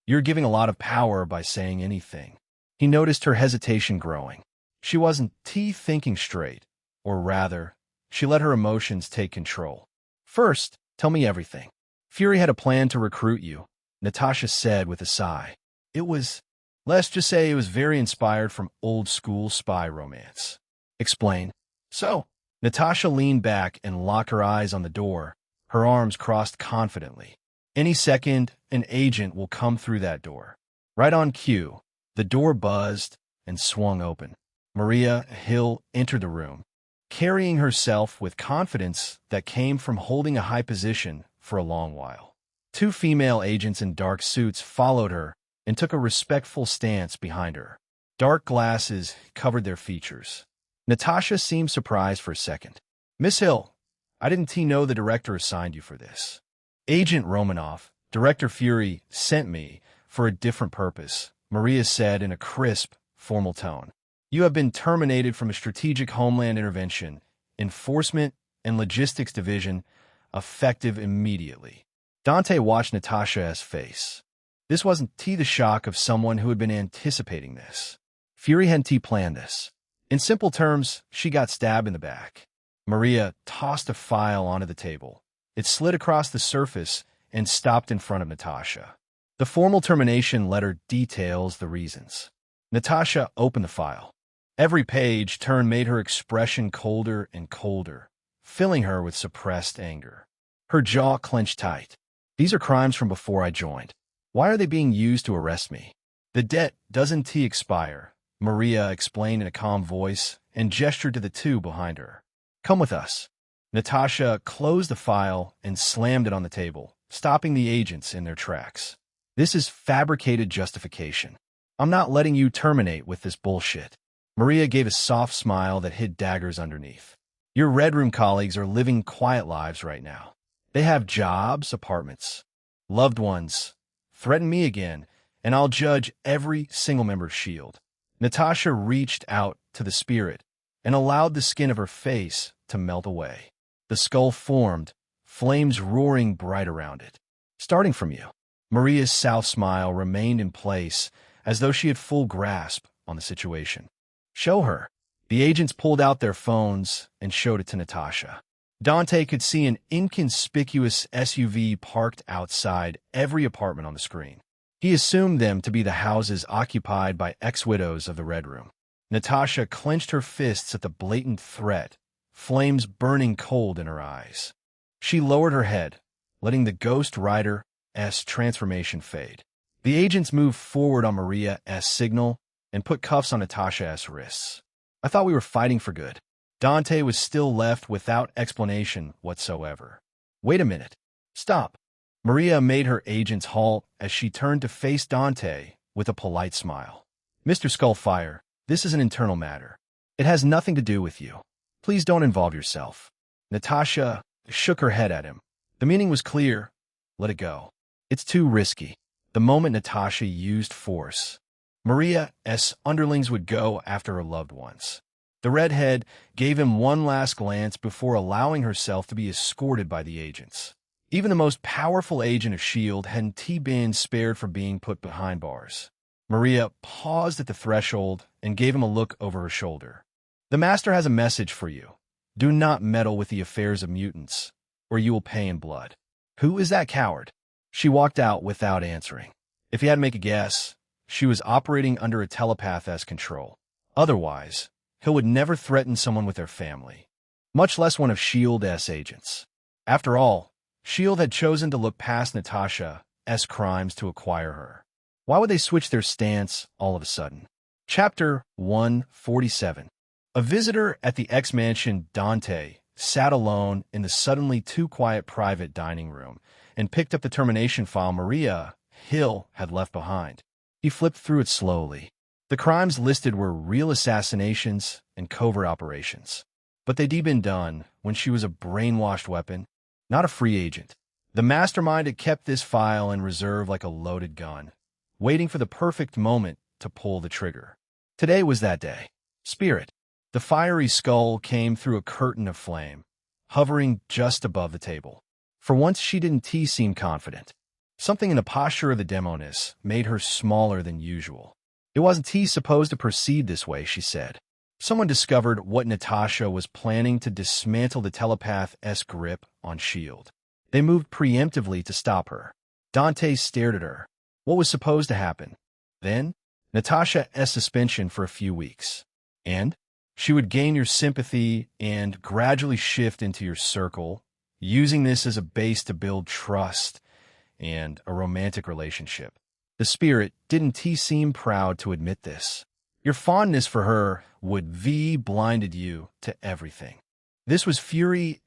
You're giving a lot of power by saying anything. He noticed her hesitation growing. She wasn't thinking straight, or rather, she let her emotions take control. First, tell me everything. Fury had a plan to recruit you, Natasha said with a sigh. It was Let's just say it was very inspired from old-school spy romance. Explain. So, Natasha leaned back and locked her eyes on the door, her arms crossed confidently. Any second, an agent will come through that door. Right on cue, the door buzzed and swung open. Maria Hill entered the room, carrying herself with confidence that came from holding a high position for a long while. Two female agents in dark suits followed her and took a respectful stance behind her. Dark glasses covered their features. Natasha seemed surprised for a second. "Miss Hill, I didn't know the director assigned you for this." "Agent Romanoff, Director Fury sent me for a different purpose," Maria said in a crisp, formal tone. "You have been terminated from a Strategic Homeland Intervention, Enforcement, and Logistics Division, effective immediately." Dante watched Natasha's face. This wasn't the shock of someone who had been anticipating this. Fury hadn't planned this. In simple terms, she got stabbed in the back. Maria tossed a file onto the table. It slid across the surface and stopped in front of Natasha. The formal termination letter details the reasons. Natasha opened the file. Every page turn made her expression colder and colder, filling her with suppressed anger. Her jaw clenched tight. "These are crimes from before I joined. Why are they being used to arrest me?" "The debt doesn't expire," Maria explained in a calm voice and gestured to the two behind her. "Come with us." Natasha closed the file and slammed it on the table, stopping the agents in their tracks. "This is fabricated justification. I'm not letting you terminate with this bullshit." Maria gave a soft smile that hid daggers underneath. "Your Red Room colleagues are living quiet lives right now. They have jobs, apartments, loved ones. Threaten me again, and I'll judge every single member of S.H.I.E.L.D. Natasha reached out to the spirit and allowed the skin of her face to melt away. The skull formed, flames roaring bright around it. "Starting from you." Maria's south smile remained in place, as though she had full grasp on the situation. "Show her." The agents pulled out their phones and showed it to Natasha. Dante could see an inconspicuous SUV parked outside every apartment on the screen. He assumed them to be the houses occupied by ex-widows of the Red Room. Natasha clenched her fists at the blatant threat, flames burning cold in her eyes. She lowered her head, letting the Ghost Rider's transformation fade. The agents moved forward on Maria's signal and put cuffs on Natasha's wrists. "I thought we were fighting for good." Dante was still left without explanation whatsoever. "Wait a minute. Stop." Maria made her agents halt as she turned to face Dante with a polite smile. "Mr. Skullfire, this is an internal matter. It has nothing to do with you. Please don't involve yourself." Natasha shook her head at him. The meaning was clear. Let it go. It's too risky. The moment Natasha used force, Maria's underlings would go after her loved ones. The redhead gave him one last glance before allowing herself to be escorted by the agents. Even the most powerful agent of S.H.I.E.L.D. hadn't been spared from being put behind bars. Maria paused at the threshold and gave him a look over her shoulder. "The Master has a message for you. Do not meddle with the affairs of mutants, or you will pay in blood." "Who is that coward?" She walked out without answering. If he had to make a guess, she was operating under a telepath's control. Otherwise, he would never threaten someone with their family, much less one of S.H.I.E.L.D.'s agents. After all, S.H.I.E.L.D. had chosen to look past Natasha's crimes to acquire her. Why would they switch their stance all of a sudden? Chapter 147. A visitor at the X-Mansion, Dante sat alone in the suddenly too quiet private dining room and picked up the termination file Maria Hill had left behind. He flipped through it slowly. The crimes listed were real assassinations and covert operations. But they'd been done when she was a brainwashed weapon, not a free agent. The mastermind had kept this file in reserve like a loaded gun, waiting for the perfect moment to pull the trigger. Today was that day. Spirit. The fiery skull came through a curtain of flame, hovering just above the table. For once, she didn't seem confident. Something in the posture of the demoness made her smaller than usual. It wasn't supposed to proceed this way, she said. Someone discovered what Natasha was planning to dismantle the telepath's grip on S.H.I.E.L.D. They moved preemptively to stop her. Dante stared at her. What was supposed to happen? Then, Natasha's suspension for a few weeks. And she would gain your sympathy and gradually shift into your circle, using this as a base to build trust and a romantic relationship. The spirit didn't seem proud to admit this. Your fondness for her would blinded you to everything. This was Fury's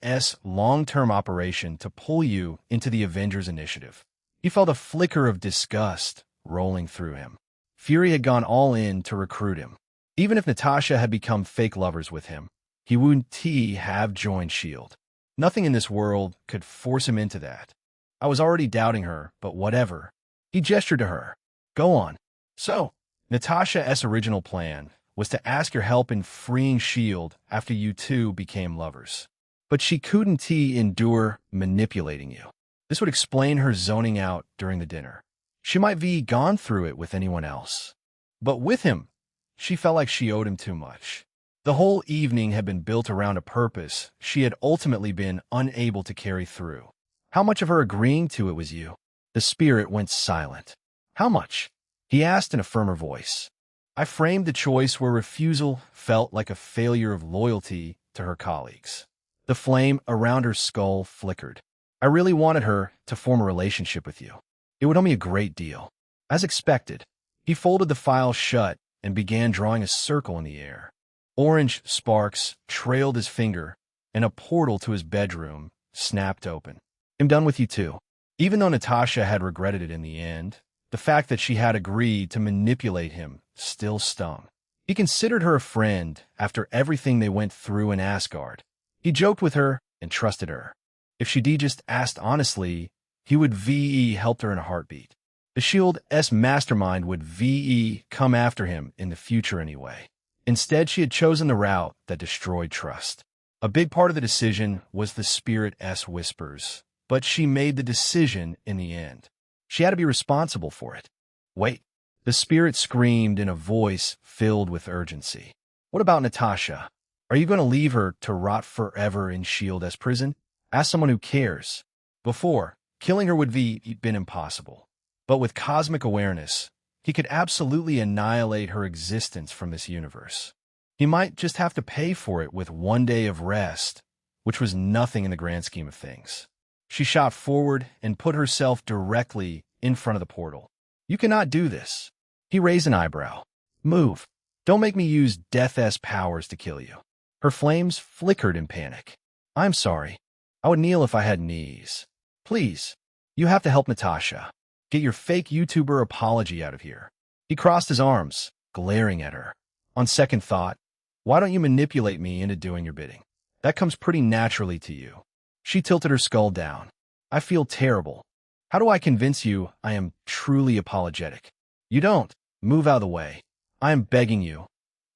long-term operation to pull you into the Avengers initiative. He felt a flicker of disgust rolling through him. Fury had gone all in to recruit him. Even if Natasha had become fake lovers with him, he wouldn't have joined S.H.I.E.L.D. Nothing in this world could force him into that. I was already doubting her, but whatever. He gestured to her. Go on. So, Natasha's original plan was to ask your help in freeing S.H.I.E.L.D. after you two became lovers. But she couldn't endure manipulating you. This would explain her zoning out during the dinner. She might gone through it with anyone else. But with him, she felt like she owed him too much. The whole evening had been built around a purpose she had ultimately been unable to carry through. How much of her agreeing to it was you? The spirit went silent. How much? He asked in a firmer voice. I framed the choice where refusal felt like a failure of loyalty to her colleagues. The flame around her skull flickered. I really wanted her to form a relationship with you. It would owe me a great deal. As expected, he folded the file shut and began drawing a circle in the air. Orange sparks trailed his finger, and a portal to his bedroom snapped open. I'm done with you too. Even though Natasha had regretted it in the end, the fact that she had agreed to manipulate him still stung. He considered her a friend after everything they went through in Asgard. He joked with her and trusted her. If she'd just asked honestly, he would helped her in a heartbeat. The S.H.I.E.L.D.'s mastermind would come after him in the future anyway. Instead, she had chosen the route that destroyed trust. A big part of the decision was the spirit's whispers, but she made the decision in the end. She had to be responsible for it. Wait, the spirit screamed in a voice filled with urgency. What about Natasha? Are you going to leave her to rot forever in S.H.I.E.L.D.'s prison? Ask someone who cares. Before, killing her would been impossible. But with cosmic awareness, he could absolutely annihilate her existence from this universe. He might just have to pay for it with one day of rest, which was nothing in the grand scheme of things. She shot forward and put herself directly in front of the portal. You cannot do this. He raised an eyebrow. Move. Don't make me use Death's powers to kill you. Her flames flickered in panic. I'm sorry. I would kneel if I had knees. Please. You have to help Natasha. Get your fake YouTuber apology out of here. He crossed his arms, glaring at her. On second thought, why don't you manipulate me into doing your bidding? That comes pretty naturally to you. She tilted her skull down. I feel terrible. How do I convince you I am truly apologetic? You don't. Move out of the way. I am begging you.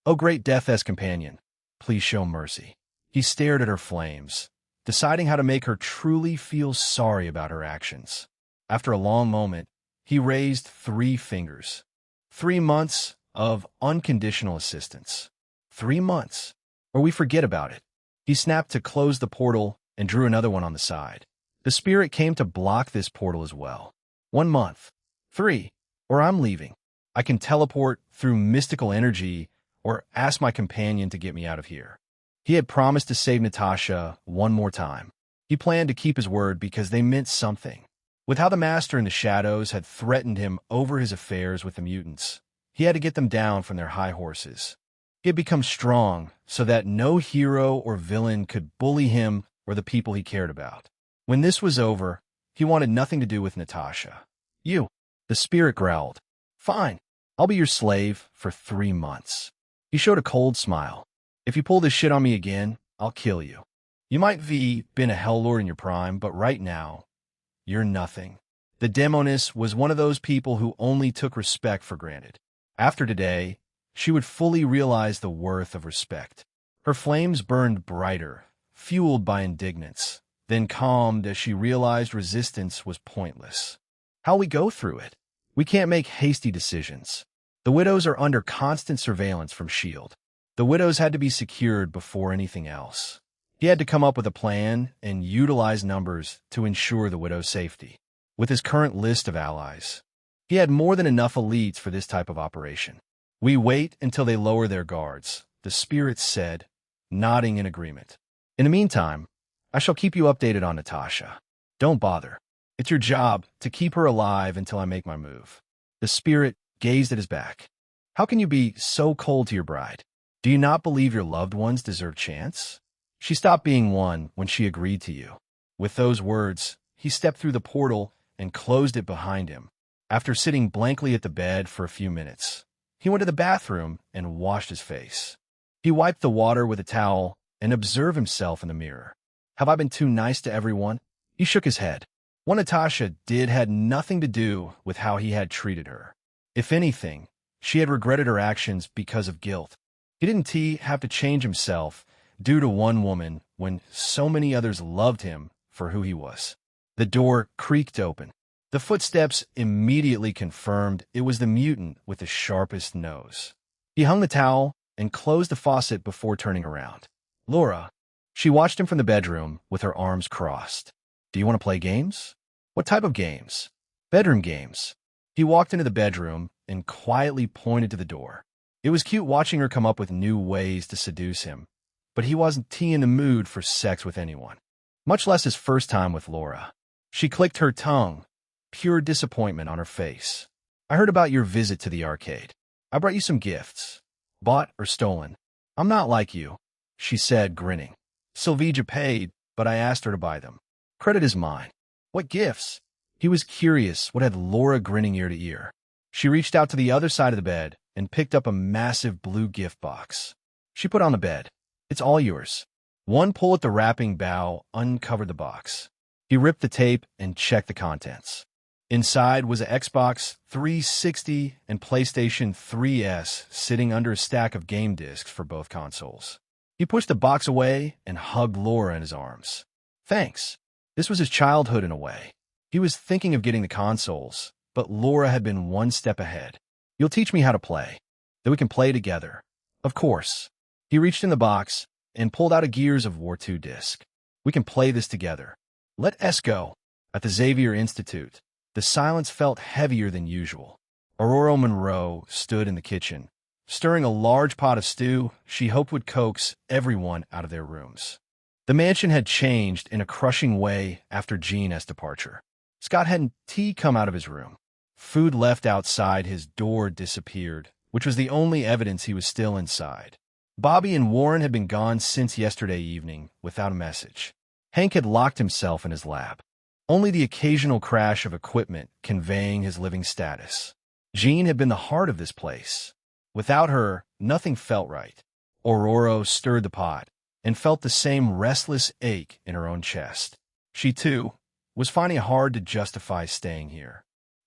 Oh, great Death's companion, please show mercy. He stared at her flames, deciding how to make her truly feel sorry about her actions. After a long moment, he raised 3 fingers. 3 months of unconditional assistance. 3 months, or we forget about it. He snapped to close the portal and drew another one on the side. The spirit came to block this portal as well. 1 month. 3, or I'm leaving. I can teleport through mystical energy or ask my companion to get me out of here. He had promised to save Natasha one more time. He planned to keep his word because they meant something. With how the Master in the Shadows had threatened him over his affairs with the mutants, he had to get them down from their high horses. He had become strong so that no hero or villain could bully him or the people he cared about. When this was over, he wanted nothing to do with Natasha. You, the spirit growled. Fine, I'll be your slave for 3 months. He showed a cold smile. If you pull this shit on me again, I'll kill you. You might been a Hell Lord in your prime, but right now, you're nothing. The Demoness was one of those people who only took respect for granted. After today, she would fully realize the worth of respect. Her flames burned brighter, fueled by indignance, then calmed as she realized resistance was pointless. How'll we go through it? We can't make hasty decisions. The Widows are under constant surveillance from S.H.I.E.L.D. The Widows had to be secured before anything else. He had to come up with a plan and utilize numbers to ensure the Widow's safety. With his current list of allies, He had more than enough elites for this type of operation. We wait until they lower their guards, the spirits said, nodding in agreement. In the meantime, I shall keep you updated on Natasha. Don't bother. It's your job to keep her alive until I make my move. The spirit gazed at his back. How can you be so cold to your bride? Do you not believe your loved ones deserve chance? She stopped being one when she agreed to you. With those words, he stepped through the portal and closed it behind him. After sitting blankly at the bed for a few minutes, he went to the bathroom and washed his face. He wiped the water with a towel and observed himself in the mirror. Have I been too nice to everyone? He shook his head. What Natasha did had nothing to do with how he had treated her. If anything, she had regretted her actions because of guilt. He didn't have to change himself due to one woman when so many others loved him for who he was. The door creaked open. The footsteps immediately confirmed it was the mutant with the sharpest nose. He hung the towel and closed the faucet before turning around. Laura. She watched him from the bedroom with her arms crossed. Do you want to play games? What type of games? Bedroom games. He walked into the bedroom and quietly pointed to the door. It was cute watching her come up with new ways to seduce him, but he wasn't in the mood for sex with anyone, much less his first time with Laura. She clicked her tongue, pure disappointment on her face. I heard about your visit to the arcade. I brought you some gifts. Bought or stolen. I'm not like you, she said, grinning. Sylvia paid, but I asked her to buy them. Credit is mine. What gifts? He was curious what had Laura grinning ear to ear. She reached out to the other side of the bed and picked up a massive blue gift box. She put on the bed. It's all yours. One pull at the wrapping bow uncovered the box. He ripped the tape and checked the contents. Inside was an Xbox 360 and PlayStation 3S sitting under a stack of game discs for both consoles. He pushed the box away and hugged Laura in his arms. Thanks. This was his childhood in a way. He was thinking of getting the consoles, but Laura had been one step ahead. You'll teach me how to play. Then we can play together. Of course. He reached in the box and pulled out a Gears of War 2 disc. We can play this together. Let us go. At the Xavier Institute, the silence felt heavier than usual. Aurora Monroe stood in the kitchen, stirring a large pot of stew she hoped would coax everyone out of their rooms. The mansion had changed in a crushing way after Gina's departure. Scott hadn't come out of his room. Food left outside his door disappeared, which was the only evidence he was still inside. Bobby and Warren had been gone since yesterday evening without a message. Hank had locked himself in his lab. Only the occasional crash of equipment conveying his living status. Jean had been the heart of this place. Without her, nothing felt right. Aurora stirred the pot and felt the same restless ache in her own chest. She, too, was finding it hard to justify staying here.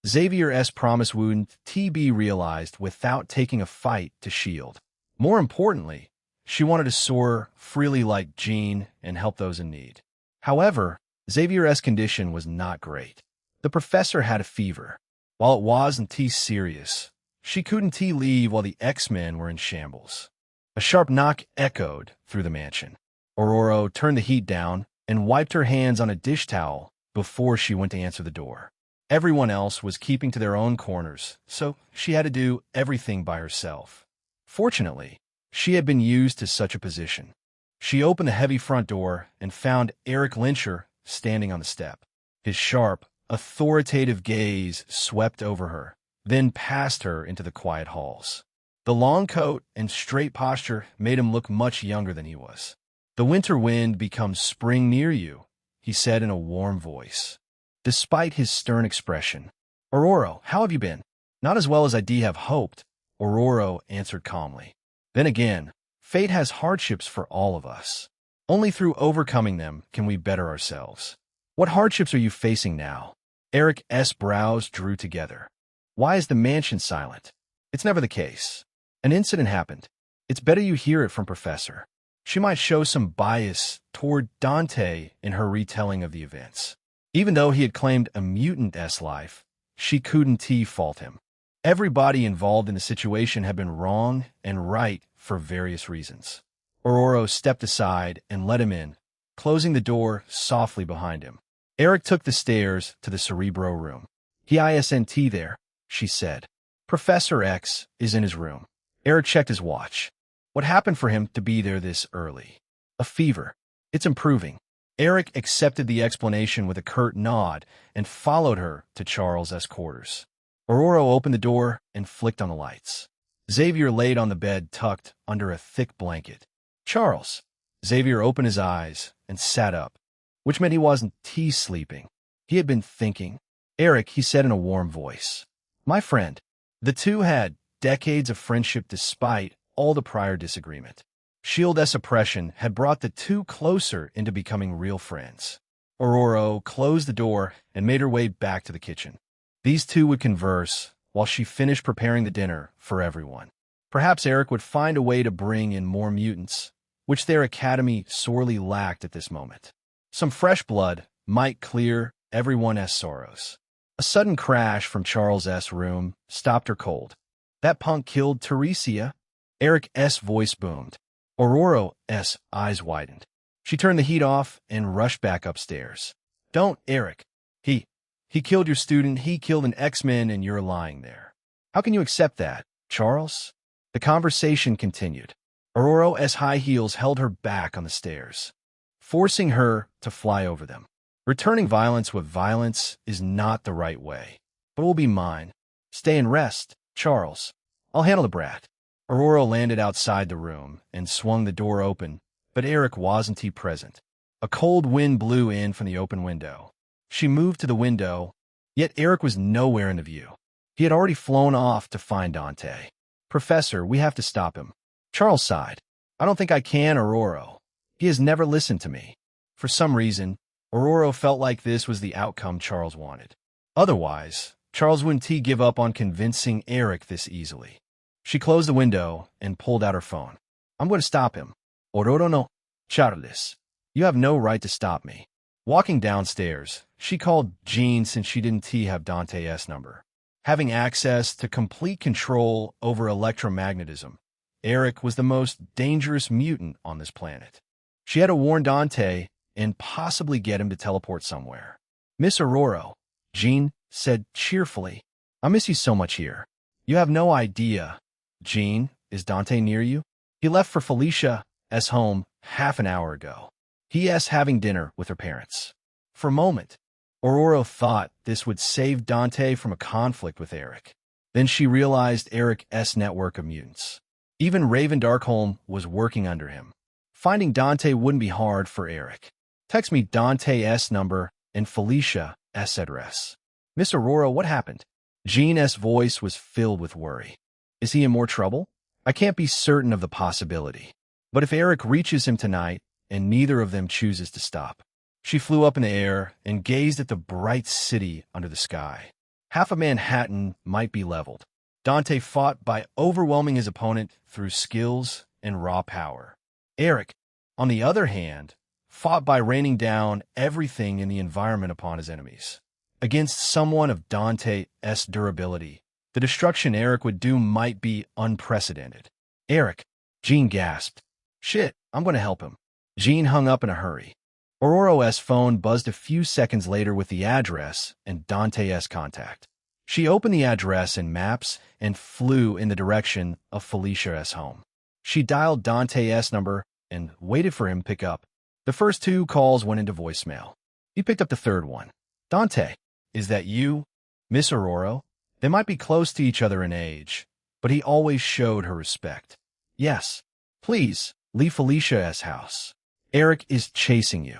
Xavier's promise wouldn't be realized without taking a fight to shield. More importantly, she wanted to soar freely like Jean and help those in need. However, Xavier's condition was not great. The professor had a fever. While it wasn't serious, she couldn't leave while the X-Men were in shambles. A sharp knock echoed through the mansion. Aurora turned the heat down and wiped her hands on a dish towel before she went to answer the door. Everyone else was keeping to their own corners, so she had to do everything by herself. Fortunately, she had been used to such a position. She opened the heavy front door and found Eric Lyncher standing on the step. His sharp, authoritative gaze swept over her, then past her into the quiet halls. The long coat and straight posture made him look much younger than he was. The winter wind becomes spring near you, he said in a warm voice. Despite his stern expression, Aurora, how have you been? Not as well as I'd have hoped, Aurora answered calmly. Then again, fate has hardships for all of us. Only through overcoming them can we better ourselves. What hardships are you facing now? Eric's brows drew together. Why is the mansion silent? It's never the case. An incident happened. It's better you hear it from Professor. She might show some bias toward Dante in her retelling of the events. Even though he had claimed a mutant's life, she couldn't fault him. Everybody involved in the situation had been wrong and right for various reasons. Aurora stepped aside and let him in, closing the door softly behind him. Eric took the stairs to the Cerebro room. He isn't there. she said. Professor X is in his room. Eric checked his watch. What happened for him to be there this early? A fever. It's improving. Eric accepted the explanation with a curt nod and followed her to Charles' quarters. Aurora opened the door and flicked on the lights. Xavier laid on the bed tucked under a thick blanket. Charles. Xavier opened his eyes and sat up, which meant he wasn't sleeping. He had been thinking. Eric, he said in a warm voice. My friend. The two had decades of friendship despite all the prior disagreement. S.H.I.E.L.D. oppression had brought the two closer into becoming real friends. Aurora closed the door and made her way back to the kitchen. These two would converse while she finished preparing the dinner for everyone. Perhaps Eric would find a way to bring in more mutants, which their academy sorely lacked at this moment. Some fresh blood might clear everyone's sorrows. A sudden crash from Charles' room stopped her cold. That punk killed Teresia? Eric's voice boomed. Aurora's eyes widened. She turned the heat off and rushed back upstairs. Don't, Eric. He killed your student, he killed an X-Men, and you're lying there. How can you accept that, Charles? The conversation continued. Aurora's high heels held her back on the stairs, forcing her to fly over them. Returning violence with violence is not the right way, but it will be mine. Stay and rest, Charles. I'll handle the brat. Aurora landed outside the room and swung the door open, but Eric wasn't present. A cold wind blew in from the open window. She moved to the window, yet Eric was nowhere in the view. He had already flown off to find Dante. Professor, we have to stop him. Charles sighed. I don't think I can, Aurora. He has never listened to me. For some reason, Aurora felt like this was the outcome Charles wanted. Otherwise, Charles wouldn't give up on convincing Eric this easily. She closed the window and pulled out her phone. I'm going to stop him. Aurora no, Charles. You have no right to stop me. Walking downstairs, she called Jean since she didn't have Dante's number. Having access to complete control over electromagnetism, Eric was the most dangerous mutant on this planet. She had to warn Dante and possibly get him to teleport somewhere. Miss Aurora, Jean said cheerfully, I miss you so much here. You have no idea. Jean, is Dante near you? He left for Felicia's home half an hour ago. He.'s having dinner with her parents. For a moment, Aurora thought this would save Dante from a conflict with Eric. Then she realized Eric's network of mutants. Even Raven Darkholm was working under him. Finding Dante wouldn't be hard for Eric. Text me Dante's number and Felicia's address. Miss Aurora, what happened? Jean's voice was filled with worry. Is he in more trouble? I can't be certain of the possibility. But if Eric reaches him tonight, and neither of them chooses to stop. She flew up in the air and gazed at the bright city under the sky. Half of Manhattan might be leveled. Dante fought by overwhelming his opponent through skills and raw power. Eric, on the other hand, fought by raining down everything in the environment upon his enemies. Against someone of Dante's durability, the destruction Eric would do might be unprecedented. Eric, Jean gasped. Shit, I'm going to help him. Jean hung up in a hurry. Aurora's phone buzzed a few seconds later with the address and Dante's contact. She opened the address in Maps and flew in the direction of Felicia's home. She dialed Dante's number and waited for him to pick up. The first two calls went into voicemail. He picked up the third one. Dante, is that you? Miss Aurora? They might be close to each other in age, but he always showed her respect. Yes. Please, leave Felicia's house. Eric is chasing you.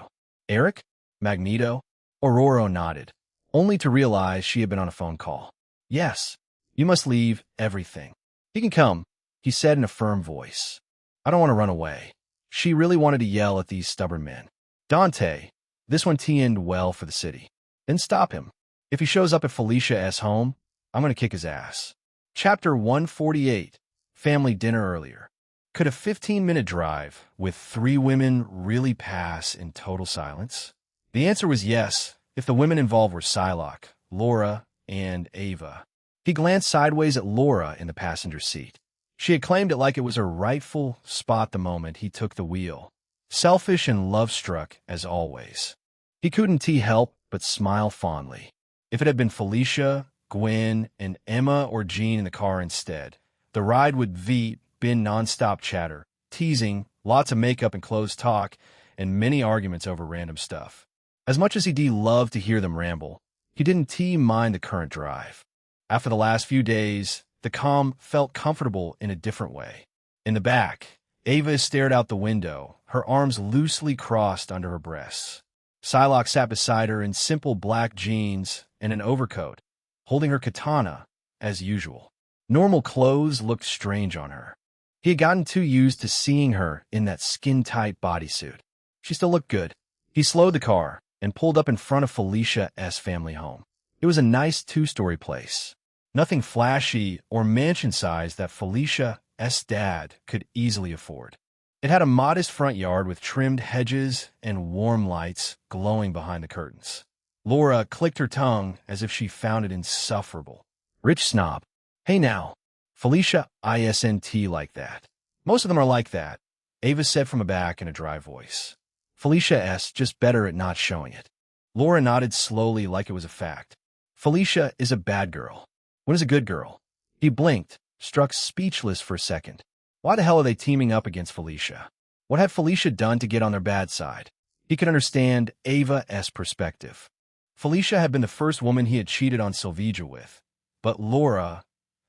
Eric? Magneto? Aurora nodded, only to realize she had been on a phone call. Yes. You must leave everything. He can come, he said in a firm voice. I don't want to run away. She really wanted to yell at these stubborn men. Dante, this one end well for the city. Then stop him. If he shows up at Felicia's home, I'm going to kick his ass. Chapter 148, Family Dinner Earlier. Could a 15-minute drive with 3 women really pass in total silence? The answer was yes, if the women involved were Psylocke, Laura, and Ava. He glanced sideways at Laura in the passenger seat. She had claimed it like it was her rightful spot the moment he took the wheel. Selfish and love-struck, as always. He couldn't help but smile fondly. If it had been Felicia, Gwen, and Emma or Jean in the car instead. The ride would been nonstop chatter, teasing, lots of makeup and clothes talk, and many arguments over random stuff. As much as he loved to hear them ramble, he didn't mind the current drive. After the last few days, the calm felt comfortable in a different way. In the back, Ava stared out the window, her arms loosely crossed under her breasts. Psylocke sat beside her in simple black jeans and an overcoat, holding her katana, as usual. Normal clothes looked strange on her. He had gotten too used to seeing her in that skin-tight bodysuit. She still looked good. He slowed the car and pulled up in front of Felicia's family home. It was a nice two-story place. Nothing flashy or mansion-sized that Felicia's dad could easily afford. It had a modest front yard with trimmed hedges and warm lights glowing behind the curtains. Laura clicked her tongue as if she found it insufferable. Rich snob. Hey now, Felicia isn't like that. Most of them are like that, Ava said from a back in a dry voice. Felicia's just better at not showing it. Laura nodded slowly like it was a fact. Felicia is a bad girl. When is a good girl? He blinked, struck speechless for a second. Why the hell are they teaming up against Felicia? What had Felicia done to get on their bad side? He could understand Ava's perspective. Felicia had been the first woman he had cheated on Sylvija with. But Laura,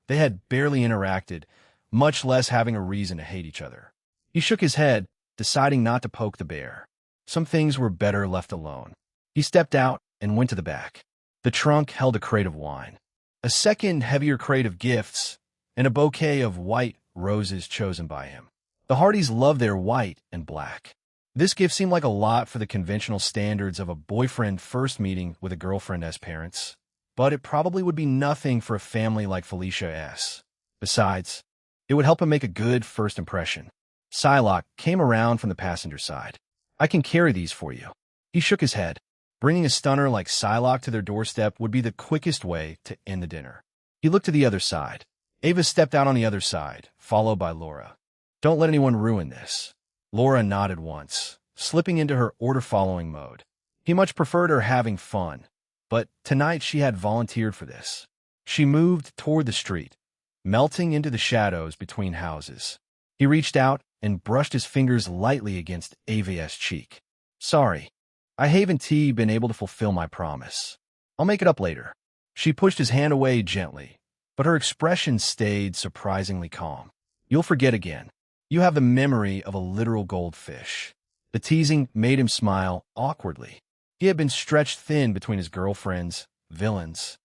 they had barely interacted, much less having a reason to hate each other. He shook his head, deciding not to poke the bear. Some things were better left alone. He stepped out and went to the back. The trunk held a crate of wine, a second heavier crate of gifts, and a bouquet of white roses chosen by him. The Hardys love their white and black. This gift seemed like a lot for the conventional standards of a boyfriend first meeting with a girlfriend as parents, but it probably would be nothing for a family like Felicia's. Besides, it would help him make a good first impression. Psylocke came around from the passenger side. I can carry these for you. He shook his head. Bringing a stunner like Psylocke to their doorstep would be the quickest way to end the dinner. He looked to the other side. Ava stepped out on the other side, followed by Laura. Don't let anyone ruin this. Laura nodded once, slipping into her order-following mode. He much preferred her having fun, but tonight she had volunteered for this. She moved toward the street, melting into the shadows between houses. He reached out and brushed his fingers lightly against Ava's cheek. Sorry, I haven't been able to fulfill my promise. I'll make it up later. She pushed his hand away gently, but her expression stayed surprisingly calm. You'll forget again. You have the memory of a literal goldfish. The teasing made him smile awkwardly. He had been stretched thin between his girlfriends, villains,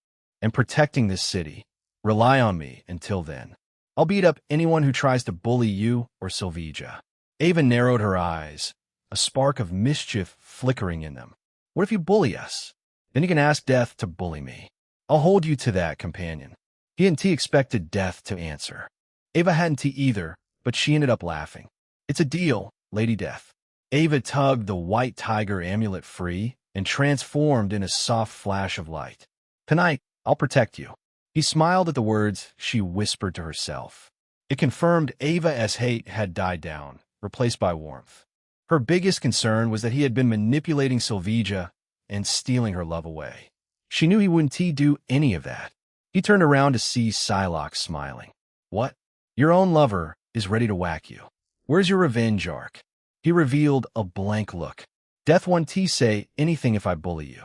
and protecting this city. Rely on me until then. I'll beat up anyone who tries to bully you or Sylvija. Ava narrowed her eyes, a spark of mischief flickering in them. What if you bully us? Then you can ask Death to bully me. I'll hold you to that, companion. He and T expected Death to answer. Ava hadn't either, but she ended up laughing. It's a deal, Lady Death. Ava tugged the white tiger amulet free and transformed in a soft flash of light. Tonight, I'll protect you. He smiled at the words she whispered to herself. It confirmed Ava's hate had died down, replaced by warmth. Her biggest concern was that he had been manipulating Sylvija and stealing her love away. She knew he wouldn't do any of that. He turned around to see Psylocke smiling. What? Your own lover is ready to whack you. Where's your revenge arc? He revealed a blank look. Death won't say anything if I bully you.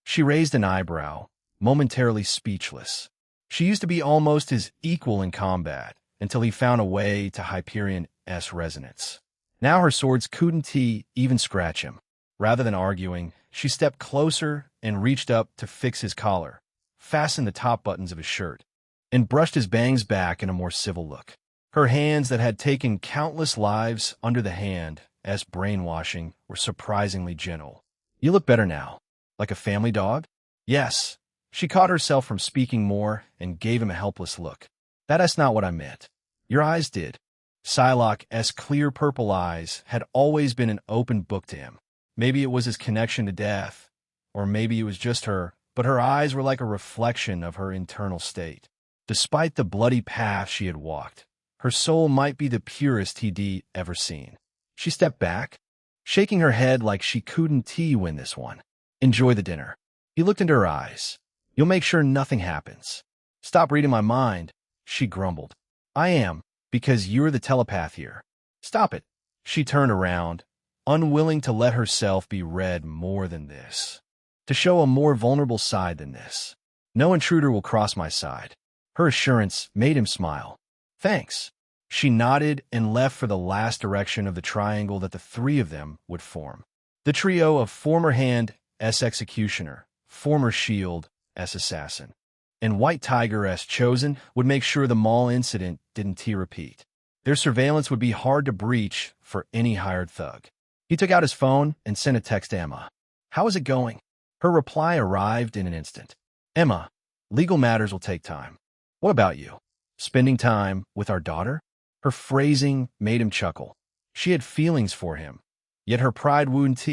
She raised an eyebrow, momentarily speechless. She used to be almost his equal in combat, until he found a way to Hyperion's resonance. Now her swords couldn't even scratch him. Rather than arguing, she stepped closer and reached up to fix his collar, fastened the top buttons of his shirt, and brushed his bangs back in a more civil look. Her hands that had taken countless lives under the hand as brainwashing were surprisingly gentle. You look better now. Like a family dog? Yes. She caught herself from speaking more and gave him a helpless look. That's not what I meant. Your eyes did. Psylocke's clear purple eyes had always been an open book to him. Maybe it was his connection to Death, or maybe it was just her, but her eyes were like a reflection of her internal state. Despite the bloody path she had walked, her soul might be the purest he'd ever seen. She stepped back, shaking her head like she couldn't win this one. Enjoy the dinner. He looked into her eyes. You'll make sure nothing happens. Stop reading my mind, she grumbled. I am, because you're the telepath here. Stop it. She turned around, unwilling to let herself be read more than this. To show a more vulnerable side than this. No intruder will cross my side. Her assurance made him smile. Thanks. She nodded and left for the last direction of the triangle that the three of them would form. The trio of former Hand S Executioner, former Shield S Assassin, and White Tiger S Chosen would make sure the mall incident didn't repeat. Their surveillance would be hard to breach for any hired thug. He took out his phone and sent a text to Emma. How is it going? Her reply arrived in an instant. Emma, legal matters will take time. What about you? Spending time with our daughter? Her phrasing made him chuckle. She had feelings for him, yet her pride wouldn't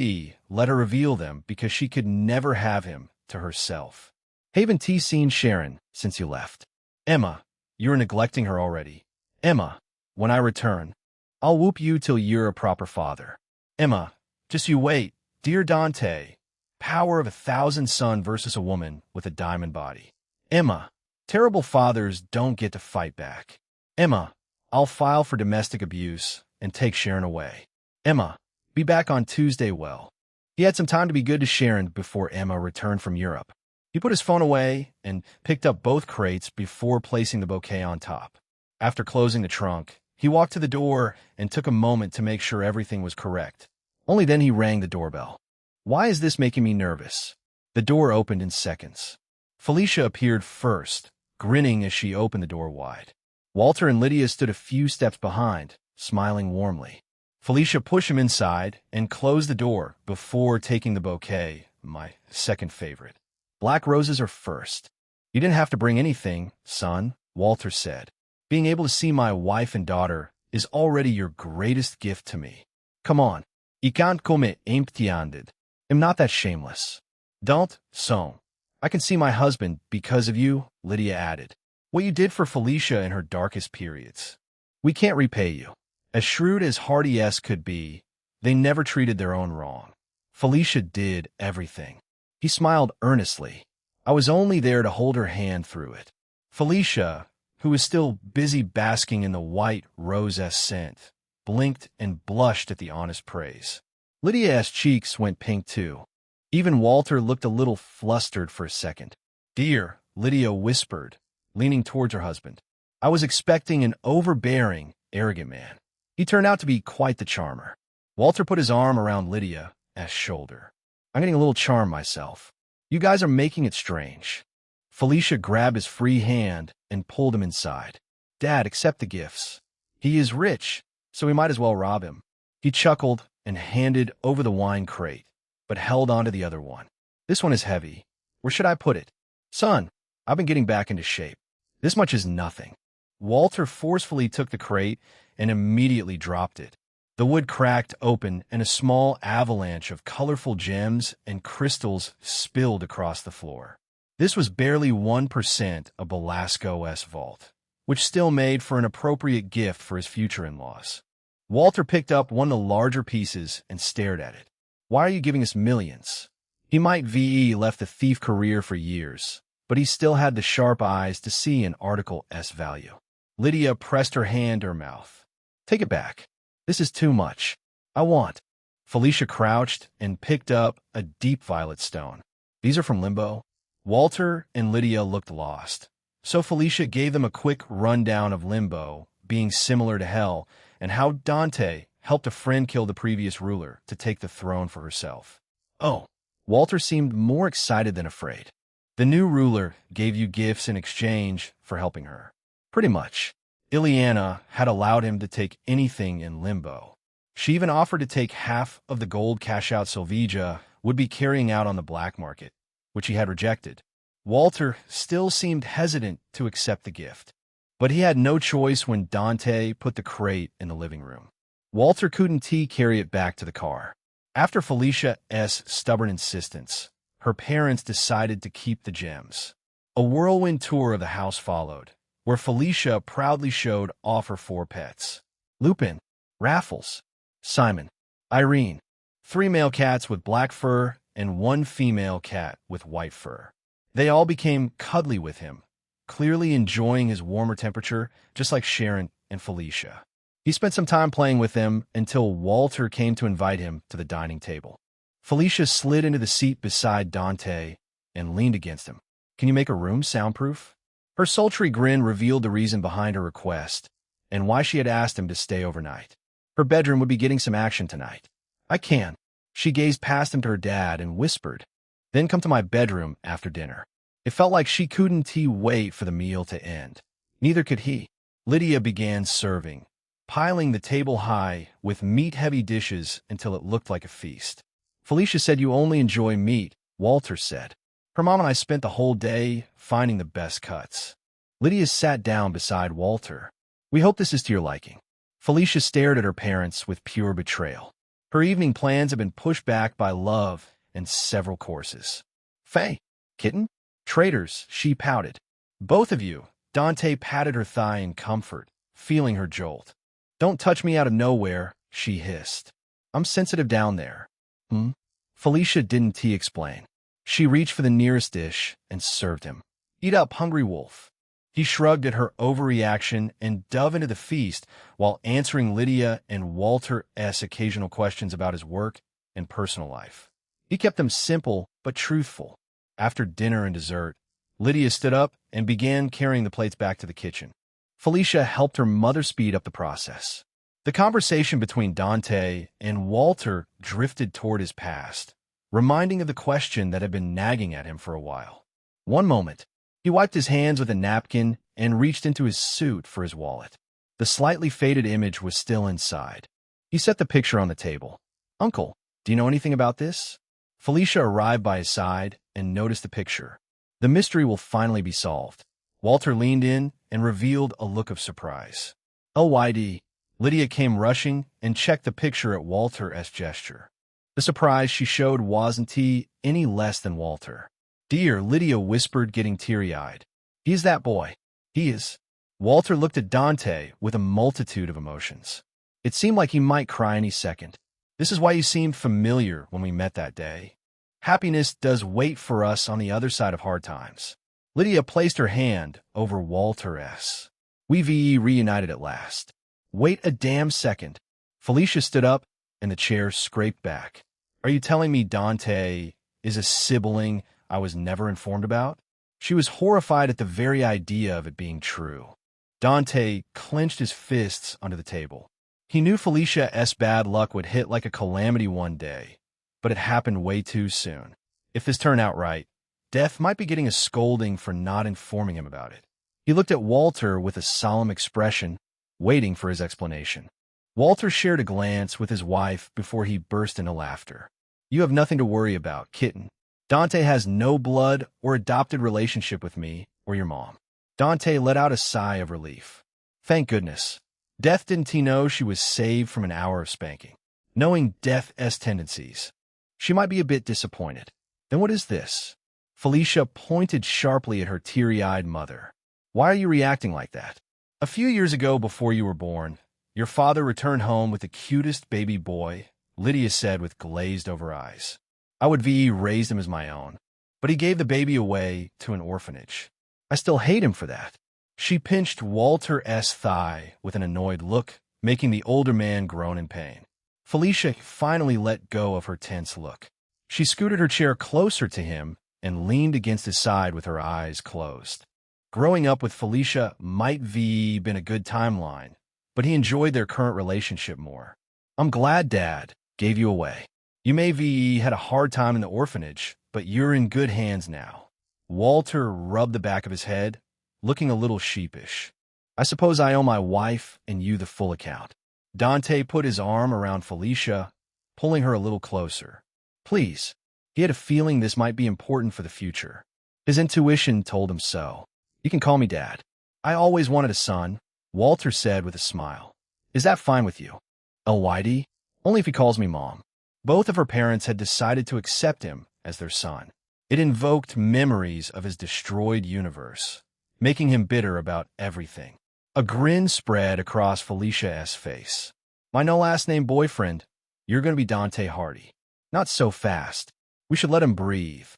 let her reveal them because she could never have him to herself. Haven't seen Sharon since you left. Emma, you're neglecting her already. Emma, when I return, I'll whoop you till you're a proper father. Emma, just you wait, dear Dante. Power of 1,000 sun versus a woman with a diamond body. Emma, terrible fathers don't get to fight back. Emma, I'll file for domestic abuse and take Sharon away. Emma, be back on Tuesday. Well, he had some time to be good to Sharon before Emma returned from Europe. He put his phone away and picked up both crates before placing the bouquet on top. After closing the trunk, he walked to the door and took a moment to make sure everything was correct. Only then he rang the doorbell. Why is this making me nervous? The door opened in seconds. Felicia appeared first, grinning as she opened the door wide. Walter and Lydia stood a few steps behind, smiling warmly. Felicia pushed him inside and closed the door before taking the bouquet, my second favorite. Black roses are first. You didn't have to bring anything, son, Walter said. Being able to see my wife and daughter is already your greatest gift to me. Come on. I can't come empty-handed. I'm not that shameless. Don't, son. I can see my husband because of you, Lydia added. What you did for Felicia in her darkest periods. We can't repay you. As shrewd as Hardy S could be, they never treated their own wrong. Felicia did everything. He smiled earnestly. I was only there to hold her hand through it. Felicia, who was still busy basking in the white rose S scent, blinked and blushed at the honest praise. Lydia's cheeks went pink too. Even Walter looked a little flustered for a second. Dear, Lydia whispered, leaning towards her husband. I was expecting an overbearing, arrogant man. He turned out to be quite the charmer. Walter put his arm around Lydia's shoulder. I'm getting a little charmed myself. You guys are making it strange. Felicia grabbed his free hand and pulled him inside. Dad, accept the gifts. He is rich, so we might as well rob him. He chuckled and handed over the wine crate, but held onto the other one. This one is heavy. Where should I put it? Son, I've been getting back into shape. This much is nothing. Walter forcefully took the crate and immediately dropped it. The wood cracked open and a small avalanche of colorful gems and crystals spilled across the floor. This was barely 1% of Belasco's vault, which still made for an appropriate gift for his future in-laws. Walter picked up one of the larger pieces and stared at it. Why are you giving us millions? He might VE left the thief career for years, but he still had the sharp eyes to see an Article S value. Lydia pressed her hand to her mouth. Take it back. This is too much. I want. Felicia crouched and picked up a deep violet stone. These are from Limbo. Walter and Lydia looked lost. So Felicia gave them a quick rundown of Limbo, being similar to Hell, and how Dante helped a friend kill the previous ruler to take the throne for herself. Oh, Walter seemed more excited than afraid. The new ruler gave you gifts in exchange for helping her. Pretty much. Ileana had allowed him to take anything in Limbo. She even offered to take half of the gold cash-out Sylvija would be carrying out on the black market, which he had rejected. Walter still seemed hesitant to accept the gift, but he had no choice when Dante put the crate in the living room. Walter couldn't carry it back to the car. After Felicia's stubborn insistence, her parents decided to keep the gems. A whirlwind tour of the house followed, where Felicia proudly showed off her 4 pets. Lupin, Raffles, Simon, Irene, 3 male cats with black fur and 1 female cat with white fur. They all became cuddly with him, clearly enjoying his warmer temperature, just like Sharon and Felicia. He spent some time playing with them until Walter came to invite him to the dining table. Felicia slid into the seat beside Dante and leaned against him. "Can you make a room soundproof?" Her sultry grin revealed the reason behind her request and why she had asked him to stay overnight. Her bedroom would be getting some action tonight. "I can." She gazed past him to her dad and whispered, "Then come to my bedroom after dinner." It felt like she couldn't wait for the meal to end. Neither could he. Lydia began serving, piling the table high with meat-heavy dishes until it looked like a feast. "Felicia said you only enjoy meat," Walter said. "Her mom and I spent the whole day finding the best cuts." Lydia sat down beside Walter. "We hope this is to your liking." Felicia stared at her parents with pure betrayal. Her evening plans had been pushed back by love and several courses. "Faye, kitten?" "Traitors," she pouted. "Both of you." Dante patted her thigh in comfort, feeling her jolt. "Don't touch me out of nowhere," she hissed. "I'm sensitive down there." "Hmm?" Felicia didn't explain. She reached for the nearest dish and served him. "Eat up, hungry wolf." He shrugged at her overreaction and dove into the feast while answering Lydia and Walter's occasional questions about his work and personal life. He kept them simple but truthful. After dinner and dessert, Lydia stood up and began carrying the plates back to the kitchen. Felicia helped her mother speed up the process. The conversation between Dante and Walter drifted toward his past, reminding of the question that had been nagging at him for a while. One moment, he wiped his hands with a napkin and reached into his suit for his wallet. The slightly faded image was still inside. He set the picture on the table. "Uncle, do you know anything about this?" Felicia arrived by his side and noticed the picture. "The mystery will finally be solved." Walter leaned in and revealed a look of surprise. "LYD." Lydia came rushing and checked the picture at Walter's gesture. The surprise she showed wasn't any less than Walter. "Dear," Lydia whispered, getting teary-eyed. "He's that boy." "He is." Walter looked at Dante with a multitude of emotions. It seemed like he might cry any second. "This is why you seemed familiar when we met that day. Happiness does wait for us on the other side of hard times." Lydia placed her hand over Walter's. "We've reunited at last." "Wait a damn second." Felicia stood up, and the chair scraped back. "Are you telling me Dante is a sibling I was never informed about?" She was horrified at the very idea of it being true. Dante clenched his fists under the table. He knew Felicia's bad luck would hit like a calamity one day, but it happened way too soon. If this turned out right, Death might be getting a scolding for not informing him about it. He looked at Walter with a solemn expression, waiting for his explanation. Walter shared a glance with his wife before he burst into laughter. "You have nothing to worry about, kitten. Dante has no blood or adopted relationship with me or your mom." Dante let out a sigh of relief. Thank goodness. Death didn't know she was saved from an hour of spanking. Knowing Death's tendencies, she might be a bit disappointed. "Then what is this?" Felicia pointed sharply at her teary-eyed mother. "Why are you reacting like that?" "A few years ago, before you were born, your father returned home with the cutest baby boy," Lydia said with glazed-over eyes. "I would raised him as my own, but he gave the baby away to an orphanage. I still hate him for that." She pinched Walter's thigh with an annoyed look, making the older man groan in pain. Felicia finally let go of her tense look. She scooted her chair closer to him and leaned against his side with her eyes closed. Growing up with Felicia might been a good timeline, but he enjoyed their current relationship more. "I'm glad Dad gave you away. You may had a hard time in the orphanage, but you're in good hands now." Walter rubbed the back of his head, looking a little sheepish. "I suppose I owe my wife and you the full account." Dante put his arm around Felicia, pulling her a little closer. "Please." He had a feeling this might be important for the future. His intuition told him so. "You can call me Dad." "I always wanted a son," Walter said with a smile. "Is that fine with you?" "LYD? Only if he calls me Mom." Both of her parents had decided to accept him as their son. It invoked memories of his destroyed universe, making him bitter about everything. A grin spread across Felicia's face. "My no-last-name boyfriend, you're going to be Dante Hardy." "Not so fast. We should let him breathe."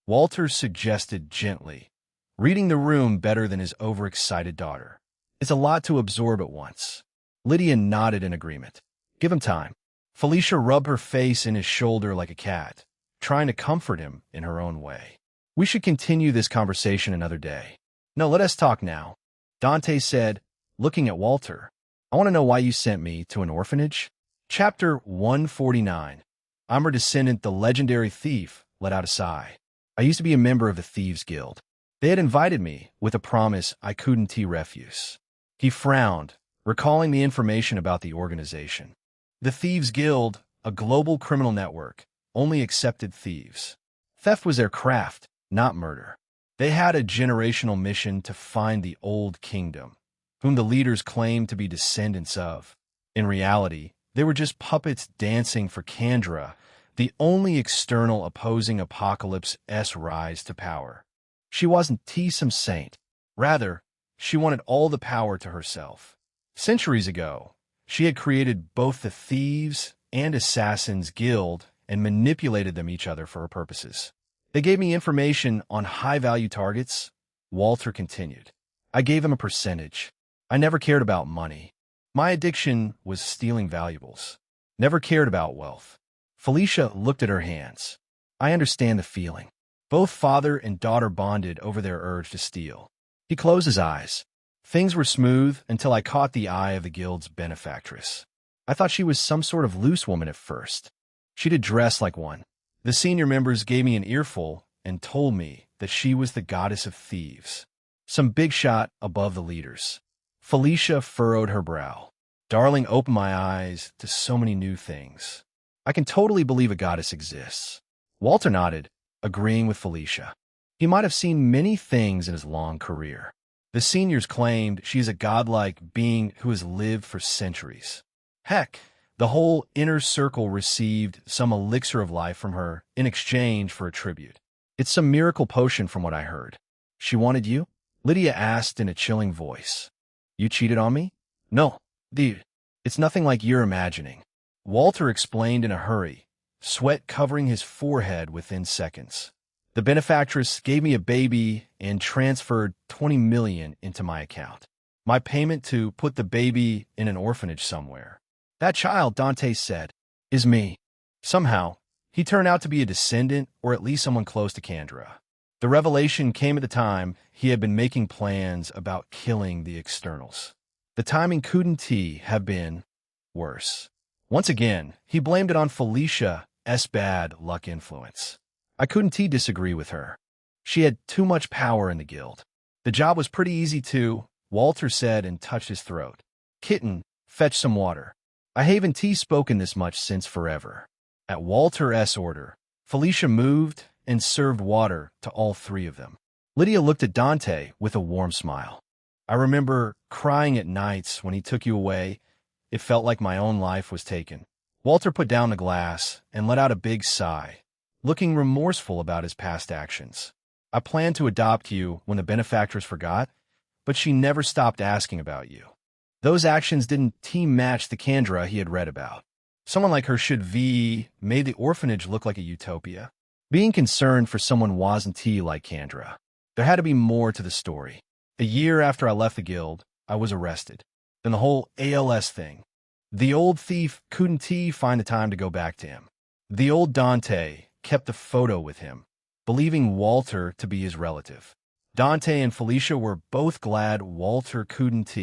Walter suggested gently, reading the room better than his overexcited daughter. It's a lot to absorb at once. Lydia nodded in agreement. Give him time. Felicia rubbed her face in his shoulder like a cat, trying to comfort him in her own way. We should continue this conversation another day. No, let us talk now. Dante said, looking at Walter. I want to know why you sent me to an orphanage. Chapter 149. I'm her descendant, the legendary thief, let out a sigh. I used to be a member of the Thieves Guild. They had invited me with a promise I couldn't tea refuse. He frowned, recalling the information about the organization. The Thieves Guild, a global criminal network, only accepted thieves. Theft was their craft, not murder. They had a generational mission to find the Old Kingdom, whom the leaders claimed to be descendants of. In reality, they were just puppets dancing for Kandra, the only external opposing Apocalypse's rise to power. She wasn't some saint. Rather, she wanted all the power to herself. Centuries ago, she had created both the Thieves and Assassins Guild and manipulated them each other for her purposes. They gave me information on high-value targets, Walter continued. I gave him a percentage. I never cared about money. My addiction was stealing valuables. Never cared about wealth. Felicia looked at her hands. I understand the feeling. Both father and daughter bonded over their urge to steal. He closed his eyes. Things were smooth until I caught the eye of the guild's benefactress. I thought she was some sort of loose woman at first. She did dress like one. The senior members gave me an earful and told me that she was the goddess of thieves, some big shot above the leaders. Felicia furrowed her brow. Darling opened my eyes to so many new things. I can totally believe a goddess exists. Walter nodded, agreeing with Felicia. He might have seen many things in his long career. The seniors claimed she is a godlike being who has lived for centuries. Heck, the whole inner circle received some elixir of life from her in exchange for a tribute. It's some miracle potion from what I heard. She wanted you? Lydia asked in a chilling voice. You cheated on me? No, dude. It's nothing like you're imagining. Walter explained in a hurry, sweat covering his forehead within seconds. The benefactress gave me a baby and transferred $20 million into my account. My payment to put the baby in an orphanage somewhere. That child, Dante said, is me. Somehow, he turned out to be a descendant or at least someone close to Kandra. The revelation came at the time he had been making plans about killing the externals. The timing couldn't have been worse. Once again, he blamed it on Felicia's bad luck influence. I couldn't disagree with her. She had too much power in the guild. The job was pretty easy too, Walter said and touched his throat. Kitten, fetch some water. I haven't spoken this much since forever. At Walter's order, Felicia moved and served water to all three of them. Lydia looked at Dante with a warm smile. I remember crying at nights when he took you away. It felt like my own life was taken. Walter put down the glass and let out a big sigh, looking remorseful about his past actions. I planned to adopt you when the benefactress forgot, but she never stopped asking about you. Those actions didn't match the Kandra he had read about. Someone like her should made the orphanage look like a utopia. Being concerned for someone wasn't like Kandra. There had to be more to the story. A year after I left the guild, I was arrested. Then the whole ALS thing. The old thief couldn't find the time to go back to him. The old Dante kept the photo with him, believing Walter to be his relative. Dante and Felicia were both glad Walter couldn't.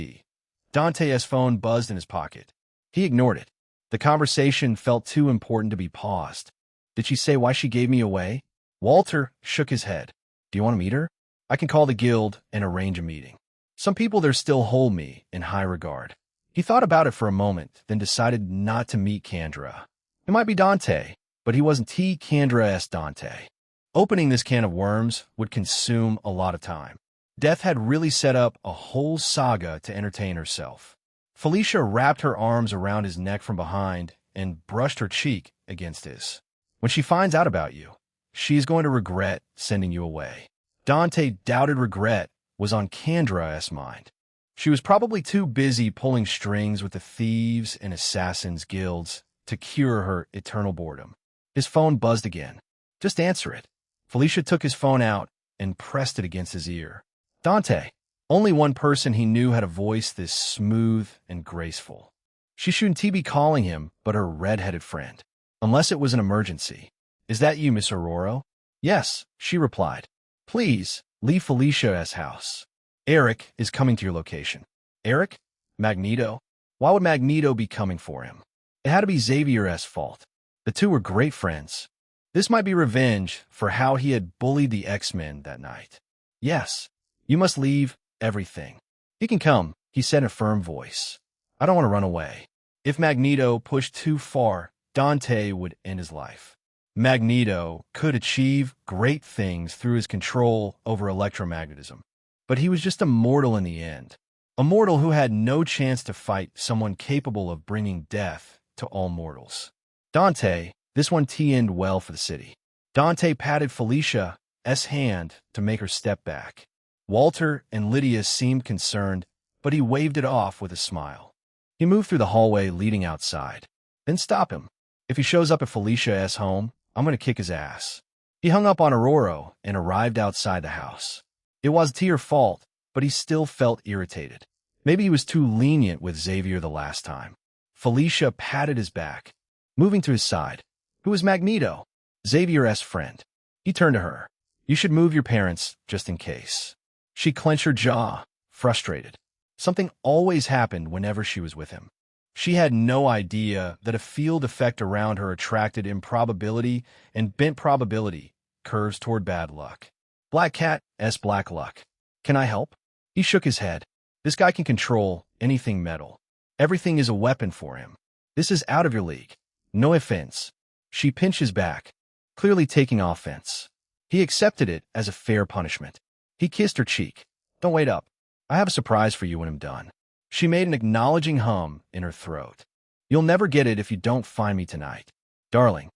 Dante's phone buzzed in his pocket. He ignored it. The conversation felt too important to be paused. Did she say why she gave me away? Walter shook his head. Do you want to meet her? I can call the guild and arrange a meeting. Some people there still hold me in high regard. He thought about it for a moment, then decided not to meet Kandra. It might be Dante, but he wasn't Kandra's Dante. Opening this can of worms would consume a lot of time. Death had really set up a whole saga to entertain herself. Felicia wrapped her arms around his neck from behind and brushed her cheek against his. When she finds out about you, she's going to regret sending you away. Dante doubted regret was on Kandra's mind. She was probably too busy pulling strings with the Thieves and Assassins guilds to cure her eternal boredom. His phone buzzed again. Just answer it. Felicia took his phone out and pressed it against his ear. Dante. Only one person he knew had a voice this smooth and graceful. She shouldn't be calling him, but her red-headed friend. Unless it was an emergency. Is that you, Miss Aurora? Yes, she replied. Please, leave Felicia's house. Eric is coming to your location. Eric? Magneto? Why would Magneto be coming for him? It had to be Xavier's fault. The two were great friends. This might be revenge for how he had bullied the X-Men that night. Yes, you must leave everything. He can come, he said in a firm voice. I don't want to run away. If Magneto pushed too far, Dante would end his life. Magneto could achieve great things through his control over electromagnetism. But he was just a mortal in the end. A mortal who had no chance to fight someone capable of bringing death to all mortals. Dante, this one end well for the city. Dante patted Felicia's hand to make her step back. Walter and Lydia seemed concerned, but he waved it off with a smile. He moved through the hallway leading outside. Then stop him. If he shows up at Felicia's home, I'm going to kick his ass. He hung up on Aurora and arrived outside the house. It wasn't your fault, but he still felt irritated. Maybe he was too lenient with Xavier the last time. Felicia patted his back. Moving to his side. Who is Magneto? Xavier's friend. He turned to her. You should move your parents, just in case. She clenched her jaw, frustrated. Something always happened whenever she was with him. She had no idea that a field effect around her attracted improbability and bent probability curves toward bad luck. Black Cat's black luck. Can I help? He shook his head. This guy can control anything metal. Everything is a weapon for him. This is out of your league. No offense. She pinched his back, clearly taking offense. He accepted it as a fair punishment. He kissed her cheek. Don't wait up. I have a surprise for you when I'm done. She made an acknowledging hum in her throat. You'll never get it if you don't find me tonight. Darling,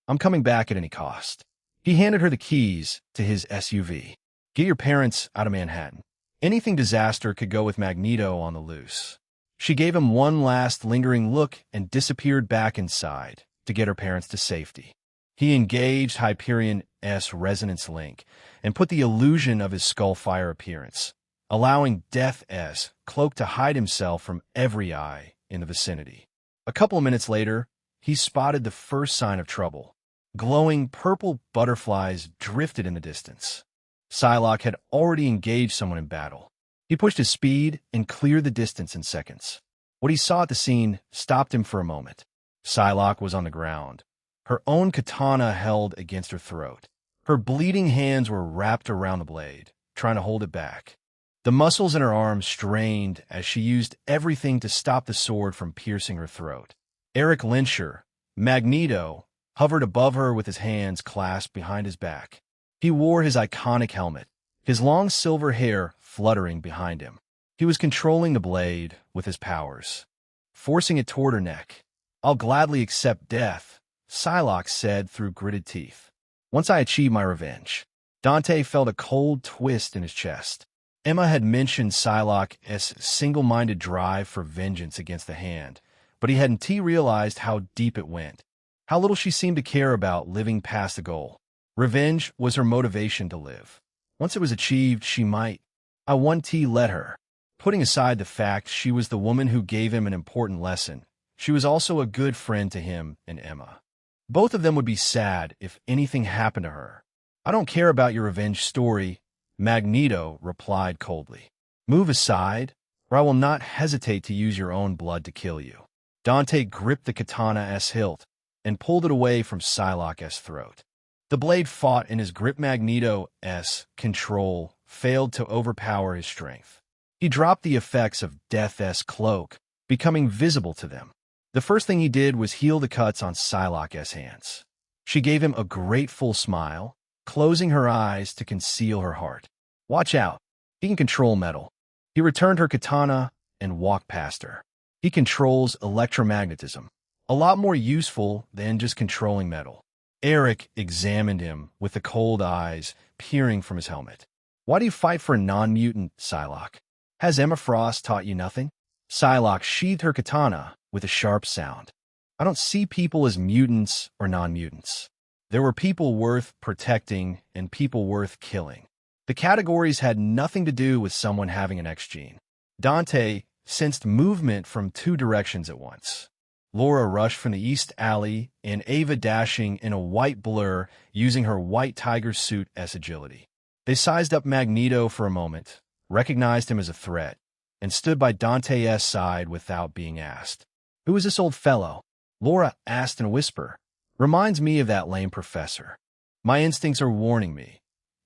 I'm coming back at any cost. He handed her the keys to his SUV. Get your parents out of Manhattan. Anything disaster could go with Magneto on the loose. She gave him one last lingering look and disappeared back inside to get her parents to safety. He engaged Hyperion's resonance link and put the illusion of his Skullfire appearance, allowing Death's cloak to hide himself from every eye in the vicinity. A couple of minutes later, he spotted the first sign of trouble. Glowing purple butterflies drifted in the distance. Psylocke had already engaged someone in battle. He pushed his speed and cleared the distance in seconds. What he saw at the scene stopped him for a moment. Psylocke was on the ground, her own katana held against her throat. Her bleeding hands were wrapped around the blade, trying to hold it back. The muscles in her arms strained as she used everything to stop the sword from piercing her throat. Eric Lensher, Magneto, hovered above her with his hands clasped behind his back. He wore his iconic helmet, his long silver hair fluttering behind him. He was controlling the blade with his powers, forcing it toward her neck. I'll gladly accept death, Psylocke said through gritted teeth. Once I achieve my revenge. Dante felt a cold twist in his chest. Emma had mentioned Psylocke's single-minded drive for vengeance against the Hand, but he hadn't realized how deep it went, how little she seemed to care about living past the goal. Revenge was her motivation to live. Once it was achieved, she might. I won't let her. Putting aside the fact she was the woman who gave him an important lesson, she was also a good friend to him and Emma. Both of them would be sad if anything happened to her. I don't care about your revenge story, Magneto replied coldly. Move aside, or I will not hesitate to use your own blood to kill you. Dante gripped the katana's hilt and pulled it away from Psylocke's throat. The blade fought in his grip. Magneto's control failed to overpower his strength. He dropped the effects of Death's cloak, becoming visible to them. The first thing he did was heal the cuts on Psylocke's hands. She gave him a grateful smile, closing her eyes to conceal her heart. Watch out. He can control metal. He returned her katana and walked past her. He controls electromagnetism, a lot more useful than just controlling metal. Eric examined him with the cold eyes peering from his helmet. Why do you fight for a non-mutant, Psylocke? Has Emma Frost taught you nothing? Psylocke sheathed her katana with a sharp sound. I don't see people as mutants or non-mutants. There were people worth protecting and people worth killing. The categories had nothing to do with someone having an X gene. Dante sensed movement from two directions at once. Laura rushed from the east alley, and Ava dashing in a white blur using her white tiger suit as agility. They sized up Magneto for a moment, recognized him as a threat, and stood by Dante's side without being asked. "Who is this old fellow?" Laura asked in a whisper. "Reminds me of that lame professor." "My instincts are warning me,"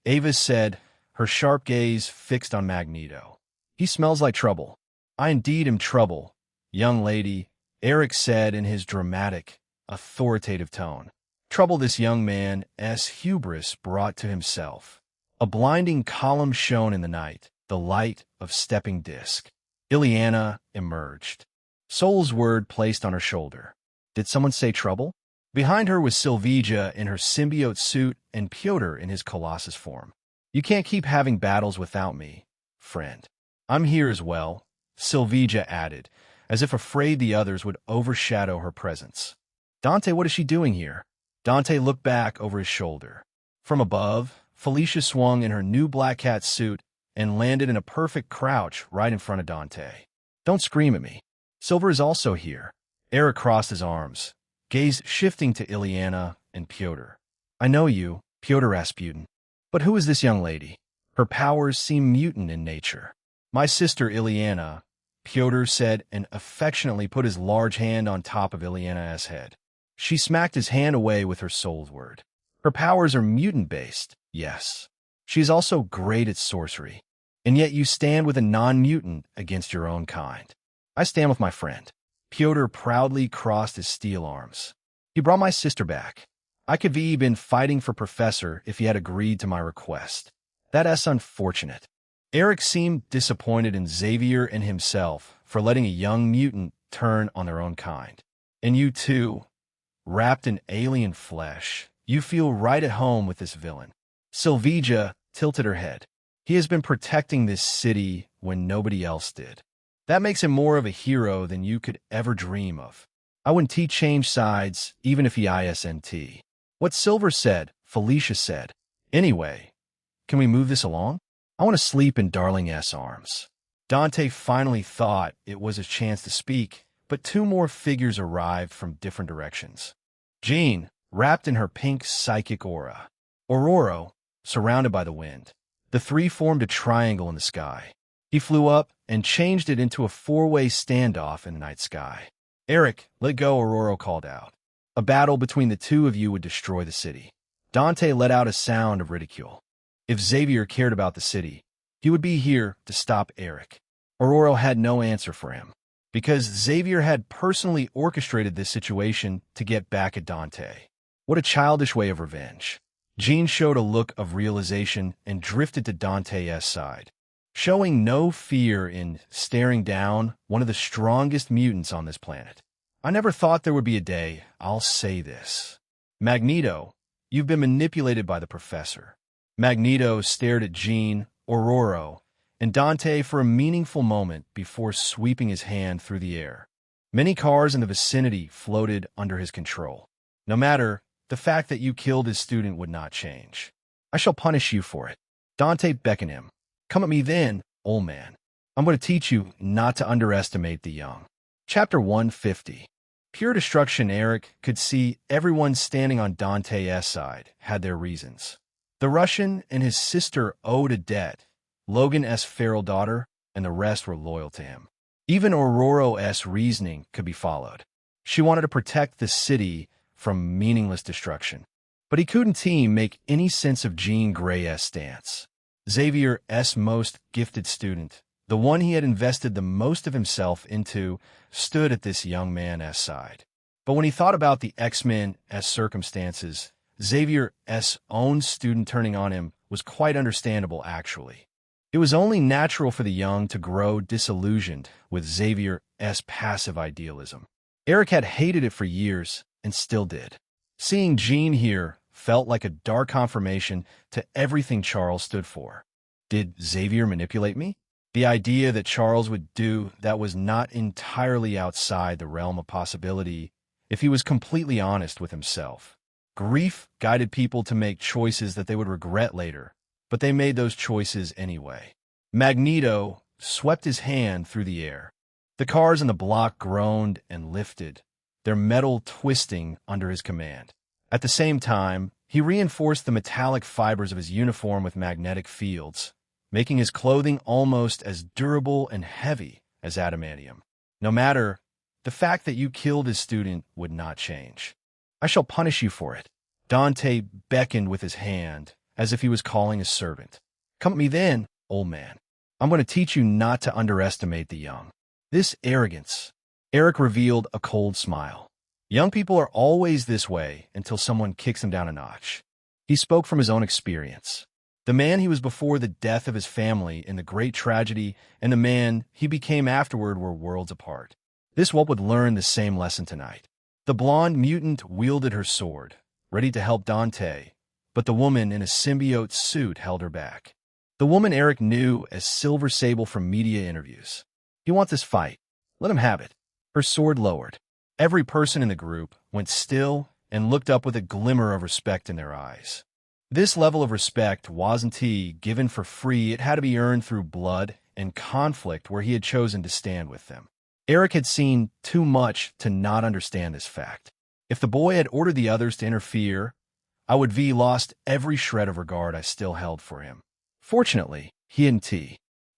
Ava said, her sharp gaze fixed on Magneto. "He smells like trouble." "I indeed am trouble, young lady," Eric said in his dramatic, authoritative tone. Trouble this young man's hubris brought to himself. A blinding column shone in the night, the light of stepping disc. Illyana emerged. Soul's word placed on her shoulder. Did someone say trouble? Behind her was Sylvija in her symbiote suit and Pyotr in his Colossus form. "You can't keep having battles without me, friend." "I'm here as well," Sylvija added, as if afraid the others would overshadow her presence. "Dante, what is she doing here?" Dante looked back over his shoulder. From above, Felicia swung in her new Black Cat suit and landed in a perfect crouch right in front of Dante. "Don't scream at me. Silver is also here." Eric crossed his arms, gaze shifting to Illyana and Pyotr. "I know you," Pyotr Rasputin. "But who is this young lady?" Her powers seem mutant in nature. "My sister Illyana," Pyotr said and affectionately put his large hand on top of Illyana's head. She smacked his hand away with her soul's word. "Her powers are mutant-based, yes. She is also great at sorcery. And yet you stand with a non-mutant against your own kind." "I stand with my friend." Pyotr proudly crossed his steel arms. "He brought my sister back. I could have been fighting for Professor if he had agreed to my request. That's unfortunate." Eric seemed disappointed in Xavier and himself for letting a young mutant turn on their own kind. "And you too, wrapped in alien flesh, you feel right at home with this villain." Sylvija tilted her head. "He has been protecting this city when nobody else did. That makes him more of a hero than you could ever dream of. I wouldn't change sides, even if he isn't." "What Silver said," Felicia said. "Anyway, can we move this along? I want to sleep in Darling's arms." Dante finally thought it was his chance to speak, but two more figures arrived from different directions. Jean, wrapped in her pink psychic aura. Ororo, surrounded by the wind. The three formed a triangle in the sky. He flew up and changed it into a four-way standoff in the night sky. "Eric, let go," Ororo called out. "A battle between the two of you would destroy the city." Dante let out a sound of ridicule. If Xavier cared about the city, he would be here to stop Eric. Ororo had no answer for him, because Xavier had personally orchestrated this situation to get back at Dante. What a childish way of revenge. Jean showed a look of realization and drifted to Dante's side, showing no fear in staring down one of the strongest mutants on this planet. "I never thought there would be a day, I'll say this. Magneto, you've been manipulated by the professor." Magneto stared at Jean, Ororo, and Dante for a meaningful moment before sweeping his hand through the air. Many cars in the vicinity floated under his control. "No matter, the fact that you killed his student would not change. I shall punish you for it." Dante beckoned him. "Come at me then, old man. I'm going to teach you not to underestimate the young." Chapter 150. Pure destruction. Eric could see everyone standing on Dante's side had their reasons. The Russian and his sister owed a debt, Logan's feral daughter, and the rest were loyal to him. Even Ororo's reasoning could be followed. She wanted to protect the city from meaningless destruction. But he couldn't make any sense of Jean Grey's stance. Xavier's most gifted student, the one he had invested the most of himself into, stood at this young man's side. But when he thought about the X-Men as circumstances, Xavier's own student turning on him was quite understandable, actually. It was only natural for the young to grow disillusioned with Xavier's passive idealism. Eric had hated it for years and still did. Seeing Jean here felt like a dark confirmation to everything Charles stood for. Did Xavier manipulate me? The idea that Charles would do that was not entirely outside the realm of possibility if he was completely honest with himself. Grief guided people to make choices that they would regret later, but they made those choices anyway. Magneto swept his hand through the air. The cars in the block groaned and lifted, their metal twisting under his command. At the same time, he reinforced the metallic fibers of his uniform with magnetic fields, making his clothing almost as durable and heavy as adamantium. No matter, the fact that you killed his student would not change. I shall punish you for it. Dante beckoned with his hand, as if he was calling his servant. Come at me then, old man. I'm going to teach you not to underestimate the young. This arrogance. Eric revealed a cold smile. Young people are always this way until someone kicks them down a notch. He spoke from his own experience. The man he was before the death of his family in the great tragedy and the man he became afterward were worlds apart. This whelp would learn the same lesson tonight. The blonde mutant wielded her sword, ready to help Dante, but the woman in a symbiote suit held her back. The woman Eric knew as Silver Sable from media interviews. You want this fight? Let him have it. Her sword lowered. Every person in the group went still and looked up with a glimmer of respect in their eyes. This level of respect wasn't given for free. It had to be earned through blood and conflict where he had chosen to stand with them. Eric had seen too much to not understand this fact. If the boy had ordered the others to interfere, I would have lost every shred of regard I still held for him. Fortunately, he and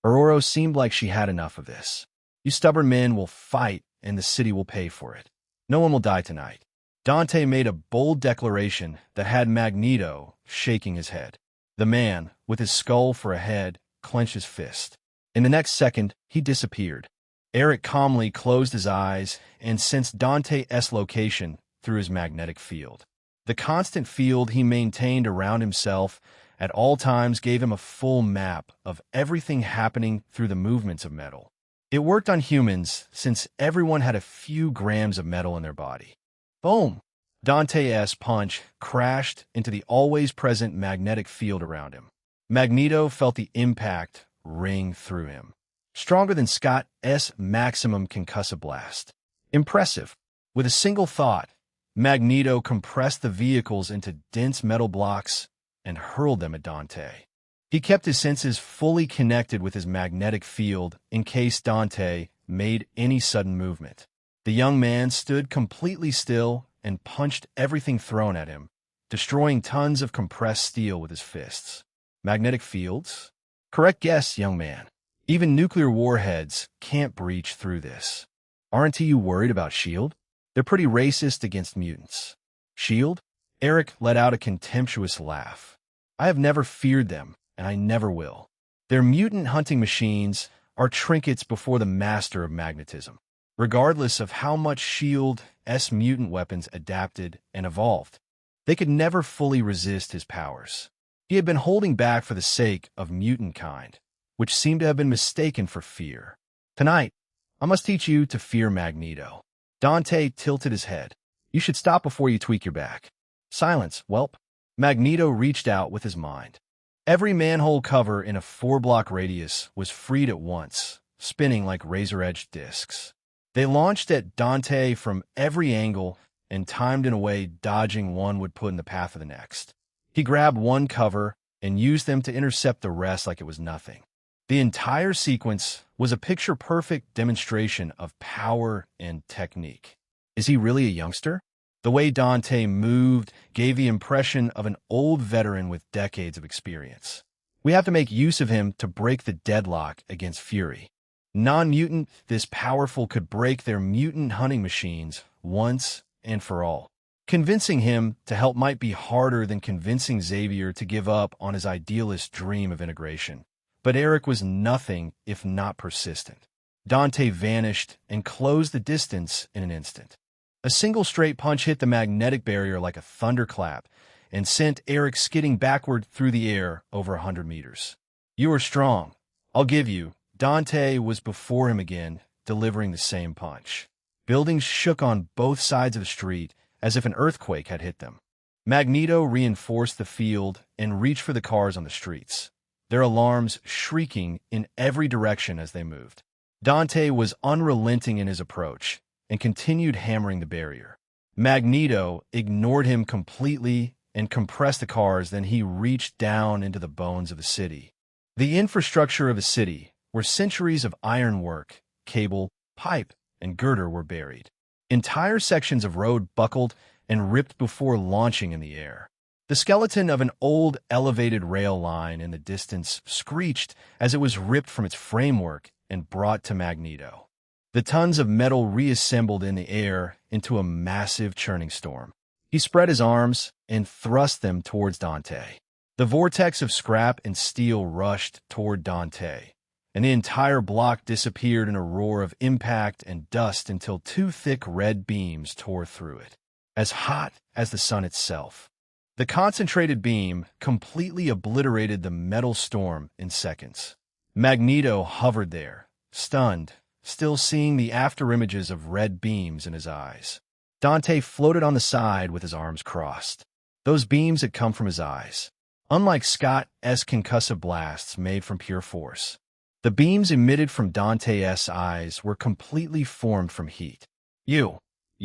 Aurora seemed like she had enough of this. You stubborn men will fight, and the city will pay for it. No one will die tonight. Dante made a bold declaration that had Magneto shaking his head. The man, with his skull for a head, clenched his fist. In the next second, he disappeared. Eric calmly closed his eyes and sensed Dante's location through his magnetic field. The constant field he maintained around himself at all times gave him a full map of everything happening through the movements of metal. It worked on humans since everyone had a few grams of metal in their body. Boom! Dante's punch crashed into the always-present magnetic field around him. Magneto felt the impact ring through him. Stronger than Scott's maximum concussive blast. Impressive. With a single thought, Magneto compressed the vehicles into dense metal blocks and hurled them at Dante. He kept his senses fully connected with his magnetic field in case Dante made any sudden movement. The young man stood completely still and punched everything thrown at him, destroying tons of compressed steel with his fists. Magnetic fields? Correct guess, young man. Even nuclear warheads can't breach through this. Aren't you worried about S.H.I.E.L.D.? They're pretty racist against mutants. S.H.I.E.L.D.? Eric let out a contemptuous laugh. I have never feared them, and I never will. Their mutant hunting machines are trinkets before the master of magnetism. Regardless of how much S.H.I.E.L.D.'s mutant weapons adapted and evolved, they could never fully resist his powers. He had been holding back for the sake of mutant kind, which seemed to have been mistaken for fear. Tonight, I must teach you to fear Magneto. Dante tilted his head. You should stop before you tweak your back. Silence, whelp. Magneto reached out with his mind. Every manhole cover in a 4-block radius was freed at once, spinning like razor-edged discs. They launched at Dante from every angle and timed in a way dodging one would put in the path of the next. He grabbed one cover and used them to intercept the rest like it was nothing. The entire sequence was a picture-perfect demonstration of power and technique. Is he really a youngster? The way Dante moved gave the impression of an old veteran with decades of experience. We have to make use of him to break the deadlock against Fury. Non-mutant, this powerful could break their mutant hunting machines once and for all. Convincing him to help might be harder than convincing Xavier to give up on his idealist dream of integration. But Eric was nothing if not persistent. Dante vanished and closed the distance in an instant. A single straight punch hit the magnetic barrier like a thunderclap and sent Eric skidding backward through the air over 100 meters. You are strong. I'll give you. Dante was before him again, delivering the same punch. Buildings shook on both sides of the street as if an earthquake had hit them. Magneto reinforced the field and reached for the cars on the streets, their alarms shrieking in every direction as they moved. Dante was unrelenting in his approach and continued hammering the barrier. Magneto ignored him completely and compressed the cars. Then he reached down into the bones of the city. The infrastructure of a city, where centuries of ironwork, cable, pipe, and girder were buried. Entire sections of road buckled and ripped before launching in the air. The skeleton of an old elevated rail line in the distance screeched as it was ripped from its framework and brought to Magneto. The tons of metal reassembled in the air into a massive churning storm. He spread his arms and thrust them towards Dante. The vortex of scrap and steel rushed toward Dante, and the entire block disappeared in a roar of impact and dust until two thick red beams tore through it, as hot as the sun itself. The concentrated beam completely obliterated the metal storm in seconds. Magneto hovered there, stunned, still seeing the afterimages of red beams in his eyes. Dante floated on the side with his arms crossed. Those beams had come from his eyes. Unlike Scott's concussive blasts made from pure force, the beams emitted from Dante's eyes were completely formed from heat. You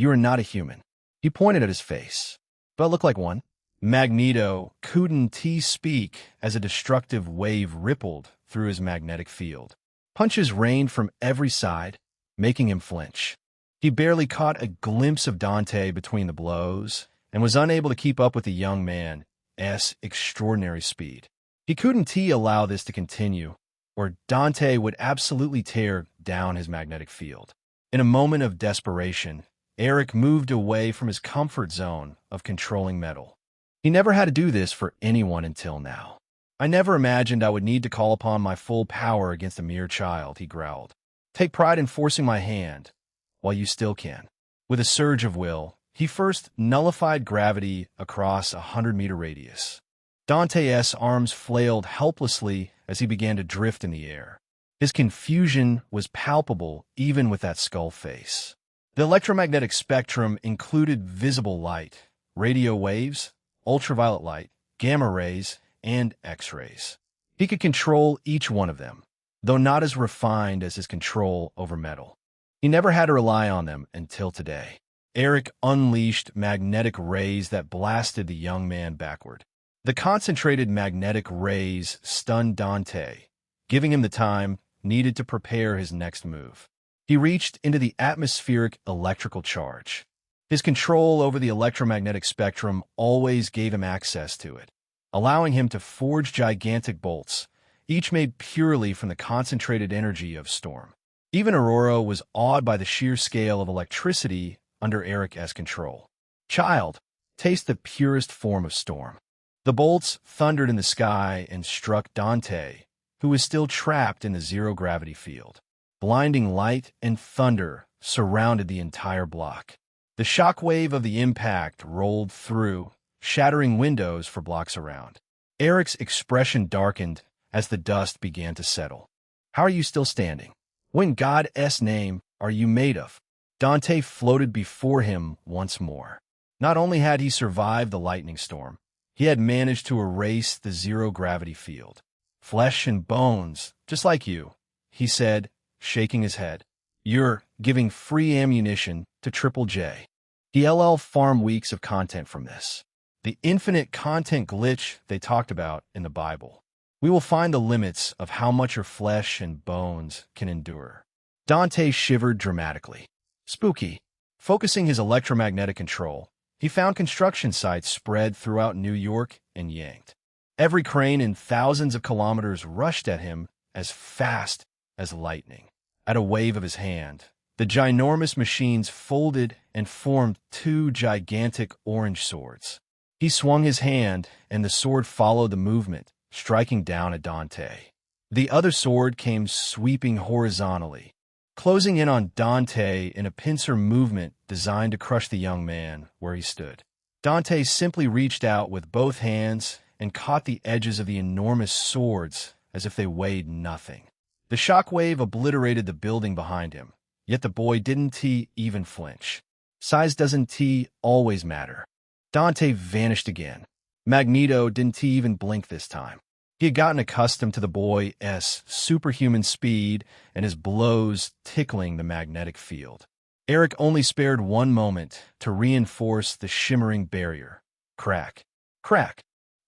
are not a human. He pointed at his face. But look like one. Magneto couldn't speak as a destructive wave rippled through his magnetic field. Punches rained from every side, making him flinch. He barely caught a glimpse of Dante between the blows and was unable to keep up with the young man's extraordinary speed. He couldn't allow this to continue, or Dante would absolutely tear down his magnetic field. In a moment of desperation, Eric moved away from his comfort zone of controlling metal. He never had to do this for anyone until now. I never imagined I would need to call upon my full power against a mere child, he growled. Take pride in forcing my hand, while you still can. With a surge of will, he first nullified gravity across a 100-meter radius. Dante's arms flailed helplessly as he began to drift in the air. His confusion was palpable even with that skull face. The electromagnetic spectrum included visible light, radio waves, ultraviolet light, gamma rays, and X-rays. He could control each one of them, though not as refined as his control over metal. He never had to rely on them until today. Eric unleashed magnetic rays that blasted the young man backward. The concentrated magnetic rays stunned Dante, giving him the time needed to prepare his next move. He reached into the atmospheric electrical charge. His control over the electromagnetic spectrum always gave him access to it, allowing him to forge gigantic bolts, each made purely from the concentrated energy of storm. Even Aurora was awed by the sheer scale of electricity under Eric's control. Child, taste the purest form of storm. The bolts thundered in the sky and struck Dante, who was still trapped in the zero-gravity field. Blinding light and thunder surrounded the entire block. The shockwave of the impact rolled through, shattering windows for blocks around. Eric's expression darkened as the dust began to settle. How are you still standing? What in God's name are you made of? Dante floated before him once more. Not only had he survived the lightning storm, he had managed to erase the zero-gravity field. Flesh and bones, just like you, he said, shaking his head. You're giving free ammunition to Triple J. DLL farm weeks of content from this. The infinite content glitch they talked about in the Bible. We will find the limits of how much your flesh and bones can endure. Dante shivered dramatically. Spooky. Focusing his electromagnetic control, he found construction sites spread throughout New York and yanked. Every crane in thousands of kilometers rushed at him as fast as lightning. At a wave of his hand, the ginormous machines folded and formed two gigantic orange swords. He swung his hand, and the sword followed the movement, striking down at Dante. The other sword came sweeping horizontally, closing in on Dante in a pincer movement designed to crush the young man where he stood. Dante simply reached out with both hands and caught the edges of the enormous swords as if they weighed nothing. The shockwave obliterated the building behind him, yet the boy didn't even flinch. Size doesn't always matter. Dante vanished again. Magneto didn't even blink this time. He had gotten accustomed to the boy's superhuman speed and his blows tickling the magnetic field. Eric only spared one moment to reinforce the shimmering barrier. Crack. Crack.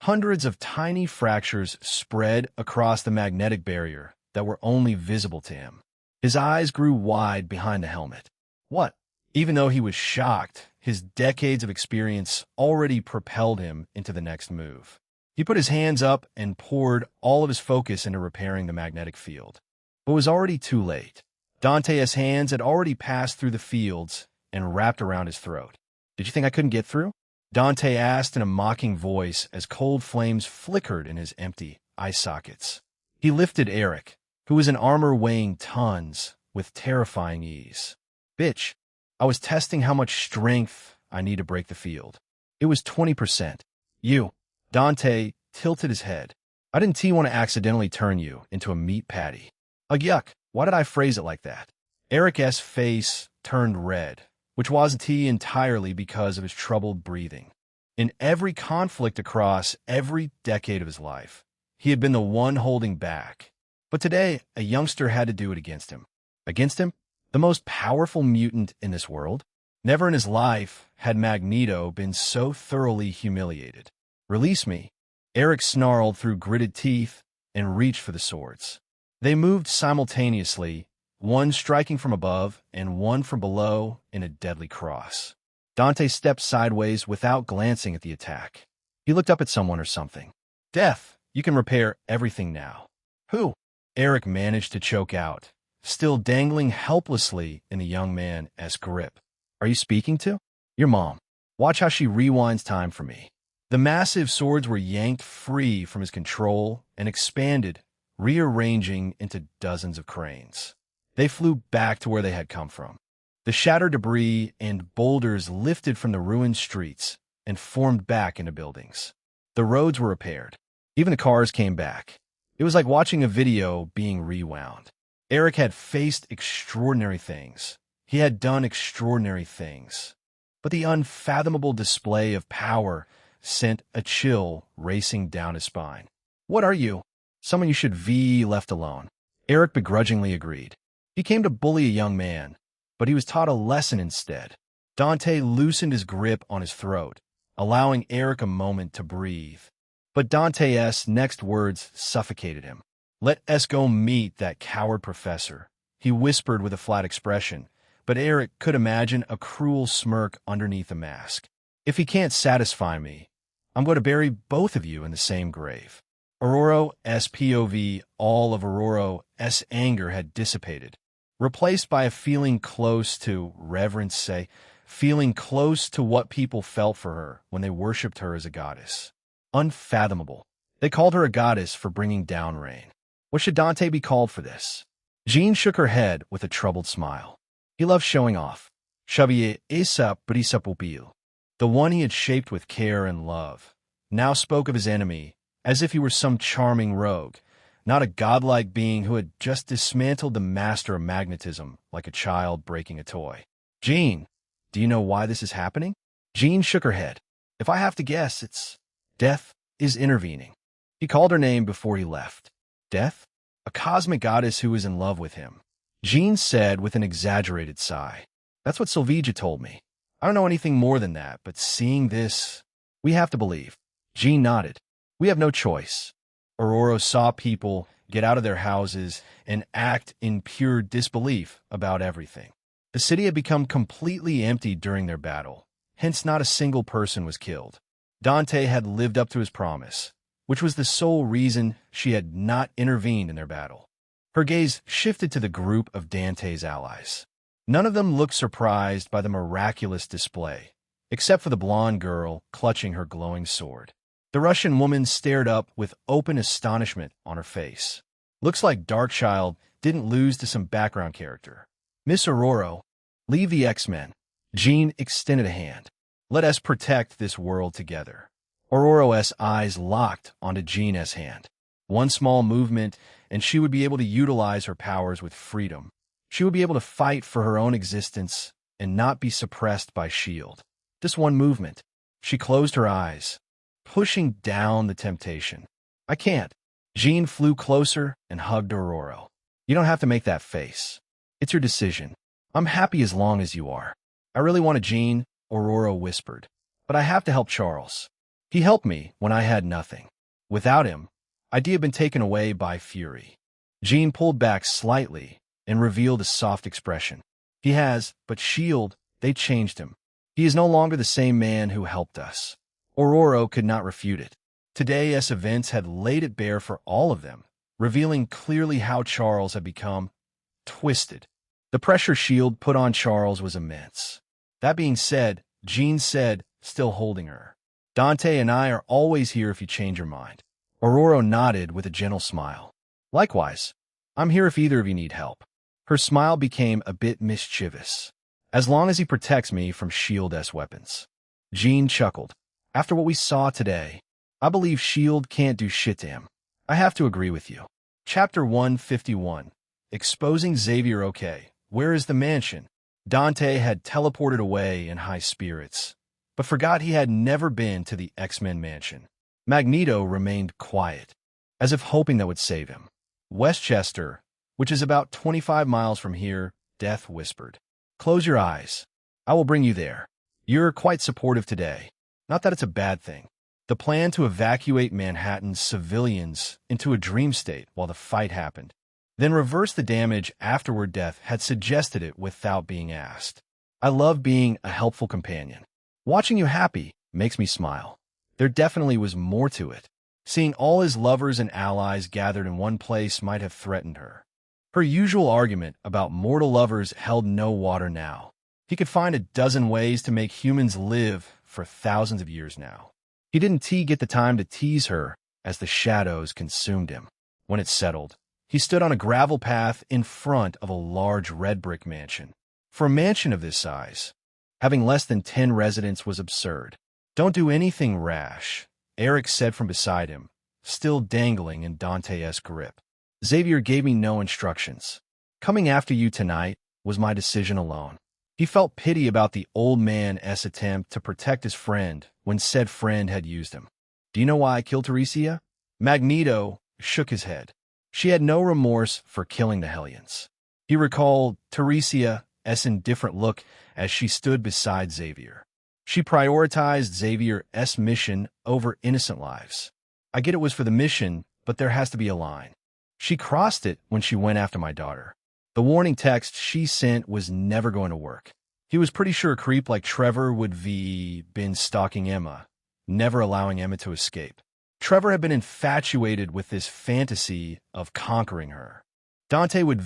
Hundreds of tiny fractures spread across the magnetic barrier that were only visible to him. His eyes grew wide behind the helmet. What? Even though he was shocked, his decades of experience already propelled him into the next move. He put his hands up and poured all of his focus into repairing the magnetic field. But it was already too late. Dante's hands had already passed through the fields and wrapped around his throat. "Did you think I couldn't get through?" Dante asked in a mocking voice as cold flames flickered in his empty eye sockets. He lifted Eric, who was in armor weighing tons, with terrifying ease. "Bitch, I was testing how much strength I need to break the field. It was 20%. You." Dante tilted his head. "I didn't want to accidentally turn you into a meat patty." Ugh, yuck. Why did I phrase it like that? Eric's face turned red, which wasn't entirely because of his troubled breathing. In every conflict across every decade of his life, he had been the one holding back. But today, a youngster had to do it against him. Against him? The most powerful mutant in this world? Never in his life had Magneto been so thoroughly humiliated. "Release me." Eric snarled through gritted teeth and reached for the swords. They moved simultaneously, one striking from above and one from below in a deadly cross. Dante stepped sideways without glancing at the attack. He looked up at someone or something. "Death, you can repair everything now." "Who?" Eric managed to choke out, still dangling helplessly in the young man's grip. "Are you speaking to?" "Your mom. Watch how she rewinds time for me." The massive swords were yanked free from his control and expanded, rearranging into dozens of cranes. They flew back to where they had come from. The shattered debris and boulders lifted from the ruined streets and formed back into buildings. The roads were repaired. Even the cars came back. It was like watching a video being rewound. Eric had faced extraordinary things. He had done extraordinary things. But the unfathomable display of power sent a chill racing down his spine. "What are you?" "Someone you should be left alone." Eric begrudgingly agreed. He came to bully a young man, but he was taught a lesson instead. Dante loosened his grip on his throat, allowing Eric a moment to breathe. But Dante's next words suffocated him. "Let us go meet that coward professor," he whispered with a flat expression, but Eric could imagine a cruel smirk underneath the mask. "If he can't satisfy me, I'm going to bury both of you in the same grave." Aurora's POV, all of Aurora's anger had dissipated, replaced by a feeling close to reverence, feeling close to what people felt for her when they worshipped her as a goddess. Unfathomable. They called her a goddess for bringing down rain. What should Dante be called for this? Jean shook her head with a troubled smile. He loved showing off. Xavier Asa Brisa Pupil, the one he had shaped with care and love, now spoke of his enemy as if he were some charming rogue, not a godlike being who had just dismantled the master of magnetism like a child breaking a toy. "Jean, do you know why this is happening?" Jean shook her head. "If I have to guess, it's death is intervening." He called her name before he left. Death? A cosmic goddess who was in love with him. Jean said with an exaggerated sigh. "That's what Sylvia told me. I don't know anything more than that, but seeing this, we have to believe." Jean nodded. "We have no choice." Aurora saw people get out of their houses and act in pure disbelief about everything. The city had become completely empty during their battle, hence not a single person was killed. Dante had lived up to his promise, which was the sole reason she had not intervened in their battle. Her gaze shifted to the group of Dante's allies. None of them looked surprised by the miraculous display, except for the blonde girl clutching her glowing sword. The Russian woman stared up with open astonishment on her face. "Looks like Darkchild didn't lose to some background character." "Miss Aurora, leave the X-Men." Jean extended a hand. "Let us protect this world together." Aurora's eyes locked onto Jean's hand. One small movement, and she would be able to utilize her powers with freedom. She would be able to fight for her own existence and not be suppressed by S.H.I.E.L.D. Just one movement. She closed her eyes, pushing down the temptation. "I can't." Jean flew closer and hugged Aurora. "You don't have to make that face. It's your decision. I'm happy as long as you are. I really want a Jean, Aurora whispered. But I have to help Charles. He helped me when I had nothing. Without him, I'd have been taken away by fury. Jean pulled back slightly and revealed a soft expression. He has, but Shield, they changed him. He is no longer the same man who helped us. Aurora could not refute it. Today's events had laid it bare for all of them, revealing clearly how Charles had become twisted. The pressure Shield put on Charles was immense. That being said, Jean said, still holding her, Dante and I are always here if you change your mind. Aurora nodded with a gentle smile. Likewise, I'm here if either of you need help. Her smile became a bit mischievous. As long as he protects me from Shield's weapons. Jean chuckled. After what we saw today, I believe Shield can't do shit to him. I have to agree with you. Chapter 151. Exposing Xavier. Okay, where is the mansion? Dante had teleported away in high spirits, but forgot he had never been to the X-Men mansion. Magneto remained quiet, as if hoping that would save him. Westchester, which is about 25 miles from here, Death whispered. Close your eyes. I will bring you there. You're quite supportive today. Not that it's a bad thing. The plan to evacuate Manhattan's civilians into a dream state while the fight happened, then reverse the damage afterward. Death had suggested it without being asked. I love being a helpful companion. Watching you happy makes me smile. There definitely was more to it. Seeing all his lovers and allies gathered in one place might have threatened her. Her usual argument about mortal lovers held no water now. He could find a dozen ways to make humans live for thousands of years now. He didn't get the time to tease her as the shadows consumed him. When it settled, he stood on a gravel path in front of a large red brick mansion. For a mansion of this size, having less than 10 residents was absurd. Don't do anything rash, Eric said from beside him, still dangling in Dante's grip. Xavier gave me no instructions. Coming after you tonight was my decision alone. He felt pity about the old man's attempt to protect his friend when said friend had used him. Do you know why I killed Teresia? Magneto shook his head. She had no remorse for killing the Hellions. He recalled Teresia's indifferent look as she stood beside Xavier. She prioritized Xavier's mission over innocent lives. I get it was for the mission, but there has to be a line. She crossed it when she went after my daughter. The warning text she sent was never going to work. He was pretty sure a creep like Trevor would been stalking Emma, never allowing Emma to escape. Trevor had been infatuated with this fantasy of conquering her. Dante would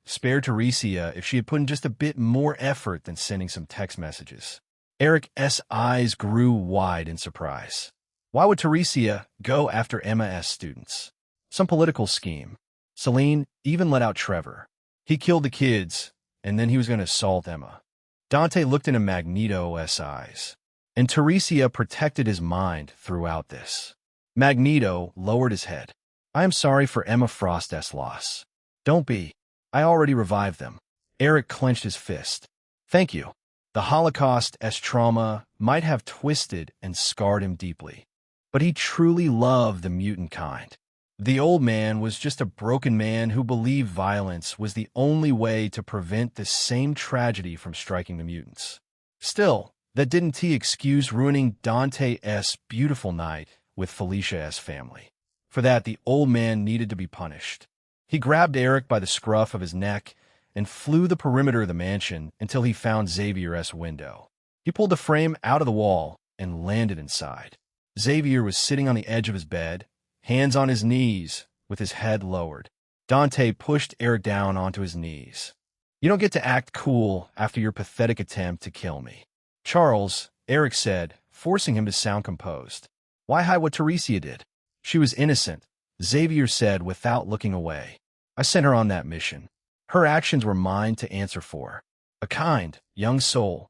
spare Teresia if she had put in just a bit more effort than sending some text messages. Eric's eyes grew wide in surprise. Why would Teresia go after Emma's students? Some political scheme. Selene even let out Trevor. He killed the kids, and then he was going to assault Emma. Dante looked into Magneto's eyes, and Teresia protected his mind throughout this. Magneto lowered his head. I am sorry for Emma Frost's loss. Don't be. I already revived them. Eric clenched his fist. Thank you. The Holocaust's trauma might have twisted and scarred him deeply, but he truly loved the mutant kind. The old man was just a broken man who believed violence was the only way to prevent this same tragedy from striking the mutants. Still, that didn't excuse ruining Dante's beautiful night with Felicia's family. For that, the old man needed to be punished. He grabbed Eric by the scruff of his neck and flew the perimeter of the mansion until he found Xavier's window. He pulled the frame out of the wall and landed inside. Xavier was sitting on the edge of his bed, hands on his knees, with his head lowered. Dante pushed Eric down onto his knees. You don't get to act cool after your pathetic attempt to kill me. Charles, Eric said, forcing him to sound composed. Why hide what Teresia did? She was innocent, Xavier said without looking away. I sent her on that mission. Her actions were mine to answer for. A kind, young soul.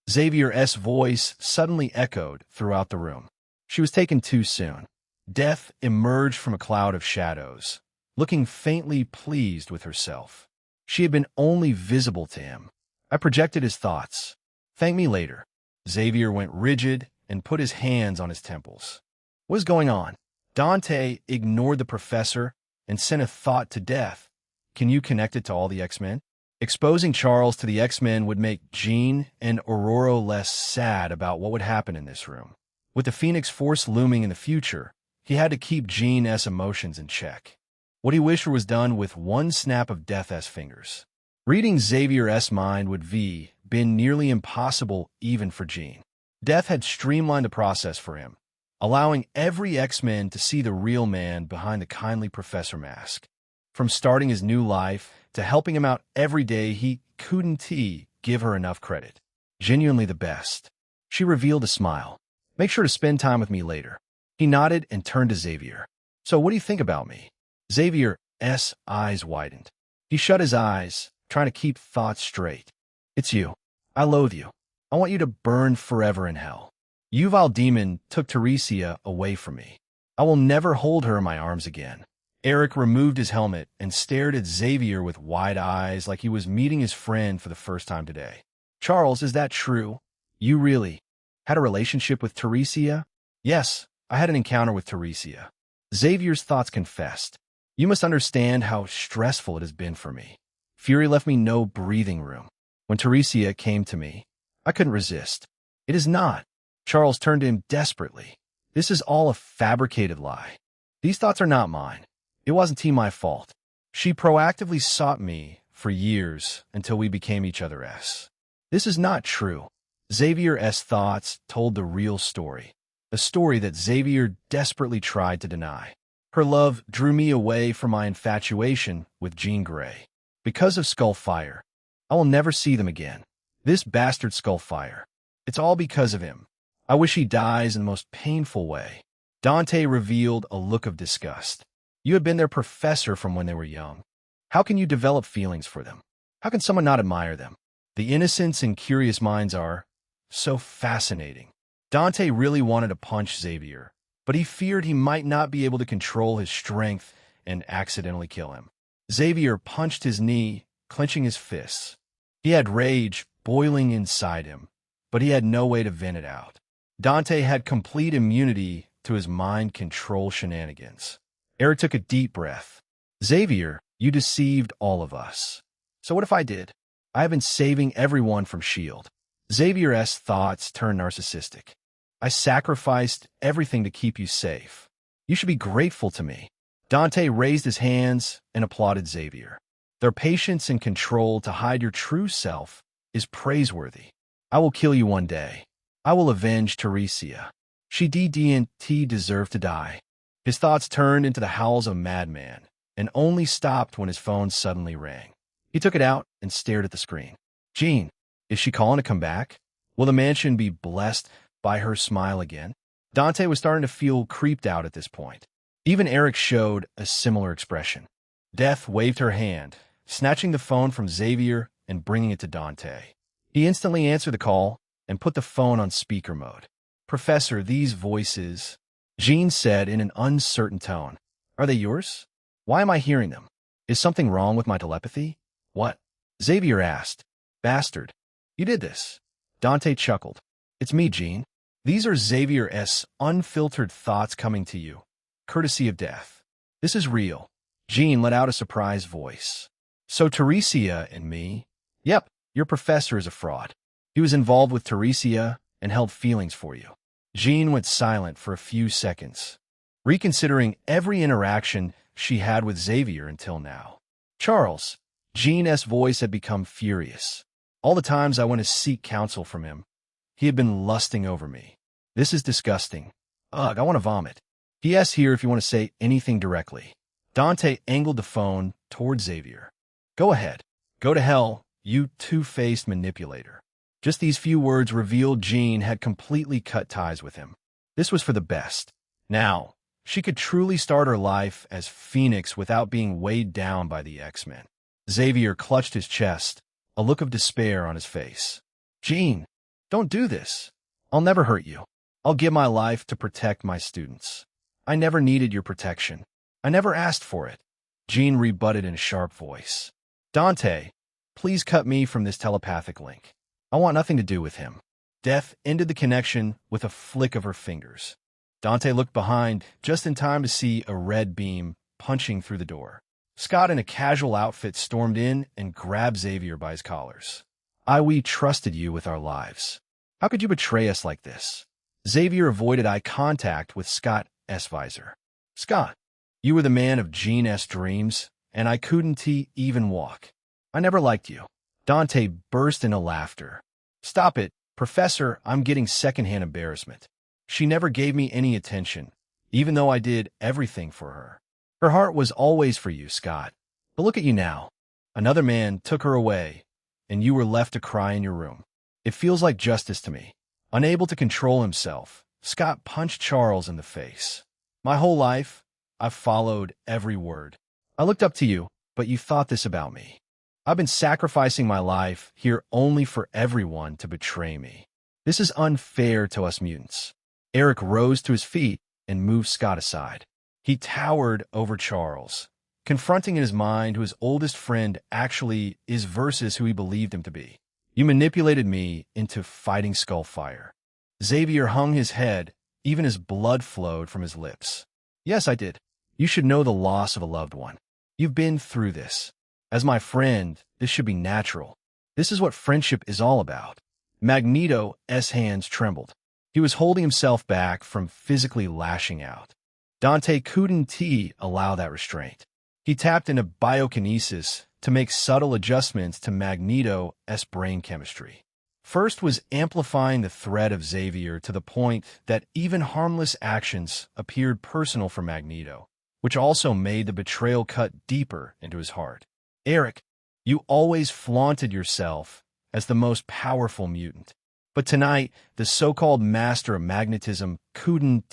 Xavier's voice suddenly echoed throughout the room. She was taken too soon. Death emerged from a cloud of shadows, looking faintly pleased with herself. She had been only visible to him. I projected his thoughts. Thank me later. Xavier went rigid and put his hands on his temples. What is going on? Dante ignored the professor and sent a thought to Death. Can you connect it to all the X-Men? Exposing Charles to the X-Men would make Jean and Aurora less sad about what would happen in this room. With the Phoenix Force looming in the future, he had to keep Jean's emotions in check. What he wished was done with one snap of Death's fingers. Reading Xavier's mind would have been nearly impossible even for Jean. Death had streamlined the process for him, allowing every X-Men to see the real man behind the kindly professor mask. From starting his new life to helping him out every day, he couldn't give her enough credit. Genuinely the best. She revealed a smile. Make sure to spend time with me later. He nodded and turned to Xavier. So what do you think about me? Xavier's eyes widened. He shut his eyes, trying to keep thoughts straight. It's you. I loathe you. I want you to burn forever in hell. Yuval Demon took Teresia away from me. I will never hold her in my arms again. Eric removed his helmet and stared at Xavier with wide eyes like he was meeting his friend for the first time today. Charles, is that true? You really had a relationship with Teresia? Yes, I had an encounter with Teresia. Xavier's thoughts confessed. You must understand how stressful it has been for me. Fury left me no breathing room. When Teresia came to me, I couldn't resist. It is not. Charles turned to him desperately. This is all a fabricated lie. These thoughts are not mine. It wasn't my fault. She proactively sought me for years until we became each other's. This is not true. Xavier's thoughts told the real story, a story that Xavier desperately tried to deny. Her love drew me away from my infatuation with Jean Grey. Because of Skullfire, I will never see them again. This bastard Skullfire. It's all because of him. I wish he dies in the most painful way. Dante revealed a look of disgust. You had been their professor from when they were young. How can you develop feelings for them? How can someone not admire them? The innocence and curious minds are so fascinating. Dante really wanted to punch Xavier, but he feared he might not be able to control his strength and accidentally kill him. Xavier punched his knee, clenching his fists. He had rage boiling inside him, but he had no way to vent it out. Dante had complete immunity to his mind control shenanigans. Eric took a deep breath. Xavier, you deceived all of us. So what if I did? I have been saving everyone from S.H.I.E.L.D. Xavier's thoughts turned narcissistic. I sacrificed everything to keep you safe. You should be grateful to me. Dante raised his hands and applauded Xavier. Their patience and control to hide your true self is praiseworthy. I will kill you one day. I will avenge Teresia. She didn't deserve to die. His thoughts turned into the howls of a madman and only stopped when his phone suddenly rang. He took it out and stared at the screen. Jean, is she calling to come back? Will the mansion be blessed by her smile again? Dante was starting to feel creeped out at this point. Even Eric showed a similar expression. Death waved her hand, snatching the phone from Xavier and bringing it to Dante. He instantly answered the call and put the phone on speaker mode. Professor, these voices, Jean said in an uncertain tone. Are they yours? Why am I hearing them? Is something wrong with my telepathy? What? Xavier asked. Bastard. You did this. Dante chuckled. It's me, Jean. These are Xavier's unfiltered thoughts coming to you, courtesy of Death. This is real. Jean let out a surprised voice. So Teresia and me? Yep, your professor is a fraud. He was involved with Teresia and held feelings for you. Jean went silent for a few seconds, reconsidering every interaction she had with Xavier until now. Charles, Jean's voice had become furious. All the times I went to seek counsel from him, he had been lusting over me. This is disgusting. Ugh, I want to vomit. He asks here if you want to say anything directly. Dante angled the phone toward Xavier. Go ahead. Go to hell, you two-faced manipulator. Just these few words revealed Jean had completely cut ties with him. This was for the best. Now, she could truly start her life as Phoenix without being weighed down by the X-Men. Xavier clutched his chest, a look of despair on his face. Jean, don't do this. I'll never hurt you. I'll give my life to protect my students. I never needed your protection. I never asked for it. Jean rebutted in a sharp voice. Dante, please cut me from this telepathic link. I want nothing to do with him. Death ended the connection with a flick of her fingers. Dante looked behind just in time to see a red beam punching through the door. Scott in a casual outfit stormed in and grabbed Xavier by his collars. We trusted you with our lives. How could you betray us like this? Xavier avoided eye contact with Scott S. Visor. Scott, you were the man of Jean S. dreams, and I couldn't even walk. I never liked you. Dante burst into laughter. Stop it, Professor, I'm getting secondhand embarrassment. She never gave me any attention, even though I did everything for her. Her heart was always for you, Scott. But look at you now. Another man took her away, and you were left to cry in your room. It feels like justice to me. Unable to control himself, Scott punched Charles in the face. My whole life, I've followed every word. I looked up to you, but you thought this about me. I've been sacrificing my life here only for everyone to betray me. This is unfair to us mutants. Eric rose to his feet and moved Scott aside. He towered over Charles, confronting in his mind who his oldest friend actually is versus who he believed him to be. You manipulated me into fighting Skullfire. Xavier hung his head, even as blood flowed from his lips. Yes, I did. You should know the loss of a loved one. You've been through this. As my friend, this should be natural. This is what friendship is all about. Magneto's hands trembled. He was holding himself back from physically lashing out. Dante couldn't allow that restraint. He tapped into biokinesis to make subtle adjustments to Magneto's brain chemistry. First was amplifying the threat of Xavier to the point that even harmless actions appeared personal for Magneto, which also made the betrayal cut deeper into his heart. Eric, you always flaunted yourself as the most powerful mutant. But tonight, the so-called master of magnetism couldn't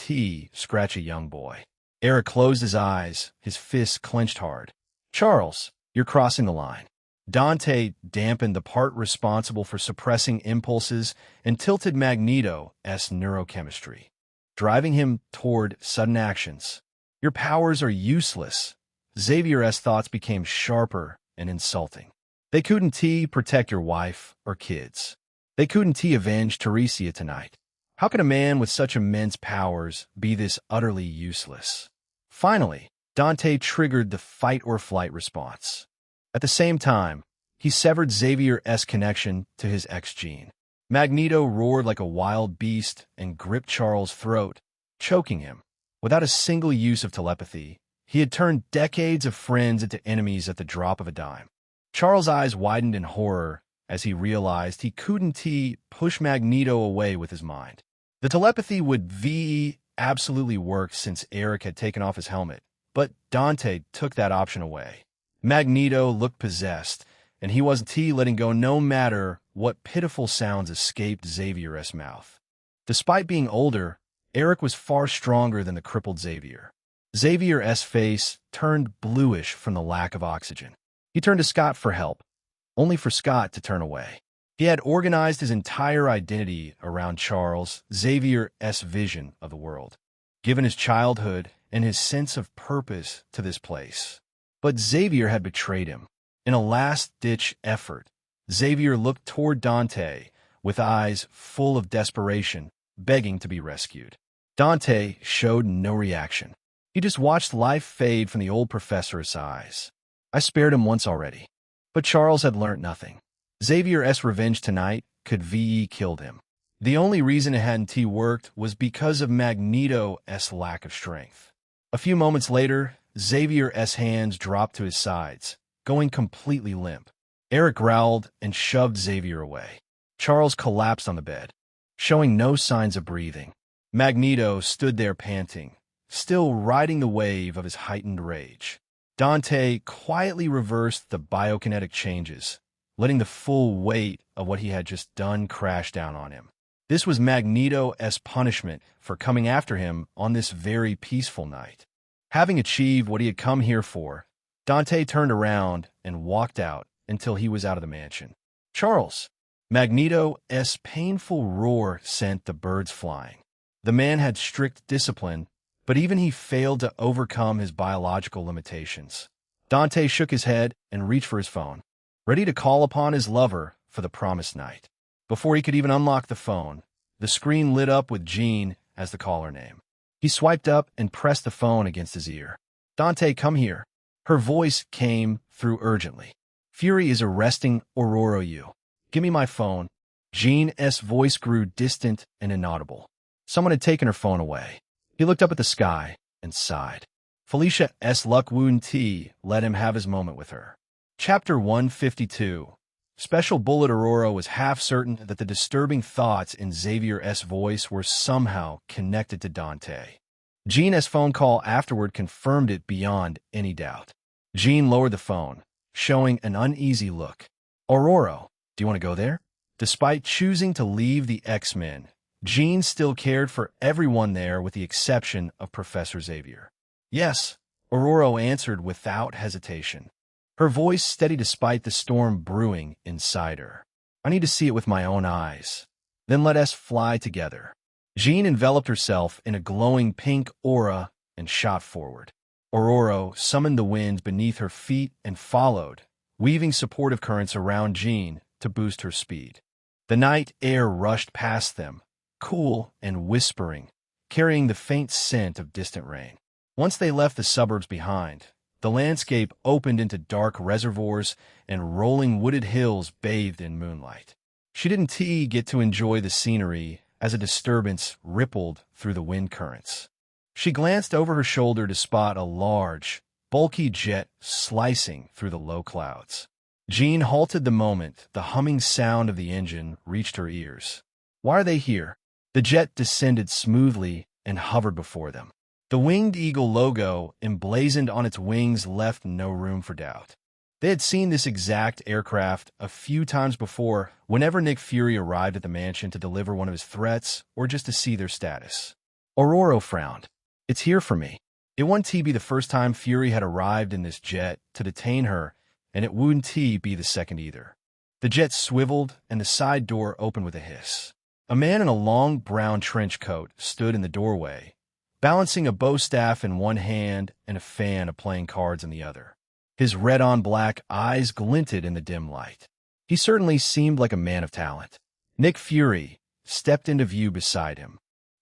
scratch a young boy. Eric closed his eyes, his fists clenched hard. Charles, you're crossing the line. Dante dampened the part responsible for suppressing impulses and tilted Magneto's neurochemistry, driving him toward sudden actions. Your powers are useless. Xavier's thoughts became sharper and insulting. They couldn't protect your wife or kids. They couldn't avenge Teresia tonight. How could a man with such immense powers be this utterly useless? Finally, Dante triggered the fight-or-flight response. At the same time, he severed Xavier's connection to his X-gene. Magneto roared like a wild beast and gripped Charles' throat, choking him. Without a single use of telepathy, he had turned decades of friends into enemies at the drop of a dime. Charles' eyes widened in horror as he realized he couldn't push Magneto away with his mind. The telepathy would absolutely work since Eric had taken off his helmet, but Dante took that option away. Magneto looked possessed, and he wasn't letting go no matter what pitiful sounds escaped Xavier's mouth. Despite being older, Eric was far stronger than the crippled Xavier. Xavier's face turned bluish from the lack of oxygen. He turned to Scott for help, only for Scott to turn away. He had organized his entire identity around Charles Xavier's vision of the world, given his childhood and his sense of purpose to this place. But Xavier had betrayed him. In a last-ditch effort, Xavier looked toward Dante with eyes full of desperation, begging to be rescued. Dante showed no reaction. He just watched life fade from the old professor's eyes. I spared him once already. But Charles had learnt nothing. Xavier's revenge tonight could killed him. The only reason it hadn't worked was because of Magneto's lack of strength. A few moments later, Xavier's hands dropped to his sides, going completely limp. Eric growled and shoved Xavier away. Charles collapsed on the bed, showing no signs of breathing. Magneto stood there panting, still riding the wave of his heightened rage. Dante quietly reversed the biokinetic changes, letting the full weight of what he had just done crash down on him. This was Magneto's punishment for coming after him on this very peaceful night. Having achieved what he had come here for, Dante turned around and walked out until he was out of the mansion. Charles! Magneto's painful roar sent the birds flying. The man had strict discipline, but even he failed to overcome his biological limitations. Dante shook his head and reached for his phone, ready to call upon his lover for the promised night. Before he could even unlock the phone, the screen lit up with Jean as the caller name. He swiped up and pressed the phone against his ear. Dante, come here. Her voice came through urgently. Fury is arresting Aurora Yu. Give me my phone. Jean's voice grew distant and inaudible. Someone had taken her phone away. He looked up at the sky and sighed. Felicia's Luck Woon T let him have his moment with her. Chapter 152. Special Bullet Aurora was half certain that the disturbing thoughts in Xavier's voice were somehow connected to Dante. Jean's phone call afterward confirmed it beyond any doubt. Jean lowered the phone, showing an uneasy look. Aurora, do you want to go there? Despite choosing to leave the X-Men, Jean still cared for everyone there with the exception of Professor Xavier. Yes, Aurora answered without hesitation. Her voice steady despite the storm brewing inside her. I need to see it with my own eyes. Then let us fly together. Jean enveloped herself in a glowing pink aura and shot forward. Aurora summoned the wind beneath her feet and followed, weaving supportive currents around Jean to boost her speed. The night air rushed past them, cool and whispering, carrying the faint scent of distant rain. Once they left the suburbs behind, the landscape opened into dark reservoirs and rolling wooded hills bathed in moonlight. She didn't get to enjoy the scenery as a disturbance rippled through the wind currents. She glanced over her shoulder to spot a large, bulky jet slicing through the low clouds. Jean halted the moment the humming sound of the engine reached her ears. Why are they here? The jet descended smoothly and hovered before them. The Winged Eagle logo emblazoned on its wings left no room for doubt. They had seen this exact aircraft a few times before whenever Nick Fury arrived at the mansion to deliver one of his threats or just to see their status. Aurora frowned. It's here for me. It wouldn't be the first time Fury had arrived in this jet to detain her, and it wouldn't be the second either. The jet swiveled and the side door opened with a hiss. A man in a long brown trench coat stood in the doorway, balancing a bow staff in one hand and a fan of playing cards in the other. His red-on-black eyes glinted in the dim light. He certainly seemed like a man of talent. Nick Fury stepped into view beside him,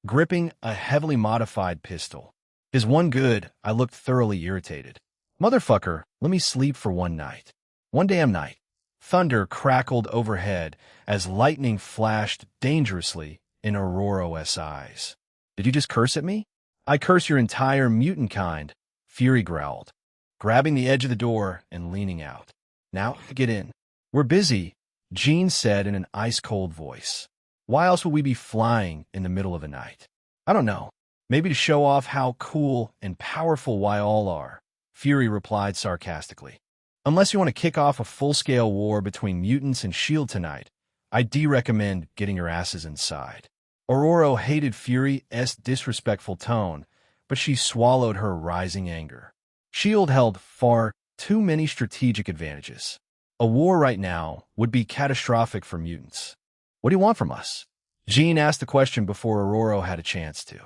gripping a heavily modified pistol. His one good, I looked thoroughly irritated. Motherfucker, let me sleep for one night. One damn night. Thunder crackled overhead as lightning flashed dangerously in Aurora's eyes. Did you just curse at me? I curse your entire mutant kind, Fury growled, grabbing the edge of the door and leaning out. Now, get in. We're busy, Jean said in an ice-cold voice. Why else would we be flying in the middle of the night? I don't know. Maybe to show off how cool and powerful we all are, Fury replied sarcastically. Unless you want to kick off a full-scale war between mutants and S.H.I.E.L.D. tonight, I recommend getting your asses inside. Aurora hated Fury's disrespectful tone, but she swallowed her rising anger. S.H.I.E.L.D. held far too many strategic advantages. A war right now would be catastrophic for mutants. What do you want from us? Jean asked the question before Aurora had a chance to.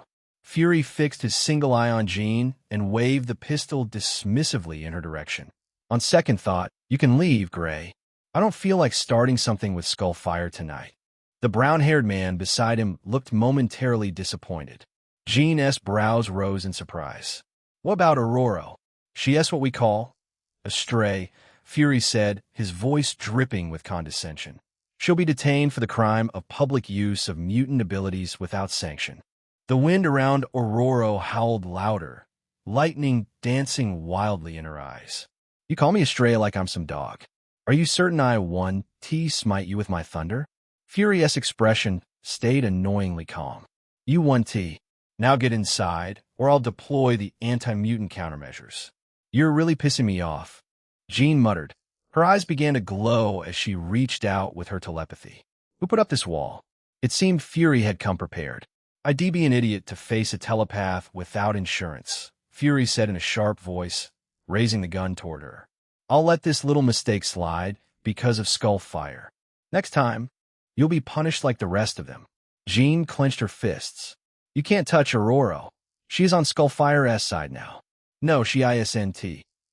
Fury fixed his single eye on Jean and waved the pistol dismissively in her direction. On second thought, you can leave, Gray. I don't feel like starting something with Skullfire tonight. The brown-haired man beside him looked momentarily disappointed. Jean's brows rose in surprise. What about Aurora? She's what we call a stray, Fury said, his voice dripping with condescension. She'll be detained for the crime of public use of mutant abilities without sanction. The wind around Aurora howled louder, lightning dancing wildly in her eyes. You call me a stray like I'm some dog. Are you certain I won smite you with my thunder? Fury's expression stayed annoyingly calm. You won Now get inside, or I'll deploy the anti-mutant countermeasures. You're really pissing me off, Jean muttered. Her eyes began to glow as she reached out with her telepathy. Who put up this wall? It seemed Fury had come prepared. I'd be an idiot to face a telepath without insurance, Fury said in a sharp voice, raising the gun toward her. I'll let this little mistake slide because of Skullfire. Next time, you'll be punished like the rest of them. Jean clenched her fists. You can't touch Aurora. She is on Skullfire's side now. No, she isn't.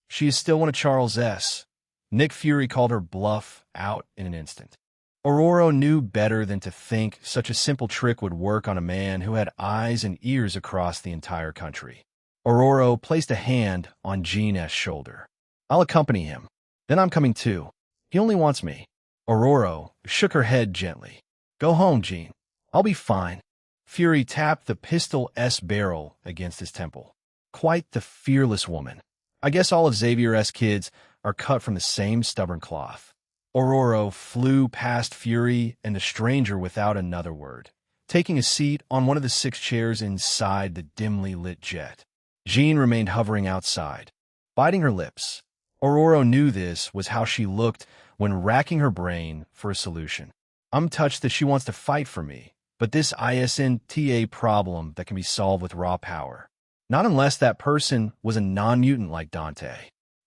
She is still one of Charles's. Nick Fury called her bluff out in an instant. Aurora knew better than to think such a simple trick would work on a man who had eyes and ears across the entire country. Aurora placed a hand on Jean's shoulder. I'll accompany him. Then I'm coming too. He only wants me. Ororo shook her head gently. Go home, Jean. I'll be fine. Fury tapped the pistol-S barrel against his temple. Quite the fearless woman. I guess all of Xavier's kids are cut from the same stubborn cloth. Ororo flew past Fury and the stranger without another word, taking a seat on one of the 6 chairs inside the dimly lit jet. Jean remained hovering outside, biting her lips. Ororo knew this was how she looked when racking her brain for a solution. I'm touched that she wants to fight for me, but this isn't a problem that can be solved with raw power. Not unless that person was a non-mutant like Dante.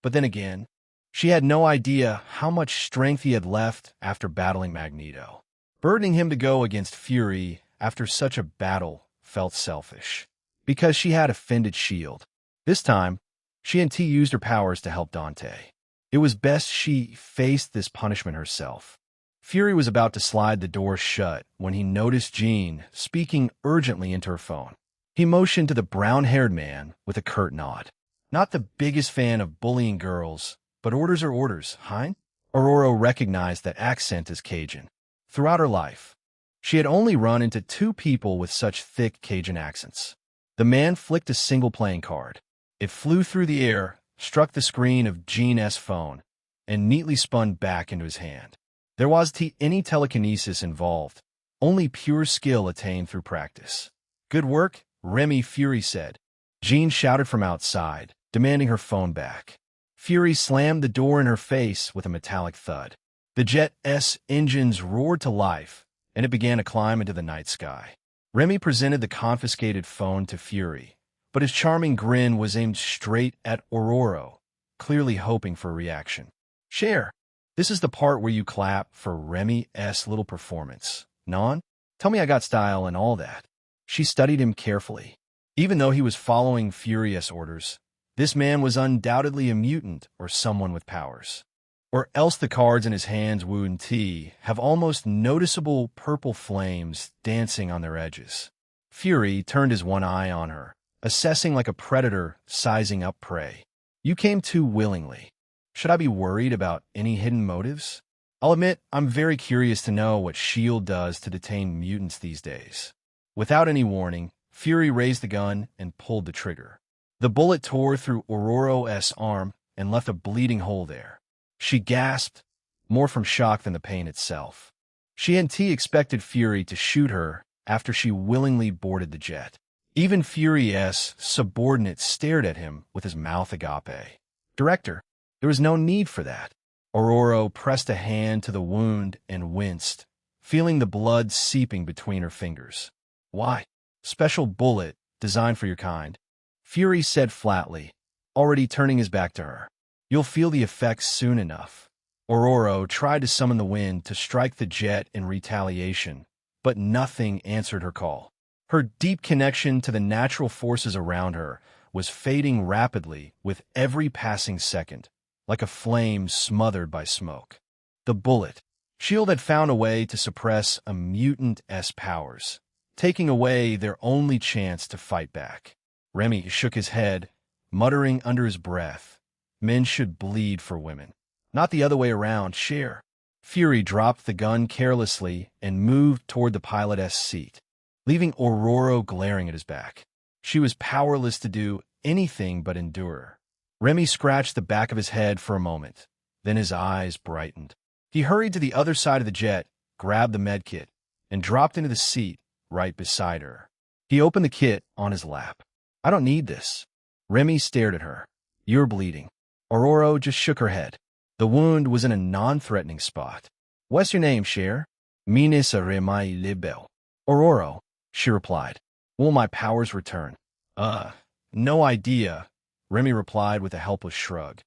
But then again, she had no idea how much strength he had left after battling Magneto. Burdening him to go against Fury after such a battle felt selfish, because she had a fended shield. This time, she and T used her powers to help Dante. It was best she faced this punishment herself. Fury was about to slide the door shut when he noticed Jean speaking urgently into her phone. He motioned to the brown-haired man with a curt nod. Not the biggest fan of bullying girls, but orders are orders, hein? Ororo recognized that accent as Cajun. Throughout her life, she had only run into 2 people with such thick Cajun accents. The man flicked a single playing card. It flew through the air, struck the screen of Jean's phone, and neatly spun back into his hand. There wasn't any telekinesis involved, only pure skill attained through practice. Good work, Remy, Fury said. Jean shouted from outside, demanding her phone back. Fury slammed the door in her face with a metallic thud. The jet's engines roared to life, and it began to climb into the night sky. Remy presented the confiscated phone to Fury, but his charming grin was aimed straight at Ororo, clearly hoping for a reaction. Share. This is the part where you clap for Remy's little performance. Non? Tell me I got style and all that. She studied him carefully. Even though he was following Furious orders, this man was undoubtedly a mutant or someone with powers. Or else the cards in his hands wouldn't have almost noticeable purple flames dancing on their edges. Fury turned his one eye on her, assessing like a predator sizing up prey. You came too willingly. Should I be worried about any hidden motives? I'll admit I'm very curious to know what S.H.I.E.L.D. does to detain mutants these days. Without any warning, Fury raised the gun and pulled the trigger. The bullet tore through Ororo's arm and left a bleeding hole there. She gasped, more from shock than the pain itself. She and T expected Fury to shoot her after she willingly boarded the jet. Even Fury's subordinate stared at him with his mouth agape. Director, there was no need for that. Ororo pressed a hand to the wound and winced, feeling the blood seeping between her fingers. Why? Special bullet, designed for your kind. Fury said flatly, already turning his back to her. You'll feel the effects soon enough. Ororo tried to summon the wind to strike the jet in retaliation, but nothing answered her call. Her deep connection to the natural forces around her was fading rapidly with every passing second, like a flame smothered by smoke. The bullet. S.H.I.E.L.D. had found a way to suppress a mutant's powers, taking away their only chance to fight back. Remy shook his head, muttering under his breath, men should bleed for women. Not the other way around, share. Fury dropped the gun carelessly and moved toward the pilot's seat, leaving Ororo glaring at his back. She was powerless to do anything but endure. Remy scratched the back of his head for a moment, then his eyes brightened. He hurried to the other side of the jet, grabbed the medkit, and dropped into the seat right beside her. He opened the kit on his lap. I don't need this. Remy stared at her. You're bleeding. Ororo just shook her head. The wound was in a non-threatening spot. What's your name, Cher? Minis Remy Libel. Ororo, she replied. Will my powers return? No idea, Remy replied with a helpless shrug.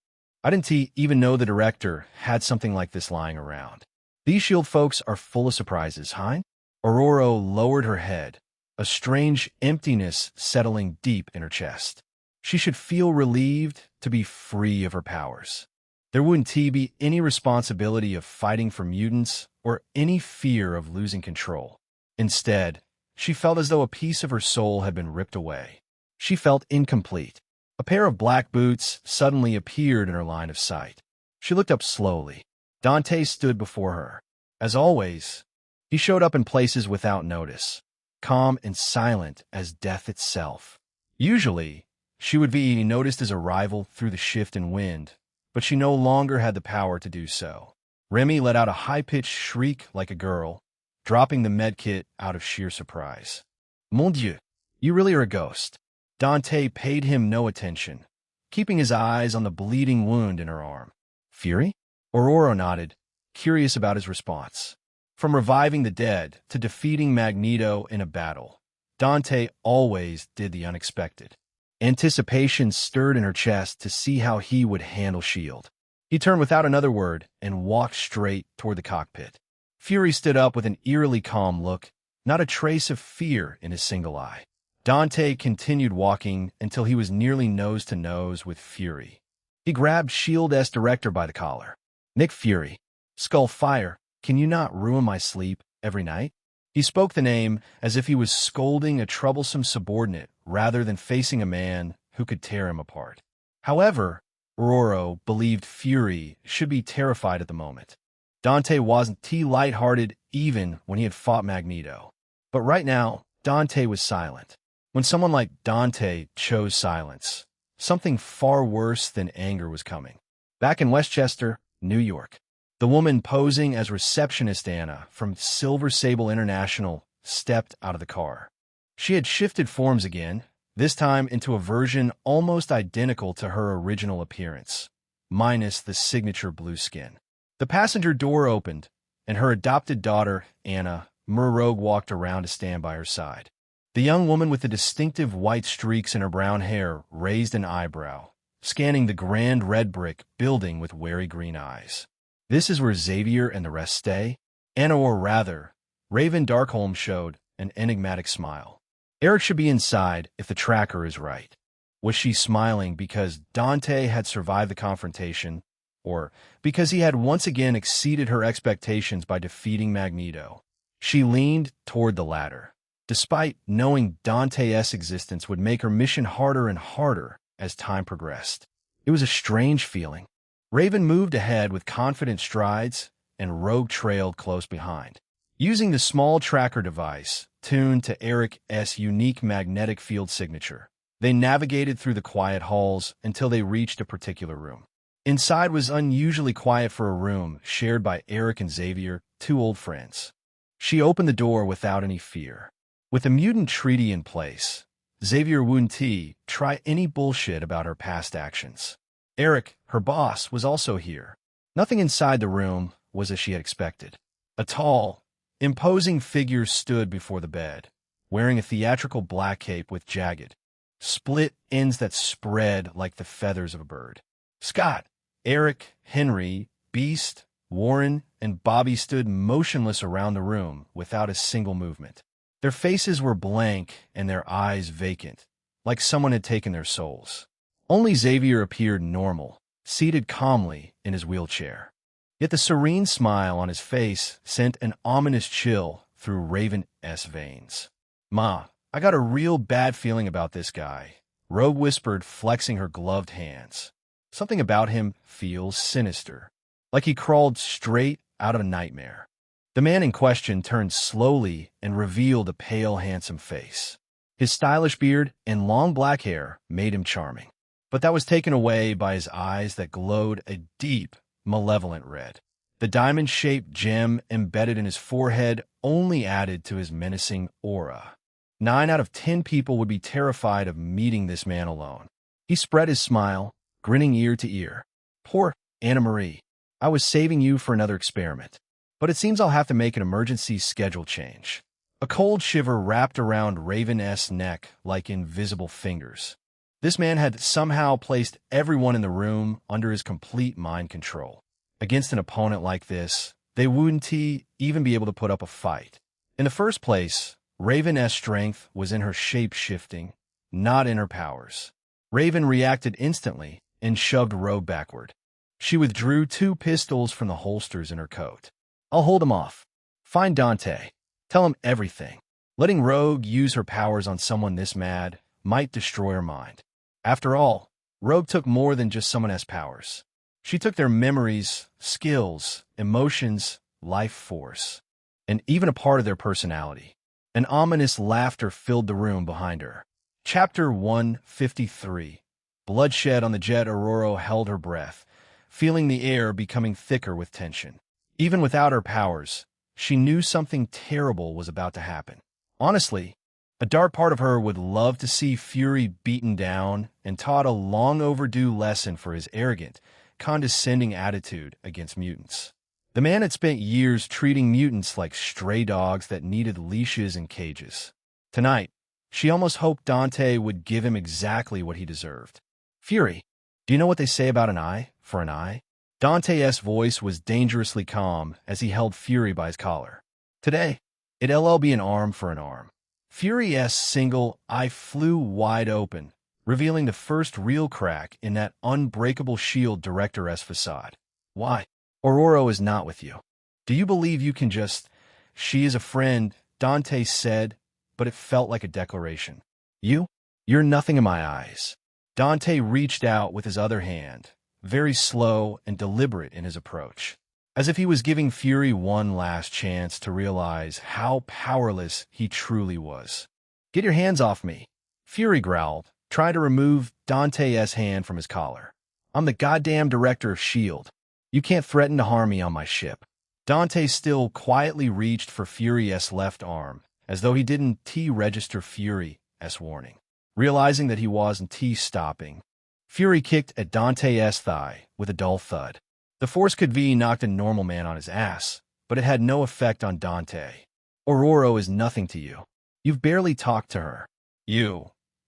I didn't even know the director had something like this lying around. These S.H.I.E.L.D. folks are full of surprises, hein? Ororo lowered her head, a strange emptiness settling deep in her chest. She should feel relieved to be free of her powers. There wouldn't be any responsibility of fighting for mutants or any fear of losing control. Instead, she felt as though a piece of her soul had been ripped away. She felt incomplete. A pair of black boots suddenly appeared in her line of sight. She looked up slowly. Dante stood before her. As always, he showed up in places without notice, calm and silent as death itself. Usually, she would be noticed his arrival through the shift in wind, but she no longer had the power to do so. Remy let out a high-pitched shriek like a girl, dropping the medkit out of sheer surprise. Mon Dieu, you really are a ghost. Dante paid him no attention, keeping his eyes on the bleeding wound in her arm. Fury? Aurora nodded, curious about his response. From reviving the dead to defeating Magneto in a battle, Dante always did the unexpected. Anticipation stirred in her chest to see how he would handle S.H.I.E.L.D. He turned without another word and walked straight toward the cockpit. Fury stood up with an eerily calm look, not a trace of fear in his single eye. Dante continued walking until he was nearly nose to nose with Fury. He grabbed S.H.I.E.L.D.'s director by the collar. Nick Fury, Skullfire, can you not ruin my sleep every night? He spoke the name as if he was scolding a troublesome subordinate rather than facing a man who could tear him apart. However, Aurora believed Fury should be terrified at the moment. Dante wasn't lighthearted even when he had fought Magneto. But right now, Dante was silent. When someone like Dante chose silence, something far worse than anger was coming. Back in Westchester, New York, the woman posing as receptionist Anna from Silver Sable International stepped out of the car. She had shifted forms again, this time into a version almost identical to her original appearance, minus the signature blue skin. The passenger door opened, and her adopted daughter, Anna Murrogue, walked around to stand by her side. The young woman with the distinctive white streaks in her brown hair raised an eyebrow, scanning the grand red brick building with wary green eyes. This is where Xavier and the rest stay? Anna, or rather, Raven Darkholme showed an enigmatic smile. Eric should be inside if the tracker is right. Was she smiling because Dante had survived the confrontation, or because he had once again exceeded her expectations by defeating Magneto? She leaned toward the latter, despite knowing Dante's existence would make her mission harder and harder as time progressed. It was a strange feeling. Raven moved ahead with confident strides, and Rogue trailed close behind. Using the small tracker device, tuned to Eric's unique magnetic field signature, they navigated through the quiet halls until they reached a particular room. Inside was unusually quiet for a room shared by Eric and Xavier, two old friends. She opened the door without any fear. With the mutant treaty in place, Xavier wouldn't try any bullshit about her past actions. Eric, her boss, was also here. Nothing inside the room was as she had expected. A tall, imposing figure stood before the bed, wearing a theatrical black cape with jagged, split ends that spread like the feathers of a bird. Scott, Eric, Henry, Beast, Warren, and Bobby stood motionless around the room without a single movement. Their faces were blank and their eyes vacant, like someone had taken their souls. Only Xavier appeared normal, seated calmly in his wheelchair. Yet the serene smile on his face sent an ominous chill through Raven's veins. "Ma, I got a real bad feeling about this guy," Rogue whispered, flexing her gloved hands. "Something about him feels sinister, like he crawled straight out of a nightmare." The man in question turned slowly and revealed a pale, handsome face. His stylish beard and long black hair made him charming, but that was taken away by his eyes that glowed a deep, malevolent red. The diamond-shaped gem embedded in his forehead only added to his menacing aura. 9 out of 10 people would be terrified of meeting this man alone. He spread his smile, grinning ear to ear. "Poor Anna Marie, I was saving you for another experiment. But it seems I'll have to make an emergency schedule change." A cold shiver wrapped around Raven's neck like invisible fingers. This man had somehow placed everyone in the room under his complete mind control. Against an opponent like this, they wouldn't even be able to put up a fight. In the first place, Raven's strength was in her shape-shifting, not in her powers. Raven reacted instantly and shoved Rogue backward. She withdrew 2 pistols from the holsters in her coat. "I'll hold him off. Find Dante. Tell him everything." Letting Rogue use her powers on someone this mad might destroy her mind. After all, Rogue took more than just someone else's powers. She took their memories, skills, emotions, life force, and even a part of their personality. An ominous laughter filled the room behind her. Chapter 153. Bloodshed on the jet. Aurora held her breath, feeling the air becoming thicker with tension. Even without her powers, she knew something terrible was about to happen. Honestly, a dark part of her would love to see Fury beaten down and taught a long-overdue lesson for his arrogant, condescending attitude against mutants. The man had spent years treating mutants like stray dogs that needed leashes and cages. Tonight, she almost hoped Dante would give him exactly what he deserved. Fury, do you know what they say about an eye for an eye? Dante's voice was dangerously calm as he held Fury by his collar. Today, it'll be an arm for an arm. Fury's single eye flew wide open, revealing the first real crack in that unbreakable shield director's facade. Why? Aurora is not with you. Do you believe you can just... She is a friend, Dante said, but it felt like a declaration. You're nothing in my eyes. Dante reached out with his other hand, very slow and deliberate in his approach, as if he was giving Fury one last chance to realize how powerless he truly was. Get your hands off me, Fury growled, trying to remove Dante's hand from his collar. I'm the goddamn director of S.H.I.E.L.D. You can't threaten to harm me on my ship. Dante still quietly reached for Fury's left arm, as though he didn't T-register Fury's warning. Realizing that he wasn't T-stopping, Fury kicked at Dante's thigh with a dull thud. The Force could be knocked a normal man on his ass, but it had no effect on Dante. Aurora is nothing to you. You've barely talked to her.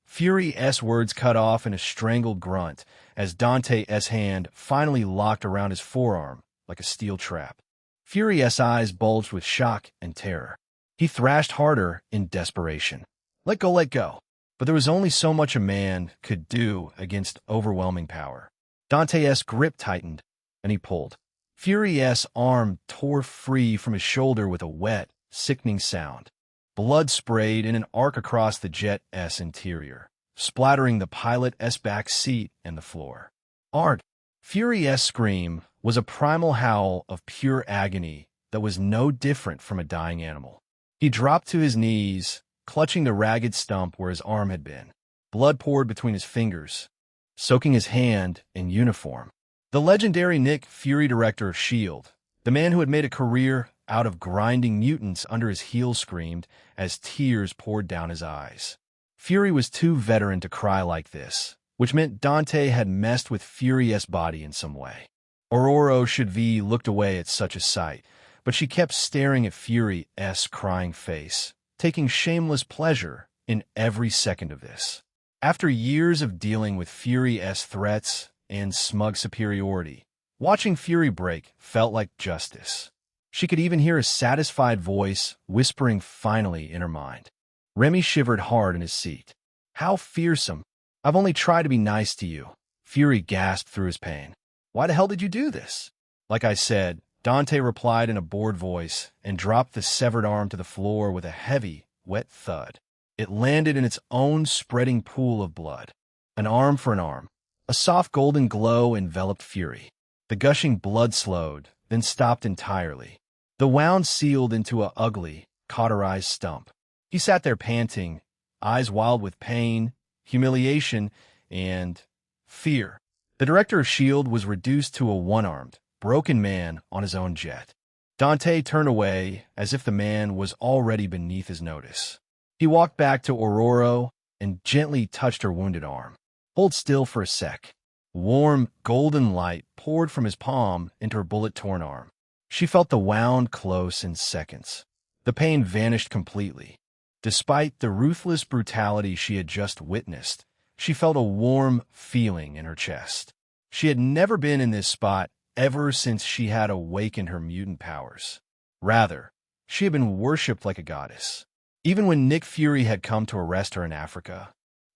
Fury's words cut off in a strangled grunt as Dante's hand finally locked around his forearm like a steel trap. Fury's eyes bulged with shock and terror. He thrashed harder in desperation. Let go. But there was only so much a man could do against overwhelming power. Dante's grip tightened, and he pulled. Fury's arm tore free from his shoulder with a wet, sickening sound. Blood sprayed in an arc across the jet's interior, splattering the pilot's back seat and the floor. Ard! Fury's scream was a primal howl of pure agony that was no different from a dying animal. He dropped to his knees, clutching the ragged stump where his arm had been. Blood poured between his fingers, soaking his hand in uniform. The legendary Nick Fury, director of S.H.I.E.L.D., the man who had made a career out of grinding mutants under his heels, screamed as tears poured down his eyes. Fury was too veteran to cry like this, which meant Dante had messed with Fury's body in some way. Aurora Shadvi looked away at such a sight, but she kept staring at Fury's crying face, taking shameless pleasure in every second of this. After years of dealing with Fury's threats and smug superiority, watching Fury break felt like justice. She could even hear a satisfied voice whispering finally in her mind. Remy shivered hard in his seat. How fearsome. I've only tried to be nice to you. Fury gasped through his pain. Why the hell did you do this? Like I said, Dante replied in a bored voice and dropped the severed arm to the floor with a heavy, wet thud. It landed in its own spreading pool of blood. An arm for an arm. A soft golden glow enveloped Fury. The gushing blood slowed, then stopped entirely. The wound sealed into a ugly, cauterized stump. He sat there panting, eyes wild with pain, humiliation, and fear. The director of S.H.I.E.L.D. was reduced to a one-armed, broken man on his own jet. Dante turned away as if the man was already beneath his notice. He walked back to Aurora and gently touched her wounded arm. Hold still for a sec. Warm, golden light poured from his palm into her bullet-torn arm. She felt the wound close in seconds. The pain vanished completely. Despite the ruthless brutality she had just witnessed, she felt a warm feeling in her chest. She had never been in this spot ever since she had awakened her mutant powers. Rather, she had been worshipped like a goddess. Even when Nick Fury had come to arrest her in Africa,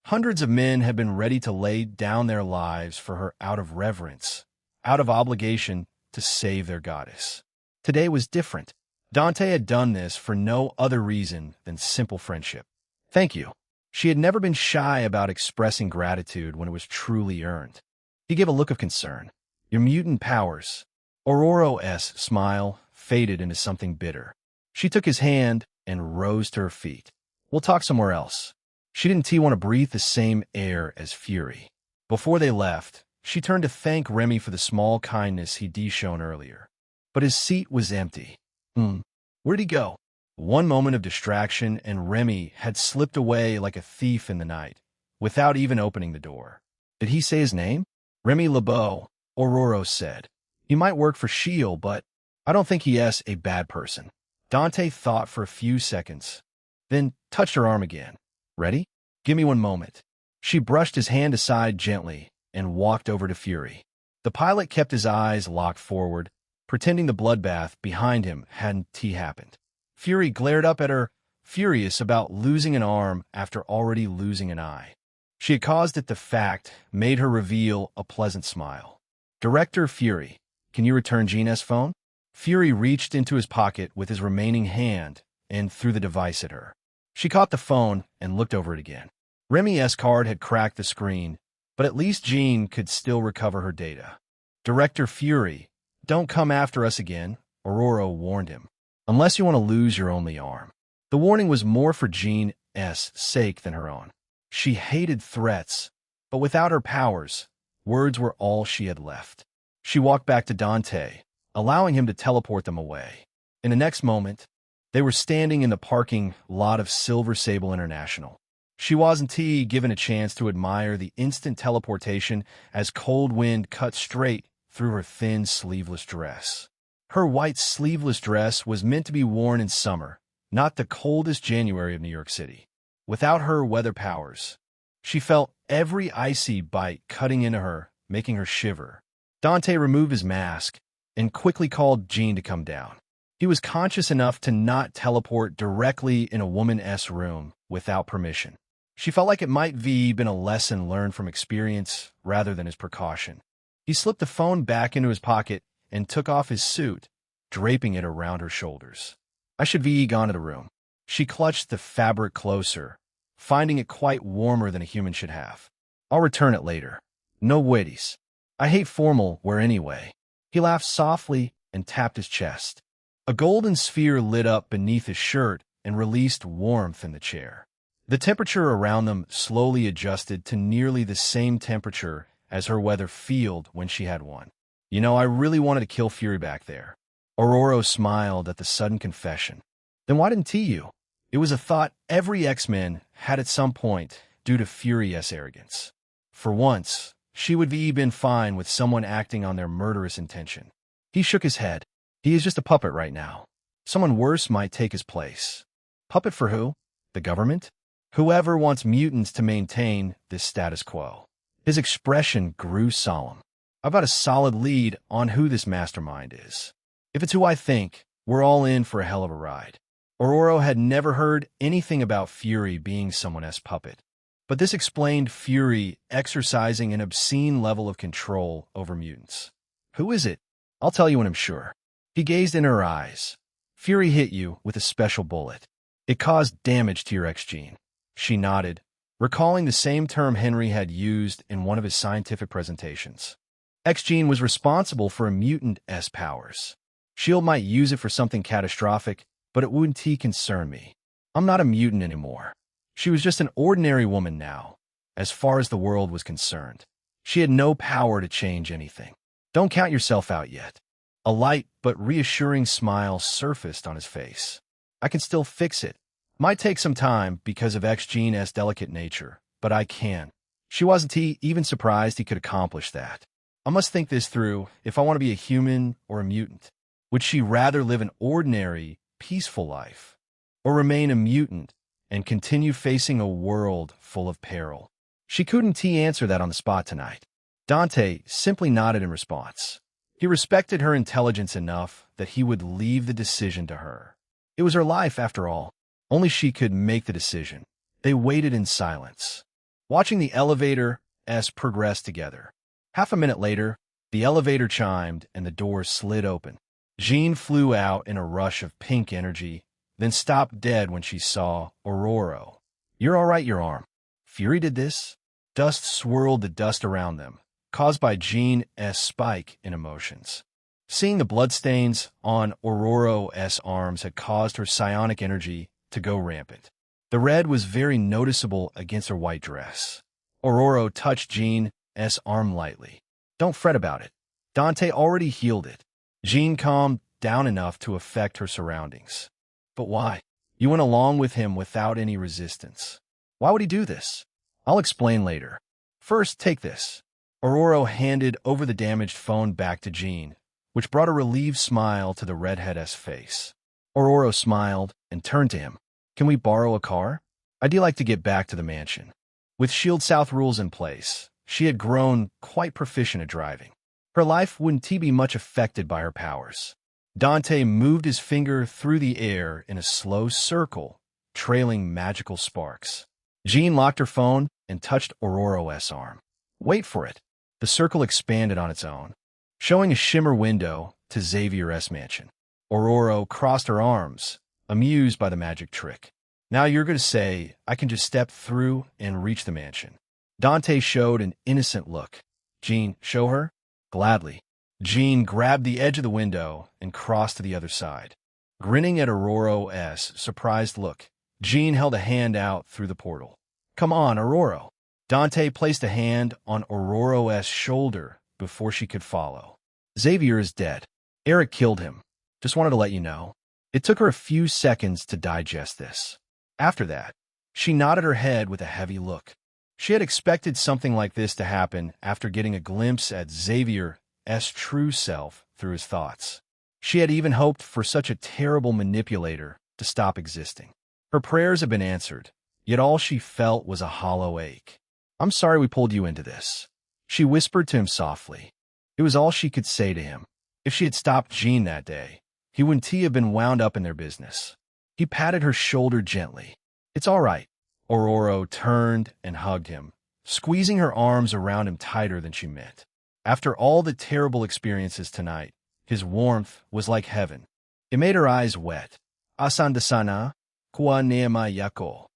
hundreds of men had been ready to lay down their lives for her out of reverence, out of obligation to save their goddess. Today was different. Dante had done this for no other reason than simple friendship. Thank you. She had never been shy about expressing gratitude when it was truly earned. He gave a look of concern. Your mutant powers. Aurora's smile faded into something bitter. She took his hand and rose to her feet. We'll talk somewhere else. She didn't want to breathe the same air as Fury. Before they left, she turned to thank Remy for the small kindness he'd shown earlier. But his seat was empty. Where'd he go? One moment of distraction and Remy had slipped away like a thief in the night, without even opening the door. Did he say his name? Remy LeBeau, Aurora said. He might work for S.H.I.E.L.D., but I don't think he is a bad person. Dante thought for a few seconds, then touched her arm again. Ready? Give me one moment. She brushed his hand aside gently and walked over to Fury. The pilot kept his eyes locked forward, pretending the bloodbath behind him hadn't happened. Fury glared up at her, furious about losing an arm after already losing an eye. She had caused it. The fact made her reveal a pleasant smile. Director Fury, can you return Jean's phone? Fury reached into his pocket with his remaining hand and threw the device at her. She caught the phone and looked over it again. Remy's card had cracked the screen, but at least Jean could still recover her data. Director Fury, don't come after us again, Aurora warned him. Unless you want to lose your only arm. The warning was more for Jean's sake than her own. She hated threats, but without her powers, words were all she had left. She walked back to Dante, allowing him to teleport them away. In the next moment, they were standing in the parking lot of Silver Sable International. She wasn't given a chance to admire the instant teleportation as cold wind cut straight through her thin, sleeveless dress. Her white sleeveless dress was meant to be worn in summer, not the coldest January of New York City. Without her weather powers, she felt every icy bite cutting into her, making her shiver. Dante removed his mask and quickly called Jean to come down. He was conscious enough to not teleport directly in a woman's room without permission. She felt like it might have been a lesson learned from experience rather than his precaution. He slipped the phone back into his pocket and took off his suit, draping it around her shoulders. I should have gone to the room. She clutched the fabric closer, finding it quite warmer than a human should have. I'll return it later. No waities. I hate formal wear anyway. He laughed softly and tapped his chest. A golden sphere lit up beneath his shirt and released warmth in the chair. The temperature around them slowly adjusted to nearly the same temperature as her weather field when she had one. You know, I really wanted to kill Fury back there. Aurora smiled at the sudden confession. Then why didn't you? It was a thought every X-Men had at some point due to Fury's arrogance. For once, she would have been fine with someone acting on their murderous intention. He shook his head. He is just a puppet right now. Someone worse might take his place. Puppet for who? The government? Whoever wants mutants to maintain this status quo. His expression grew solemn. I've got a solid lead on who this mastermind is. If it's who I think, we're all in for a hell of a ride. Aurora had never heard anything about Fury being someone's puppet. But this explained Fury exercising an obscene level of control over mutants. Who is it? I'll tell you when I'm sure. He gazed in her eyes. Fury hit you with a special bullet. It caused damage to your X-gene. She nodded, recalling the same term Henry had used in one of his scientific presentations. X-gene was responsible for a mutant's powers. S.H.I.E.L.D. might use it for something catastrophic, but it wouldn't concern me. I'm not a mutant anymore. She was just an ordinary woman now, as far as the world was concerned. She had no power to change anything. Don't count yourself out yet. A light but reassuring smile surfaced on his face. I can still fix it. Might take some time because of X-gene's delicate nature, but I can. She wasn't even surprised he could accomplish that. I must think this through if I want to be a human or a mutant. Would she rather live an ordinary, peaceful life, or remain a mutant and continue facing a world full of peril? She couldn't answer that on the spot tonight. Dante simply nodded in response. He respected her intelligence enough that he would leave the decision to her. It was her life, after all. Only she could make the decision. They waited in silence, watching the elevator progress together. Half a minute later, the elevator chimed and the doors slid open. Jean flew out in a rush of pink energy, then stopped dead when she saw Aurora You're all right, your arm. Fury did this? Dust swirled the dust around them, caused by Jean's spike in emotions. Seeing the bloodstains on Aurora's arms had caused her psionic energy to go rampant. The red was very noticeable against her white dress. Aurora touched Jean's arm lightly. Don't fret about it. Dante already healed it. Jean calmed down enough to affect her surroundings. But why? You went along with him without any resistance. Why would he do this? I'll explain later. First, take this. Aurora handed over the damaged phone back to Jean, which brought a relieved smile to the redhead's face. Aurora smiled and turned to him. Can we borrow a car? I'd like to get back to the mansion. With Shield South rules in place, she had grown quite proficient at driving. Her life wouldn't be much affected by her powers. Dante moved his finger through the air in a slow circle, trailing magical sparks. Jean locked her phone and touched Aurora's arm. Wait for it. The circle expanded on its own, showing a shimmer window to Xavier's mansion. Aurora crossed her arms, amused by the magic trick. Now you're going to say, I can just step through and reach the mansion. Dante showed an innocent look. Jean, show her? Gladly. Jean grabbed the edge of the window and crossed to the other side. Grinning at Aurora's surprised look, Jean held a hand out through the portal. Come on, Aurora. Dante placed a hand on Aurora's shoulder before she could follow. Xavier is dead. Eric killed him. Just wanted to let you know. It took her a few seconds to digest this. After that, she nodded her head with a heavy look. She had expected something like this to happen after getting a glimpse at Xavier's true self through his thoughts. She had even hoped for such a terrible manipulator to stop existing. Her prayers had been answered, yet all she felt was a hollow ache. I'm sorry we pulled you into this. She whispered to him softly. It was all she could say to him. If she had stopped Jean that day, he wouldn't have been wound up in their business. He patted her shoulder gently. It's all right. Aurora turned and hugged him, squeezing her arms around him tighter than she meant. After all the terrible experiences tonight, his warmth was like heaven. It made her eyes wet. Asan dasana, kwa neema yako.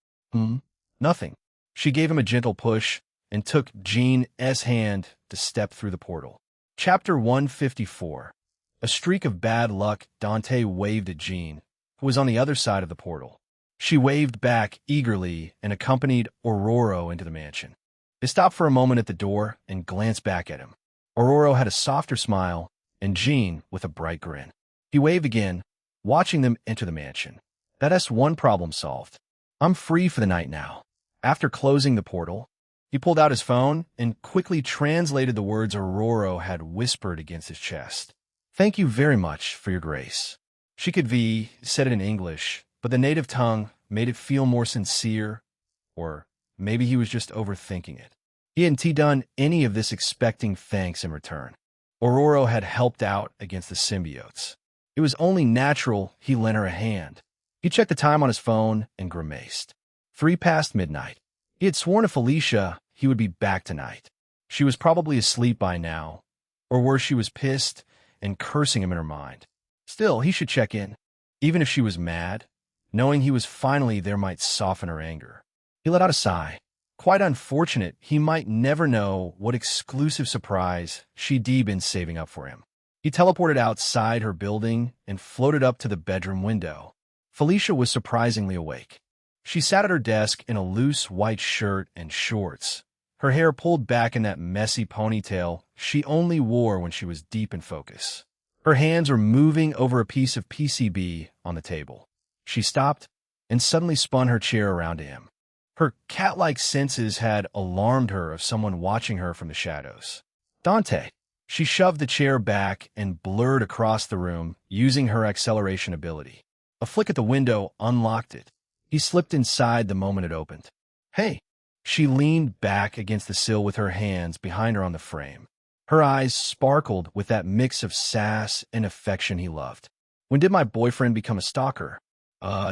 Nothing. She gave him a gentle push and took Jean's hand to step through the portal. Chapter 154. A streak of bad luck. Dante waved at Jean, who was on the other side of the portal. She waved back eagerly and accompanied Aurora into the mansion. They stopped for a moment at the door and glanced back at him. Aurora had a softer smile, and Jean with a bright grin. He waved again, watching them enter the mansion. That's one problem solved. I'm free for the night now. After closing the portal, he pulled out his phone and quickly translated the words Aurora had whispered against his chest. Thank you very much for your grace. She could be said it in English, but the native tongue made it feel more sincere, or maybe he was just overthinking it. He hadn't done any of this expecting thanks in return. Aurora had helped out against the symbiotes. It was only natural he lent her a hand. He checked the time on his phone and grimaced. 3 past midnight. He had sworn to Felicia he would be back tonight. She was probably asleep by now, or worse, she was pissed and cursing him in her mind. Still, he should check in. Even if she was mad, knowing he was finally there might soften her anger. He let out a sigh. Quite unfortunate he might never know what exclusive surprise she'd been saving up for him. He teleported outside her building and floated up to the bedroom window. Felicia was surprisingly awake. She sat at her desk in a loose white shirt and shorts, her hair pulled back in that messy ponytail she only wore when she was deep in focus. Her hands were moving over a piece of PCB on the table. She stopped and suddenly spun her chair around to him. Her cat-like senses had alarmed her of someone watching her from the shadows. Dante. She shoved the chair back and blurred across the room using her acceleration ability. A flick at the window unlocked it. He slipped inside the moment it opened. Hey. She leaned back against the sill with her hands behind her on the frame. Her eyes sparkled with that mix of sass and affection he loved. When did my boyfriend become a stalker?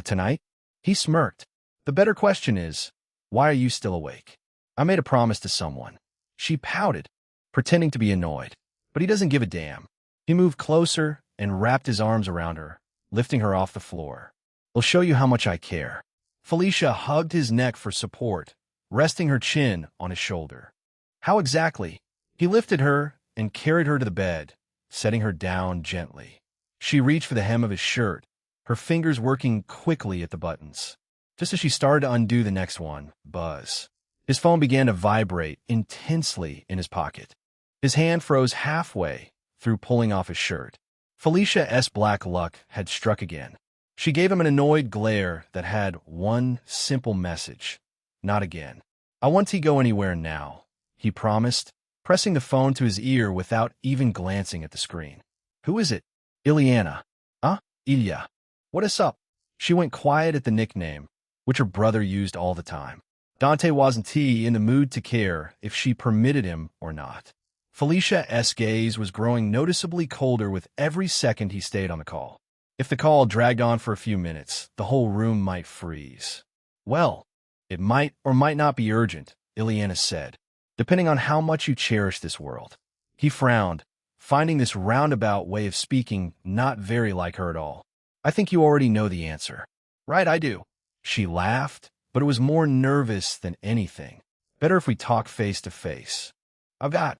Tonight? He smirked. The better question is, why are you still awake? I made a promise to someone. She pouted, pretending to be annoyed. But he doesn't give a damn. He moved closer and wrapped his arms around her, lifting her off the floor. I'll show you how much I care. Felicia hugged his neck for support, resting her chin on his shoulder. How exactly? He lifted her and carried her to the bed, setting her down gently. She reached for the hem of his shirt, her fingers working quickly at the buttons. Just as she started to undo the next one, buzz. His phone began to vibrate intensely in his pocket. His hand froze halfway through pulling off his shirt. Felicia's black luck had struck again. She gave him an annoyed glare that had one simple message. Not again. I want to go anywhere now, he promised, pressing the phone to his ear without even glancing at the screen. Who is it? Ileana. Ilya. What is up? She went quiet at the nickname, which her brother used all the time. Dante wasn't in the mood to care if she permitted him or not. Felicia's gaze was growing noticeably colder with every second he stayed on the call. If the call dragged on for a few minutes, the whole room might freeze. Well, it might or might not be urgent, Ileana said, depending on how much you cherish this world. He frowned, finding this roundabout way of speaking not very like her at all. I think you already know the answer. Right, I do. She laughed, but it was more nervous than anything. Better if we talk face to face. I've got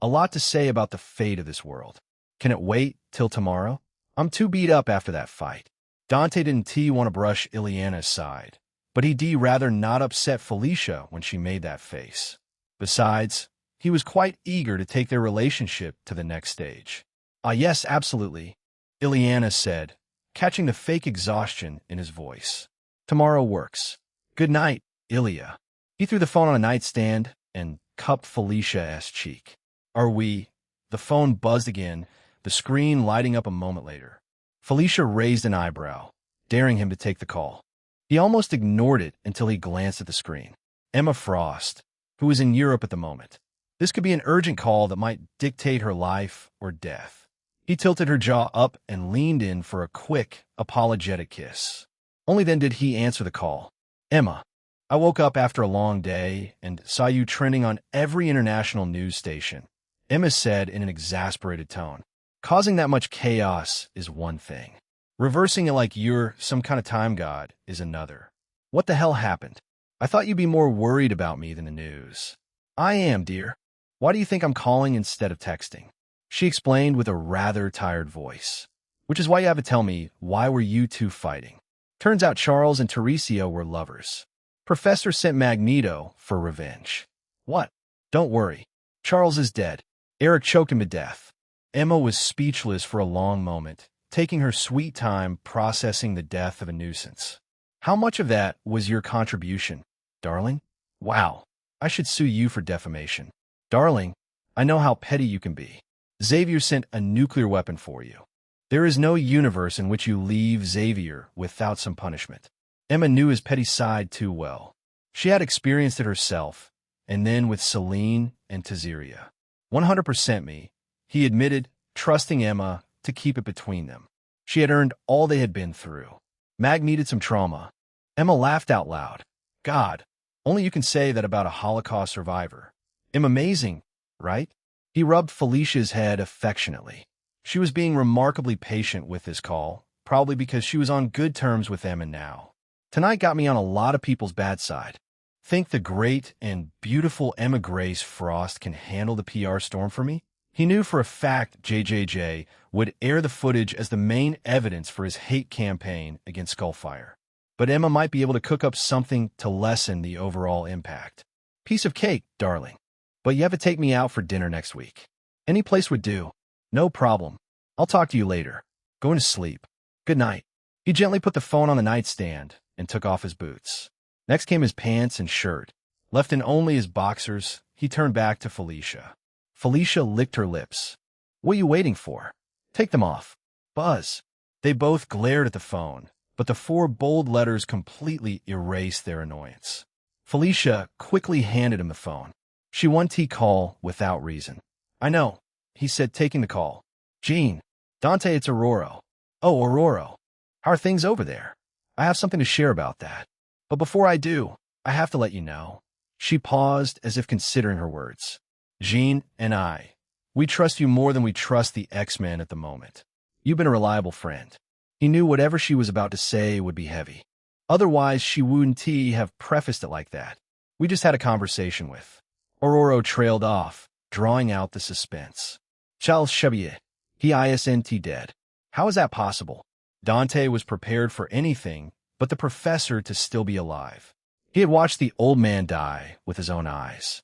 a lot to say about the fate of this world. Can it wait till tomorrow? I'm too beat up after that fight. Dante didn't want to brush Ileana aside, but he'd rather not upset Felicia when she made that face. Besides, he was quite eager to take their relationship to the next stage. Yes, absolutely, Ileana said, catching the fake exhaustion in his voice. Tomorrow works. Good night, Ilya. He threw the phone on a nightstand and cupped Felicia's cheek. Are we? The phone buzzed again, the screen lighting up a moment later. Felicia raised an eyebrow, daring him to take the call. He almost ignored it until he glanced at the screen. Emma Frost, who was in Europe at the moment. This could be an urgent call that might dictate her life or death. He tilted her jaw up and leaned in for a quick, apologetic kiss. Only then did he answer the call. Emma, I woke up after a long day and saw you trending on every international news station, Emma said in an exasperated tone. Causing that much chaos is one thing. Reversing it like you're some kind of time god is another. What the hell happened? I thought you'd be more worried about me than the news. I am, dear. Why do you think I'm calling instead of texting? She explained with a rather tired voice. Which is why you have to tell me, why were you two fighting? Turns out Charles and Teresio were lovers. Professor sent Magneto for revenge. What? Don't worry. Charles is dead. Eric choked him to death. Emma was speechless for a long moment, taking her sweet time processing the death of a nuisance. How much of that was your contribution, darling? Wow, I should sue you for defamation. Darling, I know how petty you can be. Xavier sent a nuclear weapon for you. There is no universe in which you leave Xavier without some punishment. Emma knew his petty side too well. She had experienced it herself, and then with Celine and Taziria. 100% me, he admitted, trusting Emma to keep it between them. She had earned all they had been through. Mag needed some trauma. Emma laughed out loud. God, only you can say that about a Holocaust survivor. Amazing, right? He rubbed Felicia's head affectionately. She was being remarkably patient with this call, probably because she was on good terms with Emma now. Tonight got me on a lot of people's bad side. Think the great and beautiful Emma Grace Frost can handle the PR storm for me? He knew for a fact JJJ would air the footage as the main evidence for his hate campaign against Skullfire. But Emma might be able to cook up something to lessen the overall impact. Piece of cake, darling. But you have to take me out for dinner next week. Any place would do. No problem. I'll talk to you later. Going to sleep. Good night. He gently put the phone on the nightstand and took off his boots. Next came his pants and shirt. Left in only his boxers, he turned back to Felicia. Felicia licked her lips. What are you waiting for? Take them off. Buzz. They both glared at the phone, but the 4 bold letters completely erased their annoyance. Felicia quickly handed him the phone. She won call without reason. I know, he said, taking the call. Jean. Dante, it's Aurora. Oh, Aurora. How are things over there? I have something to share about that. But before I do, I have to let you know. She paused as if considering her words. Jean and I, we trust you more than we trust the X-Men at the moment. You've been a reliable friend. He knew whatever she was about to say would be heavy. Otherwise, she wouldn't have prefaced it like that. We just had a conversation with. Ororo trailed off, drawing out the suspense. Charles Chevier. He isn't dead. How is that possible? Dante was prepared for anything but the professor to still be alive. He had watched the old man die with his own eyes.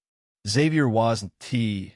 Xavier wasn't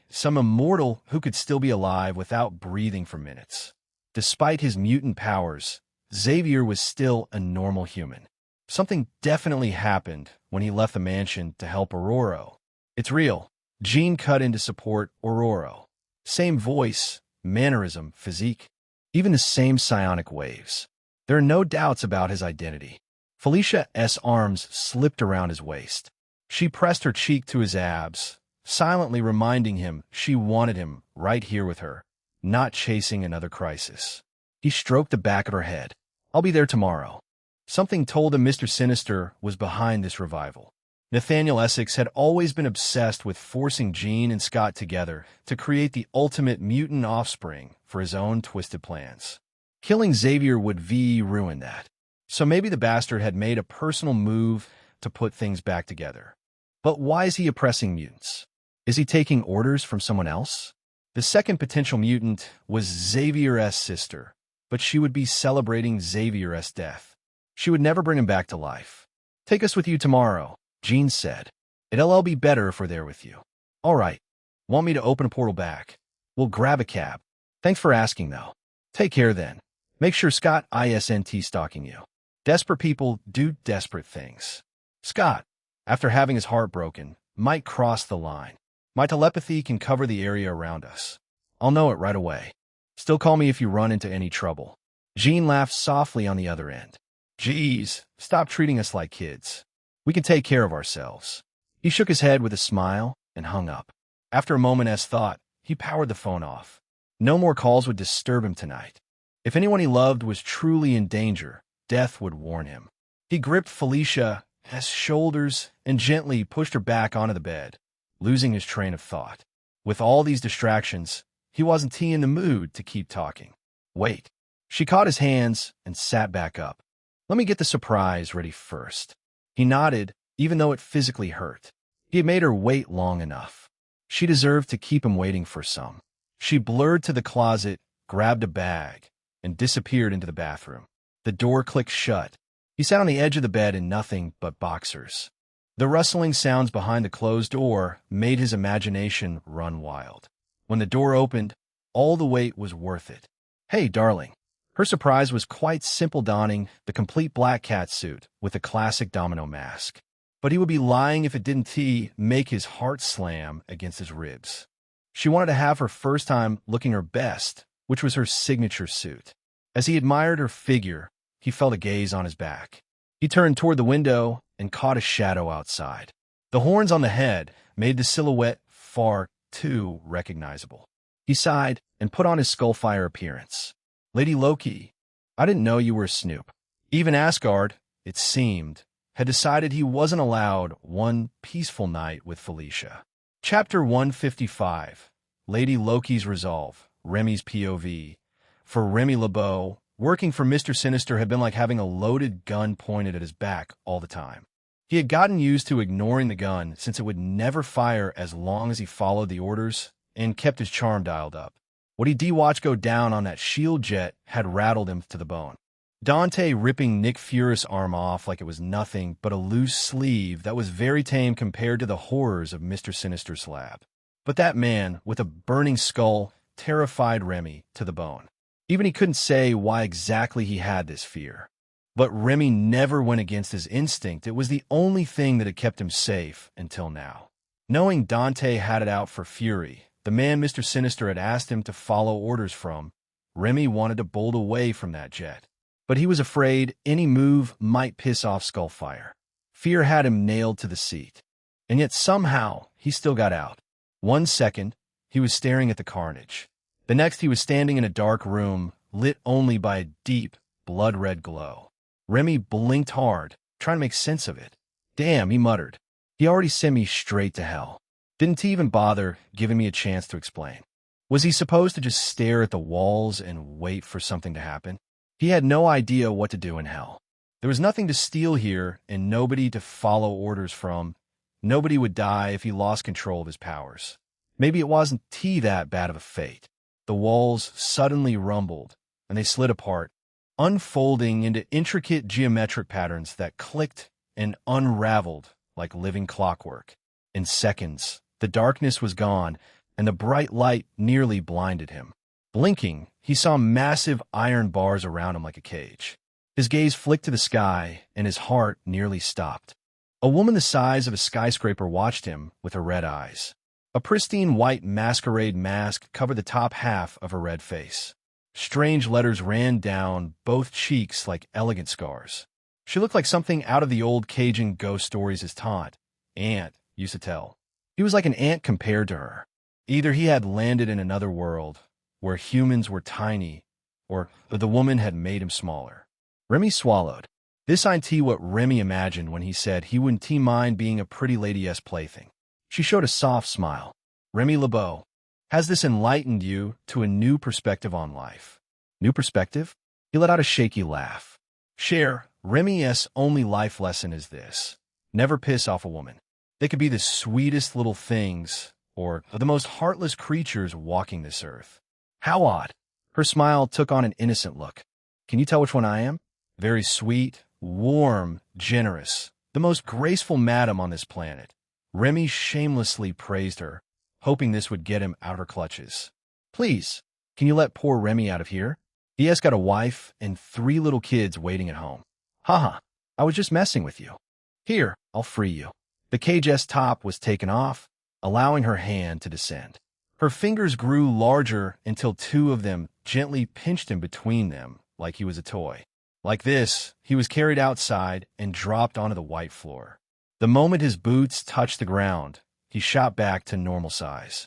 some immortal who could still be alive without breathing for minutes. Despite his mutant powers, Xavier was still a normal human. Something definitely happened when he left the mansion to help Ororo. It's real. Jean cut in to support Ororo. Same voice, mannerism, physique, even the same psionic waves. There are no doubts about his identity. Felicia's arms slipped around his waist. She pressed her cheek to his abs, silently reminding him she wanted him right here with her, not chasing another crisis. He stroked the back of her head. I'll be there tomorrow. Something told him Mr. Sinister was behind this revival. Nathaniel Essex had always been obsessed with forcing Jean and Scott together to create the ultimate mutant offspring for his own twisted plans. Killing Xavier would ruin that. So maybe the bastard had made a personal move to put things back together. But why is he oppressing mutants? Is he taking orders from someone else? The second potential mutant was Xavier's sister, but she would be celebrating Xavier's death. She would never bring him back to life. Take us with you tomorrow, Jean said. It'll be better if we're there with you. All right. Want me to open a portal back? We'll grab a cab. Thanks for asking, though. Take care then. Make sure Scott isn't stalking you. Desperate people do desperate things. Scott, after having his heart broken, might cross the line. My telepathy can cover the area around us. I'll know it right away. Still call me if you run into any trouble. Jean laughed softly on the other end. Geez, stop treating us like kids. We can take care of ourselves. He shook his head with a smile and hung up. After a moment's thought, he powered the phone off. No more calls would disturb him tonight. If anyone he loved was truly in danger, death would warn him. He gripped Felicia's shoulders and gently pushed her back onto the bed, losing his train of thought. With all these distractions, he wasn't in the mood to keep talking. Wait. She caught his hands and sat back up. Let me get the surprise ready first. He nodded, even though it physically hurt. He had made her wait long enough. She deserved to keep him waiting for some. She blurred to the closet, grabbed a bag, and disappeared into the bathroom. The door clicked shut. He sat on the edge of the bed in nothing but boxers. The rustling sounds behind the closed door made his imagination run wild. When the door opened, all the wait was worth it. Hey, darling. Her surprise was quite simple, donning the complete black cat suit with the classic domino mask. But he would be lying if it didn't make his heart slam against his ribs. She wanted to have her first time looking her best, which was her signature suit. As he admired her figure, he felt a gaze on his back. He turned toward the window and caught a shadow outside. The horns on the head made the silhouette far too recognizable. He sighed and put on his Skullfire appearance. Lady Loki, I didn't know you were a snoop. Even Asgard, it seemed, had decided he wasn't allowed one peaceful night with Felicia. Chapter 155, Lady Loki's Resolve, Remy's POV. For Remy LeBeau, working for Mr. Sinister had been like having a loaded gun pointed at his back all the time. He had gotten used to ignoring the gun since it would never fire as long as he followed the orders and kept his charm dialed up. What he watched go down on that shield jet had rattled him to the bone. Dante ripping Nick Fury's arm off like it was nothing but a loose sleeve that was very tame compared to the horrors of Mr. Sinister's lab. But that man, with a burning skull, terrified Remy to the bone. Even he couldn't say why exactly he had this fear. But Remy never went against his instinct. It was the only thing that had kept him safe until now. Knowing Dante had it out for Fury, the man Mr. Sinister had asked him to follow orders from, Remy wanted to bolt away from that jet. But he was afraid any move might piss off Skullfire. Fear had him nailed to the seat. And yet somehow he still got out. 1 second, he was staring at the carnage. The next he was standing in a dark room, lit only by a deep, blood-red glow. Remy blinked hard, trying to make sense of it. Damn, he muttered. He already sent me straight to hell. Didn't he even bother giving me a chance to explain? Was he supposed to just stare at the walls and wait for something to happen? He had no idea what to do in hell. There was nothing to steal here and nobody to follow orders from. Nobody would die if he lost control of his powers. Maybe it wasn't that bad of a fate. The walls suddenly rumbled, and they slid apart, unfolding into intricate geometric patterns that clicked and unraveled like living clockwork. In seconds, the darkness was gone, and the bright light nearly blinded him. Blinking, he saw massive iron bars around him like a cage. His gaze flicked to the sky, and his heart nearly stopped. A woman the size of a skyscraper watched him with her red eyes. A pristine white masquerade mask covered the top half of her red face. Strange letters ran down both cheeks like elegant scars. She looked like something out of the old Cajun ghost stories his aunt used to tell. He was like an ant compared to her. Either he had landed in another world, where humans were tiny, or the woman had made him smaller. Remy swallowed. This ain't what Remy imagined when he said he wouldn't mind being a pretty lady-esque plaything. She showed a soft smile. Remy LeBeau, has this enlightened you to a new perspective on life? New perspective? He let out a shaky laugh. Cher, Remy's only life lesson is this. Never piss off a woman. They could be the sweetest little things, or the most heartless creatures walking this earth. How odd. Her smile took on an innocent look. Can you tell which one I am? Very sweet, warm, generous, the most graceful madam on this planet. Remy shamelessly praised her, hoping this would get him out of her clutches. Please, can you let poor Remy out of here? He has got a wife and 3 little kids waiting at home. Haha, I was just messing with you. Here, I'll free you. The cage's top was taken off, allowing her hand to descend. Her fingers grew larger until 2 of them gently pinched him between them like he was a toy. Like this, he was carried outside and dropped onto the white floor. The moment his boots touched the ground, he shot back to normal size.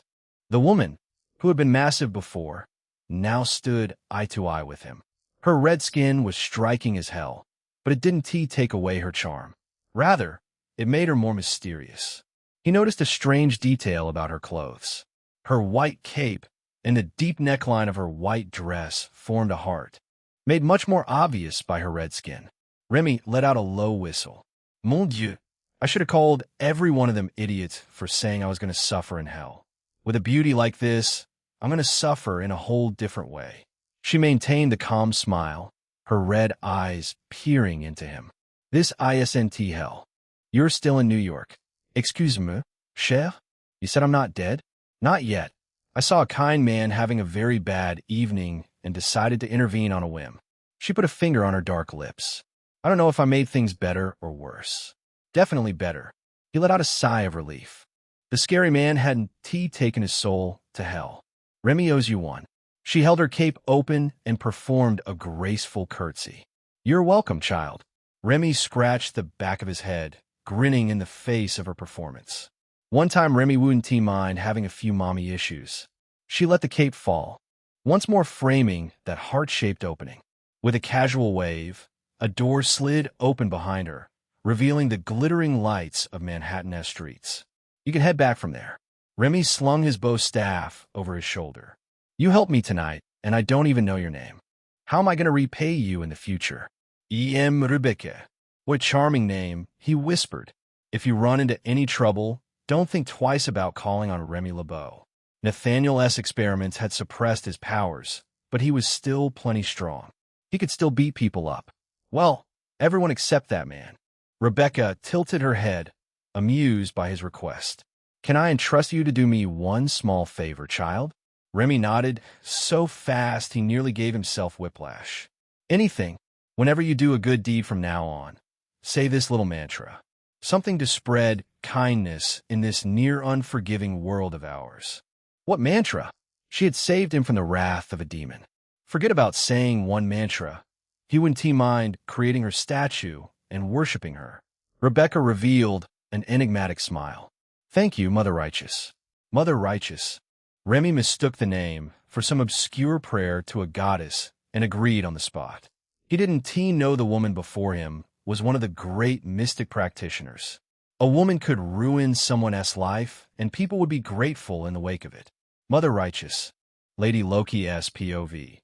The woman, who had been massive before, now stood eye to eye with him. Her red skin was striking as hell, but it didn't take away her charm. Rather, it made her more mysterious. He noticed a strange detail about her clothes. Her white cape and the deep neckline of her white dress formed a heart, made much more obvious by her red skin. Remy let out a low whistle. Mon Dieu, I should have called every one of them idiots for saying I was going to suffer in hell. With a beauty like this, I'm going to suffer in a whole different way. She maintained the calm smile, her red eyes peering into him. This isn't hell. You're still in New York. Excuse-moi, cher? You said I'm not dead? Not yet. I saw a kind man having a very bad evening and decided to intervene on a whim. She put a finger on her dark lips. I don't know if I made things better or worse. Definitely better. He let out a sigh of relief. The scary man hadn't taken his soul to hell. Remy owes you one. She held her cape open and performed a graceful curtsy. You're welcome, child. Remy scratched the back of his head, grinning in the face of her performance. One time Remy wouldn't mind having a few mommy issues. She let the cape fall, once more framing that heart-shaped opening. With a casual wave, a door slid open behind her, revealing the glittering lights of Manhattan's streets. You can head back from there. Remy slung his bow staff over his shoulder. You helped me tonight, and I don't even know your name. How am I going to repay you in the future? E.M. Rebecca. What a charming name, he whispered. If you run into any trouble, don't think twice about calling on Remy LeBeau. Nathaniel's experiments had suppressed his powers, but he was still plenty strong. He could still beat people up. Well, everyone except that man. Rebecca tilted her head, amused by his request. Can I entrust you to do me one small favor, child? Remy nodded, so fast he nearly gave himself whiplash. Anything, whenever you do a good deed from now on. Say this little mantra. Something to spread kindness in this near-unforgiving world of ours. What mantra? She had saved him from the wrath of a demon. Forget about saying one mantra. He wouldn't mind creating her statue and worshipping her. Rebecca revealed an enigmatic smile. Thank you, Mother Righteous. Mother Righteous. Remy mistook the name for some obscure prayer to a goddess and agreed on the spot. He didn't know the woman before him was one of the great mystic practitioners. A woman could ruin someone's life, and people would be grateful in the wake of it. Mother Righteous, Lady Loki's POV.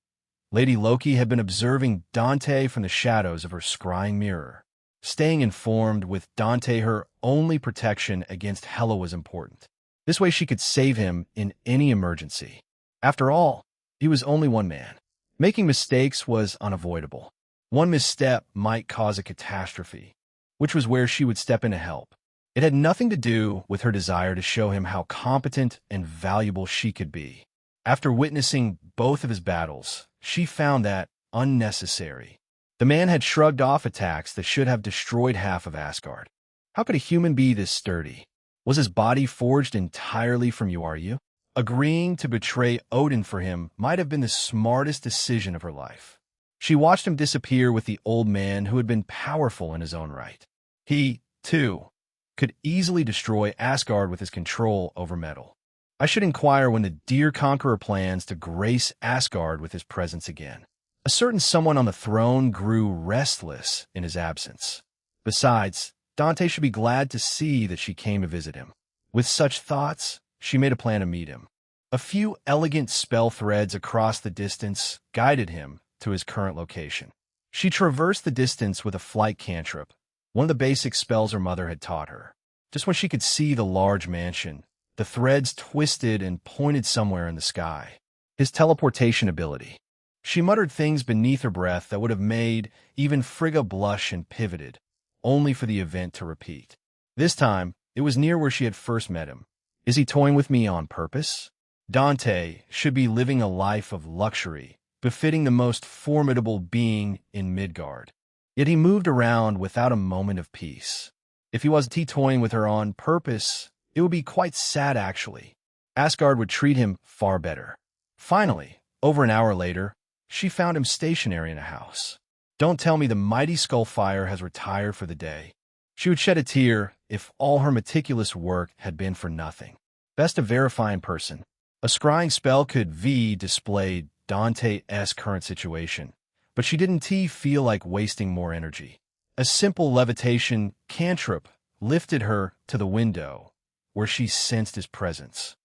Lady Loki had been observing Dante from the shadows of her scrying mirror. Staying informed with Dante her only protection against Hela was important. This way she could save him in any emergency. After all, he was only one man. Making mistakes was unavoidable. One misstep might cause a catastrophe, which was where she would step in to help. It had nothing to do with her desire to show him how competent and valuable she could be. After witnessing both of his battles, she found that unnecessary. The man had shrugged off attacks that should have destroyed half of Asgard. How could a human be this sturdy? Was his body forged entirely from Uaryu? Agreeing to betray Odin for him might have been the smartest decision of her life. She watched him disappear with the old man who had been powerful in his own right. He, too, could easily destroy Asgard with his control over metal. I should inquire when the dear conqueror plans to grace Asgard with his presence again. A certain someone on the throne grew restless in his absence. Besides, Dante should be glad to see that she came to visit him. With such thoughts, she made a plan to meet him. A few elegant spell threads across the distance guided him to his current location. She traversed the distance with a flight cantrip, one of the basic spells her mother had taught her. Just when she could see the large mansion, the threads twisted and pointed somewhere in the sky. His teleportation ability. She muttered things beneath her breath that would have made even Frigga blush and pivoted, only for the event to repeat. This time, it was near where she had first met him. Is he toying with me on purpose? Dante should be living a life of luxury, befitting the most formidable being in Midgard. Yet he moved around without a moment of peace. If he wasn't toying with her on purpose, it would be quite sad actually. Asgard would treat him far better. Finally, over an hour later, she found him stationary in a house. Don't tell me the mighty Skullfire has retired for the day. She would shed a tear if all her meticulous work had been for nothing. Best to verify in person. A scrying spell could display Dante's current situation, but she didn't feel like wasting more energy. A simple levitation cantrip lifted her to the window, where she sensed his presence.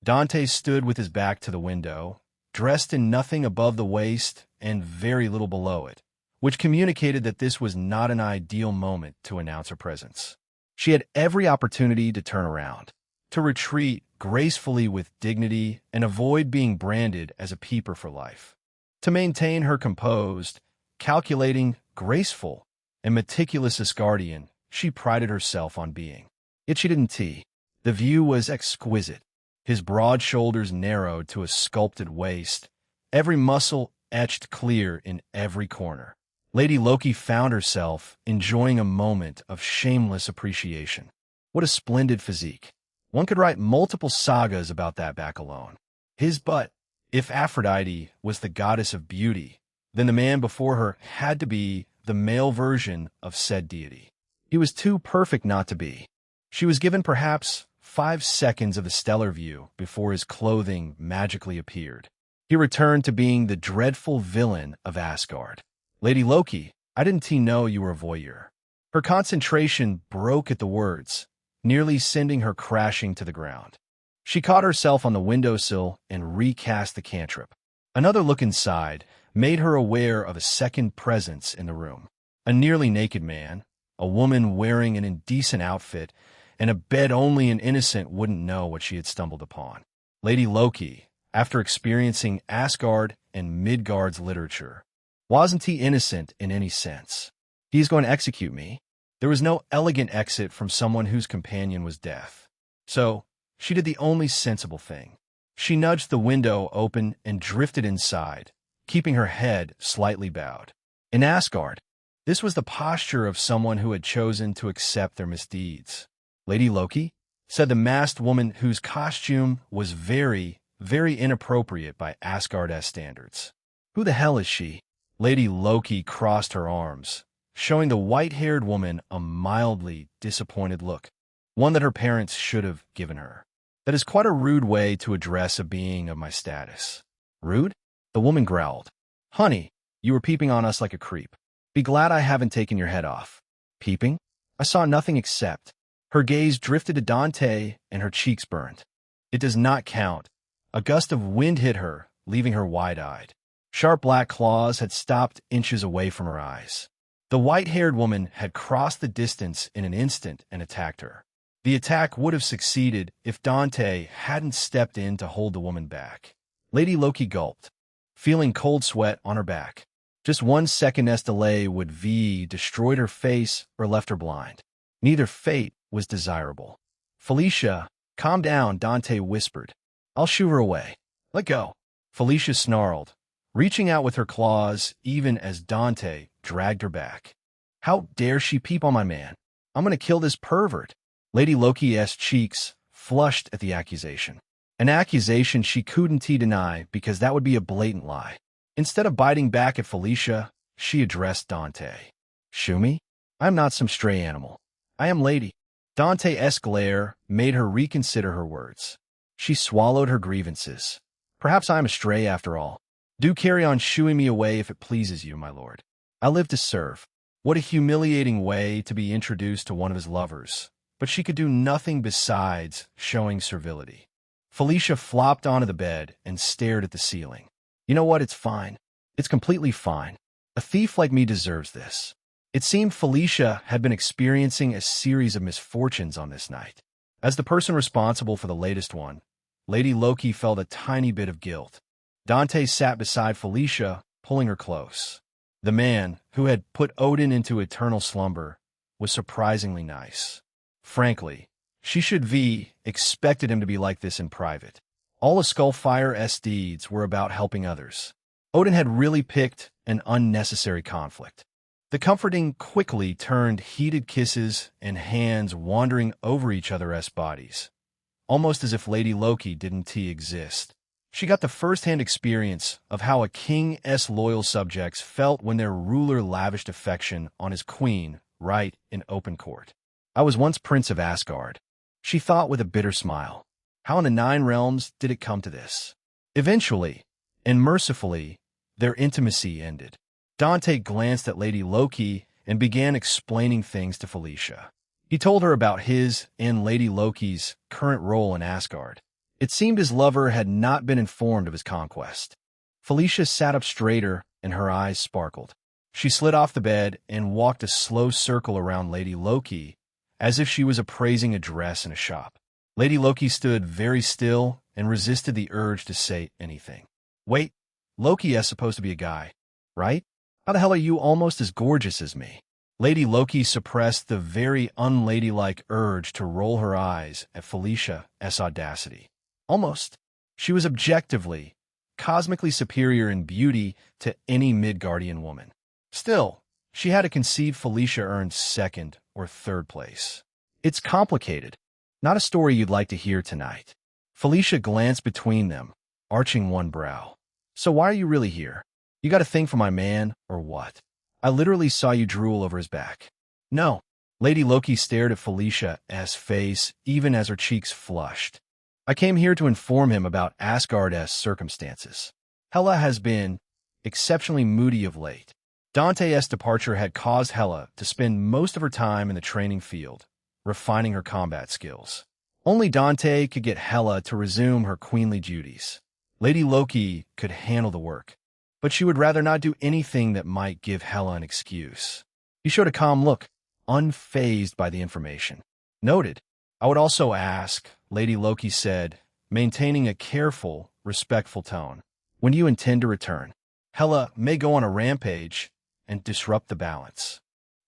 Dante stood with his back to the window, dressed in nothing above the waist and very little below it, which communicated that this was not an ideal moment to announce her presence. She had every opportunity to turn around, to retreat gracefully with dignity and avoid being branded as a peeper for life. To maintain her composed, calculating, graceful, and meticulous Asgardian she prided herself on being. Yet she didn't. The view was exquisite. His broad shoulders narrowed to a sculpted waist, every muscle etched clear in every corner. Lady Loki found herself enjoying a moment of shameless appreciation. What a splendid physique. One could write multiple sagas about that back alone. His butt. If Aphrodite was the goddess of beauty, then the man before her had to be the male version of said deity. He was too perfect not to be. She was given perhaps 5 seconds of the stellar view before his clothing magically appeared. He returned to being the dreadful villain of Asgard. Lady Loki, I didn't know you were a voyeur. Her concentration broke at the words, nearly sending her crashing to the ground. She caught herself on the windowsill and recast the cantrip. Another look inside made her aware of a second presence in the room. A nearly naked man, a woman wearing an indecent outfit, and a bed only an innocent wouldn't know what she had stumbled upon. Lady Loki, after experiencing Asgard and Midgard's literature, wasn't he innocent in any sense? He's going to execute me. There was no elegant exit from someone whose companion was death. So, she did the only sensible thing. She nudged the window open and drifted inside, keeping her head slightly bowed. In Asgard, this was the posture of someone who had chosen to accept their misdeeds. Lady Loki, said the masked woman whose costume was very, very inappropriate by Asgard's standards. Who the hell is she? Lady Loki crossed her arms, showing the white-haired woman a mildly disappointed look, one that her parents should have given her. That is quite a rude way to address a being of my status. Rude? The woman growled. Honey, you were peeping on us like a creep. Be glad I haven't taken your head off. Peeping? I saw nothing except. Her gaze drifted to Dante and her cheeks burned. It does not count. A gust of wind hit her, leaving her wide-eyed. Sharp black claws had stopped inches away from her eyes. The white-haired woman had crossed the distance in an instant and attacked her. The attack would have succeeded if Dante hadn't stepped in to hold the woman back. Lady Loki gulped, feeling cold sweat on her back. Just 1 second's delay would have destroyed her face or left her blind. Neither fate was desirable. Felicia, calm down, Dante whispered. I'll shoo her away. Let go. Felicia snarled, reaching out with her claws even as Dante dragged her back. How dare she peep on my man? I'm going to kill this pervert. Lady Loki's cheeks flushed at the accusation. An accusation she couldn't deny because that would be a blatant lie. Instead of biting back at Felicia, she addressed Dante. Shoo me? I'm not some stray animal. I am Lady. Dante's glare made her reconsider her words. She swallowed her grievances. Perhaps I am a stray after all. Do carry on shooing me away if it pleases you, my lord. I live to serve. What a humiliating way to be introduced to one of his lovers. But she could do nothing besides showing servility. Felicia flopped onto the bed and stared at the ceiling. You know what? It's fine. It's completely fine. A thief like me deserves this. It seemed Felicia had been experiencing a series of misfortunes on this night. As the person responsible for the latest one, Lady Loki felt a tiny bit of guilt. Dante sat beside Felicia, pulling her close. The man, who had put Odin into eternal slumber, was surprisingly nice. Frankly, she should have expected him to be like this in private. All of Skullfire's deeds were about helping others. Odin had really picked an unnecessary conflict. The comforting quickly turned heated kisses and hands wandering over each other's bodies, almost as if Lady Loki didn't exist. She got the first-hand experience of how a king's loyal subjects felt when their ruler lavished affection on his queen right in open court. I was once Prince of Asgard, she thought with a bitter smile. How in the 9 realms did it come to this? Eventually, and mercifully, their intimacy ended. Dante glanced at Lady Loki and began explaining things to Felicia. He told her about his and Lady Loki's current role in Asgard. It seemed his lover had not been informed of his conquest. Felicia sat up straighter and her eyes sparkled. She slid off the bed and walked a slow circle around Lady Loki, as if she was appraising a dress in a shop. Lady Loki stood very still and resisted the urge to say anything. Wait, Loki is supposed to be a guy, right? How the hell are you almost as gorgeous as me? Lady Loki suppressed the very unladylike urge to roll her eyes at Felicia's audacity. Almost. She was objectively, cosmically superior in beauty to any Midgardian woman. Still, she had to concede Felicia earned 2nd or 3rd place. It's complicated. Not a story you'd like to hear tonight. Felicia glanced between them, arching one brow. So why are you really here? You got a thing for my man, or what? I literally saw you drool over his back. No. Lady Loki stared at Felicia's face, even as her cheeks flushed. I came here to inform him about Asgard's circumstances. Hela has been exceptionally moody of late. Dante's departure had caused Hela to spend most of her time in the training field, refining her combat skills. Only Dante could get Hela to resume her queenly duties. Lady Loki could handle the work, but she would rather not do anything that might give Hela an excuse. He showed a calm look, unfazed by the information. Noted. I would also ask, Lady Loki said, maintaining a careful, respectful tone, when do you intend to return? Hela may go on a rampage and disrupt the balance.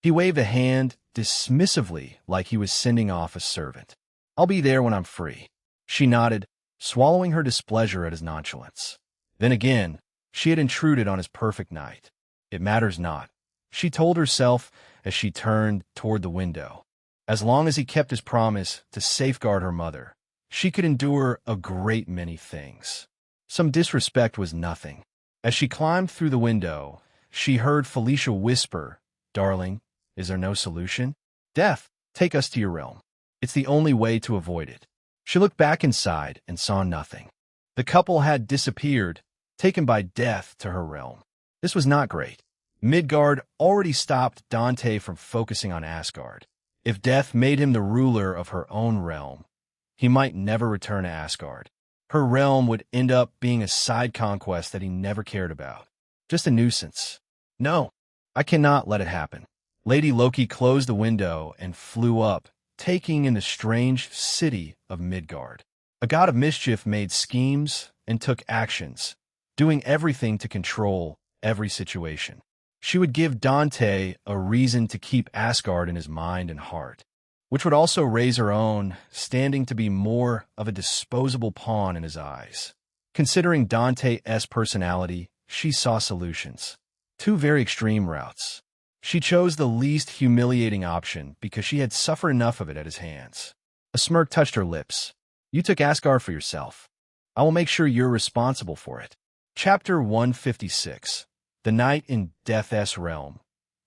He waved a hand dismissively like he was sending off a servant. I'll be there when I'm free. She nodded, swallowing her displeasure at his nonchalance. Then again, she had intruded on his perfect night. It matters not, she told herself as she turned toward the window. As long as he kept his promise to safeguard her mother, she could endure a great many things. Some disrespect was nothing. As she climbed through the window, she heard Felicia whisper, Darling, is there no solution? Death, take us to your realm. It's the only way to avoid it. She looked back inside and saw nothing. The couple had disappeared, taken by death to her realm. This was not great. Midgard already stopped Dante from focusing on Asgard. If death made him the ruler of her own realm, he might never return to Asgard. Her realm would end up being a side conquest that he never cared about. Just a nuisance. No, I cannot let it happen. Lady Loki closed the window and flew up, taking in the strange city of Midgard. A god of mischief made schemes and took actions, doing everything to control every situation. She would give Dante a reason to keep Asgard in his mind and heart, which would also raise her own, standing to be more of a disposable pawn in his eyes. Considering Dante's personality, she saw solutions. Two very extreme routes. She chose the least humiliating option because she had suffered enough of it at his hands. A smirk touched her lips. You took Asgard for yourself. I will make sure you're responsible for it. Chapter 156. The Night in Death's Realm.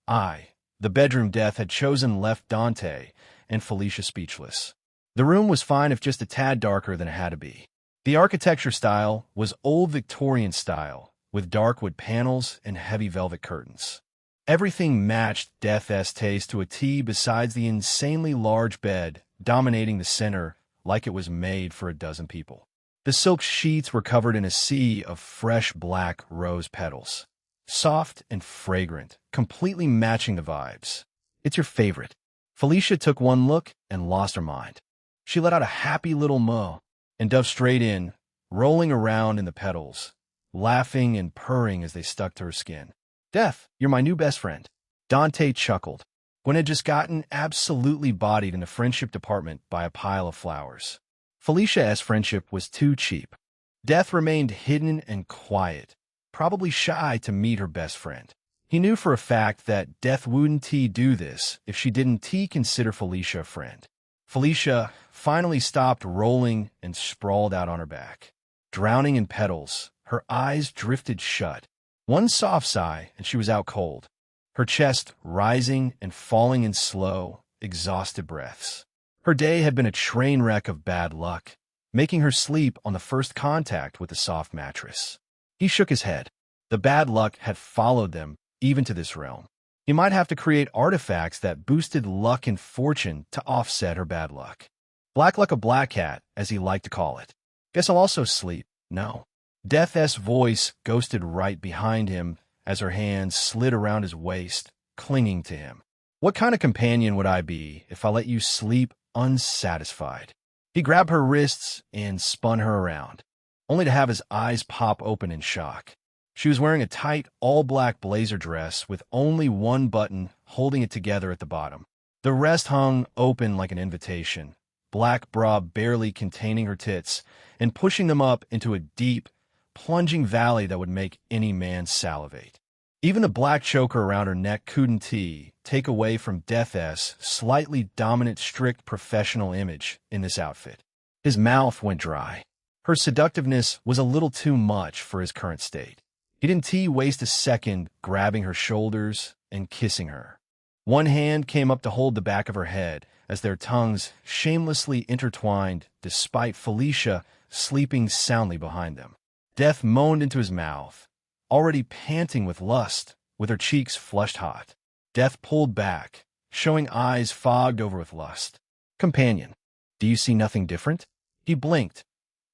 The bedroom Death had chosen, left Dante and Felicia speechless. The room was fine, if just a tad darker than it had to be. The architecture style was old Victorian style, with dark wood panels and heavy velvet curtains. Everything matched Death's taste to a T, besides the insanely large bed dominating the center like it was made for a dozen people. The silk sheets were covered in a sea of fresh black rose petals, soft and fragrant, completely matching the vibes. It's your favorite. Felicia took one look and lost her mind. She let out a happy little moan and dove straight in, rolling around in the petals, laughing and purring as they stuck to her skin. Death, you're my new best friend. Dante chuckled. Gwen had just gotten absolutely bodied in the friendship department by a pile of flowers. Felicia's friendship was too cheap. Death remained hidden and quiet, probably shy to meet her best friend. He knew for a fact that Death wouldn't do this if she didn't consider Felicia a friend. Felicia finally stopped rolling and sprawled out on her back. Drowning in petals, her eyes drifted shut. One soft sigh, and she was out cold, her chest rising and falling in slow, exhausted breaths. Her day had been a train wreck of bad luck, making her sleep on the first contact with the soft mattress. He shook his head. The bad luck had followed them even to this realm. He might have to create artifacts that boosted luck and fortune to offset her bad luck. Black luck, a black cat, as he liked to call it. Guess I'll also sleep. No. Death's voice ghosted right behind him as her hands slid around his waist, clinging to him. What kind of companion would I be if I let you sleep unsatisfied? He grabbed her wrists and spun her around, only to have his eyes pop open in shock. She was wearing a tight, all-black blazer dress with only one button holding it together at the bottom. The rest hung open like an invitation, black bra barely containing her tits and pushing them up into a deep, plunging valley that would make any man salivate. Even the black choker around her neck couldn't take away from Death's slightly dominant, strict professional image in this outfit. His mouth went dry. Her seductiveness was a little too much for his current state. He didn't waste a second grabbing her shoulders and kissing her. One hand came up to hold the back of her head as their tongues shamelessly intertwined despite Felicia sleeping soundly behind them. Death moaned into his mouth, already panting with lust, with her cheeks flushed hot. Death pulled back, showing eyes fogged over with lust. Companion, do you see nothing different? He blinked,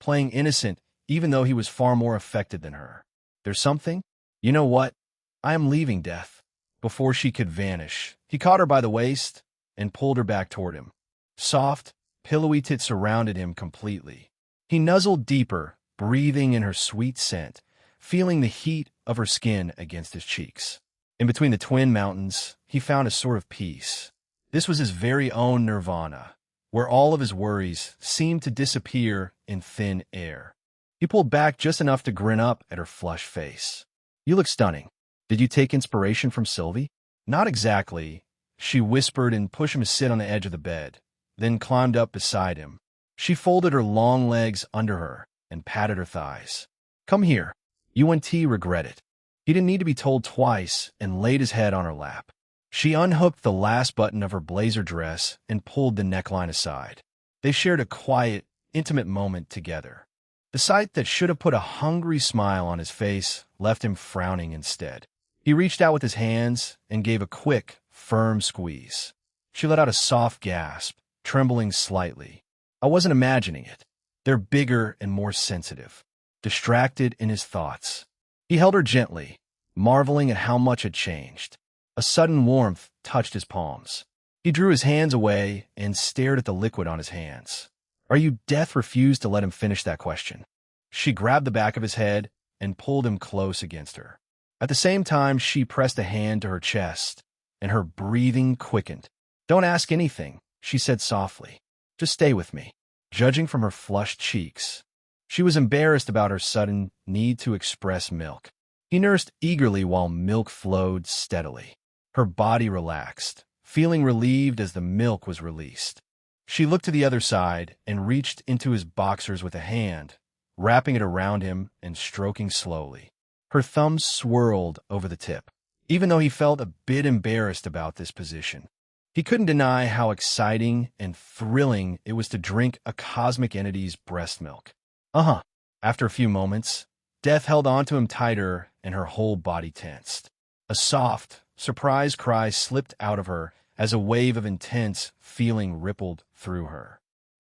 playing innocent even though he was far more affected than her. There's something? You know what? I am leaving, Death. Before she could vanish, he caught her by the waist and pulled her back toward him. Soft, pillowy tits surrounded him completely. He nuzzled deeper, breathing in her sweet scent, feeling the heat of her skin against his cheeks. In between the twin mountains, he found a sort of peace. This was his very own nirvana, where all of his worries seemed to disappear in thin air. He pulled back just enough to grin up at her flushed face. You look stunning. Did you take inspiration from Sylvie? Not exactly, she whispered and pushed him to sit on the edge of the bed, then climbed up beside him. She folded her long legs under her and patted her thighs. Come here. You and T regret it. He didn't need to be told twice and laid his head on her lap. She unhooked the last button of her blazer dress and pulled the neckline aside. They shared a quiet, intimate moment together. The sight that should have put a hungry smile on his face left him frowning instead. He reached out with his hands and gave a quick, firm squeeze. She let out a soft gasp, trembling slightly. I wasn't imagining it. They're bigger and more sensitive. Distracted in his thoughts. He held her gently, marveling at how much had changed. A sudden warmth touched his palms. He drew his hands away and stared at the liquid on his hands. "Are you?" Death refused to let him finish that question. She grabbed the back of his head and pulled him close against her. At the same time, she pressed a hand to her chest, and her breathing quickened. "Don't ask anything," she said softly. "Just stay with me." Judging from her flushed cheeks, she was embarrassed about her sudden need to express milk. He nursed eagerly while milk flowed steadily. Her body relaxed, feeling relieved as the milk was released. She looked to the other side and reached into his boxers with a hand, wrapping it around him and stroking slowly. Her thumbs swirled over the tip. Even though he felt a bit embarrassed about this position, he couldn't deny how exciting and thrilling it was to drink a cosmic entity's breast milk. Uh-huh. After a few moments, Death held onto him tighter and her whole body tensed. A soft, surprised cry slipped out of her as a wave of intense feeling rippled through her.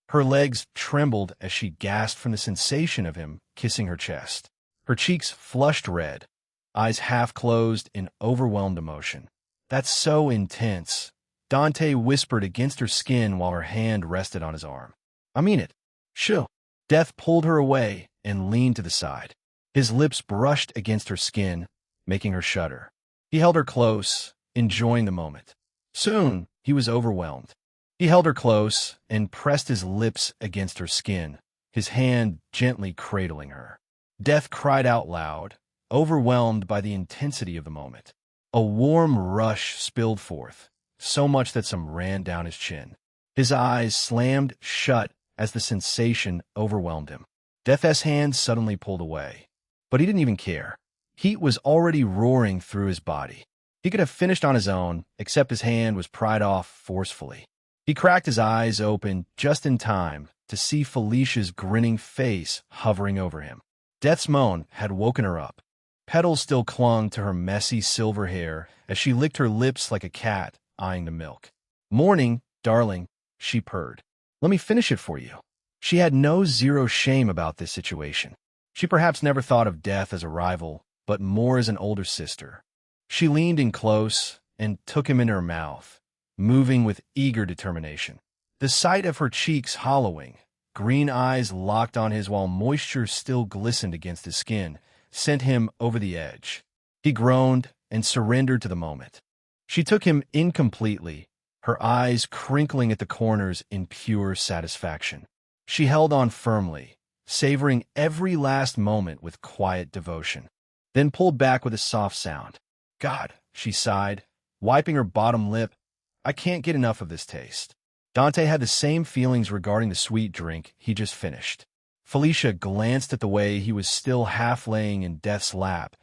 Her legs trembled as she gasped from the sensation of him kissing her chest. Her cheeks flushed red, eyes half closed in overwhelmed emotion. "That's so intense," Dante whispered against her skin while her hand rested on his arm. "I mean it." "Shoo." Death pulled her away and leaned to the side. His lips brushed against her skin, making her shudder. He held her close, enjoying the moment. Soon, he was overwhelmed. He held her close and pressed his lips against her skin, his hand gently cradling her. Death cried out loud, overwhelmed by the intensity of the moment. A warm rush spilled forth, so much that some ran down his chin. His eyes slammed shut as the sensation overwhelmed him. Death's hand suddenly pulled away. But he didn't even care. Heat was already roaring through his body. He could have finished on his own, except his hand was pried off forcefully. He cracked his eyes open just in time to see Felicia's grinning face hovering over him. Death's moan had woken her up. Petals still clung to her messy silver hair as she licked her lips like a cat eyeing the milk. "Morning, darling," she purred. "Let me finish it for you." She had no zero shame about this situation. She perhaps never thought of Death as a rival, but more as an older sister. She leaned in close and took him in her mouth, moving with eager determination. The sight of her cheeks hollowing, green eyes locked on his while moisture still glistened against his skin, sent him over the edge. He groaned and surrendered to the moment. She took him in completely, her eyes crinkling at the corners in pure satisfaction. She held on firmly, savoring every last moment with quiet devotion, then pulled back with a soft sound. "God," she sighed, wiping her bottom lip, "I can't get enough of this taste." Dante had the same feelings regarding the sweet drink he just finished. Felicia glanced at the way he was still half laying in Death's lap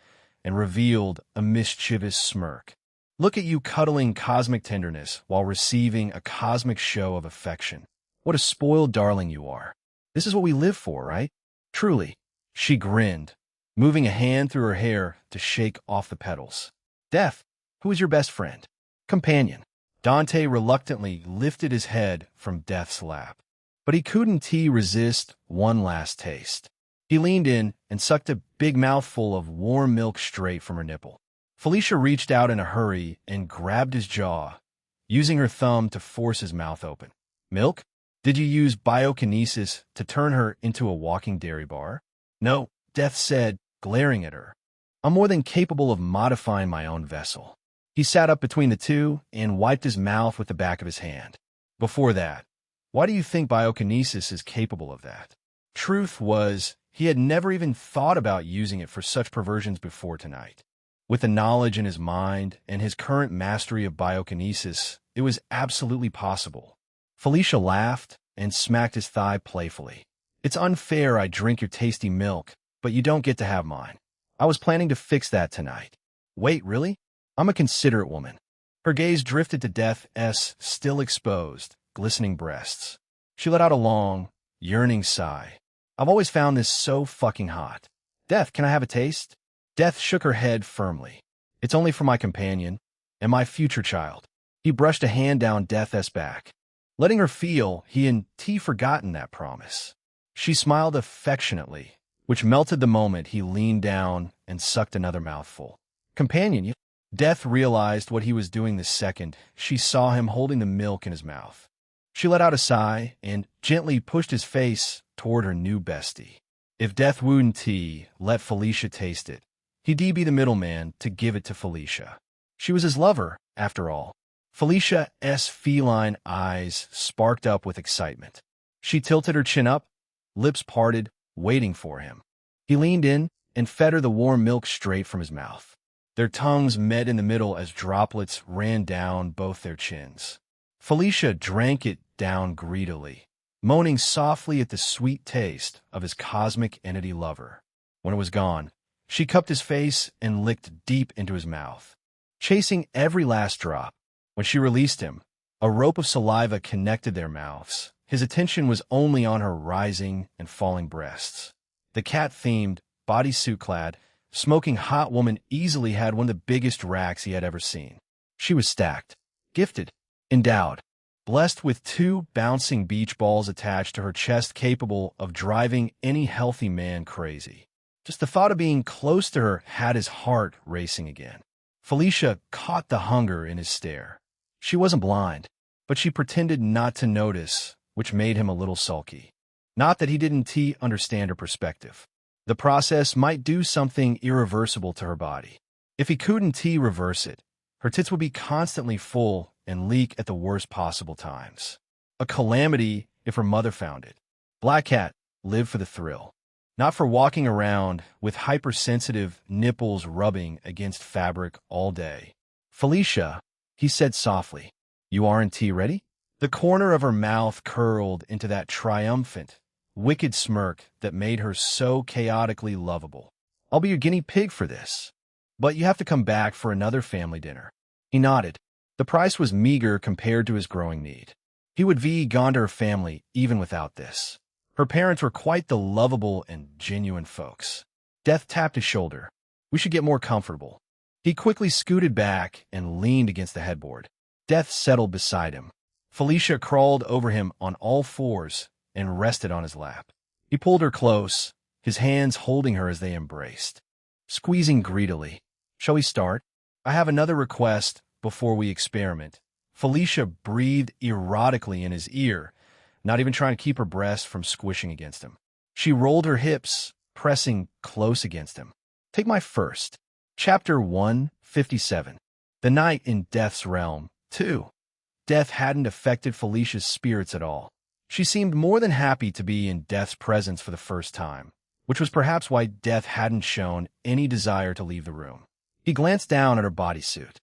and revealed a mischievous smirk. "Look at you cuddling cosmic tenderness while receiving a cosmic show of affection. What a spoiled darling you are. This is what we live for, right? Truly." She grinned, moving a hand through her hair to shake off the petals. "Death, who is your best friend?" "Companion." Dante reluctantly lifted his head from Death's lap. But he couldn't resist one last taste. He leaned in and sucked a big mouthful of warm milk straight from her nipple. Felicia reached out in a hurry and grabbed his jaw, using her thumb to force his mouth open. "Milk? Did you use biokinesis to turn her into a walking dairy bar?" "No," Death said, glaring at her. "I'm more than capable of modifying my own vessel." He sat up between the two and wiped his mouth with the back of his hand. "Before that, why do you think biokinesis is capable of that?" Truth was, he had never even thought about using it for such perversions before tonight. With the knowledge in his mind and his current mastery of biokinesis, it was absolutely possible. Felicia laughed and smacked his thigh playfully. "It's unfair I drink your tasty milk, but you don't get to have mine. I was planning to fix that tonight." "Wait, really?" "I'm a considerate woman." Her gaze drifted to Death's still exposed, glistening breasts. She let out a long, yearning sigh. "I've always found this so fucking hot." "Death, can I have a taste?" Death shook her head firmly. "It's only for my companion and my future child." He brushed a hand down Death's back, letting her feel he had forgotten that promise. She smiled affectionately, which melted the moment he leaned down and sucked another mouthful. Companion, you. Death realized what he was doing the second she saw him holding the milk in his mouth. She let out a sigh and gently pushed his face toward her new bestie. If Death wouldn't let Felicia taste it, he'd be the middleman to give it to Felicia. She was his lover, after all. Felicia's feline eyes sparked up with excitement. She tilted her chin up, lips parted, waiting for him. He leaned in and fed her the warm milk straight from his mouth. Their tongues met in the middle as droplets ran down both their chins. Felicia drank it down greedily, moaning softly at the sweet taste of his cosmic entity lover. When it was gone, she cupped his face and licked deep into his mouth, chasing every last drop. When she released him, a rope of saliva connected their mouths. His attention was only on her rising and falling breasts. The cat-themed, bodysuit-clad, smoking hot woman easily had one of the biggest racks he had ever seen. She was stacked, gifted, endowed, blessed with 2 bouncing beach balls attached to her chest capable of driving any healthy man crazy. Just the thought of being close to her had his heart racing again. Felicia caught the hunger in his stare. She wasn't blind, but she pretended not to notice, which made him a little sulky. Not that he didn't understand her perspective. The process might do something irreversible to her body. If he couldn't reverse it, her tits would be constantly full and leak at the worst possible times. A calamity if her mother found it. Black Cat lived for the thrill, not for walking around with hypersensitive nipples rubbing against fabric all day. Felicia, he said softly, "You aren't ready?" The corner of her mouth curled into that triumphant, wicked smirk that made her so chaotically lovable. "I'll be your guinea pig for this. But you have to come back for another family dinner." He nodded. The price was meager compared to his growing need. He would be gone to her family even without this. Her parents were quite the lovable and genuine folks. Death tapped his shoulder. "We should get more comfortable." He quickly scooted back and leaned against the headboard. Death settled beside him. Felicia crawled over him on all fours and rested on his lap. He pulled her close, his hands holding her as they embraced. Squeezing greedily. "Shall we start? I have another request before we experiment." Felicia breathed erotically in his ear, not even trying to keep her breast from squishing against him. She rolled her hips, pressing close against him. "Take my first." Chapter 157. The Night in Death's Realm, 2. Death hadn't affected Felicia's spirits at all. She seemed more than happy to be in Death's presence for the first time, which was perhaps why Death hadn't shown any desire to leave the room. He glanced down at her bodysuit.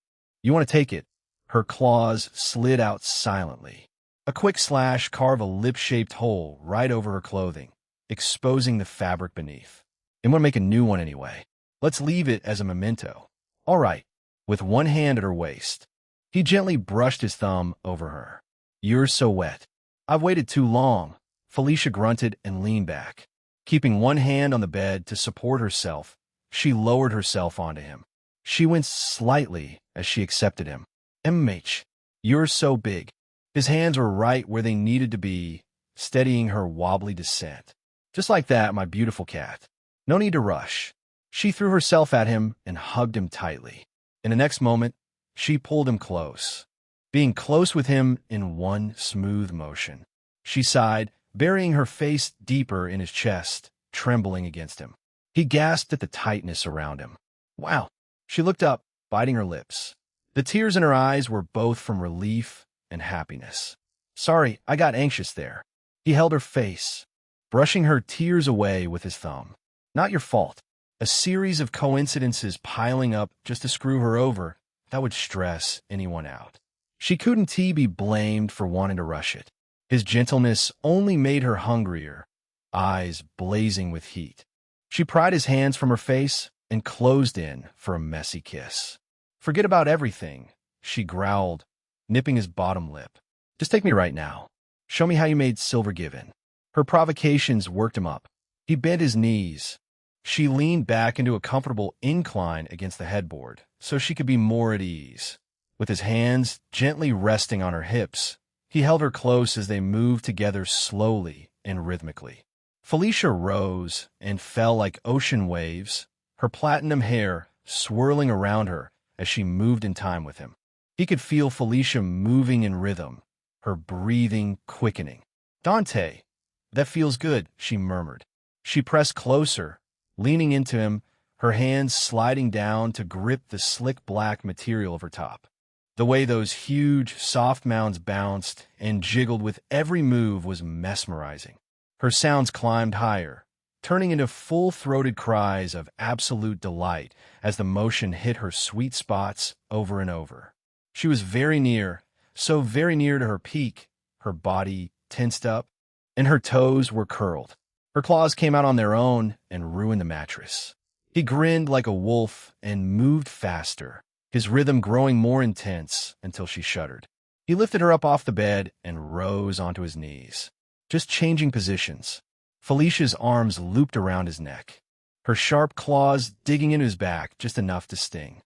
"You want to take it?" Her claws slid out silently. A quick slash carved a lip-shaped hole right over her clothing, exposing the fabric beneath. "I'm going to make a new one anyway. Let's leave it as a memento." "All right." With one hand at her waist, he gently brushed his thumb over her. "You're so wet." "I've waited too long." Felicia grunted and leaned back. Keeping one hand on the bed to support herself, she lowered herself onto him. She winced slightly as she accepted him. "MH, you're so big." His hands were right where they needed to be, steadying her wobbly descent. "Just like that, my beautiful cat. No need to rush." She threw herself at him and hugged him tightly. In the next moment, she pulled him close, being close with him in one smooth motion. She sighed, burying her face deeper in his chest, trembling against him. He gasped at the tightness around him. "Wow." She looked up, biting her lips. The tears in her eyes were both from relief and happiness. "Sorry, I got anxious there." He held her face, brushing her tears away with his thumb. "Not your fault." A series of coincidences piling up just to screw her over, that would stress anyone out. She couldn't be blamed for wanting to rush it. His gentleness only made her hungrier, eyes blazing with heat. She pried his hands from her face and closed in for a messy kiss. "Forget about everything," she growled, nipping his bottom lip. "Just take me right now. Show me how you made Silver give in." Her provocations worked him up. He bent his knees. She leaned back into a comfortable incline against the headboard so she could be more at ease. With his hands gently resting on her hips, he held her close as they moved together slowly and rhythmically. Felicia rose and fell like ocean waves, her platinum hair swirling around her as she moved in time with him. He could feel Felicia moving in rhythm, her breathing quickening. "Dante, that feels good," she murmured. She pressed closer, leaning into him, her hands sliding down to grip the slick black material of her top. The way those huge, soft mounds bounced and jiggled with every move was mesmerizing. Her sounds climbed higher, turning into full-throated cries of absolute delight as the motion hit her sweet spots over and over. She was very near, so very near to her peak, her body tensed up, and her toes were curled. Her claws came out on their own and ruined the mattress. He grinned like a wolf and moved faster, his rhythm growing more intense until she shuddered. He lifted her up off the bed and rose onto his knees, just changing positions. Felicia's arms looped around his neck, her sharp claws digging into his back just enough to sting.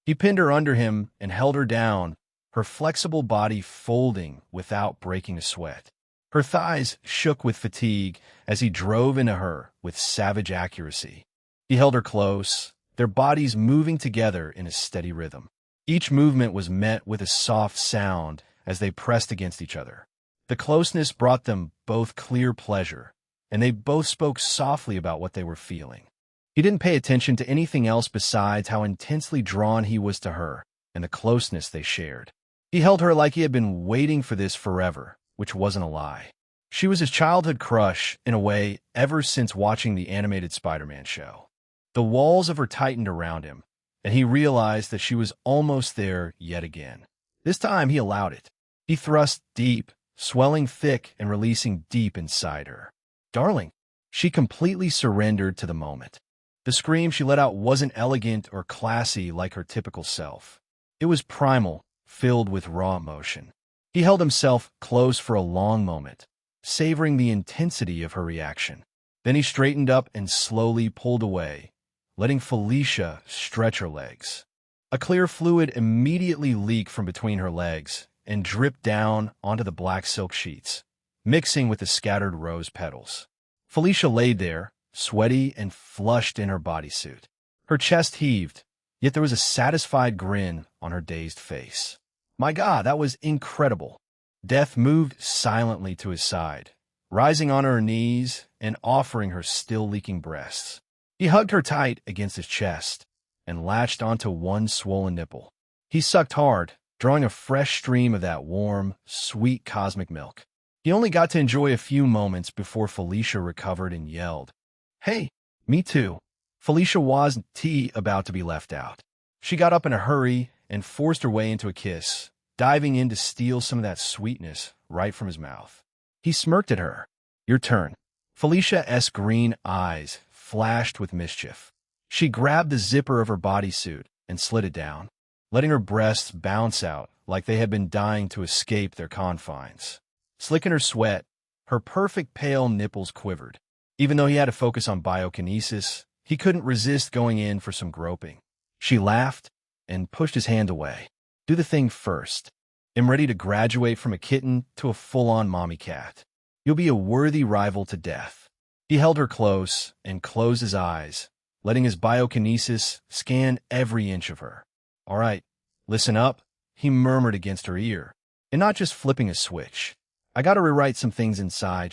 He pinned her under him and held her down, her flexible body folding without breaking a sweat. Her thighs shook with fatigue as he drove into her with savage accuracy. He held her close, their bodies moving together in a steady rhythm. Each movement was met with a soft sound as they pressed against each other. The closeness brought them both clear pleasure, and they both spoke softly about what they were feeling. He didn't pay attention to anything else besides how intensely drawn he was to her and the closeness they shared. He held her like he had been waiting for this forever, which wasn't a lie. She was his childhood crush, in a way, ever since watching the animated Spider-Man show. The walls of her tightened around him, and he realized that she was almost there yet again. This time he allowed it. He thrust deep, swelling thick and releasing deep inside her. "Darling." She completely surrendered to the moment. The scream she let out wasn't elegant or classy like her typical self. It was primal, filled with raw emotion. He held himself close for a long moment, savoring the intensity of her reaction. Then he straightened up and slowly pulled away, letting Felicia stretch her legs. A clear fluid immediately leaked from between her legs and dripped down onto the black silk sheets, mixing with the scattered rose petals. Felicia laid there, sweaty and flushed in her bodysuit. Her chest heaved, yet there was a satisfied grin on her dazed face. My God, that was incredible. Death moved silently to his side, rising on her knees and offering her still leaking breasts. He hugged her tight against his chest and latched onto one swollen nipple. He sucked hard, drawing a fresh stream of that warm, sweet cosmic milk. He only got to enjoy a few moments before Felicia recovered and yelled, "Hey, me too." Felicia wasn't about to be left out. She got up in a hurry and forced her way into a kiss, diving in to steal some of that sweetness right from his mouth. He smirked at her. "Your turn." Felicia's green eyes flashed with mischief. She grabbed the zipper of her bodysuit and slid it down, letting her breasts bounce out like they had been dying to escape their confines. Slick in her sweat, her perfect pale nipples quivered. Even though he had to focus on biokinesis, he couldn't resist going in for some groping. She laughed and pushed his hand away. "Do the thing first. I'm ready to graduate from a kitten to a full-on mommy cat. You'll be a worthy rival to death." He held her close and closed his eyes, letting his biokinesis scan every inch of her. "All right, listen up," he murmured against her ear, and not just flipping a switch. "I gotta rewrite some things inside."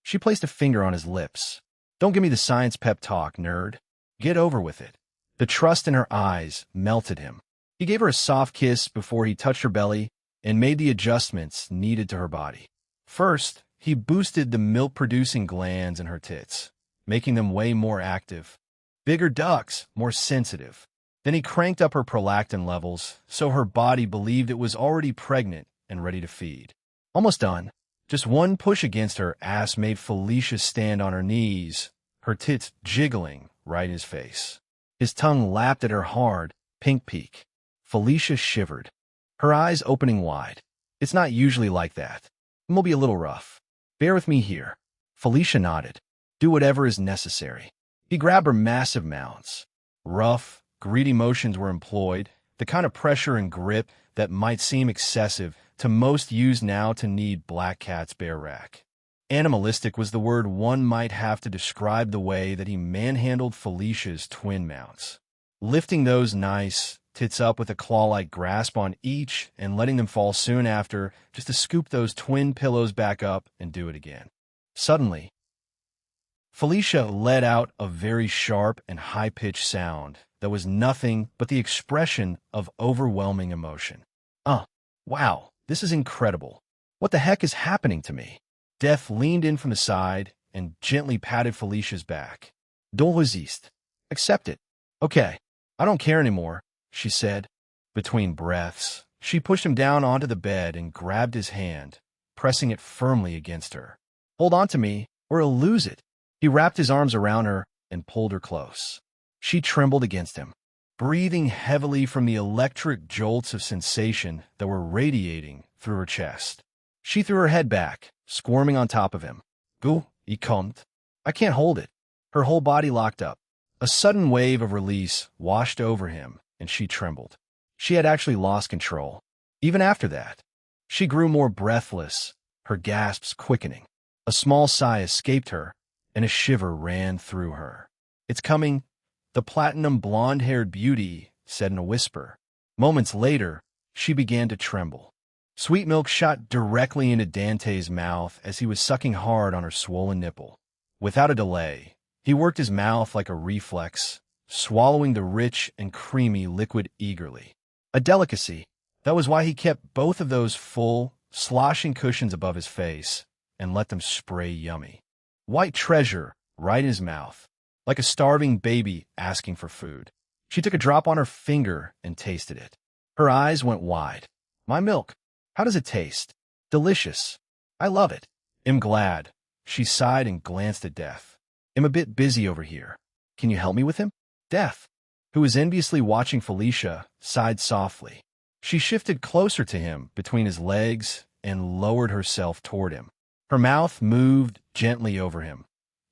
She placed a finger on his lips. "Don't give me the science pep talk, nerd. Get over with it." The trust in her eyes melted him. He gave her a soft kiss before he touched her belly and made the adjustments needed to her body. First, he boosted the milk-producing glands in her tits, making them way more active. Bigger ducts, more sensitive. Then he cranked up her prolactin levels so her body believed it was already pregnant and ready to feed. Almost done. Just one push against her ass made Felicia stand on her knees, her tits jiggling right in his face. His tongue lapped at her hard, pink peak. Felicia shivered, her eyes opening wide. "It's not usually like that. It will be a little rough. Bear with me here." Felicia nodded. "Do whatever is necessary." He grabbed her massive mounds. Rough, greedy motions were employed, the kind of pressure and grip that might seem excessive to most used now to knead black cat's bare rack. Animalistic was the word one might have to describe the way that he manhandled Felicia's twin mounts. lifting those nice tits up with a claw-like grasp on each and letting them fall soon after, just to scoop those twin pillows back up and do it again. Suddenly, Felicia let out a very sharp and high-pitched sound that was nothing but the expression of overwhelming emotion. Wow, this is incredible. What the heck is happening to me? Death leaned in from the side and gently patted Felicia's back. Don't resist. Accept it. Okay, I don't care anymore, she said. Between breaths, she pushed him down onto the bed and grabbed his hand, pressing it firmly against her. Hold on to me, or I'll lose it. He wrapped his arms around her and pulled her close. She trembled against him, breathing heavily from the electric jolts of sensation that were radiating through her chest. She threw her head back, squirming on top of him. Go, he commed. I can't hold it. Her whole body locked up. A sudden wave of release washed over him, and she trembled. She had actually lost control. Even after that, she grew more breathless, her gasps quickening. A small sigh escaped her, and a shiver ran through her. It's coming, the platinum blonde-haired beauty said in a whisper. Moments later, she began to tremble. Sweet milk shot directly into Dante's mouth as he was sucking hard on her swollen nipple. Without a delay, he worked his mouth like a reflex, swallowing the rich and creamy liquid eagerly. A delicacy. That was why he kept both of those full, sloshing cushions above his face and let them spray yummy. White treasure right in his mouth, like a starving baby asking for food. She took a drop on her finger and tasted it. Her eyes went wide. My milk. How does it taste? Delicious. I love it. I'm glad. She sighed and glanced at Death. I'm a bit busy over here. Can you help me with him? Death, who was enviously watching Felicia, sighed softly. She shifted closer to him between his legs and lowered herself toward him. Her mouth moved gently over him,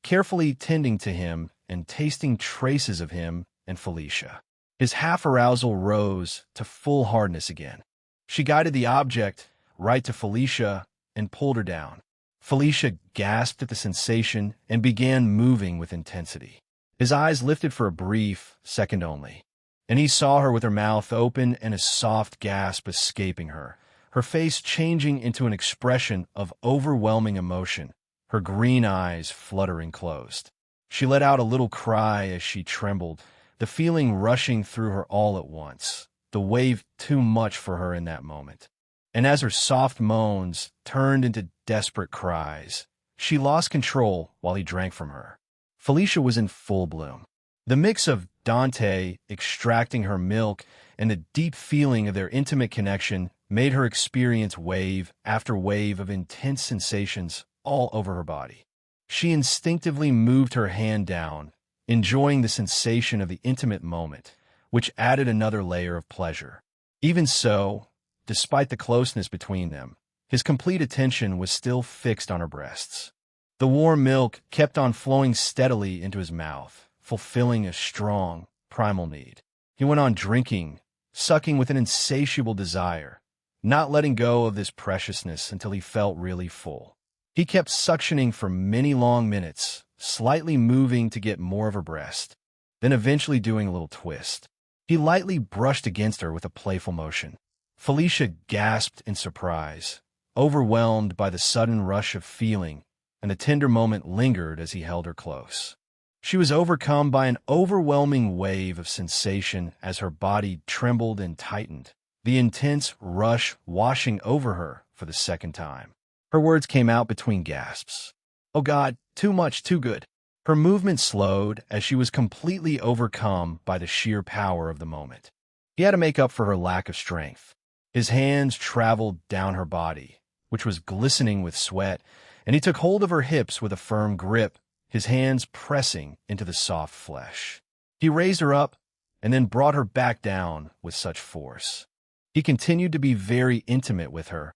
carefully tending to him and tasting traces of him and Felicia. His half-arousal rose to full hardness again. She guided the object right to Felicia and pulled her down. Felicia gasped at the sensation and began moving with intensity. His eyes lifted for a brief second only, and he saw her with her mouth open and a soft gasp escaping her, her face changing into an expression of overwhelming emotion, her green eyes fluttering closed. She let out a little cry as she trembled, the feeling rushing through her all at once, the wave too much for her in that moment. And as her soft moans turned into desperate cries, she lost control while he drank from her. Felicia was in full bloom. The mix of Dante extracting her milk and the deep feeling of their intimate connection made her experience wave after wave of intense sensations all over her body. She instinctively moved her hand down, enjoying the sensation of the intimate moment, which added another layer of pleasure. Even so, despite the closeness between them, his complete attention was still fixed on her breasts. The warm milk kept on flowing steadily into his mouth, fulfilling a strong, primal need. He went on drinking, sucking with an insatiable desire, not letting go of this preciousness until he felt really full. He kept suctioning for many long minutes, slightly moving to get more of her breast, then eventually doing a little twist. He lightly brushed against her with a playful motion. Felicia gasped in surprise, overwhelmed by the sudden rush of feeling, and the tender moment lingered as he held her close. She was overcome by an overwhelming wave of sensation as her body trembled and tightened, the intense rush washing over her for the second time. Her words came out between gasps. Oh God, too much, too good. Her movement slowed as she was completely overcome by the sheer power of the moment. He had to make up for her lack of strength. His hands traveled down her body, which was glistening with sweat, and he took hold of her hips with a firm grip, his hands pressing into the soft flesh. He raised her up and then brought her back down with such force. He continued to be very intimate with her,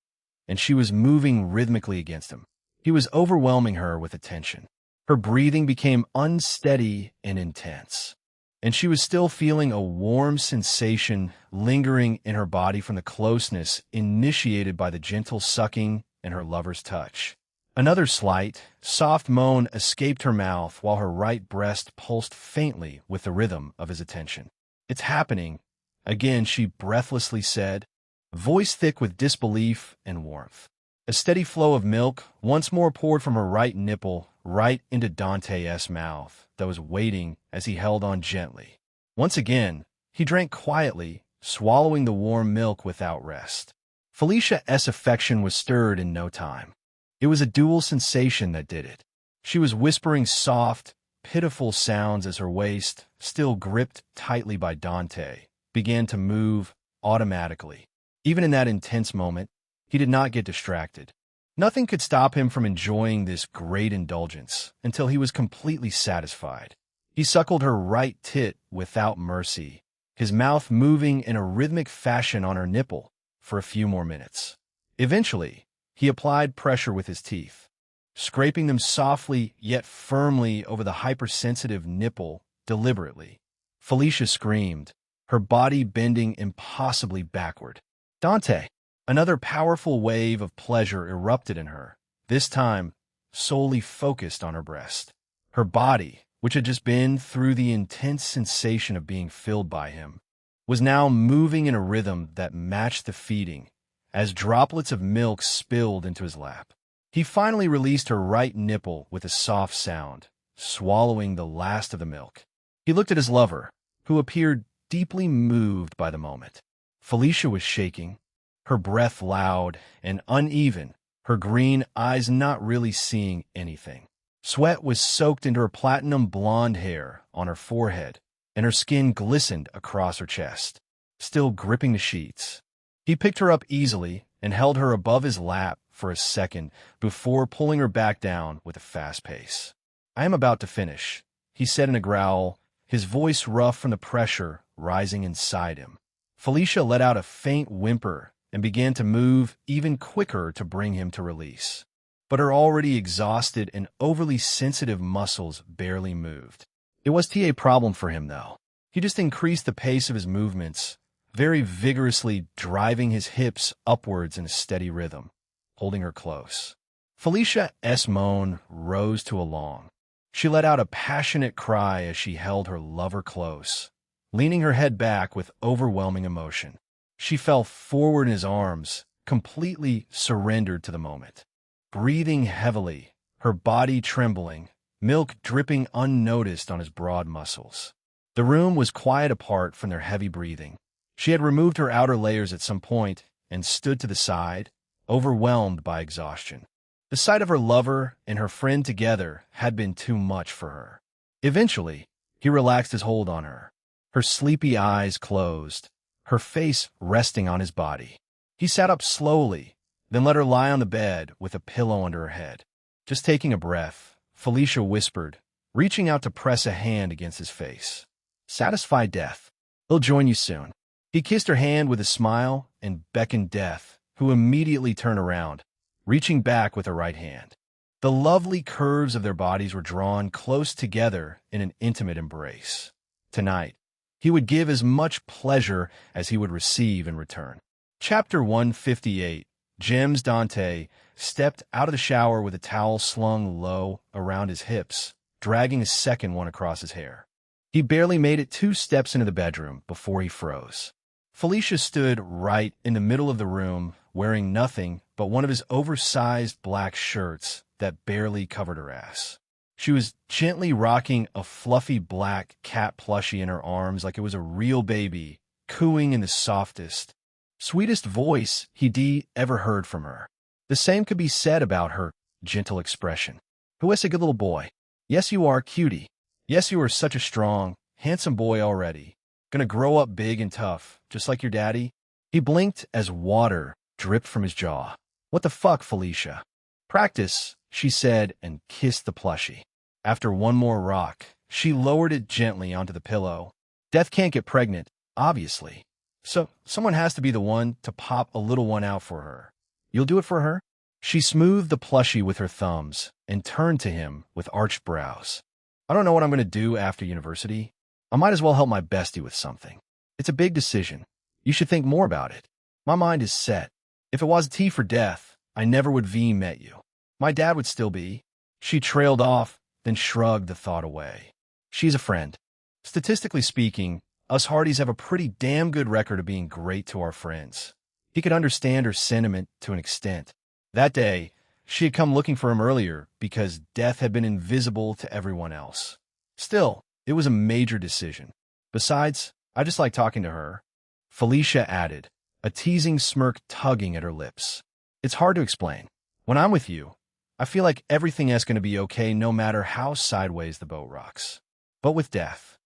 and she was moving rhythmically against him. He was overwhelming her with attention. Her breathing became unsteady and intense, and she was still feeling a warm sensation lingering in her body from the closeness initiated by the gentle sucking and her lover's touch. Another slight, soft moan escaped her mouth while her right breast pulsed faintly with the rhythm of his attention. "It's happening." Again, she breathlessly said, voice thick with disbelief and warmth. A steady flow of milk once more poured from her right nipple right into Dante's mouth that was waiting as he held on gently. Once again, he drank quietly, swallowing the warm milk without rest. Felicia's affection was stirred in no time. It was a dual sensation that did it. She was whispering soft, pitiful sounds as her waist, still gripped tightly by Dante, began to move automatically. Even in that intense moment, he did not get distracted. Nothing could stop him from enjoying this great indulgence until he was completely satisfied. He suckled her right tit without mercy, his mouth moving in a rhythmic fashion on her nipple for a few more minutes. Eventually, he applied pressure with his teeth, scraping them softly yet firmly over the hypersensitive nipple deliberately. Felicia screamed, her body bending impossibly backward. Dante! Another powerful wave of pleasure erupted in her, this time solely focused on her breast. Her body, which had just been through the intense sensation of being filled by him, was now moving in a rhythm that matched the feeding, as droplets of milk spilled into his lap. He finally released her right nipple with a soft sound, swallowing the last of the milk. He looked at his lover, who appeared deeply moved by the moment. Felicia was shaking, her breath loud and uneven, her green eyes not really seeing anything. Sweat was soaked into her platinum blonde hair on her forehead, and her skin glistened across her chest, still gripping the sheets. He picked her up easily and held her above his lap for a second before pulling her back down with a fast pace. "I am about to finish," he said in a growl, his voice rough from the pressure rising inside him. Felicia let out a faint whimper and began to move even quicker to bring him to release. But her already exhausted and overly sensitive muscles barely moved. It was a problem for him, though. He just increased the pace of his movements, very vigorously driving his hips upwards in a steady rhythm, holding her close. Felicia's moan rose to a long. She let out a passionate cry as she held her lover close, leaning her head back with overwhelming emotion. She fell forward in his arms, completely surrendered to the moment. Breathing heavily, her body trembling, milk dripping unnoticed on his broad muscles. The room was quiet apart from their heavy breathing. She had removed her outer layers at some point and stood to the side, overwhelmed by exhaustion. The sight of her lover and her friend together had been too much for her. Eventually, he relaxed his hold on her. Her sleepy eyes closed, her face resting on his body. He sat up slowly, then let her lie on the bed with a pillow under her head. Just taking a breath, Felicia whispered, reaching out to press a hand against his face. "Satisfy Death. He'll join you soon." He kissed her hand with a smile and beckoned Death, who immediately turned around, reaching back with her right hand. The lovely curves of their bodies were drawn close together in an intimate embrace. Tonight, he would give as much pleasure as he would receive in return. Chapter 158. James Dante stepped out of the shower with a towel slung low around his hips, dragging a second one across his hair. He barely made it 2 steps into the bedroom before he froze. Felicia stood right in the middle of the room, wearing nothing but one of his oversized black shirts that barely covered her ass. She was gently rocking a fluffy black cat plushie in her arms like it was a real baby, cooing in the softest, sweetest voice he'd ever heard from her. The same could be said about her gentle expression. "Who is a good little boy? Yes, you are, cutie. Yes, you are such a strong, handsome boy already. Gonna grow up big and tough, just like your daddy." He blinked as water dripped from his jaw. "What the fuck, Felicia?" "Practice," she said and kissed the plushie. After one more rock, she lowered it gently onto the pillow. Death can't get pregnant, obviously. So someone has to be the one to pop a little one out for her. You'll do it for her? She smoothed the plushie with her thumbs and turned to him with arched brows. "I don't know what I'm going to do after university. I might as well help my bestie with something. It's a big decision. You should think more about it. My mind is set. If it was T for death, I never would V met you. My dad would still be." She trailed off, then shrugged the thought away. "She's a friend. Statistically speaking, Us Hardys have a pretty damn good record of being great to our friends. He could understand her sentiment to an extent. That day, she had come looking for him earlier because Death had been invisible to everyone else. Still, it was a major decision. Besides, I just like talking to her, Felicia added, a teasing smirk tugging at her lips. It's hard to explain. When I'm with you, I feel like everything is going to be okay no matter how sideways the boat rocks. But with Death,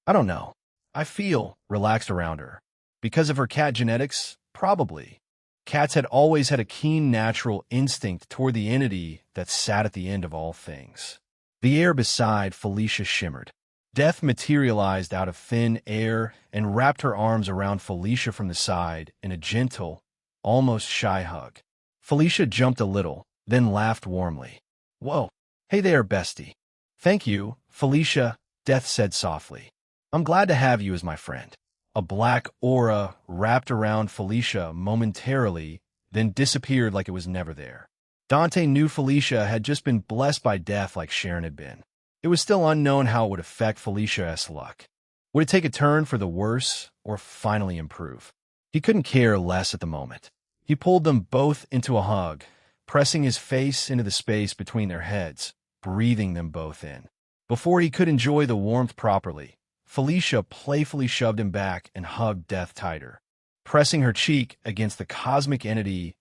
I don't know. I feel relaxed around her. Because of her cat genetics? Probably. Cats had always had a keen natural instinct toward the entity that sat at the end of all things. The air beside Felicia shimmered. Death materialized out of thin air and wrapped her arms around Felicia from the side in a gentle, almost shy hug. Felicia jumped a little, then laughed warmly. Whoa, hey there, bestie. Thank you, Felicia, Death said softly. I'm glad to have you as my friend. A black aura wrapped around Felicia momentarily, then disappeared like it was never there. Dante knew Felicia had just been blessed by Death like Sharon had been. It was still unknown how it would affect Felicia's luck. Would it take a turn for the worse or finally improve? He couldn't care less at the moment. He pulled them both into a hug, pressing his face into the space between their heads, breathing them both in. Before he could enjoy the warmth properly, Felicia playfully shoved him back and hugged Death tighter, pressing her cheek against the cosmic entity's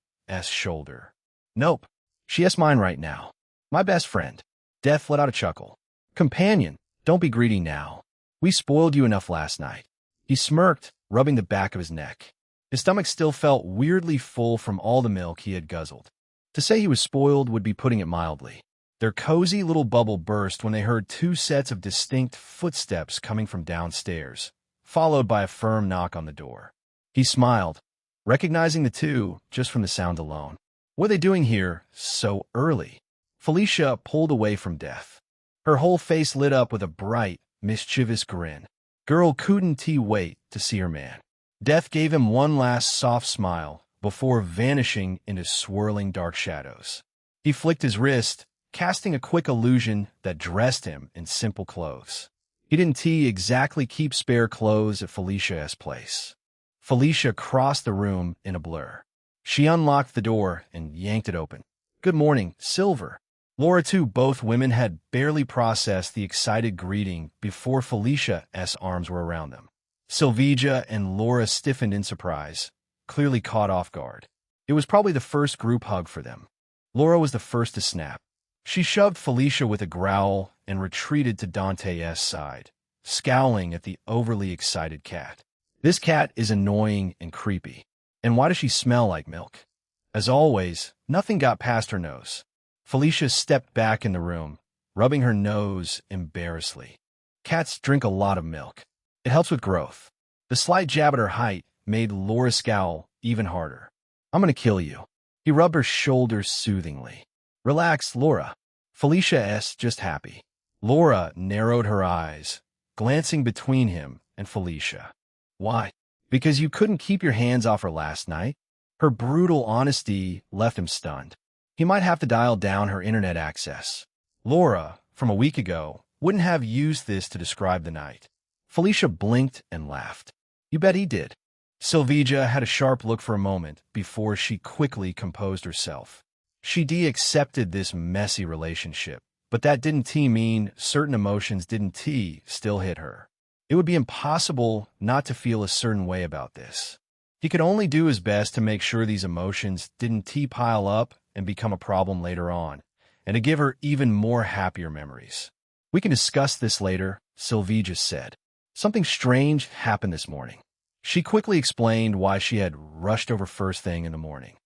shoulder. Nope, she's mine right now. My best friend. Death let out a chuckle. Companion, don't be greedy now. We spoiled you enough last night. He smirked, rubbing the back of his neck. His stomach still felt weirdly full from all the milk he had guzzled. To say he was spoiled would be putting it mildly. Their cozy little bubble burst when they heard two sets of distinct footsteps coming from downstairs, followed by a firm knock on the door. He smiled, recognizing the two just from the sound alone. What are they doing here so early? Felicia pulled away from Death. Her whole face lit up with a bright, mischievous grin. Girl couldn't wait to see her man. Death gave him one last soft smile before vanishing into swirling dark shadows. He flicked his wrist, casting a quick illusion that dressed him in simple clothes. He didn't exactly keep spare clothes at Felicia's place. Felicia crossed the room in a blur. She unlocked the door and yanked it open. Good morning, Silver. Laura too. Both women had barely processed the excited greeting before Felicia's arms were around them. Silveja and Laura stiffened in surprise, clearly caught off guard. It was probably the first group hug for them. Laura was the first to snap. She shoved Felicia with a growl and retreated to Dante's side, scowling at the overly excited cat. This cat is annoying and creepy. And why does she smell like milk? As always, nothing got past her nose. Felicia stepped back in the room, rubbing her nose embarrassedly. Cats drink a lot of milk. It helps with growth. The slight jab at her height made Laura scowl even harder. I'm gonna kill you. He rubbed her shoulders soothingly. Relax, Laura. Felicia's just happy. Laura narrowed her eyes, glancing between him and Felicia. Why? Because you couldn't keep your hands off her last night? Her brutal honesty left him stunned. He might have to dial down her internet access. Laura, from a week ago, wouldn't have used this to describe the night. Felicia blinked and laughed. You bet he did. Silveja had a sharp look for a moment before she quickly composed herself. She accepted this messy relationship, but that didn't mean certain emotions didn't still hit her. It would be impossible not to feel a certain way about this. He could only do his best to make sure these emotions didn't pile up and become a problem later on, and to give her even more happier memories. We can discuss this later, Silveja said. Something strange happened this morning. She quickly explained why she had rushed over first thing in the morning.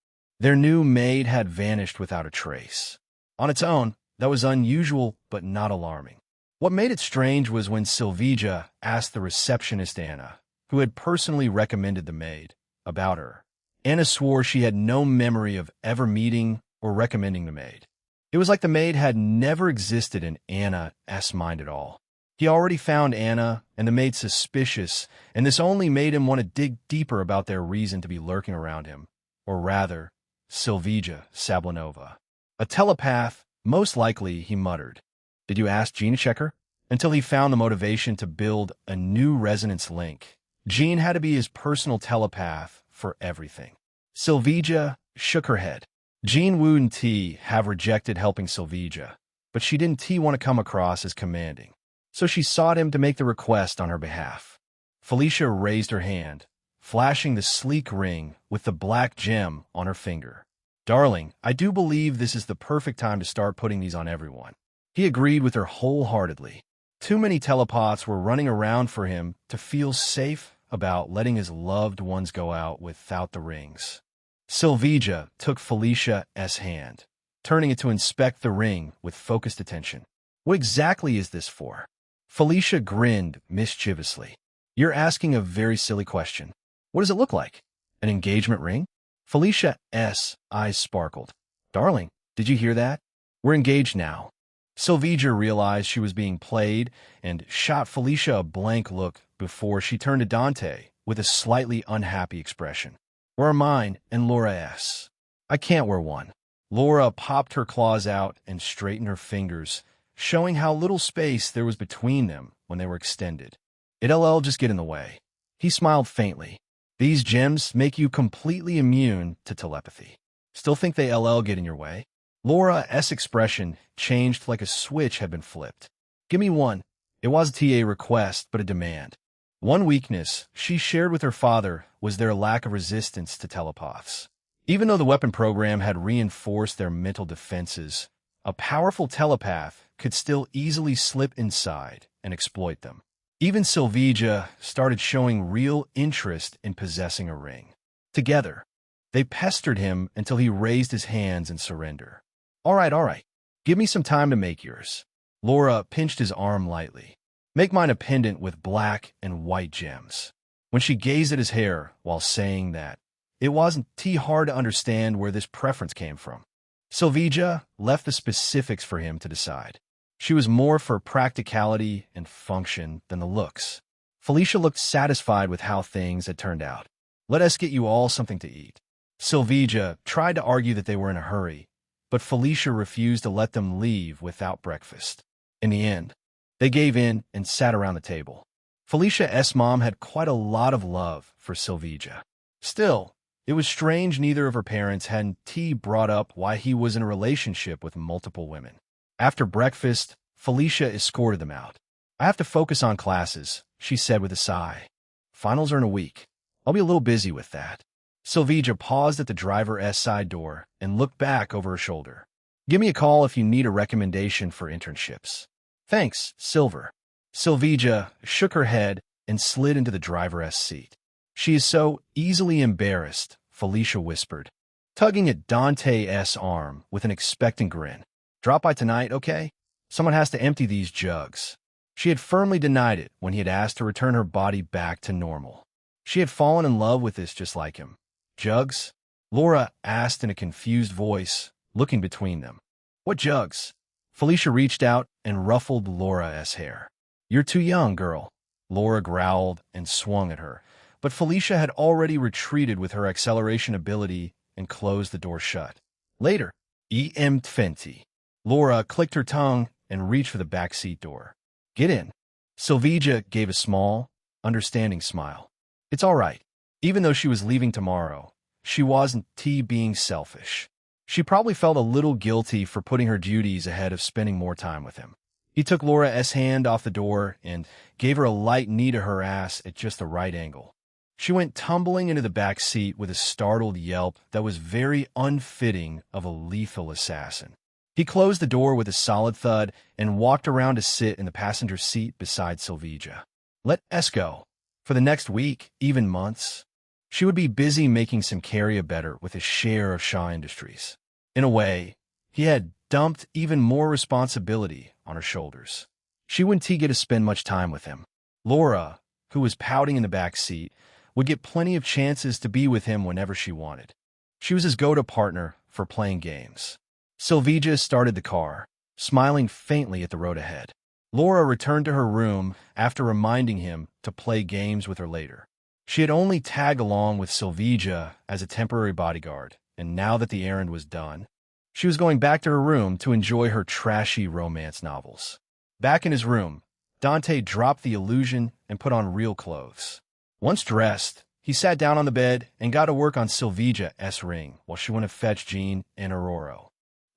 Their new maid had vanished without a trace. On its own, that was unusual but not alarming. What made it strange was when Silveja asked the receptionist Anna, who had personally recommended the maid, about her. Anna swore she had no memory of ever meeting or recommending the maid. It was like the maid had never existed in Anna's mind at all. He already found Anna and the maid suspicious, and this only made him want to dig deeper about their reason to be lurking around him. Or rather, Silveja Sablinova. A telepath, most likely, he muttered. Did you ask Gina Checker? until he found the motivation to build a new resonance link. Jean had to be his personal telepath for everything. Sylvija shook her head. Jean Wu and T have rejected helping Sylvija, but she didn't want to come across as commanding, so she sought him to make the request on her behalf. Felicia raised her hand, flashing the sleek ring with the black gem on her finger. "Darling, I do believe this is the perfect time to start putting these on everyone." He agreed with her wholeheartedly. Too many telepaths were running around for him to feel safe about letting his loved ones go out without the rings. Sylvija took Felicia's hand, turning it to inspect the ring with focused attention. "What exactly is this for?" Felicia grinned mischievously. "You're asking a very silly question. What does it look like? An engagement ring?" Felicia's eyes sparkled. "Darling, did you hear that? We're engaged now." Sylvija realized she was being played and shot Felicia a blank look before she turned to Dante with a slightly unhappy expression. "Where are mine and Laura's? I can't wear one." Laura popped her claws out and straightened her fingers, showing how little space there was between them when they were extended. "It'll just get in the way." He smiled faintly. "These gems make you completely immune to telepathy. Still think they'll get in your way?" Laura's expression changed like a switch had been flipped. "Give me one." It wasn't a request, but a demand. One weakness she shared with her father was their lack of resistance to telepaths. Even though the weapon program had reinforced their mental defenses, a powerful telepath could still easily slip inside and exploit them. Even Sylvija started showing real interest in possessing a ring. Together, they pestered him until he raised his hands in surrender. All right. Give me some time to make yours." Laura pinched his arm lightly. "Make mine a pendant with black and white gems." When she gazed at his hair while saying that, it wasn't too hard to understand where this preference came from. Sylvija left the specifics for him to decide. She was more for practicality and function than the looks. Felicia looked satisfied with how things had turned out. "Let us get you all something to eat." Sylvija tried to argue that they were in a hurry, but Felicia refused to let them leave without breakfast. In the end, they gave in and sat around the table. Felicia's mom had quite a lot of love for Sylvija. Still, it was strange neither of her parents hadn't brought up why he was in a relationship with multiple women. After breakfast, Felicia escorted them out. "I have to focus on classes," she said with a sigh. "Finals are in a week. I'll be a little busy with that." Sylvija paused at the driver's side door and looked back over her shoulder. "Give me a call if you need a recommendation for internships." "Thanks, Silver." Sylvija shook her head and slid into the driver's seat. "She is so easily embarrassed," Felicia whispered, tugging at Dante's arm with an expectant grin. "Drop by tonight, okay? Someone has to empty these jugs." She had firmly denied it when he had asked to return her body back to normal. She had fallen in love with this just like him. "Jugs?" Laura asked in a confused voice, looking between them. "What jugs?" Felicia reached out and ruffled Laura's hair. "You're too young, girl." Laura growled and swung at her, but Felicia had already retreated with her acceleration ability and closed the door shut. "Later." "20." Laura clicked her tongue and reached for the back seat door. "Get in." Sylvija gave a small, understanding smile. "It's all right." Even though she was leaving tomorrow, she wasn't being selfish. She probably felt a little guilty for putting her duties ahead of spending more time with him. He took Laura's hand off the door and gave her a light knee to her ass at just the right angle. She went tumbling into the back seat with a startled yelp that was very unfitting of a lethal assassin. He closed the door with a solid thud and walked around to sit in the passenger seat beside Sylvija. "Let us go." For the next week, even months, she would be busy making Symkaria better with a share of Shaw Industries. In a way, he had dumped even more responsibility on her shoulders. She wouldn't get to spend much time with him. Laura, who was pouting in the back seat, would get plenty of chances to be with him whenever she wanted. She was his go-to partner for playing games. Sylvija started the car, smiling faintly at the road ahead. Laura returned to her room after reminding him to play games with her later. She had only tagged along with Sylvija as a temporary bodyguard, and now that the errand was done, she was going back to her room to enjoy her trashy romance novels. Back in his room, Dante dropped the illusion and put on real clothes. Once dressed, he sat down on the bed and got to work on Sylvia's ring while she went to fetch Jean and Aurora.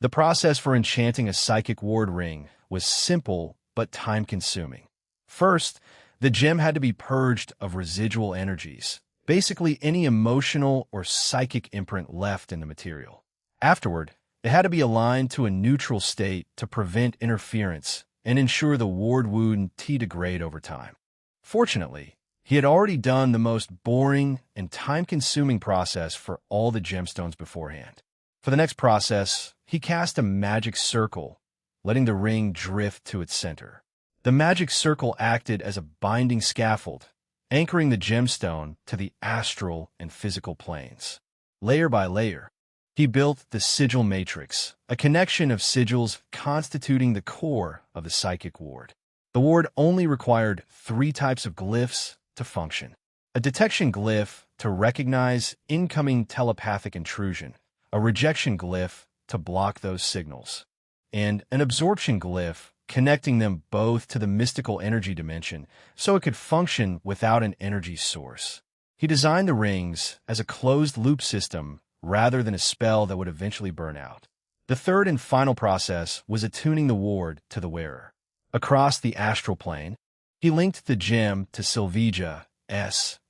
The process for enchanting a psychic ward ring was simple but time-consuming. First, the gem had to be purged of residual energies, basically any emotional or psychic imprint left in the material. Afterward, it had to be aligned to a neutral state to prevent interference and ensure the ward wouldn't degrade over time. Fortunately, he had already done the most boring and time-consuming process for all the gemstones beforehand. For the next process, he cast a magic circle, letting the ring drift to its center. The magic circle acted as a binding scaffold, anchoring the gemstone to the astral and physical planes. Layer by layer, he built the sigil matrix, a connection of sigils constituting the core of the psychic ward. The ward only required 3 types of glyphs to function. A detection glyph to recognize incoming telepathic intrusion, a rejection glyph to block those signals, and an absorption glyph connecting them both to the mystical energy dimension so it could function without an energy source. He designed the rings as a closed-loop system rather than a spell that would eventually burn out. The third and final process was attuning the ward to the wearer. Across the astral plane, he linked the gem to Sylvia's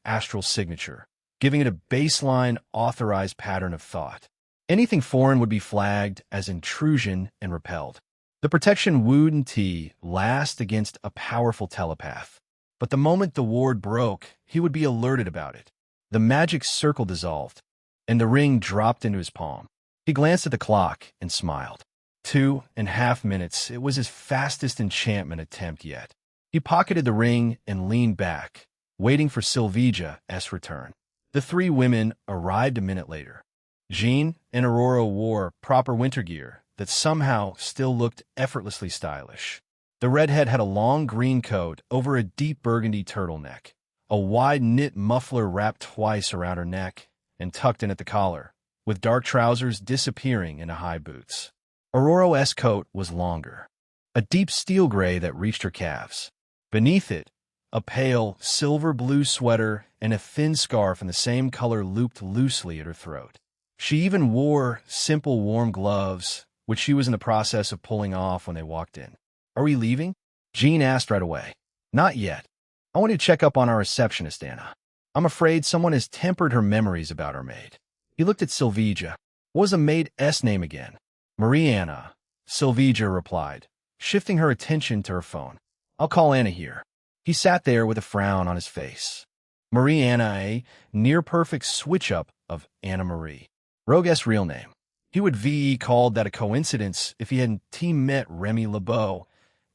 astral signature, giving it a baseline authorized pattern of thought. Anything foreign would be flagged as intrusion and repelled. The protection wouldn't last against a powerful telepath, but the moment the ward broke, he would be alerted about it. The magic circle dissolved, and the ring dropped into his palm. He glanced at the clock and smiled. 2.5 minutes, it was his fastest enchantment attempt yet. He pocketed the ring and leaned back, waiting for Sylvia's return. The 3 women arrived a minute later. Jean and Aurora wore proper winter gear that somehow still looked effortlessly stylish. The redhead had a long green coat over a deep burgundy turtleneck, a wide knit muffler wrapped twice around her neck and tucked in at the collar, with dark trousers disappearing into high boots. Aurora's coat was longer, a deep steel gray that reached her calves. Beneath it, a pale silver-blue sweater and a thin scarf in the same color looped loosely at her throat. She even wore simple warm gloves, which she was in the process of pulling off when they walked in. "Are we leaving?" Jean asked right away. "Not yet. I want to check up on our receptionist, Anna. I'm afraid someone has tempered her memories about our maid." He looked at Sylvia. What was the maid's name again? "Marie Anna," Sylvia replied, shifting her attention to her phone. "I'll call Anna here." He sat there with a frown on his face. Marie Anna, a near-perfect switch-up of Anna Marie. Rogue's real name. He would called that a coincidence if he hadn't met Remy LeBeau,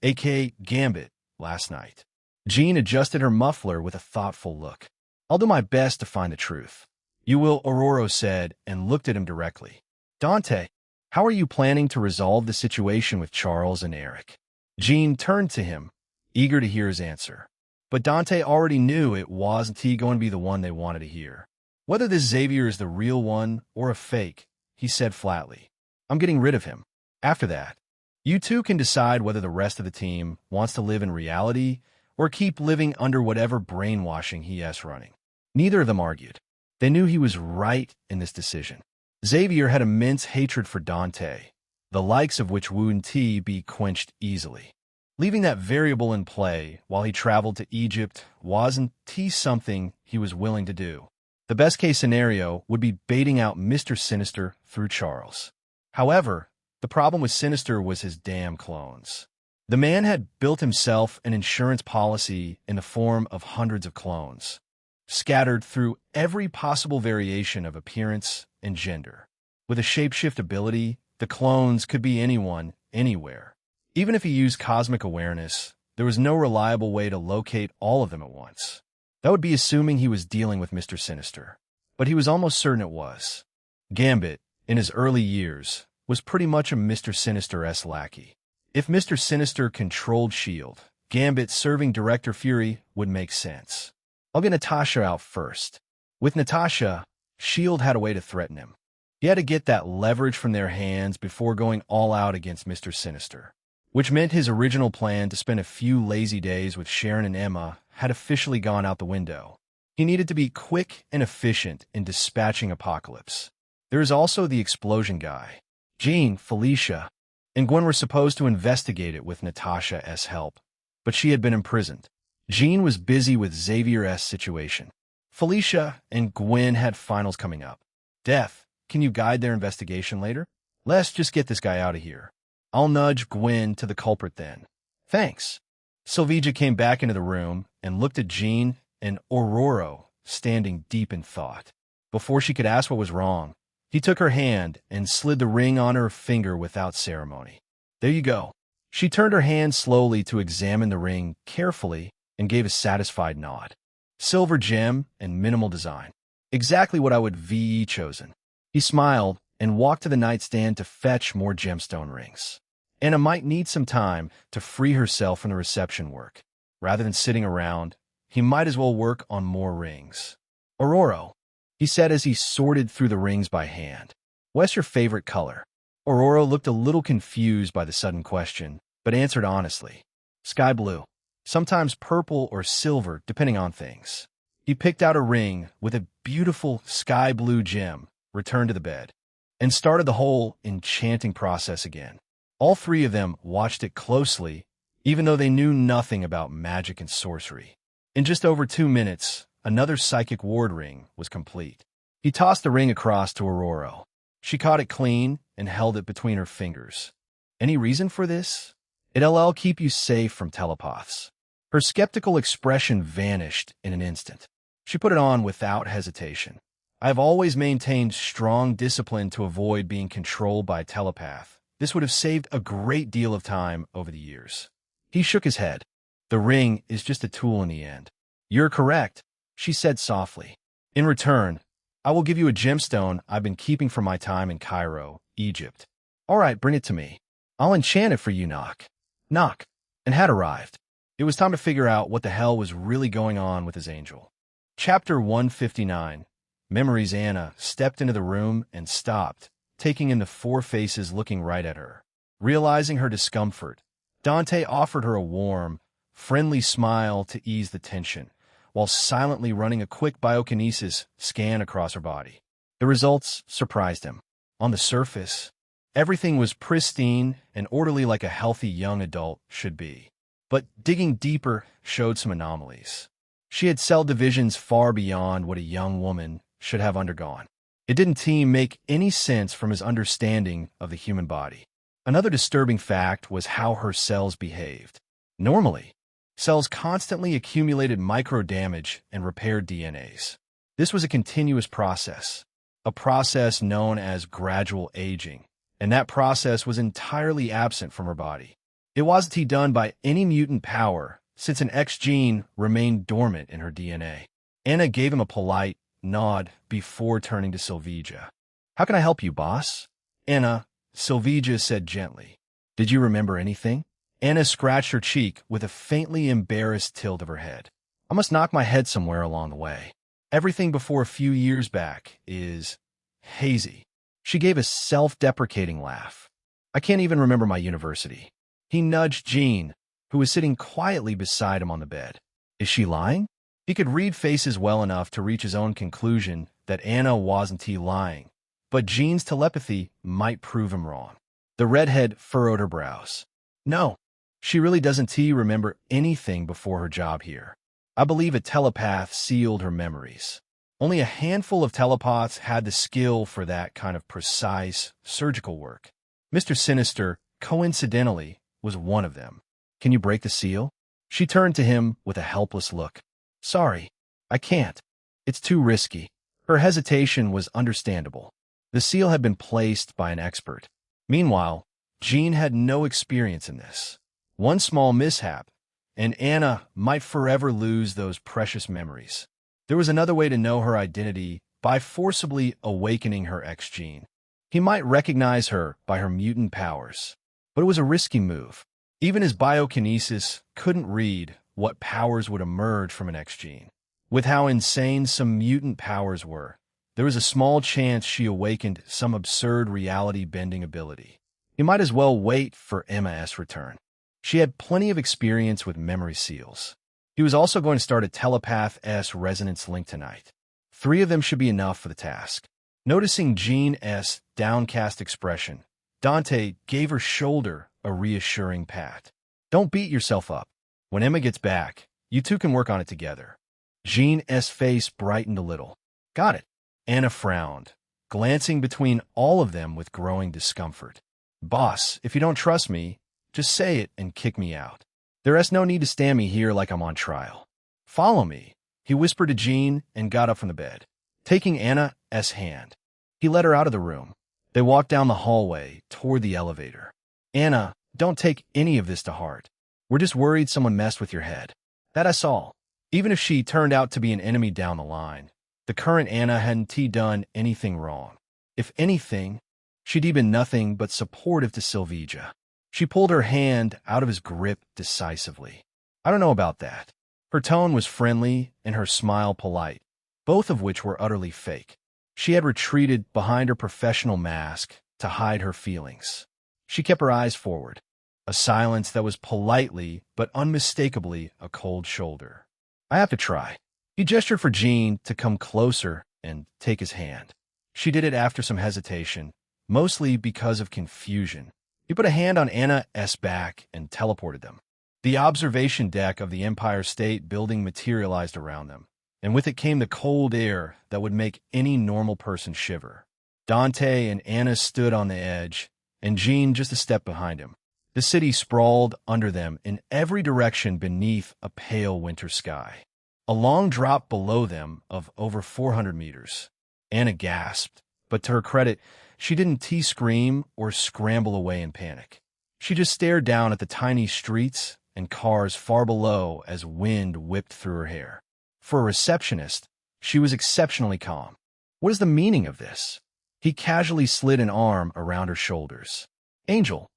a.k.a. Gambit, last night. Jean adjusted her muffler with a thoughtful look. "I'll do my best to find the truth." "You will," Aurora said, and looked at him directly. "Dante, how are you planning to resolve the situation with Charles and Eric?" Jean turned to him, eager to hear his answer. But Dante already knew it wasn't going to be the one they wanted to hear. "Whether this Xavier is the real one or a fake," he said flatly, "I'm getting rid of him. After that, you two can decide whether the rest of the team wants to live in reality or keep living under whatever brainwashing he has running." Neither of them argued. They knew he was right in this decision. Xavier had immense hatred for Dante, the likes of which wouldn't be quenched easily. Leaving that variable in play while he traveled to Egypt wasn't something he was willing to do. The best-case scenario would be baiting out Mr. Sinister through Charles. However, the problem with Sinister was his damn clones. The man had built himself an insurance policy in the form of hundreds of clones, scattered through every possible variation of appearance and gender. With a shapeshift ability, the clones could be anyone, anywhere. Even if he used cosmic awareness, there was no reliable way to locate all of them at once. That would be assuming he was dealing with Mr. Sinister, but he was almost certain it was. Gambit, in his early years, was pretty much a Mr. Sinister-esque lackey. If Mr. Sinister controlled S.H.I.E.L.D., Gambit serving Director Fury would make sense. I'll get Natasha out first. With Natasha, S.H.I.E.L.D. had a way to threaten him. He had to get that leverage from their hands before going all out against Mr. Sinister. which meant his original plan to spend a few lazy days with Sharon and Emma had officially gone out the window. He needed to be quick and efficient in dispatching Apocalypse. There is also the explosion guy. Jean, Felicia, and Gwen were supposed to investigate it with Natasha's help, but she had been imprisoned. Jean was busy with Xavier's situation. Felicia and Gwen had finals coming up. Death, can you guide their investigation later? Let's just get this guy out of here. I'll nudge Gwen to the culprit then. Thanks. Sylvia came back into the room and looked at Jean and Aurora standing deep in thought. Before she could ask what was wrong, he took her hand and slid the ring on her finger without ceremony. There you go. She turned her hand slowly to examine the ring carefully and gave a satisfied nod. Silver gem and minimal design. Exactly what I would have chosen. He smiled and walked to the nightstand to fetch more gemstone rings. Anna might need some time to free herself from the reception work. Rather than sitting around, he might as well work on more rings. Aurora, he said as he sorted through the rings by hand. What's your favorite color? Aurora looked a little confused by the sudden question, but answered honestly. Sky blue. Sometimes purple or silver, depending on things. He picked out a ring with a beautiful sky blue gem, returned to the bed, and started the whole enchanting process again. All three of them watched it closely, even though they knew nothing about magic and sorcery. In just over 2 minutes, another psychic ward ring was complete. He tossed the ring across to Aurora. She caught it clean and held it between her fingers. Any reason for this? It'll keep you safe from telepaths. Her skeptical expression vanished in an instant. She put it on without hesitation. I have always maintained strong discipline to avoid being controlled by a telepath. This would have saved a great deal of time over the years. He shook his head. The ring is just a tool in the end. You're correct, she said softly. In return, I will give you a gemstone I've been keeping from my time in Cairo, Egypt. All right, bring it to me. I'll enchant it for you, Knock. Knock. And had arrived. It was time to figure out what the hell was really going on with his angel. Chapter 159. Memories. Anna stepped into the room and stopped, taking in the four faces looking right at her. Realizing her discomfort, Dante offered her a warm, friendly smile to ease the tension, while silently running a quick biokinesis scan across her body. The results surprised him. On the surface, everything was pristine and orderly like a healthy young adult should be. But digging deeper showed some anomalies. She had cell divisions far beyond what a young woman should have undergone. It didn't make any sense from his understanding of the human body. Another disturbing fact was how her cells behaved. Normally, cells constantly accumulated micro-damage and repaired DNAs. This was a continuous process, a process known as gradual aging, and that process was entirely absent from her body. It wasn't done by any mutant power, since an X gene remained dormant in her DNA. Anna gave him a polite nod before turning to Sylvia. How can I help you, boss? Anna, Sylvia said gently. Did you remember anything? Anna scratched her cheek with a faintly embarrassed tilt of her head. I must knock my head somewhere along the way. Everything before a few years back is hazy. She gave a self-deprecating laugh. I can't even remember my university. He nudged Jean, who was sitting quietly beside him on the bed. Is she lying? He could read faces well enough to reach his own conclusion that Anna wasn't lying, but Jean's telepathy might prove him wrong. The redhead furrowed her brows. No, she really doesn't remember anything before her job here. I believe a telepath sealed her memories. Only a handful of telepaths had the skill for that kind of precise, surgical work. Mr. Sinister, coincidentally, was one of them. Can you break the seal? She turned to him with a helpless look. Sorry, I can't. It's too risky. Her hesitation was understandable. The seal had been placed by an expert. Meanwhile, Jean had no experience in this. One small mishap, and Anna might forever lose those precious memories. There was another way to know her identity by forcibly awakening her X gene. He might recognize her by her mutant powers, but it was a risky move. Even his biokinesis couldn't read what powers would emerge from an X gene. With how insane some mutant powers were, there was a small chance she awakened some absurd reality-bending ability. He might as well wait for Emma's return. She had plenty of experience with memory seals. He was also going to start a telepath-S resonance link tonight. 3 of them should be enough for the task. Noticing Jean's downcast expression, Dante gave her shoulder a reassuring pat. Don't beat yourself up. When Emma gets back, you two can work on it together. Jean's face brightened a little. Got it. Anna frowned, glancing between all of them with growing discomfort. Boss, if you don't trust me, just say it and kick me out. There's no need to stand me here like I'm on trial. Follow me, he whispered to Jean and got up from the bed. Taking Anna's hand, he led her out of the room. They walked down the hallway toward the elevator. Anna, don't take any of this to heart. We're just worried someone messed with your head. That's all. Even if she turned out to be an enemy down the line, the current Anna hadn't done anything wrong. If anything, she'd been nothing but supportive to Silveja. She pulled her hand out of his grip decisively. I don't know about that. Her tone was friendly and her smile polite, both of which were utterly fake. She had retreated behind her professional mask to hide her feelings. She kept her eyes forward, a silence that was politely but unmistakably a cold shoulder. I have to try. He gestured for Jean to come closer and take his hand. She did it after some hesitation, mostly because of confusion. He put a hand on Anna's back and teleported them. The observation deck of the Empire State Building materialized around them, and with it came the cold air that would make any normal person shiver. Dante and Anna stood on the edge, and Jean just a step behind him. The city sprawled under them in every direction beneath a pale winter sky. A long drop below them of over 400 meters. Anna gasped, but to her credit, she didn't scream or scramble away in panic. She just stared down at the tiny streets and cars far below as wind whipped through her hair. For a receptionist, she was exceptionally calm. What is the meaning of this? He casually slid an arm around her shoulders. Angel,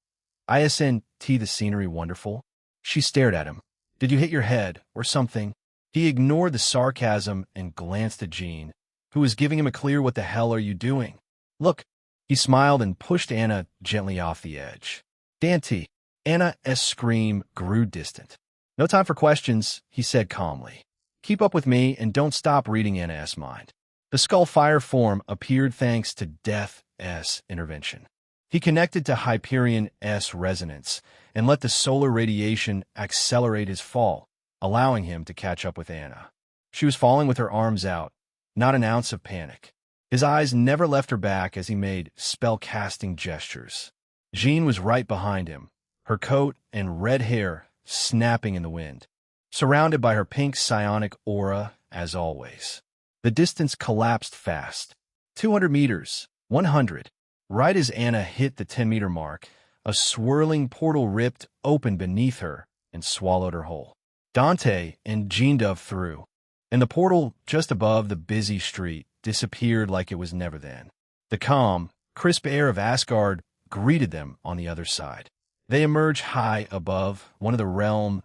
isn't the scenery wonderful? She stared at him. Did you hit your head or something? He ignored the sarcasm and glanced at Jean, who was giving him a clear "What the hell are you doing?" Look. He smiled and pushed Anna gently off the edge. Dante. Anna's scream grew distant. No time for questions, he said calmly. Keep up with me and don't stop reading Anna's mind. The Skullfire form appeared thanks to Death's intervention. He connected to Hyperion's resonance and let the solar radiation accelerate his fall, allowing him to catch up with Anna. She was falling with her arms out, not an ounce of panic. His eyes never left her back as he made spell-casting gestures. Jean was right behind him, her coat and red hair snapping in the wind, surrounded by her pink psionic aura as always. The distance collapsed fast. 200 meters, 100. Right as Anna hit the 10-meter mark, a swirling portal ripped open beneath her and swallowed her whole. Dante and Jean dove through, and the portal just above the busy street disappeared like it was never then. The calm, crisp air of Asgard greeted them on the other side. They emerged high above one of the realm's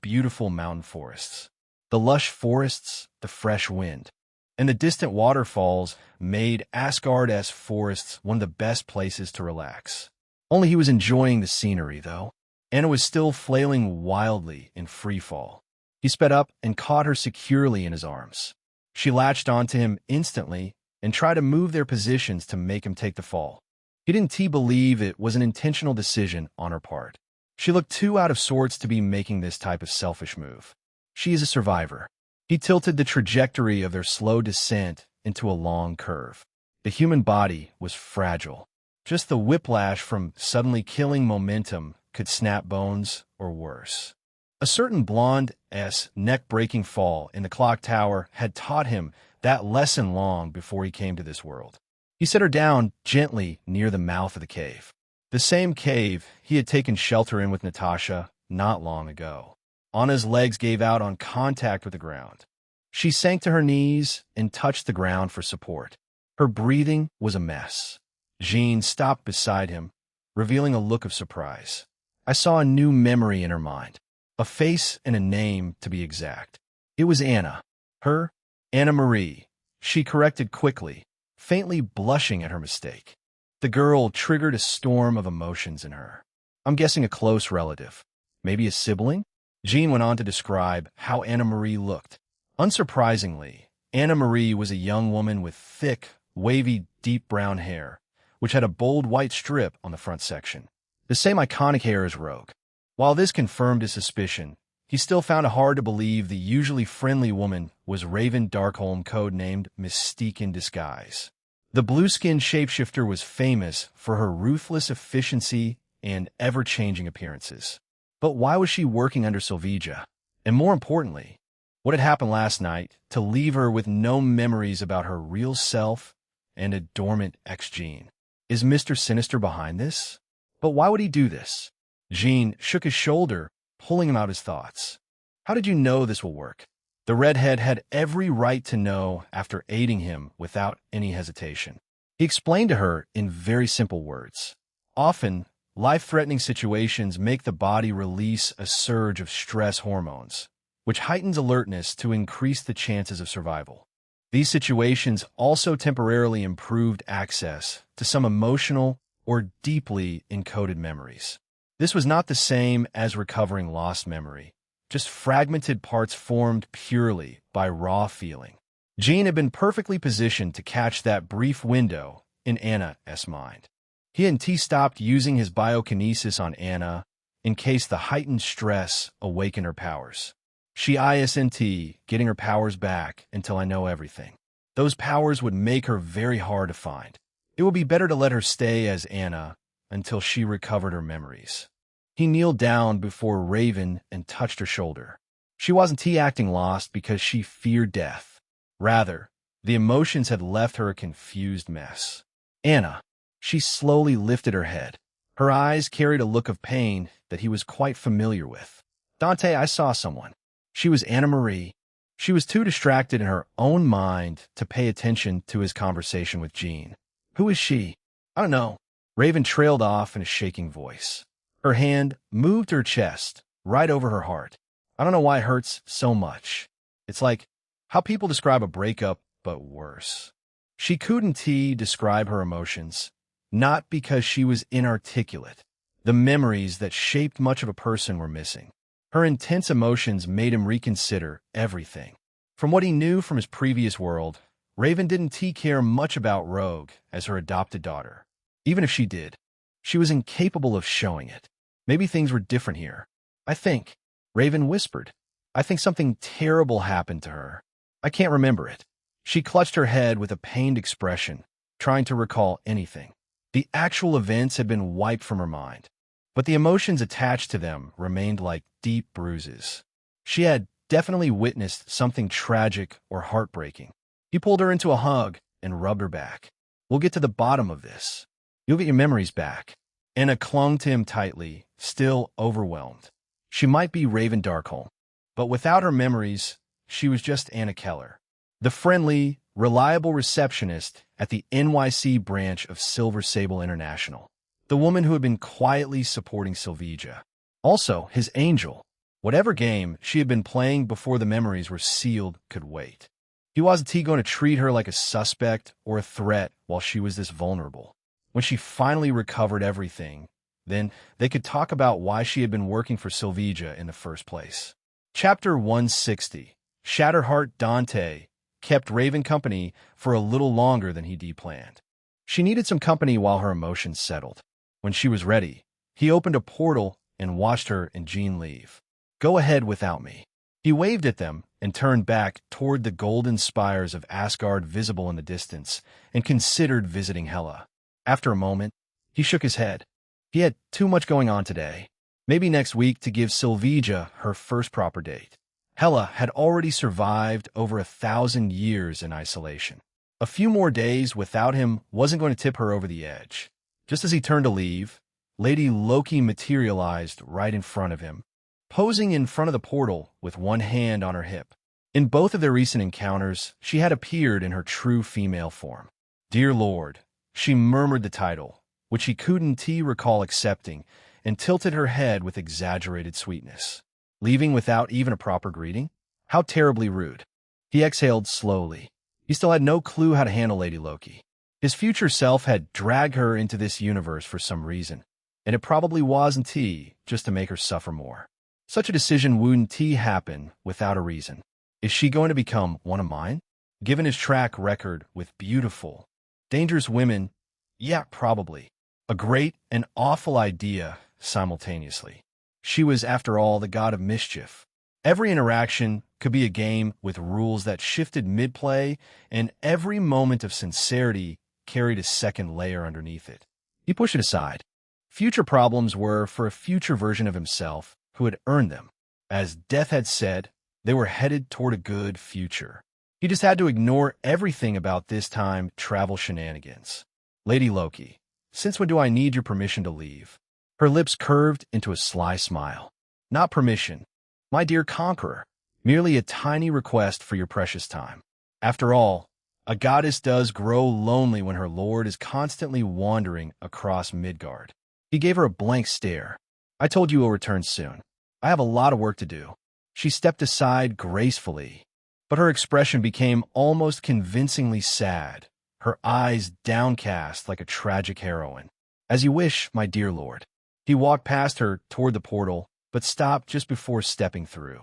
beautiful mountain forests. The lush forests, the fresh wind, and the distant waterfalls made Asgard's forests one of the best places to relax. Only he was enjoying the scenery, though. Anna was still flailing wildly in free fall. He sped up and caught her securely in his arms. She latched onto him instantly and tried to move their positions to make him take the fall. He didn't believe it was an intentional decision on her part. She looked too out of sorts to be making this type of selfish move. She is a survivor. He tilted the trajectory of their slow descent into a long curve. The human body was fragile. Just the whiplash from suddenly killing momentum could snap bones or worse. A certain blonde-s neck-breaking fall in the clock tower had taught him that lesson long before he came to this world. He set her down gently near the mouth of the cave. The same cave he had taken shelter in with Natasha not long ago. Anna's legs gave out on contact with the ground. She sank to her knees and touched the ground for support. Her breathing was a mess. Jean stopped beside him, revealing a look of surprise. I saw a new memory in her mind. A face and a name, to be exact. It was Anna. Her, Anna Marie. She corrected quickly, faintly blushing at her mistake. The girl triggered a storm of emotions in her. I'm guessing a close relative. Maybe a sibling? Jean went on to describe how Anna Marie looked. Unsurprisingly, Anna Marie was a young woman with thick, wavy, deep brown hair, which had a bold white strip on the front section. The same iconic hair as Rogue. While this confirmed his suspicion, he still found it hard to believe the usually friendly woman was Raven Darkholme, codenamed Mystique in disguise. The blue-skinned shapeshifter was famous for her ruthless efficiency and ever-changing appearances. But why was she working under Sylvija? And more importantly, what had happened last night to leave her with no memories about her real self and a dormant ex-Jean? Is Mr. Sinister behind this? But why would he do this? Jean shook his shoulder, pulling him out his thoughts. How did you know this will work? The redhead had every right to know after aiding him without any hesitation. He explained to her in very simple words. Often, life-threatening situations make the body release a surge of stress hormones, which heightens alertness to increase the chances of survival. These situations also temporarily improved access to some emotional or deeply encoded memories. This was not the same as recovering lost memory, just fragmented parts formed purely by raw feeling. Jean had been perfectly positioned to catch that brief window in Anna's mind. He and T stopped using his biokinesis on Anna in case the heightened stress awakened her powers. She isn't getting her powers back until I know everything. Those powers would make her very hard to find. It would be better to let her stay as Anna until she recovered her memories. He kneeled down before Raven and touched her shoulder. She wasn't acting lost because she feared death. Rather, the emotions had left her a confused mess. Anna. She slowly lifted her head. Her eyes carried a look of pain that he was quite familiar with. Dante, I saw someone. She was Anna Marie. She was too distracted in her own mind to pay attention to his conversation with Jean. Who is she? I don't know. Raven trailed off in a shaking voice. Her hand moved to her chest, right over her heart. I don't know why it hurts so much. It's like how people describe a breakup, but worse. She couldn't describe her emotions, not because she was inarticulate. The memories that shaped much of a person were missing. Her intense emotions made him reconsider everything. From what he knew from his previous world, Raven didn't care much about Rogue as her adopted daughter. Even if she did, she was incapable of showing it. Maybe things were different here. I think, Raven whispered. I think something terrible happened to her. I can't remember it. She clutched her head with a pained expression, trying to recall anything. The actual events had been wiped from her mind, but the emotions attached to them remained like deep bruises. She had definitely witnessed something tragic or heartbreaking. He pulled her into a hug and rubbed her back. We'll get to the bottom of this. You'll get your memories back. Anna clung to him tightly, still overwhelmed. She might be Raven Darkholme, but without her memories, she was just Anna Keller, the friendly, reliable receptionist at the NYC branch of Silver Sable International, the woman who had been quietly supporting Sylvija. Also, his angel. Whatever game she had been playing before the memories were sealed could wait. He wasn't going to treat her like a suspect or a threat while she was this vulnerable. When she finally recovered everything, then they could talk about why she had been working for Sylvija in the first place. Chapter 160. Shatterheart Dante kept Raven company for a little longer than he planned. She needed some company while her emotions settled. When she was ready, he opened a portal and watched her and Jean leave. Go ahead without me. He waved at them and turned back toward the golden spires of Asgard visible in the distance and considered visiting Hela. After a moment, he shook his head. He had too much going on today. Maybe next week to give Sylvija her first proper date. Hela had already survived over 1,000 years in isolation. A few more days without him wasn't going to tip her over the edge. Just as he turned to leave, Lady Loki materialized right in front of him, posing in front of the portal with one hand on her hip. In both of their recent encounters, she had appeared in her true female form. Dear Lord, she murmured the title, which he couldn't recall accepting, and tilted her head with exaggerated sweetness. Leaving without even a proper greeting? How terribly rude. He exhaled slowly. He still had no clue how to handle Lady Loki. His future self had dragged her into this universe for some reason, and it probably wasn't T just to make her suffer more. Such a decision wouldn't T happen without a reason. Is she going to become one of mine? Given his track record with beautiful, dangerous women, yeah, probably. A great and awful idea simultaneously. She was, after all, the god of mischief. Every interaction could be a game with rules that shifted mid-play, and every moment of sincerity carried a second layer underneath it. He pushed it aside. Future problems were for a future version of himself who had earned them. As Death had said, they were headed toward a good future. He just had to ignore everything about this time travel shenanigans. Lady Loki, since when do I need your permission to leave? Her lips curved into a sly smile. Not permission, my dear conqueror, merely a tiny request for your precious time. After all, a goddess does grow lonely when her lord is constantly wandering across Midgard. He gave her a blank stare. I told you he'll return soon. I have a lot of work to do. She stepped aside gracefully, but her expression became almost convincingly sad, her eyes downcast like a tragic heroine. As you wish, my dear lord. He walked past her toward the portal, but stopped just before stepping through.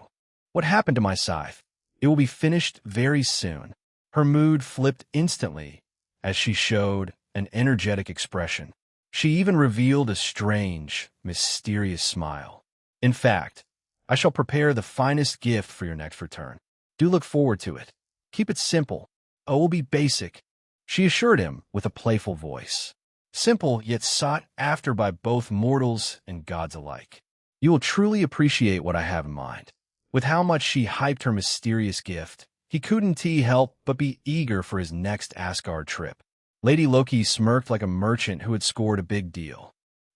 What happened to my scythe? It will be finished very soon. Her mood flipped instantly as she showed an energetic expression. She even revealed a strange, mysterious smile. In fact, I shall prepare the finest gift for your next return. Do look forward to it. Keep it simple. It will be basic, she assured him with a playful voice. Simple, yet sought after by both mortals and gods alike. You will truly appreciate what I have in mind. With how much she hyped her mysterious gift, he couldn't help but be eager for his next Asgard trip. Lady Loki smirked like a merchant who had scored a big deal.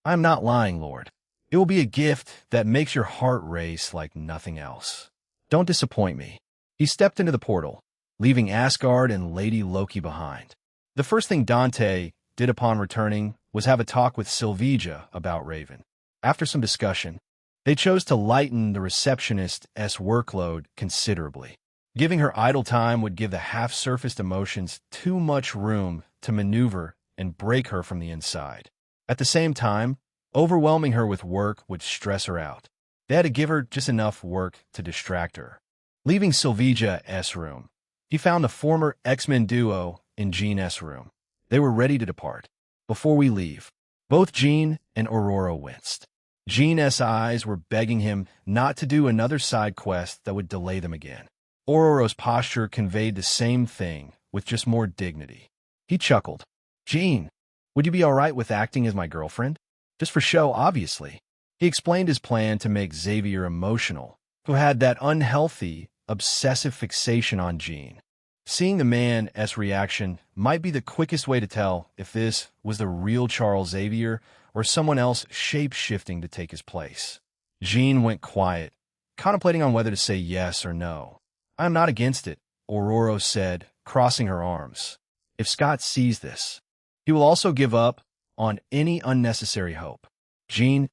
I am not lying, Lord. It will be a gift that makes your heart race like nothing else. Don't disappoint me. He stepped into the portal, leaving Asgard and Lady Loki behind. The first thing Dante did upon returning was have a talk with Sylvija about Raven. After some discussion, they chose to lighten the receptionist's workload considerably. Giving her idle time would give the half-surfaced emotions too much room to maneuver and break her from the inside. At the same time, overwhelming her with work would stress her out. They had to give her just enough work to distract her. Leaving Sylvija's room, he found the former X-Men duo in Jean's room. They were ready to depart. Before we leave, both Jean and Aurora winced. Jean's eyes were begging him not to do another side quest that would delay them again. Aurora's posture conveyed the same thing, with just more dignity. He chuckled. Jean, would you be all right with acting as my girlfriend? Just for show, obviously. He explained his plan to make Xavier emotional, who had that unhealthy, obsessive fixation on Jean. Seeing the man's reaction might be the quickest way to tell if this was the real Charles Xavier or someone else shape-shifting to take his place. Jean went quiet, contemplating on whether to say yes or no. I am not against it, Aurora said, crossing her arms. If Scott sees this, he will also give up on any unnecessary hope. Jean's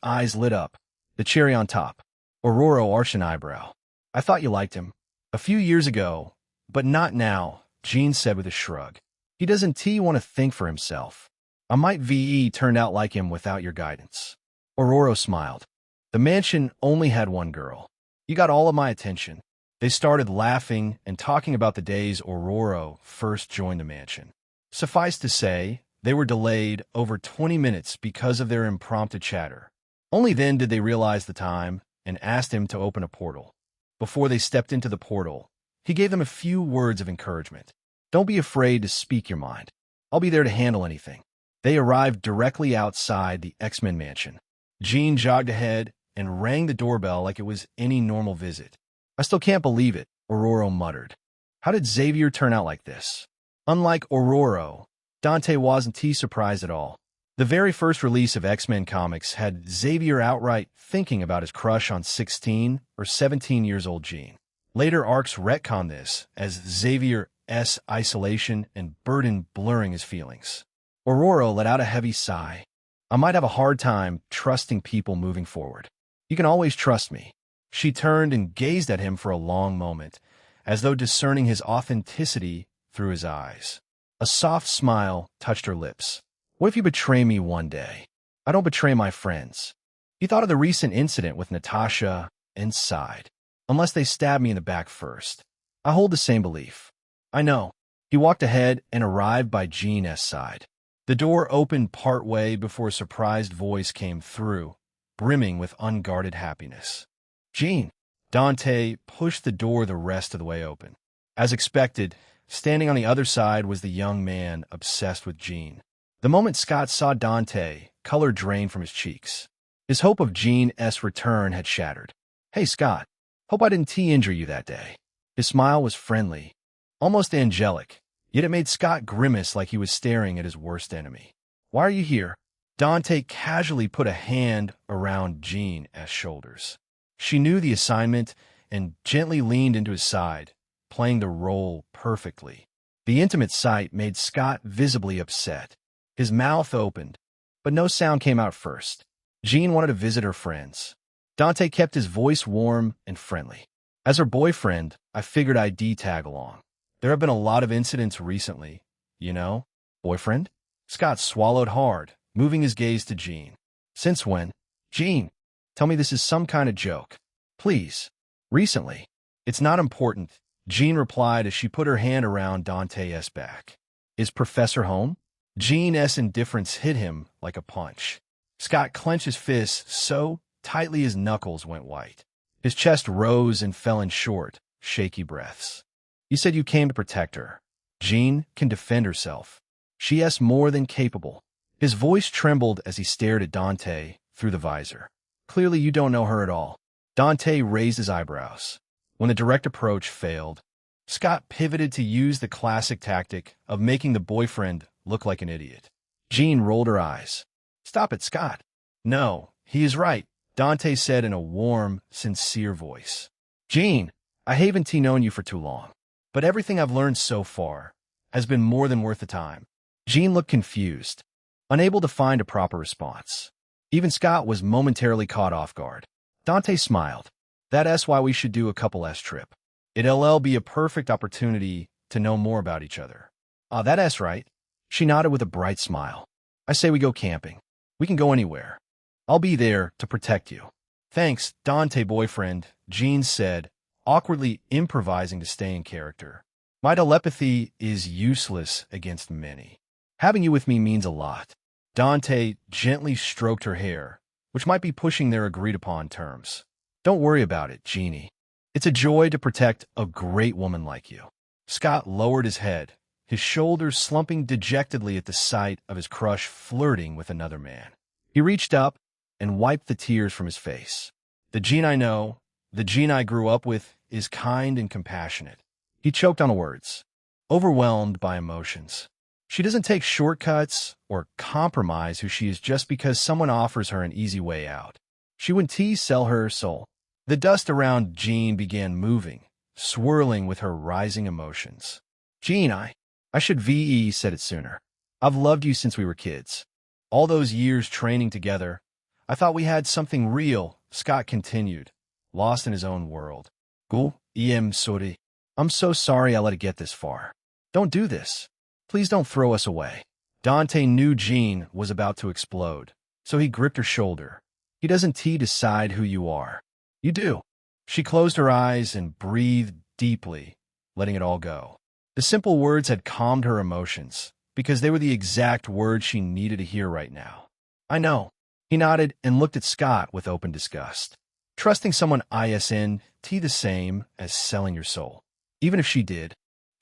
eyes lit up, the cherry on top. Aurora arched an eyebrow. I thought you liked him. A few years ago, but not now, Jean said with a shrug. He doesn't want to think for himself. I might turned out like him without your guidance. Aurora smiled. The mansion only had one girl. You got all of my attention. They started laughing and talking about the days Aurora first joined the mansion. Suffice to say, they were delayed over 20 minutes because of their impromptu chatter. Only then did they realize the time and asked him to open a portal. Before they stepped into the portal, he gave them a few words of encouragement. Don't be afraid to speak your mind. I'll be there to handle anything. They arrived directly outside the X-Men mansion. Jean jogged ahead and rang the doorbell like it was any normal visit. I still can't believe it, Aurora muttered. How did Xavier turn out like this? Unlike Aurora, Dante wasn't surprised at all. The very first release of X-Men comics had Xavier outright thinking about his crush on 16 or 17 years old Jean. Later arcs retconned this as Xavier's isolation and burden blurring his feelings. Aurora let out a heavy sigh. I might have a hard time trusting people moving forward. You can always trust me. She turned and gazed at him for a long moment, as though discerning his authenticity through his eyes. A soft smile touched her lips. What if you betray me one day? I don't betray my friends. He thought of the recent incident with Natasha and sighed. Unless they stab me in the back first. I hold the same belief. I know. He walked ahead and arrived by Jean's side. The door opened partway before a surprised voice came through, brimming with unguarded happiness. Jean! Dante pushed the door the rest of the way open. As expected, standing on the other side was the young man obsessed with Jean. The moment Scott saw Dante, color drained from his cheeks. His hope of Jean's return had shattered. Hey, Scott. Hope I didn't injure you that day. His smile was friendly, almost angelic, yet it made Scott grimace like he was staring at his worst enemy. Why are you here? Dante casually put a hand around Jean's shoulders. She knew the assignment and gently leaned into his side, playing the role perfectly. The intimate sight made Scott visibly upset. His mouth opened, but no sound came out first. Jean wanted to visit her friends. Dante kept his voice warm and friendly. As her boyfriend, I figured I'd tag along. There have been a lot of incidents recently, you know? Boyfriend? Scott swallowed hard, moving his gaze to Jean. Since when? Jean, tell me this is some kind of joke. Please. Recently. It's not important, Jean replied as she put her hand around Dante's back. Is Professor home? Jean's indifference hit him like a punch. Scott clenched his fists so tightly his knuckles went white. His chest rose and fell in short, shaky breaths. You said you came to protect her. Jean can defend herself. She is more than capable. His voice trembled as he stared at Dante through the visor. Clearly you don't know her at all. Dante raised his eyebrows. When the direct approach failed, Scott pivoted to use the classic tactic of making the boyfriend look like an idiot. Jean rolled her eyes. Stop it, Scott. No, he is right, Dante said in a warm, sincere voice. Jean, I haven't known you for too long, but everything I've learned so far has been more than worth the time. Jean looked confused, unable to find a proper response. Even Scott was momentarily caught off guard. Dante smiled. That's why we should do a couple-s trip. It'll be a perfect opportunity to know more about each other. That's right. She nodded with a bright smile. I say we go camping. We can go anywhere. I'll be there to protect you. Thanks, Dante boyfriend, Jean said, awkwardly improvising to stay in character. My telepathy is useless against many. Having you with me means a lot. Dante gently stroked her hair, which might be pushing their agreed-upon terms. Don't worry about it, Jeannie. It's a joy to protect a great woman like you. Scott lowered his head, his shoulders slumping dejectedly at the sight of his crush flirting with another man. He reached up and wiped the tears from his face. The Jean I know, the Jean I grew up with, is kind and compassionate. He choked on the words, overwhelmed by emotions. She doesn't take shortcuts or compromise who she is just because someone offers her an easy way out. She wouldn't sell her soul. The dust around Jean began moving, swirling with her rising emotions. Jean, I should VE said it sooner. I've loved you since we were kids. All those years training together, I thought we had something real, Scott continued, lost in his own world. Sorry. I'm so sorry I let it get this far. Don't do this. Please don't throw us away. Dante knew Jean was about to explode, so he gripped her shoulder. He doesn't decide who you are. You do. She closed her eyes and breathed deeply, letting it all go. The simple words had calmed her emotions, because they were the exact words she needed to hear right now. I know. He nodded and looked at Scott with open disgust. Trusting someone the same as selling your soul. Even if she did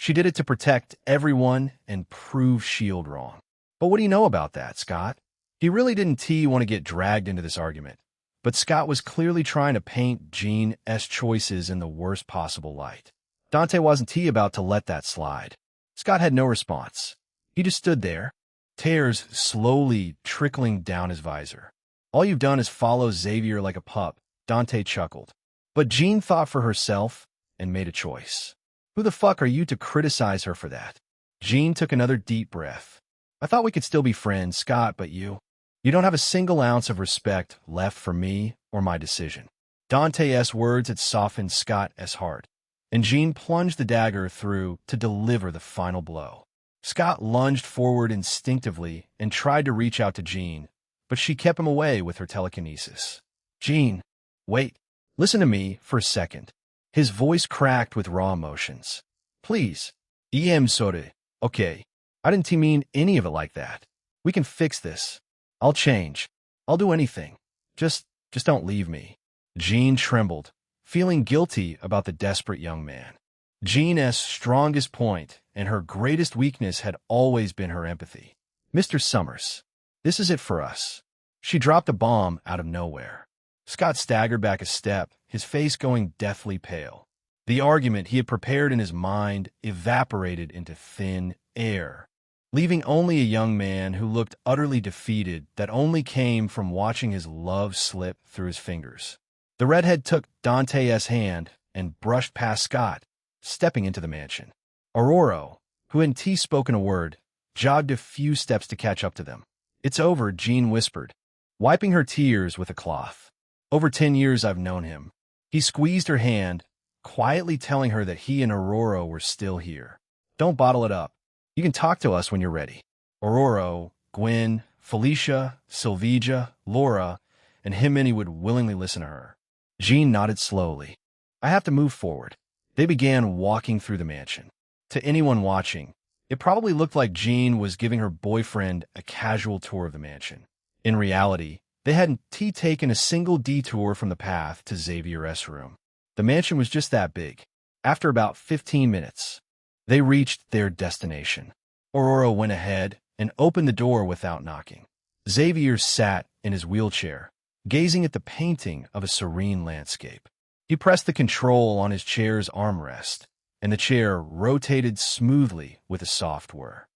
it to protect everyone and prove S.H.I.E.L.D. wrong. But what do you know about that, Scott? He really didn't want to get dragged into this argument. But Scott was clearly trying to paint Jean's choices in the worst possible light. Dante wasn't about to let that slide. Scott had no response. He just stood there, tears slowly trickling down his visor. All you've done is follow Xavier like a pup, Dante chuckled. But Jean thought for herself and made a choice. Who the fuck are you to criticize her for that? Jean took another deep breath. I thought we could still be friends, Scott, but you don't have a single ounce of respect left for me or my decision. Dante's words had softened Scott's heart, and Jean plunged the dagger through to deliver the final blow. Scott lunged forward instinctively and tried to reach out to Jean, but she kept him away with her telekinesis. Jean, wait, listen to me for a second. His voice cracked with raw emotions. Please. I'm sorry. Okay. I didn't mean any of it like that. We can fix this. I'll change. I'll do anything. Just don't leave me. Jean trembled, feeling guilty about the desperate young man. Jean's strongest point and her greatest weakness had always been her empathy. Mr. Summers, this is it for us. She dropped a bomb out of nowhere. Scott staggered back a step, his face going deathly pale. The argument he had prepared in his mind evaporated into thin air, leaving only a young man who looked utterly defeated that only came from watching his love slip through his fingers. The redhead took Dante's hand and brushed past Scott, stepping into the mansion. Aurora, who hadn't spoken a word, jogged a few steps to catch up to them. It's over, Jean whispered, wiping her tears with a cloth. Over 10 years I've known him. He squeezed her hand, quietly telling her that he and Aurora were still here. Don't bottle it up. You can talk to us when you're ready. Aurora, Gwen, Felicia, Sylvia, Laura, and Himini would willingly listen to her. Jean nodded slowly. I have to move forward. They began walking through the mansion. To anyone watching, it probably looked like Jean was giving her boyfriend a casual tour of the mansion. In reality, they hadn't taken a single detour from the path to Xavier's room. The mansion was just that big. After about 15 minutes, they reached their destination. Aurora went ahead and opened the door without knocking. Xavier sat in his wheelchair, gazing at the painting of a serene landscape. He pressed the control on his chair's armrest, and the chair rotated smoothly with a soft whir.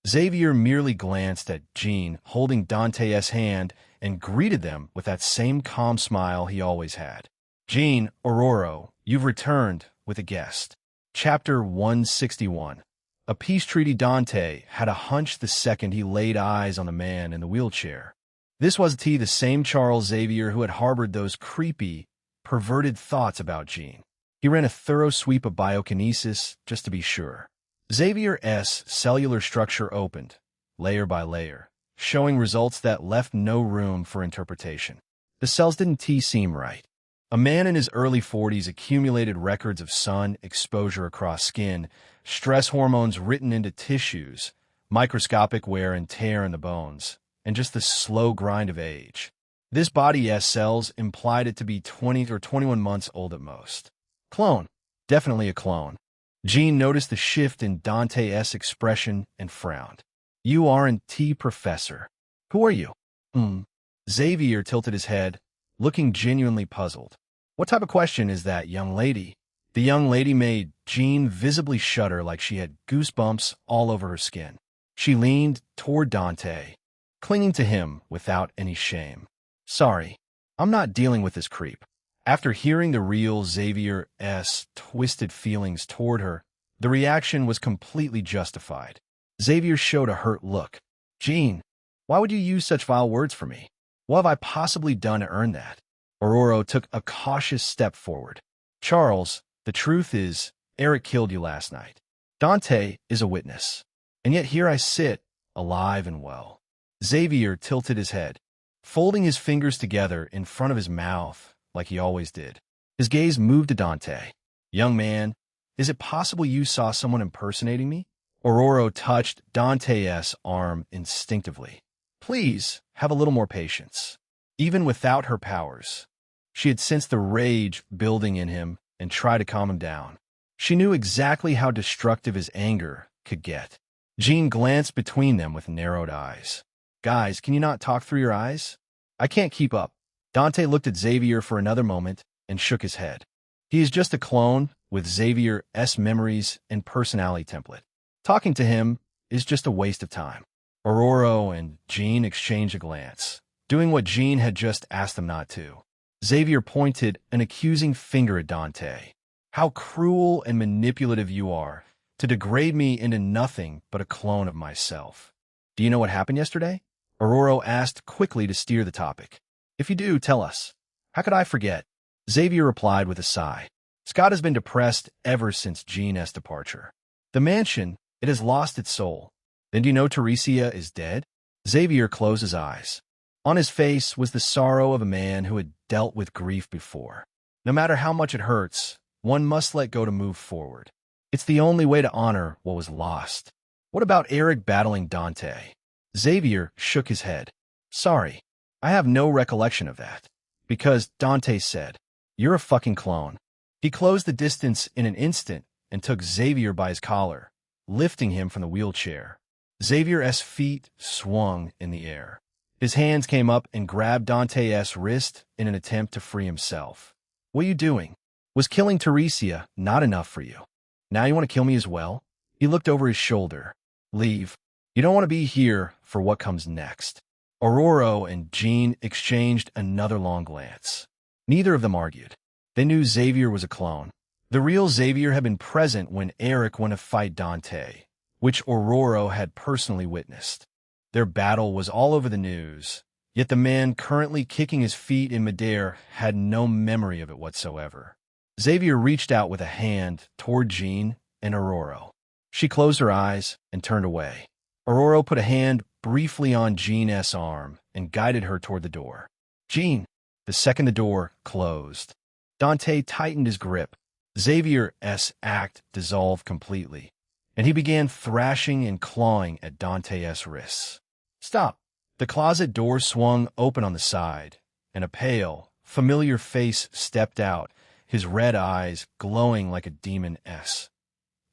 Xavier merely glanced at Jean holding Dante's hand and greeted them with that same calm smile he always had. Jean, Aurora, you've returned with a guest. Chapter 161. A peace treaty. Dante had a hunch the second he laid eyes on the man in the wheelchair. This was the same Charles Xavier who had harbored those creepy, perverted thoughts about Jean. He ran a thorough sweep of biokinesis just to be sure. Xavier's cellular structure opened, layer by layer, showing results that left no room for interpretation. The cells didn't seem right. A man in his early 40s accumulated records of sun exposure across skin, stress hormones written into tissues, microscopic wear and tear in the bones, and just the slow grind of age. This body's cells implied it to be 20 or 21 months old at most. Clone. Definitely a clone. Jean noticed the shift in Dante's expression and frowned. You aren't Professor. Who are you? Xavier tilted his head, looking genuinely puzzled. What type of question is that, young lady? The young lady made Jean visibly shudder like she had goosebumps all over her skin. She leaned toward Dante, clinging to him without any shame. Sorry, I'm not dealing with this creep. After hearing the real Xavier's twisted feelings toward her, the reaction was completely justified. Xavier showed a hurt look. Jean, why would you use such vile words for me? What have I possibly done to earn that? Aurora took a cautious step forward. Charles, the truth is, Eric killed you last night. Dante is a witness. And yet here I sit, alive and well. Xavier tilted his head, folding his fingers together in front of his mouth, like he always did. His gaze moved to Dante. Young man, is it possible you saw someone impersonating me? Aurora touched Dante's arm instinctively. Please, have a little more patience. Even without her powers, she had sensed the rage building in him and tried to calm him down. She knew exactly how destructive his anger could get. Jean glanced between them with narrowed eyes. Guys, can you not talk through your eyes? I can't keep up. Dante looked at Xavier for another moment and shook his head. He is just a clone with Xavier's memories and personality template. Talking to him is just a waste of time. Aurora and Jean exchanged a glance, doing what Jean had just asked them not to. Xavier pointed an accusing finger at Dante. How cruel and manipulative you are to degrade me into nothing but a clone of myself. Do you know what happened yesterday? Aurora asked quickly to steer the topic. If you do, tell us. How could I forget? Xavier replied with a sigh. Scott has been depressed ever since Jean's departure. The mansion, it has lost its soul. Then do you know Teresia is dead? Xavier closed his eyes. On his face was the sorrow of a man who had dealt with grief before. No matter how much it hurts, one must let go to move forward. It's the only way to honor what was lost. What about Eric battling Dante? Xavier shook his head. Sorry, I have no recollection of that. Because, Dante said, you're a fucking clone. He closed the distance in an instant and took Xavier by his collar, lifting him from the wheelchair. Xavier's feet swung in the air. His hands came up and grabbed Dante's wrist in an attempt to free himself. What are you doing? Was killing Teresia not enough for you? Now you want to kill me as well? He looked over his shoulder. Leave. You don't want to be here for what comes next. Aurora and Jean exchanged another long glance. Neither of them argued. They knew Xavier was a clone. The real Xavier had been present when Eric went to fight Dante, which Aurora had personally witnessed. Their battle was all over the news, yet the man currently kicking his feet in midair had no memory of it whatsoever. Xavier reached out with a hand toward Jean and Aurora. She closed her eyes and turned away. Aurora put a hand briefly on Jean's arm and guided her toward the door. Jean, the second the door closed. Dante tightened his grip. Xavier's act dissolved completely, and he began thrashing and clawing at Dante's wrists. Stop! The closet door swung open on the side, and a pale, familiar face stepped out, his red eyes glowing like a demon's.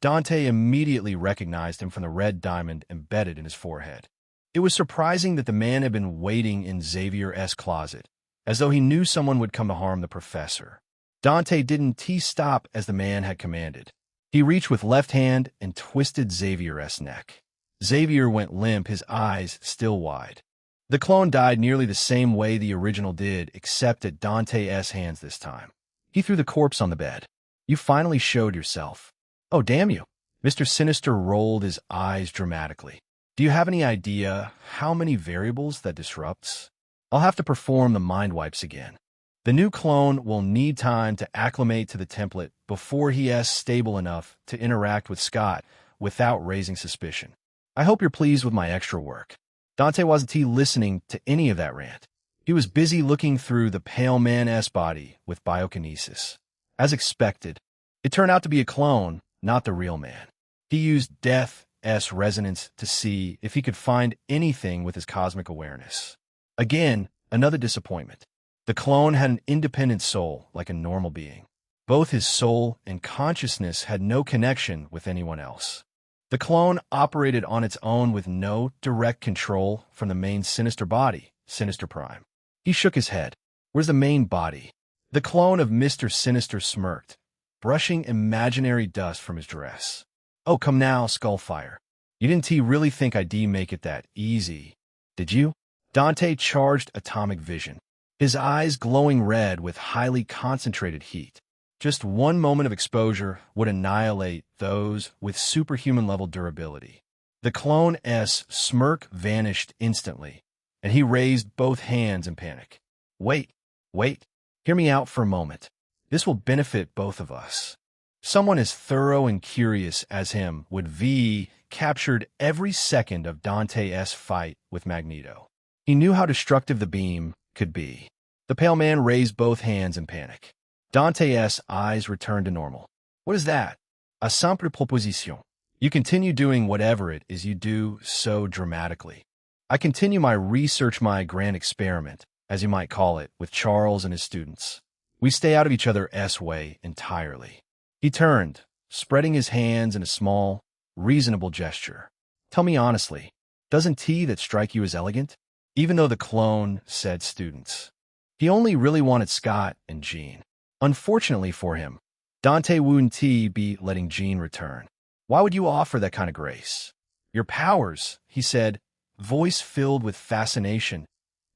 Dante immediately recognized him from the red diamond embedded in his forehead. It was surprising that the man had been waiting in Xavier's closet, as though he knew someone would come to harm the professor. Dante didn't T-stop as the man had commanded. He reached with left hand and twisted Xavier's neck. Xavier went limp, his eyes still wide. The clone died nearly the same way the original did, except at Dante's hands this time. He threw the corpse on the bed. You finally showed yourself. Oh, damn you. Mr. Sinister rolled his eyes dramatically. Do you have any idea how many variables that disrupts? I'll have to perform the mind wipes again. The new clone will need time to acclimate to the template before he is stable enough to interact with Scott without raising suspicion. I hope you're pleased with my extra work. Dante wasn't listening to any of that rant. He was busy looking through the pale man's body with biokinesis. As expected, it turned out to be a clone, not the real man. He used death's resonance to see if he could find anything with his cosmic awareness. Again, another disappointment. The clone had an independent soul, like a normal being. Both his soul and consciousness had no connection with anyone else. The clone operated on its own with no direct control from the main Sinister body, Sinister Prime. He shook his head. Where's the main body? The clone of Mr. Sinister smirked, brushing imaginary dust from his dress. Oh, come now, Skullfire. You didn't really think I'd make it that easy, did you? Dante charged atomic vision, his eyes glowing red with highly concentrated heat. Just one moment of exposure would annihilate those with superhuman-level durability. The clone's smirk vanished instantly, and he raised both hands in panic. Wait, hear me out for a moment. This will benefit both of us. Someone as thorough and curious as him would captured every second of Dante's fight with Magneto. He knew how destructive the beam could be. The pale man raised both hands in panic. Dante's eyes returned to normal. What is that? A simple proposition. You continue doing whatever it is you do so dramatically. I continue my research, my grand experiment, as you might call it, with Charles and his students. We stay out of each other's way entirely. He turned, spreading his hands in a small, reasonable gesture. Tell me honestly, doesn't that strike you as elegant? Even though the clone said students. He only really wanted Scott and Jean. Unfortunately for him, Dante wouldn't be letting Jean return. Why would you offer that kind of grace? Your powers, he said, voice filled with fascination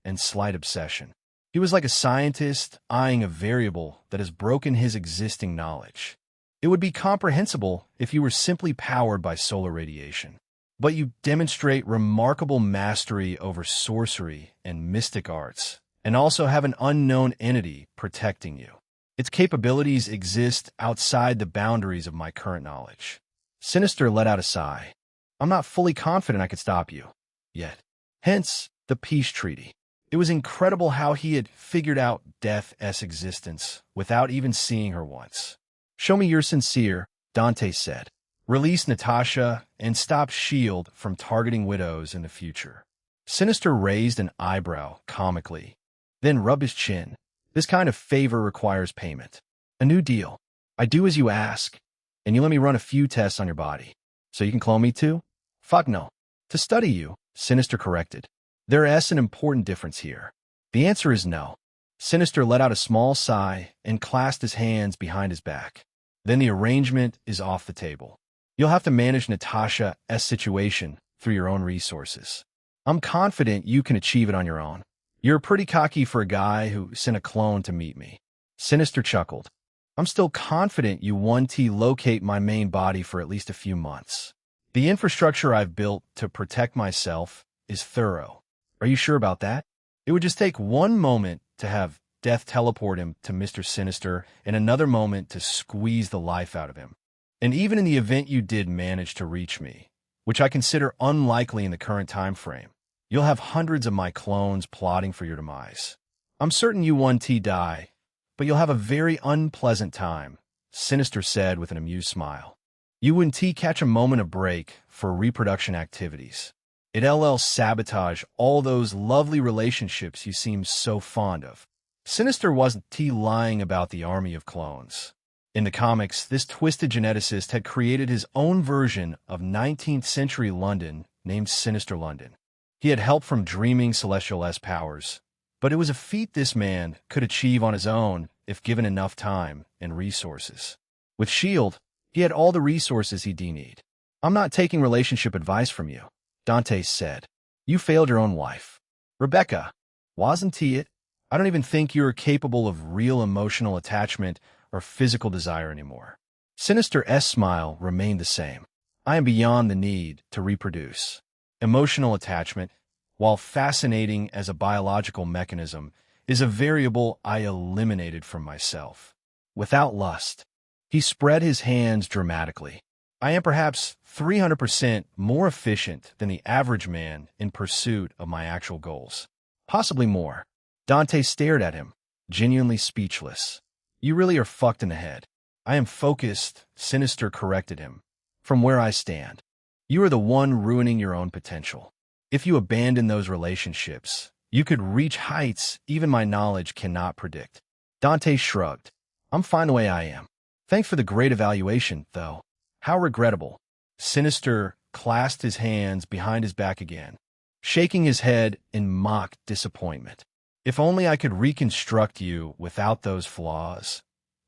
and slight obsession. He was like a scientist eyeing a variable that has broken his existing knowledge. It would be comprehensible if you were simply powered by solar radiation. But you demonstrate remarkable mastery over sorcery and mystic arts, and also have an unknown entity protecting you. Its capabilities exist outside the boundaries of my current knowledge. Sinister let out a sigh. I'm not fully confident I could stop you. Yet. Hence, the peace treaty. It was incredible how he had figured out Death's existence without even seeing her once. Show me you're sincere, Dante said. Release Natasha and stop S.H.I.E.L.D. from targeting widows in the future. Sinister raised an eyebrow comically, then rubbed his chin. This kind of favor requires payment. A new deal. I do as you ask, and you let me run a few tests on your body. So you can clone me too? Fuck no. To study you, Sinister corrected. There is an important difference here. The answer is no. Sinister let out a small sigh and clasped his hands behind his back. Then the arrangement is off the table. You'll have to manage Natasha's situation through your own resources. I'm confident you can achieve it on your own. You're pretty cocky for a guy who sent a clone to meet me. Sinister chuckled. I'm still confident you 1T locate my main body for at least a few months. The infrastructure I've built to protect myself is thorough. Are you sure about that? It would just take one moment to have Death teleport him to Mr. Sinister and another moment to squeeze the life out of him. And even in the event you did manage to reach me, which I consider unlikely in the current time frame, you'll have hundreds of my clones plotting for your demise. I'm certain you 1T die, but you'll have a very unpleasant time, Sinister said with an amused smile. You 1T catch a moment of break for reproduction activities. It'll sabotage all those lovely relationships you seem so fond of. Sinister wasn't lying about the army of clones. In the comics, this twisted geneticist had created his own version of 19th century London named Sinister London. He had help from dreaming Celestial S powers, but it was a feat this man could achieve on his own if given enough time and resources. With S.H.I.E.L.D., he had all the resources he'd need. I'm not taking relationship advice from you, Dante said. You failed your own wife. Rebecca, wasn't he it? I don't even think you're capable of real emotional attachment or physical desire anymore. Sinister's smile remained the same. I am beyond the need to reproduce. Emotional attachment, while fascinating as a biological mechanism, is a variable I eliminated from myself. Without lust. He spread his hands dramatically. I am perhaps 300% more efficient than the average man in pursuit of my actual goals. Possibly more. Dante stared at him, genuinely speechless. You really are fucked in the head. I am focused, Sinister corrected him. From where I stand. You are the one ruining your own potential. If you abandon those relationships, you could reach heights even my knowledge cannot predict. Dante shrugged. I'm fine the way I am. Thanks for the great evaluation, though. How regrettable. Sinister clasped his hands behind his back again, shaking his head in mock disappointment. If only I could reconstruct you without those flaws.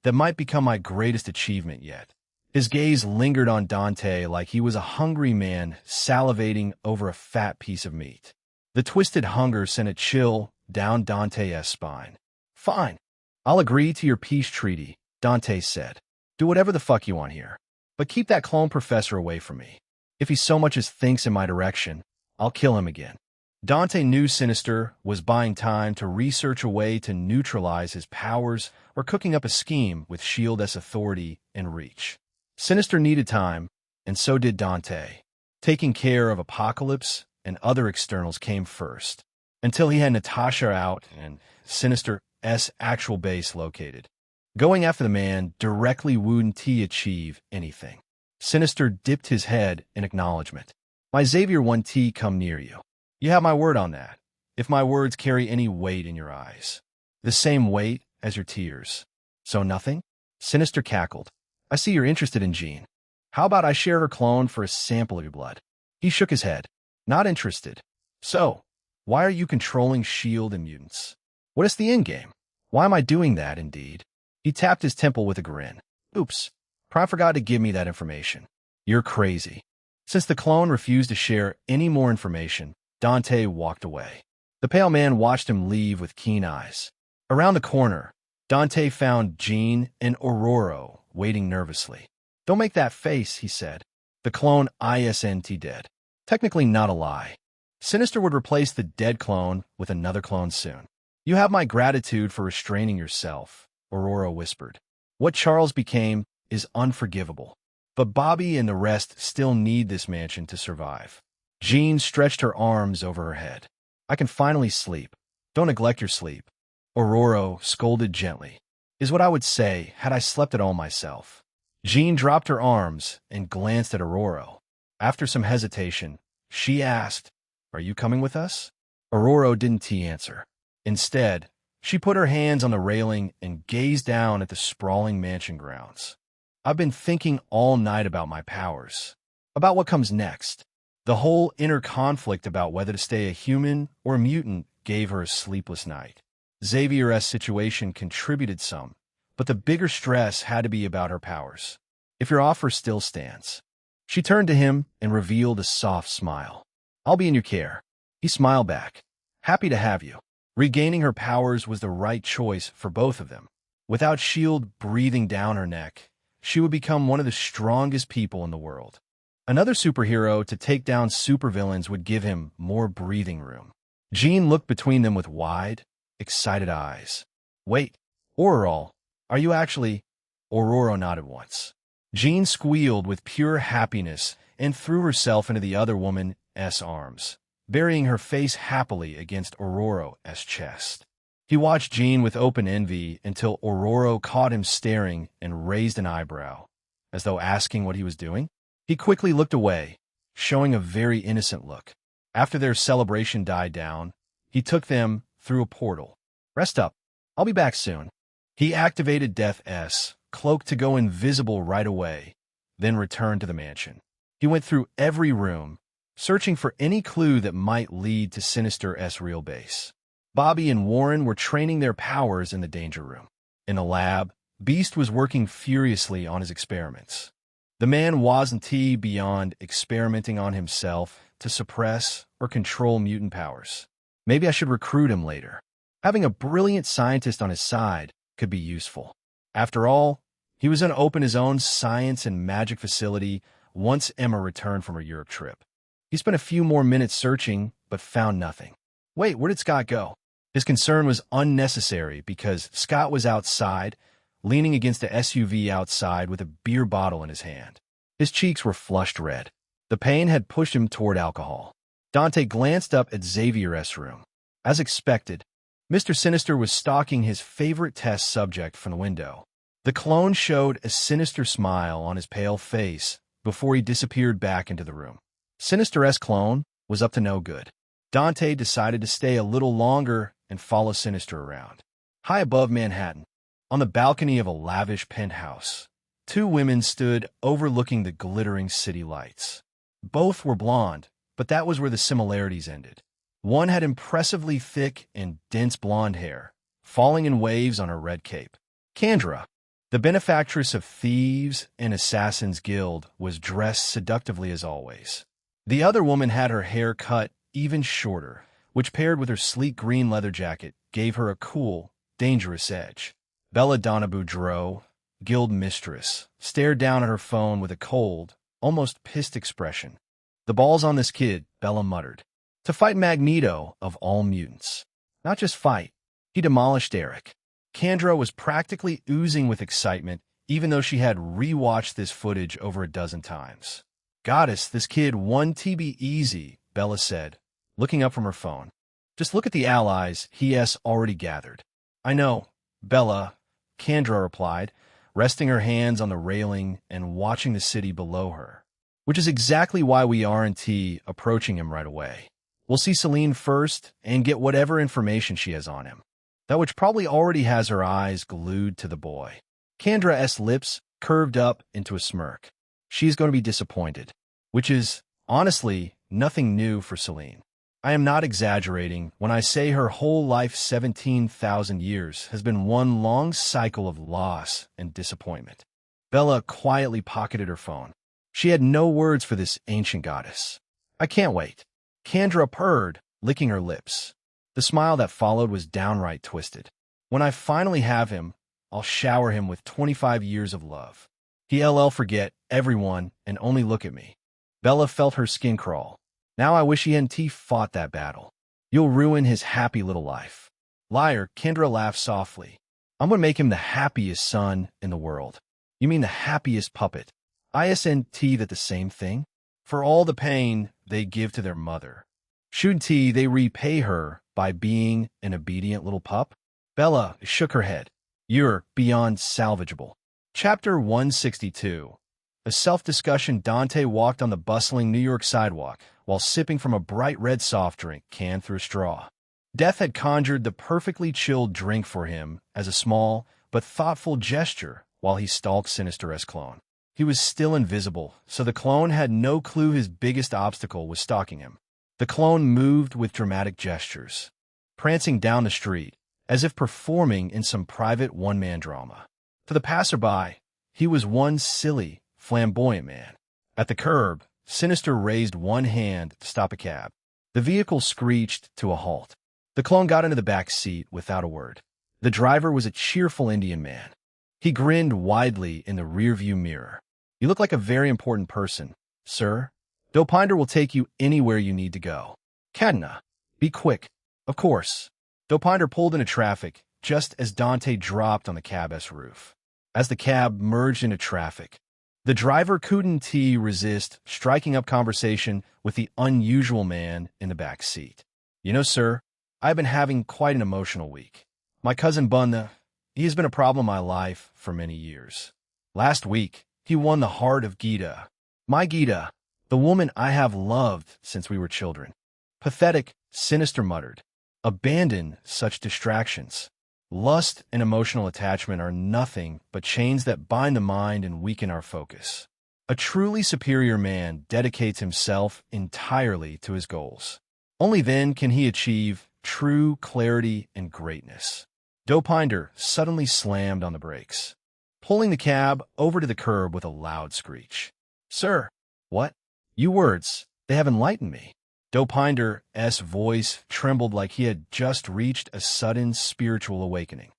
That might become my greatest achievement yet. His gaze lingered on Dante like he was a hungry man salivating over a fat piece of meat. The twisted hunger sent a chill down Dante's spine. Fine. I'll agree to your peace treaty, Dante said. Do whatever the fuck you want here. But keep that clone professor away from me. If he so much as thinks in my direction, I'll kill him again. Dante knew Sinister was buying time to research a way to neutralize his powers or cooking up a scheme with S.H.I.E.L.D.'s authority and reach. Sinister needed time, and so did Dante. Taking care of Apocalypse and other externals came first, until he had Natasha out and Sinister's actual base located. Going after the man directly wouldn't achieve anything. Sinister dipped his head in acknowledgement. My Xavier 1T come near you. You have my word on that, if my words carry any weight in your eyes. The same weight as your tears. So nothing? Sinister cackled. I see you're interested in Jean. How about I share her clone for a sample of your blood? He shook his head. Not interested. So, why are you controlling S.H.I.E.L.D. and mutants? What is the endgame? Why am I doing that, indeed? He tapped his temple with a grin. Oops, Prime forgot to give me that information. You're crazy. Since the clone refused to share any more information, Dante walked away. The pale man watched him leave with keen eyes. Around the corner, Dante found Jean and Aurora waiting nervously. Don't make that face, he said. The clone isn't dead. Technically not a lie. Sinister would replace the dead clone with another clone soon. You have my gratitude for restraining yourself, Aurora whispered. What Charles became is unforgivable. But Bobby and the rest still need this mansion to survive. Jean stretched her arms over her head. I can finally sleep. Don't neglect your sleep. Aurora scolded gently. Is what I would say had I slept at all myself. Jean dropped her arms and glanced at Aurora. After some hesitation, she asked, Are you coming with us? Aurora didn't answer. Instead, she put her hands on the railing and gazed down at the sprawling mansion grounds. I've been thinking all night about my powers, about what comes next. The whole inner conflict about whether to stay a human or a mutant gave her a sleepless night. Xavier's situation contributed some, but the bigger stress had to be about her powers. If your offer still stands. She turned to him and revealed a soft smile. I'll be in your care. He smiled back. Happy to have you. Regaining her powers was the right choice for both of them. Without S.H.I.E.L.D. breathing down her neck, she would become one of the strongest people in the world. Another superhero to take down supervillains would give him more breathing room. Jean looked between them with wide, excited eyes. Wait, Aurora, are you actually? Aurora nodded once. Jean squealed with pure happiness and threw herself into the other woman's arms, burying her face happily against Aurora's chest. He watched Jean with open envy until Aurora caught him staring and raised an eyebrow, as though asking what he was doing. He quickly looked away, showing a very innocent look. After their celebration died down, he took them through a portal. Rest up. I'll be back soon. He activated Death's cloak to go invisible right away, then returned to the mansion. He went through every room, searching for any clue that might lead to Sinister's real base. Bobby and Warren were training their powers in the danger room. In the lab, Beast was working furiously on his experiments. The man wasn't beyond experimenting on himself to suppress or control mutant powers. Maybe I should recruit him later. Having a brilliant scientist on his side could be useful. After all, he was going to open his own science and magic facility once Emma returned from her Europe trip. He spent a few more minutes searching, but found nothing. Wait, where did Scott go? His concern was unnecessary because Scott was outside, leaning against a SUV outside with a beer bottle in his hand. His cheeks were flushed red. The pain had pushed him toward alcohol. Dante glanced up at Xavier's room. As expected, Mr. Sinister was stalking his favorite test subject from the window. The clone showed a sinister smile on his pale face before he disappeared back into the room. Sinister's clone was up to no good. Dante decided to stay a little longer and follow Sinister around. High above Manhattan, on the balcony of a lavish penthouse, two women stood overlooking the glittering city lights. Both were blonde, but that was where the similarities ended. One had impressively thick and dense blonde hair, falling in waves on her red cape. Kendra, the benefactress of Thieves and Assassins Guild, was dressed seductively as always. The other woman had her hair cut even shorter, which paired with her sleek green leather jacket gave her a cool, dangerous edge. Bella Donna Boudreaux, guild mistress, stared down at her phone with a cold, almost pissed expression. The ball's on this kid, Bella muttered. To fight Magneto of all mutants. Not just fight. He demolished Eric. Kendra was practically oozing with excitement, even though she had rewatched this footage over a dozen times. Goddess, this kid won TB easy, Bella said, looking up from her phone. Just look at the allies he has already gathered. I know, Bella, Kendra replied, resting her hands on the railing and watching the city below her. Which is exactly why we aren't approaching him right away. We'll see Selene first and get whatever information she has on him. That which probably already has her eyes glued to the boy. Kendra's lips curved up into a smirk. She's going to be disappointed. Which is, honestly, nothing new for Selene. I am not exaggerating when I say her whole life 17,000 years has been one long cycle of loss and disappointment. Bella quietly pocketed her phone. She had no words for this ancient goddess. I can't wait. Kendra purred, licking her lips. The smile that followed was downright twisted. When I finally have him, I'll shower him with 25 years of love. He'll forget everyone and only look at me. Bella felt her skin crawl. Now I wish he hadn't fought that battle. You'll ruin his happy little life. Liar, Kendra laughed softly. I'm going to make him the happiest son in the world. You mean the happiest puppet? Isn't that the same thing? For all the pain they give to their mother, shouldn't they repay her by being an obedient little pup? Bella shook her head. You're beyond salvageable. Chapter 162. A self-discussion. Dante walked on the bustling New York sidewalk while sipping from a bright red soft drink canned through a straw. Death had conjured the perfectly chilled drink for him as a small but thoughtful gesture while he stalked Sinister S. Clone. He was still invisible, so the clone had no clue his biggest obstacle was stalking him. The clone moved with dramatic gestures, prancing down the street, as if performing in some private one-man drama. To the passerby, he was one silly, flamboyant man. At the curb, Sinister raised one hand to stop a cab. The vehicle screeched to a halt. The clone got into the back seat without a word. The driver was a cheerful Indian man. He grinned widely in the rearview mirror. You look like a very important person, sir. Dopinder will take you anywhere you need to go. Cadna, be quick. Of course. Dopinder pulled into traffic just as Dante dropped on the cab's roof. As the cab merged into traffic, the driver couldn't resist striking up conversation with the unusual man in the back seat. You know, sir, I've been having quite an emotional week. My cousin Bunna, he has been a problem in my life for many years. Last week, he won the heart of Gita. My Gita, the woman I have loved since we were children. Pathetic, Sinister muttered. Abandon such distractions. Lust and emotional attachment are nothing but chains that bind the mind and weaken our focus. A truly superior man dedicates himself entirely to his goals. Only then can he achieve true clarity and greatness. Dopinder suddenly slammed on the brakes, pulling the cab over to the curb with a loud screech. Sir, what? You words, they have enlightened me. Dopinder's voice trembled like he had just reached a sudden spiritual awakening.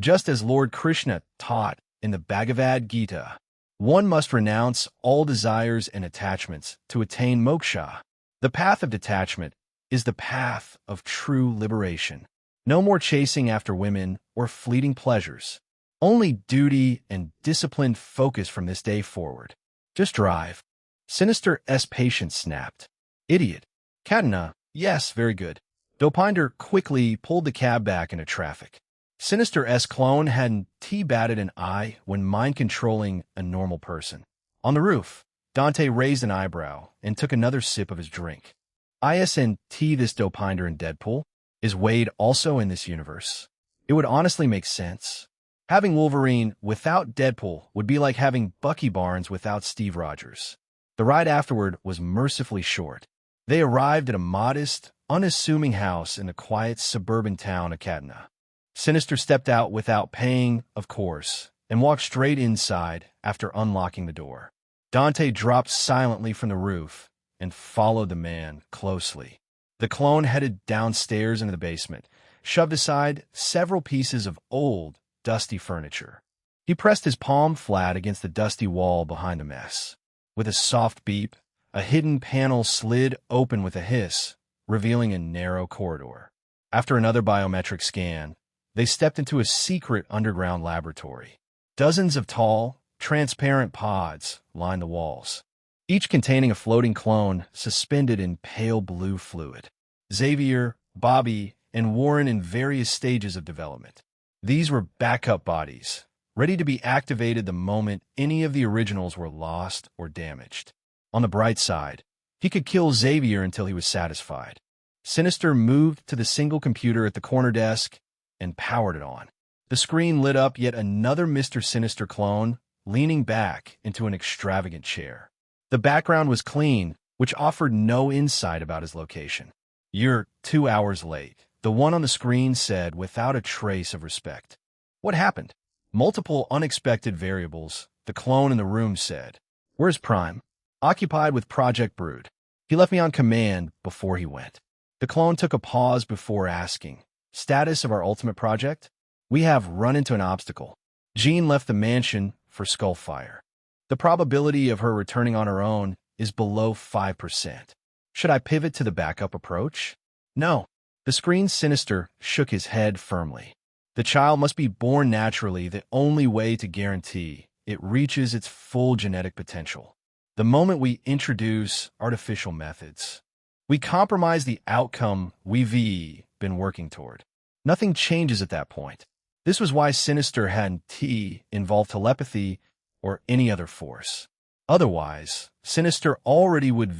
Just as Lord Krishna taught in the Bhagavad Gita, one must renounce all desires and attachments to attain moksha. The path of detachment is the path of true liberation. No more chasing after women or fleeting pleasures. Only duty and disciplined focus from this day forward. Just drive. Sinister's patience snapped. Idiot. Cadna, yes, very good. Dopinder quickly pulled the cab back into traffic. Sinister's clone hadn't batted an eye when mind-controlling a normal person. On the roof, Dante raised an eyebrow and took another sip of his drink. Isn't this Dopinder in Deadpool? Is Wade also in this universe? It would honestly make sense. Having Wolverine without Deadpool would be like having Bucky Barnes without Steve Rogers. The ride afterward was mercifully short. They arrived at a modest, unassuming house in the quiet suburban town of Cadna. Sinister stepped out without paying, of course, and walked straight inside after unlocking the door. Dante dropped silently from the roof and followed the man closely. The clone headed downstairs into the basement, shoved aside several pieces of old, dusty furniture. He pressed his palm flat against the dusty wall behind the mess. With a soft beep, a hidden panel slid open with a hiss, revealing a narrow corridor. After another biometric scan, they stepped into a secret underground laboratory. Dozens of tall, transparent pods lined the walls, each containing a floating clone suspended in pale blue fluid. Xavier, Bobby, and Warren in various stages of development. These were backup bodies, ready to be activated the moment any of the originals were lost or damaged. On the bright side, he could kill Xavier until he was satisfied. Sinister moved to the single computer at the corner desk and powered it on. The screen lit up yet another Mr. Sinister clone, leaning back into an extravagant chair. The background was clean, which offered no insight about his location. You're 2 hours late, the one on the screen said without a trace of respect. What happened? Multiple unexpected variables, the clone in the room said. Where's Prime? Occupied with Project Brood. He left me on command before he went. The clone took a pause before asking, Status of our ultimate project? We have run into an obstacle. Jean left the mansion for Skullfire. The probability of her returning on her own is below 5%. Should I pivot to the backup approach? No. The screen Sinister shook his head firmly. The child must be born naturally, the only way to guarantee it reaches its full genetic potential. The moment we introduce artificial methods, we compromise the outcome we've been working toward. Nothing changes at that point. This was why Sinister hadn't involved telepathy or any other force. Otherwise, Sinister already would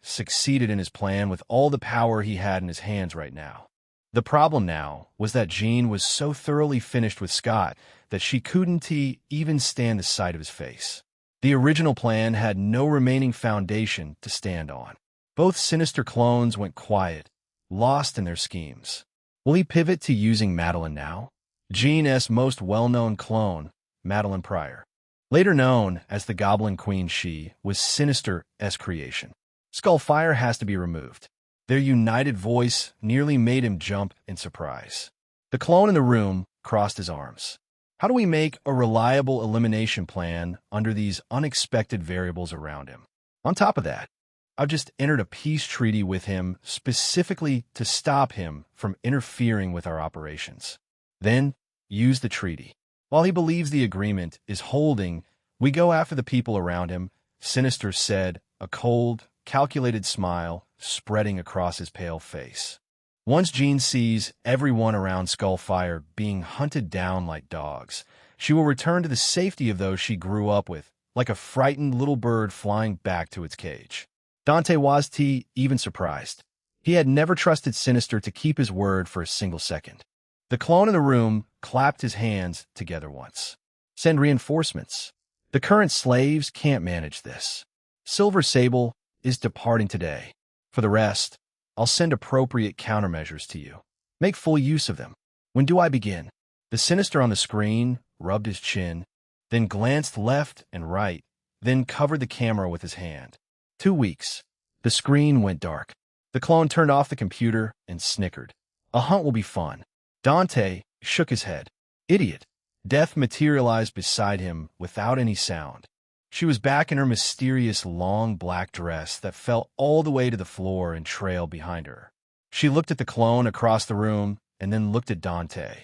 succeeded in his plan with all the power he had in his hands right now. The problem now was that Jean was so thoroughly finished with Scott that she couldn't even stand the sight of his face. The original plan had no remaining foundation to stand on. Both Sinister clones went quiet, lost in their schemes. Will he pivot to using Madeline now? Jean's most well-known clone, Madeline Pryor. Later known as the Goblin Queen, she was Sinister's creation. Skullfire has to be removed. Their united voice nearly made him jump in surprise. The clone in the room crossed his arms. How do we make a reliable elimination plan under these unexpected variables around him? On top of that, I've just entered a peace treaty with him specifically to stop him from interfering with our operations. Then, use the treaty. While he believes the agreement is holding, we go after the people around him, Sinister said, a cold, calculated smile spreading across his pale face. Once Jean sees everyone around Skullfire being hunted down like dogs, she will return to the safety of those she grew up with, like a frightened little bird flying back to its cage. Dante was even surprised. He had never trusted Sinister to keep his word for a single second. The clone in the room clapped his hands together once. Send reinforcements. The current slaves can't manage this. Silver Sable is departing today. For the rest, I'll send appropriate countermeasures to you. Make full use of them. When do I begin? The Sinister on the screen rubbed his chin, then glanced left and right, then covered the camera with his hand. 2 weeks. The screen went dark. The clone turned off the computer and snickered. A hunt will be fun. Dante shook his head. Idiot. Death materialized beside him without any sound. She was back in her mysterious long black dress that fell all the way to the floor and trailed behind her. She looked at the clone across the room and then looked at Dante.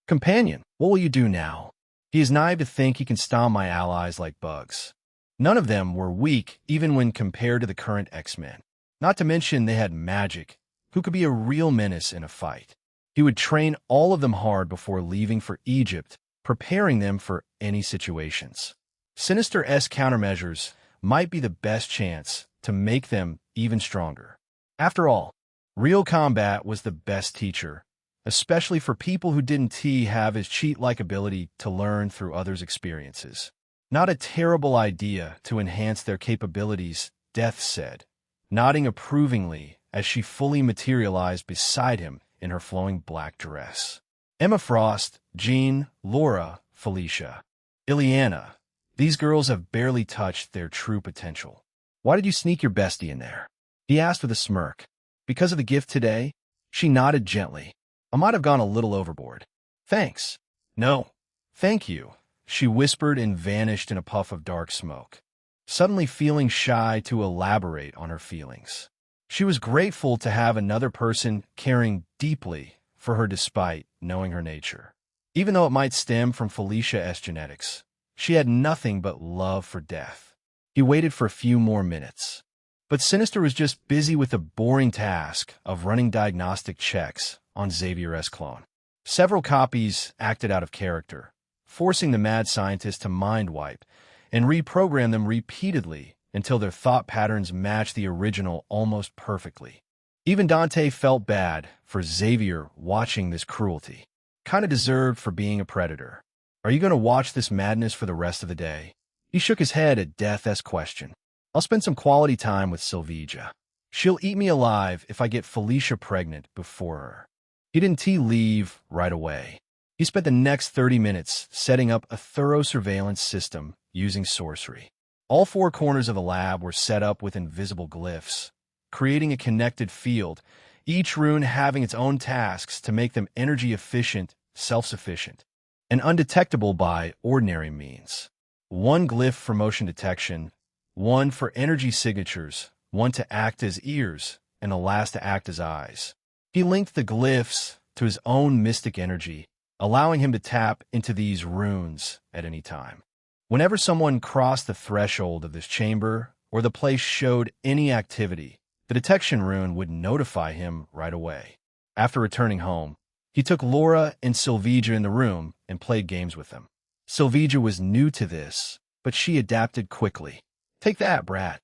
Companion, what will you do now? He is naive to think he can stomp my allies like bugs. None of them were weak even when compared to the current X-Men. Not to mention they had magic, who could be a real menace in a fight. He would train all of them hard before leaving for Egypt, preparing them for any situations. Sinister's countermeasures might be the best chance to make them even stronger. After all, real combat was the best teacher, especially for people who didn't have his cheat-like ability to learn through others' experiences. Not a terrible idea to enhance their capabilities, Death said, nodding approvingly as she fully materialized beside him in her flowing black dress. Emma Frost, Jean, Laura, Felicia, Ileana. These girls have barely touched their true potential. Why did you sneak your bestie in there? He asked with a smirk. Because of the gift today? She nodded gently. I might have gone a little overboard. Thanks. No. Thank you, she whispered and vanished in a puff of dark smoke, suddenly feeling shy to elaborate on her feelings. She was grateful to have another person caring deeply for her despite knowing her nature. Even though it might stem from Felicia's genetics, she had nothing but love for Death. He waited for a few more minutes. But Sinister was just busy with the boring task of running diagnostic checks on Xavier's clone. Several copies acted out of character, forcing the mad scientist to mind-wipe and reprogram them repeatedly until their thought patterns matched the original almost perfectly. Even Dante felt bad for Xavier watching this cruelty. Kinda deserved for being a predator. Are you going to watch this madness for the rest of the day? He shook his head at Death's question. I'll spend some quality time with Sylvia. She'll eat me alive if I get Felicia pregnant before her. He didn't leave right away. He spent the next 30 minutes setting up a thorough surveillance system using sorcery. All 4 corners of the lab were set up with invisible glyphs, creating a connected field, each rune having its own tasks to make them energy-efficient, self-sufficient, and undetectable by ordinary means. 1 glyph for motion detection, 1 for energy signatures, 1 to act as ears, and the last to act as eyes. He linked the glyphs to his own mystic energy, allowing him to tap into these runes at any time. Whenever someone crossed the threshold of this chamber or the place showed any activity, the detection rune would notify him right away. After returning home, he took Laura and Sylvija in the room and played games with them. Sylvija was new to this, but she adapted quickly. "Take that, brat.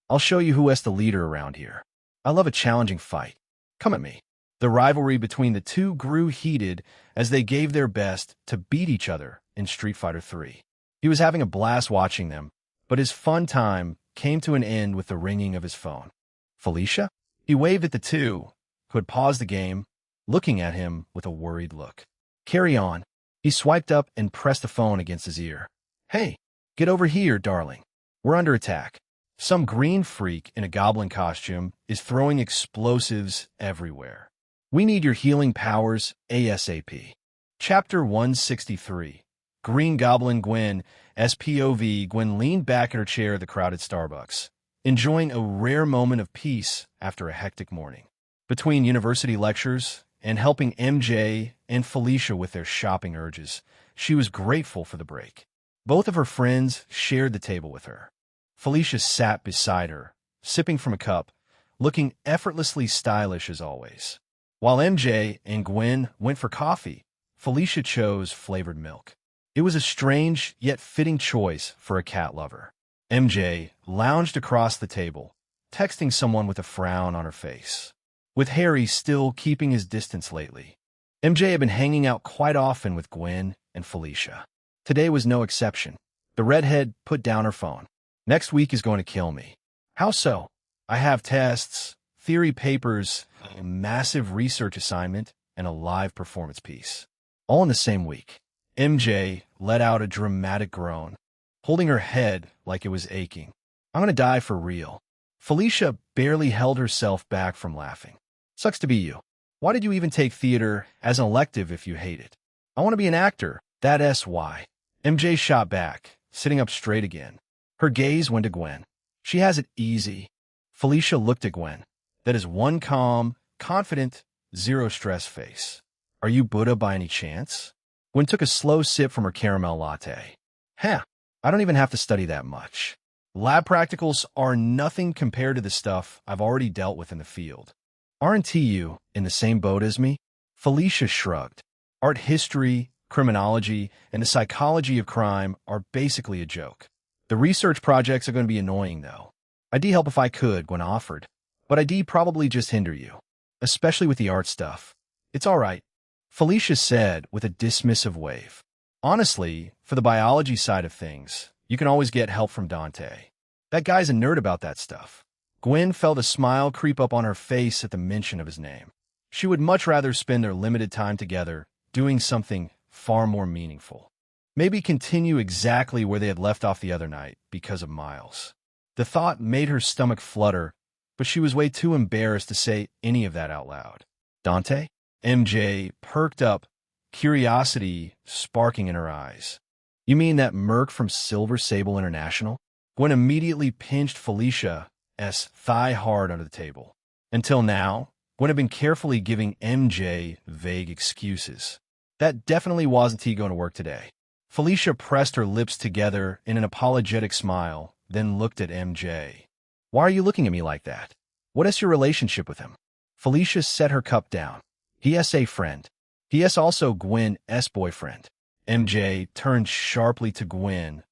I'll show you who is the leader around here. I love a challenging fight. Come at me." The rivalry between the two grew heated as they gave their best to beat each other in Street Fighter III. He was having a blast watching them, but his fun time came to an end with the ringing of his phone. "Felicia?" He waved at the two, who had paused the game, looking at him with a worried look. "Carry on." He swiped up and pressed the phone against his ear. "Hey, get over here, darling. We're under attack. Some green freak in a goblin costume is throwing explosives everywhere. We need your healing powers ASAP." Chapter 163. Green Goblin Gwen. SPOV. Gwen leaned back in her chair at the crowded Starbucks, enjoying a rare moment of peace after a hectic morning. Between university lectures and helping MJ and Felicia with their shopping urges, she was grateful for the break. Both of her friends shared the table with her. Felicia sat beside her, sipping from a cup, looking effortlessly stylish as always. While MJ and Gwen went for coffee, Felicia chose flavored milk. It was a strange yet fitting choice for a cat lover. MJ lounged across the table, texting someone with a frown on her face. With Harry still keeping his distance lately, MJ had been hanging out quite often with Gwen and Felicia. Today was no exception. The redhead put down her phone. "Next week is going to kill me." "How so?" "I have tests, theory papers, a massive research assignment, and a live performance piece. All in the same week." MJ let out a dramatic groan, holding her head like it was aching. "I'm going to die for real." Felicia barely held herself back from laughing. "Sucks to be you. Why did you even take theater as an elective if you hate it?" "I want to be an actor. That's why." MJ shot back, sitting up straight again. Her gaze went to Gwen. "She has it easy." Felicia looked at Gwen. That is one calm, confident, zero-stress face. "Are you Buddha by any chance?" Gwen took a slow sip from her caramel latte. "Huh, I don't even have to study that much. Lab practicals are nothing compared to the stuff I've already dealt with in the field." "Aren't you in the same boat as me?" Felicia shrugged. "Art history, criminology, and the psychology of crime are basically a joke. The research projects are going to be annoying, though. I'd help if I could," Gwen offered, "but I'd probably just hinder you, especially with the art stuff." "It's all right," Felicia said with a dismissive wave. "Honestly, for the biology side of things, you can always get help from Dante. That guy's a nerd about that stuff." Gwen felt a smile creep up on her face at the mention of his name. She would much rather spend their limited time together doing something far more meaningful. Maybe continue exactly where they had left off the other night because of Miles. The thought made her stomach flutter, but she was way too embarrassed to say any of that out loud. "Dante?" MJ perked up, curiosity sparking in her eyes. "You mean that merc from Silver Sable International?" Gwen immediately pinched Felicia's thigh hard under the table. Until now, Gwen had been carefully giving MJ vague excuses. "That definitely wasn't he going to work today." Felicia pressed her lips together in an apologetic smile, then looked at MJ. "Why are you looking at me like that? What is your relationship with him?" Felicia set her cup down. "He is a friend. He is also Gwen's boyfriend." MJ turned sharply to Gwen,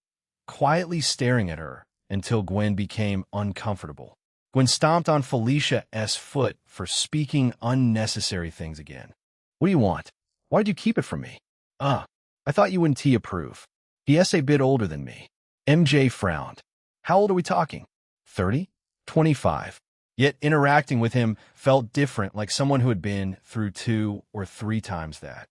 quietly staring at her until Gwen became uncomfortable. Gwen stomped on Felicia's foot for speaking unnecessary things again. "What do you want? Why did you keep it from me?" I thought you wouldn't approve. He is a bit older than me." MJ frowned. "How old are we talking? 30? 25? Yet interacting with him felt different, like someone who had been through 2 or 3 times that.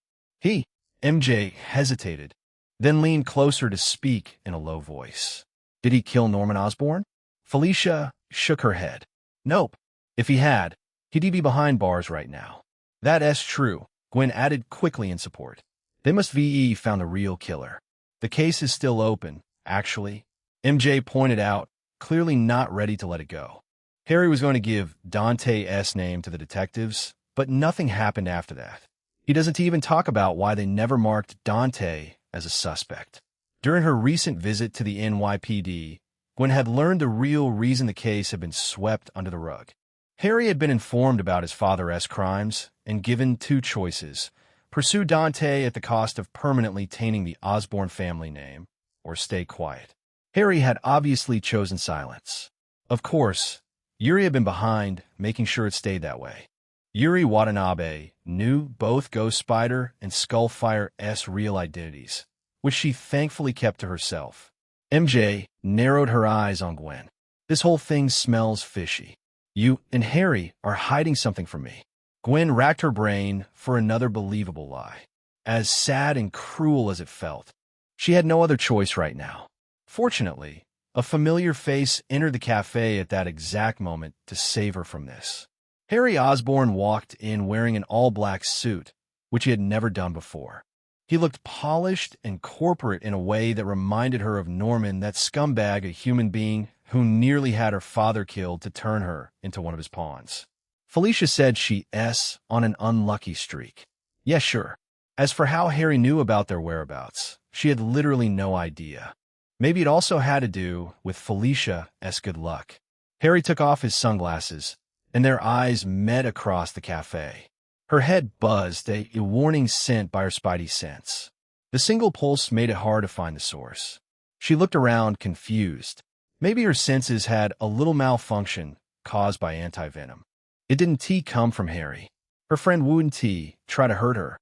MJ hesitated, then leaned closer to speak in a low voice. "Did he kill Norman Osborn?" Felicia shook her head. "Nope. If he had, he'd be behind bars right now." "That is true," Gwen added quickly in support. "They must VE found the real killer. The case is still open, actually," MJ pointed out, clearly not ready to let it go. Harry was going to give Dante's name to the detectives, but nothing happened after that. He doesn't even talk about why they never marked Dante as a suspect. During her recent visit to the NYPD, Gwen had learned the real reason the case had been swept under the rug. Harry had been informed about his father's crimes and given two choices: pursue Dante at the cost of permanently tainting the Osborne family name, or stay quiet. Harry had obviously chosen silence. Of course, Yuri had been behind, making sure it stayed that way. Yuri Watanabe knew both Ghost Spider and Skullfire's real identities, which she thankfully kept to herself. MJ narrowed her eyes on Gwen. This whole thing smells fishy. You and Harry are hiding something from me. Gwen racked her brain for another believable lie. As sad and cruel as it felt, she had no other choice right now. Fortunately, a familiar face entered the cafe at that exact moment to save her from this. Harry Osborne walked in wearing an all-black suit, which he had never done before. He looked polished and corporate in a way that reminded her of Norman, that scumbag, a human being who nearly had her father killed to turn her into one of his pawns. Felicia said she's on an unlucky streak. Yes, sure. As for how Harry knew about their whereabouts, she had literally no idea. Maybe it also had to do with Felicia's good luck. Harry took off his sunglasses, and their eyes met across the cafe. Her head buzzed, a warning scent by her spidey sense. The single pulse made it hard to find the source. She looked around, confused. Maybe her senses had a little malfunction caused by anti-venom. It didn't come from Harry. Her friend wouldn't try to hurt her,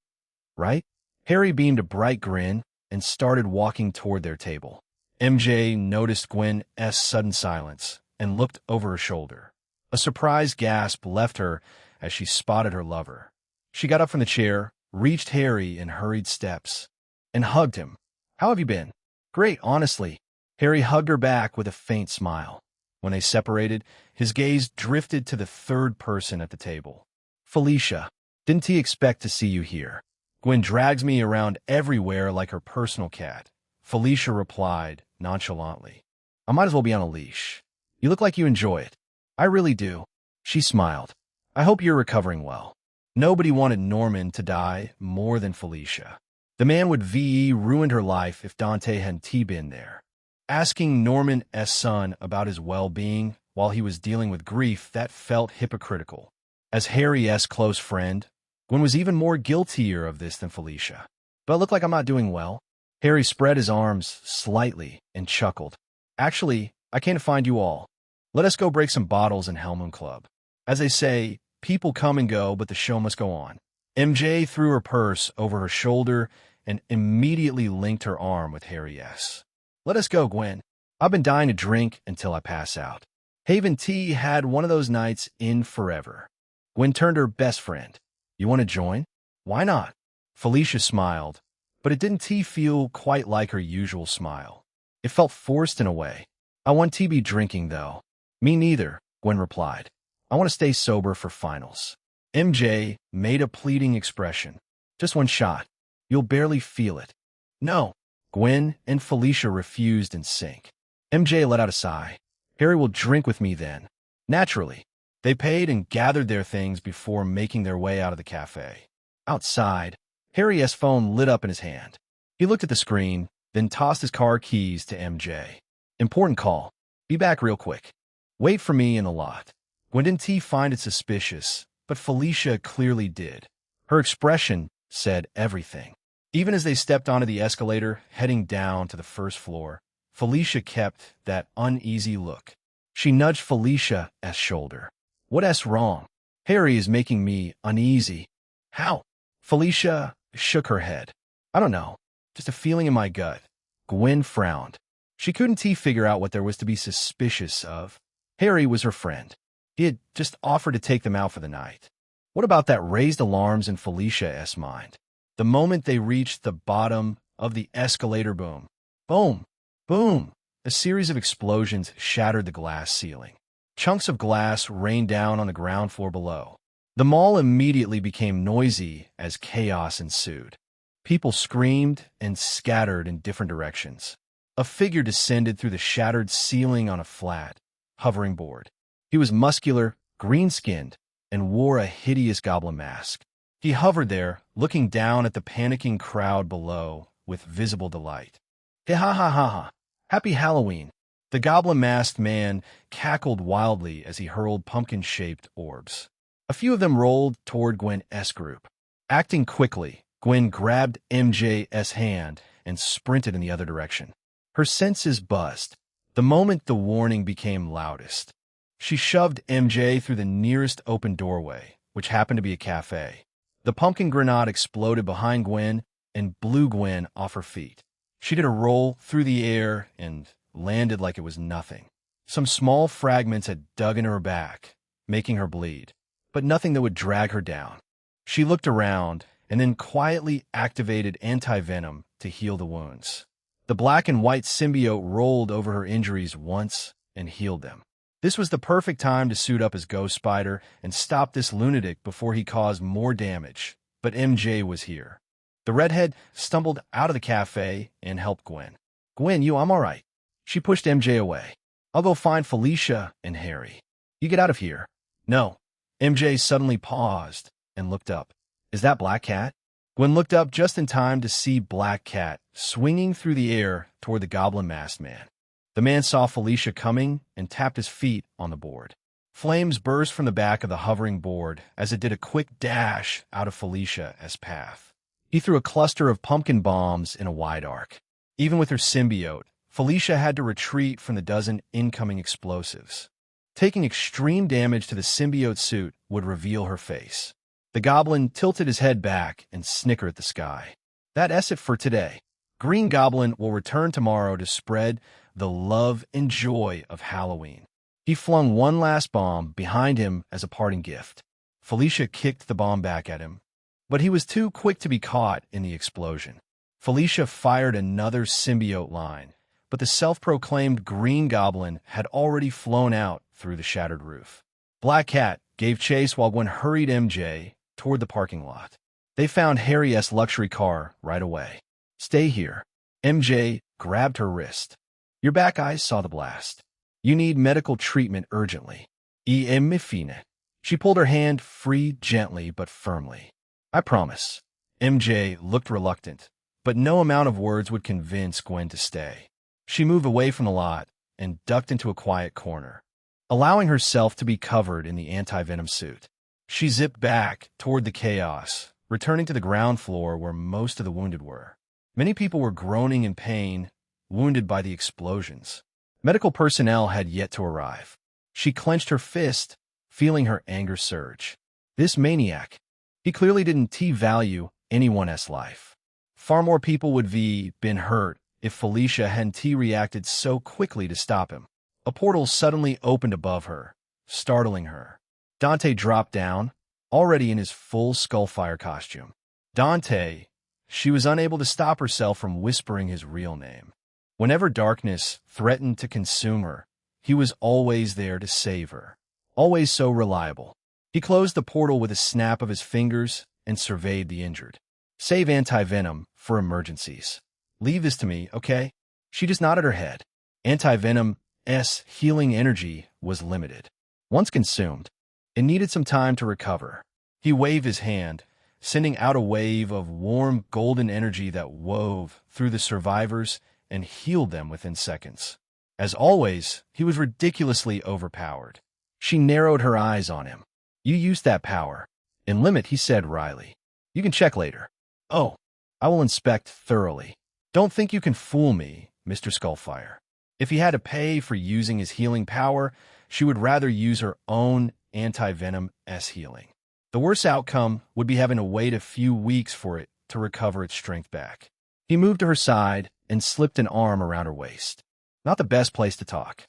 right? Harry beamed a bright grin and started walking toward their table. MJ noticed Gwen's sudden silence and looked over her shoulder. A surprised gasp left her as she spotted her lover. She got up from the chair, reached Harry in hurried steps, and hugged him. How have you been? Great, honestly. Harry hugged her back with a faint smile. When they separated, his gaze drifted to the third person at the table. Felicia, didn't he expect to see you here? Gwen drags me around everywhere like her personal cat. Felicia replied nonchalantly. I might as well be on a leash. You look like you enjoy it. I really do. She smiled. I hope you're recovering well. Nobody wanted Norman to die more than Felicia. The man would ruined her life if Dante hadn't been there. Asking Norman's son about his well-being while he was dealing with grief, that felt hypocritical. As Harry's close friend, Gwen was even more guiltier of this than Felicia. But it looked like I'm not doing well. Harry spread his arms slightly and chuckled. Actually, I came to find you all. Let us go break some bottles in Hellmoon Club. As they say, people come and go, but the show must go on. MJ threw her purse over her shoulder and immediately linked her arm with Harry's. Let us go, Gwen. I've been dying to drink until I pass out. Haven T had one of those nights in forever. Gwen turned to her best friend. You want to join? Why not? Felicia smiled, but it didn't feel quite like her usual smile. It felt forced in a way. I want to be drinking, though. Me neither, Gwen replied. I want to stay sober for finals. MJ made a pleading expression. Just one shot. You'll barely feel it. No. Gwen and Felicia refused in sync. MJ let out a sigh. Harry will drink with me then. Naturally. They paid and gathered their things before making their way out of the cafe. Outside, Harry's phone lit up in his hand. He looked at the screen, then tossed his car keys to MJ. Important call. Be back real quick. Wait for me in the lot. Gwen didn't find it suspicious, but Felicia clearly did. Her expression said everything. Even as they stepped onto the escalator, heading down to the first floor, Felicia kept that uneasy look. She nudged Felicia's shoulder. What's wrong? Harry is making me uneasy. How? Felicia shook her head. I don't know. Just a feeling in my gut. Gwen frowned. She couldn't figure out what there was to be suspicious of. Harry was her friend. He had just offered to take them out for the night. What about that raised alarms in Felicia's mind? The moment they reached the bottom of the escalator, boom, boom, boom, a series of explosions shattered the glass ceiling. Chunks of glass rained down on the ground floor below. The mall immediately became noisy as chaos ensued. People screamed and scattered in different directions. A figure descended through the shattered ceiling on a flat, hovering board. He was muscular, green-skinned, and wore a hideous goblin mask. He hovered there, looking down at the panicking crowd below with visible delight. Ha ha ha ha ha. Happy Halloween. The goblin-masked man cackled wildly as he hurled pumpkin-shaped orbs. A few of them rolled toward Gwen's group. Acting quickly, Gwen grabbed MJ's hand and sprinted in the other direction. Her senses buzzed the moment the warning became loudest. She shoved MJ through the nearest open doorway, which happened to be a cafe. The pumpkin grenade exploded behind Gwen and blew Gwen off her feet. She did a roll through the air and landed like it was nothing. Some small fragments had dug into her back, making her bleed, but nothing that would drag her down. She looked around and then quietly activated anti-venom to heal the wounds. The black and white symbiote rolled over her injuries once and healed them. This was the perfect time to suit up as Ghost Spider and stop this lunatic before he caused more damage, but MJ was here. The redhead stumbled out of the cafe and helped Gwen. "Gwen, I'm all right." She pushed MJ away. "I'll go find Felicia and Harry. You get out of here." "No." MJ suddenly paused and looked up. "Is that Black Cat?" Gwen looked up just in time to see Black Cat swinging through the air toward the goblin-masked man. The man saw Felicia coming and tapped his feet on the board. Flames burst from the back of the hovering board as it did a quick dash out of Felicia's path. He threw a cluster of pumpkin bombs in a wide arc. Even with her symbiote, Felicia had to retreat from the dozen incoming explosives. Taking extreme damage to the symbiote suit would reveal her face. The goblin tilted his head back and snickered at the sky. That's it for today. Green Goblin will return tomorrow to spread the love and joy of Halloween. He flung one last bomb behind him as a parting gift. Felicia kicked the bomb back at him, but he was too quick to be caught in the explosion. Felicia fired another symbiote line, but the self-proclaimed Green Goblin had already flown out through the shattered roof. Black Cat gave chase while Gwen hurried MJ toward the parking lot. They found Harry's luxury car right away. "Stay here." MJ grabbed her wrist. "Your back eyes saw the blast. You need medical treatment urgently." Fine. She pulled her hand free gently but firmly. "I promise." MJ looked reluctant, but no amount of words would convince Gwen to stay. She moved away from the lot and ducked into a quiet corner, allowing herself to be covered in the anti-venom suit. She zipped back toward the chaos, returning to the ground floor where most of the wounded were. Many people were groaning in pain, wounded by the explosions. Medical personnel had yet to arrive. She clenched her fist, feeling her anger surge. This maniac, he clearly didn't value anyone's life. Far more people would been hurt if Felicia hadn't reacted so quickly to stop him. A portal suddenly opened above her, startling her. Dante dropped down, already in his full Skullfire costume. Dante. She was unable to stop herself from whispering his real name. Whenever darkness threatened to consume her, he was always there to save her. Always so reliable. He closed the portal with a snap of his fingers and surveyed the injured. "Save anti-venom for emergencies. Leave this to me, okay?" She just nodded her head. Anti-venom's healing energy was limited. Once consumed, it needed some time to recover. He waved his hand, sending out a wave of warm golden energy that wove through the survivors and healed them within seconds. As always, he was ridiculously overpowered. She narrowed her eyes on him. "You used that power." "In limit," he said wryly. "You can check later." "Oh, I will inspect thoroughly." "Don't think you can fool me, Mr. Skullfire." If he had to pay for using his healing power, she would rather use her own anti-venom's healing. The worst outcome would be having to wait a few weeks for it to recover its strength back. He moved to her side and slipped an arm around her waist. "Not the best place to talk."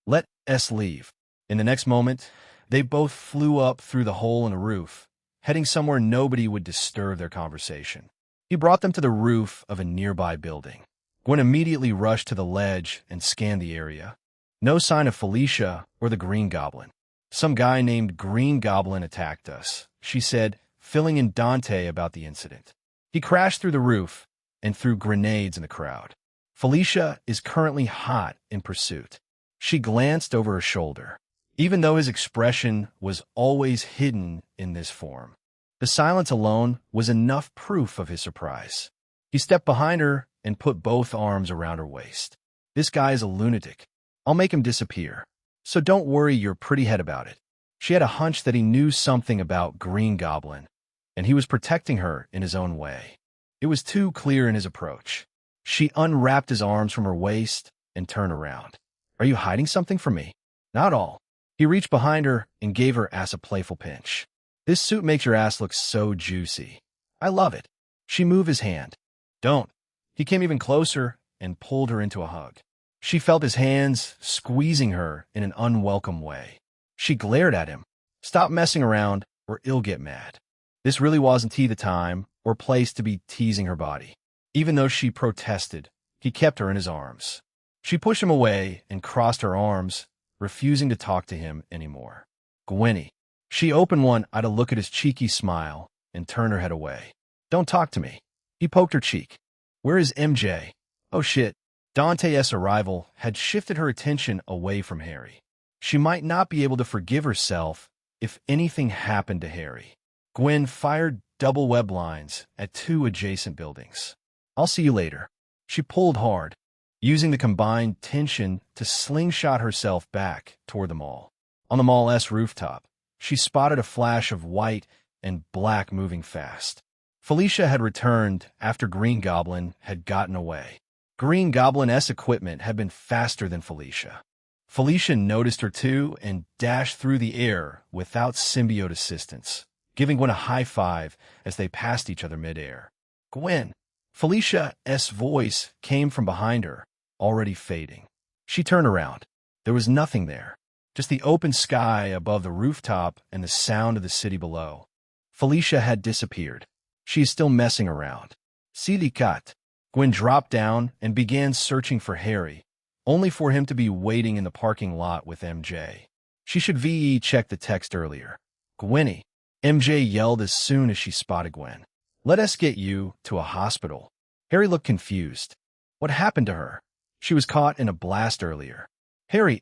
Let us leave." In the next moment, they both flew up through the hole in the roof, heading somewhere nobody would disturb their conversation. He brought them to the roof of a nearby building. Gwen immediately rushed to the ledge and scanned the area. No sign of Felicia or the Green Goblin. "Some guy named Green Goblin attacked us," she said, filling in Dante about the incident. "He crashed through the roof and threw grenades in the crowd. Felicia is currently hot in pursuit." She glanced over her shoulder. Even though his expression was always hidden in this form, the silence alone was enough proof of his surprise. He stepped behind her and put both arms around her waist. This guy is a lunatic. I'll make him disappear. So don't worry your pretty head about it. She had a hunch that he knew something about Green Goblin, and he was protecting her in his own way. It was too clear in his approach. She unwrapped his arms from her waist and turned around. Are you hiding something from me? Not all. He reached behind her and gave her ass a playful pinch. This suit makes your ass look so juicy. I love it. She moved his hand. Don't. He came even closer and pulled her into a hug. She felt his hands squeezing her in an unwelcome way. She glared at him. Stop messing around or he'll get mad. This really wasn't the time or place to be teasing her body. Even though she protested, he kept her in his arms. She pushed him away and crossed her arms, refusing to talk to him anymore. Gwenny. She opened one eye to look at his cheeky smile and turned her head away. Don't talk to me. He poked her cheek. Where is MJ? Oh shit. Dante's arrival had shifted her attention away from Harry. She might not be able to forgive herself if anything happened to Harry. Gwen fired double web lines at 2 adjacent buildings. I'll see you later. She pulled hard, using the combined tension to slingshot herself back toward the mall. On the mall's rooftop, she spotted a flash of white and black moving fast. Felicia had returned after Green Goblin had gotten away. Green Goblin's equipment had been faster than Felicia. Felicia noticed her too and dashed through the air without symbiote assistance, giving Gwen a high five as they passed each other midair. Gwen! Felicia's voice came from behind her, already fading. She turned around. There was nothing there, just the open sky above the rooftop and the sound of the city below. Felicia had disappeared. She is still messing around. Silicat. Gwen dropped down and began searching for Harry, only for him to be waiting in the parking lot with MJ. She should VE check the text earlier. Gwenny. MJ yelled as soon as she spotted Gwen. Let us get you to a hospital. Harry looked confused. What happened to her? She was caught in a blast earlier. Harry's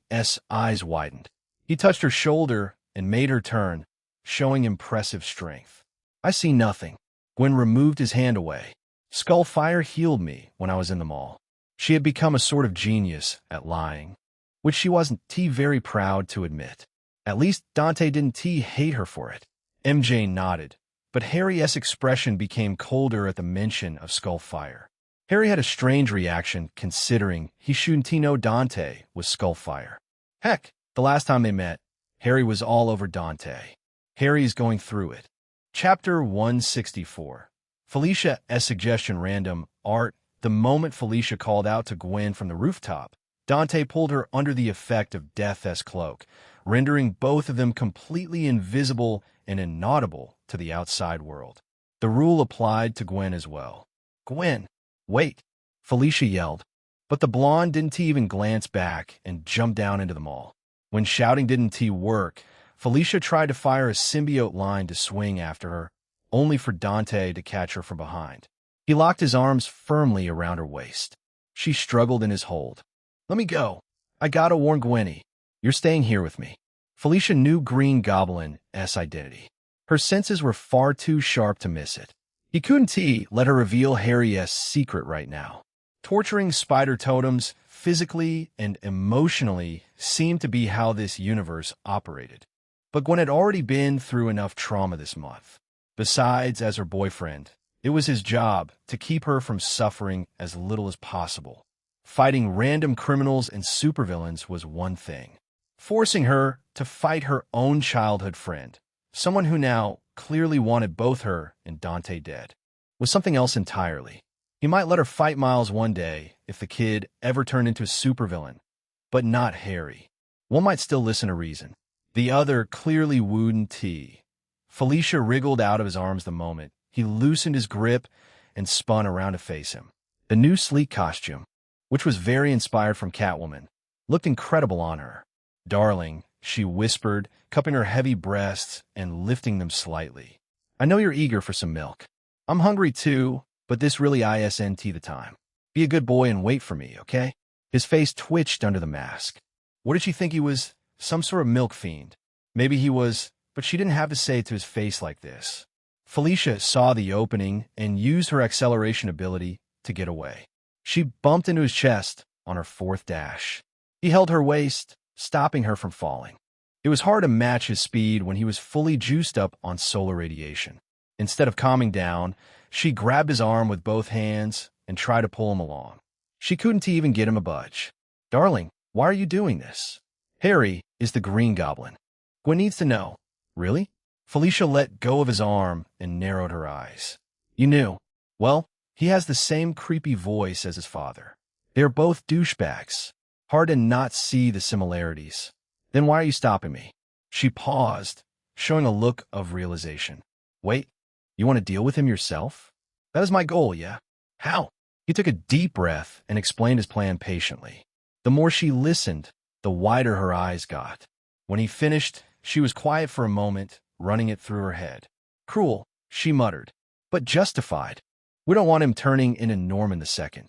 eyes widened. He touched her shoulder and made her turn, showing impressive strength. I see nothing. Gwen removed his hand away. Skullfire healed me when I was in the mall. She had become a sort of genius at lying, which she wasn't very proud to admit. At least Dante didn't hate her for it. MJ nodded, but Harry's expression became colder at the mention of Skullfire. Harry had a strange reaction considering he shouldn't know Dante was Skullfire. Heck, the last time they met, Harry was all over Dante. Harry's going through it. Chapter 164. Felicia's suggestion random art. The moment Felicia called out to Gwen from the rooftop, Dante pulled her under the effect of Death's cloak, rendering both of them completely invisible and inaudible to the outside world. The rule applied to Gwen as well. Gwen, wait, Felicia yelled, but the blonde didn't even glance back and jumped down into the mall. When shouting didn't work, Felicia tried to fire a symbiote line to swing after her, only for Dante to catch her from behind. He locked his arms firmly around her waist. She struggled in his hold. Let me go. I gotta warn Gwenny. You're staying here with me. Felicia knew Green Goblin's identity. Her senses were far too sharp to miss it. He couldn't let her reveal Harry's secret right now. Torturing spider totems, physically and emotionally, seemed to be how this universe operated. But Gwen had already been through enough trauma this month. Besides, as her boyfriend, it was his job to keep her from suffering as little as possible. Fighting random criminals and supervillains was one thing. Forcing her to fight her own childhood friend, someone who now clearly wanted both her and Dante dead, was something else entirely. He might let her fight Miles one day if the kid ever turned into a supervillain, but not Harry. One might still listen to reason. The other clearly wouldn't. Felicia wriggled out of his arms the moment he loosened his grip and spun around to face him. The new sleek costume, which was very inspired from Catwoman, looked incredible on her. Darling, she whispered, cupping her heavy breasts and lifting them slightly. I know you're eager for some milk. I'm hungry too, but this really isn't the time. Be a good boy and wait for me, okay? His face twitched under the mask. What did she think he was? Some sort of milk fiend. Maybe he was, but she didn't have to say it to his face like this. Felicia saw the opening and used her acceleration ability to get away. She bumped into his chest on her fourth dash. He held her waist, stopping her from falling. It was hard to match his speed when he was fully juiced up on solar radiation. Instead of calming down, she grabbed his arm with both hands and tried to pull him along. She couldn't even get him a budge. "Darling, why are you doing this?" "Harry is the Green Goblin. Gwen needs to know." "Really?" Felicia let go of his arm and narrowed her eyes. "You knew. Well, he has the same creepy voice as his father. They're both douchebags. Hard to not see the similarities. Then why are you stopping me?" She paused, showing a look of realization. "Wait, you want to deal with him yourself?" "That is my goal, yeah." "How?" He took a deep breath and explained his plan patiently. The more she listened, the wider her eyes got. When he finished, she was quiet for a moment, running it through her head. "Cruel," she muttered, "but justified. We don't want him turning into Norman II.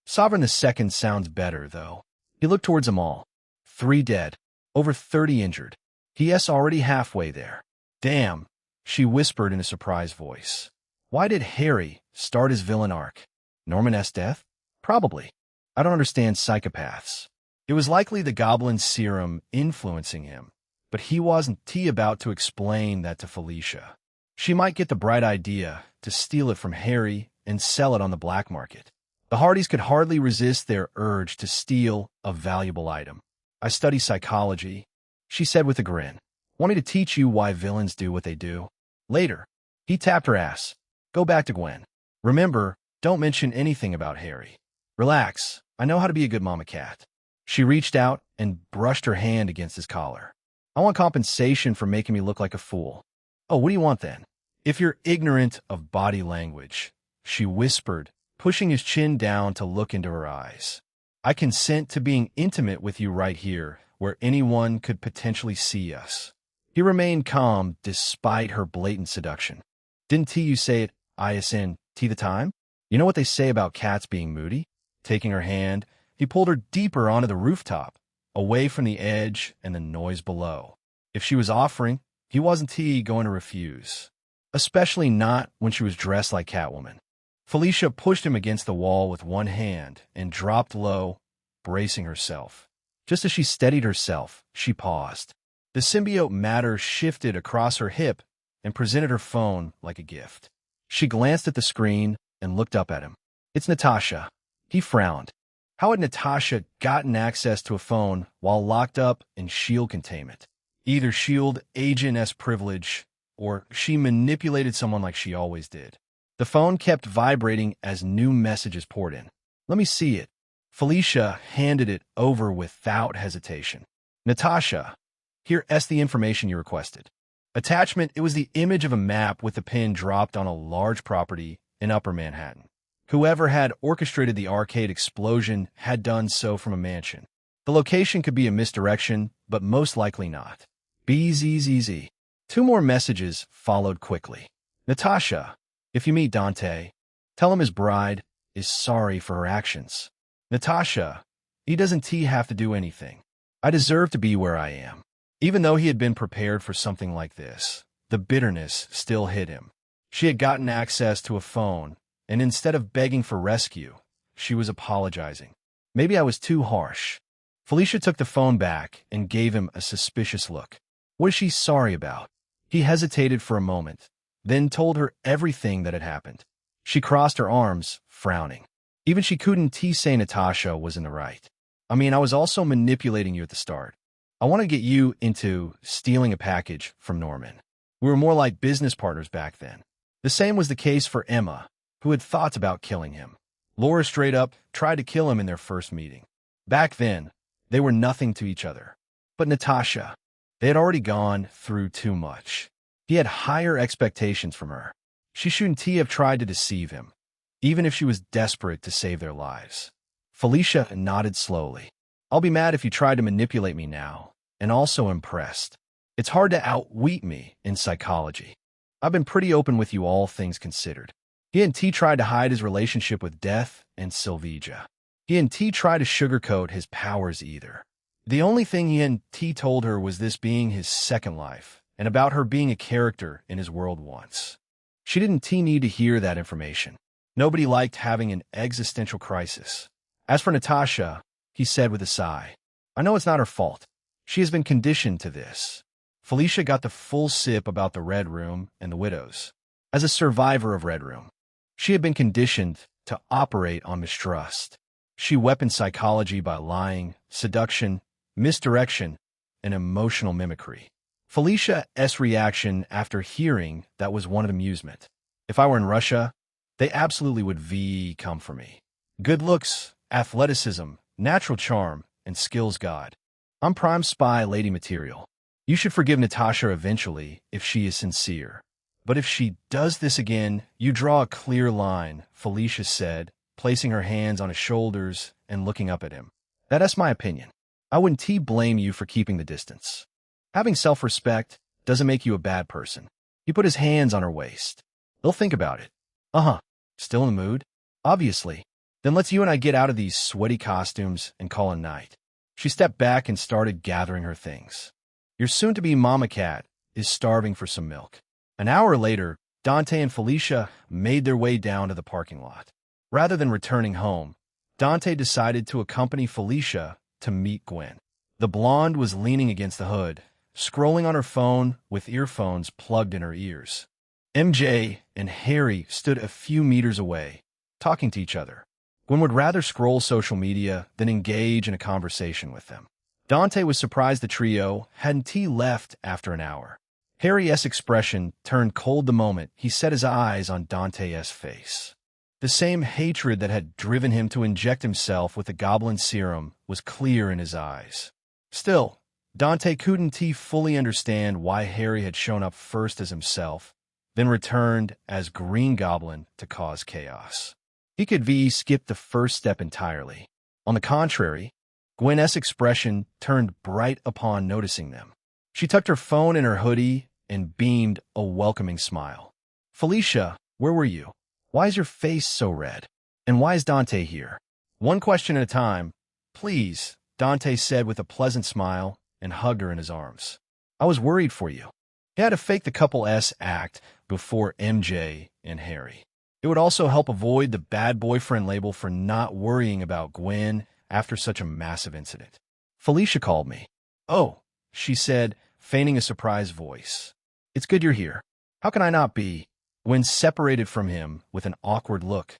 Sovereign II sounds better, though." He looked towards them all. 3 dead, over 30 injured. He.S. already halfway there. "Damn," she whispered in a surprised voice. Why did Harry start his villain arc? Norman's death? Probably. I don't understand psychopaths. It was likely the goblin's serum influencing him, but he wasn't about to explain that to Felicia. She might get the bright idea to steal it from Harry and sell it on the black market. The Hardys could hardly resist their urge to steal a valuable item. "I study psychology," she said with a grin. "Want me to teach you why villains do what they do?" Later, he tapped her ass. "Go back to Gwen. Remember, don't mention anything about Harry. Relax, I know how to be a good mama cat." She reached out and brushed her hand against his collar. "I want compensation for making me look like a fool." "Oh, what do you want then?" "If you're ignorant of body language," she whispered, pushing his chin down to look into her eyes. "I consent to being intimate with you right here, where anyone could potentially see us." He remained calm despite her blatant seduction. "Didn't you say it, ISN, the time? You know what they say about cats being moody?" Taking her hand, he pulled her deeper onto the rooftop, away from the edge and the noise below. If she was offering, he wasn't going to refuse. Especially not when she was dressed like Catwoman. Felicia pushed him against the wall with one hand and dropped low, bracing herself. Just as she steadied herself, she paused. The symbiote matter shifted across her hip and presented her phone like a gift. She glanced at the screen and looked up at him. "It's Natasha." He frowned. How had Natasha gotten access to a phone while locked up in S.H.I.E.L.D. containment? Either S.H.I.E.L.D. Agent S privilege, or she manipulated someone like she always did. The phone kept vibrating as new messages poured in. "Let me see it." Felicia handed it over without hesitation. "Natasha, here's the information you requested." Attachment, it was the image of a map with a pin dropped on a large property in Upper Manhattan. Whoever had orchestrated the arcade explosion had done so from a mansion. The location could be a misdirection, but most likely not. BZZZ. 2 more messages followed quickly. "Natasha, if you meet Dante, tell him his bride is sorry for her actions." "Natasha, he doesn't have to do anything. I deserve to be where I am." Even though he had been prepared for something like this, the bitterness still hit him. She had gotten access to a phone, and instead of begging for rescue, she was apologizing. "Maybe I was too harsh." Felicia took the phone back and gave him a suspicious look. What is she sorry about? He hesitated for a moment, then told her everything that had happened. She crossed her arms, frowning. Even she couldn't say Natasha was in the right. "I mean, I was also manipulating you at the start. I want to get you into stealing a package from Norman. We were more like business partners back then." The same was the case for Emma, who had thoughts about killing him. Laura straight up tried to kill him in their first meeting. Back then, they were nothing to each other. But Natasha, they had already gone through too much. He had higher expectations from her. She shouldn't have tried to deceive him, even if she was desperate to save their lives. Felicia nodded slowly. "I'll be mad if you tried to manipulate me now, and also impressed. It's hard to outwit me in psychology. I've been pretty open with you, all things considered." He and T tried to hide his relationship with Death and Sylvija. He and T tried to sugarcoat his powers either. The only thing he and T told her was this being his second life, and about her being a character in his world once. She didn't need to hear that information. Nobody liked having an existential crisis. As for Natasha, he said with a sigh, I know it's not her fault. She has been conditioned to this. Felicia got the full sip about the Red Room and the widows. As a survivor of Red Room, she had been conditioned to operate on mistrust. She weaponed psychology by lying, seduction, misdirection, and emotional mimicry. Felicia's reaction after hearing that was one of amusement. If I were in Russia, they absolutely would come for me. Good looks, athleticism, natural charm, and skills god. I'm prime spy lady material. You should forgive Natasha eventually if she is sincere. But if she does this again, you draw a clear line, Felicia said, placing her hands on his shoulders and looking up at him. That's my opinion. I wouldn't blame you for keeping the distance. Having self-respect doesn't make you a bad person. He put his hands on her waist. They'll think about it. Uh-huh. Still in the mood? Obviously. Then let's you and I get out of these sweaty costumes and call it a night. She stepped back and started gathering her things. Your soon-to-be mama cat is starving for some milk. An hour later, Dante and Felicia made their way down to the parking lot. Rather than returning home, Dante decided to accompany Felicia to meet Gwen. The blonde was leaning against the hood, scrolling on her phone with earphones plugged in her ears. MJ and Harry stood a few meters away, talking to each other. Gwen would rather scroll social media than engage in a conversation with them. Dante was surprised the trio hadn't left after an hour. Harry's expression turned cold the moment he set his eyes on Dante's face. The same hatred that had driven him to inject himself with the goblin serum was clear in his eyes. Still, Dante couldn't fully understand why Harry had shown up first as himself, then returned as Green Goblin to cause chaos. He could skip the first step entirely. On the contrary, Gwen's expression turned bright upon noticing them. She tucked her phone in her hoodie and beamed a welcoming smile. Felicia, where were you? Why is your face so red? And why is Dante here? One question at a time. Please, Dante said with a pleasant smile and hugged her in his arms. I was worried for you. He had to fake the couple's act before MJ and Harry. It would also help avoid the bad boyfriend label for not worrying about Gwen after such a massive incident. Felicia called me. Oh, she said, feigning a surprised voice. It's good you're here. How can I not be? Gwen separated from him with an awkward look,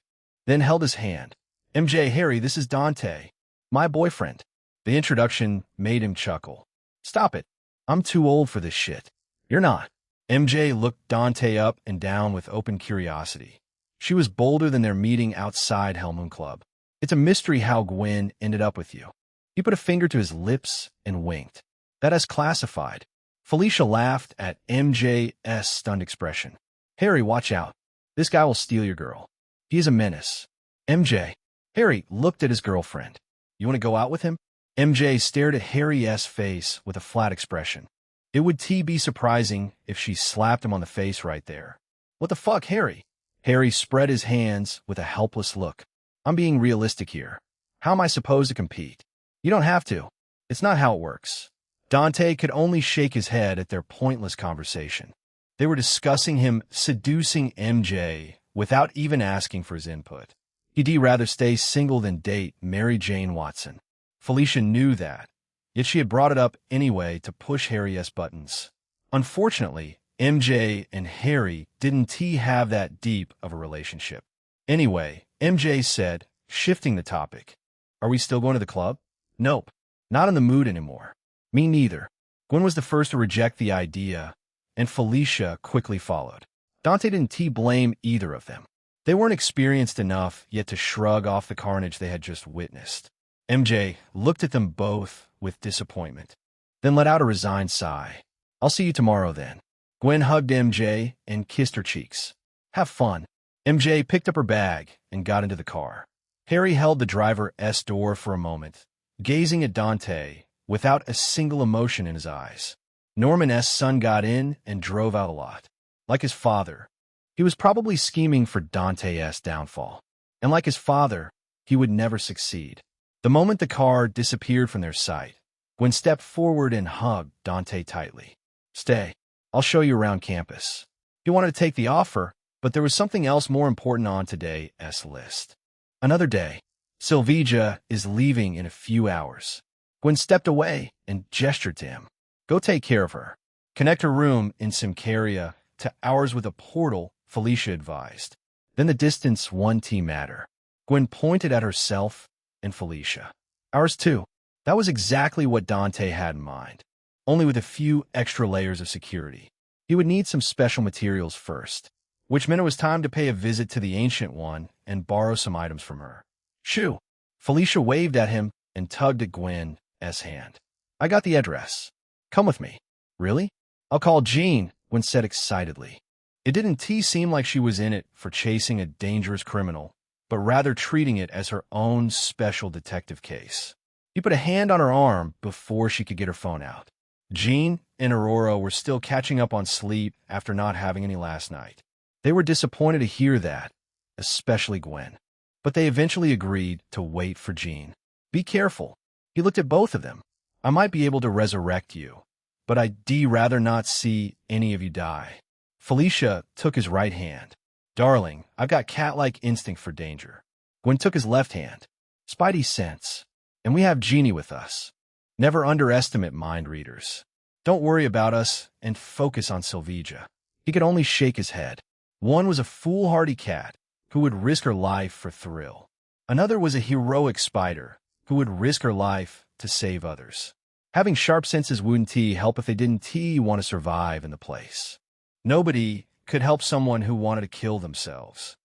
then held his hand. MJ, Harry, this is Dante. My boyfriend. The introduction made him chuckle. Stop it. I'm too old for this shit. You're not. MJ looked Dante up and down with open curiosity. She was bolder than their meeting outside Hellmoon Club. It's a mystery how Gwen ended up with you. He put a finger to his lips and winked. That is classified. Felicia laughed at MJ's stunned expression. Harry, watch out. This guy will steal your girl. He is a menace. MJ. Harry looked at his girlfriend. You want to go out with him? MJ stared at Harry's face with a flat expression. It would be surprising if she slapped him on the face right there. What the fuck, Harry? Harry spread his hands with a helpless look. I'm being realistic here. How am I supposed to compete? You don't have to. It's not how it works. Dante could only shake his head at their pointless conversation. They were discussing him seducing MJ without even asking for his input. He'd rather stay single than date Mary Jane Watson. Felicia knew that, yet she had brought it up anyway to push Harry's buttons. Unfortunately, MJ and Harry didn't have that deep of a relationship. Anyway, MJ said, shifting the topic, Are we still going to the club? Nope. Not in the mood anymore. Me neither. Gwen was the first to reject the idea, and Felicia quickly followed. Dante didn't blame either of them. They weren't experienced enough yet to shrug off the carnage they had just witnessed. MJ looked at them both with disappointment, then let out a resigned sigh. I'll see you tomorrow then. Gwen hugged MJ and kissed her cheeks. Have fun. MJ picked up her bag and got into the car. Harry held the driver's door for a moment, gazing at Dante without a single emotion in his eyes. Norman's son got in and drove out a lot. Like his father, he was probably scheming for Dante's downfall. And like his father, he would never succeed. The moment the car disappeared from their sight, Gwen stepped forward and hugged Dante tightly. Stay. I'll show you around campus. He wanted to take the offer, But there was something else more important on today's list. Another day. Sylvija is leaving in a few hours. Gwen stepped away and gestured to him. Go take care of her. Connect her room in Symkaria to ours with a portal, Felicia advised. Then the distance 1T matter. Gwen pointed at herself and Felicia. Ours too. That was exactly what Dante had in mind, only with a few extra layers of security. He would need some special materials first, which meant it was time to pay a visit to the Ancient One and borrow some items from her. Shoo! Felicia waved at him and tugged at Gwen's hand. I got the address. Come with me. Really? I'll call Jean, Gwen said excitedly. It didn't seem like she was in it for chasing a dangerous criminal, but rather treating it as her own special detective case. He put a hand on her arm before she could get her phone out. Jean and Aurora were still catching up on sleep after not having any last night. They were disappointed to hear that, especially Gwen. But they eventually agreed to wait for Jean. Be careful. He looked at both of them. I might be able to resurrect you, but I'd rather not see any of you die. Felicia took his right hand. Darling, I've got cat-like instinct for danger. Gwen took his left hand. Spidey sense. And we have Jeannie with us. Never underestimate mind readers. Don't worry about us and focus on Sylvija. He could only shake his head. One was a foolhardy cat who would risk her life for thrill. Another was a heroic spider who would risk her life to save others. Having sharp senses wouldn't help if they didn't want to survive in the place. Nobody could help someone who wanted to kill themselves.